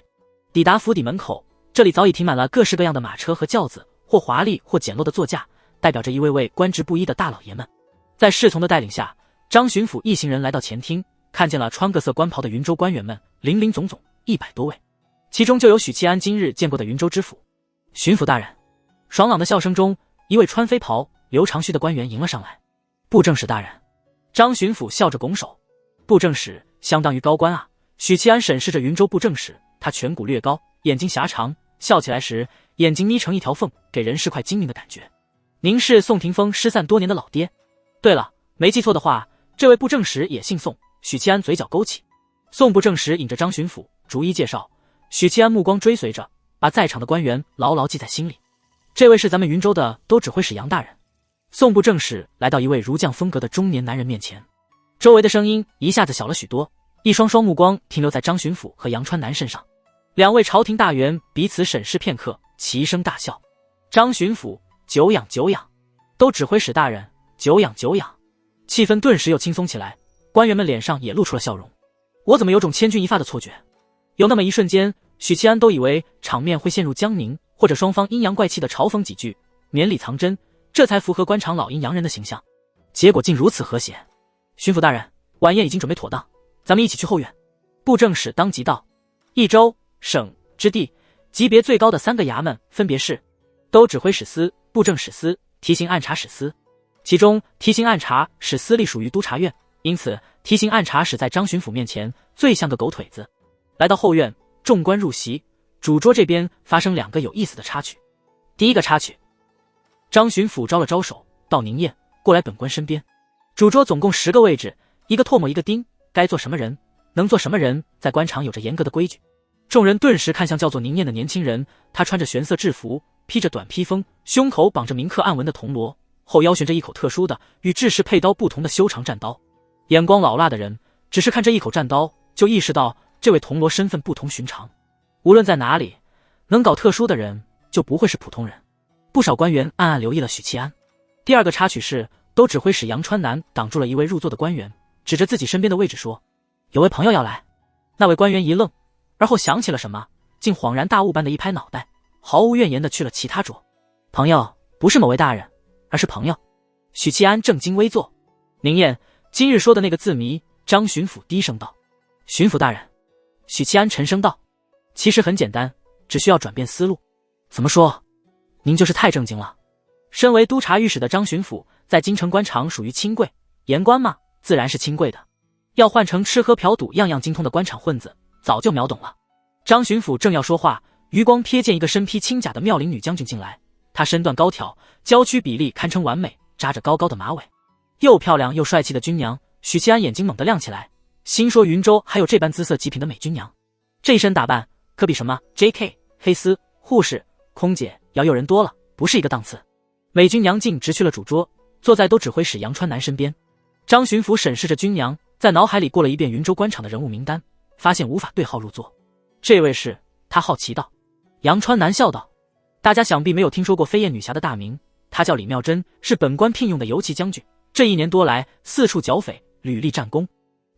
抵达府邸门口，这里早已停满了各式各样的马车和轿子，或华丽或简陋的座驾，代表着一位位官职不一的大老爷们。在侍从的带领下，张巡抚一行人来到前厅，看见了穿各色官袍的云州官员们，林林总总100多位，其中就有许七安今日见过的云州知府。巡抚大人。爽朗的笑声中，一位穿飞袍留长须的官员迎了上来。布政使大人。张巡抚笑着拱手。布政使相当于高官啊。许七安审视着云州布政使，他颧骨略高，眼睛狭长，笑起来时眼睛眯成一条缝，给人是块精明的感觉。您是宋霆锋失散多年的老爹。对了，没记错的话，这位布政使也姓宋。许七安嘴角勾起。宋布政使引着张巡抚逐一介绍，许七安目光追随着，把在场的官员牢牢记在心里。这位是咱们云州的都指挥使杨大人。宋布政使来到一位儒将风格的中年男人面前，周围的声音一下子小了许多，一双双目光停留在张巡抚和杨川南身上。两位朝廷大员彼此审视片刻，齐声大笑。张巡抚，久仰久仰。都指挥使大人，久仰久仰。气氛顿时又轻松起来，官员们脸上也露出了笑容。我怎么有种千钧一发的错觉？有那么一瞬间，许七安都以为场面会陷入僵凝，或者双方阴阳怪气的嘲讽几句，绵里藏针，这才符合官场老阴阳人的形象。结果竟如此和谐。巡抚大人，晚宴已经准备妥当，咱们一起去后院。布政使当即道。一州、省、之地，级别最高的3个衙门分别是都指挥使司、布政使司、提刑按察使司。其中提刑按察使司隶属于督察院，因此提刑按察使在张巡抚面前最像个狗腿子。来到后院，众官入席，主桌这边发生2个有意思的插曲。第一个插曲，张巡抚招了招手，道：“宁燕，过来本官身边。”主桌总共10个位置，一个唾沫一个钉，该做什么人能做什么人，在官场有着严格的规矩。众人顿时看向叫做宁燕的年轻人，他穿着玄色制服，披着短披风，胸口绑着铭刻暗纹的铜锣，后腰悬着一口特殊的与制式佩刀不同的修长战刀。眼光老辣的人只是看这一口战刀，就意识到这位铜锣身份不同寻常。无论在哪里，能搞特殊的人就不会是普通人。不少官员暗暗留意了许七安。第2个插曲是，都指挥使杨川南挡住了一位入座的官员，指着自己身边的位置说：“有位朋友要来。”那位官员一愣，而后想起了什么，竟恍然大悟般的一拍脑袋，毫无怨言的去了其他桌。朋友不是某位大人，而是朋友。许七安正襟危坐。宁燕，今日说的那个字谜。张巡抚低声道：“巡抚大人。”许七安沉声道：“其实很简单，只需要转变思路。”怎么说？您就是太正经了。身为督察御史的张巡抚，在京城官场属于清贵，言官嘛，自然是清贵的。要换成吃喝嫖赌样样精通的官场混子，早就秒懂了。张巡抚正要说话，余光瞥见一个身披青甲的妙龄女将军进来。她身段高挑，娇躯比例堪称完美，扎着高高的马尾，又漂亮又帅气的军娘。许七安眼睛猛地亮起来，心说云州还有这般姿色极品的美军娘。这一身打扮可比什么 JK、黑丝、护士、空姐要诱人多了，不是一个档次。美军娘竟直去了主桌，坐在都指挥使杨川南身边。张巡抚审视着军娘，在脑海里过了一遍云州官场的人物名单，发现无法对号入座。这位是？他好奇道。杨川南笑道：“大家想必没有听说过飞燕女侠的大名，她叫李妙珍，是本官聘用的游骑将军。这1年多来，四处剿匪，屡立战功。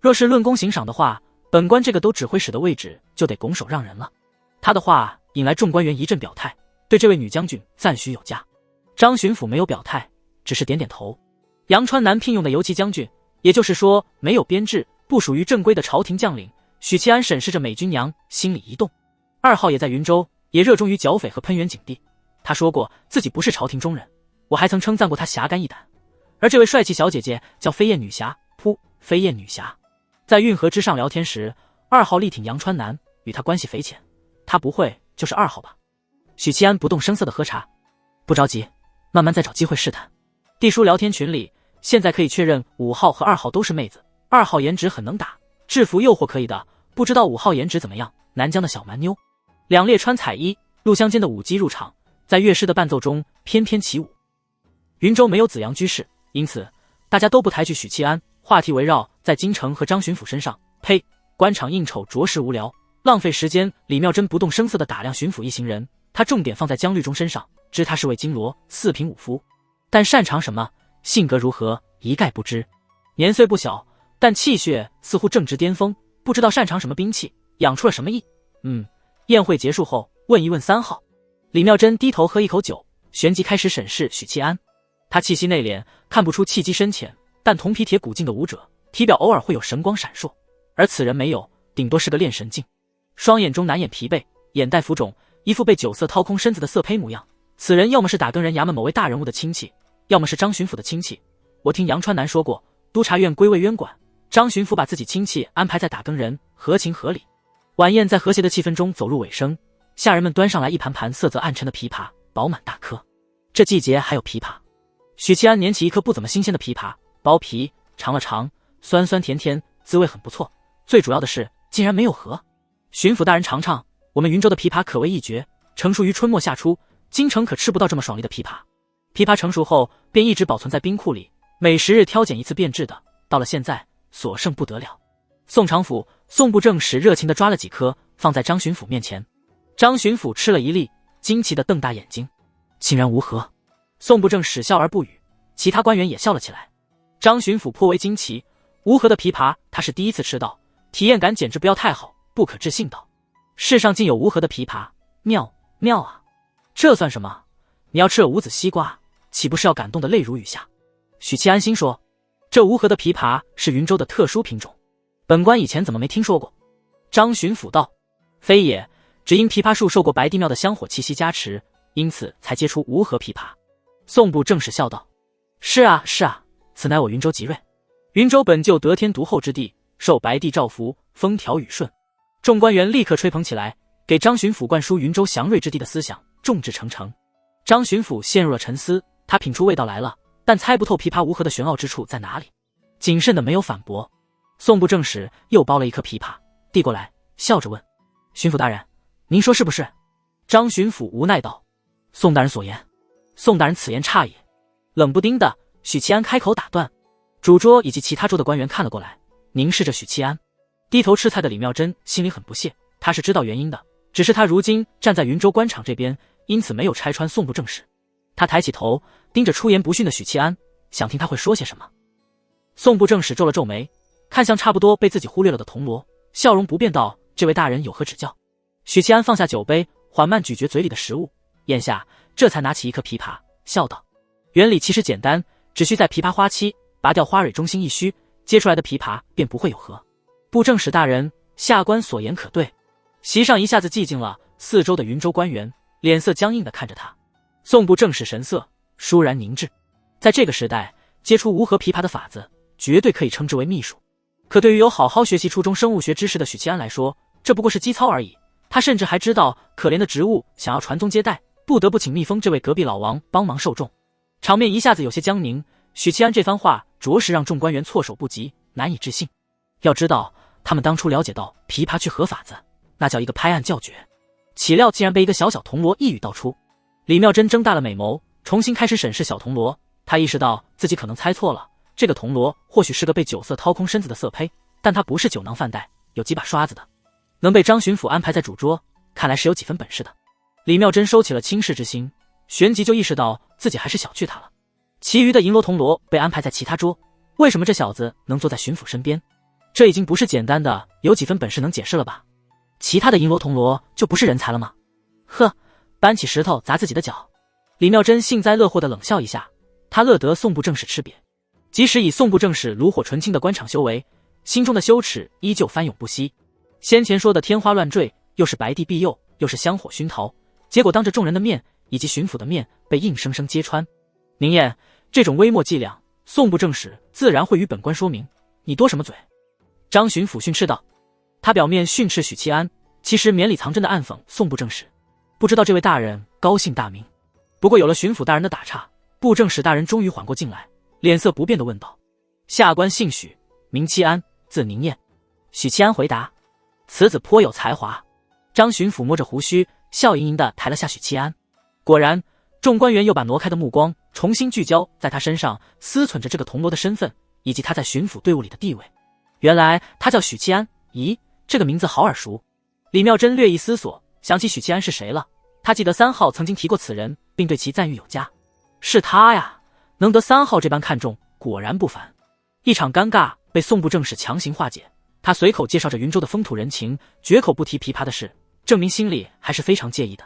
若是论功行赏的话，本官这个都指挥使的位置就得拱手让人了。”他的话引来众官员一阵表态，对这位女将军赞许有加。张巡抚没有表态，只是点点头。杨川南聘用的游骑将军，也就是说没有编制，不属于正规的朝廷将领。许七安审视着美军娘，心里一动。2号也在云州，也热衷于剿匪和喷援警地。他说过自己不是朝廷中人，我还曾称赞过他侠肝义胆。而这位帅气小姐姐叫飞燕女侠。噗，飞燕女侠。在运河之上聊天时，2号力挺杨川南，与他关系匪浅。他不会就是2号吧？许七安不动声色的喝茶，不着急，慢慢再找机会试探。地叔聊天群里，现在可以确认5号和2号都是妹子。2号颜值很能打，制服诱惑可以的，不知道5号颜值怎么样？南疆的小蛮妞。2列穿彩衣，入乡间的舞姬入场，在乐师的伴奏中翩翩起舞。云州没有子阳居士，因此大家都不抬举许七安，话题围绕在京城和张巡抚身上。呸！官场应酬着实无聊，浪费时间。李妙珍不动声色地打量巡抚一行人，他重点放在江律中身上，知他是位金罗4品5夫，但擅长什么，性格如何，一概不知。年岁不小，但气血似乎正值巅峰，不知道擅长什么兵器，养出了什么意。宴会结束后，问一问3号。李妙珍低头喝一口酒，旋即开始审视许七安。他气息内敛，看不出气机深浅，但铜皮铁骨境的武者，体表偶尔会有神光闪烁，而此人没有，顶多是个练神境。双眼中难掩疲惫，眼袋浮肿，一副被酒色掏空身子的色胚模样。此人要么是打更人衙门某位大人物的亲戚，要么是张巡抚的亲戚。我听杨川南说过，督察院归位渊管，张巡抚把自己亲戚安排在打更人，合情合理。晚宴在和谐的气氛中走入尾声，下人们端上来一盘盘色泽暗沉的枇杷，饱满大颗。这季节还有枇杷。许七安捻起一颗不怎么新鲜的枇杷，剥皮尝了尝，酸酸甜甜，滋味很不错。最主要的是竟然没有核。巡抚大人尝尝，我们云州的枇杷可谓一绝，成熟于春末夏初，京城可吃不到这么爽利的枇杷。枇杷成熟后便一直保存在冰库里，每10日挑拣一次变质的，到了现在所剩不得了。宋长府宋布政使热情地抓了几颗，放在张巡抚面前。张巡抚吃了一粒，惊奇地瞪大眼睛，竟然无核。宋布政使笑而不语，其他官员也笑了起来。张巡抚颇为惊奇，无核的枇杷他是第一次吃到，体验感简直不要太好，不可置信道：世上竟有无核的枇杷，妙妙啊！这算什么？你要吃了无籽西瓜，岂不是要感动得泪如雨下？许七安心说，这无核的枇杷是云州的特殊品种，本官以前怎么没听说过？张巡抚道：非也，只因枇杷树受过白帝庙的香火气息加持，因此才结出无核枇杷。宋部正使笑道：是啊是啊，此乃我云州吉瑞。云州本就得天独厚之地，受白帝诏福，风调雨顺。众官员立刻吹捧起来，给张巡抚灌输云州祥瑞之地的思想，众志成城。张巡抚陷入了沉思，他品出味道来了，但猜不透琵琶无合的玄奥之处在哪里，谨慎的没有反驳。宋部正使又包了一颗琵琶递过来，笑着问：巡抚大人，您说是不是？张巡抚无奈道：宋大人所言。宋大人此言差也。冷不丁的，许七安开口打断。主桌以及其他桌的官员看了过来，凝视着许七安。低头吃菜的李妙珍心里很不屑，他是知道原因的，只是他如今站在云州官场这边，因此没有拆穿宋部正使。他抬起头，盯着出言不逊的许七安，想听他会说些什么。宋部正使皱了皱眉，看向差不多被自己忽略了的铜锣，笑容不变道：这位大人有何指教？许七安放下酒杯，缓慢咀嚼嘴里的食物，咽下，这才拿起一颗琵琶，笑道：原理其实简单，只需在琵琶花期拔掉花蕊中心一须，接出来的琵琶便不会有合。部正使大人，下官所言可对？席上一下子寂静了，四周的云州官员脸色僵硬地看着他。宋部正使神色倏然凝滞。在这个时代，接出无合琵琶的法子，绝对可以称之为秘术。可对于有好好学习初中生物学知识的许七安来说，这不过是基操而已。他甚至还知道，可怜的植物想要传宗接代，不得不请蜜蜂这位隔壁老王帮忙受众。场面一下子有些僵凝。许七安这番话着实让众官员措手不及，难以置信。要知道，他们当初了解到琵琶去合法子，那叫一个拍案叫绝，岂料竟然被一个小小铜锣一语道出。李妙珍睁大了美眸，重新开始审视小铜锣。他意识到自己可能猜错了，这个铜锣或许是个被酒色掏空身子的色胚，但它不是酒囊饭袋，有几把刷子的。能被张巡抚安排在主桌，看来是有几分本事的。李妙珍收起了轻视之心，旋即就意识到自己还是小觑他了。其余的银锣铜锣被安排在其他桌，为什么这小子能坐在巡抚身边？这已经不是简单的有几分本事能解释了吧？其他的银锣铜锣就不是人才了吗？呵，搬起石头砸自己的脚。李妙珍幸灾乐祸的冷笑一下，他乐得宋部正使吃瘪。即使以宋部正使炉火纯青的官场修为，心中的羞耻依旧翻涌不息。先前说的天花乱坠，又是白帝庇佑，又是香火熏陶，结果当着众人的面以及巡抚的面被硬生生揭穿。宁燕，这种微末伎俩，宋部正使自然会与本官说明，你多什么嘴？张巡抚训斥道。他表面训斥许七安，其实绵里藏针的暗讽宋部正使。不知道这位大人高兴大名。不过有了巡抚大人的打岔，部正使大人终于缓过劲来，脸色不变地问道：下官姓许，名七安，字宁燕。许七安回答：此子颇有才华。张巡抚摸着胡须，笑盈盈地抬了下许七安。果然，众官员又把挪开的目光重新聚焦在他身上，思忖着这个铜锣的身份以及他在巡抚队伍里的地位。原来他叫许七安，咦，这个名字好耳熟。李妙珍略一思索，想起许七安是谁了。他记得3号曾经提过此人，并对其赞誉有加。是他呀，能得3号这般看重，果然不凡。一场尴尬被宋部正使强行化解。他随口介绍着云州的风土人情，绝口不提琵琶的事，证明心里还是非常介意的。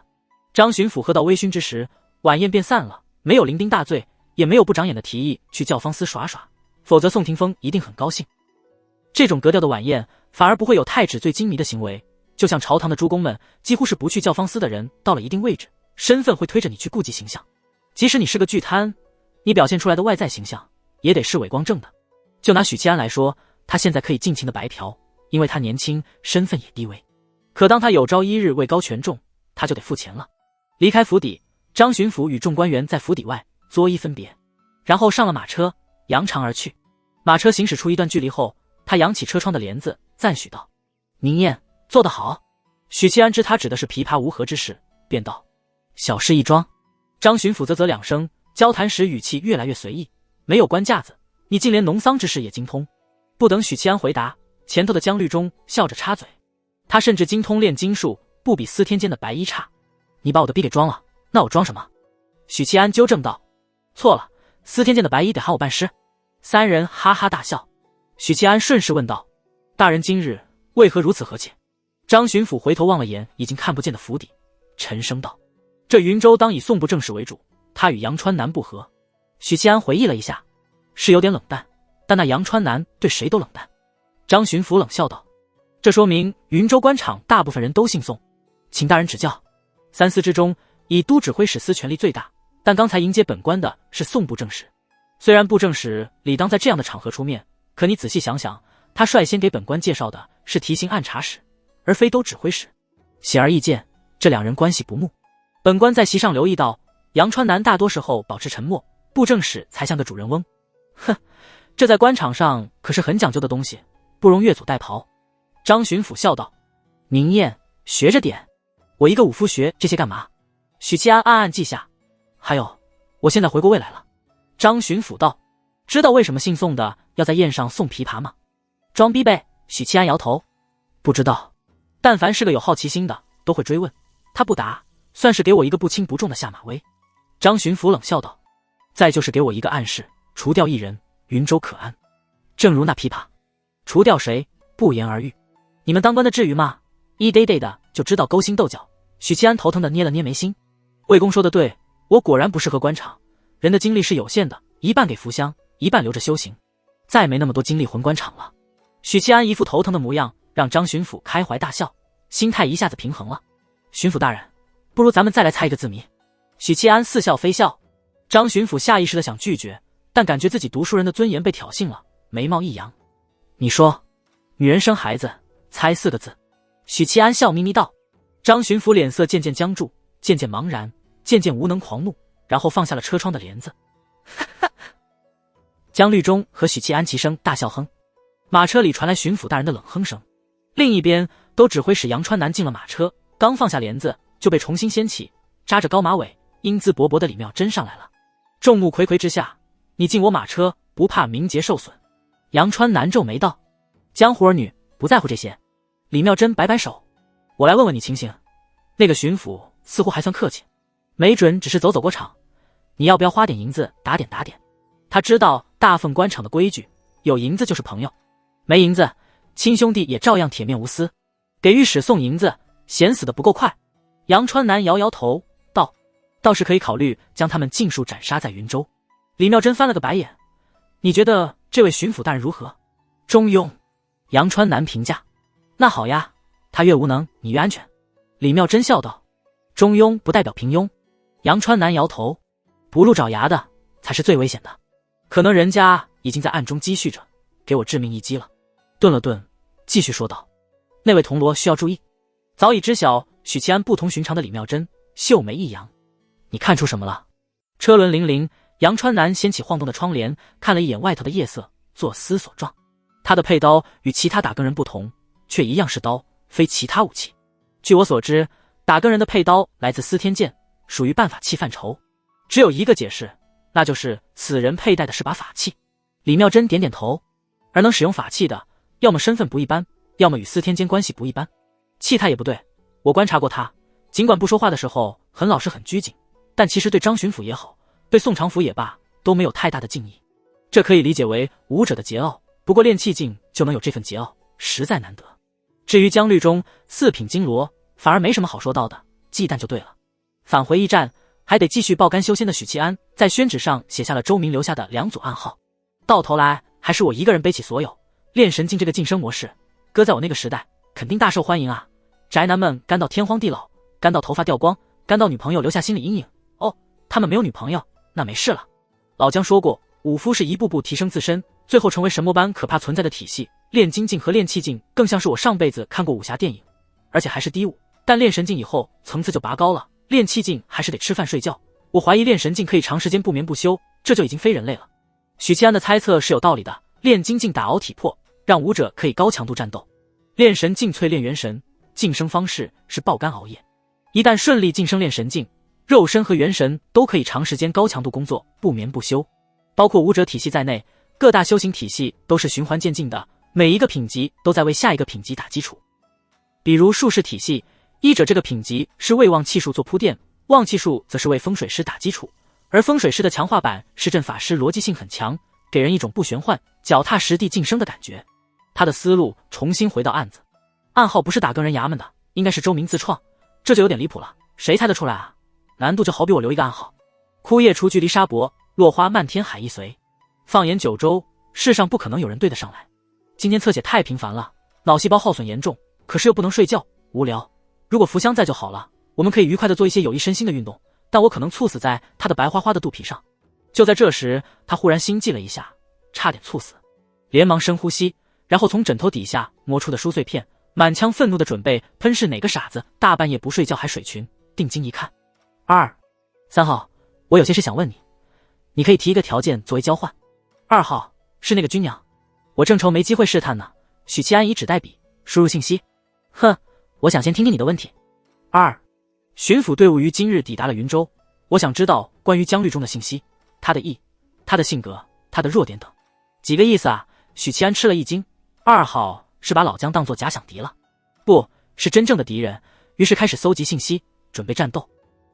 张巡抚喝到微醺之时，晚宴便散了，没有酩酊大醉，也没有不长眼的提议去教坊司耍耍，否则宋廷峰一定很高兴。这种格调的晚宴反而不会有太纸醉金迷的行为，就像朝堂的诸公们几乎是不去教坊司的人，到了一定位置，身份会推着你去顾及形象。即使你是个巨贪，你表现出来的外在形象也得是伟光正的。就拿许七安来说，他现在可以尽情的白嫖，因为他年轻，身份也低微。可当他有朝一日位高权重，他就得付钱了。离开府邸，张巡抚与众官员在府邸外作揖分别，然后上了马车，扬长而去。马车行驶出一段距离后，他扬起车窗的帘子，赞许道：宁燕做得好。许七安知他指的是琵琶无合之事，便道：小事一桩。张巡抚啧啧两声，交谈时语气越来越随意：没有官架子，你竟连农桑之事也精通。不等许七安回答，前头的江律中笑着插嘴：他甚至精通炼金术，不比司天监的白衣差。你把我的逼给装了，那我装什么？许七安纠正道：错了，司天监的白衣得喊我拜师。三人哈哈大笑。许七安顺势问道：大人今日为何如此和气？张巡抚回头望了眼已经看不见的府邸，沉声道：这云州当以宋部正使为主，他与杨川南不和。许七安回忆了一下，是有点冷淡，但那杨川南对谁都冷淡。张巡抚冷笑道：这说明云州官场大部分人都姓宋，请大人指教。三司之中，以都指挥使司权力最大，但刚才迎接本官的是宋部正使。虽然部正使理当在这样的场合出面，可你仔细想想，他率先给本官介绍的是提刑按察使，而非都指挥使。显而易见，这两人关系不睦。本官在席上留意到，杨川南大多时候保持沉默，布政使才像个主人翁。哼，这在官场上可是很讲究的东西，不容越俎代庖。张巡抚笑道：明艳，学着点，我一个武夫学这些干嘛？许七安暗暗记下。还有，我现在回过味来了。张巡抚道：知道为什么姓宋的要在宴上送琵琶吗？装逼呗。许七安摇头：不知道。但凡是个有好奇心的都会追问，他不答，算是给我一个不轻不重的下马威。张巡抚冷笑道：再就是给我一个暗示，除掉一人，云州可安。正如那琵琶，除掉谁，不言而喻。你们当官的至于吗？一day day的就知道勾心斗角。许七安头疼的捏了捏眉心。魏公说的对，我果然不适合官场，人的精力是有限的，一半给扶乡，一半留着修行，再没那么多精力混官场了。许七安一副头疼的模样，让张巡抚开怀大笑，心态一下子平衡了。巡抚大人，不如咱们再来猜一个字谜。许七安似笑非笑。张巡抚下意识的想拒绝，但感觉自己读书人的尊严被挑衅了，眉毛一扬：你说，女人生孩子，猜4个字。许七安笑眯眯道。张巡抚脸色渐渐僵住，渐渐茫然，渐渐无能狂怒，然后放下了车窗的帘子。江律中和许七安齐声大笑哼。马车里传来巡抚大人的冷哼声。另一边，都指挥使杨川南进了马车，刚放下帘子就被重新掀起，扎着高马尾，英姿勃勃的李妙珍上来了。众目睽睽之下，你进我马车，不怕名节受损？杨川南皱眉道：江湖儿女不在乎这些。李妙珍摆摆手：我来问问你情形。那个巡抚似乎还算客气，没准只是走走过场，你要不要花点银子打点打点？他知道大凤官场的规矩，有银子就是朋友，没银子亲兄弟也照样铁面无私。给御史送银子，嫌死的不够快。杨川南摇摇头道：倒是可以考虑将他们尽数斩杀在云州。李妙珍翻了个白眼：你觉得这位巡抚大人如何？中庸。杨川南评价。那好呀，他越无能你越安全。李妙珍笑道：中庸不代表平庸。杨川南摇头：不露爪牙的才是最危险的，可能人家已经在暗中积蓄着，给我致命一击了。顿了顿，继续说道：那位铜锣需要注意。早已知晓许七安不同寻常的李妙珍秀眉一扬：你看出什么了？车轮铃铃，杨川南掀起晃动的窗帘，看了一眼外头的夜色，作思所状。他的佩刀与其他打更人不同，却一样是刀，非其他武器。据我所知，打更人的佩刀来自司天剑，属于半法器范畴。只有一个解释，那就是此人佩戴的是把法器。李妙珍点点头。而能使用法器的，要么身份不一般，要么与司天监关系不一般。气态也不对，我观察过他，尽管不说话的时候很老实很拘谨，但其实对张巡抚也好，对宋长福也罢，都没有太大的敬意。这可以理解为武者的桀骜，不过练气境就能有这份桀骜，实在难得。至于江律中4品金罗，反而没什么好说到的，忌惮就对了。返回驿站，还得继续报甘修仙的许七安在宣纸上写下了周明留下的2组暗号。到头来还是我一个人背起所有。炼神境这个晋升模式，搁在我那个时代肯定大受欢迎啊！宅男们干到天荒地老，干到头发掉光，干到女朋友留下心理阴影。哦，他们没有女朋友，那没事了。老姜说过，武夫是一步步提升自身，最后成为神魔般可怕存在的体系。炼金境和炼气境更像是我上辈子看过武侠电影，而且还是低武。但炼神境以后层次就拔高了，炼气境还是得吃饭睡觉。我怀疑炼神境可以长时间不眠不休，这就已经非人类了。许七安的猜测是有道理的，炼金境打熬体魄，让武者可以高强度战斗。炼神境淬炼元神，晋升方式是爆肝熬夜。一旦顺利晋升炼神境，肉身和元神都可以长时间高强度工作，不眠不休。包括武者体系在内，各大修行体系都是循环渐进的，每一个品级都在为下一个品级打基础。比如术士体系，医者这个品级是为旺气术做铺垫，旺气术则是为风水师打基础，而风水师的强化版是阵法师，逻辑性很强，给人一种不玄幻、脚踏实地晋升的感觉。他的思路重新回到案子，暗号不是打更人衙门的，应该是周明自创，这就有点离谱了，谁猜得出来啊？难度就好比我留一个暗号：枯叶出距离沙泊，落花漫天海一随。放眼九州，世上不可能有人对得上来。今天侧写太频繁了，脑细胞耗损严重，可是又不能睡觉，无聊。如果福香在就好了，我们可以愉快地做一些有益身心的运动，但我可能猝死在他的白花花的肚皮上。就在这时，他忽然心悸了一下，差点猝死。连忙深呼吸，然后从枕头底下摸出的书碎片，满腔愤怒的准备喷是哪个傻子大半夜不睡觉还水群。定睛一看，3号，我有些事想问你，你可以提一个条件作为交换。2号，是那个军娘，我正愁没机会试探呢。许七安以纸代笔，输入信息。哼，我想先听听你的问题。巡抚队伍于今日抵达了云州，我想知道关于江律中的信息，他的意，他的性格，他的弱点等。几个意思啊？许七安吃了一惊。2号是把老姜当作假想敌了？不是真正的敌人，于是开始搜集信息，准备战斗。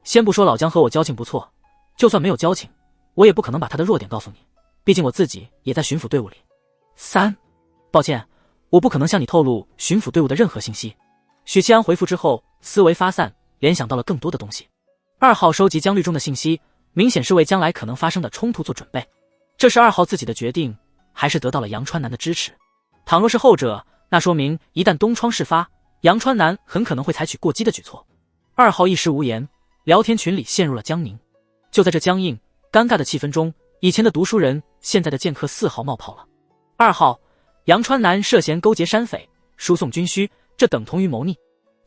先不说老姜和我交情不错，就算没有交情，我也不可能把他的弱点告诉你，毕竟我自己也在巡抚队伍里。抱歉，我不可能向你透露巡抚队伍的任何信息。许七安回复之后，思维发散，联想到了更多的东西。2号收集江律中的信息，明显是为将来可能发生的冲突做准备。这是2号自己的决定，还是得到了杨川南的支持？倘若是后者，那说明一旦东窗事发，杨川南很可能会采取过激的举措。2号一时无言，聊天群里陷入了僵凝。就在这僵硬、尴尬的气氛中，以前的读书人，现在的剑客4号冒泡了。2号，杨川南涉嫌勾结山匪，输送军需，这等同于谋逆。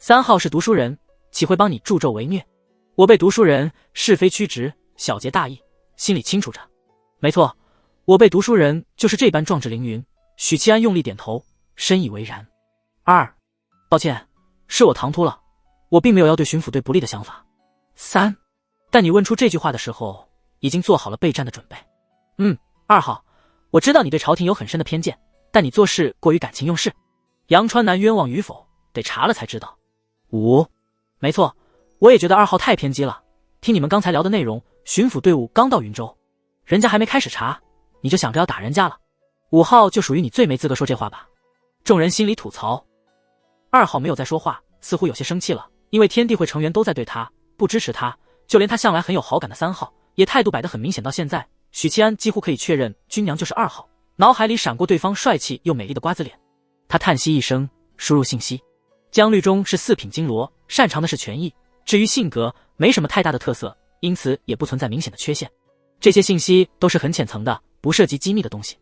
3号是读书人，岂会帮你助纣为虐？我被读书人是非曲直，小节大义，心里清楚着。没错，我被读书人就是这般壮志凌云。许七安用力点头，深以为然。抱歉，是我唐突了，我并没有要对巡抚队不利的想法。但你问出这句话的时候，已经做好了备战的准备。2号，我知道你对朝廷有很深的偏见，但你做事过于感情用事。杨川南冤枉与否，得查了才知道。没错，我也觉得2号太偏激了。听你们刚才聊的内容，巡抚队伍刚到云州，人家还没开始查，你就想着要打人家了。5号就属于你最没资格说这话吧。众人心里吐槽。2号没有再说话，似乎有些生气了，因为天地会成员都在对他不支持他，就连他向来很有好感的3号也态度摆得很明显。到现在，许七安几乎可以确认军娘就是2号，脑海里闪过对方帅气又美丽的瓜子脸。他叹息一声，输入信息。江律中是4品金罗，擅长的是权益，至于性格没什么太大的特色，因此也不存在明显的缺陷。这些信息都是很浅层的，不涉及机密的东西。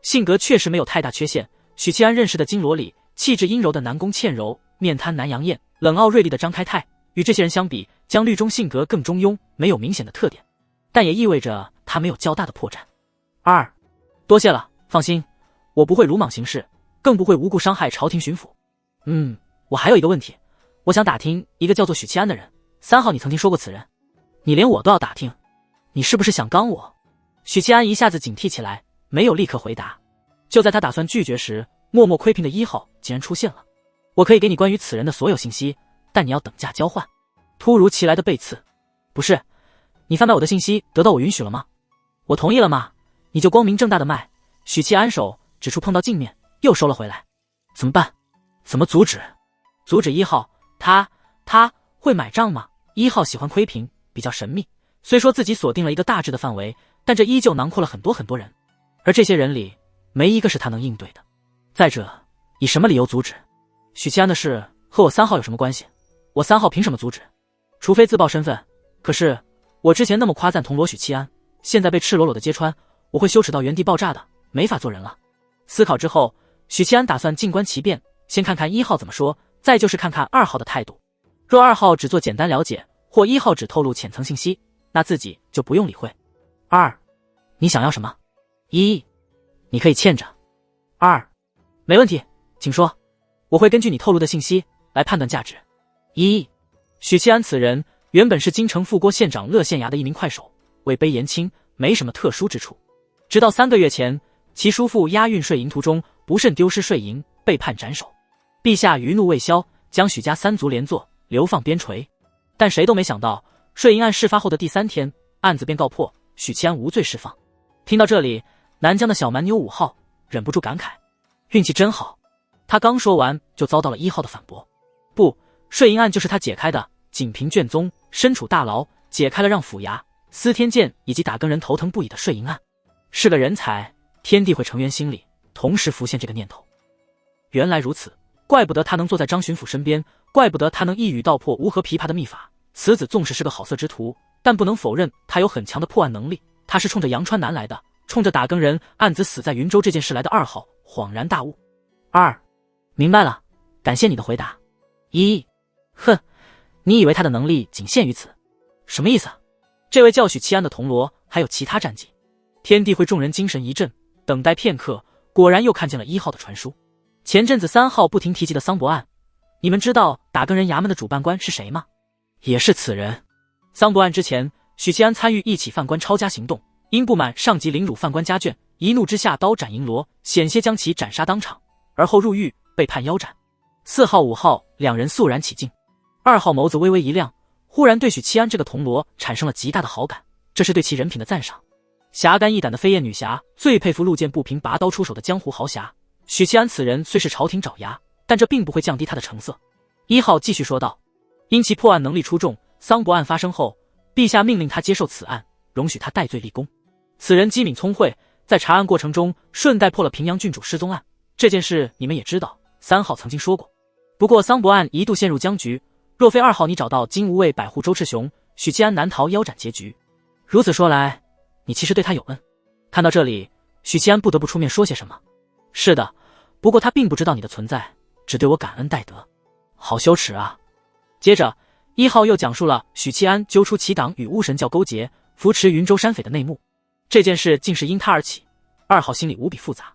性格确实没有太大缺陷，许七安认识的金罗里，气质阴柔的南宫倩柔，面瘫南杨艳，冷傲锐利的张开泰，与这些人相比，江律中性格更中庸，没有明显的特点，但也意味着他没有较大的破绽。多谢了，放心，我不会鲁莽行事，更不会无故伤害朝廷巡抚。我还有一个问题，我想打听一个叫做许七安的人。3号你曾听说过此人？你连我都要打听，你是不是想刚我？许七安一下子警惕起来，没有立刻回答。就在他打算拒绝时，默默窥屏的1号竟然出现了。我可以给你关于此人的所有信息，但你要等价交换。突如其来的背刺。不是，你贩卖我的信息得到我允许了吗？我同意了吗？你就光明正大的卖。许七安手指出碰到镜面，又收了回来。怎么办？怎么阻止1号，他会买账吗？1号喜欢窥屏，比较神秘，虽说自己锁定了一个大致的范围，但这依旧囊括了很多很多人，而这些人里没一个是他能应对的。再者，以什么理由阻止？许七安的事和我3号有什么关系？我3号凭什么阻止？除非自曝身份。可是我之前那么夸赞铜锣许七安，现在被赤裸裸的揭穿，我会羞耻到原地爆炸的，没法做人了。思考之后，许七安打算静观其变，先看看1号怎么说，再就是看看2号的态度。若2号只做简单了解，或1号只透露浅层信息，那自己就不用理会。你想要什么？1，你可以欠着。没问题，请说，我会根据你透露的信息来判断价值。许七安此人原本是京城富郭县长乐县衙的一名快手，位卑言轻，没什么特殊之处。直到3个月前，其叔父押运税银途中不慎丢失税银，被判斩首。陛下余怒未消，将许家3族连坐，流放边陲。但谁都没想到，税银案事发后的第3天，案子便告破，许七安无罪释放。听到这里，南疆的小蛮牛5号忍不住感慨，运气真好。他刚说完，就遭到了1号的反驳。不，税银案就是他解开的，仅凭卷宗，身处大牢，解开了让府衙、司天监以及打更人头疼不已的税银案。是个人才，天地会成员心里同时浮现这个念头。原来如此，怪不得他能坐在张巡抚身边，怪不得他能一语道破乌合琵琶的秘法。此子纵使是个好色之徒，但不能否认他有很强的破案能力。他是冲着杨川南来的，冲着打更人案子死在云州这件事来的。2号恍然大悟。2. 明白了，感谢你的回答。1. 哼，你以为他的能力仅限于此？什么意思啊？这位叫许七安的铜锣还有其他战绩？天地会众人精神一振，等待片刻，果然又看见了1号的传书。前阵子3号不停提及的桑博案，你们知道打更人衙门的主办官是谁吗？也是此人。桑博案之前，许七安参与一起犯官抄家行动，因不满上级凌辱犯官家眷，一怒之下刀斩银罗，险些将其斩杀当场，而后入狱被判腰斩。4号、5号两人肃然起敬。2号眸子微微一亮，忽然对许七安这个铜锣产生了极大的好感，这是对其人品的赞赏。侠肝义胆的飞燕女侠，最佩服路见不平拔刀出手的江湖豪侠。许七安此人虽是朝廷爪牙，但这并不会降低他的成色。1号继续说道，因其破案能力出众，桑博案发生后，陛下命令他接受此案，容许他戴罪立功。此人机敏聪慧，在查案过程中顺带破了平阳郡主失踪案，这件事你们也知道，3号曾经说过。不过桑博案一度陷入僵局，若非2号你找到金无畏百护周赤雄，许七安难逃腰斩结局。如此说来，你其实对他有恩。看到这里，许七安不得不出面说些什么。是的，不过他并不知道你的存在，只对我感恩戴德。好羞耻啊！接着1号又讲述了许七安揪出其党与巫神教勾结，扶持云州山匪的内幕。这件事竟是因他而起，2号心里无比复杂。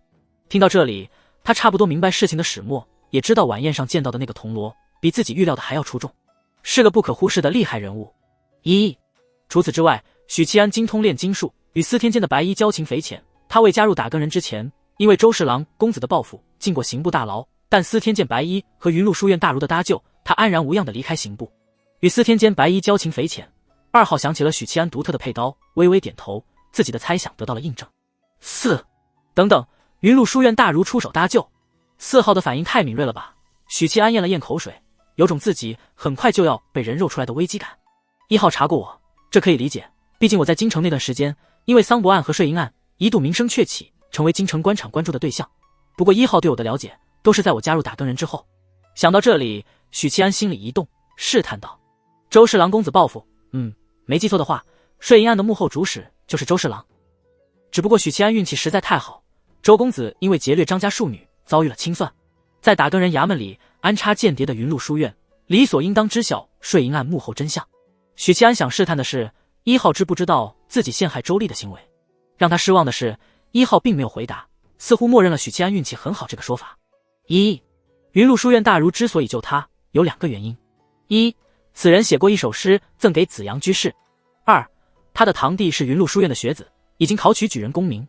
听到这里，他差不多明白事情的始末，也知道晚宴上见到的那个铜锣比自己预料的还要出众，是个不可忽视的厉害人物。除此之外，许七安精通炼金术，与司天监的白衣交情匪浅。他未加入打更人之前，因为周侍郎公子的报复进过刑部大牢，但司天监白衣和云麓书院大儒的搭救，他安然无恙地离开刑部。与司天监白衣交情匪浅，2号想起了许七安独特的佩刀，微微点头，自己的猜想得到了印证。4等等，云麓书院大儒出手搭救，4号的反应太敏锐了吧？许七安咽了咽口水，有种自己很快就要被人肉出来的危机感。1号查过我，这可以理解，毕竟我在京城那段时间，因为桑博案和税银案一度名声鹊起，成为京城官场关注的对象。不过1号对我的了解都是在我加入打更人之后。想到这里，许七安心里一动，试探道：周侍郎公子报复，没记错的话，税银案的幕后主使就是周侍郎。只不过许七安运气实在太好，周公子因为劫掠张家庶女遭遇了清算，在打更人衙门里安插间谍的云麓书院理所应当知晓税银案幕后真相。许七安想试探的是1号知不知道自己陷害周丽的行为。让他失望的是1号并没有回答，似乎默认了许七安运气很好这个说法。云麓书院大儒之所以救他，有2个原因：一，此人写过一首诗赠给紫阳居士；二，他的堂弟是云麓书院的学子，已经考取举人功名。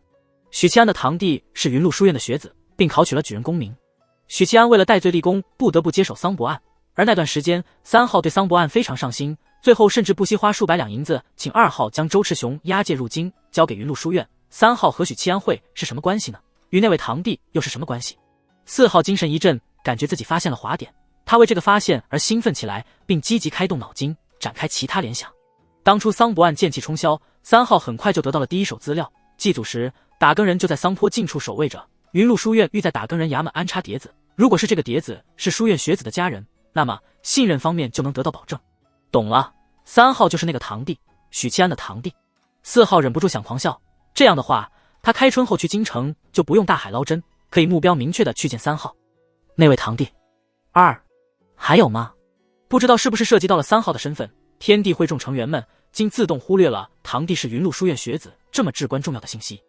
许七安的堂弟是云麓书院的学子，并考取了举人功名。许七安为了戴罪立功，不得不接手桑博案，而那段时间3号对桑博案非常上心，最后甚至不惜花数百两银子请2号将周赤雄押解入京，交给云麓书院。3号和许七安会是什么关系呢？与那位堂弟又是什么关系？4号精神一振，感觉自己发现了滑点，他为这个发现而兴奋起来，并积极开动脑筋，展开其他联想。当初桑博案剑气冲霄，3号很快就得到了第一手资料。祭祖时，打更人就在桑坡近处守卫着，云麓书院欲在打更人衙门安插碟子，如果是这个碟子是书院学子的家人，那么信任方面就能得到保证。懂了，3号就是那个堂弟，许七安的堂弟。4号忍不住想狂笑，这样的话，他开春后去京城就不用大海捞针，可以目标明确的去见3号。那位堂弟。还有吗？不知道是不是涉及到了3号的身份，天地会众成员们竟自动忽略了堂弟是云麓书院学子这么至关重要的信息。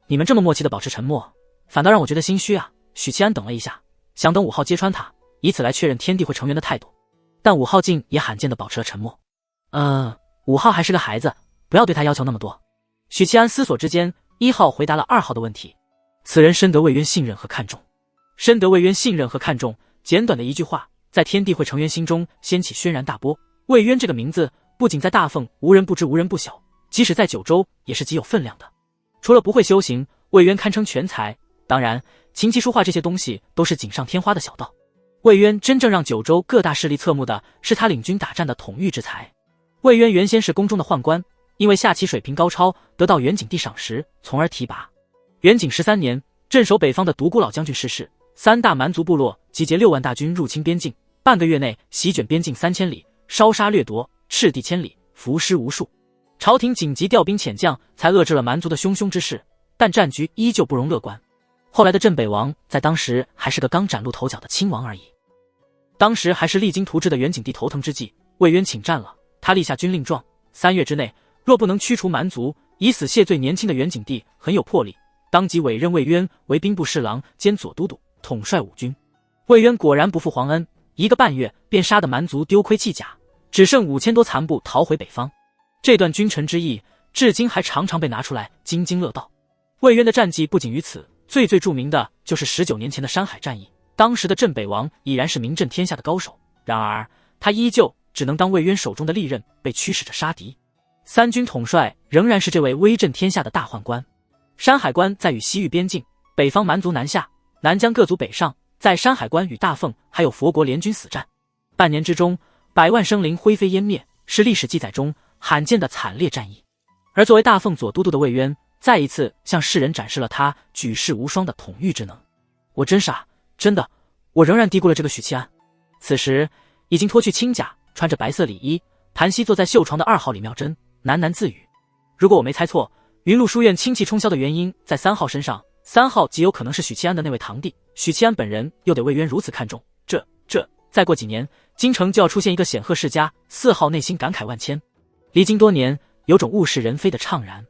你们这么默契的保持沉默，反倒让我觉得心虚啊。许七安等了一下，想等5号揭穿他，以此来确认天地会成员的态度，但5号竟也罕见的保持了沉默。5号还是个孩子，不要对他要求那么多。许七安思索之间，1号回答了2号的问题。此人深得魏渊信任和看重。深得魏渊信任和看重，简短的一句话，在天地会成员心中掀起轩然大波。魏渊这个名字不仅在大凤无人不知无人不晓，即使在九州也是极有分量的。除了不会修行，魏渊堪称全才，当然琴棋书画这些东西都是锦上添花的小道。魏渊真正让九州各大势力侧目的是他领军打战的统御之才。魏渊原先是宫中的宦官，因为下棋水平高超，得到元景帝赏识，从而提拔。元景13年，镇守北方的独孤老将军逝世，3大蛮族部落集结6万大军入侵边境，半个月内席卷边境3000里，烧杀掠夺，赤地千里，伏尸无数。朝廷紧急调兵遣将，才遏制了蛮族的汹汹之势，但战局依旧不容乐观。后来的镇北王在当时还是个刚崭露头角的亲王而已。当时还是励精图治的元景帝头疼之际，魏渊请战了，他立下军令状，3月之内若不能驱除蛮族，以死谢罪。年轻的元景帝很有魄力，当即委任魏渊为兵部侍郎兼左都督，统帅5军。魏渊果然不负皇恩，1个半月便杀得蛮族丢盔弃甲，只剩5000多残部逃回北方。这段君臣之义至今还常常被拿出来津津乐道。魏渊的战绩不仅于此，最著名的就是19年前的山海战役。当时的镇北王已然是名震天下的高手，然而他依旧只能当魏渊手中的利刃，被驱使着杀敌。3军统帅仍然是这位威震天下的大宦官。山海关在与西域边境，北方蛮族南下，南疆各族北上，在山海关与大凤还有佛国联军死战，半年之中100万生灵灰飞烟灭，是历史记载中罕见的惨烈战役。而作为大凤左都督的魏渊，再一次向世人展示了他举世无双的统御之能。我真傻，真的，我仍然低估了这个许七安。此时已经脱去轻甲，穿着白色礼衣，盘膝坐在绣床的2号李妙贞喃喃自语。如果我没猜错，云麓书院清气冲霄的原因在3号身上，3号极有可能是许七安的那位堂弟，许七安本人又得魏渊如此看重，这再过几年，京城就要出现一个显赫世家。4号内心感慨万千，历经多年，有种物是人非的怅然。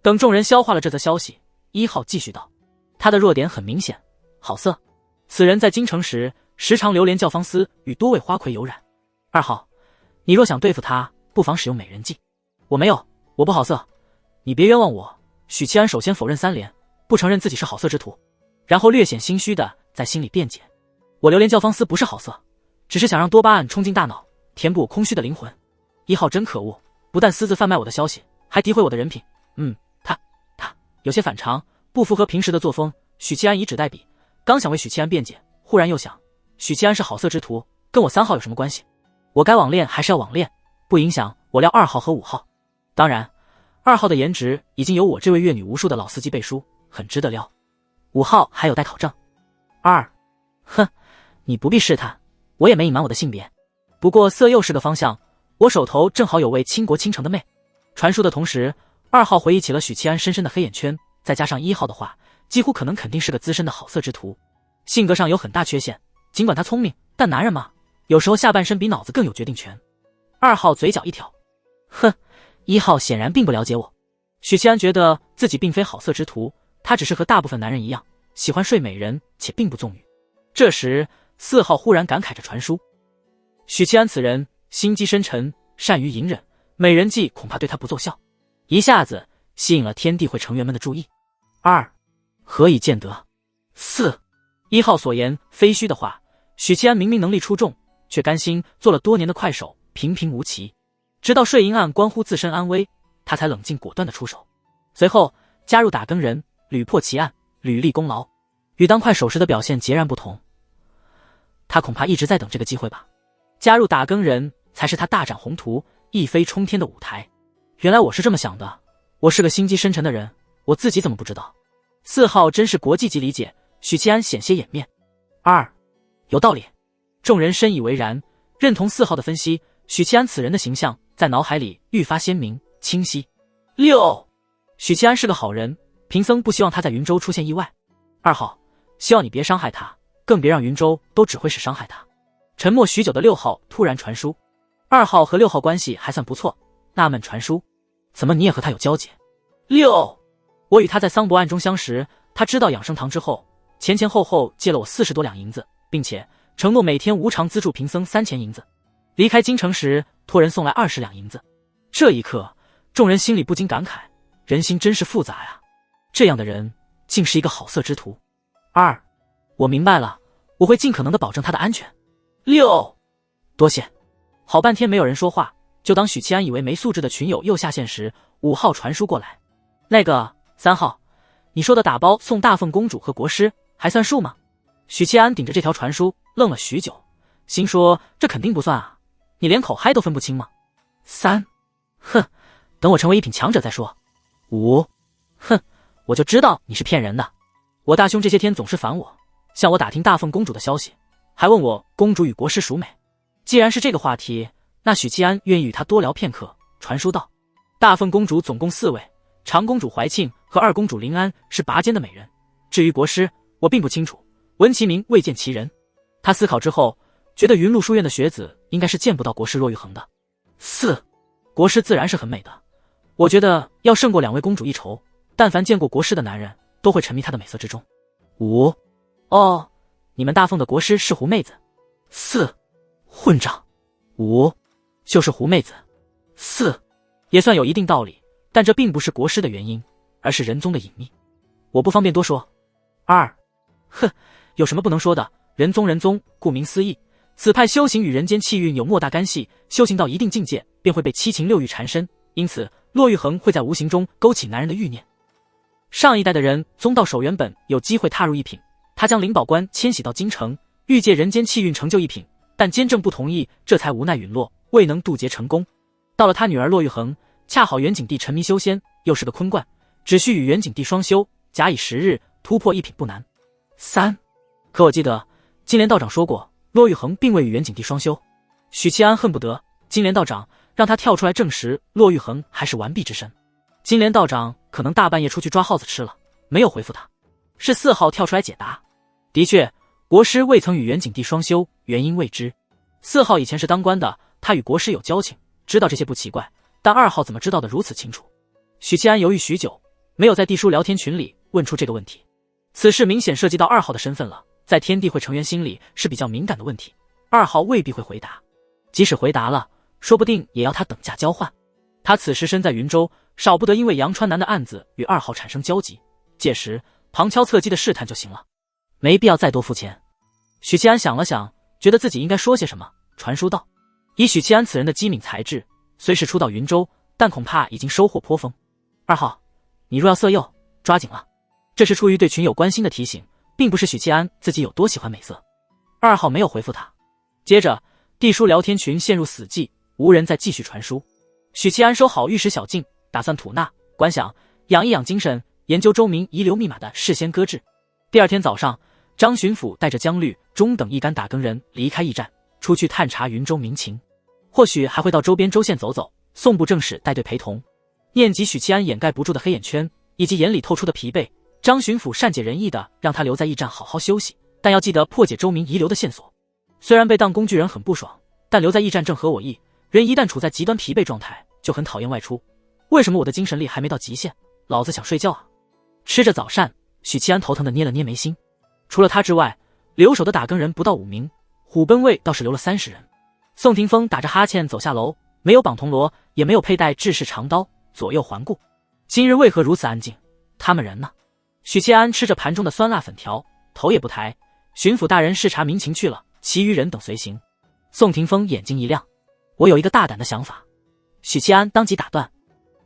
等众人消化了这则消息，1号继续道：他的弱点很明显，好色。此人在京城时时常流连教坊司，与多位花魁有染。2号，你若想对付他，不妨使用美人计。我没有，我不好色，你别冤枉我。许七安首先否认3连，不承认自己是好色之徒，然后略显心虚的在心里辩解：我流连教坊司不是好色，只是想让多巴胺冲进大脑，填补我空虚的灵魂。1号真可恶，不但私自贩卖我的消息，还诋毁我的人品。他有些反常，不符合平时的作风。许七安以指代笔，刚想为许七安辩解，忽然又想，许七安是好色之徒，跟我3号有什么关系？我该网恋还是要网恋，不影响我撩2号和5号。当然2号的颜值已经有我这位阅女无数的老司机背书，很值得撩。5号还有待考证。哼，你不必试探，我也没隐瞒我的性别。不过色又是个方向，我手头正好有位倾国倾城的妹。传书的同时，2号回忆起了许七安深深的黑眼圈，再加上1号的话，几乎可能肯定是个资深的好色之徒，性格上有很大缺陷。尽管他聪明，但男人嘛，有时候下半身比脑子更有决定权。2号嘴角一挑，哼，1号显然并不了解我。许七安觉得自己并非好色之徒，他只是和大部分男人一样，喜欢睡美人，且并不纵欲。这时4号忽然感慨着传书：许七安此人心机深沉，善于隐忍，美人计恐怕对他不奏效。一下子吸引了天地会成员们的注意。何以见得？4 1号所言非虚的话，许七安明明能力出众，却甘心做了多年的快手，平平无奇。直到税银案关乎自身安危，他才冷静果断的出手。随后加入打更人，屡破奇案，屡立功劳，与当快手时的表现截然不同。他恐怕一直在等这个机会吧。加入打更人才是他大展宏图，一飞冲天的舞台。原来我是这么想的，我是个心机深沉的人，我自己怎么不知道？4号真是国际级理解，许七安险些掩面。有道理。众人深以为然，认同4号的分析。许七安此人的形象在脑海里愈发鲜明清晰。6许七安是个好人，贫僧不希望他在云州出现意外。2号，希望你别伤害他，更别让云州都只会是伤害他。沉默许久的6号突然传书，2号和6号关系还算不错，纳闷传书，怎么你也和他有交集？6，我与他在桑博案中相识，他知道养生堂之后，前后借了我40多两银子，并且承诺每天无偿资助贫僧3000银子。离开京城时，托人送来20两银子。这一刻，众人心里不禁感慨，人心真是复杂呀，这样的人竟是一个好色之徒。我明白了，我会尽可能的保证他的安全。6，多谢。好半天没有人说话，就当许七安以为没素质的群友又下线时，5号传书过来：那个3号，你说的打包送大凤公主和国师还算数吗？许七安顶着这条传书愣了许久，心说这肯定不算啊，你连口嗨都分不清吗？3，哼，等我成为一品强者再说。5，哼，我就知道你是骗人的。我大兄这些天总是烦我，向我打听大凤公主的消息，还问我公主与国师孰美。既然是这个话题，那许七安愿意与他多聊片刻。传书道：大凤公主总共4位，长公主怀庆和2公主临安是拔尖的美人，至于国师，我并不清楚，闻其名未见其人。他思考之后，觉得云麓书院的学子应该是见不到国师若玉衡的。4. 国师自然是很美的，我觉得要胜过2位公主一筹，但凡见过国师的男人都会沉迷她的美色之中。5. 哦，你们大凤的国师是狐妹子。4. 混账。5. 就是狐妹子。4. 也算有一定道理，但这并不是国师的原因，而是人宗的隐秘，我不方便多说。2. 哼，有什么不能说的？人宗，顾名思义，此派修行与人间气运有莫大干系，修行到一定境界，便会被七情六欲缠身，因此骆玉衡会在无形中勾起男人的欲念。上一代的人宗道手原本有机会踏入一品，他将灵宝关迁徙到京城，欲借人间气运成就一品，但监正不同意，这才无奈陨落，未能渡劫成功。到了他女儿骆玉衡，恰好元景帝沉迷修仙，又是个坤冠，只需与元景帝双修，假以10日突破一品不难。3. 可我记得金莲道长说过，骆玉衡并未与元景帝双修。许七安恨不得金莲道长让他跳出来证实骆玉衡还是完璧之身。金莲道长可能大半夜出去抓耗子吃了，没有回复他。是4号跳出来解答，的确，国师未曾与元景帝双修，原因未知。4号以前是当官的，他与国师有交情，知道这些不奇怪，但2号怎么知道的如此清楚？许七安犹豫许久，没有在地书聊天群里问出这个问题。此事明显涉及到2号的身份了，在天地会成员心里是比较敏感的问题，2号未必会回答，即使回答了，说不定也要他等价交换。他此时身在云州，少不得因为杨川南的案子与2号产生交集，届时旁敲侧击的试探就行了，没必要再多付钱。许七安想了想，觉得自己应该说些什么，传书道：以许七安此人的机敏才智，虽是初到云州，但恐怕已经收获颇丰。2号，你若要色诱，抓紧了。这是出于对群友关心的提醒，并不是许七安自己有多喜欢美色。2号没有回复他。接着地书聊天群陷入死寂，无人再继续传书。许七安收好玉石小径，打算吐纳观想，养一养精神，研究周明遗留密码的事先搁置。第2天早上，张巡抚带着江律、钟等一干打更人离开驿站，出去探查云州民情，或许还会到周边州县走走。宋部正使带队陪同。念及许七安掩盖不住的黑眼圈以及眼里透出的疲惫，张巡抚善解人意的让他留在驿站好好休息，但要记得破解周明遗留的线索。虽然被当工具人很不爽，但留在驿站正合我意。人一旦处在极端疲惫状态，就很讨厌外出。为什么我的精神力还没到极限？老子想睡觉啊！吃着早膳，许七安头疼的捏了捏眉心。除了他之外，留守的打更人不到5名，虎贲卫倒是留了30人。宋霆锋打着哈欠走下楼，没有绑铜锣，也没有佩戴制式长刀，左右环顾。今日为何如此安静？他们人呢？许七安吃着盘中的酸辣粉条，头也不抬。巡抚大人视察民情去了，其余人等随行。宋霆锋眼睛一亮，我有一个大胆的想法。许七安当即打断，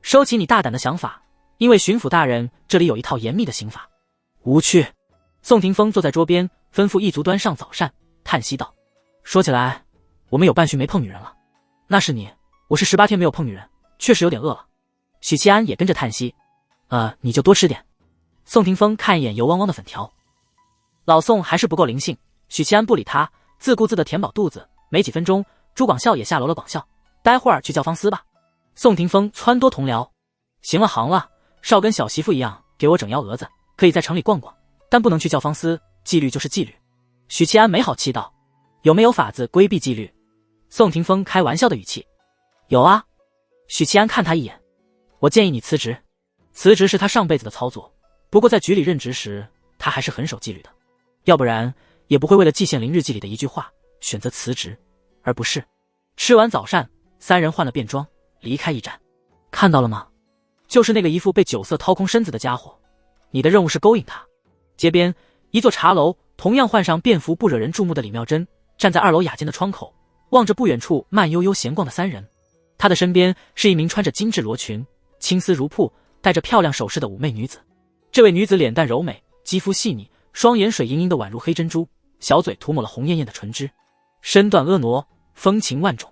收起你大胆的想法，因为巡抚大人这里有一套严密的刑法。无趣。宋霆锋坐在桌边，吩咐一族端上早膳，叹息道：说起来，我们有半旬没碰女人了。那是你，我是18天没有碰女人，确实有点饿了。许七安也跟着叹息，你就多吃点。宋霆锋看一眼油汪汪的粉条，老宋还是不够灵性。许七安不理他，自顾自的填饱肚子。没几分钟，朱广孝也下楼了。广孝，待会儿去叫方司吧。宋霆锋撺掇同僚，行了，少跟小媳妇一样给我整幺蛾子，可以在城里逛逛，但不能去叫方司，纪律就是纪律。许七安没好气道，有没有法子规避纪律？宋霆锋开玩笑的语气，有啊。许七安看他一眼，我建议你辞职。辞职是他上辈子的操作，不过在局里任职时，他还是很守纪律的，要不然也不会为了季羡林日记里的一句话选择辞职，而不是。吃完早膳，3人换了便装，离开驿站。看到了吗？就是那个一副被酒色掏空身子的家伙，你的任务是勾引他。街边一座茶楼，同样换上便服不惹人注目的李妙珍站在2楼雅间的窗口，望着不远处慢悠悠闲逛的3人。他的身边是一名穿着精致罗裙、青丝如瀑、戴着漂亮首饰的妩媚女子。这位女子脸蛋柔美，肌肤细腻，双眼水盈盈的宛如黑珍珠，小嘴涂抹了红艳艳的唇脂，身段婀娜，风情万种。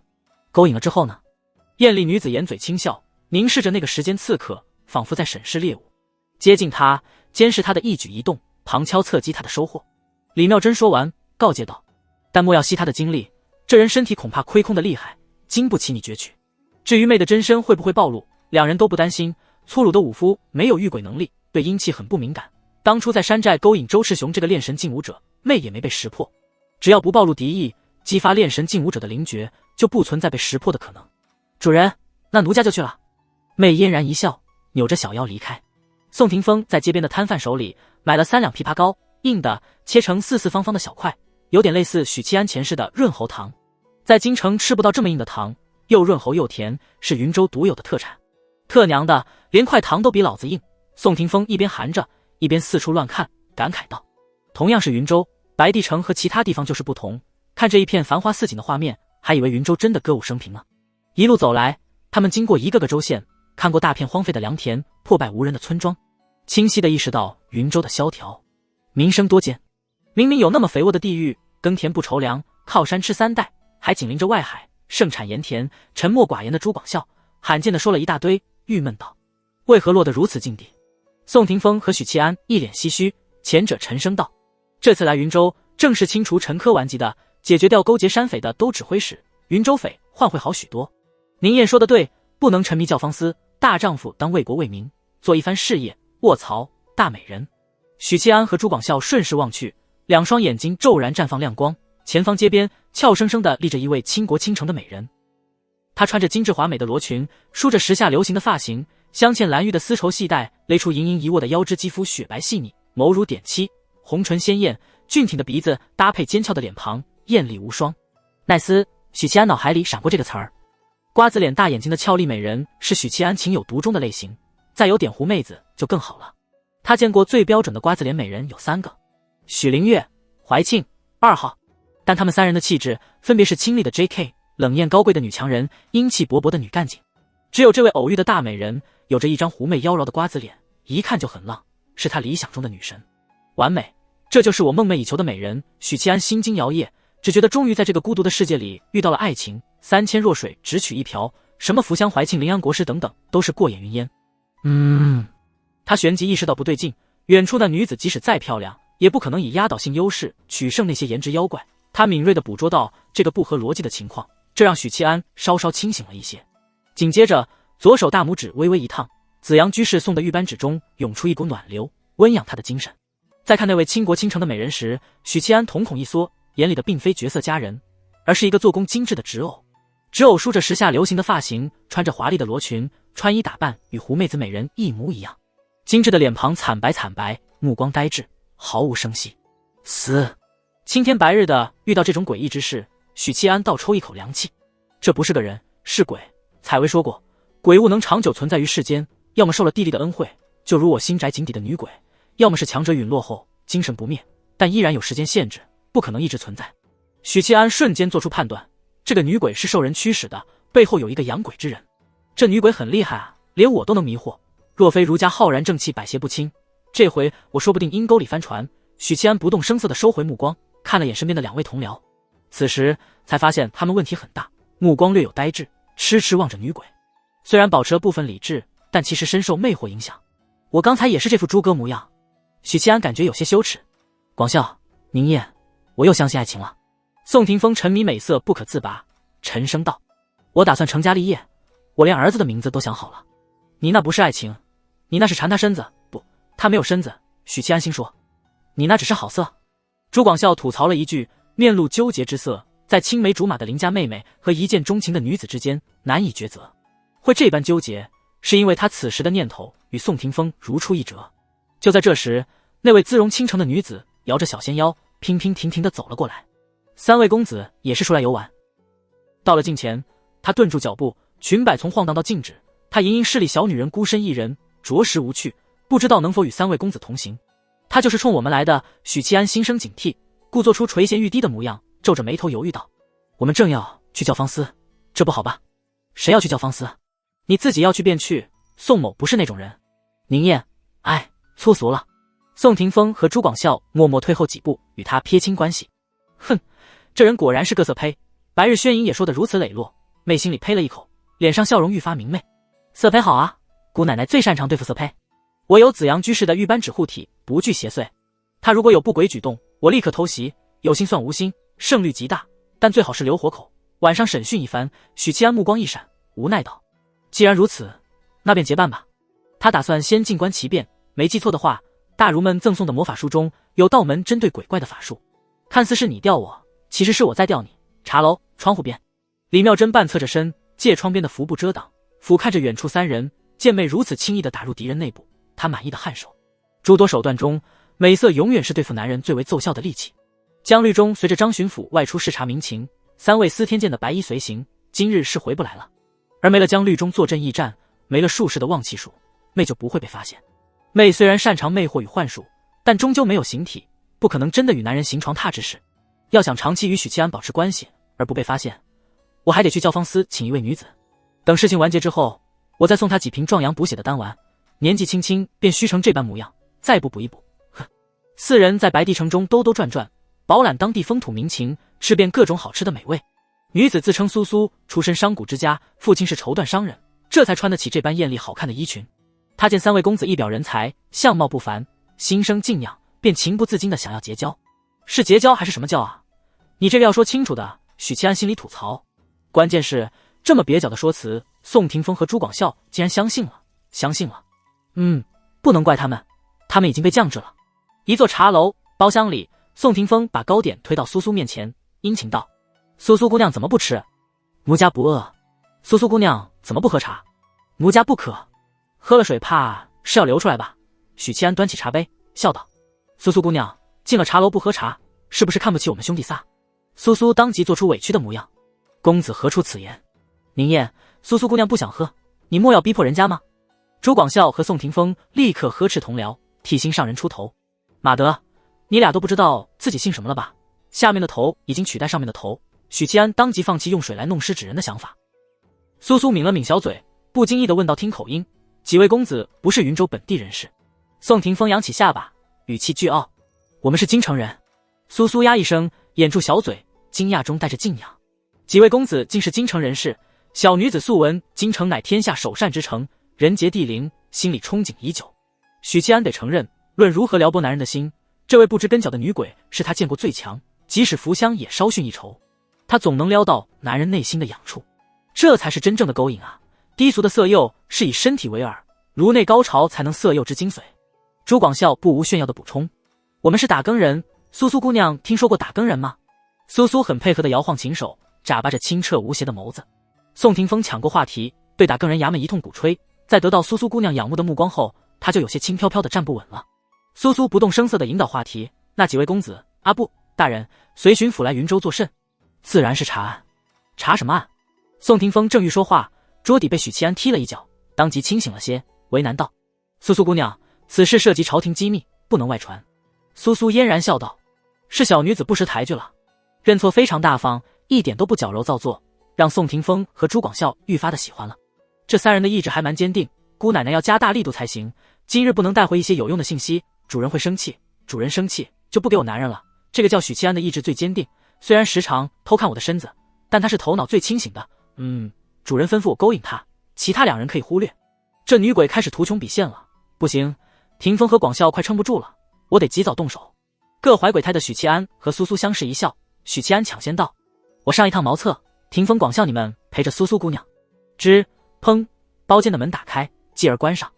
勾引了之后呢？艳丽女子掩嘴轻笑，凝视着那个时间刺客，仿佛在审视猎物。接近他，监视他的一举一动，旁敲侧击他的收获。李妙珍说完，告诫道：但莫要吸他的精力，这人身体恐怕亏空的厉害，经不起你攫取。至于妹的真身会不会暴露，2人都不担心。粗鲁的武夫没有御鬼能力，对阴气很不敏感，当初在山寨勾引周赤雄这个炼神劲武者，妹也没被识破。只要不暴露敌意，激发炼神劲武者的灵觉，就不存在被识破的可能。主人，那奴家就去了。妹嫣然一笑，扭着小腰离开。宋霆锋在街边的摊贩手里买了3两枇杷膏，硬的，切成四四方方的小块，有点类似许七安前世的润喉糖。在京城吃不到这么硬的糖，又润喉又甜，是云州独有的特产。特娘的，连块糖都比老子硬！宋霆锋一边含着，一边四处乱看，感慨道：同样是云州，白帝城和其他地方就是不同。看这一片繁花似锦的画面，还以为云州真的歌舞升平呢。一路走来，他们经过一个个州县，看过大片荒废的良田，破败无人的村庄，清晰地意识到云州的萧条，民生多艰。明明有那么肥沃的地域，耕田不愁粮，靠山吃3代，还紧邻着外海，盛产盐田，沉默寡言的朱广孝罕见地说了一大堆，郁闷道：为何落得如此境地？宋霆锋和许七安一脸唏嘘，前者沉声道：这次来云州，正是清除陈科顽疾的，解决掉勾结山匪的都指挥使，云州匪患会好许多。宁燕说得对，不能沉迷教坊司，大丈夫当为国为民，做一番事业。卧槽，大美人！许七安和朱广孝顺势望去，两双眼睛骤然绽放亮光。前方街边俏生生地立着一位倾国倾城的美人，她穿着精致华美的罗裙，梳着时下流行的发型，镶嵌蓝玉的丝绸系带勒出盈盈一握的腰肢，肌肤雪白细腻，眸如点漆，红唇鲜艳，俊挺的鼻子搭配尖翘的脸庞，艳丽无双。奈斯，许七安脑海里闪过这个词儿。瓜子脸大眼睛的俏丽美人是许七安情有独钟的类型，再有点狐妹子就更好了。他见过最标准的瓜子脸美人有3个：许灵月、怀庆、2号。但他们3人的气质分别是清丽的 JK、冷艳高贵的女强人、英气勃勃的女干警。只有这位偶遇的大美人有着一张狐媚妖娆的瓜子脸，一看就很浪，是他理想中的女神。完美，这就是我梦寐以求的美人。许七安心惊摇曳，只觉得终于在这个孤独的世界里遇到了爱情。3000弱水只取一瓢，什么福香怀庆、临安国师等等，都是过眼云烟。他旋即意识到不对劲，远处那女子即使再漂亮，也不可能以压倒性优势取胜那些颜值妖怪。他敏锐地捕捉到这个不合逻辑的情况，这让许七安稍稍清醒了一些。紧接着，左手大拇指微微一烫，紫阳居士送的玉扳指中涌出一股暖流，温养他的精神。在看那位倾国倾城的美人时，许七安瞳孔一缩，眼里的并非绝色佳人，而是一个做工精致的纸偶。纸偶梳着时下流行的发型，穿着华丽的罗裙，穿衣打扮与狐妹子美人一模一样。精致的脸庞惨白惨白，目光呆滞，毫无声息。死！青天白日的遇到这种诡异之事，许七安倒抽一口凉气。这不是个人，是鬼。采薇说过，鬼物能长久存在于世间，要么受了帝力的恩惠，就如我心宅井底的女鬼，要么是强者陨落后精神不灭，但依然有时间限制，不可能一直存在。许七安瞬间做出判断，这个女鬼是受人驱使的，背后有一个养鬼之人。这女鬼很厉害啊，连我都能迷惑。若非儒家浩然正气，百邪不侵，这回我说不定阴沟里翻船。许七安不动声色地收回目光，看了眼身边的2位同僚，此时才发现他们问题很大，目光略有呆滞，痴痴望着女鬼。虽然保持了部分理智，但其实深受魅惑影响。我刚才也是这副猪哥模样。许七安感觉有些羞耻。广孝、宁燕，我又相信爱情了。宋霆锋沉迷美色不可自拔，沉声道：我打算成家立业，我连儿子的名字都想好了。你那不是爱情，你那是缠他身子。不，他没有身子。许七安心说，你那只是好色。朱广孝吐槽了一句，面露纠结之色，在青梅竹马的邻家妹妹和一见钟情的女子之间难以抉择。会这般纠结，是因为他此时的念头与宋霆锋如出一辙。就在这时，那位姿容倾城的女子摇着小纤腰，娉娉婷婷地走了过来。3位公子也是出来游玩。到了近前，他顿住脚步，裙摆从晃荡到静止。她盈盈势力小女人孤身一人，着实无趣，不知道能否与3位公子同行。他就是冲我们来的。许七安心生警惕，故作出垂涎欲滴的模样，皱着眉头犹豫道：我们正要去教坊司，这不好吧？谁要去教坊司？你自己要去便去，宋某不是那种人。宁燕，哎，粗俗了。宋霆锋和朱广孝默默退后几步，与他撇清关系。哼，这人果然是个色胚。白日宣莹也说得如此磊落，妹心里呸了一口，脸上笑容愈发明媚。色胚好啊，姑奶奶最擅长对付色胚。我有紫阳居士的玉扳指护体，不惧邪祟。他如果有不轨举动，我立刻偷袭，有心算无心，胜率极大，但最好是留活口。晚上审讯一番。许七安目光一闪，无奈道：既然如此，那便结伴吧。他打算先静观其变，没记错的话，大儒们赠送的魔法书中有道门针对鬼怪的法术，看似是你吊我，其实是我在吊你。茶楼窗户边，李妙珍半侧着身，借窗边的符布遮挡，俯瞰着远处三人，见妹如此轻易地打入敌人内部，她满意的颔首。诸多手段中，美色永远是对付男人最为奏效的利器。江律中随着张巡抚外出视察民情，3位司天监的白衣随行，今日是回不来了。而没了江律中坐镇驿站，没了术士的旺气术，妹就不会被发现。妹虽然擅长魅惑与幻术，但终究没有形体，不可能真的与男人行床榻之事。要想长期与许七安保持关系而不被发现，我还得去教坊司请一位女子。等事情完结之后，我再送她几瓶壮阳补血的丹丸。年纪轻轻便虚成这般模样，再不补一补，哼！4人在白帝城中兜兜转转，饱览当地风土民情，吃遍各种好吃的美味。女子自称苏苏，出身商贾之家，父亲是绸缎商人，这才穿得起这般艳丽好看的衣裙。他见3位公子一表人才，相貌不凡，心生敬仰，便情不自禁地想要结交。是结交还是什么交啊？你这个要说清楚的。许七安心里吐槽，关键是这么蹩脚的说辞，宋霆锋和朱广孝竟然相信了。不能怪他们，他们已经被降制了。一座茶楼包厢里，宋霆锋把糕点推到苏苏面前，殷勤道：“苏苏姑娘怎么不吃？奴家不饿。苏苏姑娘怎么不喝茶？奴家不渴。喝了水怕是要流出来吧？”许七安端起茶杯，笑道：“苏苏姑娘进了茶楼不喝茶，是不是看不起我们兄弟仨？”苏苏当即做出委屈的模样：“公子何出此言？宁燕，苏苏姑娘不想喝，你莫要逼迫人家吗？”朱广孝和宋霆锋立刻呵斥同僚，替新上人出头：“马德，你俩都不知道自己姓什么了吧？下面的头已经取代上面的头。”许七安当即放弃用水来弄湿纸人的想法。苏苏抿了抿小嘴，不经意地问道：“听口音，几位公子不是云州本地人士？”宋霆锋扬起下巴，语气倨傲：“我们是京城人。”苏苏呀一声，掩住小嘴，惊讶中带着敬仰：“几位公子竟是京城人士？小女子素闻京城乃天下首善之城，人杰地灵，心里憧憬已久。”许七安得承认，论如何撩拨男人的心，这位不知根脚的女鬼是他见过最强，即使福香也稍逊一筹。他总能撩到男人内心的痒处，这才是真正的勾引啊！低俗的色诱是以身体为饵，颅内高潮才能色诱之精髓。朱广孝不无炫耀的补充：“我们是打更人，苏苏姑娘听说过打更人吗？”苏苏很配合的摇晃琴手，眨巴着清澈无邪的眸子。宋霆锋抢过话题，对打更人衙门一通鼓吹，在得到苏苏姑娘仰慕的目光后，他就有些轻飘飘的站不稳了。苏苏不动声色的引导话题：“那几位公子，阿不，大人，随巡抚来云州作甚？”“自然是查案。”“查什么案？”宋霆锋正欲说话，桌底被许七安踢了一脚，当即清醒了些，为难道：“苏苏姑娘，此事涉及朝廷机密，不能外传。”苏苏嫣然笑道：“是小女子不识抬举了。”认错非常大方，一点都不矫揉造作，让宋霆锋和朱广孝愈发的喜欢了。这3人的意志还蛮坚定，姑奶奶要加大力度才行。今日不能带回一些有用的信息，主人会生气，主人生气就不给我男人了。这个叫许七安的意志最坚定，虽然时常偷看我的身子，但他是头脑最清醒的。主人吩咐我勾引他，其他2人可以忽略。这女鬼开始图穷匕现了，不行，霆锋和广孝快撑不住了，我得及早动手。各怀鬼胎的许七安和苏苏相视一笑，许七安抢先道：“我上一趟茅厕，霆锋广孝你们陪着苏苏姑娘。”砰！包间的门打开，继而关上，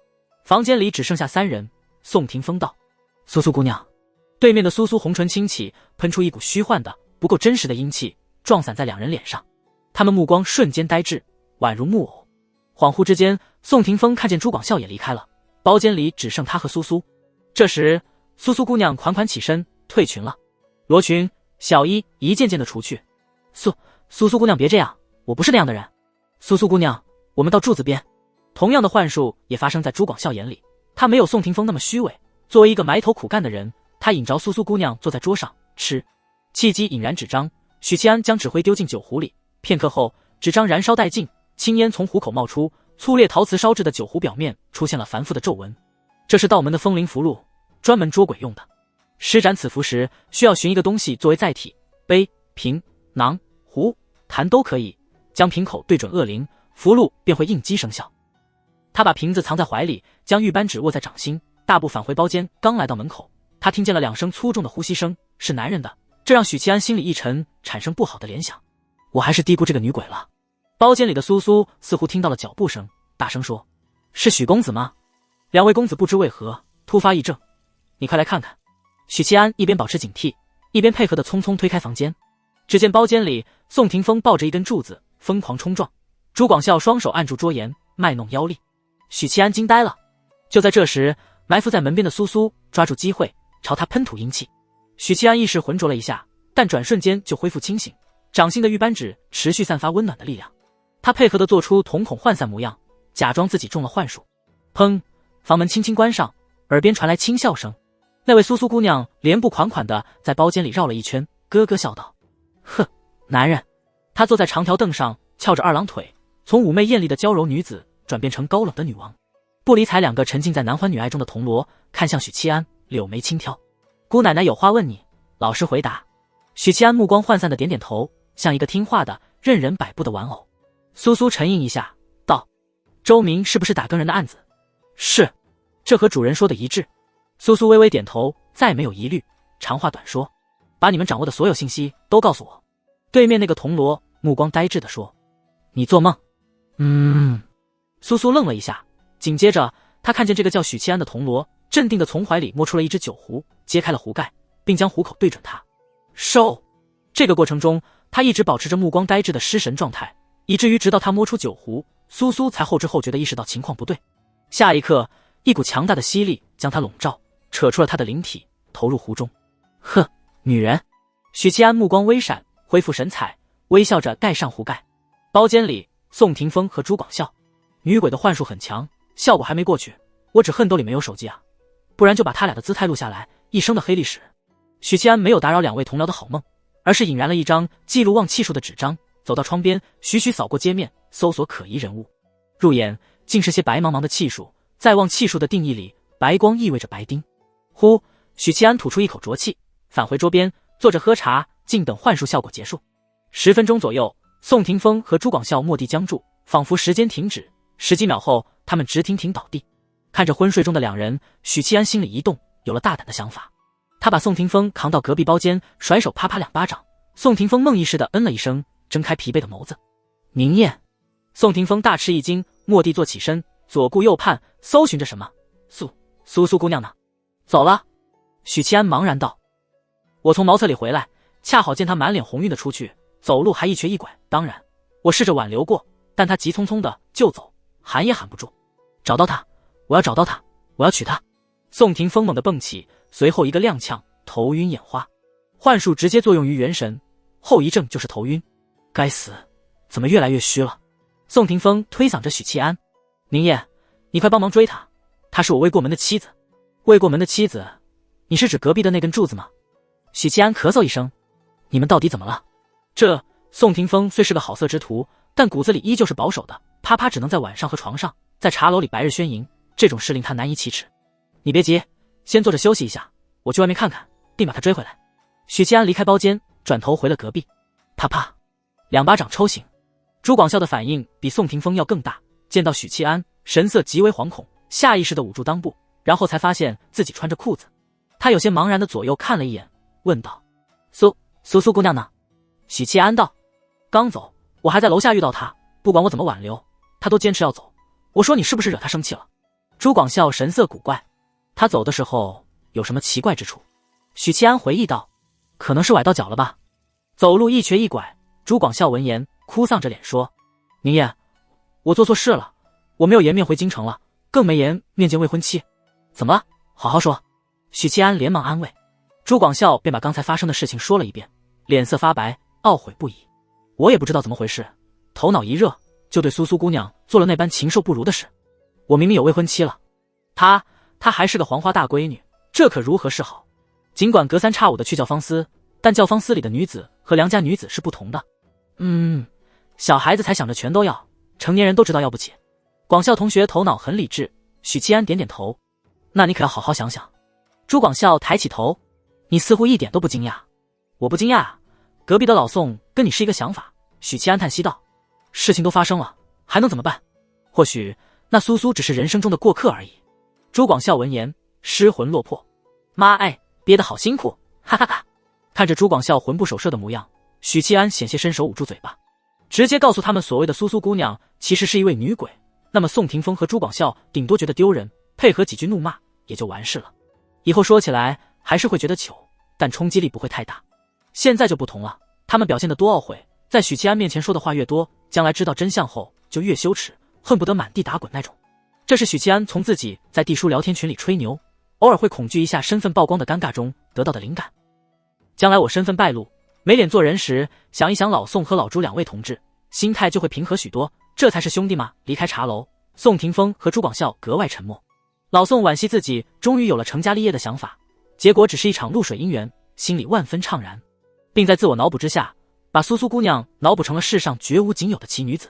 房间里只剩下3人。宋霆锋道：“苏苏姑娘。”对面的苏苏红唇轻启，喷出一股虚幻的不够真实的阴气，撞散在2人脸上。他们目光瞬间呆滞，宛如木偶。恍惚之间，宋霆锋看见朱广孝也离开了，包间里只剩他和苏苏。这时苏苏姑娘款款起身退群了，罗裙、小衣一件件的除去。苏苏姑娘别这样，我不是那样的人。苏苏姑娘，我们到柱子边。同样的幻术也发生在朱广孝眼里，他没有宋霆锋那么虚伪，作为一个埋头苦干的人，他引着苏苏姑娘坐在桌上吃。契机引燃纸张，许七安将纸灰丢进酒壶里，片刻后纸张燃烧殆尽，青烟从壶口冒出，粗劣陶瓷烧制的酒壶表面出现了繁复的皱纹。这是道门的风灵符箓，专门捉鬼用的。施展此符时，需要寻一个东西作为载体，杯、瓶、囊、壶、坛都可以，将瓶口对准恶灵，符箓便会应机生效。他把瓶子藏在怀里，将玉扳指握在掌心，大步返回包间。刚来到门口，他听见了2声粗重的呼吸声，是男人的，这让许七安心里一沉，产生不好的联想。我还是低估这个女鬼了。包间里的苏苏似乎听到了脚步声，大声说：“是许公子吗？”2位公子不知为何突发一怔，你快来看看。许七安一边保持警惕，一边配合的匆匆推开房间。只见包间里，宋霆锋抱着一根柱子疯狂冲撞，朱广孝双手按住桌沿，卖弄妖力。许七安惊呆了。就在这时，埋伏在门边的苏苏抓住机会朝他喷吐阴气。许七安一时浑浊了一下，但转瞬间就恢复清醒，掌心的玉扳指持续散发温暖的力量。他配合的做出瞳孔涣散模样，假装自己中了幻术。砰！房门轻轻关上，耳边传来轻笑声。那位苏苏姑娘连步款款的在包间里绕了一圈，咯咯笑道：“哼，男人。”她坐在长条凳上，翘着二郎腿，从妩媚艳丽的娇柔女子转变成高冷的女王。不理睬两个沉浸在男欢女爱中的铜锣，看向许七安，柳眉轻挑：“姑奶奶有话问你。”老实回答。许七安目光涣散的点点头，像一个听话的任人摆布的玩偶。苏苏沉吟一下，道：“周明是不是打更人的案子？”“是，这和主人说的一致。”苏苏微微点头，再没有疑虑，长话短说：“把你们掌握的所有信息都告诉我。”对面那个铜锣目光呆滞地说：“你做梦。”苏苏愣了一下，紧接着他看见这个叫许七安的铜锣镇定地从怀里摸出了一只酒壶，揭开了壶盖，并将壶口对准他。收！这个过程中，他一直保持着目光呆滞的失神状态，以至于直到他摸出酒壶，苏苏才后知后觉地意识到情况不对。下一刻，一股强大的吸力将他笼罩，扯出了他的灵体，投入壶中。哼，女人！许七安目光微闪，恢复神采，微笑着盖上壶盖。包间里，宋霆锋和朱广孝。女鬼的幻术很强，效果还没过去，我只恨兜里没有手机啊，不然就把他俩的姿态录下来，一生的黑历史。许七安没有打扰两位同僚的好梦，而是引燃了一张记录望气术的纸张，走到窗边，徐徐扫过街面，搜索可疑人物。入眼竟是些白茫茫的气数，在望气术的定义里，白光意味着白丁。呼，许七安吐出一口浊气，返回桌边，坐着喝茶，静等幻术效果结束。10分钟左右，宋霆锋和朱广孝蓦地僵住，仿佛时间停止。10几秒后，他们直挺挺倒地。看着昏睡中的两人，许七安心里一动，有了大胆的想法。他把宋霆锋扛到隔壁包间，甩手啪啪2巴掌。宋霆锋梦呓似的嗯了一声，睁开疲惫的眸子。宁燕！宋霆锋大吃一惊，蓦地坐起身，左顾右盼，搜寻着什么。苏苏姑娘呢？走了。许七安茫然道：“我从茅厕里回来，恰好见她满脸红晕的出去，走路还一瘸一拐。当然，我试着挽留过，但她急匆匆的就走，喊也喊不住。找到她，我要找到她，我要娶她。”宋霆锋猛地蹦起，随后一个踉跄，头晕眼花。幻术直接作用于元神，后遗症就是头晕。该死，怎么越来越虚了？宋霆锋推搡着许七安：“宁燕，你快帮忙追她，她是我未过门的妻子。”“未过门的妻子？你是指隔壁的那根柱子吗？”许七安咳嗽一声：“你们到底怎么了？”宋霆锋虽是个好色之徒，但骨子里依旧是保守的，啪啪只能在晚上和床上，在茶楼里白日宣淫，这种事令他难以启齿。“你别急，先坐着休息一下，我去外面看看，定把他追回来。”许七安离开包间，转头回了隔壁。啪啪，2巴掌抽醒。朱广孝的反应比宋霆锋要更大，见到许七安，神色极为惶恐，下意识地捂住裆部，然后才发现自己穿着裤子。他有些茫然地左右看了一眼，问道：“苏姑娘呢？”许七安道：“刚走，我还在楼下遇到她，不管我怎么挽留，她都坚持要走。我说你是不是惹她生气了？”朱广孝神色古怪：“她走的时候有什么奇怪之处？”许七安回忆道：“可能是崴到脚了吧，走路一瘸一拐。”朱广孝闻言哭丧着脸说：“宁燕，我做错事了，我没有颜面回京城了，更没颜面见未婚妻。怎么了？好好说。”许七安连忙安慰。朱广孝便把刚才发生的事情说了一遍，脸色发白，懊悔不已。“我也不知道怎么回事，头脑一热就对苏姑娘做了那般禽兽不如的事。我明明有未婚妻了，她还是个黄花大闺女，这可如何是好？尽管隔三差五的去教坊司，但教坊司里的女子和良家女子是不同的。小孩子才想着全都要，成年人都知道要不起。”广孝同学头脑很理智。许七安点点头：“那你可要好好想想。”朱广孝抬起头：“你似乎一点都不惊讶。”“我不惊讶啊，隔壁的老宋跟你是一个想法。”许七安叹息道：“事情都发生了，还能怎么办？或许那苏只是人生中的过客而已。”朱广孝闻言失魂落魄：“妈憋得好辛苦，哈哈哈！”看着朱广孝魂不守舍的模样，许七安险些伸手捂住嘴巴，直接告诉他们所谓的苏姑娘其实是一位女鬼。那么宋霆锋和朱广孝顶多觉得丢人，配合几句怒骂也就完事了。以后说起来还是会觉得糗，但冲击力不会太大。现在就不同了，他们表现得多懊悔，在许七安面前说的话越多，将来知道真相后就越羞耻，恨不得满地打滚那种。这是许七安从自己在地书聊天群里吹牛，偶尔会恐惧一下身份曝光的尴尬中得到的灵感。将来我身份败露，没脸做人时，想一想老宋和老朱两位同志，心态就会平和许多，这才是兄弟嘛。离开茶楼，宋霆锋和朱广孝格外沉默。老宋惋惜自己终于有了成家立业的想法，结果只是一场露水姻缘，心里万分怅然，并在自我脑补之下，把苏苏姑娘脑补成了世上绝无仅有的奇女子。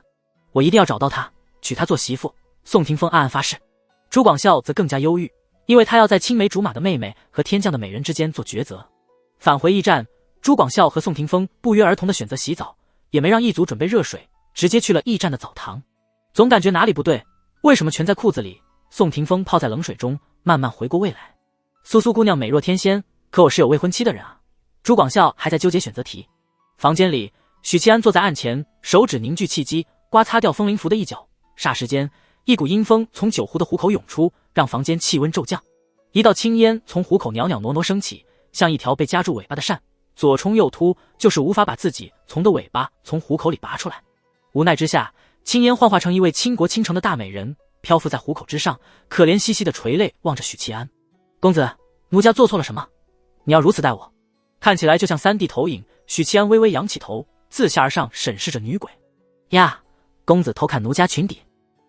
我一定要找到她，娶她做媳妇。宋霆锋暗暗发誓。朱广孝则更加忧郁，因为他要在青梅竹马的妹妹和天降的美人之间做抉择。返回驿站，朱广孝和宋霆锋不约而同地选择洗澡，也没让一组准备热水，直接去了驿站的澡堂。总感觉哪里不对，为什么全在裤子里？宋霆锋泡在冷水中，慢慢回过味来。苏苏姑娘美若天仙，可我是有未婚妻的人啊。朱广孝还在纠结选择题。房间里，许七安坐在案前，手指凝聚气机，刮擦掉风铃符的一角。霎时间，一股阴风从酒壶的壶口涌出，让房间气温骤降。一道青烟从壶口袅袅挪挪升起，像一条被夹住尾巴的扇，左冲右突，就是无法把自己从的尾巴从壶口里拔出来。无奈之下，青烟幻化成一位倾国倾城的大美人，漂浮在壶口之上，可怜兮兮的垂泪望着许七安。公子，奴家做错了什么？你要如此待我？看起来就像3D 投影。许七安微微扬起头，自下而上审视着女鬼。呀，公子偷看奴家裙底。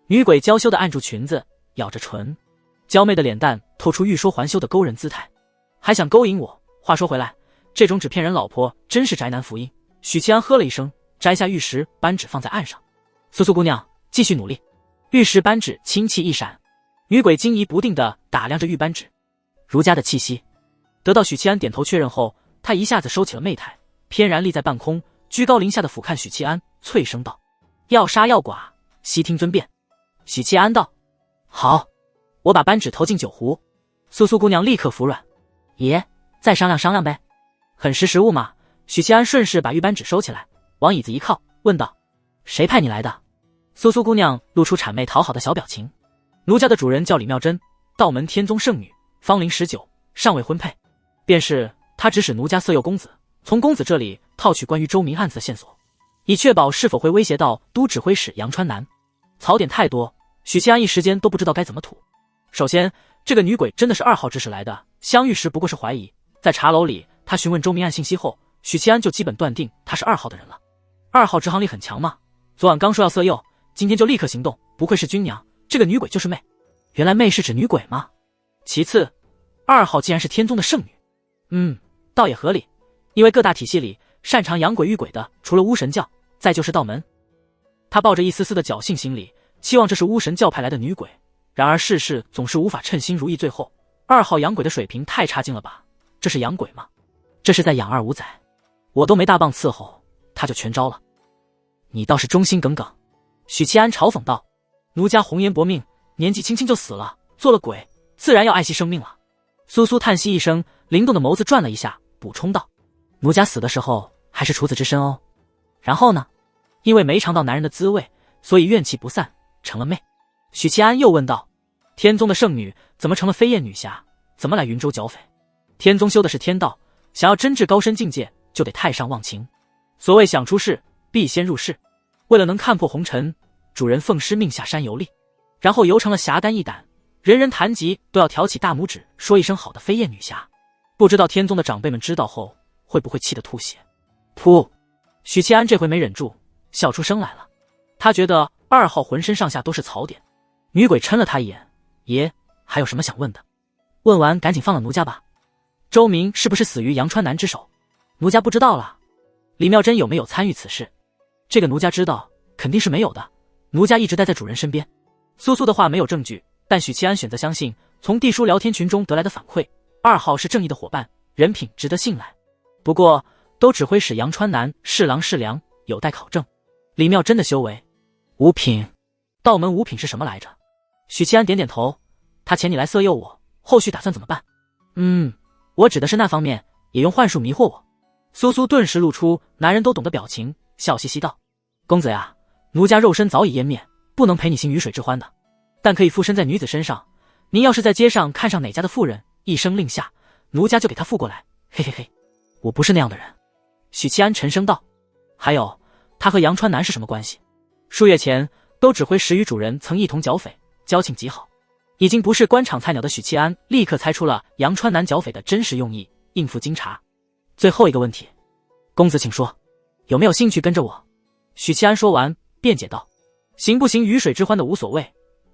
女鬼娇羞地按住裙子，咬着唇，娇媚的脸蛋透出欲说还休的勾人姿态。还想勾引我？话说回来，这种只骗人老婆真是宅男福音。许七安呵了一声，摘下玉石扳指放在案上。苏苏姑娘，继续努力。玉石扳指清气一闪，女鬼惊疑不定地打量着玉扳指。儒家的气息。得到许七安点头确认后，他一下子收起了媚态，翩然立在半空，居高临下的俯瞰许七安，脆声道：要杀要剐，悉听尊便。许七安道：好，我把扳指投进酒壶。苏苏姑娘立刻服软。爷，再商量商量呗。很识时务嘛。许七安顺势把玉扳指收起来，往椅子一靠，问道：谁派你来的？苏苏姑娘露出谄媚讨好的小表情。奴家的主人叫李妙珍，道门天宗圣女，芳龄19，尚未婚配。便是她指使奴家色诱公子，从公子这里套取关于周明案子的线索，以确保是否会威胁到都指挥使杨川南。槽点太多，许七安一时间都不知道该怎么吐。首先，这个女鬼真的是2号指使来的，相遇时不过是怀疑。在茶楼里，他询问周明案信息后，许七安就基本断定他是2号的人了。2号执行力很强嘛，昨晚刚说要色诱，今天就立刻行动，不愧是君娘，这个女鬼就是媚。原来媚是指女鬼吗？其次，2号既然是天宗的圣女，倒也合理，因为各大体系里擅长养鬼御鬼的，除了巫神教，再就是道门。他抱着一丝丝的侥幸心理，期望这是巫神教派来的女鬼。然而世事总是无法称心如意，最后2号养鬼的水平太差劲了吧？这是养鬼吗？这是在养2五仔。我都没大棒伺候，他就全招了。你倒是忠心耿耿。许七安嘲讽道：奴家红颜薄命，年纪轻轻就死了，做了鬼自然要爱惜生命了。苏苏叹息一声，灵动的眸子转了一下，补充道：奴家死的时候还是处子之身哦。然后呢？因为没尝到男人的滋味，所以怨气不散，成了媚。许七安又问道：天宗的圣女怎么成了飞燕女侠？怎么来云州剿匪？天宗修的是天道，想要真至高深境界，就得太上忘情。所谓想出世，必先入世。为了能看破红尘，主人奉师命下山游历，然后游成了侠肝义胆，人人谈及都要挑起大拇指，说一声好的飞燕女侠。不知道天宗的长辈们知道后，会不会气得吐血？噗！许七安这回没忍住，笑出声来了。他觉得2号浑身上下都是槽点。女鬼嗔了他一眼：爷，还有什么想问的？问完赶紧放了奴家吧。周明是不是死于杨川南之手？奴家不知道了。李妙珍有没有参与此事？这个奴家知道，肯定是没有的。奴家一直待在主人身边。苏苏的话没有证据，但许七安选择相信从地书聊天群中得来的反馈，2号是正义的伙伴，人品值得信赖。不过都指挥使杨川南是郎是良，有待考证。李妙真的修为五品，道门五品是什么来着？许七安点点头，他前你来色诱我，后续打算怎么办？我指的是那方面，也用幻术迷惑我。苏苏顿时露出男人都懂的表情，笑嘻嘻道：公子呀，奴家肉身早已湮灭，不能陪你行鱼水之欢的，但可以附身在女子身上。您要是在街上看上哪家的妇人，一声令下，奴家就给他付过来。嘿嘿嘿，我不是那样的人。许七安沉声道。还有，他和杨川南是什么关系？数月前都指挥10余主人曾一同剿匪，交情极好。已经不是官场菜鸟的许七安立刻猜出了杨川南剿匪的真实用意，应付经查。最后一个问题，公子请说，有没有兴趣跟着我？许七安说完辩解道，行不行鱼水之欢的无所谓，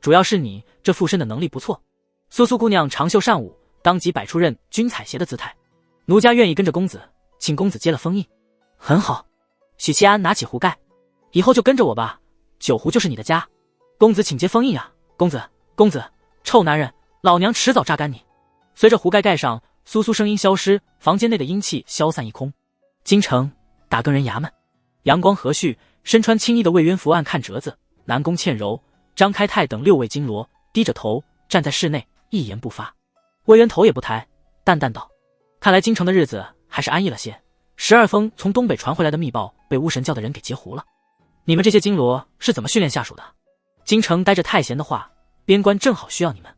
主要是你这附身的能力不错。苏苏姑娘长袖善舞，当即摆出任君采撷的姿态。奴家愿意跟着公子，请公子接了封印。很好。许七安拿起壶盖，以后就跟着我吧，酒壶就是你的家。公子请接封印啊，公子，公子，臭男人，老娘迟早榨干你。随着壶盖盖上，苏苏声音消失，房间内的阴气消散一空。京城打更人衙门，阳光和煦，身穿青衣的魏渊伏案看折子，南宫倩柔、张开泰等6位金罗低着头站在室内，一言不发。魏渊头也不抬，淡淡道，看来京城的日子还是安逸了些。12封从东北传回来的密报被巫神教的人给截胡了。你们这些金罗是怎么训练下属的？京城待着太闲的话，边关正好需要你们。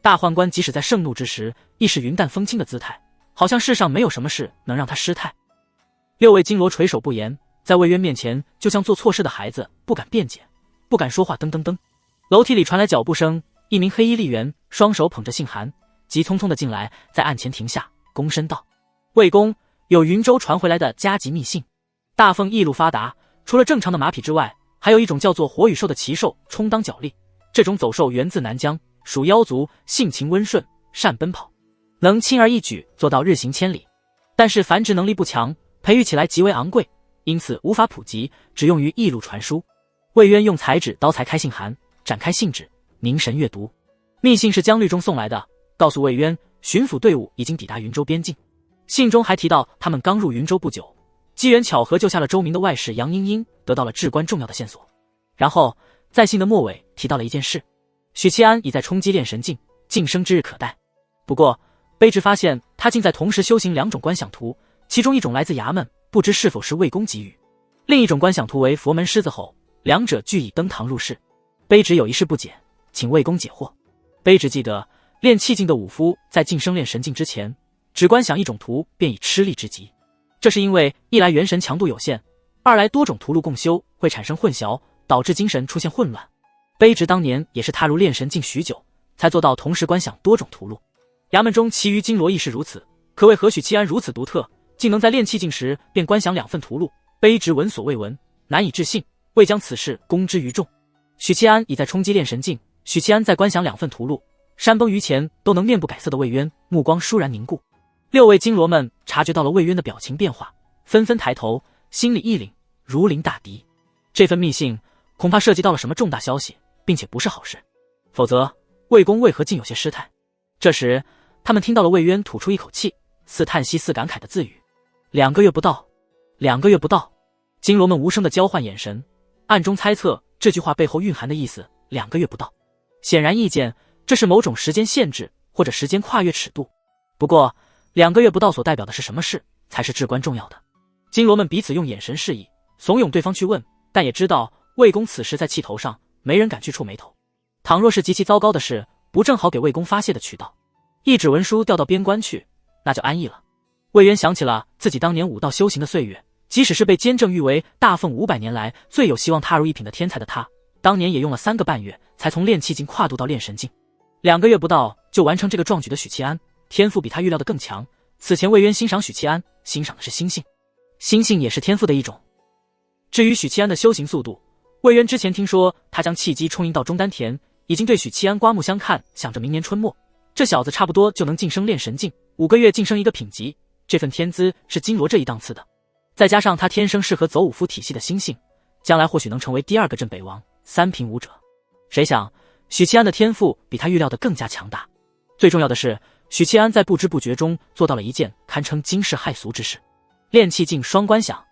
大宦官即使在盛怒之时，亦是云淡风轻的姿态，好像世上没有什么事能让他失态。6位金罗垂首不言，在魏渊面前就像做错事的孩子，不敢辩解，不敢说话。噔噔噔，楼梯里传来脚步声，一名黑衣吏员双手捧着信函，急匆匆的进来，在案前停下，躬身道：魏公，有云州传回来的加急密信。大凤驿路发达，除了正常的马匹之外，还有一种叫做火羽兽的奇兽充当脚力。这种走兽源自南疆，属妖族，性情温顺，善奔跑，能轻而易举做到日行千里。但是繁殖能力不强，培育起来极为昂贵，因此无法普及，只用于驿路传输。魏渊用裁纸刀裁开信函，展开信纸，凝神阅读。密信是江律中送来的，告诉魏渊巡抚队伍已经抵达云州边境。信中还提到他们刚入云州不久，机缘巧合救下了周明的外室杨英英，得到了至关重要的线索。然后在信的末尾提到了一件事，许七安已在冲击炼神境，晋升之日可待。不过卑职发现他竟在同时修行2种观想图，其中一种来自衙门，不知是否是魏公给予；另一种观想图为佛门狮子吼，两者俱已登堂入室。卑职有一事不解，请魏公解惑。卑职记得炼气境的武夫在晋升炼神境之前，只观想一种图便已吃力之极，这是因为一来元神强度有限，二来多种图路共修会产生混淆，导致精神出现混乱。卑职当年也是踏入炼神境许久，才做到同时观想多种图路。衙门中其余金罗亦是如此，可谓何许七安如此独特，竟能在炼气境时便观想2份图路。卑职闻所未闻，难以置信，未将此事公之于众。许七安已在冲击炼神境，许七安在观想2份图路，山崩于前都能面不改色的魏渊目光倏然凝固。6位金罗们察觉到了魏渊的表情变化，纷纷抬头，心里一凛，如临大敌。这份密信恐怕涉及到了什么重大消息，并且不是好事，否则魏公为何竟有些失态？这时他们听到了魏渊吐出一口气，似叹息似感慨的自语：2个月不到，2个月不到。金罗们无声的交换眼神，暗中猜测这句话背后蕴含的意思：2个月不到。显然意见这是某种时间限制或者时间跨越尺度。不过2个月不到所代表的是什么事才是至关重要的。金罗们彼此用眼神示意，怂恿对方去问，但也知道魏公此时在气头上，没人敢去触眉头。倘若是极其糟糕的事，不正好给魏公发泄的渠道？一纸文书调到边关去，那就安逸了。魏渊想起了自己当年武道修行的岁月，即使是被监正誉为大凤500年来最有希望踏入一品的天才的他，当年也用了3个半月才从炼气境跨度到炼神境。2个月不到就完成这个壮举的许七安，天赋比他预料的更强。此前魏渊欣赏许七安，欣赏的是心性，心性也是天赋的一种。至于许七安的修行速度，魏渊之前听说他将气机充盈到中丹田，已经对许七安刮目相看，想着明年春末这小子差不多就能晋升炼神境，5个月晋升一个品级，这份天资是金罗这一档次的。再加上他天生适合走武夫体系的心性，将来或许能成为第2个镇北王，3品武者。谁想许七安的天赋比他预料的更加强大。最重要的是，许七安在不知不觉中做到了一件堪称惊世骇俗之事：炼气境双观想。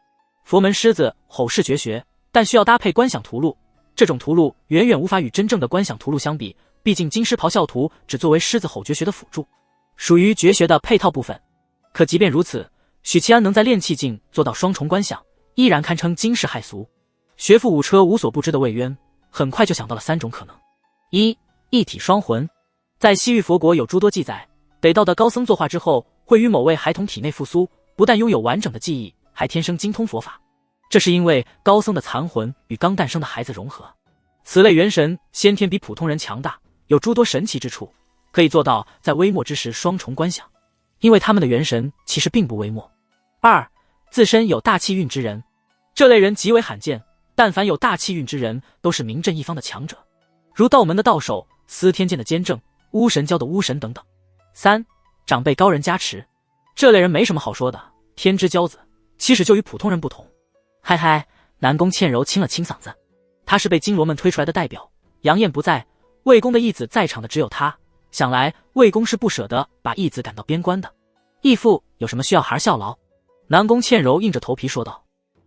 佛门狮子吼是绝学，但需要搭配观想图路，这种图路远远无法与真正的观想图路相比，毕竟金狮咆哮图只作为狮子吼绝学的辅助，属于绝学的配套部分。可即便如此，许七安能在炼气境做到双重观想，依然堪称惊世骇俗。学富五车无所不知的魏渊很快就想到了3种可能：1. 一体双魂。在西域佛国有诸多记载，北道的高僧作化之后，会于某位孩童体内复苏，不但拥有完整的记忆，还天生精通佛法。这是因为高僧的残魂与刚诞生的孩子融合。此类元神先天比普通人强大，有诸多神奇之处，可以做到在微末之时双重观想，因为他们的元神其实并不微末。2. 自身有大气运之人，这类人极为罕见，但凡有大气运之人，都是名震一方的强者，如道门的道手、司天剑的监正、巫神教的巫神等等。3. 长辈高人加持，这类人没什么好说的，天之骄子，其实就与普通人不同。嗨嗨，南宫倩柔清了清嗓子，他是被金罗们推出来的代表，杨艳不在，魏公的义子在场的只有他，想来魏公是不舍得把义子赶到边关的。义父有什么需要孩儿效劳？南宫倩柔硬着头皮说道。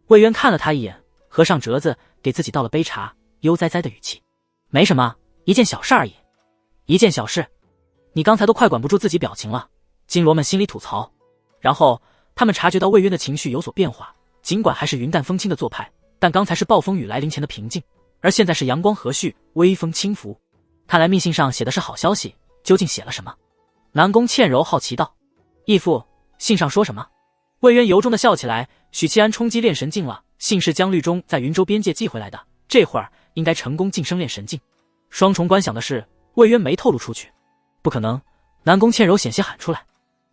魏渊看了他一眼，合上折子，给自己倒了杯茶，悠哉哉的语气：没什么，一件小事而已。一件小事？你刚才都快管不住自己表情了。金罗们心里吐槽，然后他们察觉到魏渊的情绪有所变化，尽管还是云淡风轻的做派，但刚才是暴风雨来临前的平静，而现在是阳光和煦，微风轻拂。看来密信上写的是好消息，究竟写了什么？南宫倩柔好奇道。义父，信上说什么？魏渊由衷的笑起来。许七安冲击炼神境了，信是将绿中在云州边界寄回来的，这会儿应该成功晋升炼神境。双重观想的事，魏渊没透露出去。不可能，南宫倩柔险些喊出来。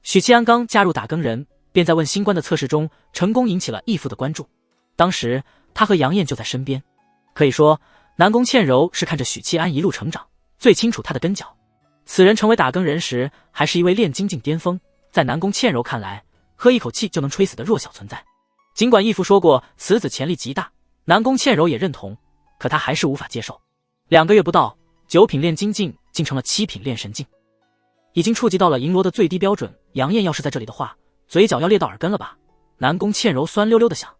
许七安刚加入打更人，便在问新官的测试中成功引起了义父的关注。当时他和杨艳就在身边，可以说南宫倩柔是看着许七安一路成长，最清楚他的根脚。此人成为打更人时，还是一位炼金境巅峰，在南宫倩柔看来，喝一口气就能吹死的弱小存在。尽管义父说过此子潜力极大，南宫倩柔也认同，可他还是无法接受。2个月不到，9品炼金境竟成了7品炼神境，已经触及到了银罗的最低标准。杨艳要是在这里的话，嘴角要裂到耳根了吧？南宫倩柔酸溜溜的想。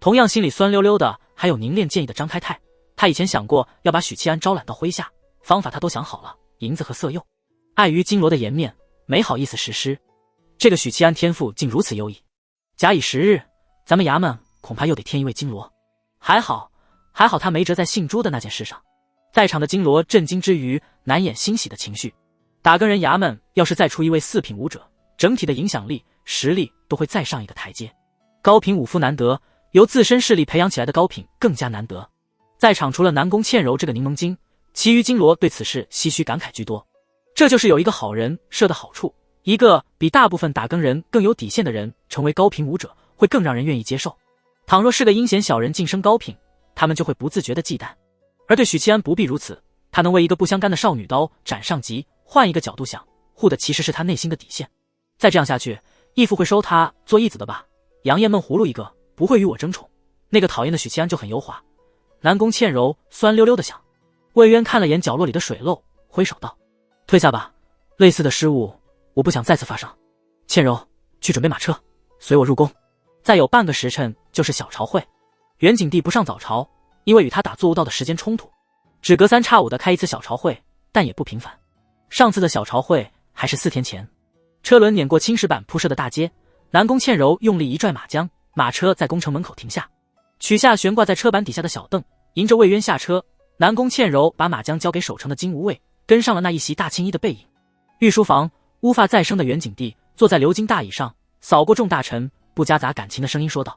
同样心里酸溜溜的还有凝练建议的张开泰，他以前想过要把许七安招揽到麾下，方法他都想好了，银子和色诱，碍于金罗的颜面，没好意思实施。这个许七安天赋竟如此优异，假以时日，咱们衙门恐怕又得添一位金罗。还好他没辙在姓朱的那件事上。在场的金罗震惊之余，难掩欣喜的情绪。打更人衙门要是再出一位4品武者，整体的影响力、实力都会再上一个台阶。高品武夫难得，由自身势力培养起来的高品更加难得。在场除了南宫倩柔这个柠檬精，其余金罗对此事唏嘘感慨居多。这就是有一个好人设的好处，一个比大部分打更人更有底线的人成为高品武者，会更让人愿意接受。倘若是个阴险小人晋升高品，他们就会不自觉的忌惮。而对许七安不必如此，他能为一个不相干的少女刀斩上级，换一个角度想，护的其实是他内心的底线。再这样下去，义父会收他做义子的吧？杨艳闷葫芦一个，不会与我争宠。那个讨厌的许七安就很油滑。南宫倩柔酸溜溜的想。魏渊看了眼角落里的水漏，挥手道：退下吧，类似的失误我不想再次发生。倩柔，去准备马车，随我入宫。再有半个时辰就是小朝会。元景帝不上早朝，因为与他打坐悟道的时间冲突，只隔3差5的开一次小朝会，但也不频繁。上次的小朝会还是4天前。车轮碾过青石板铺设的大街，南宫倩柔用力一拽马缰，马车在宫城门口停下，取下悬挂在车板底下的小凳，迎着魏渊下车。南宫倩柔把马缰交给守城的金无畏，跟上了那一袭大青衣的背影。御书房，乌发再生的元景帝坐在鎏金大椅上，扫过众大臣，不夹杂感情的声音说道：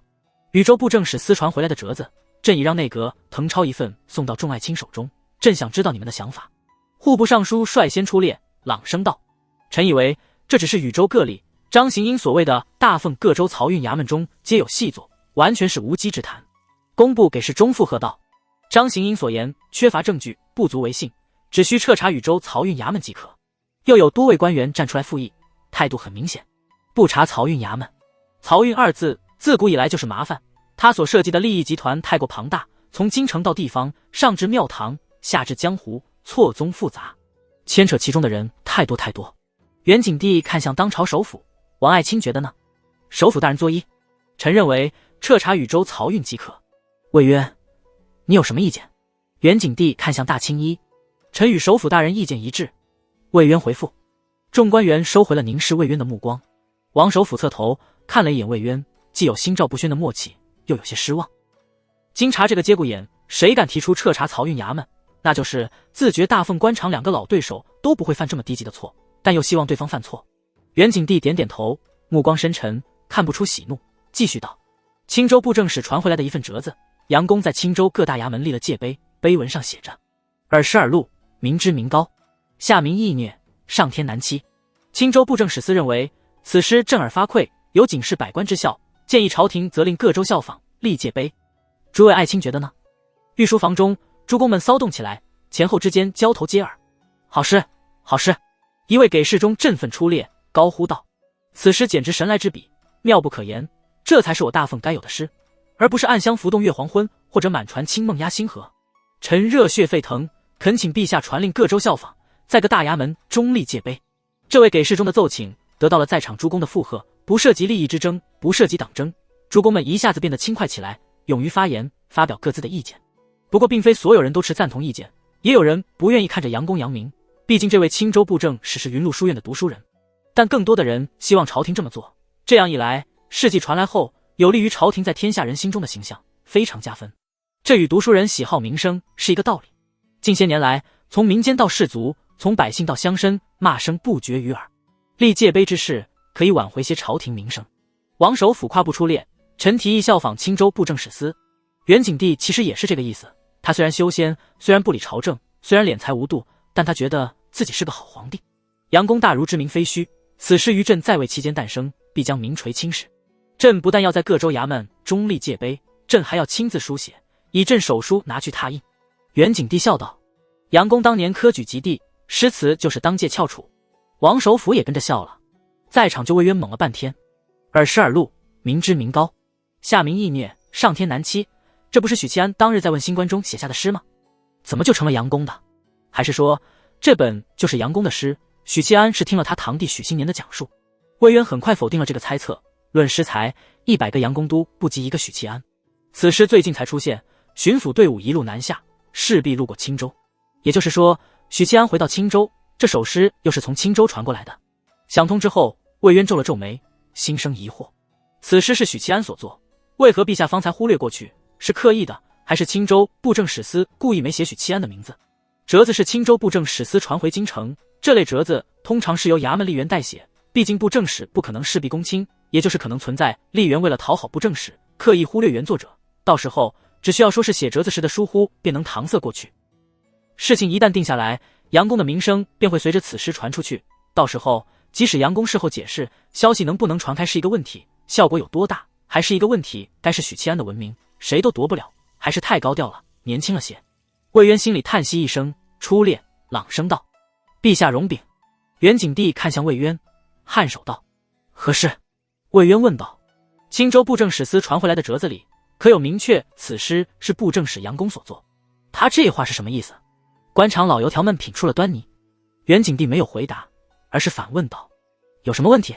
禹州布政使私传回来的折子，朕已让内阁誊抄一份送到众爱卿手中，朕想知道你们的想法。户部尚书率先出列，朗声道：臣以为这只是禹州个例，张行英所谓的大奉各州漕运衙门中皆有细作，完全是无稽之谈。工部给事中附和道：张行英所言缺乏证据，不足为信，只需彻查禹州漕运衙门即可。又有多位官员站出来附议，态度很明显，不查漕运衙门。漕运2字自古以来就是麻烦，他所涉及的利益集团太过庞大，从京城到地方，上至庙堂，下至江湖，错综复杂，牵扯其中的人太多太多。元景帝看向当朝首辅，王爱卿觉得呢？首辅大人作揖，臣认为彻查禹州漕运即可。魏渊，你有什么意见？元景帝看向大青衣，臣与首辅大人意见一致。魏渊回复。众官员收回了凝视魏渊的目光。王首辅侧头看了一眼魏渊，既有心照不宣的默契，又有些失望。经查这个节骨眼，谁敢提出彻查漕运衙门，那就是自觉大奉官场2个老对手都不会犯这么低级的错，但又希望对方犯错。袁景帝点点头，目光深沉，看不出喜怒，继续道：青州布政使传回来的一份折子，杨公在青州各大衙门立了界碑，碑文上写着：耳时耳禄，民脂民膏，下民易虐，上天难欺。青州布政使司认为此诗震耳发聩，有警示百官之效，建议朝廷责令各州效仿，立界碑。诸位爱卿觉得呢？御书房中，诸公们骚动起来，前后之间交头接耳。好诗，好诗！一位给事中振奋出列，高呼道：此诗简直神来之笔，妙不可言，这才是我大凤该有的诗，而不是暗香浮动月黄昏，或者满船清梦压星河。臣热血沸腾，恳请陛下传令各州效仿，在各大衙门中立界碑。这位给事中的奏请得到了在场诸公的附和，不涉及利益之争，不涉及党争，诸公们一下子变得轻快起来，勇于发言，发表各自的意见。不过并非所有人都持赞同意见，也有人不愿意看着杨公扬名，毕竟这位青州布政使是云麓书院的读书人。但更多的人希望朝廷这么做，这样一来，事迹传来后，有利于朝廷在天下人心中的形象，非常加分。这与读书人喜好名声是一个道理。近些年来，从民间到士族，从百姓到乡绅，骂声不绝于耳。立界碑之事，可以挽回些朝廷名声。王首府跨步出列，臣提议效仿青州布政使司。袁景帝其实也是这个意思，他虽然修仙，虽然不理朝政，虽然敛财无度，但他觉得自己是个好皇帝。杨公大儒之名非虚，此诗于朕在位期间诞生，必将名垂青史。朕不但要在各州衙门中立界碑，朕还要亲自书写，以朕手书拿去拓印。袁景帝笑道：杨公当年科举及第，诗词就是当届翘楚。王首府也跟着笑了，在场就魏渊猛了半天。耳时耳禄，民脂民膏，下民易虐，上天难欺，这不是许七安当日在问新观中写下的诗吗？怎么就成了杨公的？还是说这本就是杨公的诗，许七安是听了他堂弟许新年的讲述？魏渊很快否定了这个猜测，论诗才，100个杨公都不及一个许七安。此诗最近才出现，巡抚队伍一路南下，势必路过青州，也就是说许七安回到青州，这首诗又是从青州传过来的。想通之后，魏渊皱了皱眉，心生疑惑：此诗是许七安所作，为何陛下方才忽略过去？是刻意的，还是青州布政使司故意没写许七安的名字？折子是青州布政使司传回京城，这类折子通常是由衙门吏员代写，毕竟布政使不可能事必躬亲，也就是可能存在吏员为了讨好布政使，刻意忽略原作者，到时候只需要说是写折子时的疏忽，便能搪塞过去。事情一旦定下来，杨公的名声便会随着此诗传出去，到时候即使杨公事后解释，消息能不能传开是一个问题，效果有多大还是一个问题，该是许七安的文明，谁都夺不了，还是太高调了，年轻了些。魏渊心里叹息一声，出列，朗声道：陛下容禀。袁景帝看向魏渊，颔首道：何事？魏渊问道：青州布政使司传回来的折子里，可有明确此诗是布政使杨公所作？他这话是什么意思？官场老油条们品出了端倪。袁景帝没有回答，而是反问道：有什么问题？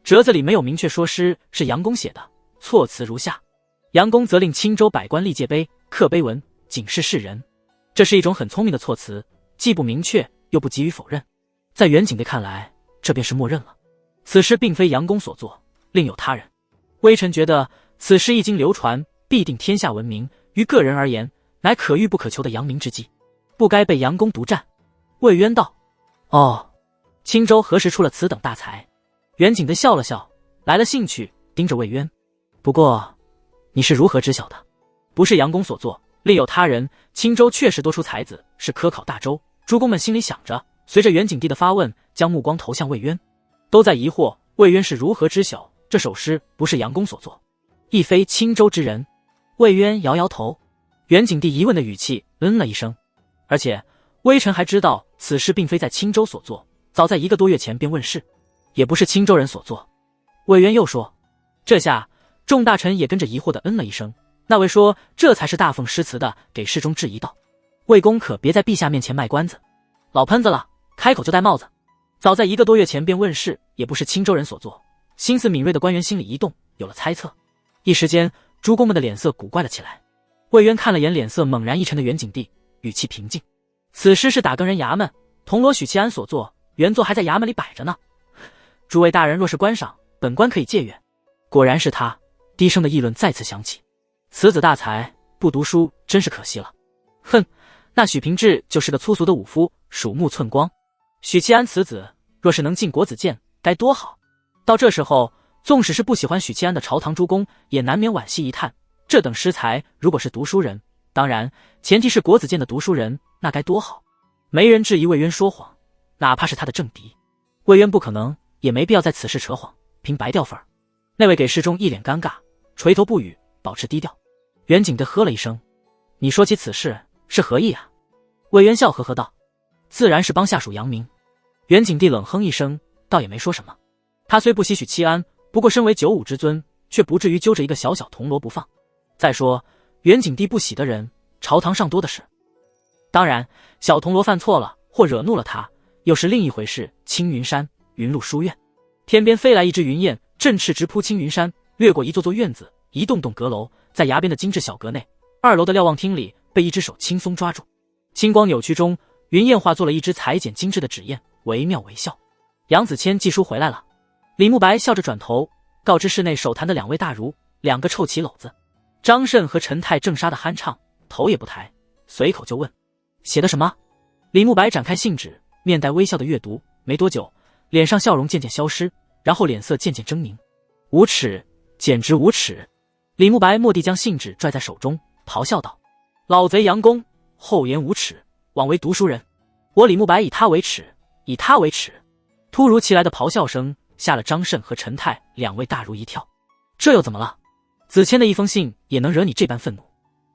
折子里没有明确说诗是杨公写的，措辞如下：杨公责令青州百官立界碑，刻碑文，警示世人。这是一种很聪明的措辞，既不明确，又不急于否认。在袁景帝看来，这便是默认了此诗并非杨公所作，另有他人。微臣觉得此诗一经流传，必定天下闻名，于个人而言，乃可遇不可求的扬名之机，不该被杨公独占。魏渊道：哦，青州何时出了此等大才？袁景帝笑了笑，来了兴趣，盯着魏渊。不过你是如何知晓的？不是杨公所作，另有他人，青州确实多出才子，是科考大州。诸公们心里想着，随着袁景帝的发问，将目光投向魏渊，都在疑惑魏渊是如何知晓这首诗不是杨公所作，亦非青州之人。魏渊摇摇头。袁景帝疑问的语气了一声，而且微臣还知道此诗并非在青州所作，早在1个多月前便问世，也不是青州人所作。魏渊又说，这下众大臣也跟着疑惑的了一声。那位说这才是大凤诗词的给事中质疑道：魏公可别在陛下面前卖关子，老喷子了，开口就戴帽子。早在1个多月前便问世，也不是青州人所作。心思敏锐的官员心里一动，有了猜测。一时间诸公们的脸色古怪了起来。魏渊看了眼脸色猛然一沉的袁景帝，语气平静：此诗是打更人衙门铜锣许七安所作，原作还在衙门里摆着呢。诸位大人若是观赏，本官可以借阅。果然是他。低声的议论再次响起：此子大才，不读书真是可惜了。哼，那许平志就是个粗俗的武夫，鼠目寸光。许七安此子若是能进国子监，该多好。到这时候，纵使是不喜欢许七安的朝堂诸公，也难免惋惜一叹，这等诗才如果是读书人，当然前提是国子监的读书人，那该多好。没人质疑魏渊说谎，哪怕是他的政敌。魏渊不可能，也没必要在此事扯谎，凭白掉份儿。那位给事中一脸尴尬，垂头不语，保持低调。袁景德呵了一声：“你说起此事是何意啊？”魏渊笑呵呵道：“自然是帮下属扬名。”袁景帝冷哼一声，倒也没说什么。他虽不喜许七安，不过身为九五之尊，却不至于揪着一个小小铜锣不放。再说袁景帝不喜的人，朝堂上多的是。当然，小铜锣犯错了或惹怒了他，又是另一回事。青云山云麓书院，天边飞来一只云雁，振翅直扑青云山，掠过一座座院子，一栋栋阁楼，在崖边的精致小阁内，2楼的瞭望厅里被一只手轻松抓住。星光扭曲中，云雁化作了一只裁剪精致的纸雁，惟妙惟肖。杨子谦寄书回来了。李慕白笑着转头告知室内手谈的2位大儒，2个臭棋篓子。张慎和陈泰正杀得酣畅，头也不抬，随口就问：“写的什么？”李慕白展开信纸，面带微笑的阅读，没多久，脸上笑容渐渐消失，然后脸色渐渐狰狞。无耻，简直无耻！李慕白蓦地将信纸拽在手中，咆哮道：“老贼杨公，厚颜无耻，枉为读书人！我李慕白以他为耻，以他为耻！”突如其来的咆哮声吓了张慎和陈泰2位大儒一跳。这又怎么了？子谦的一封信也能惹你这般愤怒？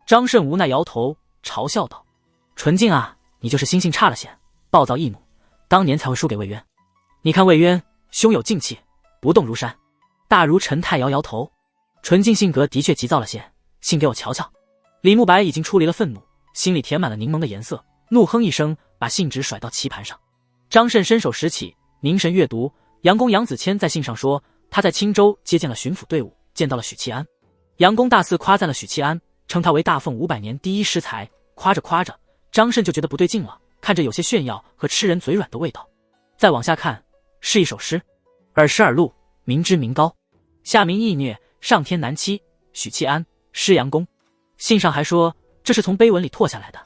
张慎无奈摇头，嘲笑道：“纯净啊，你就是心性差了些，暴躁易怒，当年才会输给魏渊。你看魏渊胸有静气，不动如山。”大儒陈泰摇摇头：“纯净性格的确急躁了些，信给我瞧瞧。”李慕白已经出离了愤怒，心里填满了柠檬的颜色，怒哼一声，把信纸甩到棋盘上。张慎伸手拾起，凝神阅读。杨公杨子谦在信上说，他在青州接见了巡抚队伍，见到了许七安。杨公大肆夸赞了许七安，称他为大凤500年第一诗才。夸着夸着，张慎就觉得不对劲了，看着有些炫耀和吃人嘴软的味道。再往下看，是一首诗：耳时耳录，民脂民膏，下民易虐，上天难欺，许七安，诗杨公。信上还说，这是从碑文里拓下来的。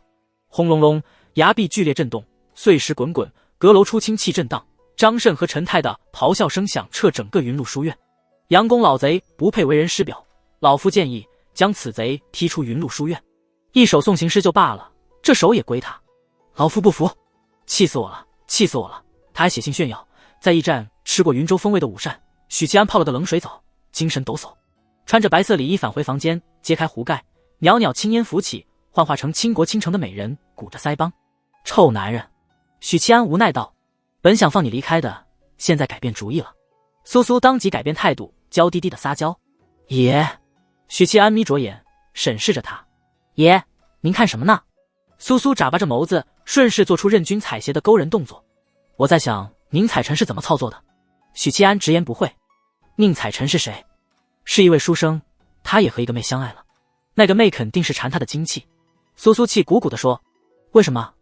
轰隆隆，崖壁剧烈震动，碎石滚滚，阁楼出清气震荡。张慎和陈泰的咆哮声响彻整个云麓书院。杨公老贼不配为人师表，老夫建议将此贼踢出云麓书院。一首送行诗就罢了，这首也归他，老夫不服，气死我了，气死我了！他还写信炫耀，在驿站吃过云州风味的午膳，许七安泡了的冷水澡，精神抖擞，穿着白色礼衣返回房间，揭开壶盖，袅袅青烟浮起，幻化成倾国倾城的美人，鼓着腮帮。臭男人！许七安无奈道：“本想放你离开的，现在改变主意了。”苏苏当即改变态度，娇滴滴的撒娇：“爷！”许七安眯着眼审视着他：“爷，您看什么呢？”苏苏眨巴着眸子，顺势做出任君采撷的勾人动作。我在想，宁采臣是怎么操作的？许七安直言不讳。宁采臣是谁？是一位书生，他也和一个妹相爱了。那个妹肯定是馋他的精气。苏苏气鼓鼓地说：“为什么？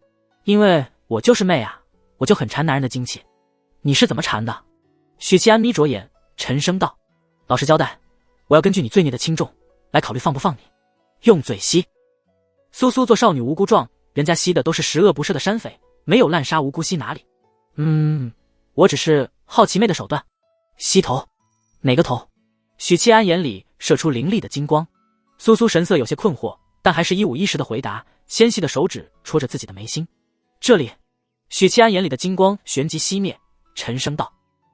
因为我就是妹啊，我就很馋男人的精气。你是怎么馋的？”许七安眯着眼，沉声道：“老实交代，我要根据你罪孽的轻重来考虑放不放你。”用嘴吸。苏苏做少女无辜状，人家吸的都是十恶不赦的山匪，没有滥杀无辜吸哪里？我只是好奇妹的手段。吸头？哪个头？许七安眼里射出凌厉的金光。苏苏神色有些困惑，但还是一五一十的回答，纤细的手指戳着自己的眉心。这里。许七安眼里的金光旋即熄灭，沉声道：“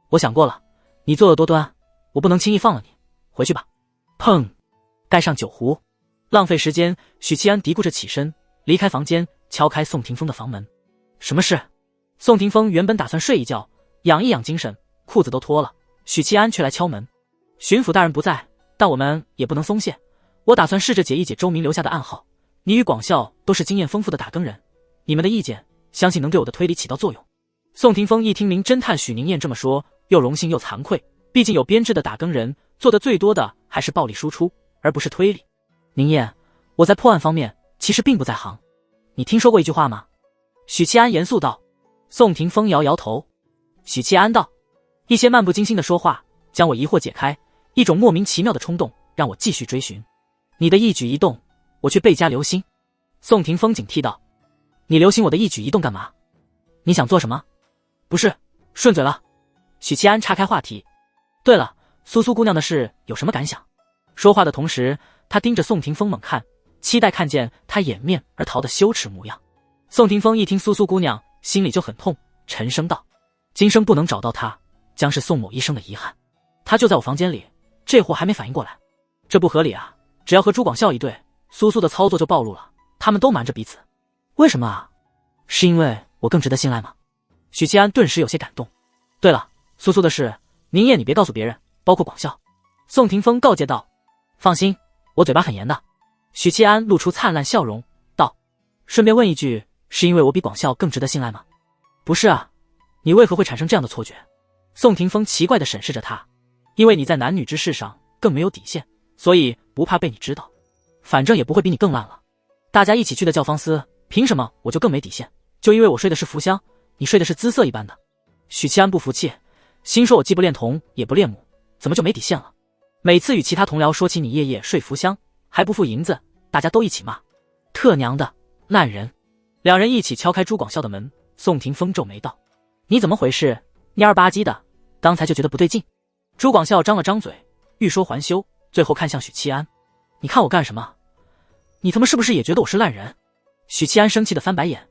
我想过了，你作恶多端，我不能轻易放了你，回去吧。”砰！盖上酒壶。浪费时间，许七安嘀咕着起身，离开房间，敲开宋霆锋的房门。什么事？宋霆锋原本打算睡一觉，养一养精神，裤子都脱了，许七安却来敲门。巡抚大人不在，但我们也不能松懈，我打算试着解一解周明留下的暗号。你与广孝都是经验丰富的打更人，你们的意见相信能对我的推理起到作用。宋霆锋一听名侦探许宁燕这么说，又荣幸又惭愧，毕竟有编制的打更人，做的最多的还是暴力输出，而不是推理。宁燕，我在破案方面其实并不在行，你听说过一句话吗？许七安严肃道。宋霆锋摇摇头。许七安道：“一些漫不经心的说话，将我疑惑解开，一种莫名其妙的冲动，让我继续追寻。你的一举一动，我却倍加留心。”宋霆锋警惕道：“你留心我的一举一动干嘛？你想做什么？”“不是，顺嘴了。”许七安岔开话题：“对了，苏苏姑娘的事有什么感想？”说话的同时，他盯着宋霆锋猛看，期待看见他掩面而逃的羞耻模样。宋霆锋一听苏苏姑娘，心里就很痛，沉声道：“今生不能找到她，将是宋某一生的遗憾。她就在我房间里，这货还没反应过来，这不合理啊！只要和朱广孝一对，苏苏的操作就暴露了，他们都瞒着彼此。为什么啊？是因为我更值得信赖吗？”许七安顿时有些感动。对了，苏苏的事，宁夜你别告诉别人，包括广孝。宋霆锋告诫道。放心，我嘴巴很严的。许七安露出灿烂笑容，道：“顺便问一句，是因为我比广孝更值得信赖吗？”不是啊，你为何会产生这样的错觉？宋霆锋奇怪地审视着他。因为你在男女之事上更没有底线，所以不怕被你知道。反正也不会比你更烂了。大家一起去的教坊司，凭什么我就更没底线？就因为我睡的是福香，你睡的是姿色一般的。许七安不服气，心说我既不恋童也不恋母，怎么就没底线了？每次与其他同僚说起你夜夜睡福香还不付银子，大家都一起骂，特娘的烂人。两人一起敲开朱广孝的门，宋霆锋皱眉道：“你怎么回事？蔫儿吧唧的，刚才就觉得不对劲。”朱广孝张了张嘴，欲说还休，最后看向许七安：“你看我干什么？你他妈是不是也觉得我是烂人？”许七安生气的翻白眼。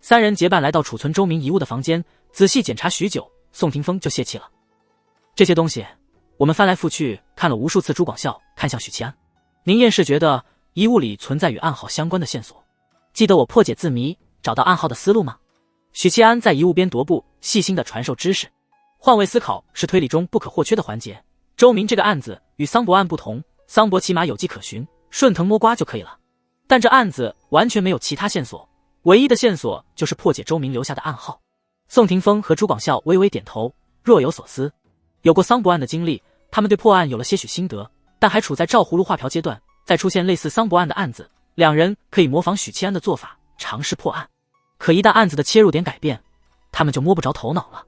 三人结伴来到储存周明遗物的房间，仔细检查许久，宋霆锋就泄气了：“这些东西我们翻来覆去看了无数次。”朱广孝看向许七安：“您验是觉得遗物里存在与暗号相关的线索？记得我破解字谜找到暗号的思路吗？”许七安在遗物边踱步，细心地传授知识。换位思考是推理中不可或缺的环节。周明这个案子与桑博案不同，桑博起码有迹可循，顺藤摸瓜就可以了。但这案子完全没有其他线索，唯一的线索就是破解周明留下的暗号。宋霆锋和朱广孝微微点头，若有所思。有过桑博案的经历，他们对破案有了些许心得，但还处在照葫芦画瓢阶段。再出现类似桑博案的案子，两人可以模仿许七安的做法，尝试破案。可一旦案子的切入点改变，他们就摸不着头脑了。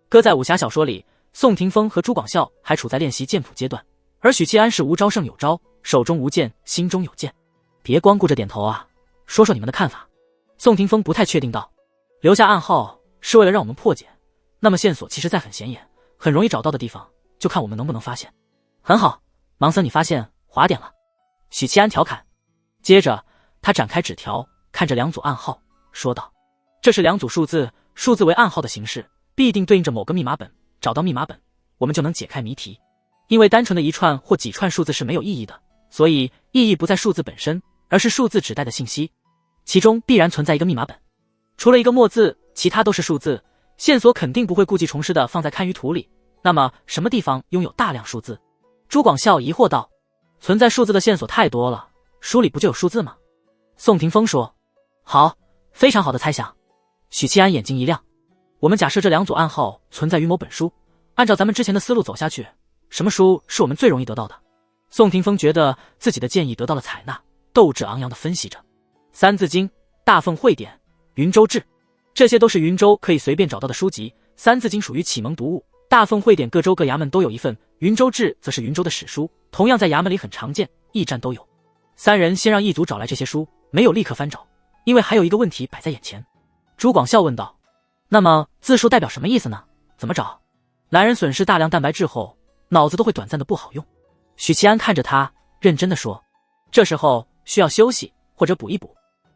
搁在武侠小说里，宋霆锋和朱广孝还处在练习剑谱阶段，而许七安是无招胜有招，手中无剑，心中有剑。别光顾着点头啊，说说你们的看法。宋霆锋不太确定道：“留下暗号是为了让我们破解，那么线索其实在很显眼，很容易找到的地方，就看我们能不能发现。”很好，盲僧你发现划点了。许七安调侃。接着他展开纸条，看着两组暗号，说道：“这是两组数字，数字为暗号的形式，必定对应着某个密码本，找到密码本，我们就能解开谜题。因为单纯的一串或几串数字是没有意义的，所以意义不在数字本身，而是数字指代的信息，其中必然存在一个密码本。除了一个墨字，其他都是数字，线索肯定不会故技重施的放在堪舆图里。那么什么地方拥有大量数字？”朱广孝疑惑道：“存在数字的线索太多了，书里不就有数字吗？”宋霆锋说：“好，非常好的猜想。”许七安眼睛一亮：“我们假设这两组暗号存在于某本书，按照咱们之前的思路走下去，什么书是我们最容易得到的？”宋霆锋觉得自己的建议得到了采纳，斗志昂扬地分析着：“三字经、大奉会典、云州志，这些都是云州可以随便找到的书籍。三字经属于启蒙读物，大奉会典各州各衙门都有一份，云州志则是云州的史书，同样在衙门里很常见，驿站都有。”三人先让一组找来这些书，没有立刻翻找，因为还有一个问题摆在眼前。朱广孝问道：“那么字数代表什么意思呢？怎么找？”男人损失大量蛋白质后，脑子都会短暂的不好用。许七安看着他，认真的说：“这时候需要休息或者补一补。”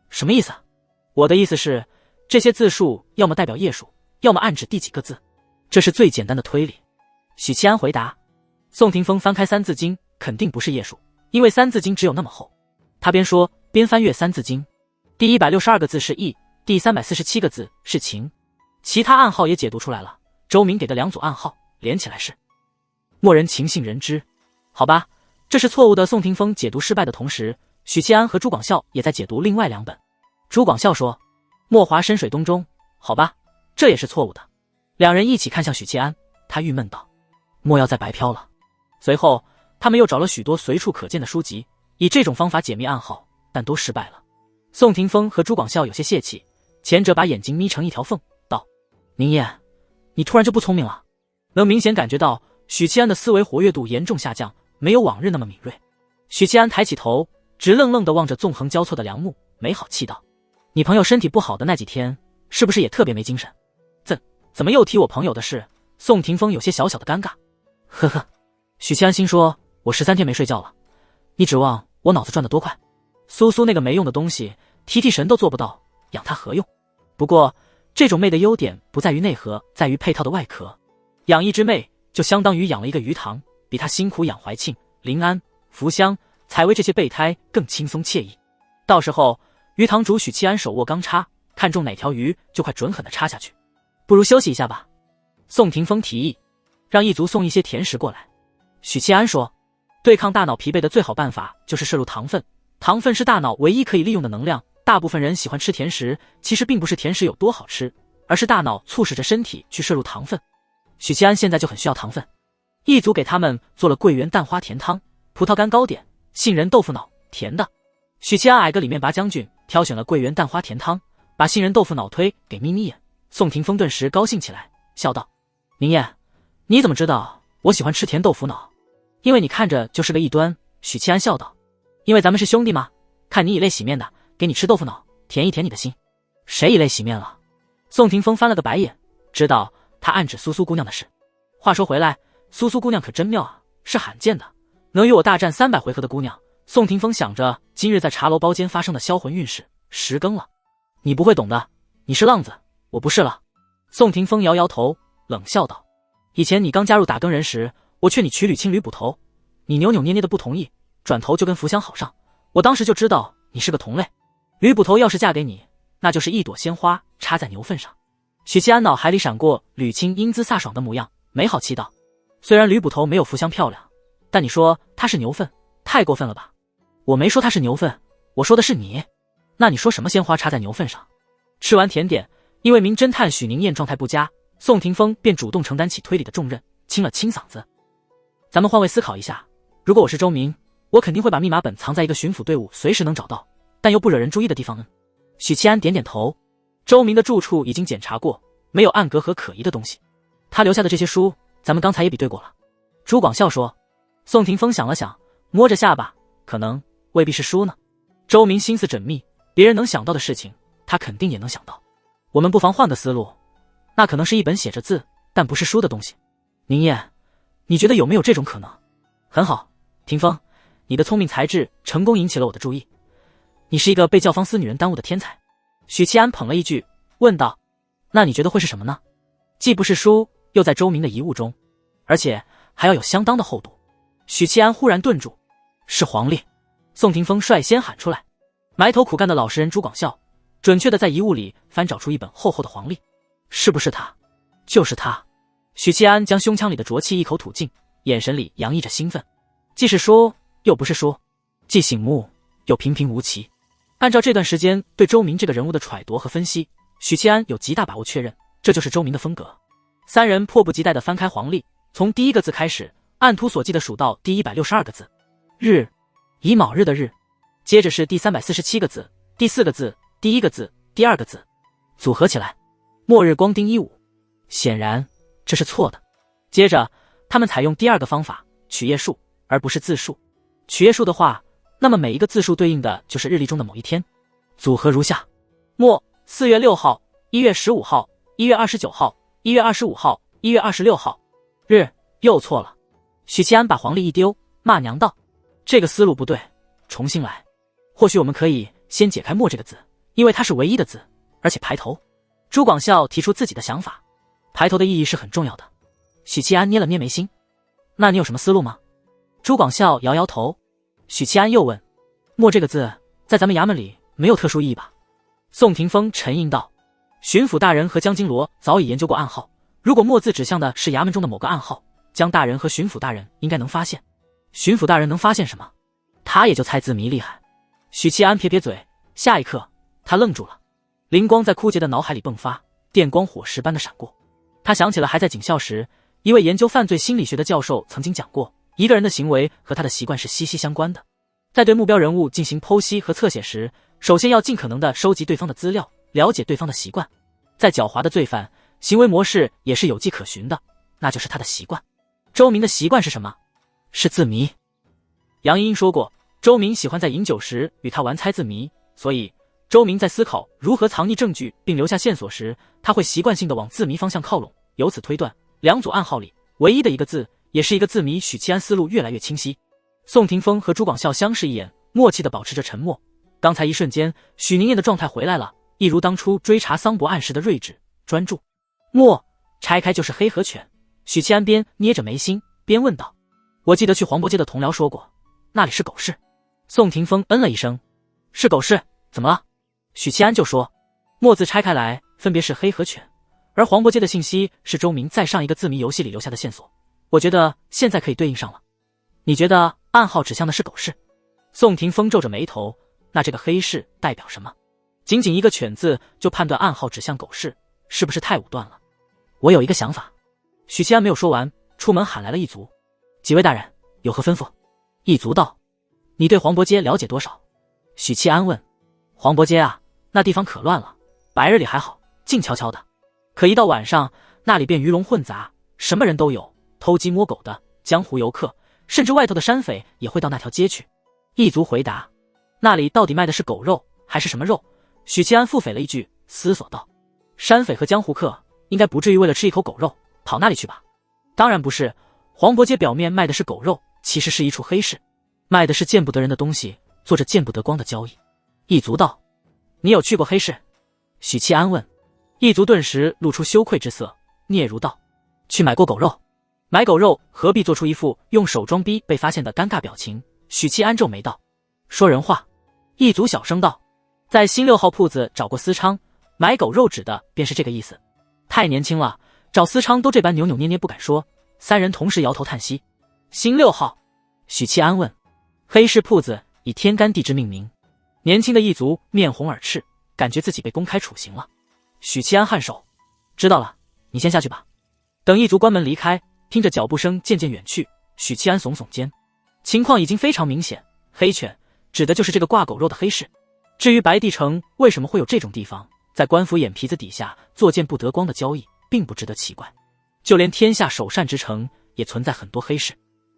什么意思？我的意思是，这些字数要么代表页数，要么暗指第几个字，这是最简单的推理。许七安回答。宋霆锋翻开三字经，肯定不是页数，因为三字经只有那么厚。他边说边翻阅三字经，第162个字是义，第347个字是情，其他暗号也解读出来了。周明给的两组暗号连起来是默人情信人知。好吧，这是错误的。宋霆锋解读失败的同时，许七安和朱广孝也在解读另外两本。朱广孝说：“莫华深水东中。”好吧，这也是错误的。两人一起看向许七安，他郁闷道：“莫要再白嫖了。”随后他们又找了许多随处可见的书籍，以这种方法解密暗号，但都失败了。宋霆锋和朱广孝有些泄气，前者把眼睛眯成一条缝，道：“宁烨，你突然就不聪明了。”能明显感觉到许七安的思维活跃度严重下降，没有往日那么敏锐。许七安抬起头，直愣愣地望着纵横交错的梁木，没好气道：“你朋友身体不好的那几天，是不是也特别没精神？怎么又提我朋友的事？”宋霆锋有些小小的尴尬。呵呵，许七安心说，我13天没睡觉了，你指望我脑子转得多快？苏苏那个没用的东西，提神都做不到，养它何用？不过这种魅的优点不在于内核，在于配套的外壳。养一只魅就相当于养了一个鱼塘，比他辛苦养怀庆、临安、福香、采薇这些备胎更轻松惬意。到时候鱼塘主许七安手握钢叉，看中哪条鱼就快准狠的插下去。不如休息一下吧。宋霆锋提议，让一族送一些甜食过来。许七安说，对抗大脑疲惫的最好办法就是摄入糖分，糖分是大脑唯一可以利用的能量。大部分人喜欢吃甜食，其实并不是甜食有多好吃，而是大脑促使着身体去摄入糖分。许七安现在就很需要糖分。一族给他们做了桂圆蛋花甜汤、葡萄干糕点、杏仁豆腐脑，甜的。许七安矮个里面拔将军挑选了桂圆蛋花甜汤，把杏仁豆腐脑推给眯眯眼。宋霆锋顿时高兴起来，笑道：明夜，你怎么知道我喜欢吃甜豆腐脑？因为你看着就是个异端。许七安笑道：因为咱们是兄弟吗？看你以泪洗面的，给你吃豆腐脑，甜一甜你的心。谁以泪洗面了？宋霆锋翻了个白眼，知道他暗指苏苏姑娘的事。话说回来，苏苏姑娘可真妙啊，是罕见的，能与我大战300回合的姑娘。宋霆锋想着今日在茶楼包间发生的销魂运势，10更了。你不会懂的，你是浪子，我不是了。宋霆锋摇摇头，冷笑道：以前你刚加入打更人时，我劝你娶吕青吕捕头，你扭扭捏捏的不同意，转头就跟福香好上，我当时就知道你是个同类。吕捕头要是嫁给你，那就是一朵鲜花插在牛粪上。许七安脑海里闪过吕青英姿飒爽的模样，没好气道：虽然吕捕头没有福香漂亮，但你说她是牛粪，太过分了吧？我没说她是牛粪，我说的是你。那你说什么鲜花插在牛粪上？吃完甜点，因为名侦探许宁燕状态不佳，宋霆锋便主动承担起推理的重任，清了清嗓子：咱们换位思考一下，如果我是周明，我肯定会把密码本藏在一个巡抚队伍随时能找到，但又不惹人注意的地方。许七安点点头，周明的住处已经检查过，没有暗格和可疑的东西。他留下的这些书，咱们刚才也比对过了。朱广孝说。宋霆锋想了想，摸着下巴，可能未必是书呢。周明心思缜密，别人能想到的事情，他肯定也能想到。我们不妨换个思路，那可能是一本写着字但不是书的东西。宁燕，你觉得有没有这种可能？很好，霆锋，你的聪明才智成功引起了我的注意，你是一个被教坊司女人耽误的天才。许七安捧了一句，问道：那你觉得会是什么呢？既不是书，又在周明的遗物中，而且还要有相当的厚度。许七安忽然顿住，是黄历。宋霆锋率先喊出来。埋头苦干的老实人朱广孝准确的在遗物里翻找出一本厚厚的黄历。是不是他？就是他。许七安将胸腔里的浊气一口吐尽，眼神里洋溢着兴奋。既是书又不是书，既醒目又平平无奇。按照这段时间对周明这个人物的揣度和分析，许七安有极大把握确认这就是周明的风格。三人迫不及待地翻开黄历，从第一个字开始，按图索骥地数到第162个字，日，乙卯日的日。接着是第347个字，第4个字，第1个字，第2个字，组合起来，末日光丁15。显然这是错的。接着他们采用第2个方法，取页数而不是字数。取页数的话，那么每一个字数对应的就是日历中的某一天。组合如下：末4月6号、1月15号、1月29号、1月25号、1月26号。日又错了。许七安把黄历一丢，骂娘道：这个思路不对，重新来。或许我们可以先解开末这个字，因为它是唯一的字，而且排头。朱广孝提出自己的想法，排头的意义是很重要的。许七安捏了捏眉心，那你有什么思路吗？朱广孝摇摇头。许七安又问：末这个字在咱们衙门里没有特殊意义吧？宋霆锋沉吟道：巡抚大人和江金罗早已研究过暗号，如果末字指向的是衙门中的某个暗号，江大人和巡抚大人应该能发现。巡抚大人能发现什么？他也就猜字谜厉害。许七安撇撇嘴，下一刻他愣住了，灵光在枯竭的脑海里迸发，电光火石般的闪过。他想起了还在警校时，一位研究犯罪心理学的教授曾经讲过，一个人的行为和他的习惯是息息相关的。在对目标人物进行剖析和侧写时，首先要尽可能的收集对方的资料，了解对方的习惯。再狡猾的罪犯，行为模式也是有迹可循的，那就是他的习惯。周明的习惯是什么？是字谜。杨茵说过，周明喜欢在饮酒时与他玩猜字谜，所以周明在思考如何藏匿证据并留下线索时，他会习惯性的往字谜方向靠拢，由此推断两组暗号里唯一的一个字，也是一个字谜。许七安思路越来越清晰。宋霆锋和朱广孝相视一眼，默契地保持着沉默。刚才一瞬间，许宁燕的状态回来了，一如当初追查桑博案时的睿智专注。默，拆开就是黑河犬。许七安边捏着眉心边问道：我记得去黄渤街的同僚说过，那里是狗市。宋霆锋嗯了一声，是狗市，怎么了？许七安就说，墨字拆开来分别是黑和犬，而黄渤街的信息是周明在上一个字谜游戏里留下的线索，我觉得现在可以对应上了。你觉得暗号指向的是狗市？宋霆锋皱着眉头，那这个黑市代表什么？仅仅一个犬字就判断暗号指向狗市，是不是太武断了？我有一个想法。许七安没有说完，出门喊来了一族。几位大人，有何吩咐？一族道：你对黄渤街了解多少？许七安问。黄渤街啊，那地方可乱了，白日里还好，静悄悄的，可一到晚上，那里便鱼龙混杂，什么人都有，偷鸡摸狗的，江湖游客，甚至外头的山匪也会到那条街去。一族回答：那里到底卖的是狗肉还是什么肉？许七安腹诽了一句，思索道：山匪和江湖客应该不至于为了吃一口狗肉跑那里去吧？当然不是，黄渤街表面卖的是狗肉，其实是一处黑市，卖的是见不得人的东西，做着见不得光的交易。一族道：你有去过黑市？许七安问。一族顿时露出羞愧之色，嗫嚅道：去买过狗肉。买狗肉何必做出一副用手装逼被发现的尴尬表情？许七安皱眉道：说人话。一族小声道：在新6号铺子找过思昌，买狗肉指的便是这个意思。太年轻了，找思昌都这般扭扭捏捏不敢说。三人同时摇头叹息。新6号？许七安问。黑市铺子以天干地支命名。年轻的一族面红耳赤，感觉自己被公开处刑了。许七安颔首，知道了，你先下去吧。等一族关门离开，听着脚步声渐渐远去，许七安耸耸肩，情况已经非常明显，黑犬指的就是这个挂狗肉的黑市。至于白帝城为什么会有这种地方，在官府眼皮子底下做见不得光的交易，并不值得奇怪。就连天下首善之城也存在很多黑市。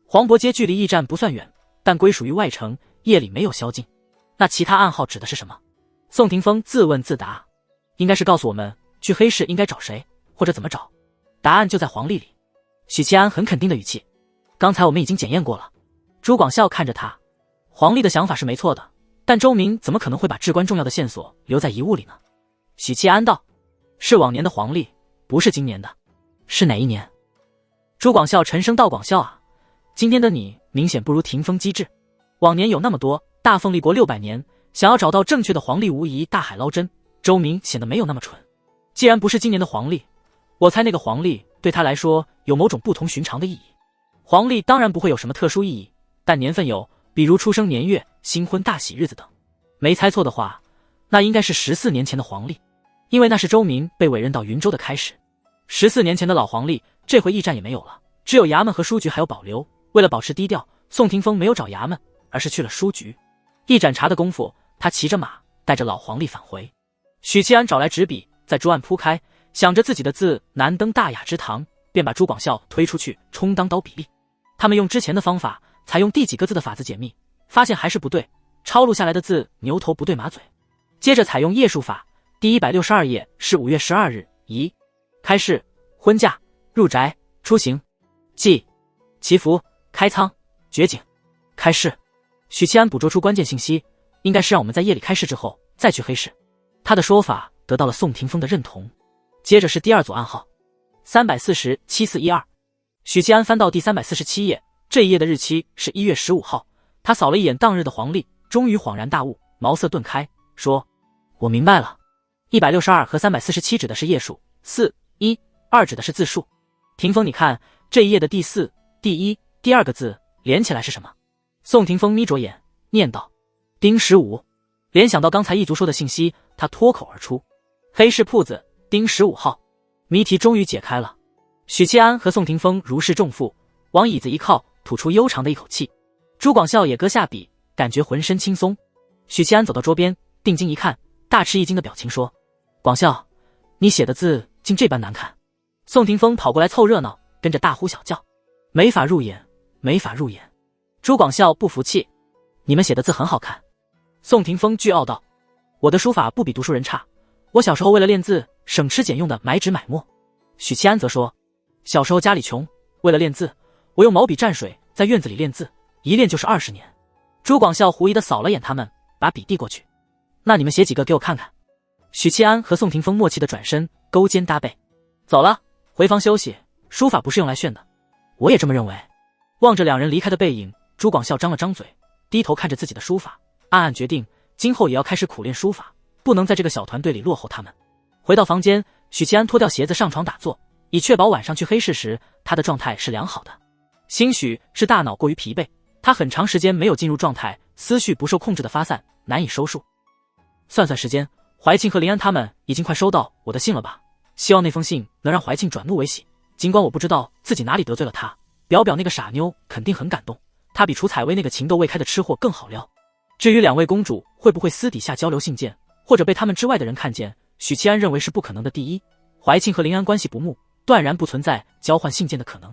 黄渤街距离驿站不算远，但归属于外城，夜里没有宵禁。那其他暗号指的是什么？宋霆锋自问自答，应该是告诉我们去黑市应该找谁，或者怎么找。答案就在黄历里。许七安很肯定的语气，刚才我们已经检验过了。朱广孝看着他，黄历的想法是没错的，但周明怎么可能会把至关重要的线索留在遗物里呢？许七安道：是往年的黄历，不是今年的。是哪一年？朱广孝沉声道：广孝啊，今天的你明显不如霆锋机智。往年有那么多，大凤立国600年，想要找到正确的黄历无疑大海捞针，周明显得没有那么蠢。既然不是今年的黄历，我猜那个黄历对他来说有某种不同寻常的意义。黄历当然不会有什么特殊意义，但年份有，比如出生年月、新婚大喜日子等。没猜错的话，那应该是14年前的黄历，因为那是周明被委任到云州的开始。14年前的老黄历，这回驿站也没有了，只有衙门和书局还有保留。为了保持低调，宋霆锋没有找衙门，而是去了书局。一盏茶的功夫，他骑着马带着老黄历返回。许七安找来纸笔，在桌案铺开，想着自己的字难登大雅之堂，便把朱广孝推出去充当刀笔吏。他们用之前的方法，采用第几个字的法子解密，发现还是不对，抄录下来的字牛头不对马嘴。接着采用页数法，第162页是5月12日，宜开市、婚嫁、入宅、出行、祭、祈福、开仓、掘井、开市。许七安捕捉出关键信息，应该是让我们在夜里开市之后再去黑市。他的说法得到了宋霆锋的认同。接着是第二组暗号，340-7412。许七安翻到第347页，这一页的日期是1月15号。他扫了一眼当日的黄历，终于恍然大悟，茅塞顿开，说：我明白了，162和347指的是页数，4、1、2指的是字数。霆锋，你看这一页的第4、第1、第2个字连起来是什么？宋霆锋眯着眼念道：丁15。联想到刚才一族说的信息，他脱口而出：黑市铺子丁15号。谜题终于解开了。许七安和宋霆锋如释重负，往椅子一靠，吐出悠长的一口气。朱广孝也搁下笔，感觉浑身轻松。许七安走到桌边，定睛一看，大吃一惊的表情说：广孝，你写的字竟这般难看。宋霆锋跑过来凑热闹，跟着大呼小叫：没法入眼，没法入眼。朱广孝不服气：你们写的字很好看。宋霆锋倨傲道：我的书法不比读书人差，我小时候为了练字省吃俭用的买纸买墨。许七安则说：小时候家里穷，为了练字，我用毛笔蘸水在院子里练字，一练就是20年。朱广孝狐疑地扫了眼他们，把笔递过去。那你们写几个给我看看。许七安和宋霆锋默契地转身，勾肩搭背。走了，回房休息，书法不是用来炫的。我也这么认为。望着两人离开的背影，朱广孝张了张嘴，低头看着自己的书法，暗暗决定今后也要开始苦练书法，不能在这个小团队里落后他们。回到房间，许七安脱掉鞋子上床打坐，以确保晚上去黑市时他的状态是良好的。兴许是大脑过于疲惫，他很长时间没有进入状态，思绪不受控制的发散，难以收束。算算时间，怀庆和林安他们已经快收到我的信了吧？希望那封信能让怀庆转怒为喜。尽管我不知道自己哪里得罪了他，表表那个傻妞肯定很感动，他比楚采薇那个情窦未开的吃货更好撩。至于两位公主会不会私底下交流信件，或者被他们之外的人看见，许七安认为是不可能的。第一，怀庆和林安关系不睦，断然不存在交换信件的可能。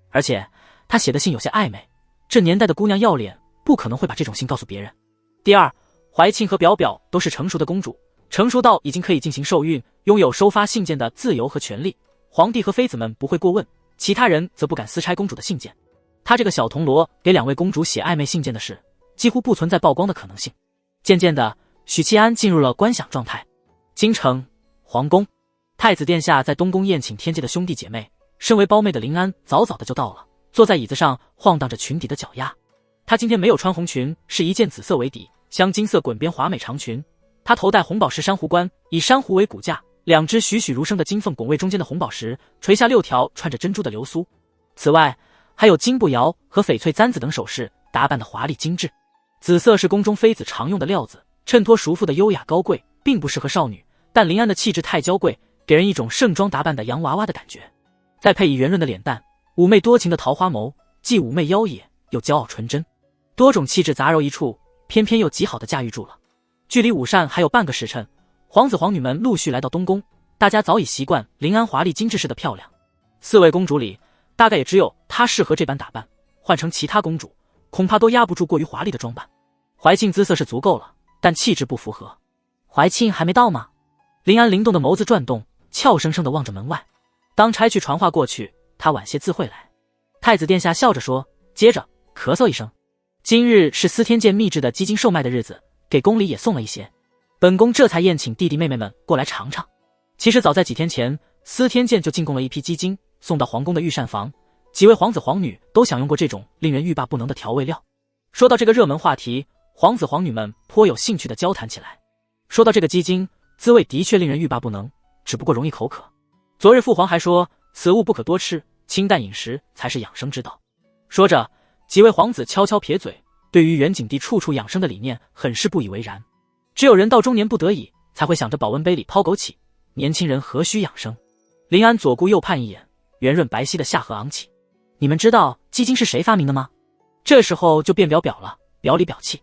而且他写的信有些暧昧，这年代的姑娘要脸，不可能会把这种信告诉别人。第二，怀庆和表表都是成熟的公主，成熟到已经可以进行受孕，拥有收发信件的自由和权利。皇帝和妃子们不会过问，其他人则不敢私拆公主的信件。他这个小铜锣给两位公主写暧昧信件的事，几乎不存在曝光的可能性。渐渐的，许七安进入了观想状态。京城皇宫，太子殿下在东宫宴请天界的兄弟姐妹，身为胞妹的林安早早的就到了，坐在椅子上晃荡着裙底的脚丫。她今天没有穿红裙，是一件紫色为底，镶金色滚边华美长裙。她头戴红宝石珊瑚冠，以珊瑚为骨架，两只栩栩如生的金凤拱卫中间的红宝石，垂下6条串着珍珠的流苏。此外，还有金步摇和翡翠簪子等首饰，打扮的华丽精致。紫色是宫中妃子常用的料子，衬托淑妇的优雅高贵，并不适合少女。但林安的气质太娇贵，给人一种盛装打扮的洋娃娃的感觉。再配以圆润的脸蛋，妩媚多情的桃花眸，既妩媚妖冶，又骄傲纯真，多种气质杂糅一处，偏偏又极好的驾驭住了。距离午膳还有半个时辰，皇子皇女们陆续来到东宫，大家早已习惯林安华丽精致式的漂亮。4位公主里，大概也只有她适合这般打扮，换成其他公主，恐怕都压不住过于华丽的装扮。怀庆姿色是足够了，但气质不符合。怀庆还没到吗？林安灵动的眸子转动，俏生生地望着门外。当差去传话过去，他晚些自会来。太子殿下笑着说，接着咳嗽一声：今日是司天监秘制的鸡精售卖的日子，给宫里也送了一些，本宫这才宴请弟弟妹妹们过来尝尝。其实早在几天前，司天监就进贡了一批鸡精，送到皇宫的御膳房，几位皇子皇女都享用过这种令人欲罢不能的调味料。说到这个热门话题，皇子皇女们颇有兴趣地交谈起来。说到这个鸡精，滋味的确令人欲罢不能，只不过容易口渴。昨日父皇还说，此物不可多吃，清淡饮食才是养生之道。说着，几位皇子悄悄撇嘴，对于元景帝处处养生的理念很是不以为然。只有人到中年不得已，才会想着保温杯里抛枸杞，年轻人何须养生？林安左顾右盼一眼，圆润白皙的下颌昂起。你们知道鸡精是谁发明的吗？这时候就变表表了，表里表气。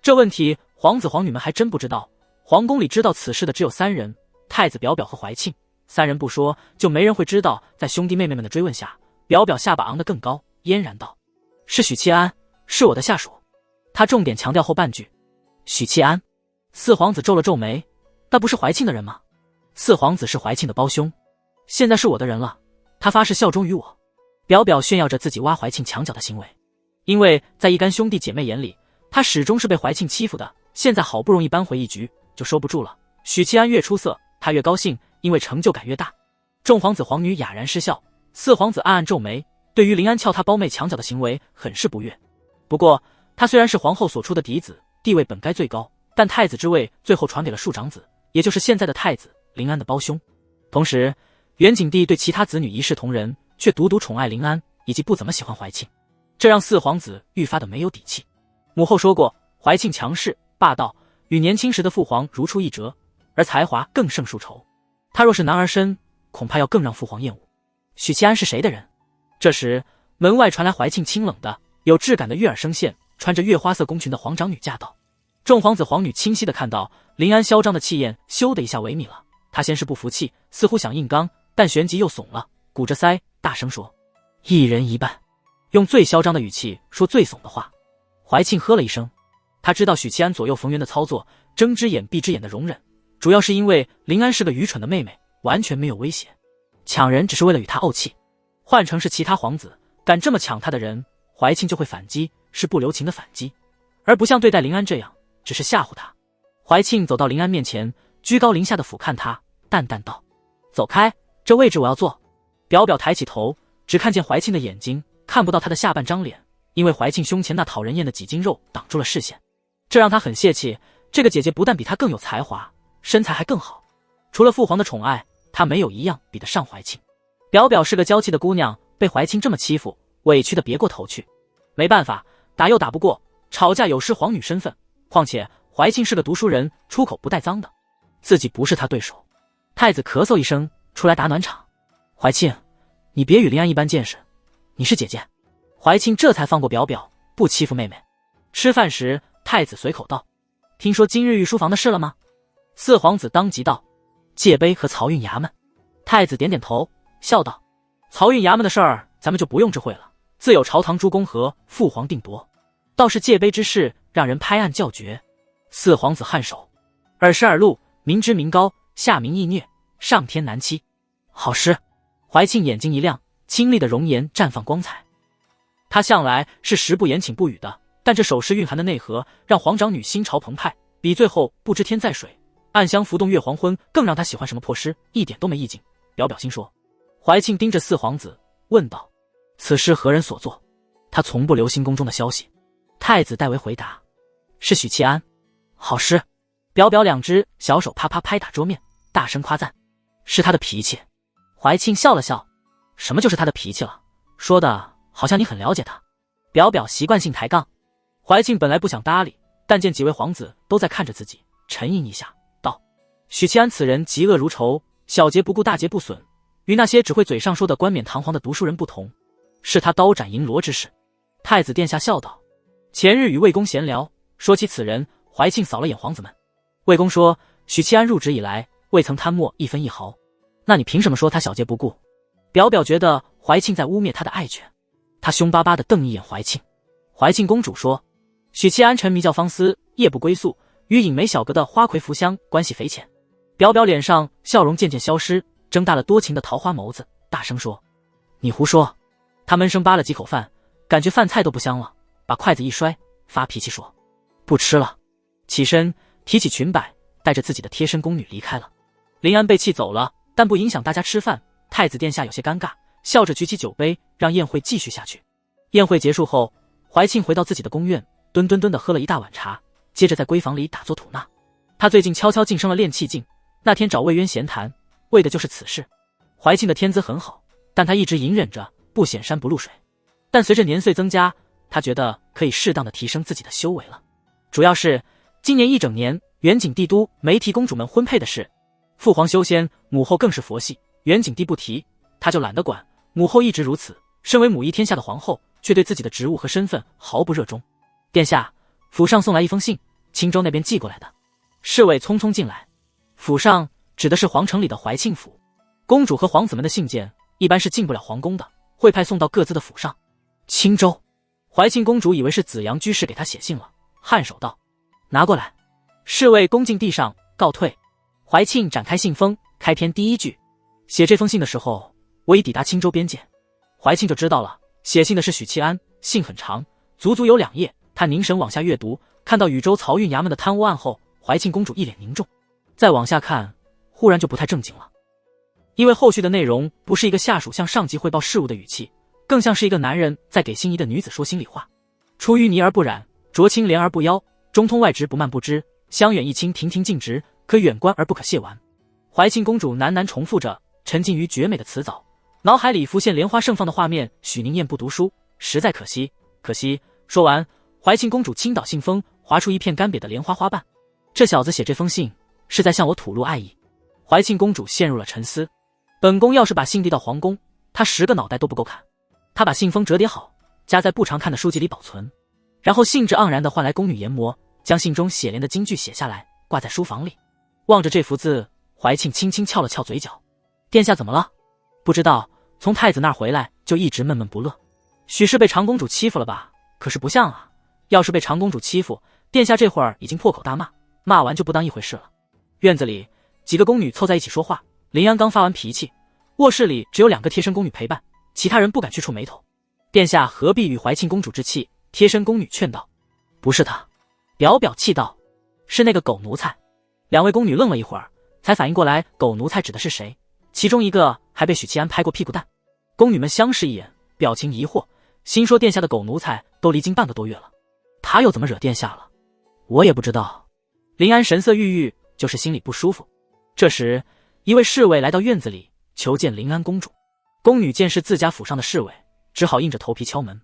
这问题皇子皇女们还真不知道。皇宫里知道此事的只有3人，太子表表和怀庆。3人不说，就没人会知道。在兄弟妹妹们的追问下，表表下巴昂得更高，嫣然道：是许七安，是我的下属。他重点强调后半句。许七安。4皇子皱了皱眉，那不是怀庆的人吗？4皇子是怀庆的胞兄，现在是我的人了，他发誓效忠于我。表表炫耀着自己挖怀庆墙角的行为，因为在一干兄弟姐妹眼里，他始终是被怀庆欺负的，现在好不容易扳回一局，就收不住了。许七安越出色，他越高兴，因为成就感越大。众皇子皇女哑然失笑，4皇子暗暗皱眉，对于林安撬他胞妹墙角的行为很是不悦。不过他虽然是皇后所出的嫡子，地位本该最高，但太子之位最后传给了庶长子，也就是现在的太子林安的胞兄。同时元景帝对其他子女一视同仁，却独独宠爱林安，以及不怎么喜欢怀庆，这让4皇子愈发的没有底气。母后说过，怀庆强势霸道，与年轻时的父皇如出一辙，而才华更胜数筹。他若是男儿身，恐怕要更让父皇厌恶。许七安是谁的人？这时门外传来怀庆清冷的有质感的悦耳声线，穿着月花色宫裙的皇长女驾到。众皇子皇女清晰地看到林安嚣张的气焰咻的一下萎靡了。他先是不服气，似乎想硬刚，但旋即又怂了，鼓着腮大声说：一人一半，用最嚣张的语气说最怂的话。怀庆呵了一声，他知道许七安左右逢源的操作，睁只眼闭只眼的容忍，主要是因为林安是个愚蠢的妹妹，完全没有威胁。抢人只是为了与他怄气。换成是其他皇子，敢这么抢他的人，怀庆就会反击，是不留情的反击，而不像对待林安这样，只是吓唬他。怀庆走到林安面前，居高临下的俯瞰他，淡淡道：“走开，这位置我要坐。”表表抬起头，只看见怀庆的眼睛，看不到他的下半张脸，因为怀庆胸前那讨人厌的几斤肉挡住了视线，这让他很泄气。这个姐姐不但比他更有才华，身材还更好，除了父皇的宠爱，她没有一样比得上怀庆。表表是个娇气的姑娘，被怀庆这么欺负，委屈的别过头去。没办法，打又打不过，吵架有失皇女身份，况且怀庆是个读书人，出口不带脏的，自己不是他对手。太子咳嗽一声，出来打暖场：“怀庆，你别与林安一般见识，你是姐姐。”怀庆这才放过表表，不欺负妹妹。吃饭时，太子随口道：“听说今日御书房的事了吗？”四皇子当即道：“界碑和漕运衙门。”太子点点头，笑道：“漕运衙门的事儿，咱们就不用知会了，自有朝堂诸公和父皇定夺。倒是界碑之事，让人拍案叫绝。”四皇子颔首：“耳识耳录，民脂民膏，下民易虐，上天难欺。好诗。”怀庆眼睛一亮，清丽的容颜绽放光彩。他向来是食不言寝不语的，但这首诗蕴含的内核，让皇长女心潮澎湃，比最后不知天在水，暗香浮动月黄昏更让他喜欢什么破诗，一点都没意境。表表心说。怀庆盯着四皇子问道：“此诗何人所作？”他从不留心宫中的消息。太子代为回答：“是许七安。”好诗。表表两只小手啪啪拍打桌面，大声夸赞：“是他的脾气。”怀庆笑了笑：“什么就是他的脾气了？说的好像你很了解他。”表表习惯性抬杠。怀庆本来不想搭理，但见几位皇子都在看着自己，沉吟一下道：“许七安此人嫉恶如仇，小节不顾大节不损，与那些只会嘴上说的冠冕堂皇的读书人不同，是他刀斩银罗之事。”太子殿下笑道：“前日与魏公闲聊，说起此人。”怀庆扫了眼皇子们。魏公说许七安入职以来未曾贪墨一分一毫，那你凭什么说他小节不顾？表表觉得怀庆在污蔑他的爱犬，他凶巴巴地瞪一眼怀庆。怀庆公主说：“许七安沉迷教坊司，夜不归宿，与影梅小阁的花魁福香关系匪浅。”表表脸上笑容渐渐消失，睁大了多情的桃花眸子，大声说：“你胡说！”他闷声扒了几口饭，感觉饭菜都不香了，把筷子一摔，发脾气说：“不吃了。”起身提起裙摆，带着自己的贴身宫女离开了。林安被气走了，但不影响大家吃饭。太子殿下有些尴尬，笑着举起酒杯，让宴会继续下去。宴会结束后，怀庆回到自己的宫院，吨吨吨地喝了一大碗茶，接着在闺房里打坐吐纳。他最近悄悄晋升了炼气境，那天找魏渊闲谈，为的就是此事。怀庆的天资很好，但他一直隐忍着，不显山不露水。但随着年岁增加，他觉得可以适当的提升自己的修为了。主要是今年一整年，元景帝都没提公主们婚配的事。父皇修仙，母后更是佛系，元景帝不提，他就懒得管。母后一直如此，身为母仪天下的皇后，却对自己的职务和身份毫不热衷。殿下，府上送来一封信，青州那边寄过来的。侍卫匆匆进来。府上指的是皇城里的怀庆府。公主和皇子们的信件一般是进不了皇宫的，会派送到各自的府上。青州，怀庆公主以为是紫阳居士给她写信了，颔首道：“拿过来。”侍卫恭敬地上告退。怀庆展开信封，开篇第一句：“写这封信的时候，我已抵达青州边界。”怀庆就知道了，写信的是许七安。信很长，足足有2页。他凝神往下阅读，看到禹州漕运衙门的贪污案后，怀庆公主一脸凝重。再往下看，忽然就不太正经了，因为后续的内容不是一个下属向上级汇报事务的语气，更像是一个男人在给心仪的女子说心里话。出淤泥而不染，濯清涟而不妖，中通外直不蔓不枝，香远益清亭亭净植，可远观而不可亵玩。怀庆公主喃喃重复着，沉浸于绝美的词藻，脑海里浮现莲花盛放的画面。许宁燕不读书，实在可惜，可惜。说完，怀庆公主倾倒信封，划出一片干瘪的莲花花瓣。这小子写这封信是在向我吐露爱意。怀庆公主陷入了沉思。本宫要是把信递到皇宫，他10个脑袋都不够砍。他把信封折叠好，夹在不常看的书籍里保存，然后兴致盎然地唤来宫女研磨，将信中写莲的金句写下来，挂在书房里。望着这幅字，怀庆轻轻翘了翘嘴角。殿下怎么了？不知道，从太子那儿回来就一直闷闷不乐。许是被长公主欺负了吧？可是不像啊，要是被长公主欺负，殿下这会儿已经破口大骂，骂完就不当一回事了。院子里几个宫女凑在一起说话，林安刚发完脾气，卧室里只有2个贴身宫女陪伴，其他人不敢去触眉头。殿下何必与怀庆公主置气？贴身宫女劝道。不是他。表表气道。是那个狗奴才。两位宫女愣了一会儿，才反应过来狗奴才指的是谁，其中一个还被许七安拍过屁股蛋。宫女们相视一眼，表情疑惑，心说殿下的狗奴才都离京半个多月了，他又怎么惹殿下了？我也不知道。林安神色郁郁，就是心里不舒服。这时一位侍卫来到院子里求见林安公主。宫女见是自家府上的侍卫，只好硬着头皮敲门。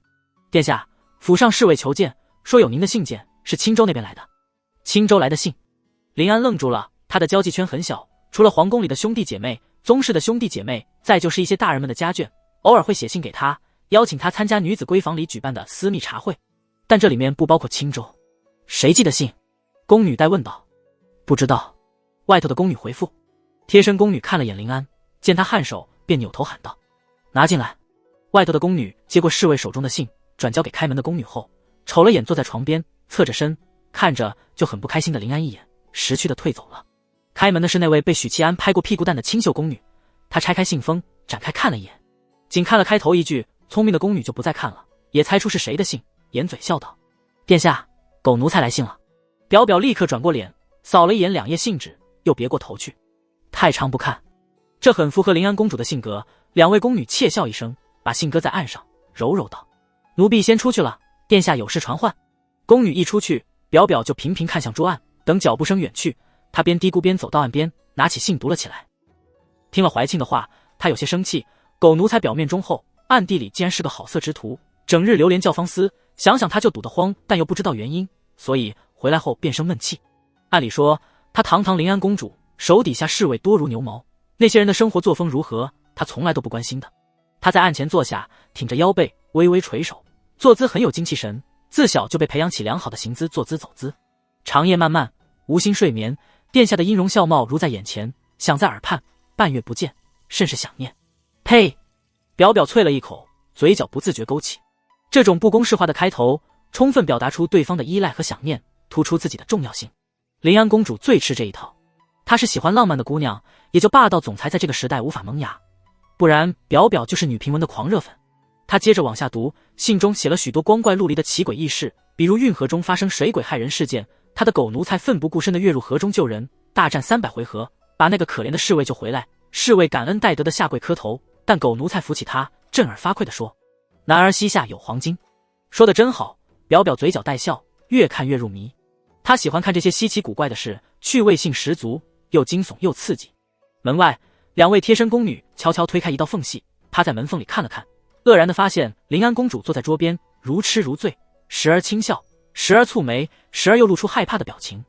殿下，府上侍卫求见，说有您的信件，是青州那边来的。青州来的信？林安愣住了，他的交际圈很小，除了皇宫里的兄弟姐妹、宗室的兄弟姐妹，再就是一些大人们的家眷，偶尔会写信给他，邀请他参加女子闺房里举办的私密茶会，但这里面不包括青州。谁寄的信？宫女代问道。不知道。外头的宫女回复。贴身宫女看了眼林安，见他颔首，便扭头喊道：拿进来。外头的宫女接过侍卫手中的信，转交给开门的宫女后，瞅了眼坐在床边侧着身看着就很不开心的林安一眼，识趣的退走了。开门的是那位被许七安拍过屁股蛋的清秀宫女，她拆开信封展开看了一眼，仅看了开头一句，聪明的宫女就不再看了，也猜出是谁的信，掩嘴笑道：殿下，狗奴才来信了。表表立刻转过脸扫了一眼两页信纸，又别过头去，太长不看。这很符合林安公主的性格。两位宫女窃笑一声，把信搁在案上，柔柔道：奴婢先出去了，殿下有事传唤。宫女一出去，表表就频频看向桌案，等脚步声远去，她边嘀咕边走到岸边，拿起信读了起来。听了怀庆的话，她有些生气，狗奴才表面忠厚，暗地里竟然是个好色之徒，整日流连教坊司，想想他就堵得慌，但又不知道原因，所以回来后便生闷气。按理说他堂堂临安公主，手底下侍卫多如牛毛，那些人的生活作风如何，他从来都不关心的。他在案前坐下，挺着腰背，微微垂手，坐姿很有精气神，自小就被培养起良好的行姿坐姿走姿。长夜漫漫，无心睡眠，殿下的音容笑貌如在眼前，想在耳畔，半月不见，甚是想念。呸！表表啐了一口，嘴角不自觉勾起。这种不公式化的开头，充分表达出对方的依赖和想念，突出自己的重要性。林安公主最吃这一套，她是喜欢浪漫的姑娘，也就霸道总裁在这个时代无法萌芽，不然表表就是女评文的狂热粉。她接着往下读，信中写了许多光怪陆离的奇诡异事，比如运河中发生水鬼害人事件，他的狗奴才奋不顾身地跃入河中救人，大战300回合，把那个可怜的侍卫救回来，侍卫感恩戴德的下跪磕头，但狗奴才扶起他，振耳发聩地说：男儿膝下有黄金。说得真好。表表嘴角带笑，越看越入迷。他喜欢看这些稀奇古怪的事，趣味性十足，又惊悚又刺激。门外，两位贴身宫女悄悄推开一道缝隙，趴在门缝里看了看，愕然地发现林安公主坐在桌边，如痴如醉，时而轻笑，时而蹙眉，时而又露出害怕的表情。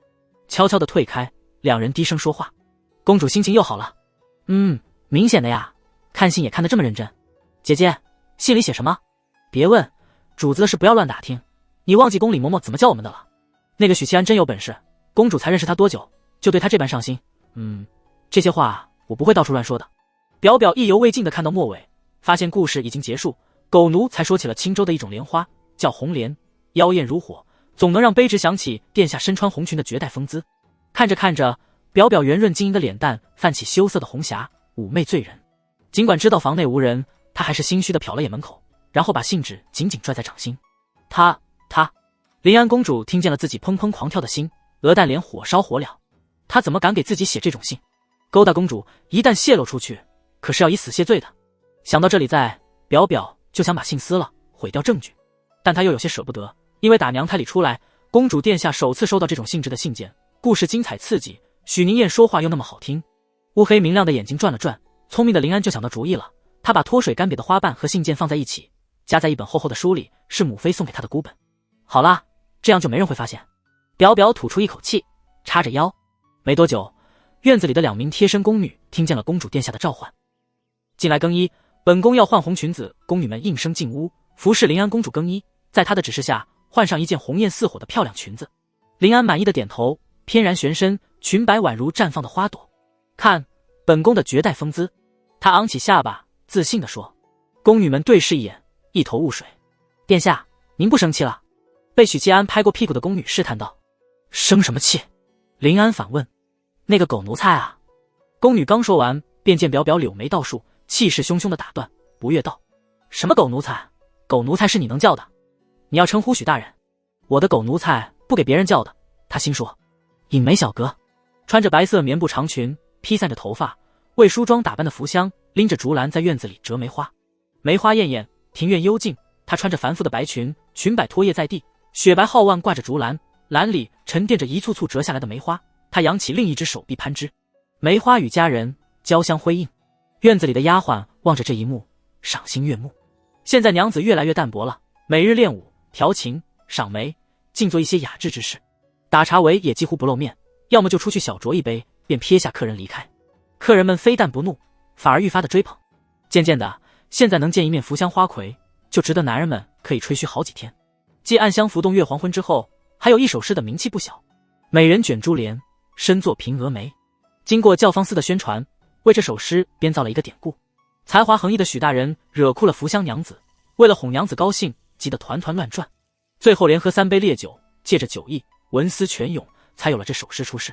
悄悄地退开，两人低声说话。公主心情又好了。明显的呀，看信也看得这么认真。姐姐，信里写什么？别问，主子的事不要乱打听。你忘记宫里嬷嬷怎么叫我们的了？那个许七安真有本事，公主才认识他多久，就对他这般上心。这些话我不会到处乱说的。表表意犹未尽地看到末尾，发现故事已经结束，狗奴才说起了青州的一种莲花，叫红莲，妖艳如火，总能让卑职想起殿下身穿红裙的绝代风姿。看着看着，表表圆润晶莹的脸蛋泛起羞涩的红霞，妩媚醉人。尽管知道房内无人，他还是心虚地瞟了眼门口，然后把信纸紧紧拽在掌心。他林安公主听见了自己砰砰狂跳的心，鹅蛋脸火烧火燎。她怎么敢给自己写这种信？勾搭公主一旦泄露出去，可是要以死谢罪的。想到这里，表表就想把信撕了，毁掉证据，但她又有些舍不得，因为打娘胎里出来，公主殿下首次收到这种性质的信件，故事精彩刺激，许宁燕说话又那么好听。乌黑明亮的眼睛转了转，聪明的林安就想到主意了。他把脱水干瘪的花瓣和信件放在一起，夹在一本厚厚的书里，是母妃送给他的孤本。好啦，这样就没人会发现。表表吐出一口气，叉着腰。没多久，院子里的2名贴身宫女听见了公主殿下的召唤，进来更衣。本宫要换红裙子。宫女们应声进屋，服侍林安公主更衣，在她的指示下换上一件红艳似火的漂亮裙子。林安满意的点头，翩然旋身，裙摆宛如绽放的花朵。看，本宫的绝代风姿。她昂起下巴，自信地说。宫女们对视一眼，一头雾水。殿下，您不生气了？被许七安拍过屁股的宫女试探道。生什么气？林安反问。那个狗奴才啊！宫女刚说完，便见表表柳眉倒竖，气势汹汹地打断，不悦道。什么狗奴才？狗奴才是你能叫的？你要称呼许大人。我的狗奴才不给别人叫的。他心说。影梅小阁，穿着白色棉布长裙，披散着头发，为梳妆打扮的福香拎着竹篮在院子里折梅花。梅花艳艳，庭院幽静。她穿着繁复的白裙，裙摆拖曳在地，雪白皓腕挂着竹篮，篮里沉淀着一簇簇折下来的梅花。她扬起另一只手臂攀枝，梅花与佳人交相辉映。院子里的丫鬟望着这一幕，赏心悦目。现在娘子越来越淡薄了，每日练舞、调琴、赏梅，尽做一些雅致之事。打茶围也几乎不露面，要么就出去小酌一杯，便撇下客人离开。客人们非但不怒，反而愈发的追捧。渐渐的，现在能见一面福香花魁，就值得男人们可以吹嘘好几天。继暗香浮动月黄昏之后，还有一首诗的名气不小：美人卷珠帘，身作平蛾眉。经过教坊司的宣传，为这首诗编造了一个典故。才华横溢的许大人惹哭了福香娘子，为了哄娘子高兴，急得团团乱转，最后连喝3杯烈酒，借着酒意文思泉涌，才有了这首诗出世。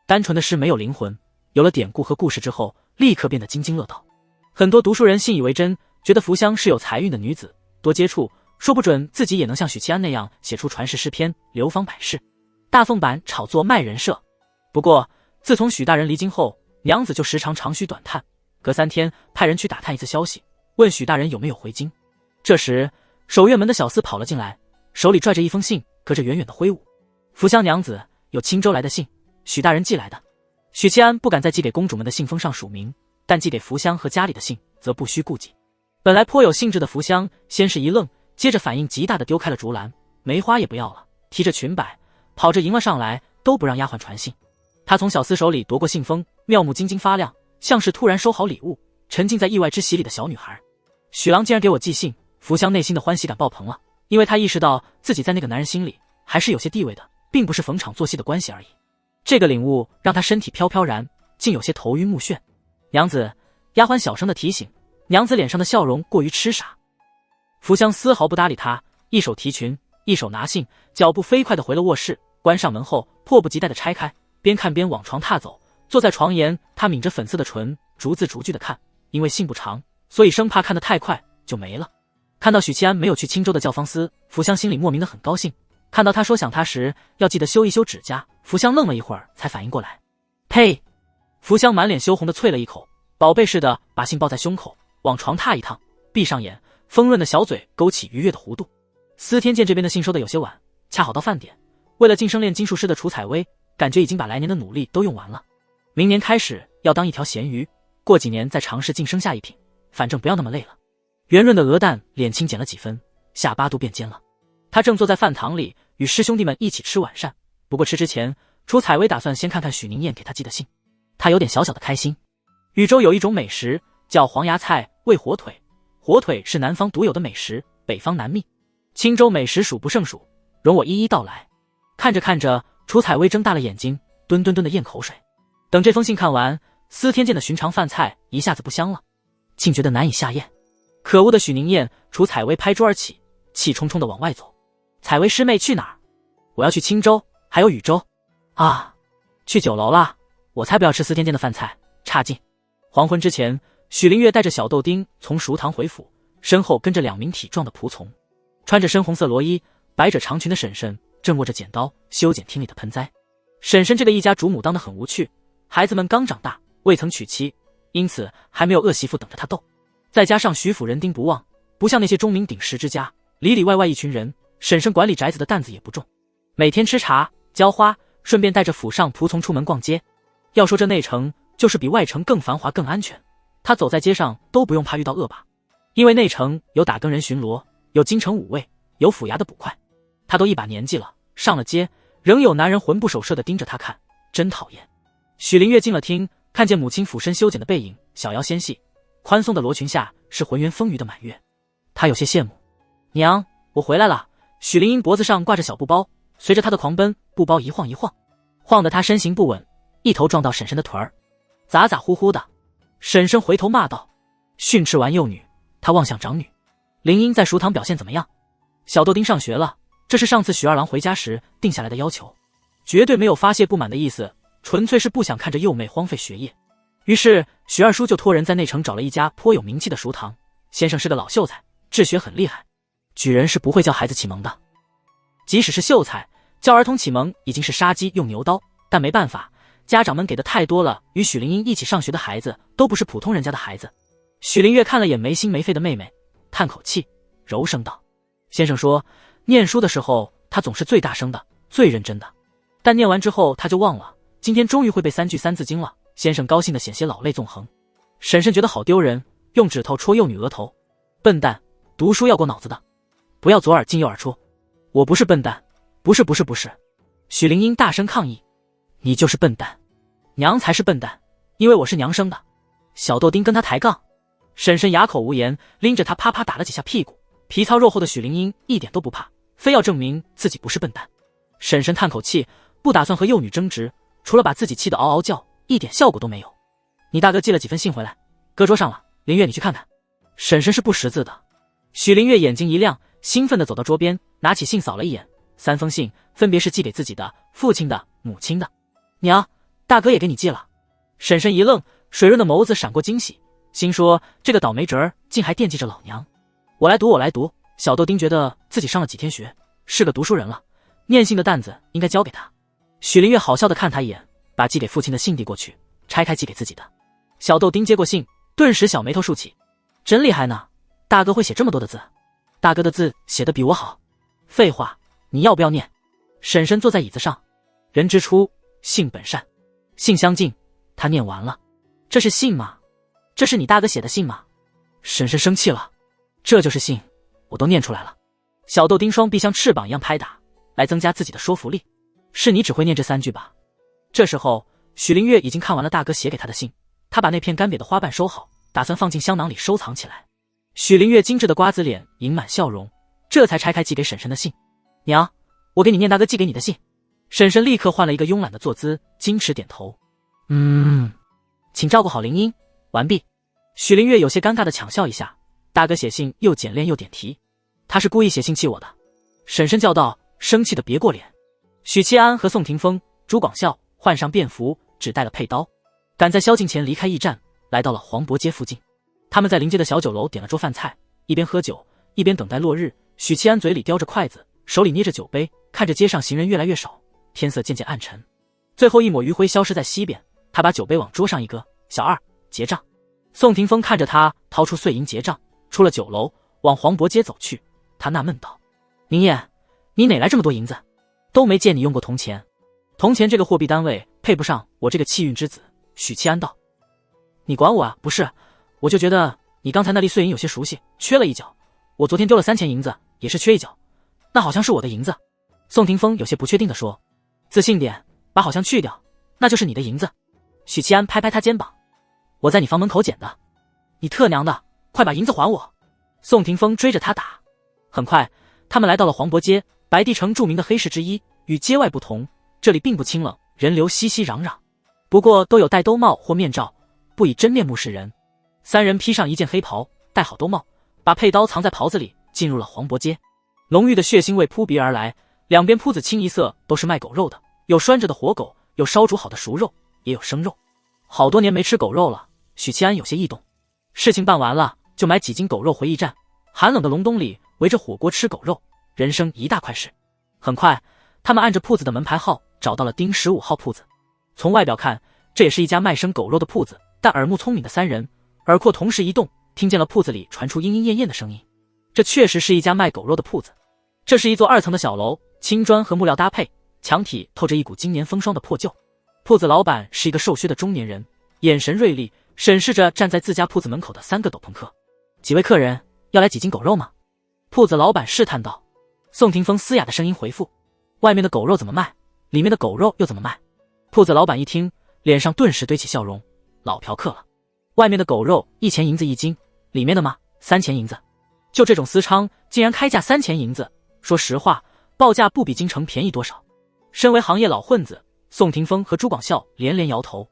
单纯的诗没有灵魂，有了典故和故事之后，立刻变得津津乐道。很多读书人信以为真，觉得福香是有财运的女子，多接触，说不准自己也能像许七安那样写出传世诗篇，流芳百世。大凤版炒作卖人设。不过自从许大人离京后，娘子就时常长吁短叹，隔3天派人去打探一次消息，问许大人有没有回京。这时守院门的小厮跑了进来，手里拽着一封信，隔着远远的挥舞。福香娘子有青州来的信，许大人寄来的。许七安不敢再寄给公主们的信封上署名，但寄给福香和家里的信则不需顾忌。本来颇有兴致的福香先是一愣，接着反应极大的丢开了竹篮，梅花也不要了，提着裙摆跑着迎了上来，都不让丫鬟传信。他从小厮手里夺过信封，妙目晶晶发亮，像是突然收好礼物，沉浸在意外之喜里的小女孩。许郎竟然给我寄信，福香内心的欢喜感爆棚了，因为她意识到自己在那个男人心里还是有些地位的，并不是逢场作戏的关系而已。这个领悟让她身体飘飘然，竟有些头晕目眩。娘子，丫鬟小声的提醒。娘子脸上的笑容过于痴傻。福香丝毫不搭理她，一手提裙，一手拿信，脚步飞快地回了卧室，关上门后迫不及待地拆开，边看边往床踏走。坐在床沿，她抿着粉色的唇，逐字逐句地看，因为信不长，所以生怕看得太快就没了。看到许七安没有去青州的教坊司，福香心里莫名的很高兴。看到他说想他时要记得修一修指甲，福香愣了一会儿才反应过来。呸！福香满脸羞红的啐了一口，宝贝似的把信抱在胸口，往床踏一趟，闭上眼，丰润的小嘴勾起愉悦的弧度。司天监这边的信收的有些晚，恰好到饭点。为了晋升炼金术师的楚采薇，感觉已经把来年的努力都用完了。明年开始要当一条咸鱼，过几年再尝试晋升下一品，反正不要那么累了。圆润的鹅蛋脸青减了几分，下巴都变尖了。他正坐在饭堂里与师兄弟们一起吃晚膳，不过吃之前，楚采薇打算先看看许宁燕给他寄的信。他有点小小的开心。禹州有一种美食叫黄芽菜煨火腿，火腿是南方独有的美食，北方难觅。青州美食数不胜数，容我一一道来。看着看着，楚采薇睁大了眼睛，吨吨吨的咽口水。等这封信看完，司天监的寻常饭菜一下子不香了，竟觉得难以下咽。可恶的许宁燕！楚采薇拍桌而起，气冲冲的往外走。采薇师妹去哪儿？我要去青州，还有禹州。啊，去酒楼啦！我才不要吃司天监的饭菜，差劲。黄昏之前，许灵月带着小豆丁从熟堂回府，身后跟着2名体壮的仆从。穿着深红色罗衣、百褶长裙的婶婶正握着剪刀修剪厅里的盆栽。婶婶这个一家主母当得很无趣，孩子们刚长大，未曾娶妻，因此还没有恶媳妇等着她斗。再加上徐府人丁不旺，不像那些钟鸣鼎食之家，里里外外一群人，婶婶管理宅子的担子也不重。每天吃茶浇花，顺便带着府上仆从出门逛街。要说这内城就是比外城更繁华更安全，他走在街上都不用怕遇到恶霸，因为内城有打更人巡逻，有京城武卫，有府衙的捕快。他都一把年纪了，上了街仍有男人魂不守舍地盯着他看，真讨厌。许灵月进了厅，看见母亲俯身修剪的背影，小腰纤细，宽松的罗裙下是浑圆丰腴的满月，他有些羡慕。娘，我回来了。许灵英脖子上挂着小布包，随着他的狂奔，布包一晃一晃，晃得他身形不稳，一头撞到婶婶的腿儿，咋咋呼呼的。婶婶回头骂道：训斥完幼女，他望向长女。灵英在熟堂表现怎么样？小豆丁上学了，这是上次许二郎回家时定下来的要求，绝对没有发泄不满的意思，纯粹是不想看着幼妹荒废学业。于是许二叔就托人在内城找了一家颇有名气的熟堂，先生是个老秀才，治学很厉害，举人是不会教孩子启蒙的。即使是秀才，教儿童启蒙已经是杀鸡用牛刀，但没办法，家长们给的太多了，与许灵英一起上学的孩子都不是普通人家的孩子。许灵月看了眼没心没肺的妹妹，叹口气，柔声道：先生说念书的时候他总是最大声的，最认真的，但念完之后他就忘了，今天终于会背3句3字经了。先生高兴得险些老泪纵横。婶婶觉得好丢人，用指头戳幼女额头：笨蛋，读书要过脑子的，不要左耳进右耳出。我不是笨蛋，不是。许灵英大声抗议：你就是笨蛋，娘才是笨蛋，因为我是娘生的。小豆丁跟他抬杠，婶婶哑口无言，拎着他啪啪打了几下屁股。皮糙肉厚的许灵英一点都不怕，非要证明自己不是笨蛋。婶婶叹口气，不打算和幼女争执，除了把自己气得嗷嗷叫，一点效果都没有。你大哥寄了几封信回来，搁桌上了，灵月你去看看。婶婶是不识字的。许灵月眼睛一亮，兴奋地走到桌边，拿起信扫了一眼，3封信分别是寄给自己的、父亲的、母亲的。娘，大哥也给你寄了。婶婶一愣，水润的眸子闪过惊喜，心说这个倒霉侄儿竟还惦记着老娘。我来读。小豆丁觉得自己上了几天学，是个读书人了，念信的担子应该交给他。许灵月好笑地看他一眼，把寄给父亲的信递过去，拆开寄给自己的。小豆丁接过信，顿时小眉头竖起，真厉害呢，大哥会写这么多的字，大哥的字写得比我好。废话，你要不要念？婶婶坐在椅子上，人之初，性本善，性相近。他念完了。这是信吗？这是你大哥写的信吗？婶婶生气了，这就是信，我都念出来了。小豆丁双臂像翅膀一样拍打，来增加自己的说服力。是你只会念这3句吧？这时候许灵月已经看完了大哥写给他的信，他把那片干瘪的花瓣收好，打算放进香囊里收藏起来。许灵月精致的瓜子脸盈满笑容，这才拆开寄给婶婶的信。娘，我给你念大哥寄给你的信。婶婶立刻换了一个慵懒的坐姿，矜持点头。请照顾好灵英。完毕。许灵月有些尴尬的抢笑一下，大哥写信又简练又点题，他是故意写信气我的。婶婶叫道，生气的别过脸。许七安和宋霆锋、朱广孝换上便服，只带了佩刀，赶在宵禁前离开驿站，来到了黄渤街附近。他们在临街的小酒楼点了桌饭菜，一边喝酒一边等待落日。许七安嘴里叼着筷子，手里捏着酒杯，看着街上行人越来越少，天色渐渐暗沉，最后一抹余晖消失在西边。他把酒杯往桌上一搁，小二结账。宋霆锋看着他掏出碎银结账，出了酒楼往黄渤街走去。他纳闷道：林燕，你哪来这么多银子？都没见你用过铜钱。铜钱这个货币单位配不上我这个气运之子。许七安道：你管我啊？不是，我就觉得你刚才那粒碎银有些熟悉，缺了一角。我昨天丢了3钱银子，也是缺一角，那好像是我的银子。宋霆锋有些不确定地说：自信点，把好像去掉，那就是你的银子。许七安拍拍他肩膀：我在你房门口捡的。你特娘的，快把银子还我。宋霆锋追着他打。很快他们来到了黄渤街，白帝城著名的黑市之一，与街外不同，这里并不清冷，人流熙熙攘攘，不过都有戴兜帽或面罩，不以真面目示人。3人披上一件黑袍，戴好兜帽，把佩刀藏在袍子里，进入了黄渤街。浓郁的血腥味扑鼻而来，两边铺子清一色都是卖狗肉的，有拴着的活狗，有烧煮好的熟肉，也有生肉。好多年没吃狗肉了，许七安有些异动。事情办完了，就买几斤狗肉回驿站，寒冷的隆冬里围着火锅吃狗肉，人生一大快事。很快他们按着铺子的门牌号找到了丁15号铺子。从外表看，这也是一家卖生狗肉的铺子，但耳目聪明的3人耳廓同时一动，听见了铺子里传出莺莺燕燕的声音。这确实是一家卖狗肉的铺子。这是一座2层的小楼，青砖和木料搭配，墙体透着一股经年风霜的破旧。铺子老板是一个瘦削的中年人，眼神锐利，审视着站在自家铺子门口的3个斗篷客。几位客人要来几斤狗肉吗？铺子老板试探道。宋霆锋嘶哑的声音回复：外面的狗肉怎么卖，里面的狗肉又怎么卖？铺子老板一听，脸上顿时堆起笑容：老嫖客了。外面的狗肉1钱银子1斤，里面的吗？3钱银子。就这种私娼竟然开价3钱银子，说实话，报价不比京城便宜多少。身为行业老混子，宋霆锋和朱广孝连连摇头。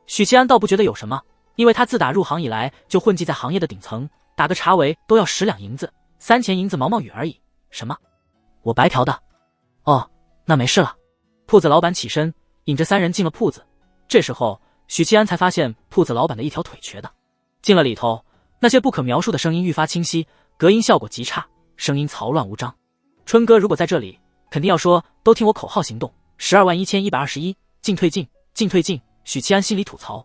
许七安倒不觉得有什么，因为他自打入行以来就混迹在行业的顶层，打个茶围都要10两银子，3钱银子毛毛雨而已。什么？我白嫖的？哦，那没事了。铺子老板起身，引着3人进了铺子。这时候许七安才发现铺子老板的一条腿瘸的。进了里头，那些不可描述的声音愈发清晰，隔音效果极差，声音嘈乱无章。春哥如果在这里，肯定要说都听我口号行动，121121，进退进，进退进。许七安心里吐槽。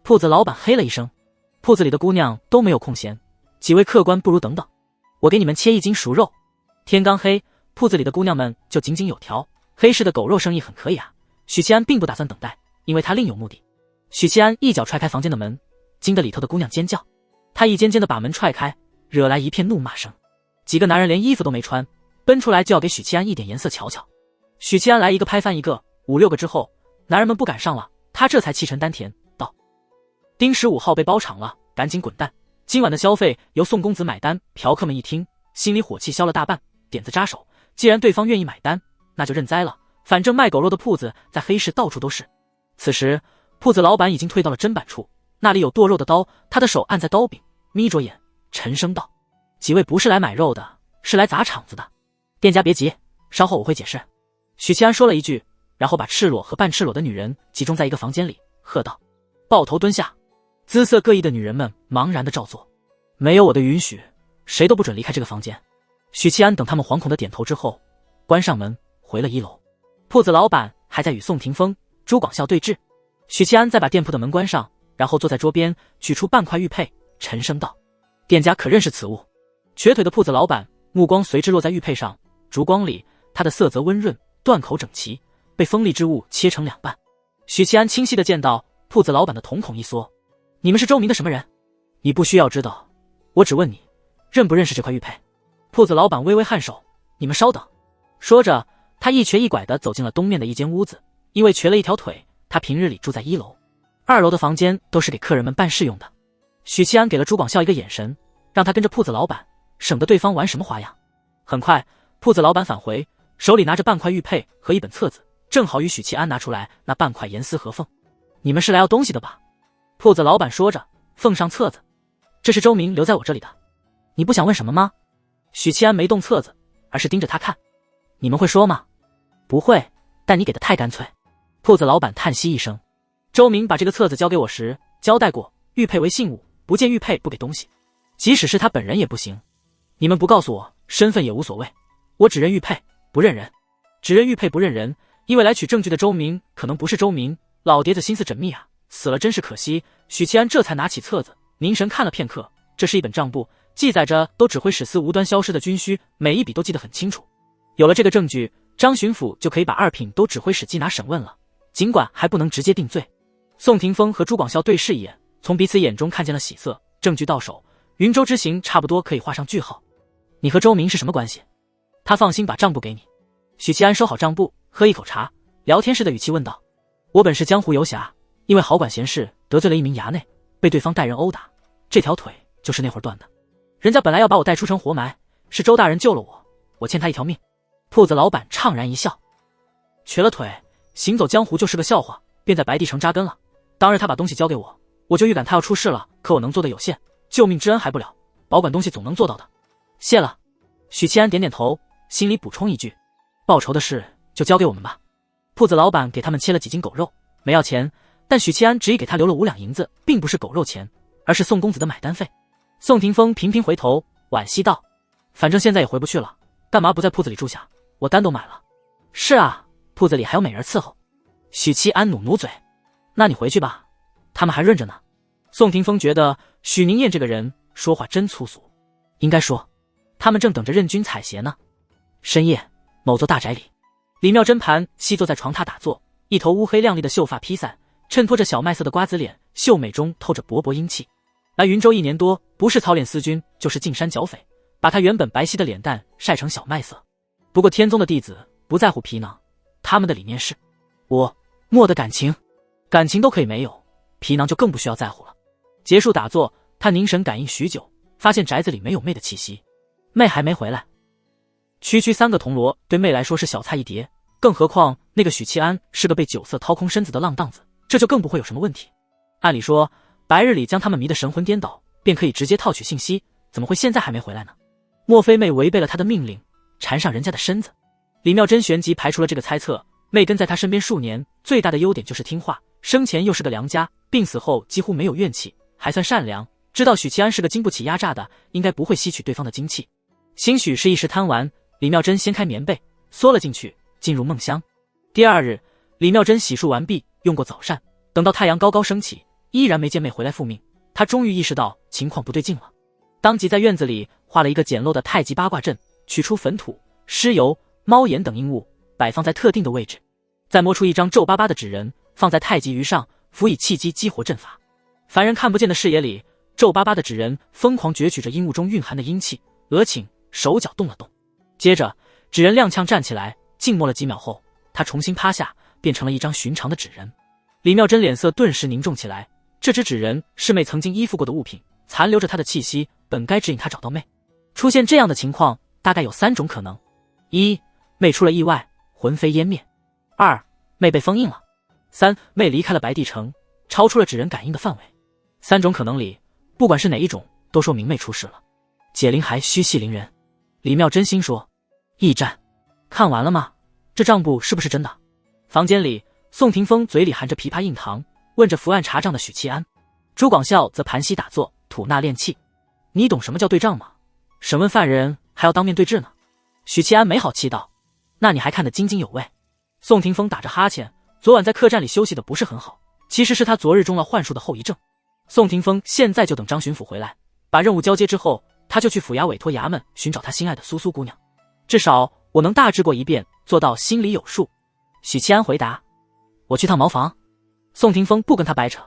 铺子老板嘿了一声，铺子里的姑娘都没有空闲，几位客官不如等等，我给你们切1斤熟肉。天刚黑，铺子里的姑娘们就井井有条，黑市的狗肉生意很可以啊。许七安并不打算等待，因为他另有目的。许七安一脚踹开房间的门，惊得里头的姑娘尖叫，他一间间的把门踹开，惹来一片怒骂声。几个男人连衣服都没穿，奔出来就要给许七安一点颜色瞧瞧。许七安来一个拍翻一个，5、6个之后，男人们不敢上了，他这才气沉丹田道：丁15号被包场了，赶紧滚蛋，今晚的消费由宋公子买单。嫖客们一听，心里火气消了大半，点子扎手，既然对方愿意买单，那就认栽了，反正卖狗肉的铺子在黑市到处都是。此时铺子老板已经退到了砧板处，那里有剁肉的刀，他的手按在刀柄，眯着眼沉声道：几位不是来买肉的，是来砸场子的。店家别急，稍后我会解释。许七安说了一句，然后把赤裸和半赤裸的女人集中在一个房间里，喝道：抱头蹲下。姿色各异的女人们茫然的照做，没有我的允许，谁都不准离开这个房间。许七安等他们惶恐的点头之后，关上门回了1楼。铺子老板还在与宋霆锋、朱广孝对峙。许七安再把店铺的门关上，然后坐在桌边取出半块玉佩，沉声道：店家可认识此物？瘸腿的铺子老板目光随之落在玉佩上，烛光里它的色泽温润，断口整齐，被锋利之物切成2半。许七安清晰地见到铺子老板的瞳孔一缩：你们是周明的什么人？你不需要知道，我只问你认不认识这块玉佩。铺子老板微微颔首：你们稍等。说着，他一瘸一拐地走进了东面的一间屋子，因为瘸了一条腿，他平日里住在1楼，2楼的房间都是给客人们办事用的。许七安给了朱广孝一个眼神，让他跟着铺子老板，省得对方玩什么花样。很快，铺子老板返回，手里拿着半块玉佩和一本册子，正好与许七安拿出来那半块严丝合缝。你们是来要东西的吧？铺子老板说着，奉上册子。这是周明留在我这里的，你不想问什么吗？许七安没动册子，而是盯着他看。你们会说吗？不会，但你给的太干脆。铺子老板叹息一声。周明把这个册子交给我时交代过，玉佩为信物，不见玉佩不给东西，即使是他本人也不行。你们不告诉我身份也无所谓，我只认玉佩不认人。只认玉佩不认人，因为来取证据的周明可能不是周明。老碟子心思缜密啊，死了真是可惜。许七安这才拿起册子凝神看了片刻，这是一本账簿，记载着都指挥使司无端消失的军需，每一笔都记得很清楚。有了这个证据，张巡抚就可以把2品都指挥使缉拿审问了，尽管还不能直接定罪。宋霆锋和朱广孝对视一眼，从彼此眼中看见了喜色。证据到手，云州之行差不多可以画上句号。你和周明是什么关系？他放心把账簿给你。许七安收好账簿，喝一口茶，聊天式的语气问道：我本是江湖游侠，因为好管闲事得罪了一名衙内，被对方带人殴打，这条腿就是那会儿断的。人家本来要把我带出城活埋，是周大人救了我，我欠他一条命。铺子老板怅然一笑：瘸了腿行走江湖就是个笑话，便在白帝城扎根了。当日他把东西交给我，我就预感他要出事了，可我能做的有限，救命之恩还不了，保管东西总能做到的。谢了。许七安点点头，心里补充一句：报仇的事就交给我们吧。铺子老板给他们切了几斤狗肉，没要钱，但许七安只意给他留了5两银子，并不是狗肉钱，而是宋公子的买单费。宋霆锋频频回头惋惜道：反正现在也回不去了，干嘛不在铺子里住下？我单都买了。是啊，铺子里还有美人伺候。许七安努嘴：那你回去吧，他们还润着呢。宋霆锋觉得许宁燕这个人说话真粗俗，应该说他们正等着任君采撷呢。深夜，某座大宅里，李妙珍盘膝坐在床榻打坐，一头乌黑亮丽的秀发披散，衬托着小麦色的瓜子脸，秀美中透着勃勃英气。来云州1年多，不是操练司军，就是进山剿匪，把他原本白皙的脸蛋晒成小麦色。不过天宗的弟子不在乎皮囊，他们的理念是我莫的感情都可以没有，皮囊就更不需要在乎了。结束打坐，他凝神感应许久，发现宅子里没有妹的气息，妹还没回来。区区3个铜锣对妹来说是小菜一碟，更何况那个许七安是个被酒色掏空身子的浪荡子，这就更不会有什么问题。按理说白日里将他们迷得神魂颠倒，便可以直接套取信息，怎么会现在还没回来呢？莫非妹违背了他的命令，缠上人家的身子？李妙珍旋即排除了这个猜测。妹跟在他身边数年，最大的优点就是听话，生前又是个良家，病死后几乎没有怨气，还算善良，知道许七安是个经不起压榨的，应该不会吸取对方的精气。兴许是一时贪玩，李妙珍掀开棉被，缩了进去，进入梦乡。第二日，李妙珍洗漱完毕，用过早膳，等到太阳高高升起，依然没见妹回来复命。她终于意识到情况不对劲了，当即在院子里画了一个简陋的太极八卦阵，取出粉土、尸油、猫眼等阴物，摆放在特定的位置，再摸出一张皱巴巴的纸人，放在太极鱼上，辅以气机激活阵法。凡人看不见的视野里，皱巴巴的纸人疯狂攫取着阴物中蕴含的阴气，额请手脚动了动。接着纸人踉跄站起来，静默了几秒后，他重新趴下，变成了一张寻常的纸人。李妙珍脸色顿时凝重起来，这只纸人是妹曾经依附过的物品，残留着她的气息，本该指引她找到妹。出现这样的情况大概有3种可能：一、妹出了意外，魂飞烟灭；二、妹被封印了；三、妹离开了白帝城，超出了纸人感应的范围。3种可能里，不管是哪一种，都说明妹出事了。解铃还须系铃人。李妙真心说：驿站看完了吗？这账簿是不是真的？房间里，宋霆锋嘴里含着枇杷硬糖，问着伏案查账的许七安。朱广孝则盘膝打坐，吐纳练气。你懂什么叫对账吗？审问犯人还要当面对质呢。许七安没好气道：那你还看得津津有味。宋霆锋打着哈欠，昨晚在客栈里休息的不是很好，其实是他昨日中了幻术的后遗症。宋霆锋现在就等张巡抚回来，把任务交接之后，他就去府衙委托衙门寻找他心爱的苏苏姑娘。至少我能大致过一遍，做到心里有数。许七安回答：我去趟茅房。宋霆锋不跟他掰扯。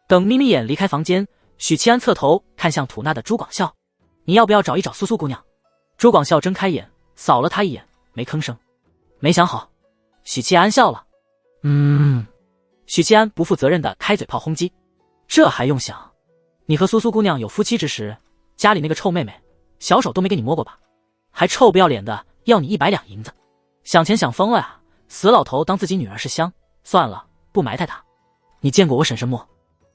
等眯眯眼离开房间，许七安侧头看向吐纳的朱广孝：你要不要找一找苏苏姑娘？朱广孝睁开眼扫了他一眼，没吭声。没想好。许七安笑了。许七安不负责任的开嘴炮轰击：这还用想？你和苏苏姑娘有夫妻之实，家里那个臭妹妹小手都没给你摸过吧？还臭不要脸的要你100两银子，想钱想疯了呀！死老头当自己女儿是香，算了，不埋汰他。你见过我婶婶么？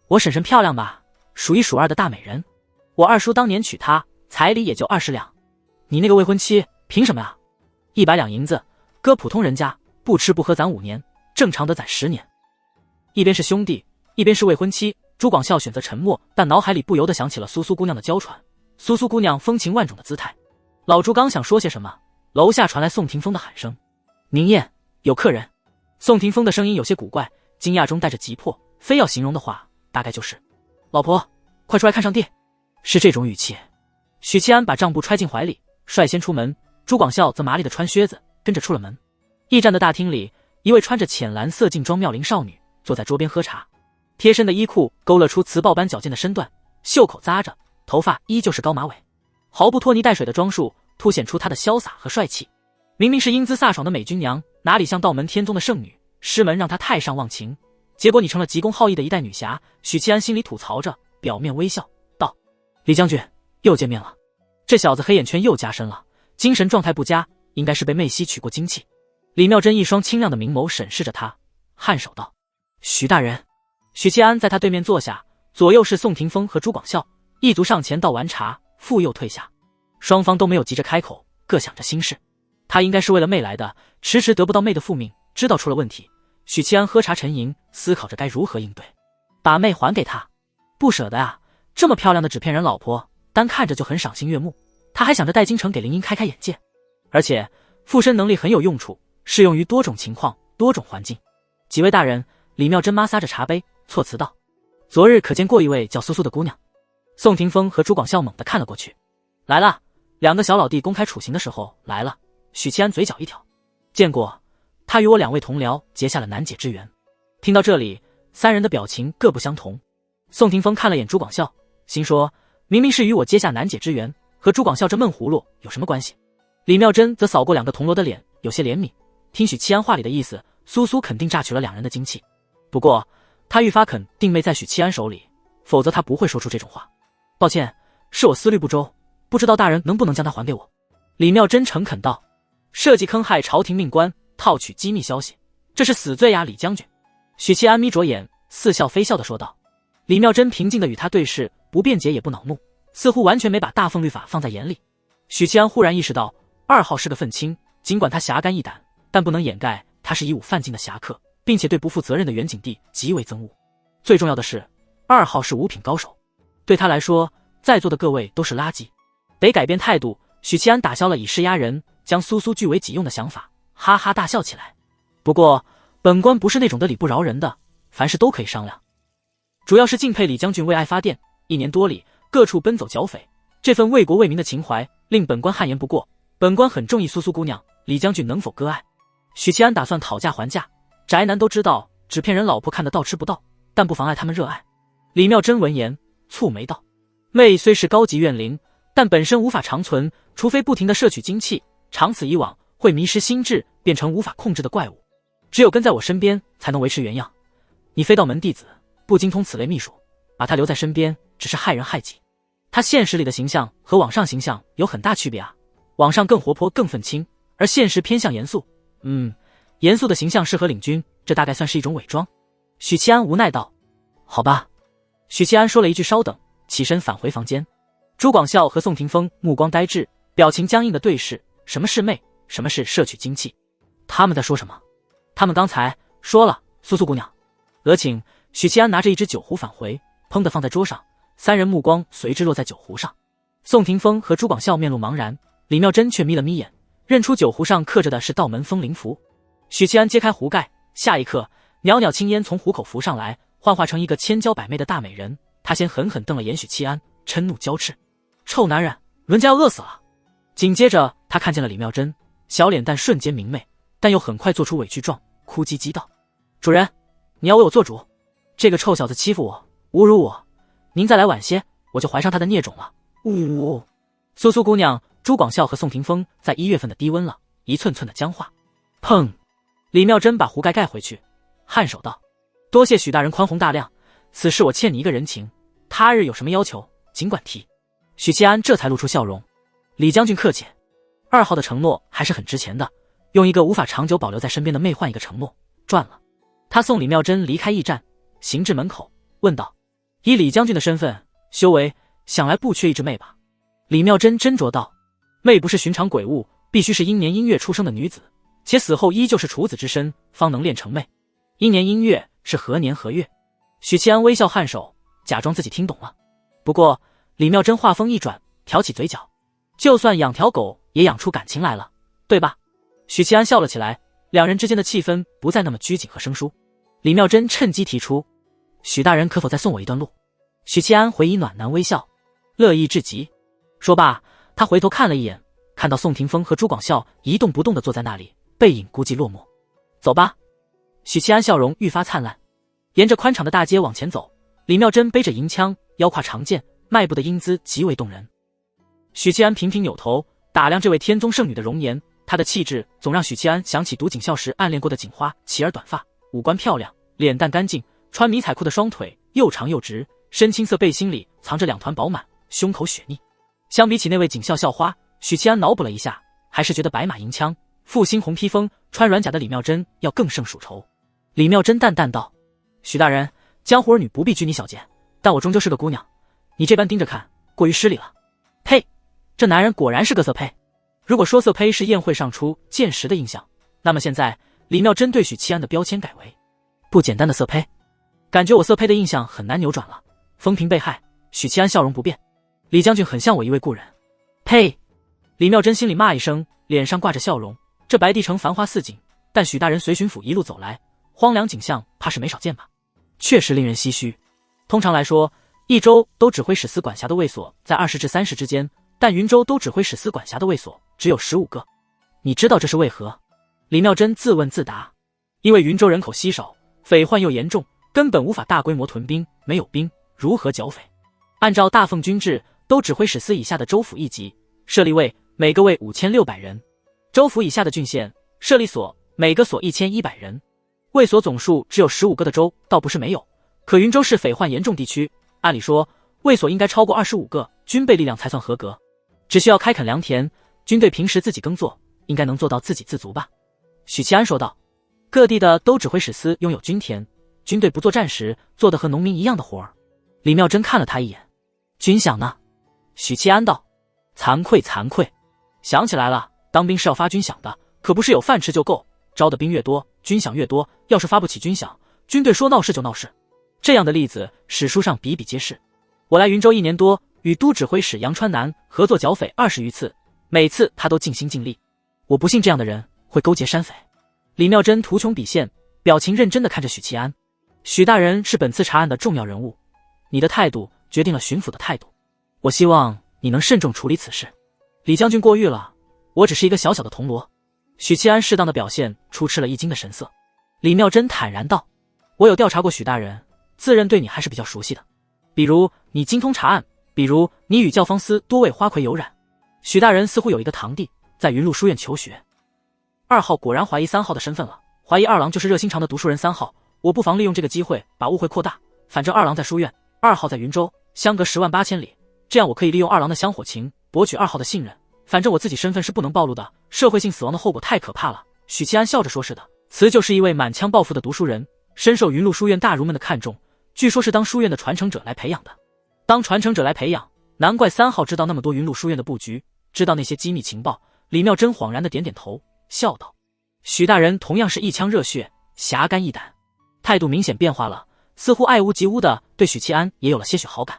我婶婶漂亮吧，数一数二的大美人。我二叔当年娶她，彩礼也就20两。你那个未婚妻凭什么呀？100两银子，搁普通人家不吃不喝攒5年，正常的攒10年。一边是兄弟，一边是未婚妻，朱广孝选择沉默，但脑海里不由得想起了苏苏姑娘的娇喘，苏苏姑娘风情万种的姿态。老朱刚想说些什么，楼下传来宋霆锋的喊声：宁燕，有客人。宋霆锋的声音有些古怪，惊讶中带着急迫，非要形容的话，大概就是老婆，快出来看上帝。是这种语气。许七安把账簿揣进怀里，率先出门，朱广孝则麻利的穿靴子跟着出了门。驿站的大厅里，一位穿着浅蓝色劲装妙龄少女坐在桌边喝茶，贴身的衣裤勾勒出瓷豹般矫健的身段，袖口扎着，头发依旧是高马尾，毫不拖泥带水的装束凸显出她的潇洒和帅气。明明是英姿飒爽的美君娘，哪里像道门天宗的圣女？师门让她太上忘情，结果你成了急公好义的一代女侠。许七安心里吐槽着，表面微笑道：李将军，又见面了。这小子黑眼圈又加深了，精神状态不佳，应该是被妹吸取过精气。李妙珍一双清亮的明眸审视着他，颔首道：许大人。许七安在他对面坐下，左右是宋霆锋和朱广孝，一族上前倒完茶，复又退下，双方都没有急着开口，各想着心事。他应该是为了妹来的，迟迟得不到妹的复命，知道出了问题。许七安喝茶沉吟，思考着该如何应对。把妹还给他，不舍得啊，这么漂亮的纸片人老婆，单看着就很赏心悦目。他还想着带京城给林英开开眼界，而且附身能力很有用处，适用于多种情况、多种环境。几位大人，李妙珍妈撒着茶杯，措辞道：昨日可见过一位叫苏苏的姑娘？宋霆锋和朱广孝猛地看了过去。来了，2个小老弟公开处刑的时候来了。许七安嘴角一挑，见过，他与我2位同僚结下了难解之缘。听到这里，3人的表情各不相同。宋霆锋看了眼朱广孝，心说明明是与我结下难解之缘，和朱广孝这闷葫芦有什么关系？李妙珍则扫过2个同僚的脸，有些怜悯。听许七安话里的意思，苏苏肯定榨取了2人的精气，不过他愈发肯定妹在许七安手里，否则他不会说出这种话。抱歉，是我思虑不周，不知道大人能不能将他还给我。李妙珍诚恳道：设计坑害朝廷命官，套取机密消息，这是死罪呀，李将军。许七安眯着眼，似笑非笑地说道。李妙珍平静地与他对视，不辩解也不恼怒，似乎完全没把大奉律法放在眼里。许七安忽然意识到，2号是个愤青，尽管他侠肝义胆，但不能掩盖他是以武犯禁的侠客，并且对不负责任的袁景帝极为憎恶。最重要的是，2号是5品高手。对他来说，在座的各位都是垃圾，得改变态度。许七安打消了以势压人，将苏苏据为己用的想法，哈哈大笑起来。不过，本官不是那种得理不饶人的，凡事都可以商量。主要是敬佩李将军为爱发电，1年多里各处奔走剿匪，这份为国为民的情怀令本官汗颜不过。本官很中意苏苏姑娘，李将军能否割爱？许七安打算讨价还价。宅男都知道，只骗人老婆看得到吃不到，但不妨碍他们热爱。李妙真闻言蹙眉道：妹虽是高级怨灵，但本身无法长存，除非不停地摄取精气，长此以往会迷失心智，变成无法控制的怪物。只有跟在我身边才能维持原样。你非道门弟子，不精通此类秘术，把他留在身边只是害人害己。他现实里的形象和网上形象有很大区别啊，网上更活泼更愤青，而现实偏向严肃。严肃的形象适合领军，这大概算是一种伪装。许七安无奈道：好吧。许七安说了一句稍等，起身返回房间。朱广孝和宋霆锋目光呆滞，表情僵硬的对视。什么是媚？什么是摄取精气？他们在说什么？他们刚才说了，苏苏姑娘。额请。许七安拿着一只酒壶返回，砰地放在桌上，三人目光随之落在酒壶上。宋霆锋和朱广孝面露茫然，李妙真却眯了眯眼，认出酒壶上刻着的是道门风灵符。许七安揭开壶盖，下一刻袅袅青烟从壶口浮上来，幻化成一个千娇百媚的大美人。他先狠狠瞪了眼许七安，嗔怒交斥：臭男人，伦家要饿死了。紧接着他看见了李妙真，小脸蛋瞬间明媚，但又很快做出委屈状，哭唧唧道：主人，你要为我做主，这个臭小子欺负我，侮辱我，您再来晚些，我就怀上他的孽种了。呜！苏苏姑娘、朱广孝和宋霆锋在1月份的低温了，一寸寸的僵化。砰！李妙真把壶盖盖回去，颔首道：多谢许大人宽宏大量，此事我欠你一个人情，他日有什么要求尽管提。许七安这才露出笑容：李将军客气，2号的承诺还是很值钱的，用一个无法长久保留在身边的妹换一个承诺，赚了。他送李妙真离开驿站，行至门口，问道：以李将军的身份，修为想来不缺一只妹吧？李妙真斟酌道：妹不是寻常鬼物，必须是阴年阴月出生的女子，且死后依旧是处子之身，方能炼成妹。阴年阴月是何年何月？许七安微笑颔首，假装自己听懂了。不过李妙真话锋一转，挑起嘴角：就算养条狗也养出感情来了，对吧？许七安笑了起来，两人之间的气氛不再那么拘谨和生疏。李妙真趁机提出：许大人可否再送我一段路？许七安回以暖男微笑，乐意至极。说罢，他回头看了一眼，看到宋霆锋和朱广孝一动不动地坐在那里，背影孤寂落寞。走吧。许七安笑容愈发灿烂，沿着宽敞的大街往前走。李妙真背着银枪，腰挎长剑，迈步的英姿极为动人。许七安频频扭头打量这位天宗圣女的容颜，她的气质总让许七安想起读警校时暗恋过的警花，齐耳短发，五官漂亮，脸蛋干净，穿迷彩裤的双腿又长又直，深青色背心里藏着2团饱满，胸口雪腻。相比起那位警校校花，许七安脑补了一下，还是觉得白马银枪、负心红披风、穿软甲的李妙真要更胜属筹。李妙真淡淡道：许大人，江湖儿女不必拘泥小节，但我终究是个姑娘，你这般盯着看，过于失礼了。呸！这男人果然是个色胚。如果说色胚是宴会上出见识的印象，那么现在李妙真对许七安的标签改为不简单的色胚。感觉我色胚的印象很难扭转了。风评被害，许七安笑容不变。李将军很像我一位故人。呸！李妙真心里骂一声，脸上挂着笑容。这白帝城繁花似锦，但许大人随巡抚一路走来，荒凉景象怕是没少见吧？确实令人唏嘘。通常来说，益州都指挥使司管辖的卫所在20至30之间，但云州都指挥使司管辖的卫所只有15个。你知道这是为何？李妙真自问自答。因为云州人口稀少，匪患又严重，根本无法大规模屯兵，没有兵如何剿匪？按照大奉军制，都指挥使司以下的州府一级，设立卫，每个卫5600人；州府以下的郡县，设立所，每个所1100人。卫所总数只有15个的州倒不是没有，可云州是匪患严重地区，按理说卫所应该超过25个，军备力量才算合格。只需要开垦良田，军队平时自己耕作，应该能做到自给自足吧？许七安说道。各地的都指挥使司拥有军田，军队不作战时做的和农民一样的活儿。李妙真看了他一眼。军饷呢？许七安道。惭愧惭愧，想起来了，当兵是要发军饷的，可不是有饭吃就够，招的兵越多，军饷越多，要是发不起军饷，军队说闹事就闹事。这样的例子史书上比比皆是。我来云州1年多，与都指挥使杨川南合作剿匪20余次，每次他都尽心尽力。我不信这样的人会勾结山匪。李妙贞图穷匕现，表情认真地看着许七安。许大人是本次查案的重要人物，你的态度决定了巡抚的态度。我希望你能慎重处理此事。李将军过誉了，我只是一个小小的铜锣。许七安适当的表现出吃了一惊的神色。李妙贞坦然道：我有调查过许大人，自认对你还是比较熟悉的。比如你精通查案，比如你与教坊司多位花魁有染。许大人似乎有一个堂弟在云麓书院求学。2号果然怀疑3号的身份了，怀疑二郎就是热心肠的读书人3号。我不妨利用这个机会把误会扩大，反正2郎在书院，2号在云州，相隔10万8千里，这样我可以利用2郎的香火情博取2号的信任。反正我自己身份是不能暴露的，社会性死亡的后果太可怕了。许七安笑着说：是的，此就是一位满腔抱负的读书人，深受云麓书院大儒们的看重，据说是当书院的传承者来培养的。当传承者来培养，难怪3号知道那么多云麓书院的布局，知道那些机密情报。李妙贞恍然的点点头，笑道：许大人同样是一腔热血，侠肝义胆，态度明显变化了，似乎爱屋及乌的对许七安也有了些许好感。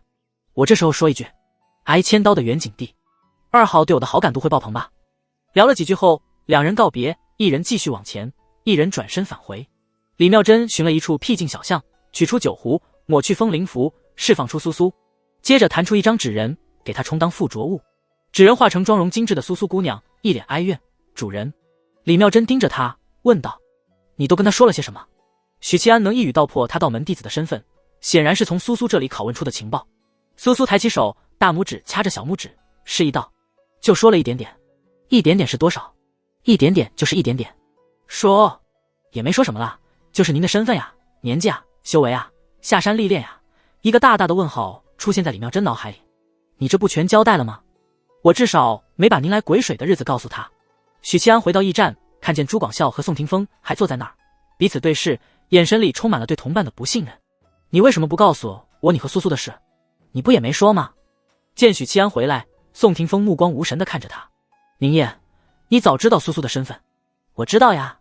我这时候说一句，挨千刀的远景帝，2号对我的好感度会爆棚吧？聊了几句后，两人告别，一人继续往前，一人转身返回。李妙贞寻了一处僻静小巷，取出酒壶，抹去风铃符，释放出苏苏，接着弹出一张纸人，给她充当附着物。纸人化成妆容精致的苏苏姑娘，一脸哀怨：主人。李妙贞盯着她问道：你都跟她说了些什么？许七安能一语道破他道门弟子的身份，显然是从苏苏这里拷问出的情报。苏苏抬起手，大拇指掐着小拇指，示意道：就说了一点点。一点点是多少？一点点就是一点点。说也没说什么啦，就是您的身份呀，年纪啊，修为啊，下山历练呀。一个大大的问号出现在李妙贞脑海里。你这不全交代了吗？我至少没把您来鬼水的日子告诉他。许七安回到驿站，看见朱广孝和宋霆锋还坐在那儿，彼此对视，眼神里充满了对同伴的不信任。你为什么不告诉我你和苏苏的事？你不也没说吗？见许七安回来，宋霆锋目光无神地看着他。宁烨，你早知道苏苏的身份？我知道呀。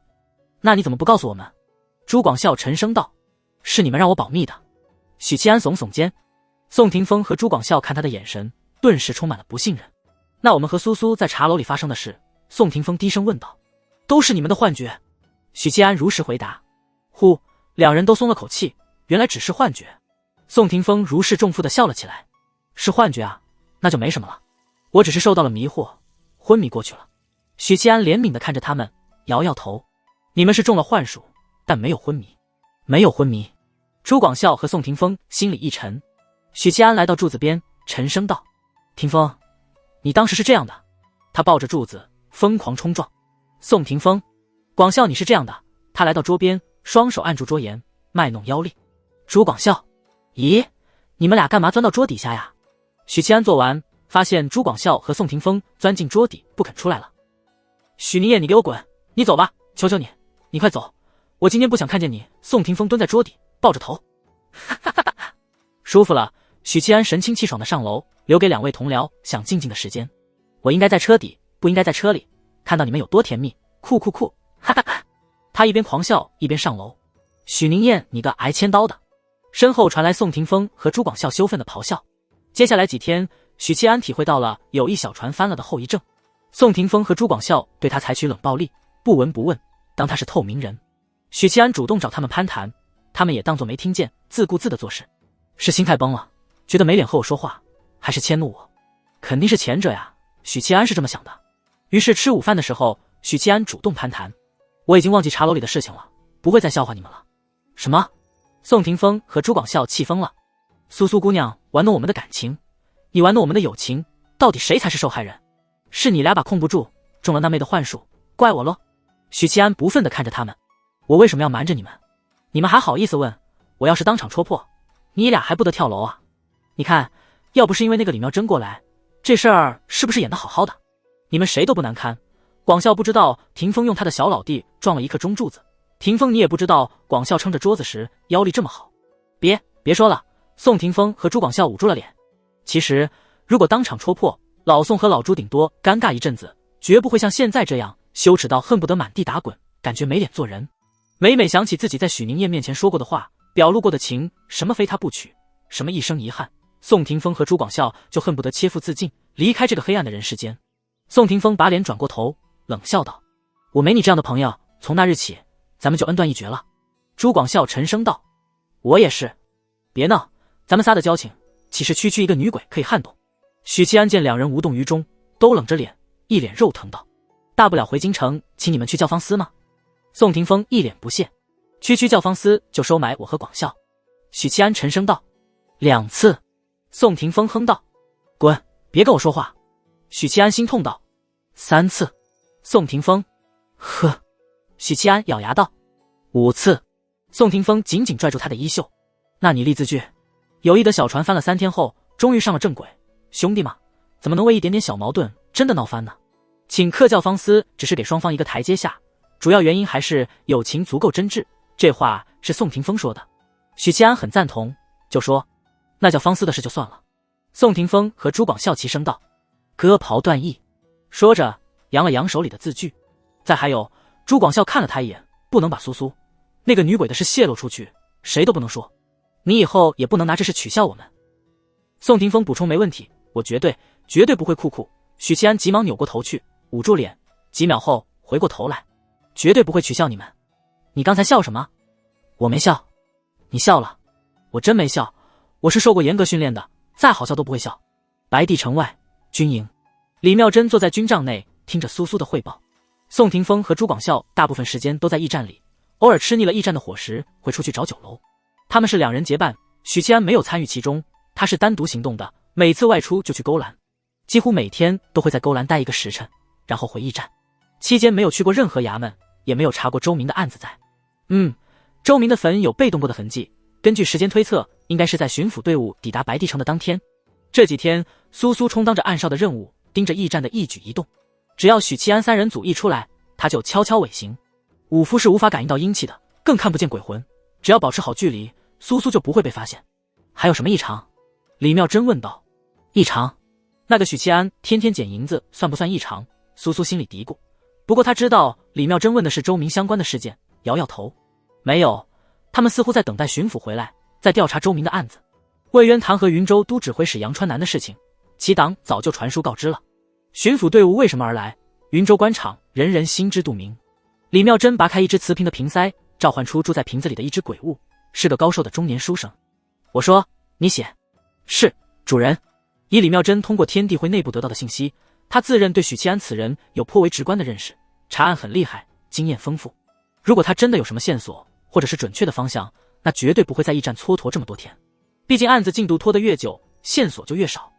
那你怎么不告诉我们？朱广孝沉声道：是你们让我保密的。许七安耸耸肩。宋霆锋和朱广孝看他的眼神顿时充满了不信任。那我们和苏苏在茶楼里发生的事？宋霆锋低声问道。都是你们的幻觉。许七安如实回答。呼，两人都松了口气，原来只是幻觉。宋霆锋如释重负地笑了起来。是幻觉啊，那就没什么了，我只是受到了迷惑，昏迷过去了。许七安怜悯地看着他们，摇摇头。你们是中了幻术，但没有昏迷。没有昏迷。朱广孝和宋霆锋心里一沉。许七安来到柱子边，沉声道：霆锋，你当时是这样的。他抱着柱子疯狂冲撞。宋霆锋，广孝你是这样的。他来到桌边，双手按住桌沿，卖弄妖力。朱广孝，咦，你们俩干嘛钻到桌底下呀？许七安做完，发现朱广孝和宋霆锋钻进桌底不肯出来了。许宁烨，你给我滚，你走吧，求求你，你快走，我今天不想看见你。宋霆锋蹲在桌底抱着头，哈哈哈哈，舒服了。许七安神清气爽的上楼，留给两位同僚想静静的时间。我应该在车底，不应该在车里，看到你们有多甜蜜，酷酷酷，哈哈哈。他一边狂笑一边上楼。许宁烨，你个挨千刀的！身后传来宋霆锋和朱广孝羞愤的咆哮。接下来几天，许七安体会到了有一小船翻了的后遗症。宋霆锋和朱广孝对他采取冷暴力，不闻不问，当他是透明人。许七安主动找他们攀谈，他们也当作没听见，自顾自的做事。是心态崩了，觉得没脸和我说话，还是迁怒我？肯定是前者呀，许七安是这么想的。于是吃午饭的时候，许七安主动攀谈。我已经忘记茶楼里的事情了，不会再笑话你们了。什么？宋霆锋和朱广孝气疯了。苏苏姑娘玩弄我们的感情，你玩弄我们的友情，到底谁才是受害人？是你俩把控不住，中了那妹的幻术，怪我咯。许七安不忿地看着他们。我为什么要瞒着你们？你们还好意思问？我要是当场戳破，你俩还不得跳楼啊？你看，要不是因为那个李妙贞过来，这事儿是不是演得好好的？你们谁都不难堪。广孝不知道霆锋用他的小老弟撞了一颗中柱子，霆锋你也不知道广孝撑着桌子时腰力这么好。别说了。宋霆锋和朱广孝捂住了脸。其实如果当场戳破，老宋和老朱顶多尴尬一阵子，绝不会像现在这样羞耻到恨不得满地打滚，感觉没脸做人。每每想起自己在许宁烨面前说过的话，表露过的情，什么非他不娶，什么一生遗憾，宋廷锋和朱广孝就恨不得切腹自尽，离开这个黑暗的人世间。宋廷锋把脸转过头，冷笑道：“我没你这样的朋友，从那日起，咱们就恩断义绝了。”朱广孝沉声道：“我也是。”别闹，咱们仨的交情，岂是区区一个女鬼可以撼动？许七安见两人无动于衷，都冷着脸，一脸肉疼道：“大不了回京城，请你们去教坊司吗？”宋廷锋一脸不屑：“区教坊司就收买我和广孝。”许七安沉声道：“2次。”宋廷锋哼道：“滚，别跟我说话。”许七安心痛道：“3次。”宋廷锋呵。许七安咬牙道：“5次。”宋廷锋紧紧拽住他的衣袖：“那你立字据。”有意的小船翻了3天后，终于上了正轨。兄弟嘛，怎么能为一点点小矛盾真的闹翻呢？请客教坊司只是给双方一个台阶下，主要原因还是友情足够真挚。这话是宋廷锋说的。许七安很赞同，就说：“那叫坊司的事就算了。”宋廷锋和朱广孝齐声道：“割袍断义。”说着扬了扬手里的字据。再还有，朱广孝看了他一眼，不能把苏苏那个女鬼的事泄露出去，谁都不能说。你以后也不能拿这事取笑我们。宋廷锋补充：“没问题，我绝对不会酷。”许七安急忙扭过头去，捂住脸，几秒后回过头来：“绝对不会取笑你们。”你刚才笑什么？我没笑。你笑了。我真没笑，我是受过严格训练的，再好笑都不会笑。白帝城外，军营，李妙珍坐在军帐内，听着苏苏的汇报。宋廷锋和朱广孝大部分时间都在驿站里，偶尔吃腻了驿站的伙食，会出去找酒楼。他们是2人结伴，许七安没有参与其中，他是单独行动的，每次外出就去勾栏，几乎每天都会在勾栏待1个时辰，然后回驿站。期间没有去过任何衙门，也没有查过周明的案子在。周明的坟有被动过的痕迹，根据时间推测，应该是在巡抚队伍抵达白帝城的当天。这几天，苏苏充当着暗哨的任务，盯着驿站的一举一动。只要许七安3人组一出来，他就悄悄尾行。武夫是无法感应到阴气的，更看不见鬼魂，只要保持好距离，苏苏就不会被发现。还有什么异常？李妙珍问道。异常？那个许七安天天捡银子，算不算异常？苏苏心里嘀咕。不过他知道李妙珍问的是周明相关的事件，摇摇头。没有，他们似乎在等待巡抚回来，在调查周明的案子。魏渊堂和云州都指挥使杨川南的事情，其党早就传书告知了。巡抚队伍为什么而来，云州官场人人心知肚明。李妙珍拔开一只瓷瓶的瓶塞，召唤出住在瓶子里的一只鬼物，是个高瘦的中年书生。我说：“你写。”是，主人。以李妙珍通过天地会内部得到的信息，他自认对许七安此人有颇为直观的认识，查案很厉害，经验丰富。如果他真的有什么线索，或者是准确的方向，那绝对不会在驿站蹉跎这么多天。毕竟案子进度拖得越久，线索就越少，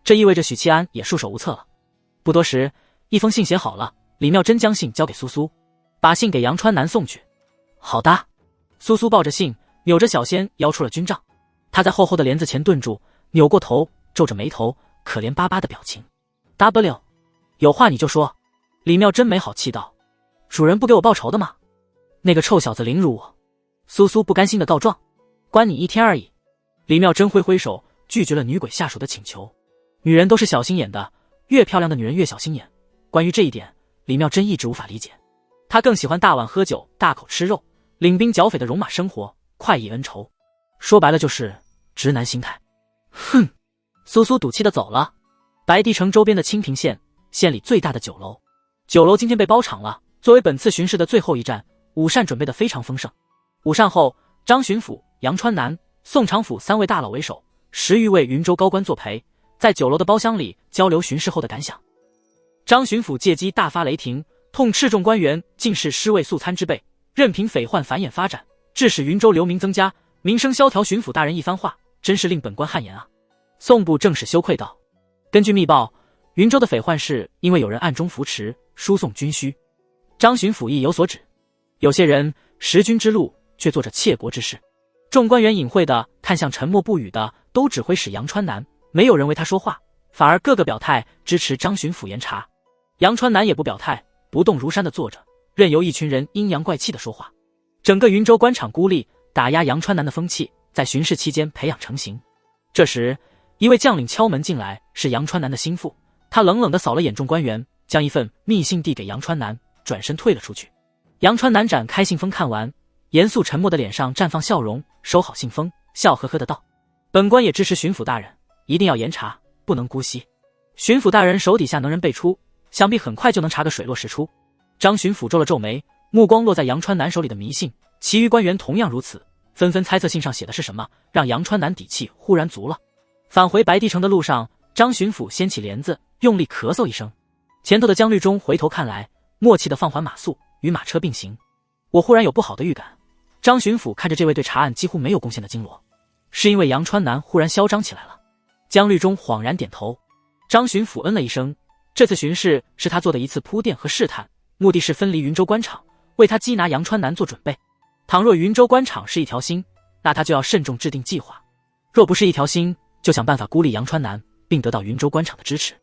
这意味着许七安也束手无策了。不多时，一封信写好了，李妙珍将信交给苏苏，把信给杨川南送去。好的。苏苏抱着信，扭着小仙摇出了军帐。他在厚厚的帘子前顿住，扭过头，皱着眉头，可怜巴巴的表情。W， 有话你就说。李妙珍没好气道：“主人不给我报仇的吗？那个臭小子凌辱我。”苏苏不甘心的告状：“关你1天而已。”李妙珍挥挥手，拒绝了女鬼下属的请求。女人都是小心眼的，越漂亮的女人越小心眼。关于这一点，李妙珍一直无法理解。她更喜欢大碗喝酒，大口吃肉，领兵剿匪的戎马生活，快意恩仇。说白了就是直男心态。哼！苏苏赌气的走了。白帝城周边的清平县，县里最大的酒楼。酒楼今天被包场了，作为本次巡视的最后一站，午膳准备得非常丰盛。午膳后，张巡抚、杨川南、宋长府3位大佬为首，10余位云州高官作陪，在酒楼的包厢里交流巡视后的感想。张巡抚借机大发雷霆，痛斥众官员竟是尸位素餐之辈，任凭匪患繁衍发展，致使云州流民增加，民生萧条。巡抚大人一番话，真是令本官汗颜啊！宋部正使羞愧道：“根据密报，云州的匪患是因为有人暗中扶持，输送军需。”张巡抚亦有所指，有些人识君之路，却做着窃国之事。众官员隐晦的看向沉默不语的都指挥使杨川南，没有人为他说话，反而个个表态支持张巡抚严查。杨川南也不表态，不动如山的坐着，任由一群人阴阳怪气的说话。整个云州官场孤立，打压杨川南的风气在巡视期间培养成型。这时，一位将领敲门进来，是杨川南的心腹。他冷冷地扫了眼众官员，将一份密信递给杨川南，转身退了出去。杨川南展开信封看完，严肃沉默的脸上绽放笑容，收好信封，笑呵呵的道：“本官也支持巡抚大人，一定要严查，不能姑息。巡抚大人手底下能人辈出，想必很快就能查个水落石出。张巡抚皱了皱眉，目光落在杨川南手里的迷信，其余官员同样如此，纷纷猜测信上写的是什么，让杨川南底气忽然足了。返回白帝城的路上，张巡抚掀起帘子，用力咳嗽一声。前头的江律中回头看来，默契地放缓马速，与马车并行。我忽然有不好的预感。张巡抚看着这位对查案几乎没有贡献的金罗，是因为杨川南忽然嚣张起来了。江律中恍然点头。张巡抚嗯了一声，这次巡视是他做的一次铺垫和试探，目的是分离云州官场，为他缉拿杨川南做准备。倘若云州官场是一条心，那他就要慎重制定计划；若不是一条心，就想办法孤立杨川南，并得到云州官场的支持。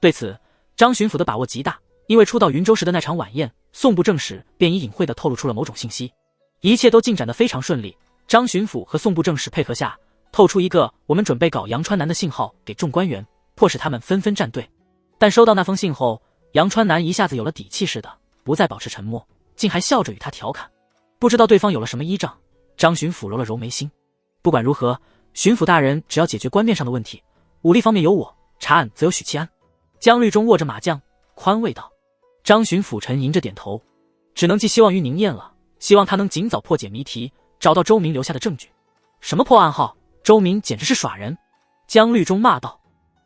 对此，张巡抚的把握极大，因为初到云州时的那场晚宴，宋部正史便已隐晦地透露出了某种信息。一切都进展得非常顺利，张巡抚和宋部正史配合下，透出一个我们准备搞杨川南的信号给众官员，迫使他们纷纷站队。但收到那封信后，杨川南一下子有了底气似的，不再保持沉默，竟还笑着与他调侃。不知道对方有了什么依仗，张巡抚揉了揉眉心。不管如何，巡抚大人只要解决官面上的问题，武力方面有我，查案则有许七安。江律中握着马将，宽慰道。张巡抚沉吟着点头，只能寄希望于宁燕了，希望他能尽早破解谜题，找到周明留下的证据。什么破暗号，周明简直是耍人！江律中骂道。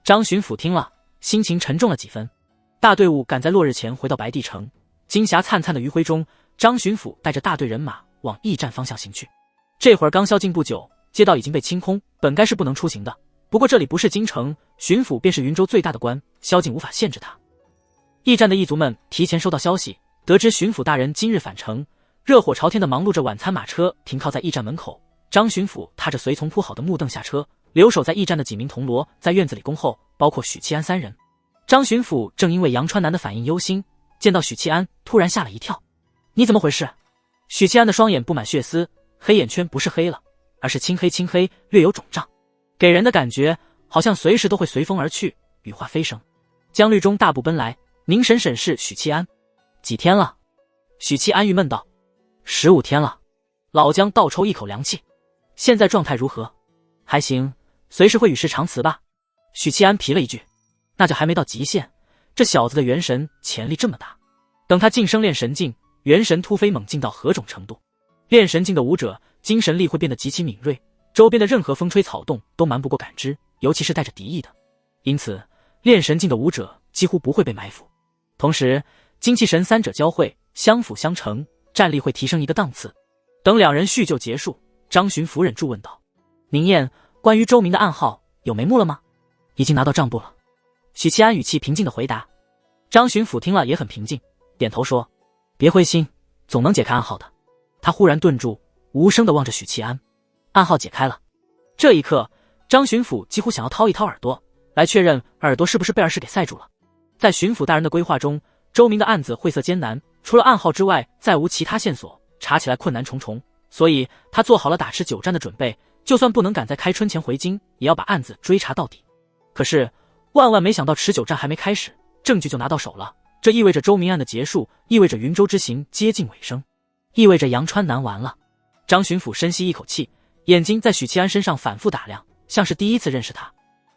张巡抚听了，心情沉重了几分。大队伍赶在落日前回到白帝城，金霞灿灿的余晖中，张巡抚带着大队人马往驿站方向行去。这会儿刚宵禁不久，街道已经被清空，本该是不能出行的。不过这里不是京城，巡抚便是云州最大的官，宵禁无法限制他。驿站的驿卒们提前收到消息，得知巡抚大人今日返程，热火朝天的忙碌着。晚餐马车停靠在驿站门口，张巡抚踏着随从铺好的木凳下车，留守在驿站的几名铜锣在院子里恭候，包括许七安三人。张巡抚正因为杨川南的反应忧心，见到许七安突然吓了一跳。你怎么回事？许七安的双眼布满血丝，黑眼圈不是黑了，而是青黑，略有肿胀，给人的感觉好像随时都会随风而去，羽化飞升。江律中大步奔来，凝神审视许七安。几天了？许七安郁闷道。15天了。老江倒抽一口凉气。现在状态如何？还行，随时会与世长辞吧。许七安皮了一句。那就还没到极限，这小子的元神潜力这么大，等他晋升炼神境，元神突飞猛进到何种程度？炼神境的武者精神力会变得极其敏锐，周边的任何风吹草动都瞒不过感知，尤其是带着敌意的。因此炼神境的武者几乎不会被埋伏。同时精气神三者交汇，相辅相成，战力会提升一个档次。等两人叙旧结束，张巡抚忍住问道：宁燕，关于周明的暗号有眉目了吗？已经拿到账簿了。许七安语气平静地回答。张巡抚听了也很平静，点头说：别灰心，总能解开暗号的。他忽然顿住，无声地望着许七安。暗号解开了。这一刻，张巡抚几乎想要掏一掏耳朵，来确认耳朵是不是被二世给塞住了。在巡抚大人的规划中，周明的案子晦涩艰难，除了暗号之外再无其他线索，查起来困难重重，所以他做好了打持久战的准备，就算不能赶在开春前回京，也要把案子追查到底。可是万万没想到，持久战还没开始，证据就拿到手了。这意味着周明案的结束，意味着云州之行接近尾声，意味着杨川南完了。张巡抚深吸一口气，眼睛在许七安身上反复打量，像是第一次认识他。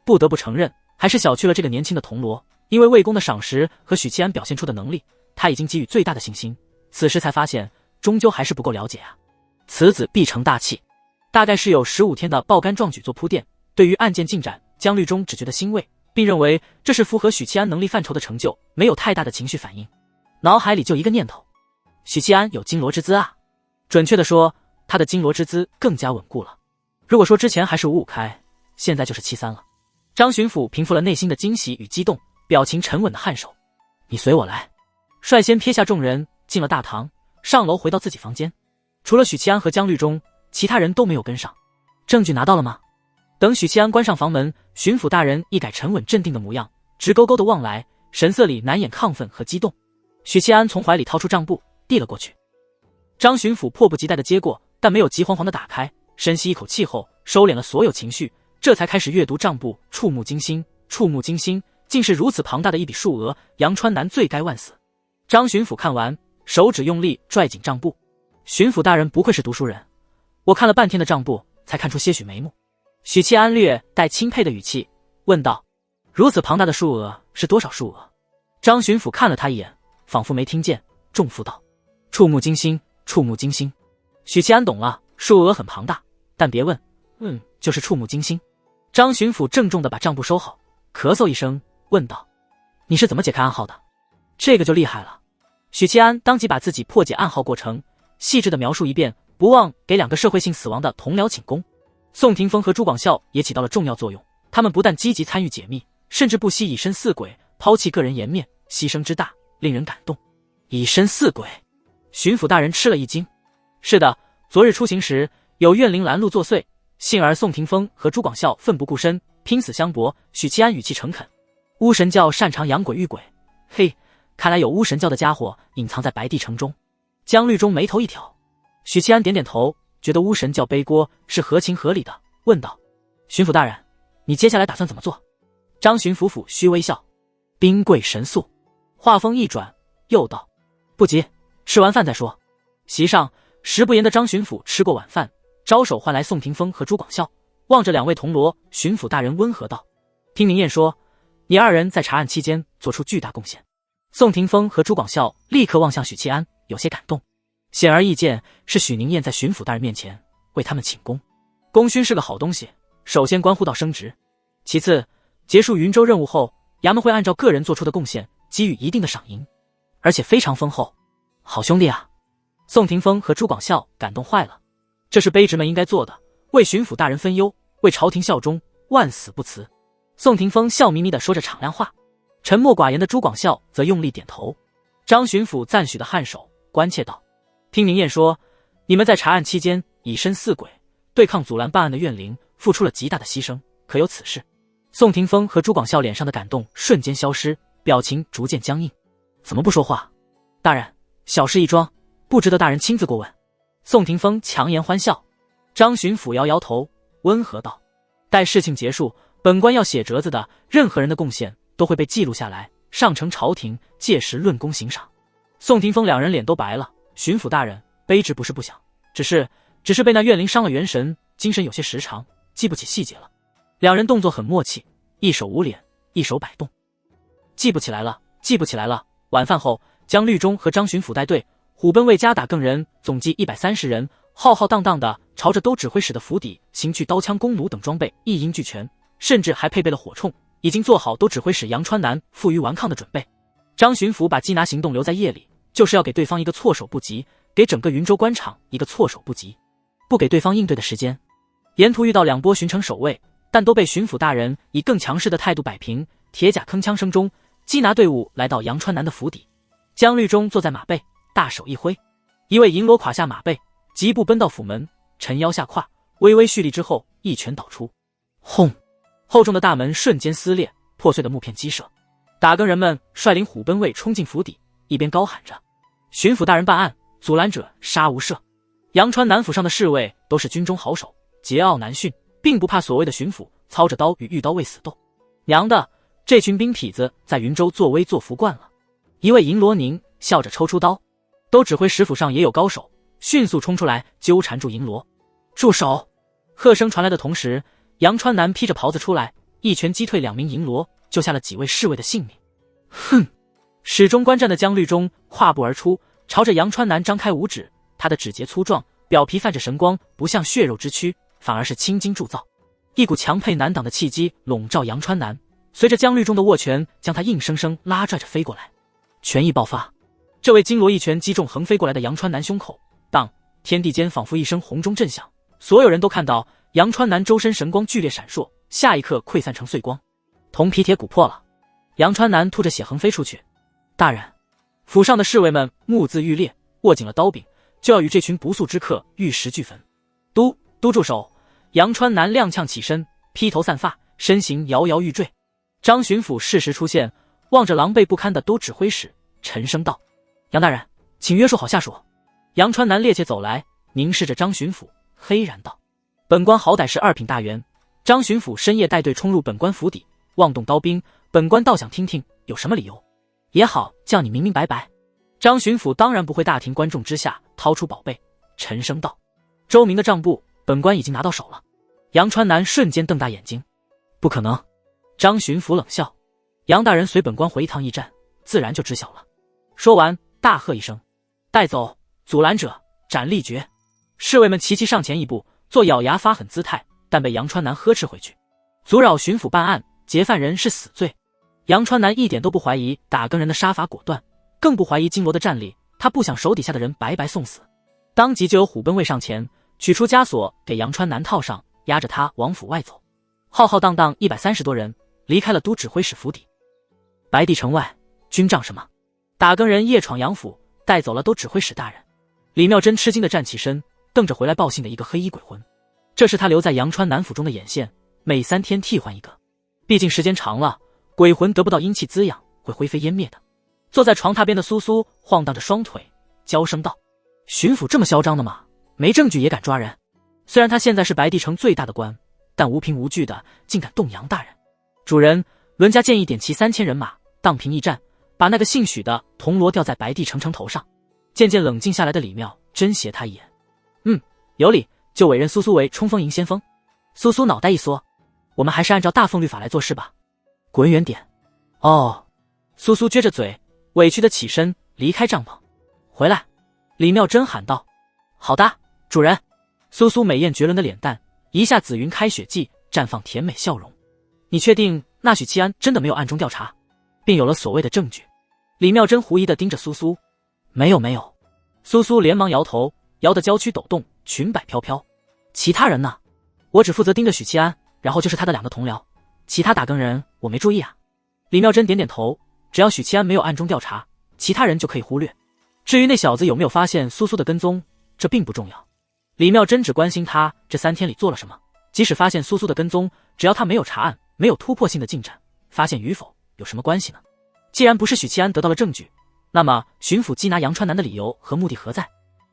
不得不承认，还是小觑了这个年轻的铜锣，因为魏公的赏识和许七安表现出的能力，他已经给予最大的信心。此时才发现，终究还是不够了解啊。此子必成大器。大概是有15天的爆肝壮举做铺垫，对于案件进展，江律中只觉得欣慰，并认为这是符合许七安能力范畴的成就，没有太大的情绪反应。脑海里就一个念头：许七安有金罗之姿啊。准确的说，他的金罗之姿更加稳固了。如果说之前还是5-5开，现在就是7-3了。张巡抚平复了内心的惊喜与激动，表情沉稳的颔首：你随我来。率先撇下众人，进了大堂，上楼回到自己房间。除了许七安和江律中，其他人都没有跟上。证据拿到了吗？等许七安关上房门，巡抚大人一改沉稳镇定的模样，直勾勾地望来，神色里难掩亢奋和激动。许七安从怀里掏出账簿，递了过去。张巡抚迫不及待地接过，但没有急慌慌地打开，深吸一口气后，收敛了所有情绪，这才开始阅读账簿。触目惊心，竟是如此庞大的一笔数额，杨川南罪该万死。张巡抚看完，手指用力拽紧账簿。巡抚大人不愧是读书人，我看了半天的账簿，才看出些许眉目。许七安略带钦佩的语气：问道：“如此庞大的数额是多少数额？”张巡抚看了他一眼，仿佛没听见，重复道：“触目惊心，触目惊心。”许七安懂了，数额很庞大，但别问，就是触目惊心。张巡抚郑重地把账簿收好，咳嗽一声，问道：“你是怎么解开暗号的？”这个就厉害了。许七安当即把自己破解暗号过程细致地描述一遍，不忘给2个社会性死亡的同僚请功。宋霆锋和朱广孝也起到了重要作用，他们不但积极参与解密，甚至不惜以身饲鬼，抛弃个人颜面，牺牲之大，令人感动。以身饲鬼，巡抚大人吃了一惊。是的，昨日出行时有怨灵拦路作祟，幸而宋霆锋和朱广孝奋不顾身，拼死相搏。许七安语气诚恳：“巫神教擅长养鬼育鬼，嘿，看来有巫神教的家伙隐藏在白帝城中。”江律中眉头一挑，许七安点点头，觉得巫神教背锅是合情合理的，问道：“巡抚大人，你接下来打算怎么做？”张巡抚抚须微笑：“兵贵神速。”话锋一转，又道：“不急，吃完饭再说。”席上食不言的张巡抚吃过晚饭，招手唤来宋霆锋和朱广孝，望着2位铜锣，巡抚大人温和道：“听明艳说，你2人在查案期间做出巨大贡献。”宋霆锋和朱广孝立刻望向许七安，有些感动。显而易见，是许宁燕在巡抚大人面前为他们请功。功勋是个好东西，首先关乎到升职，其次结束云州任务后，衙门会按照个人做出的贡献给予一定的赏银，而且非常丰厚。好兄弟啊！宋霆锋和朱广孝感动坏了，这是卑职们应该做的，为巡抚大人分忧，为朝廷效忠，万死不辞。宋霆锋笑眯眯地说着敞亮话，沉默寡言的朱广孝则用力点头。张巡抚赞许的颔首，关切道：“听明艳说，你们在查案期间以身饲鬼，对抗阻拦办案的怨灵，付出了极大的牺牲，可有此事？”宋霆锋和朱广孝脸上的感动瞬间消失，表情逐渐僵硬。怎么不说话？大人，小事一桩，不值得大人亲自过问。宋霆锋强颜欢笑。张巡抚摇摇头，温和道：“待事情结束，本官要写折子的，任何人的贡献都会被记录下来，上呈朝廷，届时论功行赏。”宋霆锋2人脸都白了。巡抚大人，卑职不是不想，只是被那怨灵伤了元神，精神有些时长，记不起细节了。2人动作很默契，一手捂脸，一手摆动。记不起来了，记不起来了。晚饭后，江律中和张巡抚带队虎奔卫家打更人，总计130人，浩浩荡荡的朝着都指挥使的府邸行去，刀枪弓弩等装备一应俱全，甚至还配备了火铳，已经做好都指挥使杨川南负隅顽抗的准备。张巡抚把缉拿行动留在夜里，就是要给对方一个措手不及，给整个云州官场一个措手不及，不给对方应对的时间。沿途遇到2波巡城守卫，但都被巡抚大人以更强势的态度摆平。铁甲铿锵声中，缉拿队伍来到杨川南的府邸。江律中坐在马背，大手一挥，一位银罗垮下马背，疾步奔到府门，沉腰下胯，微微蓄力之后，一拳导出，轰！厚重的大门瞬间撕裂，破碎的木片击射。打更人们率领虎奔卫冲进府邸，一边高喊着：“巡抚大人办案，阻拦者杀无赦。”杨川南府上的侍卫都是军中好手，桀骜难驯，并不怕所谓的巡抚操着刀与御刀卫死斗。娘的，这群兵痞子在云州作威作福惯了。一位银罗宁笑着抽出刀，都指挥使府上也有高手，迅速冲出来纠缠住银罗。住手！喝声传来的同时，杨川南披着袍子出来，一拳击退2名银罗，救下了几位侍卫的性命。哼！始终观战的江律中跨步而出，朝着杨川南张开5指，他的指节粗壮，表皮泛着神光，不像血肉之躯，反而是青筋铸造。一股强沛难挡的气机笼罩杨川南，随着江律中的握拳，将他硬生生拉拽着飞过来。拳意爆发，这位金罗一拳击中横飞过来的杨川南胸口，当天地间仿佛一声洪钟震响，所有人都看到杨川南周身神光剧烈闪烁，下一刻溃散成碎光，铜皮铁骨破了。杨川南吐着血横飞出去。大人，府上的侍卫们目眦欲裂，握紧了刀柄，就要与这群不速之客玉石俱焚。都住手！杨川南踉跄起身，披头散发，身形摇摇欲坠。张巡抚适时出现，望着狼狈不堪的都指挥使，沉声道：“杨大人，请约束好下属。”杨川南趔趄走来，凝视着张巡抚，黑然道：“本官好歹是2品大员，张巡抚深夜带队冲入本官府邸，妄动刀兵，本官倒想听听有什么理由。也好，叫你明明白白。”张巡抚当然不会大庭观众之下掏出宝贝，沉声道：“周明的账簿，本官已经拿到手了。”杨川南瞬间瞪大眼睛：“不可能！”张巡抚冷笑：“杨大人随本官回一趟驿站，自然就知晓了。”说完，大喝一声：“带走！阻拦者斩立决！”侍卫们齐齐上前一步，做咬牙发狠姿态，但被杨川南呵斥回去。阻扰巡抚办案，劫犯人是死罪。杨川南一点都不怀疑打更人的杀法果断，更不怀疑金罗的战力，他不想手底下的人白白送死。当即就有虎贲卫上前，取出枷锁给杨川南套上，押着他往府外走。浩浩荡荡130多人离开了都指挥使府邸。白帝城外，军帐什么？打更人夜闯杨府，带走了都指挥使大人。李妙珍吃惊地站起身，瞪着回来报信的一个黑衣鬼魂。这是他留在杨川南府中的眼线，每3天替换一个。毕竟时间长了，鬼魂得不到阴气滋养，会灰飞烟灭的。坐在床榻边的苏苏晃荡着双腿，娇声道：“巡抚这么嚣张的吗？没证据也敢抓人？虽然他现在是白帝城最大的官，但无凭无据的竟敢动杨大人。主人，伦家建议点齐3000人马，荡平驿站，把那个姓许的铜锣吊在白帝城城头上。”渐渐冷静下来的李妙真斜他一眼：“有理，就委任苏苏为冲锋营先锋。”苏苏脑袋一缩：“我们还是按照大奉律法来做事吧。”滚远点！哦，苏苏撅着嘴，委屈的起身离开帐篷。回来！李妙真喊道：“好的，主人。”苏苏美艳绝伦的脸蛋一下紫云开雪霁，绽放甜美笑容。你确定那许七安真的没有暗中调查，并有了所谓的证据？李妙真狐疑地盯着苏苏。没有。苏苏连忙摇头，摇得娇躯抖动，裙摆飘飘。其他人呢？我只负责盯着许七安，然后就是他的2个同僚，其他打更人我没注意啊。李妙真点点头，只要许七安没有暗中调查，其他人就可以忽略。至于那小子有没有发现苏苏的跟踪，这并不重要。李妙真只关心他这3天里做了什么，即使发现苏苏的跟踪，只要他没有查案，没有突破性的进展，发现与否有什么关系呢？既然不是许七安得到了证据，那么巡抚缉拿杨川南的理由和目的何在？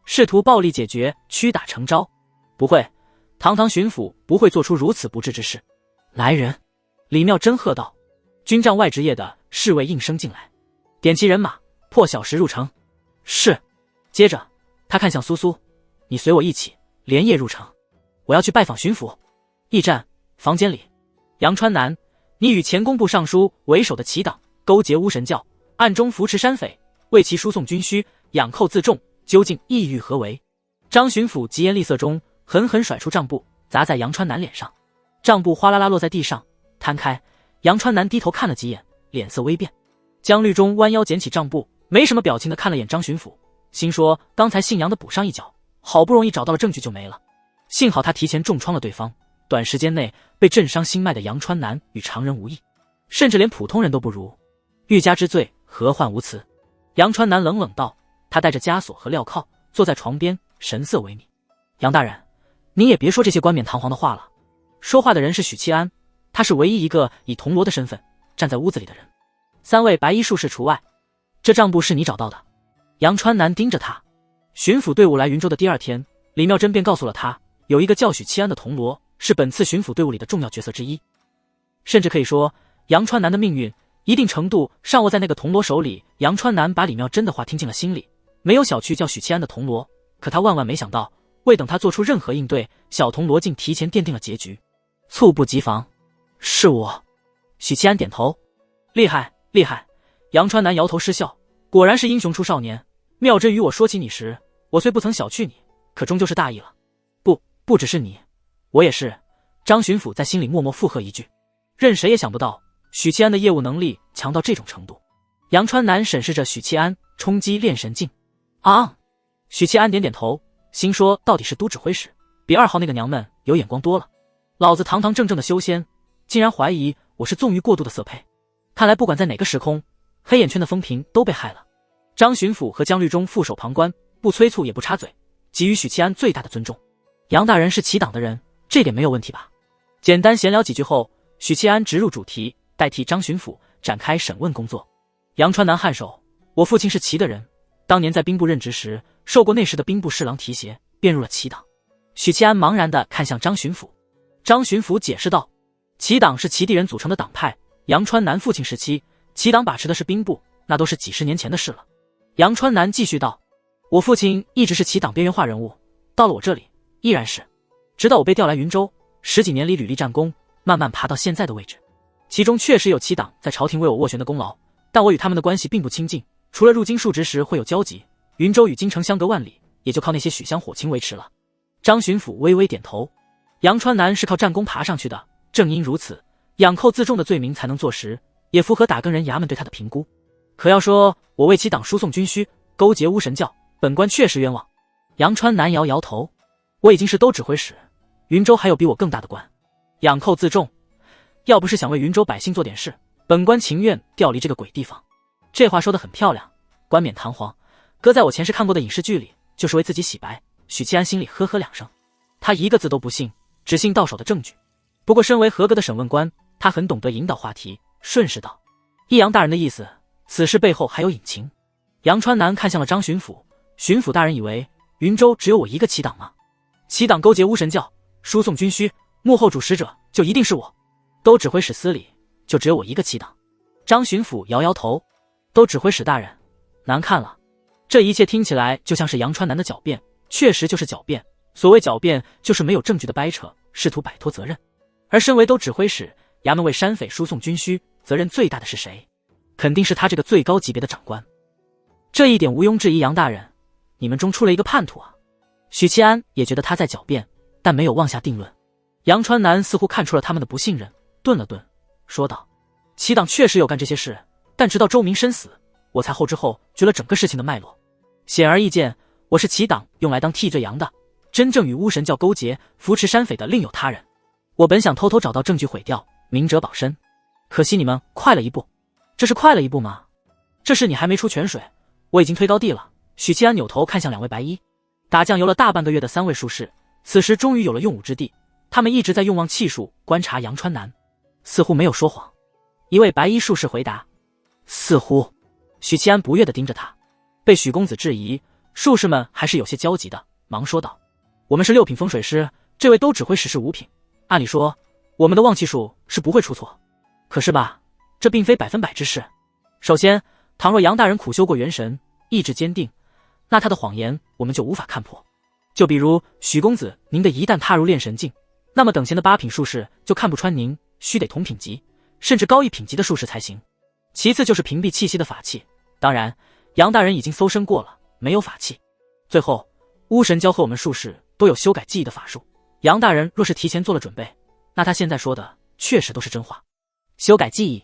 试图暴力解决，屈打成招？不会，堂堂巡抚不会做出如此不智之事。来人！李妙真喝道。军帐外值夜的侍卫应声进来，点齐人马，破晓时入城。是。接着他看向苏苏：“你随我一起连夜入城，我要去拜访巡抚。”驿站房间里，杨川南，你与前工部尚书为首的齐党勾结巫神教，暗中扶持山匪，为其输送军需，养寇自重，究竟意欲何为？张巡抚疾言厉色中狠狠甩出帐布，砸在杨川南脸上。帐布哗啦啦落在地上，摊开。杨川南低头看了几眼，脸色微变。江律中弯腰捡起帐布，没什么表情的看了眼张巡抚，心说刚才姓杨的补上一脚，好不容易找到了证据就没了。幸好他提前重创了对方，短时间内被震伤心脉的杨川南与常人无异，甚至连普通人都不如。欲加之罪，何患无辞？杨川南冷冷道。他带着枷锁和镣铐坐在床边，神色萎靡。杨大人，你也别说这些冠冕堂皇的话了。说话的人是许七安，他是唯一一个以铜锣的身份站在屋子里的人，3位白衣术士除外。这账簿是你找到的？杨川南盯着他。巡抚队伍来云州的第2天，李妙珍便告诉了他，有一个叫许七安的铜锣是本次巡抚队伍里的重要角色之一，甚至可以说杨川南的命运一定程度上握在那个铜锣手里。杨川南把李妙珍的话听进了心里，没有小觑叫许七安的铜锣，可他万万没想到，未等他做出任何应对，小铜锣竟提前奠定了结局。猝不及防。是我。许七安点头。厉害。杨川南摇头失笑，果然是英雄出少年。妙珍与我说起你时，我虽不曾小觑你，可终究是大意了。不只是你，我也是。张巡抚在心里默默附和一句，任谁也想不到许七安的业务能力强到这种程度。杨川南审视着许七安，冲击炼神镜。许七安点点头，心说到底是都指挥使，比2号那个娘们有眼光多了。老子堂堂正正的修仙，竟然怀疑我是纵欲过度的色胚。看来不管在哪个时空，黑眼圈的风评都被害了。张巡抚和江律中负手旁观，不催促也不插嘴，给予许七安最大的尊重。杨大人是齐党的人，这点没有问题吧？简单闲聊几句后，许七安直入主题，代替张巡抚展开审问工作。杨川南颔首，我父亲是齐的人，当年在兵部任职时，受过那时的兵部侍郎提携，便入了齐党。许七安茫然地看向张巡抚。张巡抚解释道，齐党是齐地人组成的党派，杨川南父亲时期，齐党把持的是兵部，那都是几10年前的事了。杨川南继续道，我父亲一直是齐党边缘化人物，到了我这里依然是，直到我被调来云州，10几年里屡立战功，慢慢爬到现在的位置。其中确实有齐党在朝廷为我斡旋的功劳，但我与他们的关系并不亲近，除了入京述职时会有交集，云州与京城相隔万里，也就靠那些许乡伙亲维持了。张巡抚微微点头，杨川南是靠战功爬上去的，正因如此，养寇自重的罪名才能坐实，也符合打更人衙门对他的评估。可要说我为其党输送军需，勾结巫神教，本官确实冤枉。杨川南摇摇头，我已经是都指挥使，云州还有比我更大的官。养寇自重，要不是想为云州百姓做点事，本官情愿调离这个鬼地方。这话说得很漂亮，冠冕堂皇，搁在我前世看过的影视剧里，就是为自己洗白。许七安心里呵呵两声，他一个字都不信，只信到手的证据。不过身为合格的审问官，他很懂得引导话题，顺势道：益阳大人的意思，此事背后还有隐情。杨川南看向了张巡抚，巡抚大人以为云州只有我一个齐党吗？齐党勾结巫神教，输送军需，幕后主使者就一定是我？都指挥使司里就只有我一个齐党？张巡抚摇摇头，都指挥使大人，难看了。这一切听起来就像是杨川南的狡辩，确实就是狡辩。所谓狡辩，就是没有证据的掰扯，试图摆脱责任。而身为都指挥使，衙门为山匪输送军需，责任最大的是谁？肯定是他这个最高级别的长官。这一点毋庸置疑，杨大人，你们中出了一个叛徒啊！许七安也觉得他在狡辩，但没有妄下定论。杨川南似乎看出了他们的不信任，顿了顿，说道：齐党确实有干这些事，但直到周明身死，我才后知后觉了整个事情的脉络。显而易见，我是齐党用来当替罪羊的，真正与巫神教勾结扶持山匪的另有他人。我本想偷偷找到证据毁掉，明哲保身，可惜你们快了一步。这是快了一步吗？这事你还没出泉水，我已经推高地了。许七安扭头看向两位白衣，打酱油了大半个月的三位术士，此时终于有了用武之地。他们一直在用望气术观察杨川南，似乎没有说谎。一位白衣术士回答：似乎。许七安不悦地盯着他，被许公子质疑，术士们还是有些焦急的，忙说道：我们是6品风水师，这位都指挥使是5品，按理说我们的望气术是不会出错。可是吧，这并非100%之事。首先，倘若杨大人苦修过元神，意志坚定，那他的谎言我们就无法看破。就比如许公子您的一旦踏入炼神境，那么等闲的8品术士就看不穿您，须得同品级甚至高1品级的术士才行。其次就是屏蔽气息的法器，当然杨大人已经搜身过了，没有法器。最后，巫神教和我们术士都有修改记忆的法术，杨大人若是提前做了准备，那他现在说的确实都是真话。修改记忆，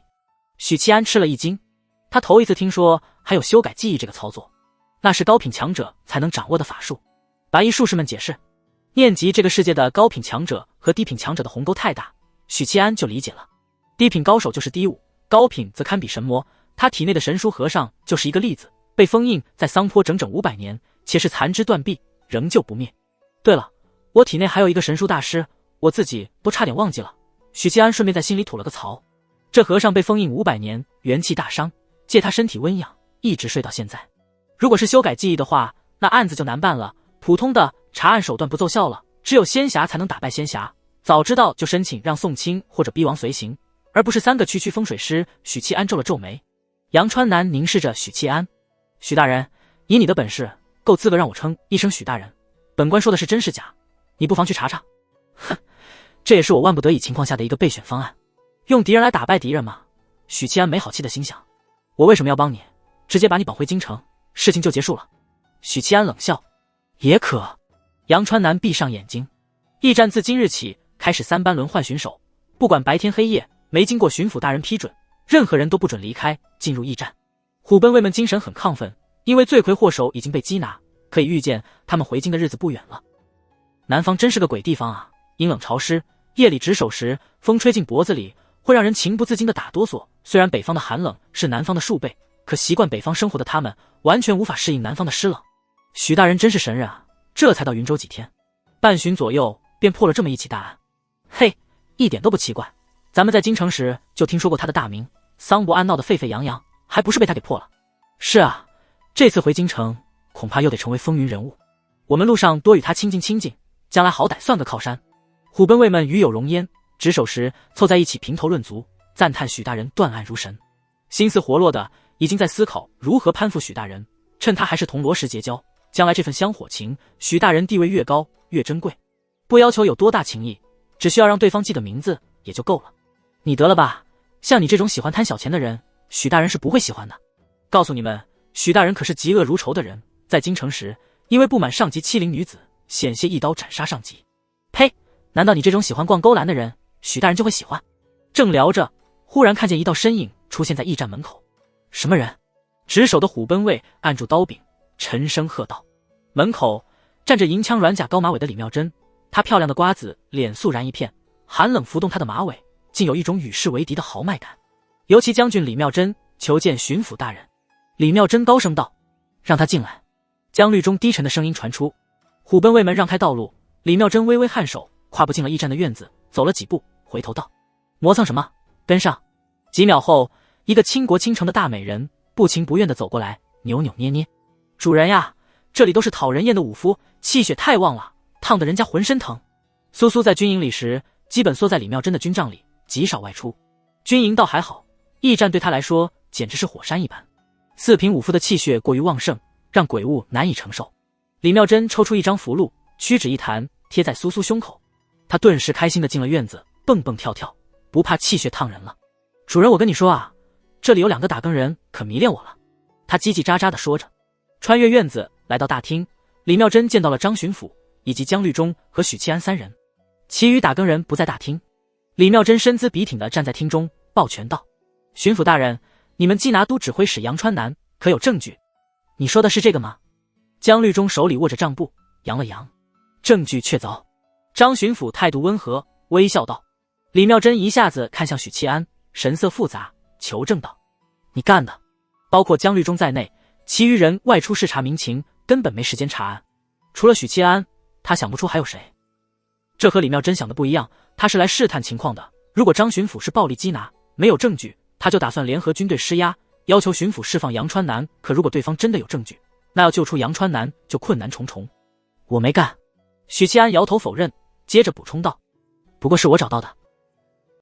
许七安吃了一惊，他头一次听说还有修改记忆这个操作，那是高品强者才能掌握的法术。白衣术士们解释，念及这个世界的高品强者和低品强者的鸿沟太大，许七安就理解了。低品高手就是低武，高品则堪比神魔，他体内的神书和尚就是一个例子，被封印在桑坡整整500年，且是残肢断臂，仍旧不灭。对了，我体内还有一个神书大师，我自己都差点忘记了。许七安顺便在心里吐了个槽，这和尚被封印500年，元气大伤，借他身体温养，一直睡到现在。如果是修改记忆的话，那案子就难办了，普通的查案手段不奏效了，只有仙侠才能打败仙侠。早知道就申请让宋清或者逼王随行，而不是3个区区风水师。许七安皱了皱眉。杨川南凝视着许七安，许大人，以你的本事，够资格让我称一声许大人。本官说的是真是假，你不妨去查查。哼，这也是我万不得已情况下的一个备选方案。用敌人来打败敌人吗？许七安没好气的心想，我为什么要帮你？直接把你绑回京城，事情就结束了。许七安冷笑，也可。杨川南闭上眼睛。驿站自今日起开始3班轮换巡守，不管白天黑夜，没经过巡抚大人批准，任何人都不准离开进入驿站。虎贲卫们精神很亢奋，因为罪魁祸首已经被缉拿，可以预见他们回京的日子不远了。南方真是个鬼地方啊，阴冷潮湿，夜里值守时风吹进脖子里，会让人情不自禁的打哆嗦。虽然北方的寒冷是南方的数倍，可习惯北方生活的他们完全无法适应南方的湿冷。许大人真是神人啊，这才到云州几天，半旬左右便破了这么一起大案。嘿，一点都不奇怪，咱们在京城时就听说过他的大名，桑博案闹得沸沸扬扬，还不是被他给破了。是啊，这次回京城恐怕又得成为风云人物，我们路上多与他亲近亲近，将来好歹算个靠山。虎贲卫们与有容焉，值守时凑在一起评头论足，赞叹许大人断案如神，心思活络的已经在思考如何攀附许大人，趁他还是同罗氏结交，将来这份香火情，许大人地位越高越珍贵。不要求有多大情谊，只需要让对方记得名字也就够了。你得了吧，像你这种喜欢贪小钱的人，许大人是不会喜欢的。告诉你们，许大人可是嫉恶如仇的人，在京城时，因为不满上级欺凌女子，险些一刀斩杀上级。呸！难道你这种喜欢逛勾栏的人，许大人就会喜欢？正聊着，忽然看见一道身影出现在驿站门口。什么人？值守的虎贲卫按住刀柄，沉声喝道。门口站着银枪软甲高马尾的李妙贞，她漂亮的瓜子脸肃然一片，寒冷浮动她的马尾，竟有一种与世为敌的豪迈感。游骑将军李妙贞求见巡抚大人。李妙贞高声道：“让他进来。”江律中低沉的声音传出。虎贲卫们让开道路，李妙贞微微颔首，跨步进了驿站的院子，走了几步，回头道：“磨蹭什么？跟上。”几秒后，一个倾国倾城的大美人不情不愿地走过来，扭扭捏捏：“主人呀，这里都是讨人厌的武夫，气血太旺了，烫得人家浑身疼。”苏苏在军营里时，基本缩在李妙贞的军帐里，极少外出。军营倒还好，驿站对他来说简直是火山一般。四品武夫的气血过于旺盛，让鬼物难以承受。李妙贞抽出一张符箓，屈指一弹，贴在苏苏胸口。他顿时开心地进了院子，蹦蹦跳跳，不怕气血烫人了。主人，我跟你说啊，这里有2个打更人可迷恋我了。他叽叽喳喳地说着，穿越院子来到大厅，李妙贞见到了张巡抚以及江律中和许七安3人，其余打更人不在大厅。李妙贞身姿笔挺地站在厅中，抱拳道：“巡抚大人，你们缉拿都指挥使杨川南可有证据？”“你说的是这个吗？”江律中手里握着账簿，扬了扬：“证据确凿。”张巡抚态度温和，微笑道。李妙贞一下子看向许七安，神色复杂，求证道：“你干的？”包括江律中在内，其余人外出视察民情，根本没时间查案。除了许七安，他想不出还有谁。这和李妙贞想的不一样，他是来试探情况的。如果张巡抚是暴力缉拿，没有证据，他就打算联合军队施压，要求巡抚释放杨川南。可如果对方真的有证据，那要救出杨川南就困难重重。“我没干。”许七安摇头否认，接着补充道：“不过是我找到的。”